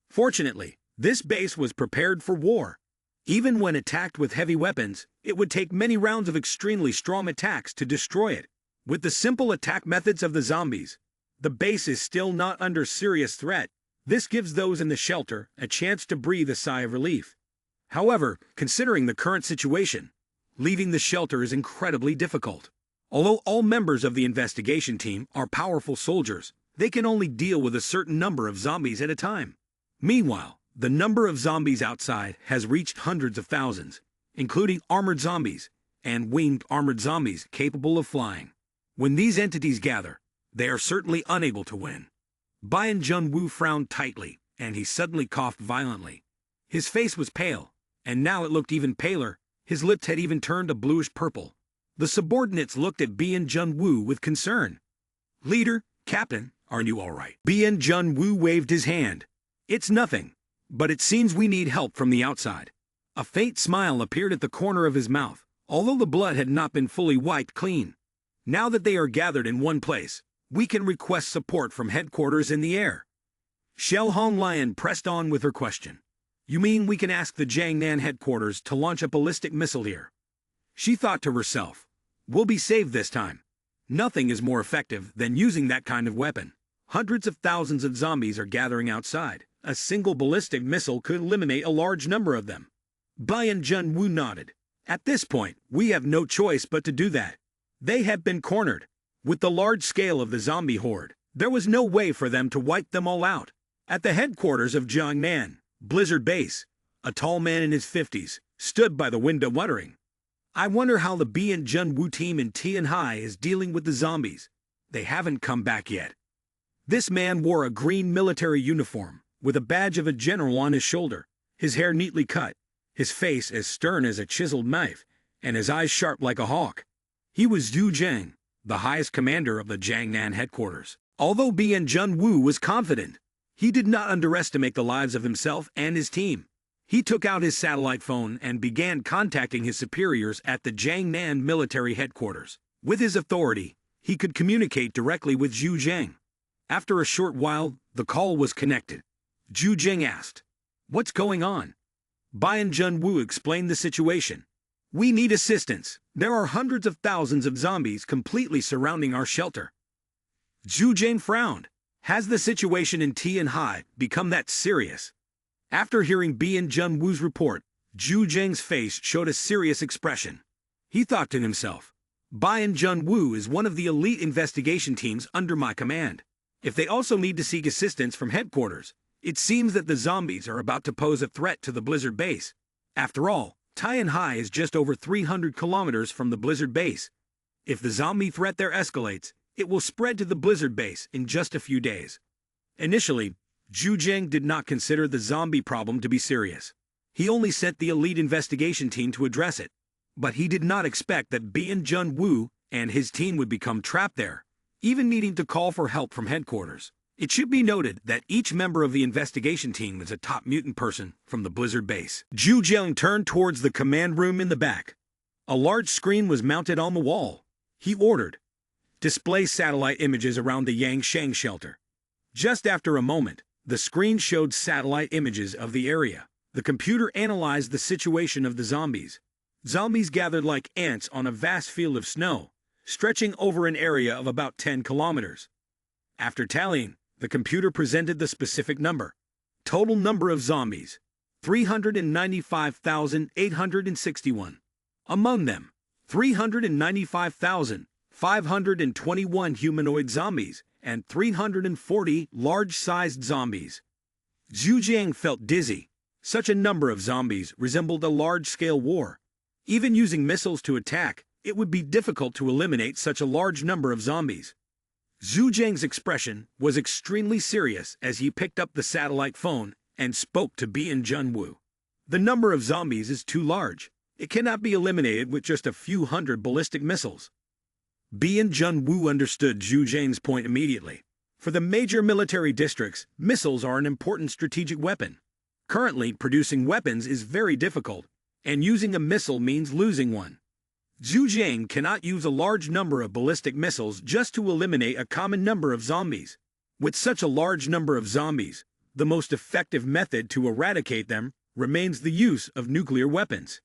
Fortunately, this base was prepared for war. Even when attacked with heavy weapons, it would take many rounds of extremely strong attacks to destroy it. With the simple attack methods of the zombies, the base is still not under serious threat. This gives those in the shelter a chance to breathe a sigh of relief. However, considering the current situation, leaving the shelter is incredibly difficult. Although all members of the investigation team are powerful soldiers, they can only deal with a certain number of zombies at a time. Meanwhile, the number of zombies outside has reached hundreds of thousands, including armored zombies and winged armored zombies capable of flying. When these entities gather, they are certainly unable to win." Bien Jun-woo frowned tightly, and he suddenly coughed violently. His face was pale, and now it looked even paler. His lips had even turned a bluish purple. The subordinates looked at Bien Jun-woo with concern. "Leader, Captain, are you all right?" Bien Jun-woo waved his hand. "It's nothing, but it seems we need help from the outside." A faint smile appeared at the corner of his mouth, although the blood had not been fully wiped clean. "Now that they are gathered in one place, we can request support from headquarters in the air." Xiao Honglan pressed on with her question. "You mean we can ask the Jiangnan headquarters to launch a ballistic missile here?" She thought to herself, "We'll be saved this time. Nothing is more effective than using that kind of weapon. Hundreds of thousands of zombies are gathering outside. A single ballistic missile could eliminate a large number of them." Bien Jun-woo nodded. "At this point, we have no choice but to do that. They have been cornered. With the large scale of the zombie horde, there was no way for them to wipe them all out." At the headquarters of Jiangnan Blizzard Base, a tall man in his 50s stood by the window muttering, "I wonder how the Bien Jun-woo team in Tianhai is dealing with the zombies. They haven't come back yet." This man wore a green military uniform, with a badge of a general on his shoulder, his hair neatly cut, his face as stern as a chiseled knife, and his eyes sharp like a hawk. He was Zhu Zheng, the highest commander of the Jiangnan headquarters. Although Bien Jun-woo was confident, he did not underestimate the lives of himself and his team. He took out his satellite phone and began contacting his superiors at the Jiangnan military headquarters. With his authority, he could communicate directly with Zhu Zheng. After a short while, the call was connected. Zhu Zheng asked, "What's going on?" Bien Jun-woo explained the situation. "We need assistance. There are hundreds of thousands of zombies completely surrounding our shelter." Zhu Zheng frowned. Has the situation in Tianhai become that serious? After hearing Bien Jun-woo's report, Zhu Zheng's face showed a serious expression. He thought to himself, Bien Jun-woo is one of the elite investigation teams under my command. If they also need to seek assistance from headquarters, it seems that the zombies are about to pose a threat to the Blizzard base. After all, Tianhai is just over 300 kilometers from the Blizzard base. If the zombie threat there escalates, it will spread to the Blizzard base in just a few days. Initially, Zhu Zheng did not consider the zombie problem to be serious. He only sent the elite investigation team to address it. But he did not expect that Bien Jun-woo and his team would become trapped there, even needing to call for help from headquarters. It should be noted that each member of the investigation team is a top mutant person from the Blizzard base. Zhu Zheng turned towards the command room in the back. A large screen was mounted on the wall. He ordered, "Display satellite images around the Yangshang shelter." Just after a moment, the screen showed satellite images of the area. The computer analyzed the situation of the zombies. Zombies gathered like ants on a vast field of snow, stretching over an area of about 10 kilometers. After tallying, the computer presented the specific number. Total number of zombies, 395,861. Among them, 395,521 humanoid zombies and 340 large-sized zombies. Zhu Zheng felt dizzy. Such a number of zombies resembled a large-scale war. Even using missiles to attack, it would be difficult to eliminate such a large number of zombies. Zhu Zheng's expression was extremely serious as he picked up the satellite phone and spoke to Bien Jun-woo. The number of zombies is too large. It cannot be eliminated with just a few hundred ballistic missiles. Bien Jun-woo understood Zhu Zheng's point immediately. For the major military districts, missiles are an important strategic weapon. Currently, producing weapons is very difficult, and using a missile means losing one. Zhu Zheng cannot use a large number of ballistic missiles just to eliminate a common number of zombies. With such a large number of zombies, the most effective method to eradicate them remains the use of nuclear weapons.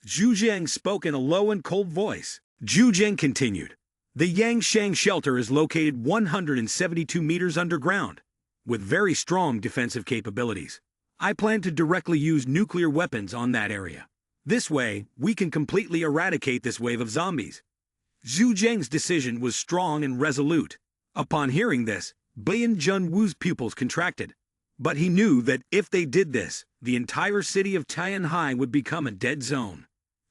Zhu Zheng spoke in a low and cold voice. Zhu Zheng continued, "The Yangshang shelter is located 172 meters underground, with very strong defensive capabilities. I plan to directly use nuclear weapons on that area. This way, we can completely eradicate this wave of zombies." Zhu Zheng's decision was strong and resolute. Upon hearing this, Bien Jun-woo's pupils contracted. But he knew that if they did this, the entire city of Tianhai would become a dead zone.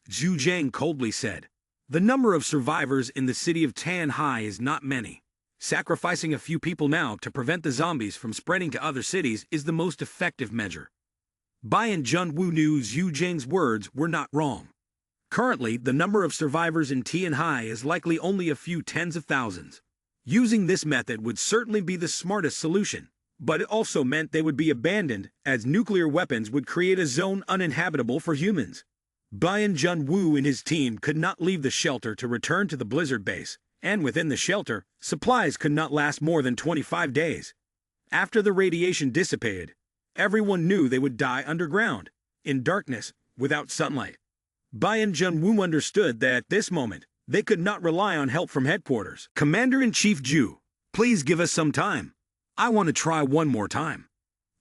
Zhu Zheng coldly said, "The number of survivors in the city of Tianhai is not many. Sacrificing a few people now to prevent the zombies from spreading to other cities is the most effective measure." Bien Jun-woo knew Zhu Zheng's words were not wrong. Currently, the number of survivors in Tianhai is likely only a few tens of thousands. Using this method would certainly be the smartest solution, but it also meant they would be abandoned, as nuclear weapons would create a zone uninhabitable for humans. Bien Jun-woo and his team could not leave the shelter to return to the Blizzard base, and within the shelter, supplies could not last more than 25 days. After the radiation dissipated, everyone knew they would die underground, in darkness, without sunlight. Bien Jun-woo understood that at this moment, they could not rely on help from headquarters. "Commander-in-Chief Zhu, please give us some time. I want to try one more time."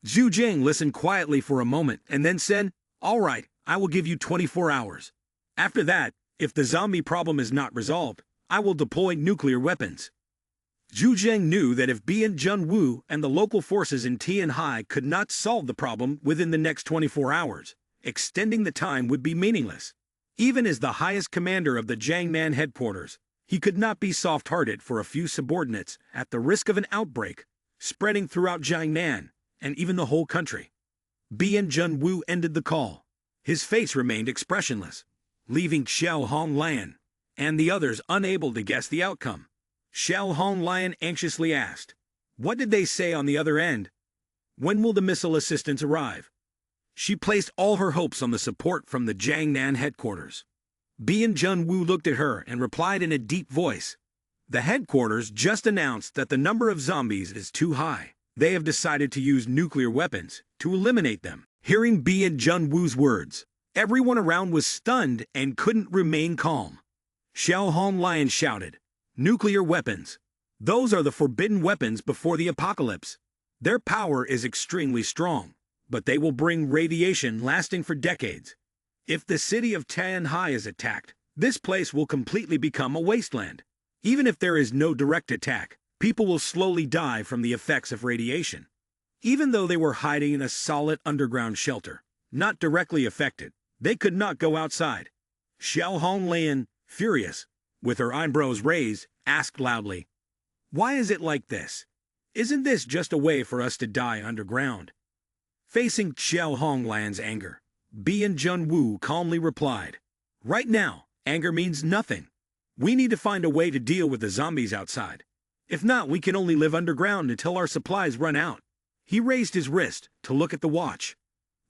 Zhu Zheng listened quietly for a moment and then said, "All right, I will give you 24 hours. After that, if the zombie problem is not resolved, I will deploy nuclear weapons." Zhu Zheng knew that if Bien Jun-woo and the local forces in Tianhai could not solve the problem within the next 24 hours, extending the time would be meaningless. Even as the highest commander of the Jiangnan headquarters, he could not be soft-hearted for a few subordinates at the risk of an outbreak, spreading throughout Jiangnan and even the whole country. Bien Jun-woo ended the call. His face remained expressionless, leaving Xiao Honglian and the others unable to guess the outcome. Xiao Honglian anxiously asked, What did they say on the other end? When will the missile assistance arrive? She placed all her hopes on the support from the Jiangnan headquarters. Bien Junwoo looked at her and replied in a deep voice. The headquarters just announced that the number of zombies is too high. They have decided to use nuclear weapons to eliminate them. Hearing Bien Junwoo's words, everyone around was stunned and couldn't remain calm. Xiao Honglian shouted, "Nuclear weapons! Those are the forbidden weapons before the apocalypse. Their power is extremely strong, but they will bring radiation lasting for decades. If the city of Tianhai is attacked, this place will completely become a wasteland. Even if there is no direct attack, people will slowly die from the effects of radiation." Even though they were hiding in a solid underground shelter, not directly affected, they could not go outside. Xiao Honglian, furious, with her eyebrows raised, asked loudly, "Why is it like this? Isn't this just a way for us to die underground?" Facing Xiao Honglian's anger, Bien Junwoo calmly replied, "Right now, anger means nothing. We need to find a way to deal with the zombies outside. If not, we can only live underground until our supplies run out." He raised his wrist to look at the watch.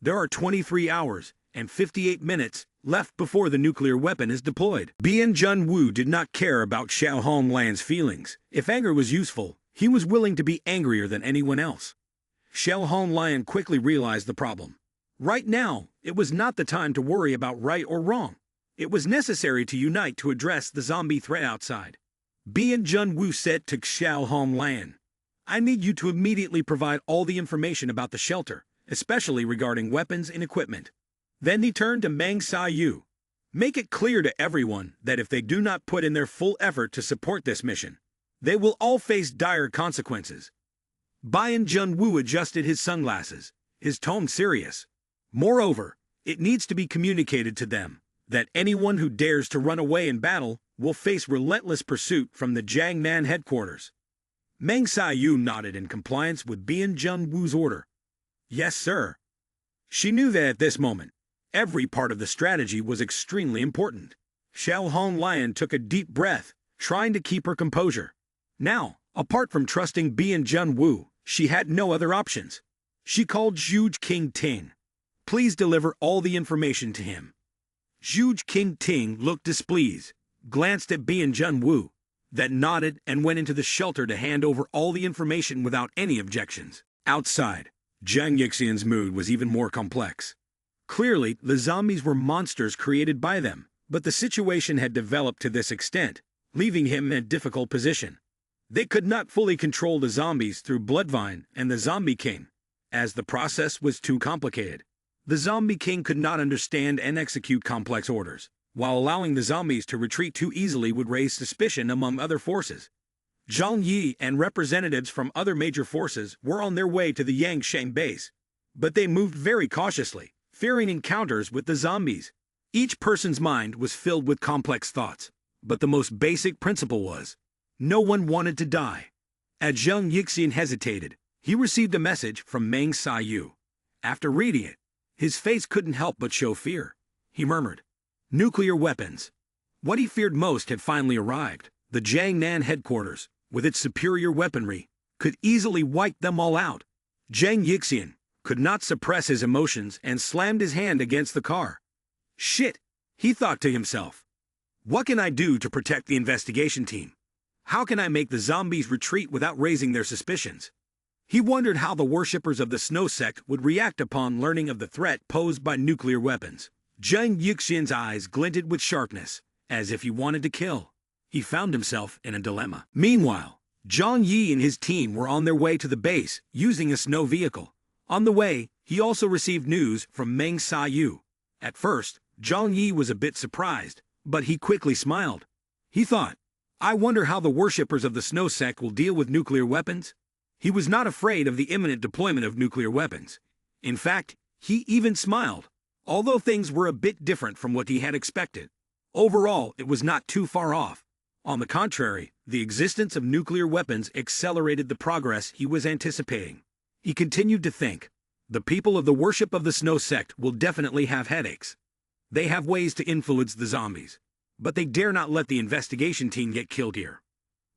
There are 23 hours and 58 minutes left before the nuclear weapon is deployed. Bien Junwoo did not care about Xiao Honglian's feelings. If anger was useful, he was willing to be angrier than anyone else. Xiao Honglian quickly realized the problem. Right now, it was not the time to worry about right or wrong. It was necessary to unite to address the zombie threat outside. Bien Junwoo said to Xiao Honglian, "I need you to immediately provide all the information about the shelter, especially regarding weapons and equipment." Then he turned to Meng Yu. "Make it clear to everyone that if they do not put in their full effort to support this mission, they will all face dire consequences." Bien Junwoo adjusted his sunglasses, his tone serious. "Moreover, it needs to be communicated to them that anyone who dares to run away in battle will face relentless pursuit from the Jiangnan headquarters." Meng Yu nodded in compliance with Bien Junwoo's order. "Yes, sir." She knew that at this moment, every part of the strategy was extremely important. Xiao Honglian took a deep breath, trying to keep her composure. Now, apart from trusting Bien Junwoo, she had no other options. She called Zhuge King Ting. "Please deliver all the information to him." Zhuge King Ting looked displeased, glanced at Bien Junwoo, then nodded and went into the shelter to hand over all the information without any objections. Outside, Zhang Yixian's mood was even more complex. Clearly, the zombies were monsters created by them, but the situation had developed to this extent, leaving him in a difficult position. They could not fully control the zombies through Bloodvine and the Zombie King, as the process was too complicated. The Zombie King could not understand and execute complex orders, while allowing the zombies to retreat too easily would raise suspicion among other forces. Zhang Yi and representatives from other major forces were on their way to the Yangshan base, but they moved very cautiously, fearing encounters with the zombies. Each person's mind was filled with complex thoughts, but the most basic principle was, no one wanted to die. As Zhang Yixian hesitated, he received a message from Meng Yu. After reading it, his face couldn't help but show fear. He murmured, "Nuclear weapons." What he feared most had finally arrived. The Jiangnan headquarters, with its superior weaponry, could easily wipe them all out. Zhang Yixian could not suppress his emotions and slammed his hand against the car. "Shit," he thought to himself. "What can I do to protect the investigation team? How can I make the zombies retreat without raising their suspicions?" He wondered how the worshippers of the Snow Sect would react upon learning of the threat posed by nuclear weapons. Zhang Yixian's eyes glinted with sharpness, as if he wanted to kill. He found himself in a dilemma. Meanwhile, Zhang Yi and his team were on their way to the base, using a snow vehicle. On the way, he also received news from Meng Yu. At first, Zhang Yi was a bit surprised, but he quickly smiled. He thought, "I wonder how the worshippers of the Snow Sect will deal with nuclear weapons." He was not afraid of the imminent deployment of nuclear weapons. In fact, he even smiled, although things were a bit different from what he had expected. Overall, it was not too far off. On the contrary, the existence of nuclear weapons accelerated the progress he was anticipating. He continued to think, the people of the worship of the Snow Sect will definitely have headaches. They have ways to influence the zombies, but they dare not let the investigation team get killed here.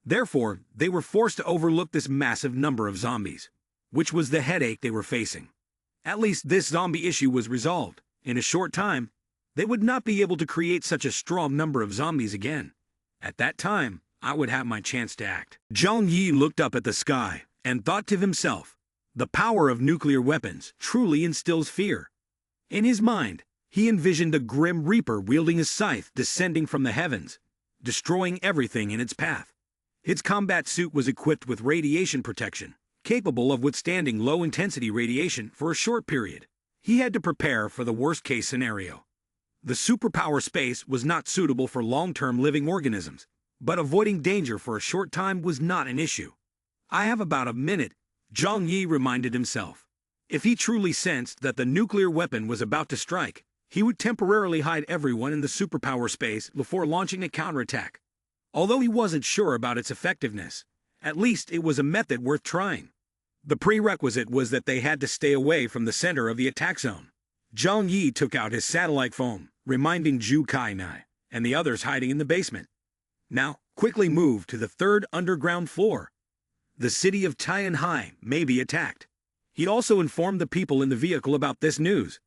Therefore, they were forced to overlook this massive number of zombies, which was the headache they were facing. At least this zombie issue was resolved. In a short time, they would not be able to create such a strong number of zombies again. At that time, I would have my chance to act. Zhang Yi looked up at the sky and thought to himself, the power of nuclear weapons truly instills fear. In his mind, he envisioned a grim reaper wielding a scythe descending from the heavens, destroying everything in its path. Its combat suit was equipped with radiation protection, capable of withstanding low-intensity radiation for a short period. He had to prepare for the worst-case scenario. The superpower space was not suitable for long-term living organisms, but avoiding danger for a short time was not an issue. I have about a minute, Zhang Yi reminded himself. If he truly sensed that the nuclear weapon was about to strike, he would temporarily hide everyone in the superpower space before launching a counterattack. Although he wasn't sure about its effectiveness, at least it was a method worth trying. The prerequisite was that they had to stay away from the center of the attack zone. Zhang Yi took out his satellite phone, reminding Zhu Kainai and the others hiding in the basement. Now, quickly move to the third underground floor. The city of Tianhai may be attacked. He also informed the people in the vehicle about this news.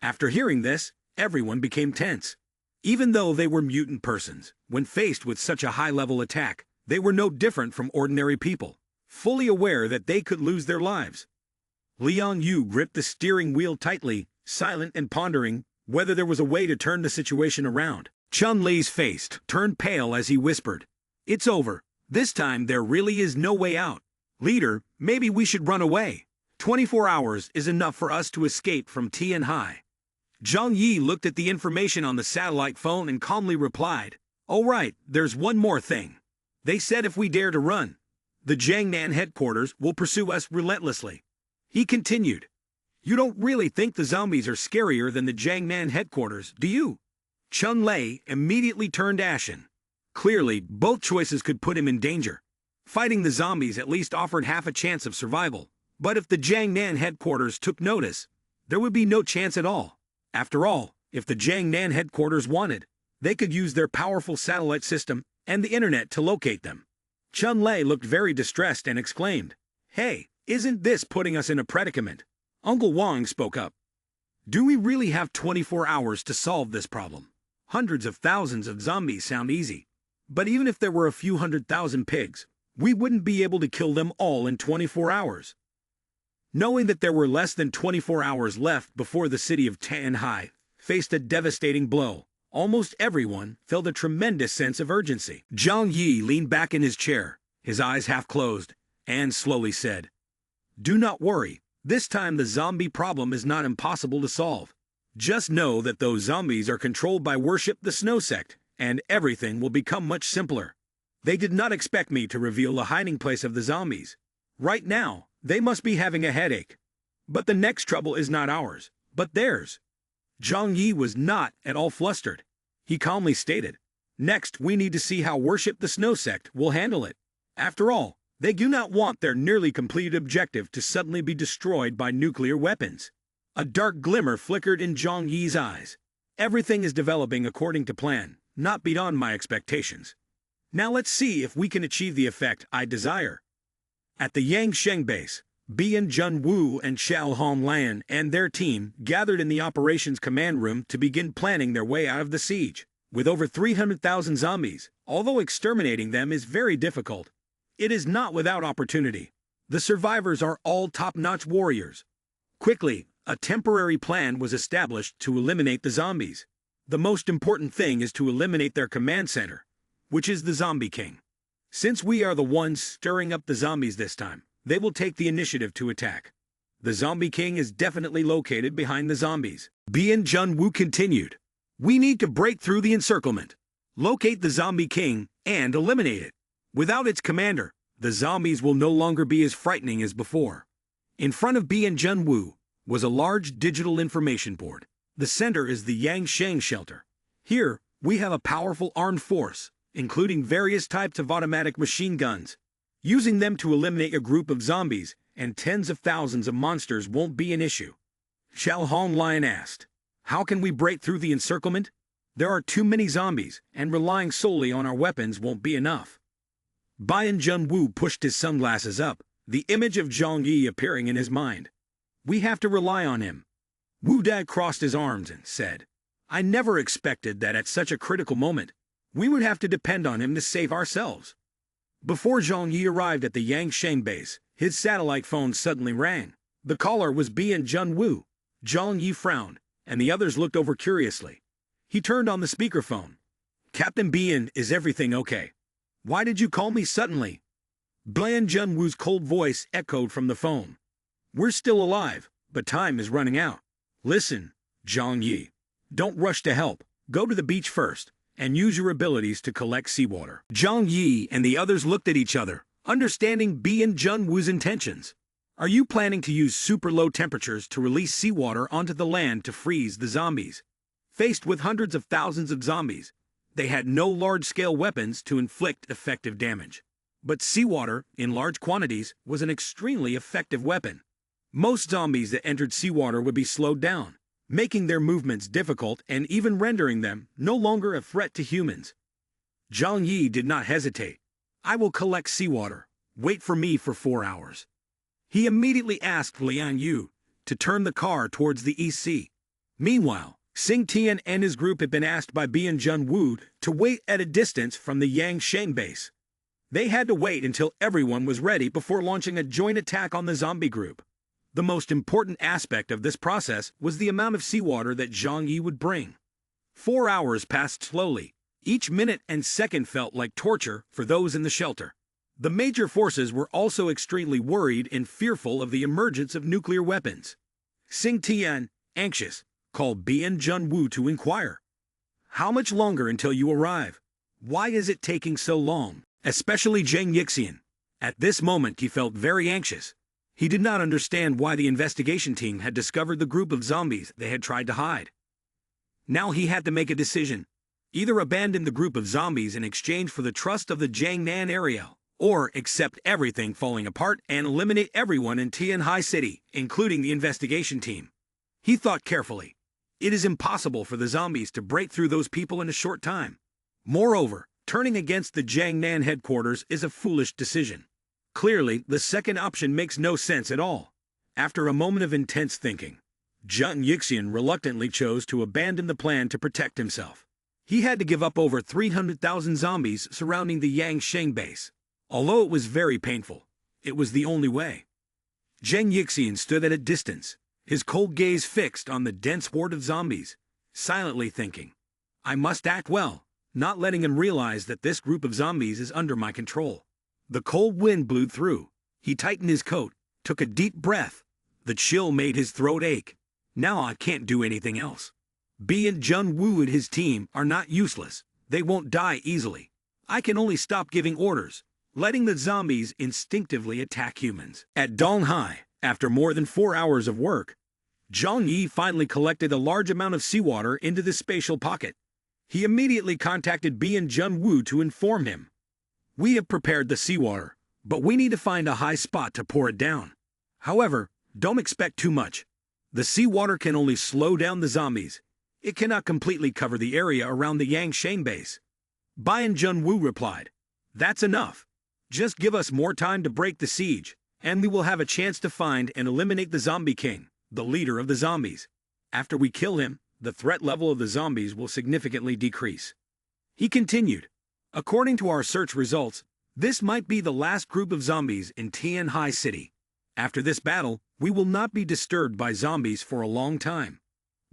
After hearing this, everyone became tense. Even though they were mutant persons, when faced with such a high-level attack, they were no different from ordinary people, fully aware that they could lose their lives. Liang Yu gripped the steering wheel tightly, silent and pondering whether there was a way to turn the situation around. Chun Li's face turned pale as he whispered, "It's over. This time there really is no way out. Leader, maybe we should run away. 24 hours is enough for us to escape from Tianhai." Zhang Yi looked at the information on the satellite phone and calmly replied, "All right, there's one more thing. They said if we dare to run, the Jiangnan headquarters will pursue us relentlessly." He continued, "You don't really think the zombies are scarier than the Jiangnan headquarters, do you?" Chun Li immediately turned ashen. Clearly, both choices could put him in danger. Fighting the zombies at least offered half a chance of survival, but if the Jiangnan headquarters took notice, there would be no chance at all. After all, if the Jiangnan headquarters wanted, they could use their powerful satellite system and the internet to locate them. Chun Li looked very distressed and exclaimed, "Hey, isn't this putting us in a predicament?" Uncle Wang spoke up. "Do we really have 24 hours to solve this problem? Hundreds of thousands of zombies sound easy, but even if there were a few 100,000 pigs, we wouldn't be able to kill them all in 24 hours. Knowing that there were less than 24 hours left before the city of Tianhai faced a devastating blow, almost everyone felt a tremendous sense of urgency. Zhang Yi leaned back in his chair, his eyes half closed, and slowly said, "Do not worry, this time the zombie problem is not impossible to solve. Just know that those zombies are controlled by Worship the Snow Sect, and everything will become much simpler." They did not expect me to reveal the hiding place of the zombies. Right now, they must be having a headache. But the next trouble is not ours, but theirs. Zhang Yi was not at all flustered. He calmly stated, "Next, we need to see how Worship the Snow Sect will handle it. After all, they do not want their nearly completed objective to suddenly be destroyed by nuclear weapons." A dark glimmer flickered in Zhang Yi's eyes. Everything is developing according to plan, not beyond my expectations. Now let's see if we can achieve the effect I desire. At the Yangsheng base, Bian Junwu and Xiao Honglan and their team gathered in the operations command room to begin planning their way out of the siege. With over 300,000 zombies, although exterminating them is very difficult, it is not without opportunity. The survivors are all top-notch warriors. Quickly, a temporary plan was established to eliminate the zombies. The most important thing is to eliminate their command center, which is the Zombie King. Since we are the ones stirring up the zombies this time, they will take the initiative to attack. The Zombie King is definitely located behind the zombies. Bian Junwu continued, "We need to break through the encirclement, locate the Zombie King, and eliminate it. Without its commander, the zombies will no longer be as frightening as before." In front of Bian Junwu was a large digital information board. The center is the Yangsheng shelter. Here, we have a powerful armed force, including various types of automatic machine guns. Using them to eliminate a group of zombies and tens of thousands of monsters won't be an issue. Xiao Honglian asked, "How can we break through the encirclement? There are too many zombies, and relying solely on our weapons won't be enough." Bian Jun-woo pushed his sunglasses up, the image of Zhang Yi appearing in his mind. We have to rely on him. Wu Dad crossed his arms and said, I never expected that at such a critical moment, we would have to depend on him to save ourselves. Before Zhang Yi arrived at the Yangsheng base, his satellite phone suddenly rang. The caller was Bian Jun-woo. Zhang Yi frowned, and the others looked over curiously. He turned on the speakerphone. Captain Bian, is everything okay? Why did you call me suddenly? Bian Jun-woo's cold voice echoed from the phone. We're still alive, but time is running out. Listen, Zhang Yi. Don't rush to help. Go to the beach first, and use your abilities to collect seawater. Zhang Yi and the others looked at each other, understanding Bian Jun-woo's intentions. Are you planning to use super low temperatures to release seawater onto the land to freeze the zombies? Faced with hundreds of thousands of zombies, they had no large-scale weapons to inflict effective damage. But seawater, in large quantities, was an extremely effective weapon. Most zombies that entered seawater would be slowed down, making their movements difficult and even rendering them no longer a threat to humans. Zhang Yi did not hesitate. I will collect seawater. Wait for me for 4 hours. He immediately asked Liang Yu to turn the car towards the East Sea. Meanwhile, Xing Tian and his group had been asked by Bian Jun-woo to wait at a distance from the Yangsheng base. They had to wait until everyone was ready before launching a joint attack on the zombie group. The most important aspect of this process was the amount of seawater that Zhang Yi would bring. 4 hours passed slowly. Each minute and second felt like torture for those in the shelter. The major forces were also extremely worried and fearful of the emergence of nuclear weapons. Xing Tian, anxious, called Bian Jun-woo to inquire. How much longer until you arrive? Why is it taking so long? Especially Zheng Yixian. At this moment he felt very anxious. He did not understand why the investigation team had discovered the group of zombies they had tried to hide. Now he had to make a decision. Either abandon the group of zombies in exchange for the trust of the Jiangnan area, or accept everything falling apart and eliminate everyone in Tianhai City, including the investigation team. He thought carefully. It is impossible for the zombies to break through those people in a short time. Moreover, turning against the Jiangnan headquarters is a foolish decision. Clearly, the second option makes no sense at all. After a moment of intense thinking, Zheng Yixian reluctantly chose to abandon the plan to protect himself. He had to give up over 300,000 zombies surrounding the Yangsheng base. Although it was very painful, it was the only way. Zheng Yixian stood at a distance, his cold gaze fixed on the dense horde of zombies, silently thinking, I must act well, not letting him realize that this group of zombies is under my control. The cold wind blew through. He tightened his coat, took a deep breath. The chill made his throat ache. Now I can't do anything else. Bian Jun-woo and his team are not useless. They won't die easily. I can only stop giving orders, letting the zombies instinctively attack humans. At Donghai, after more than 4 hours of work, Zhang Yi finally collected a large amount of seawater into the spatial pocket. He immediately contacted Bian Jun-woo to inform him. We have prepared the seawater, but we need to find a high spot to pour it down. However, don't expect too much. The seawater can only slow down the zombies. It cannot completely cover the area around the Yangsheng base. Bian Jun-woo replied, That's enough. Just give us more time to break the siege, and we will have a chance to find and eliminate the Zombie King, the leader of the zombies. After we kill him, the threat level of the zombies will significantly decrease. He continued, According to our search results, this might be the last group of zombies in Tianhai City. After this battle, we will not be disturbed by zombies for a long time.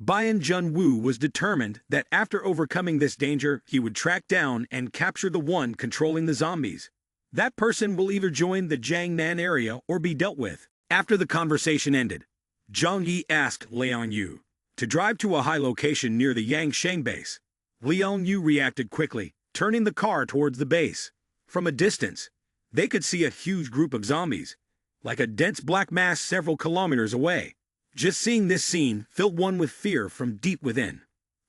Bian Jun-woo was determined that after overcoming this danger, he would track down and capture the one controlling the zombies. That person will either join the Jiangnan area or be dealt with. After the conversation ended, Zhang Yi asked Liang Yu to drive to a high location near the Yangsheng base. Liang Yu reacted quickly, turning the car towards the base. From a distance, they could see a huge group of zombies, like a dense black mass several kilometers away. Just seeing this scene filled one with fear from deep within.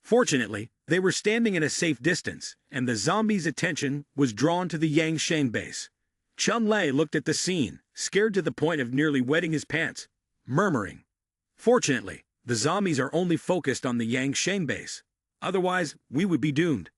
Fortunately, they were standing at a safe distance, and the zombies' attention was drawn to the Yangsheng base. Chun Lei looked at the scene, scared to the point of nearly wetting his pants, murmuring, Fortunately, the zombies are only focused on the Yangsheng base. Otherwise, we would be doomed.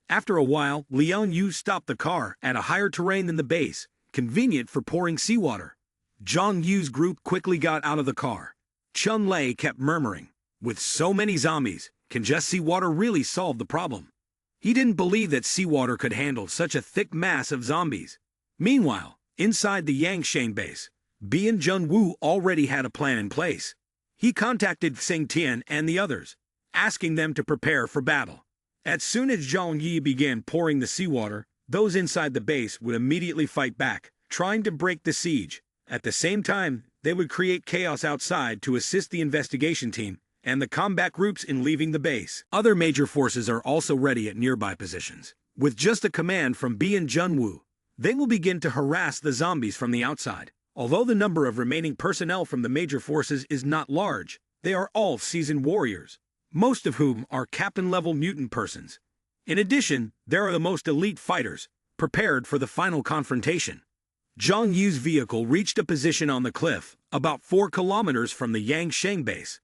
After a while, Liang Yu stopped the car at a higher terrain than the base, convenient for pouring seawater. Zhang Yu's group quickly got out of the car. Chun Lei kept murmuring, "With so many zombies, can just seawater really solve the problem?" He didn't believe that seawater could handle such a thick mass of zombies. Meanwhile, inside the Yangshan base, Bian Junwu already had a plan in place. He contacted Xing Tian and the others, asking them to prepare for battle. As soon as Zhang Yi began pouring the seawater, those inside the base would immediately fight back, trying to break the siege. At the same time, they would create chaos outside to assist the investigation team and the combat groups in leaving the base. Other major forces are also ready at nearby positions. With just a command from Bian Junwu, they will begin to harass the zombies from the outside. Although the number of remaining personnel from the major forces is not large, they are all seasoned warriors, most of whom are captain-level mutant persons. In addition, there are the most elite fighters, prepared for the final confrontation. Zhang Yu's vehicle reached a position on the cliff, about 4 kilometers from the Yangshan base.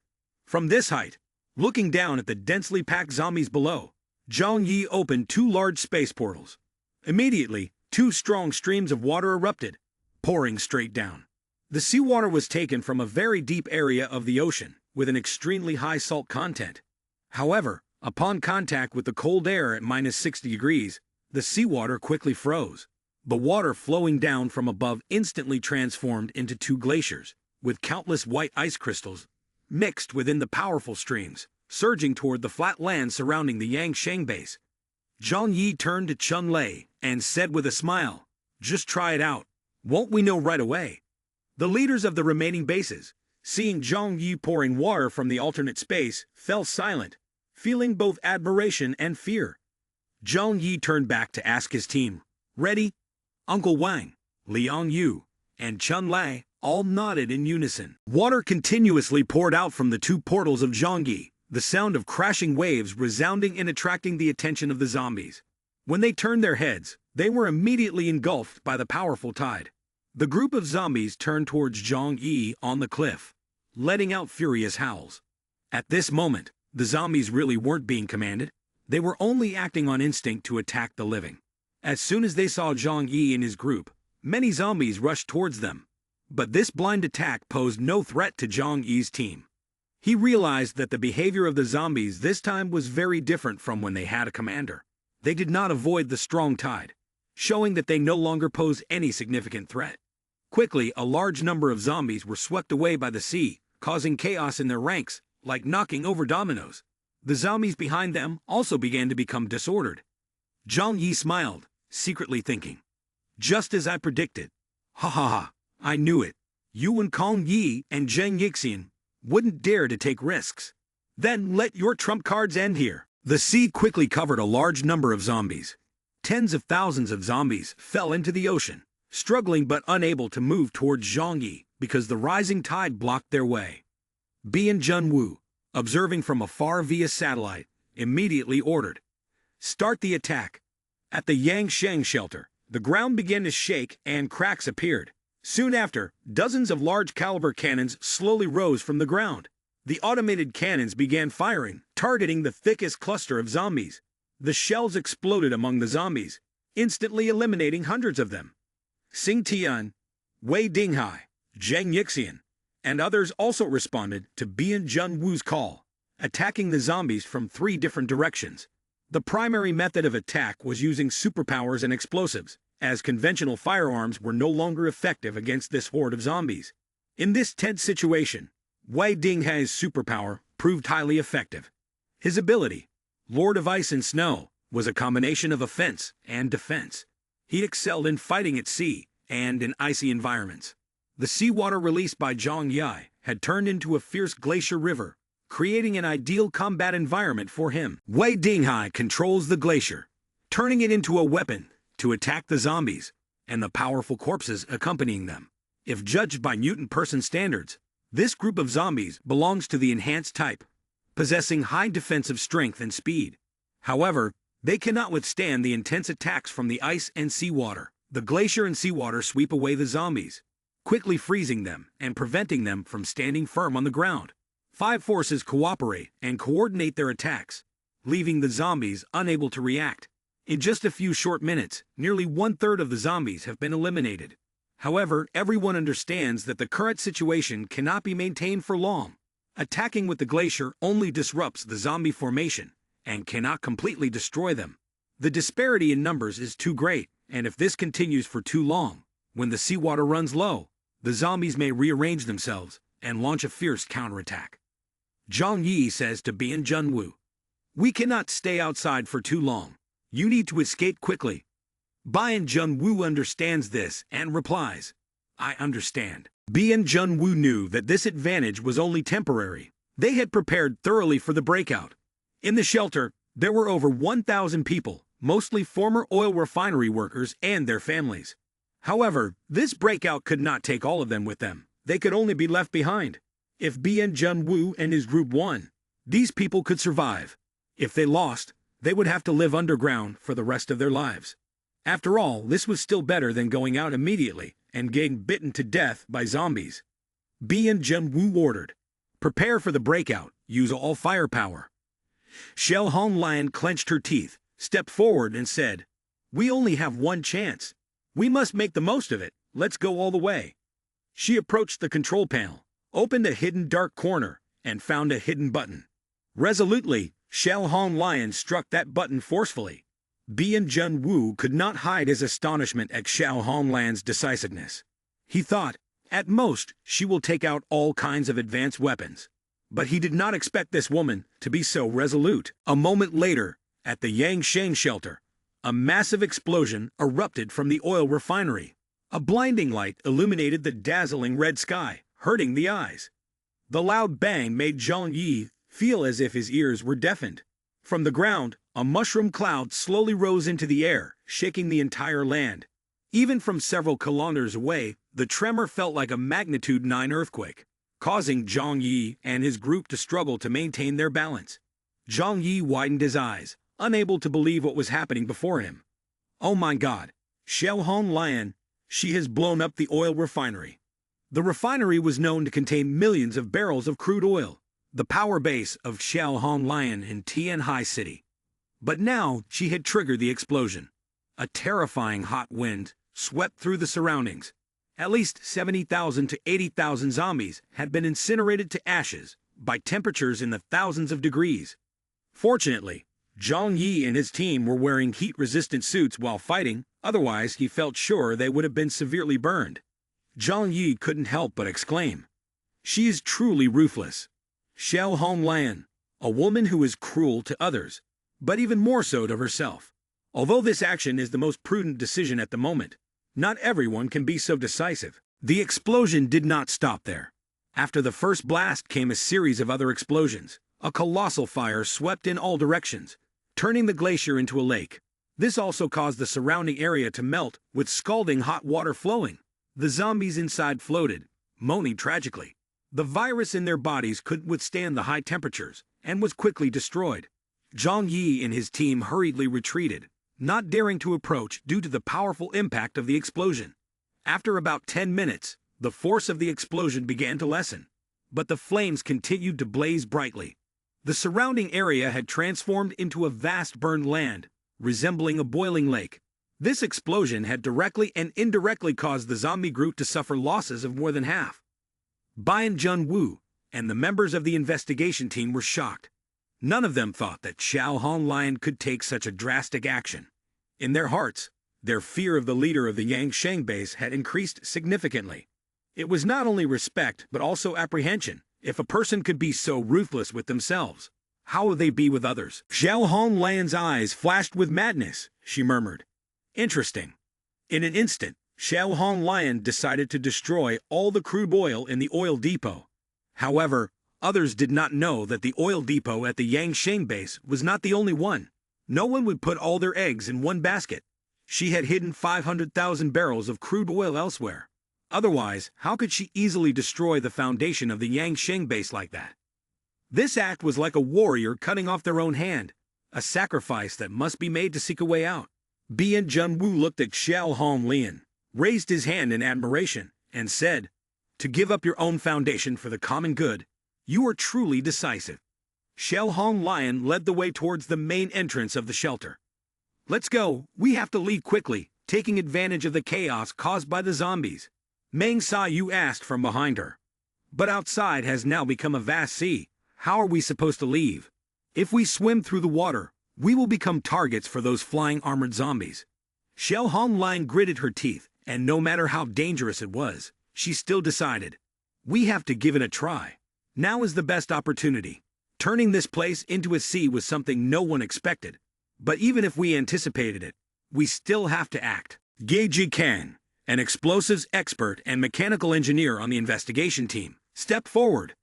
From this height, looking down at the densely packed zombies below, Zhang Yi opened 2 large space portals. Immediately, 2 strong streams of water erupted, pouring straight down. The seawater was taken from a very deep area of the ocean, with an extremely high salt content. However, upon contact with the cold air at -60 degrees, the seawater quickly froze. The water flowing down from above instantly transformed into 2 glaciers, with countless white ice crystals mixed within the powerful streams, surging toward the flat land surrounding the Yangshan base. Zhang Yi turned to Chun Lei and said with a smile, "Just try it out. Won't we know right away?" The leaders of the remaining bases, seeing Zhang Yi pouring water from the alternate space, fell silent, feeling both admiration and fear. Zhang Yi turned back to ask his team, "Ready?" Uncle Wang, Liang Yu, and Chun Lei all nodded in unison. Water continuously poured out from the 2 portals of Zhang Yi, the sound of crashing waves resounding and attracting the attention of the zombies. When they turned their heads, they were immediately engulfed by the powerful tide. The group of zombies turned towards Zhang Yi on the cliff, letting out furious howls. At this moment, the zombies really weren't being commanded. They were only acting on instinct to attack the living. As soon as they saw Zhang Yi and his group, many zombies rushed towards them. But this blind attack posed no threat to Zhang Yi's team. He realized that the behavior of the zombies this time was very different from when they had a commander. They did not avoid the strong tide, showing that they no longer posed any significant threat. Quickly, a large number of zombies were swept away by the sea, causing chaos in their ranks, like knocking over dominoes. The zombies behind them also began to become disordered. Zhang Yi smiled, secretly thinking, "Just as I predicted. Ha ha ha, I knew it. You and Kong Yi and Zheng Yixian wouldn't dare to take risks. Then let your trump cards end here." The sea quickly covered a large number of zombies. Tens of thousands of zombies fell into the ocean, struggling but unable to move towards Zhang Yi because the rising tide blocked their way. Bian Junwu, observing from afar via satellite, immediately ordered, "Start the attack." At the Yangshan shelter, the ground began to shake and cracks appeared. Soon after, dozens of large-caliber cannons slowly rose from the ground. The automated cannons began firing, targeting the thickest cluster of zombies. The shells exploded among the zombies, instantly eliminating hundreds of them. Xing Tian, Wei Dinghai, Zheng Yixian, and others also responded to Bian Junwu's call, attacking the zombies from 3 different directions. The primary method of attack was using superpowers and explosives, as conventional firearms were no longer effective against this horde of zombies. In this tense situation, Wei Dinghai's superpower proved highly effective. His ability, Lord of Ice and Snow, was a combination of offense and defense. He excelled in fighting at sea and in icy environments. The seawater released by Zhang Yi had turned into a fierce glacier river, creating an ideal combat environment for him. Wei Dinghai controls the glacier, turning it into a weapon to attack the zombies and the powerful corpses accompanying them. If judged by mutant person standards, this group of zombies belongs to the enhanced type, possessing high defensive strength and speed. However, they cannot withstand the intense attacks from the ice and seawater. The glacier and seawater sweep away the zombies, quickly freezing them and preventing them from standing firm on the ground. 5 forces cooperate and coordinate their attacks, leaving the zombies unable to react. In just a few short minutes, nearly one-third of the zombies have been eliminated. However, everyone understands that the current situation cannot be maintained for long. Attacking with the glacier only disrupts the zombie formation and cannot completely destroy them. The disparity in numbers is too great, and if this continues for too long, when the seawater runs low, the zombies may rearrange themselves and launch a fierce counterattack. Zhang Yi says to Bian Junwu, "We cannot stay outside for too long. You need to escape quickly." Bian Junwu understands this and replies, "I understand." Bian Junwu knew that this advantage was only temporary. They had prepared thoroughly for the breakout. In the shelter, there were over 1,000 people, mostly former oil refinery workers and their families. However, this breakout could not take all of them with them. They could only be left behind. If Bian Junwu and his group won, these people could survive. If they lost, they would have to live underground for the rest of their lives. After all, this was still better than going out immediately and getting bitten to death by zombies. Bian Junwu ordered, "Prepare for the breakout. Use all firepower." Xiao Honglian clenched her teeth, stepped forward and said, "We only have one chance. We must make the most of it. Let's go all the way." She approached the control panel, opened a hidden dark corner, and found a hidden button. Resolutely, Xiao Honglian struck that button forcefully. Bian Junwu could not hide his astonishment at Xiao Honglian's decisiveness. He thought, at most, she will take out all kinds of advanced weapons. But he did not expect this woman to be so resolute. A moment later, at the Yangsheng shelter, a massive explosion erupted from the oil refinery. A blinding light illuminated the dazzling red sky, hurting the eyes. The loud bang made Zhang Yi feel as if his ears were deafened. From the ground, a mushroom cloud slowly rose into the air, shaking the entire land. Even from several kilometers away, the tremor felt like a magnitude 9 earthquake, causing Zhang Yi and his group to struggle to maintain their balance. Zhang Yi widened his eyes, unable to believe what was happening before him. "Oh my God! Xiao Honglian, she has blown up the oil refinery." The refinery was known to contain millions of barrels of crude oil, the power base of Xiao Honglian in Tianhai City. But now she had triggered the explosion. A terrifying hot wind swept through the surroundings. At least 70,000 to 80,000 zombies had been incinerated to ashes by temperatures in the thousands of degrees. Fortunately, Zhang Yi and his team were wearing heat-resistant suits while fighting, otherwise he felt sure they would have been severely burned. Zhang Yi couldn't help but exclaim, "She is truly ruthless." Xiao Honglian, a woman who is cruel to others, but even more so to herself. Although this action is the most prudent decision at the moment, not everyone can be so decisive. The explosion did not stop there. After the first blast came a series of other explosions. A colossal fire swept in all directions, turning the glacier into a lake. This also caused the surrounding area to melt, with scalding hot water flowing. The zombies inside floated, moaning tragically. The virus in their bodies couldn't withstand the high temperatures, and was quickly destroyed. Zhang Yi and his team hurriedly retreated, not daring to approach due to the powerful impact of the explosion. After about 10 minutes, the force of the explosion began to lessen, but the flames continued to blaze brightly. The surrounding area had transformed into a vast burned land, resembling a boiling lake. This explosion had directly and indirectly caused the zombie group to suffer losses of more than half. Bian Junwu and the members of the investigation team were shocked. None of them thought that Xiao Honglian could take such a drastic action. In their hearts, their fear of the leader of the Yangsheng base had increased significantly. It was not only respect but also apprehension. If a person could be so ruthless with themselves, how would they be with others? Xiao Honglian's eyes flashed with madness. She murmured, "Interesting." In an instant, Xiao Honglian decided to destroy all the crude oil in the oil depot. However, others did not know that the oil depot at the Yangsheng base was not the only one. No one would put all their eggs in one basket. She had hidden 500,000 barrels of crude oil elsewhere. Otherwise, how could she easily destroy the foundation of the Yangsheng base like that? This act was like a warrior cutting off their own hand, a sacrifice that must be made to seek a way out. Bian Junwu looked at Xiao Honglian, raised his hand in admiration, and said, "To give up your own foundation for the common good, you are truly decisive." Xiao Honglian led the way towards the main entrance of the shelter. Let's go, we have to leave quickly, taking advantage of the chaos caused by the zombies. Meng saw you asked from behind her. But outside has now become a vast sea. How are we supposed to leave? If we swim through the water, we will become targets for those flying armored zombies. Xiao Honglin gritted her teeth, and no matter how dangerous it was, she still decided. We have to give it a try. Now is the best opportunity. Turning this place into a sea was something no one expected. But even if we anticipated it, we still have to act. Geiji Kan, an explosives expert and mechanical engineer on the investigation team, stepped forward.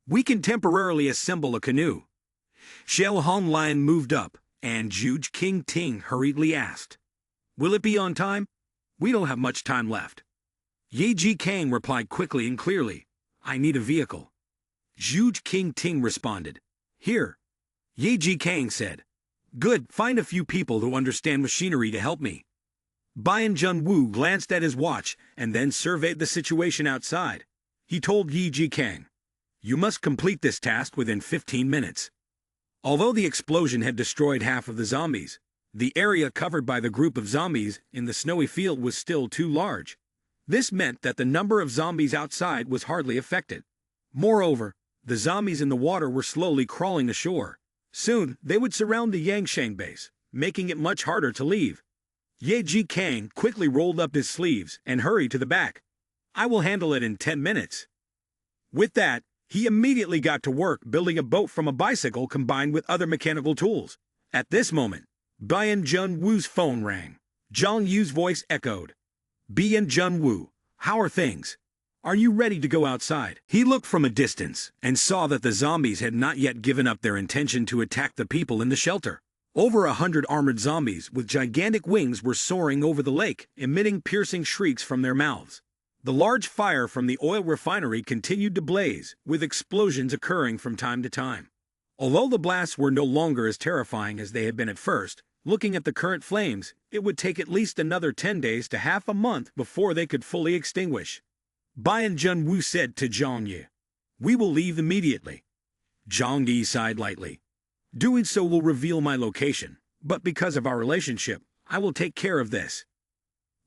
We can temporarily assemble a canoe. Xiao Honglin moved up, and Juge King Ting hurriedly asked, "Will it be on time? We don't have much time left." Ye Ji Kang replied quickly and clearly, "I need a vehicle." Juge King Ting responded, "Here." Ye Ji Kang said, "Good, find a few people who understand machinery to help me." Bian Jun Wu glanced at his watch and then surveyed the situation outside. He told Ye Ji Kang, "You must complete this task within 15 minutes. Although the explosion had destroyed half of the zombies, the area covered by the group of zombies in the snowy field was still too large. This meant that the number of zombies outside was hardly affected. Moreover, the zombies in the water were slowly crawling ashore. Soon, they would surround the Yangshan base, making it much harder to leave. Ye Ji Kang quickly rolled up his sleeves and hurried to the back. "I will handle it in 10 minutes. With that, he immediately got to work building a boat from a bicycle combined with other mechanical tools. At this moment, Bian Jun Wu's phone rang. Zhang Yu's voice echoed. "Bian Jun Wu, how are things? Are you ready to go outside?" He looked from a distance and saw that the zombies had not yet given up their intention to attack the people in the shelter. Over 100 armored zombies with gigantic wings were soaring over the lake, emitting piercing shrieks from their mouths. The large fire from the oil refinery continued to blaze, with explosions occurring from time to time. Although the blasts were no longer as terrifying as they had been at first, looking at the current flames, it would take at least another 10 days to half a month before they could fully extinguish. Bian Jun Wu said to Zhang Yi, "We will leave immediately." Zhang Yi sighed lightly. "Doing so will reveal my location, but because of our relationship, I will take care of this."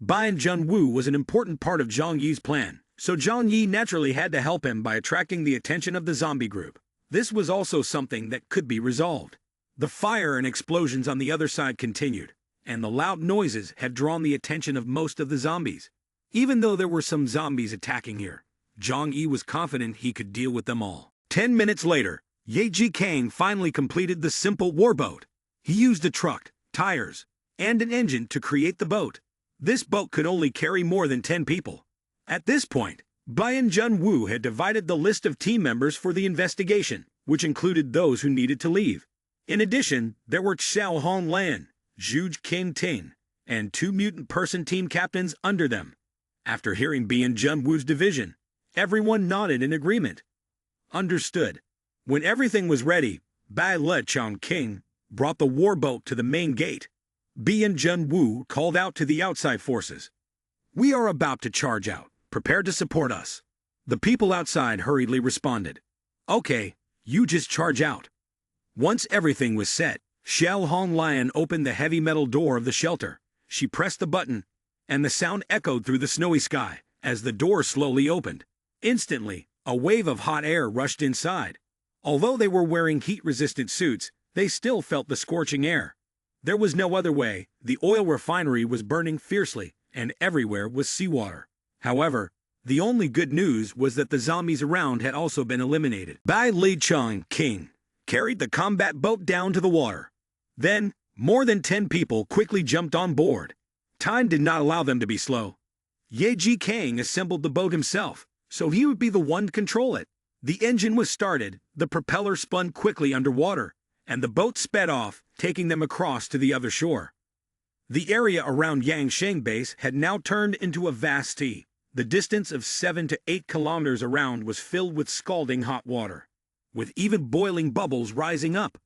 Bian Jun Wu was an important part of Zhang Yi's plan, so Zhang Yi naturally had to help him by attracting the attention of the zombie group. This was also something that could be resolved. The fire and explosions on the other side continued, and the loud noises had drawn the attention of most of the zombies. Even though there were some zombies attacking here, Zhang Yi was confident he could deal with them all. 10 minutes later, Ye Ji Kang finally completed the simple warboat. He used a truck, tires, and an engine to create the boat. This boat could only carry more than 10 people. At this point, Bian Jun Wu had divided the list of team members for the investigation, which included those who needed to leave. In addition, there were Xiao Honglin, Juge King Ting, and 2 mutant person team captains under them. After hearing Bian Jun Wu's division, everyone nodded in agreement. Understood. When everything was ready, Bai Le Chong King brought the warboat to the main gate. Bian Jun Wu called out to the outside forces. "We are about to charge out. Prepare to support us." The people outside hurriedly responded. "Okay, you just charge out." Once everything was set, Xiao Honglin opened the heavy metal door of the shelter. She pressed the button, and the sound echoed through the snowy sky as the door slowly opened. Instantly, a wave of hot air rushed inside. Although they were wearing heat-resistant suits, they still felt the scorching air. There was no other way. The oil refinery was burning fiercely, and everywhere was seawater. However, the only good news was that the zombies around had also been eliminated. Bai Li Chong King carried the combat boat down to the water. Then, more than 10 people quickly jumped on board. Time did not allow them to be slow. Ye Ji Kang assembled the boat himself, so he would be the one to control it. The engine was started, the propeller spun quickly underwater, and the boat sped off, taking them across to the other shore. The area around Yangshan base had now turned into a vast sea. The distance of 7 to 8 kilometers around was filled with scalding hot water, with even boiling bubbles rising up.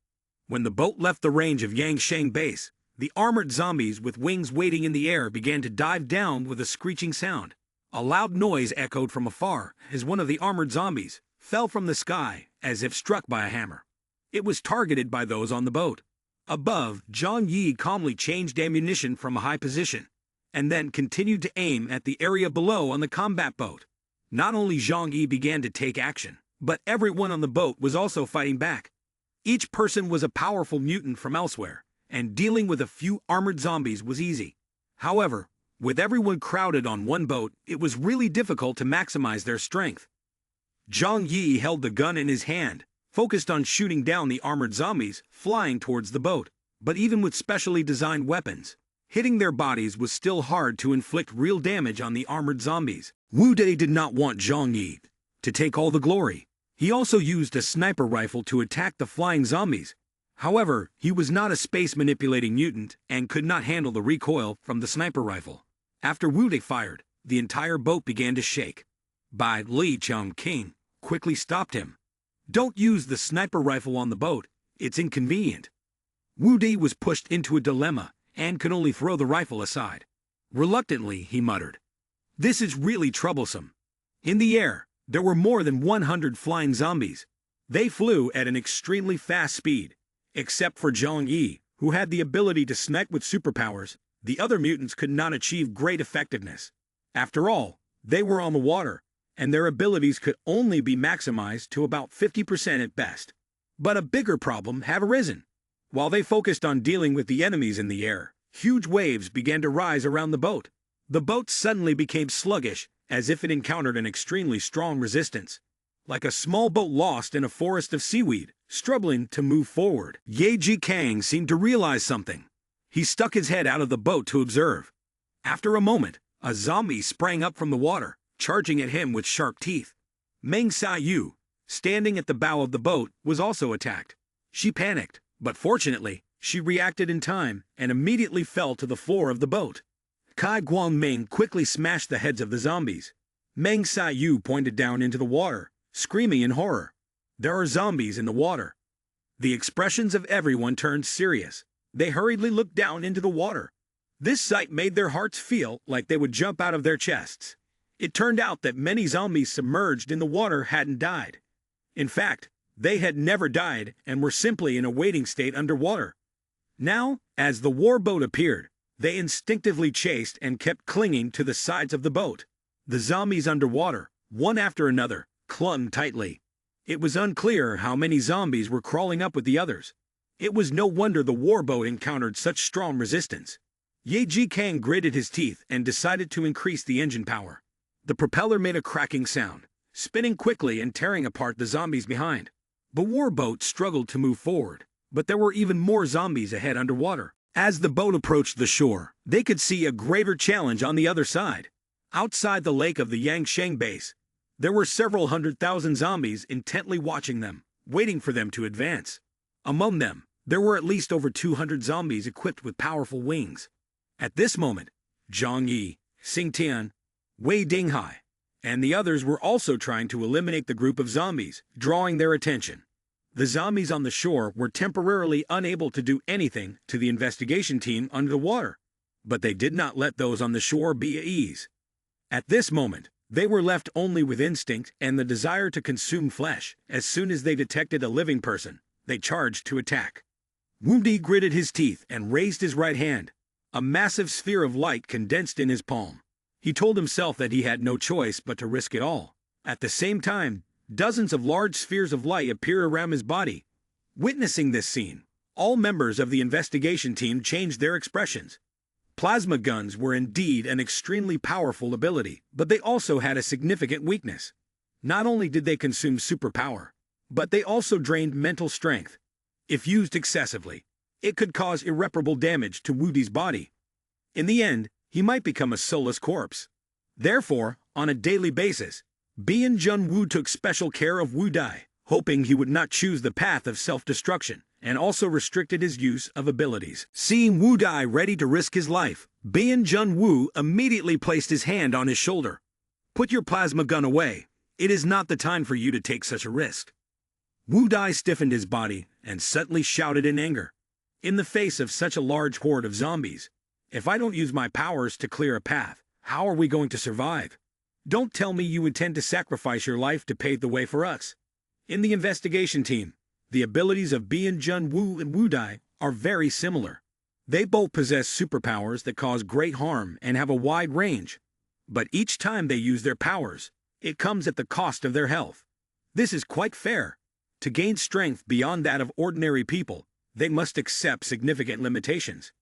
When the boat left the range of Yangshan base, the armored zombies with wings waiting in the air began to dive down with a screeching sound. A loud noise echoed from afar as one of the armored zombies fell from the sky as if struck by a hammer. It was targeted by those on the boat. Above, Zhang Yi calmly changed ammunition from a high position, and then continued to aim at the area below on the combat boat. Not only Zhang Yi began to take action, but everyone on the boat was also fighting back. Each person was a powerful mutant from elsewhere, and dealing with a few armored zombies was easy. However, with everyone crowded on one boat, it was really difficult to maximize their strength. Zhang Yi held the gun in his hand, focused on shooting down the armored zombies flying towards the boat. But even with specially designed weapons, hitting their bodies was still hard to inflict real damage on the armored zombies. Wu Dai did not want Zhang Yi to take all the glory. He also used a sniper rifle to attack the flying zombies. However, he was not a space-manipulating mutant and could not handle the recoil from the sniper rifle. After Wu Dai fired, the entire boat began to shake. Bai Li Chongqing quickly stopped him. "Don't use the sniper rifle on the boat, it's inconvenient." Wu Dai was pushed into a dilemma and could only throw the rifle aside. Reluctantly, he muttered, "This is really troublesome." In the air, there were more than 100 flying zombies. They flew at an extremely fast speed. Except for Zhang Yi, who had the ability to snipe with superpowers, the other mutants could not achieve great effectiveness. After all, they were on the water, and their abilities could only be maximized to about 50% at best. But a bigger problem had arisen. While they focused on dealing with the enemies in the air, huge waves began to rise around the boat. The boat suddenly became sluggish, as if it encountered an extremely strong resistance. Like a small boat lost in a forest of seaweed, struggling to move forward. Ye Jikang seemed to realize something. He stuck his head out of the boat to observe. After a moment, a zombie sprang up from the water, charging at him with sharp teeth. Meng Xiaoyu, standing at the bow of the boat, was also attacked. She panicked, but fortunately, she reacted in time and immediately fell to the floor of the boat. Kai Guangming quickly smashed the heads of the zombies. Meng Xiaoyu pointed down into the water, screaming in horror. "There are zombies in the water." The expressions of everyone turned serious. They hurriedly looked down into the water. This sight made their hearts feel like they would jump out of their chests. It turned out that many zombies submerged in the water hadn't died. In fact, they had never died and were simply in a waiting state underwater. Now, as the war boat appeared, they instinctively chased and kept clinging to the sides of the boat. The zombies underwater, one after another, clung tightly. It was unclear how many zombies were crawling up with the others. It was no wonder the warboat encountered such strong resistance. Ye Jikang gritted his teeth and decided to increase the engine power. The propeller made a cracking sound, spinning quickly and tearing apart the zombies behind. The warboat struggled to move forward, but there were even more zombies ahead underwater. As the boat approached the shore, they could see a greater challenge on the other side. Outside the lake of the Yangsheng base, there were several 100,000 zombies intently watching them, waiting for them to advance. Among them, there were at least over 200 zombies equipped with powerful wings. At this moment, Zhang Yi, Xing Tian, Wei Dinghai, and the others were also trying to eliminate the group of zombies, drawing their attention. The zombies on the shore were temporarily unable to do anything to the investigation team under the water, but they did not let those on the shore be at ease. At this moment, they were left only with instinct and the desire to consume flesh. As soon as they detected a living person, they charged to attack. Wu Di gritted his teeth and raised his right hand. A massive sphere of light condensed in his palm. He told himself that he had no choice but to risk it all. At the same time, dozens of large spheres of light appeared around his body. Witnessing this scene, all members of the investigation team changed their expressions. Plasma guns were indeed an extremely powerful ability, but they also had a significant weakness. Not only did they consume superpower, but they also drained mental strength. If used excessively, it could cause irreparable damage to Wu Di's body. In the end, he might become a soulless corpse. Therefore, on a daily basis, Bian Jun Wu took special care of Wu Dai, hoping he would not choose the path of self-destruction, and also restricted his use of abilities. Seeing Wu Dai ready to risk his life, Bian Jun Wu immediately placed his hand on his shoulder. "Put your plasma gun away. It is not the time for you to take such a risk." Wu Dai stiffened his body and suddenly shouted in anger. "In the face of such a large horde of zombies, if I don't use my powers to clear a path, how are we going to survive? Don't tell me you intend to sacrifice your life to pave the way for us." In the investigation team, the abilities of Bian Jun Wu and Wu Dai are very similar. They both possess superpowers that cause great harm and have a wide range. But each time they use their powers, it comes at the cost of their health. This is quite fair. To gain strength beyond that of ordinary people, they must accept significant limitations.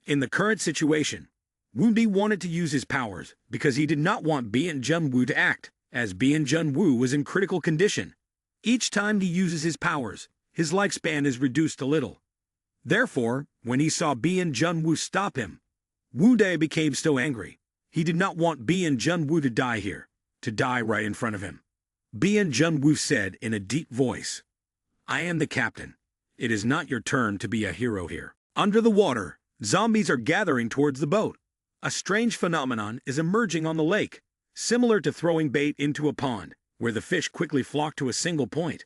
In the current situation, Woonbi wanted to use his powers because he did not want Bien Junwoo to act, as Bien Junwoo was in critical condition. Each time he uses his powers, his lifespan is reduced a little. Therefore, when he saw Bien Junwoo stop him, Woondae became so angry. He did not want Bien Junwoo to die here, to die right in front of him. Bien Junwoo said in a deep voice, "I am the captain. It is not your turn to be a hero here." Under the water, zombies are gathering towards the boat. A strange phenomenon is emerging on the lake, similar to throwing bait into a pond, where the fish quickly flock to a single point.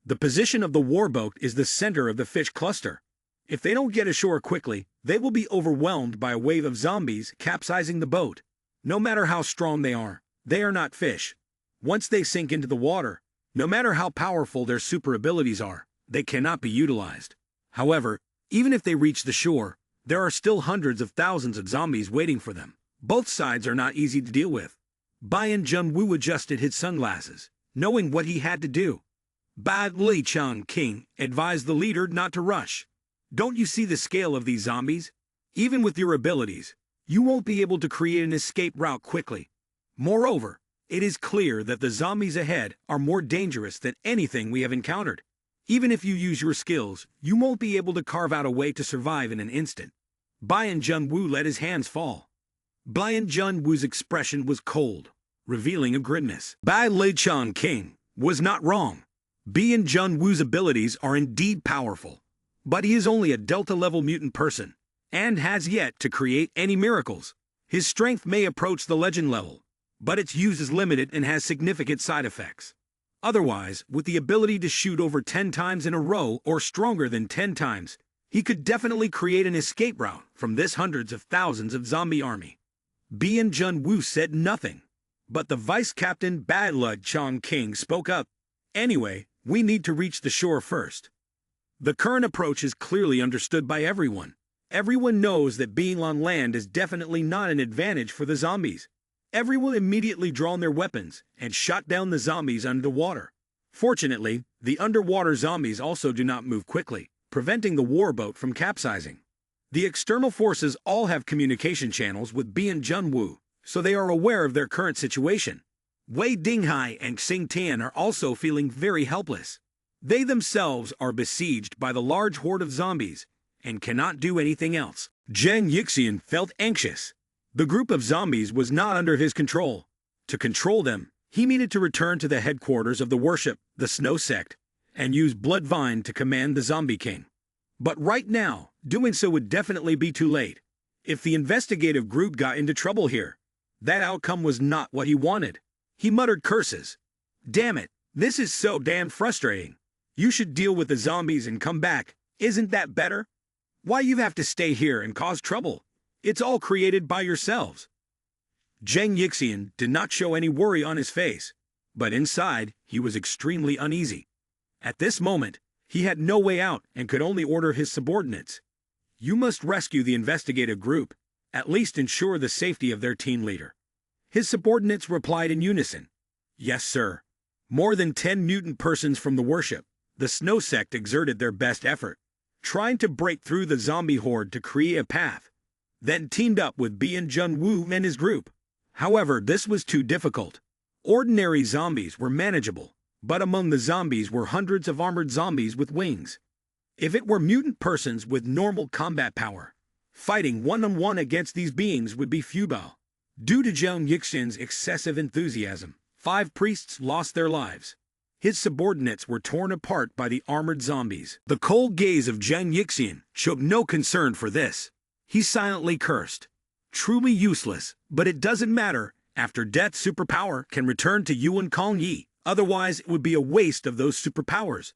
The position of the warboat is the center of the fish cluster. If they don't get ashore quickly, they will be overwhelmed by a wave of zombies capsizing the boat. No matter how strong they are not fish. Once they sink into the water, no matter how powerful their super abilities are, they cannot be utilized. However, even if they reach the shore, there are still hundreds of thousands of zombies waiting for them. Both sides are not easy to deal with. Bien Junwoo adjusted his sunglasses, knowing what he had to do. Bad Li Chang King advised the leader not to rush. Don't you see the scale of these zombies? Even with your abilities, you won't be able to create an escape route quickly. Moreover, it is clear that the zombies ahead are more dangerous than anything we have encountered. Even if you use your skills, you won't be able to carve out a way to survive in an instant. Bien Junwoo let his hands fall. Bien Junwoo's expression was cold, revealing a grimness. Bad Li Chang King was not wrong. Bien Junwoo's abilities are indeed powerful, but he is only a Delta-level mutant person, and has yet to create any miracles. His strength may approach the legend level, but its use is limited and has significant side effects. Otherwise, with the ability to shoot over 10 times in a row or stronger than 10 times, he could definitely create an escape route from this hundreds of thousands of zombie army. Bien Junwoo said nothing, but the vice captain Bad Li Chang King spoke up. Anyway, we need to reach the shore first. The current approach is clearly understood by everyone. Everyone knows that being on land is definitely not an advantage for the zombies. Everyone immediately drawn their weapons and shot down the zombies underwater. Fortunately, the underwater zombies also do not move quickly, preventing the warboat from capsizing. The external forces all have communication channels with Bien Junwoo, so they are aware of their current situation. Wei Dinghai and Xing Tian are also feeling very helpless. They themselves are besieged by the large horde of zombies and cannot do anything else. Zheng Yixian felt anxious. The group of zombies was not under his control. To control them, he needed to return to the headquarters of the worship, the Snow Sect, and use Bloodvine to command the Zombie King. But right now, doing so would definitely be too late. If the investigative group got into trouble here, that outcome was not what he wanted. He muttered curses. Damn it, this is so damn frustrating. You should deal with the zombies and come back. Isn't that better? Why you have to stay here and cause trouble? It's all created by yourselves. Zheng Yixian did not show any worry on his face, but inside he was extremely uneasy. At this moment, he had no way out and could only order his subordinates. You must rescue the investigative group, at least ensure the safety of their team leader. His subordinates replied in unison. Yes, sir. More than 10 mutant persons from the worship, the Snow Sect exerted their best effort, trying to break through the zombie horde to create a path, then teamed up with Bien Junwoo and his group. However, this was too difficult. Ordinary zombies were manageable, but among the zombies were hundreds of armored zombies with wings. If it were mutant persons with normal combat power, fighting one-on-one against these beings would be futile. Due to Zheng Yixian's excessive enthusiasm, 5 priests lost their lives. His subordinates were torn apart by the armored zombies. The cold gaze of Zheng Yixian showed no concern for this. He silently cursed. Truly useless, but it doesn't matter. After death, superpower can return to Yuan Kong Yi. Otherwise, it would be a waste of those superpowers.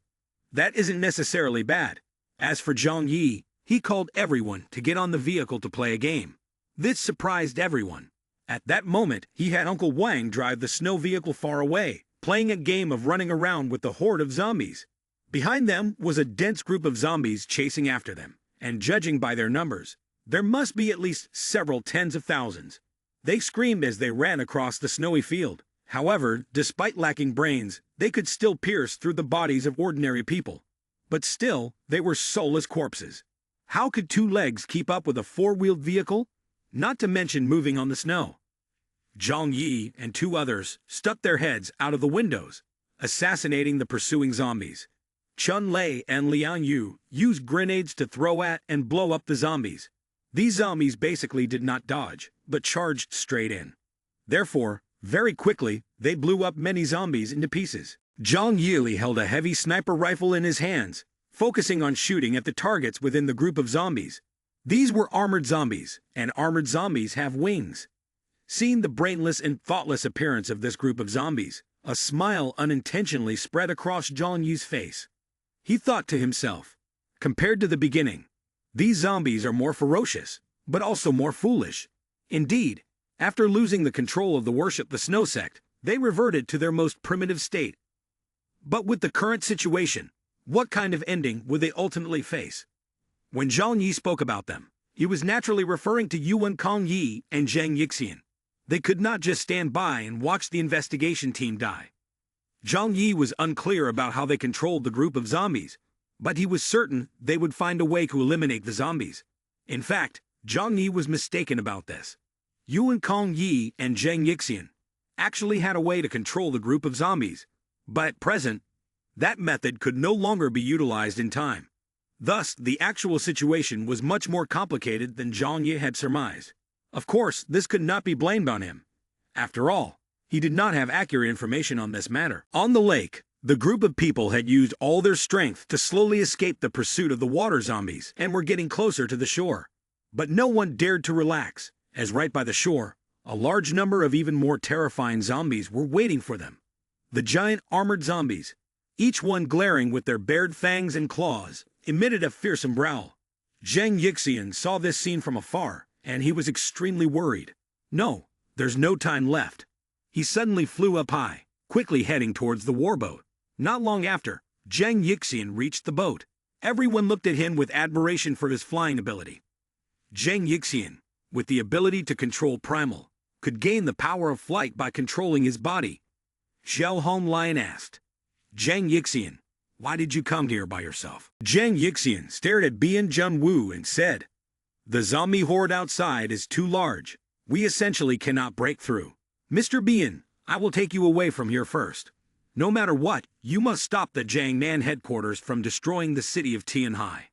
That isn't necessarily bad. As for Zhang Yi, he called everyone to get on the vehicle to play a game. This surprised everyone. At that moment, he had Uncle Wang drive the snow vehicle far away, playing a game of running around with the horde of zombies. Behind them was a dense group of zombies chasing after them, and judging by their numbers, there must be at least several tens of thousands. They screamed as they ran across the snowy field. However, despite lacking brains, they could still pierce through the bodies of ordinary people. But still, they were soulless corpses. How could two legs keep up with a four-wheeled vehicle? Not to mention moving on the snow. Zhang Yi and two others stuck their heads out of the windows, assassinating the pursuing zombies. Chun Lei and Liang Yu used grenades to throw at and blow up the zombies. These zombies basically did not dodge, but charged straight in. Therefore, very quickly, they blew up many zombies into pieces. Zhang Yi held a heavy sniper rifle in his hands, focusing on shooting at the targets within the group of zombies. These were armored zombies, and armored zombies have wings. Seeing the brainless and thoughtless appearance of this group of zombies, a smile unintentionally spread across Zhang Yi's face. He thought to himself, compared to the beginning, these zombies are more ferocious, but also more foolish. Indeed, after losing the control of the Worship the Snow sect, they reverted to their most primitive state. But with the current situation, what kind of ending would they ultimately face? When Zhang Yi spoke about them, he was naturally referring to Yuan Kong Yi and Zhang Yixian. They could not just stand by and watch the investigation team die. Zhang Yi was unclear about how they controlled the group of zombies, but he was certain they would find a way to eliminate the zombies. In fact, Zhang Yi was mistaken about this. Yuan Kong Yi and Zhang Yixian actually had a way to control the group of zombies, but at present, that method could no longer be utilized in time. Thus, the actual situation was much more complicated than Zhang Yi had surmised. Of course, this could not be blamed on him. After all, he did not have accurate information on this matter. On the lake, the group of people had used all their strength to slowly escape the pursuit of the water zombies and were getting closer to the shore. But no one dared to relax, as right by the shore, a large number of even more terrifying zombies were waiting for them. The giant armored zombies, each one glaring with their bared fangs and claws, emitted a fearsome growl. Zhang Yixian saw this scene from afar, and he was extremely worried. No, there's no time left. He suddenly flew up high, quickly heading towards the warboat. Not long after, Zhang Yixian reached the boat. Everyone looked at him with admiration for his flying ability. Zhang Yixian, with the ability to control primal, could gain the power of flight by controlling his body. Xiao Hong Lion asked, Zhang Yixian, why did you come here by yourself? Zhang Yixian stared at Bian Junwu and said, the zombie horde outside is too large. We essentially cannot break through. Mr. Bian, I will take you away from here first. No matter what, you must stop the Jiangnan headquarters from destroying the city of Tianhai.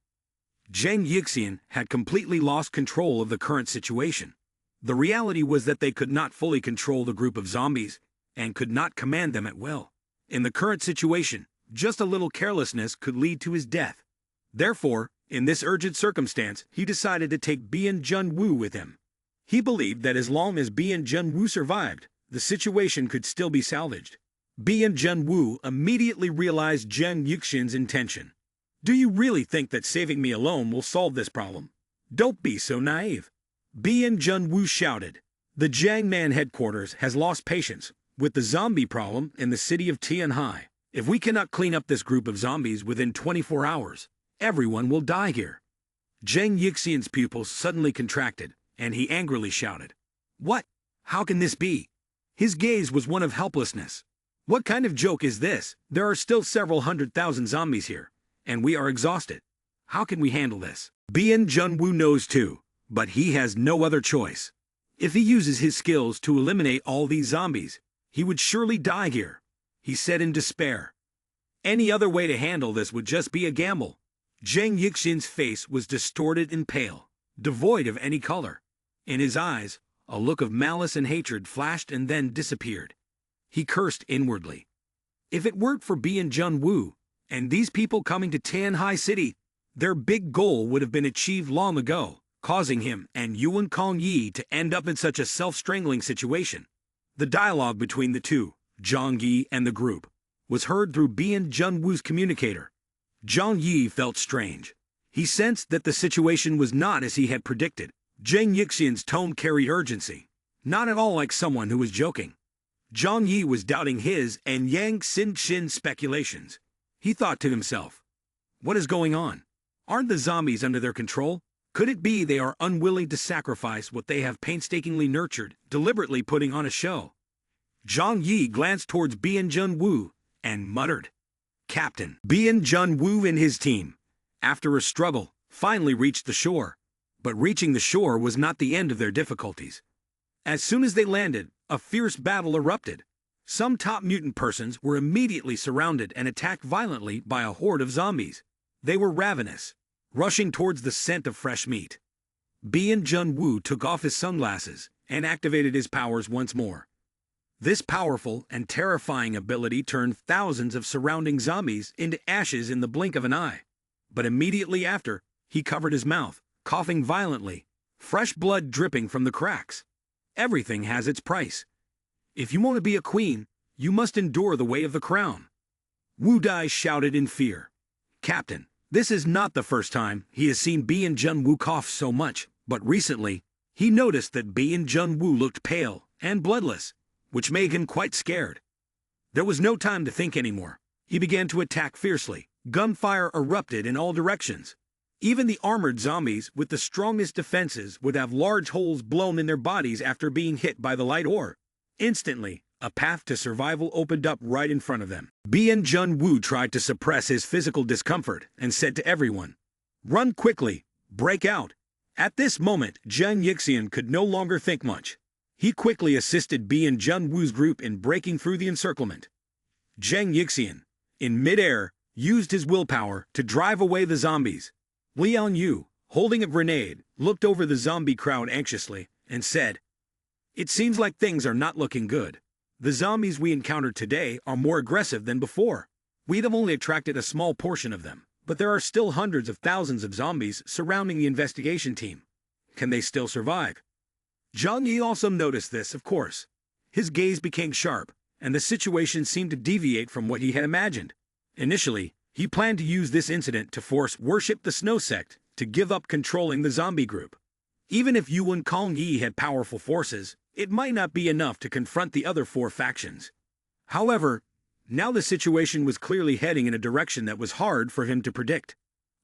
Zhang Yixian had completely lost control of the current situation. The reality was that they could not fully control the group of zombies and could not command them at will. In the current situation, just a little carelessness could lead to his death. Therefore, in this urgent circumstance, he decided to take Bian Junwu with him. He believed that as long as Bian Junwu survived, the situation could still be salvaged. Bian Junwu immediately realized Zhang Yixian's intention. Do you really think that saving me alone will solve this problem? Don't be so naive. Bian Junwu shouted. The Jiangnan headquarters has lost patience with the zombie problem in the city of Tianhai. If we cannot clean up this group of zombies within 24 hours, everyone will die here. Zhang Yixian's pupils suddenly contracted, and he angrily shouted, What? How can this be? His gaze was one of helplessness. What kind of joke is this? There are still several 100,000 zombies here, and we are exhausted. How can we handle this? Bian Junwu knows too, but he has no other choice. If he uses his skills to eliminate all these zombies, he would surely die here, he said in despair. Any other way to handle this would just be a gamble. Zhang Yixian's face was distorted and pale, devoid of any color. In his eyes, a look of malice and hatred flashed and then disappeared. He cursed inwardly. If it weren't for Bian Junwu and these people coming to Tianhai City, their big goal would have been achieved long ago, causing him and Yuan Kong Yi to end up in such a self-strangling situation. The dialogue between the two, Zhang Yi and the group, was heard through Bian Junwu's communicator. Zhang Yi felt strange. He sensed that the situation was not as he had predicted. Zhang Yixian's tone carried urgency, not at all like someone who was joking. Zhang Yi was doubting his and Yang Xinxin's speculations. He thought to himself, what is going on? Aren't the zombies under their control? Could it be they are unwilling to sacrifice what they have painstakingly nurtured, deliberately putting on a show? Zhang Yi glanced towards Bian Jun-woo and muttered. Captain Bian Jun-woo and his team, after a struggle, finally reached the shore. But reaching the shore was not the end of their difficulties. As soon as they landed, a fierce battle erupted. Some top mutant persons were immediately surrounded and attacked violently by a horde of zombies. They were ravenous, rushing towards the scent of fresh meat. Bian Jun-woo took off his sunglasses and activated his powers once more. This powerful and terrifying ability turned thousands of surrounding zombies into ashes in the blink of an eye. But immediately after, he covered his mouth, coughing violently, fresh blood dripping from the cracks. Everything has its price. If you want to be a queen, you must endure the way of the crown. Wu Dai shouted in fear. Captain, this is not the first time he has seen Bian Jun-woo cough so much, but recently, he noticed that Bian Jun-woo looked pale and bloodless, which made him quite scared. There was no time to think anymore. He began to attack fiercely. Gunfire erupted in all directions. Even the armored zombies with the strongest defenses would have large holes blown in their bodies after being hit by the light ore. Instantly, a path to survival opened up right in front of them. Bian Jun-woo tried to suppress his physical discomfort and said to everyone, "Run quickly, break out." At this moment, Zhang Yixian could no longer think much. He quickly assisted Bian Jun-woo's group in breaking through the encirclement. Zhang Yixian, in midair, used his willpower to drive away the zombies. Liang Yu, holding a grenade, looked over the zombie crowd anxiously and said, "It seems like things are not looking good. The zombies we encountered today are more aggressive than before. We'd have only attracted a small portion of them, but there are still hundreds of thousands of zombies surrounding the investigation team. Can they still survive?" Zhang Yi also noticed this, of course. His gaze became sharp, and the situation seemed to deviate from what he had imagined. Initially, he planned to use this incident to force Worship the Snow Sect to give up controlling the zombie group. Even if Yuan Kong Yi had powerful forces, it might not be enough to confront the other four factions. However, now the situation was clearly heading in a direction that was hard for him to predict.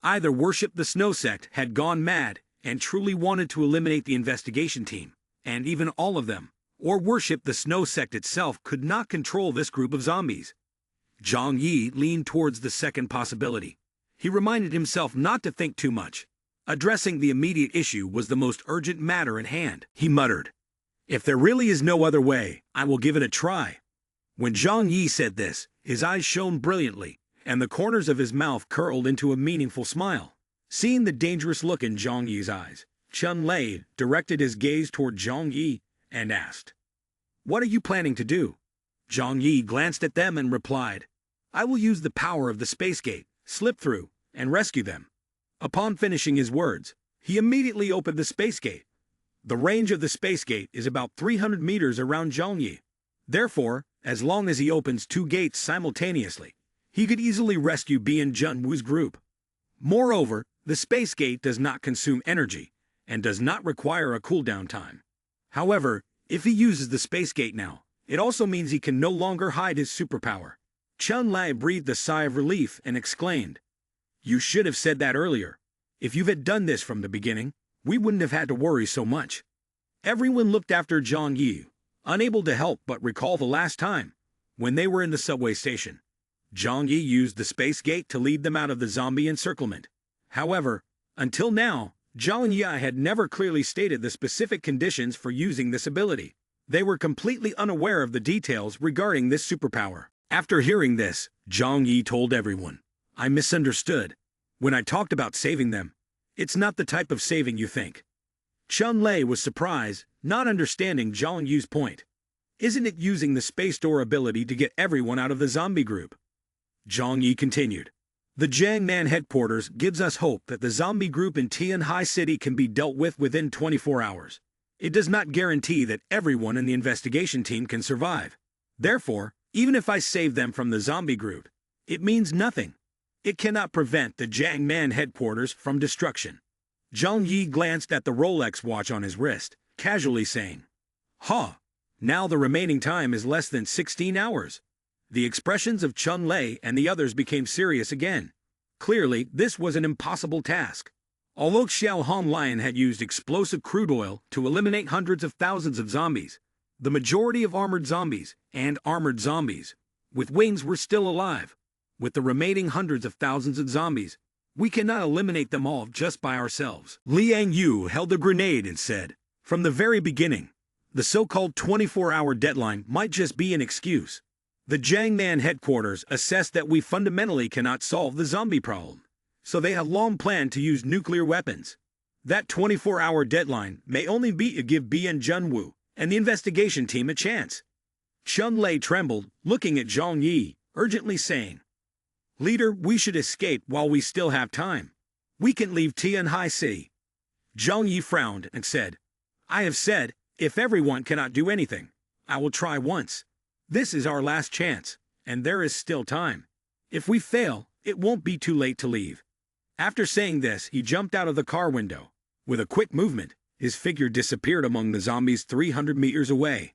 Either Worship the Snow Sect had gone mad and truly wanted to eliminate the investigation team, and even all of them, or Worship the Snow Sect itself could not control this group of zombies. Zhang Yi leaned towards the second possibility. He reminded himself not to think too much. Addressing the immediate issue was the most urgent matter at hand. He muttered, "If there really is no other way, I will give it a try." When Zhang Yi said this, his eyes shone brilliantly, and the corners of his mouth curled into a meaningful smile. Seeing the dangerous look in Zhang Yi's eyes, Chun Lei directed his gaze toward Zhang Yi and asked, "What are you planning to do?" Zhang Yi glanced at them and replied, "I will use the power of the space gate, slip through, and rescue them." Upon finishing his words, he immediately opened the space gate. The range of the space gate is about 300 meters around Zhang Yi. Therefore, as long as he opens two gates simultaneously, he could easily rescue Bian Jun-woo's group. Moreover, the space gate does not consume energy and does not require a cooldown time. However, if he uses the space gate now, it also means he can no longer hide his superpower. Chun Lai breathed a sigh of relief and exclaimed, "You should have said that earlier. If you had done this from the beginning, we wouldn't have had to worry so much." Everyone looked after Zhang Yi, unable to help but recall the last time, when they were in the subway station. Zhang Yi used the space gate to lead them out of the zombie encirclement. However, until now, Zhang Yi had never clearly stated the specific conditions for using this ability. They were completely unaware of the details regarding this superpower. After hearing this, Zhang Yi told everyone, "I misunderstood. When I talked about saving them, it's not the type of saving you think." Chun Lei was surprised, not understanding Zhang Yi's point. "Isn't it using the space door ability to get everyone out of the zombie group?" Zhang Yi continued, "The Jiangnan headquarters gives us hope that the zombie group in Tianhai City can be dealt with within 24 hours. It does not guarantee that everyone in the investigation team can survive. Therefore, even if I save them from the zombie group, it means nothing. It cannot prevent the Jiangnan headquarters from destruction." Zhang Yi glanced at the Rolex watch on his wrist, casually saying, Now the remaining time is less than 16 hours." The expressions of Chun Lei and the others became serious again. Clearly, this was an impossible task. Although Xiao Han Lion had used explosive crude oil to eliminate hundreds of thousands of zombies, the majority of armored zombies with wings were still alive. With the remaining hundreds of thousands of zombies, we cannot eliminate them all just by ourselves. Liang Yu held a grenade and said, "From the very beginning, the so-called 24-hour deadline might just be an excuse. The Jiangnan headquarters assessed that we fundamentally cannot solve the zombie problem, so they have long planned to use nuclear weapons. That 24-hour deadline may only be to give Bian Junwu and the investigation team a chance." Chun Lei trembled, looking at Zhang Yi, urgently saying, "Leader, we should escape while we still have time. We can leave Tianhai City." Zhang Yi frowned and said, "I have said, if everyone cannot do anything, I will try once. This is our last chance, and there is still time. If we fail, it won't be too late to leave." After saying this, he jumped out of the car window. With a quick movement, his figure disappeared among the zombies 300 meters away.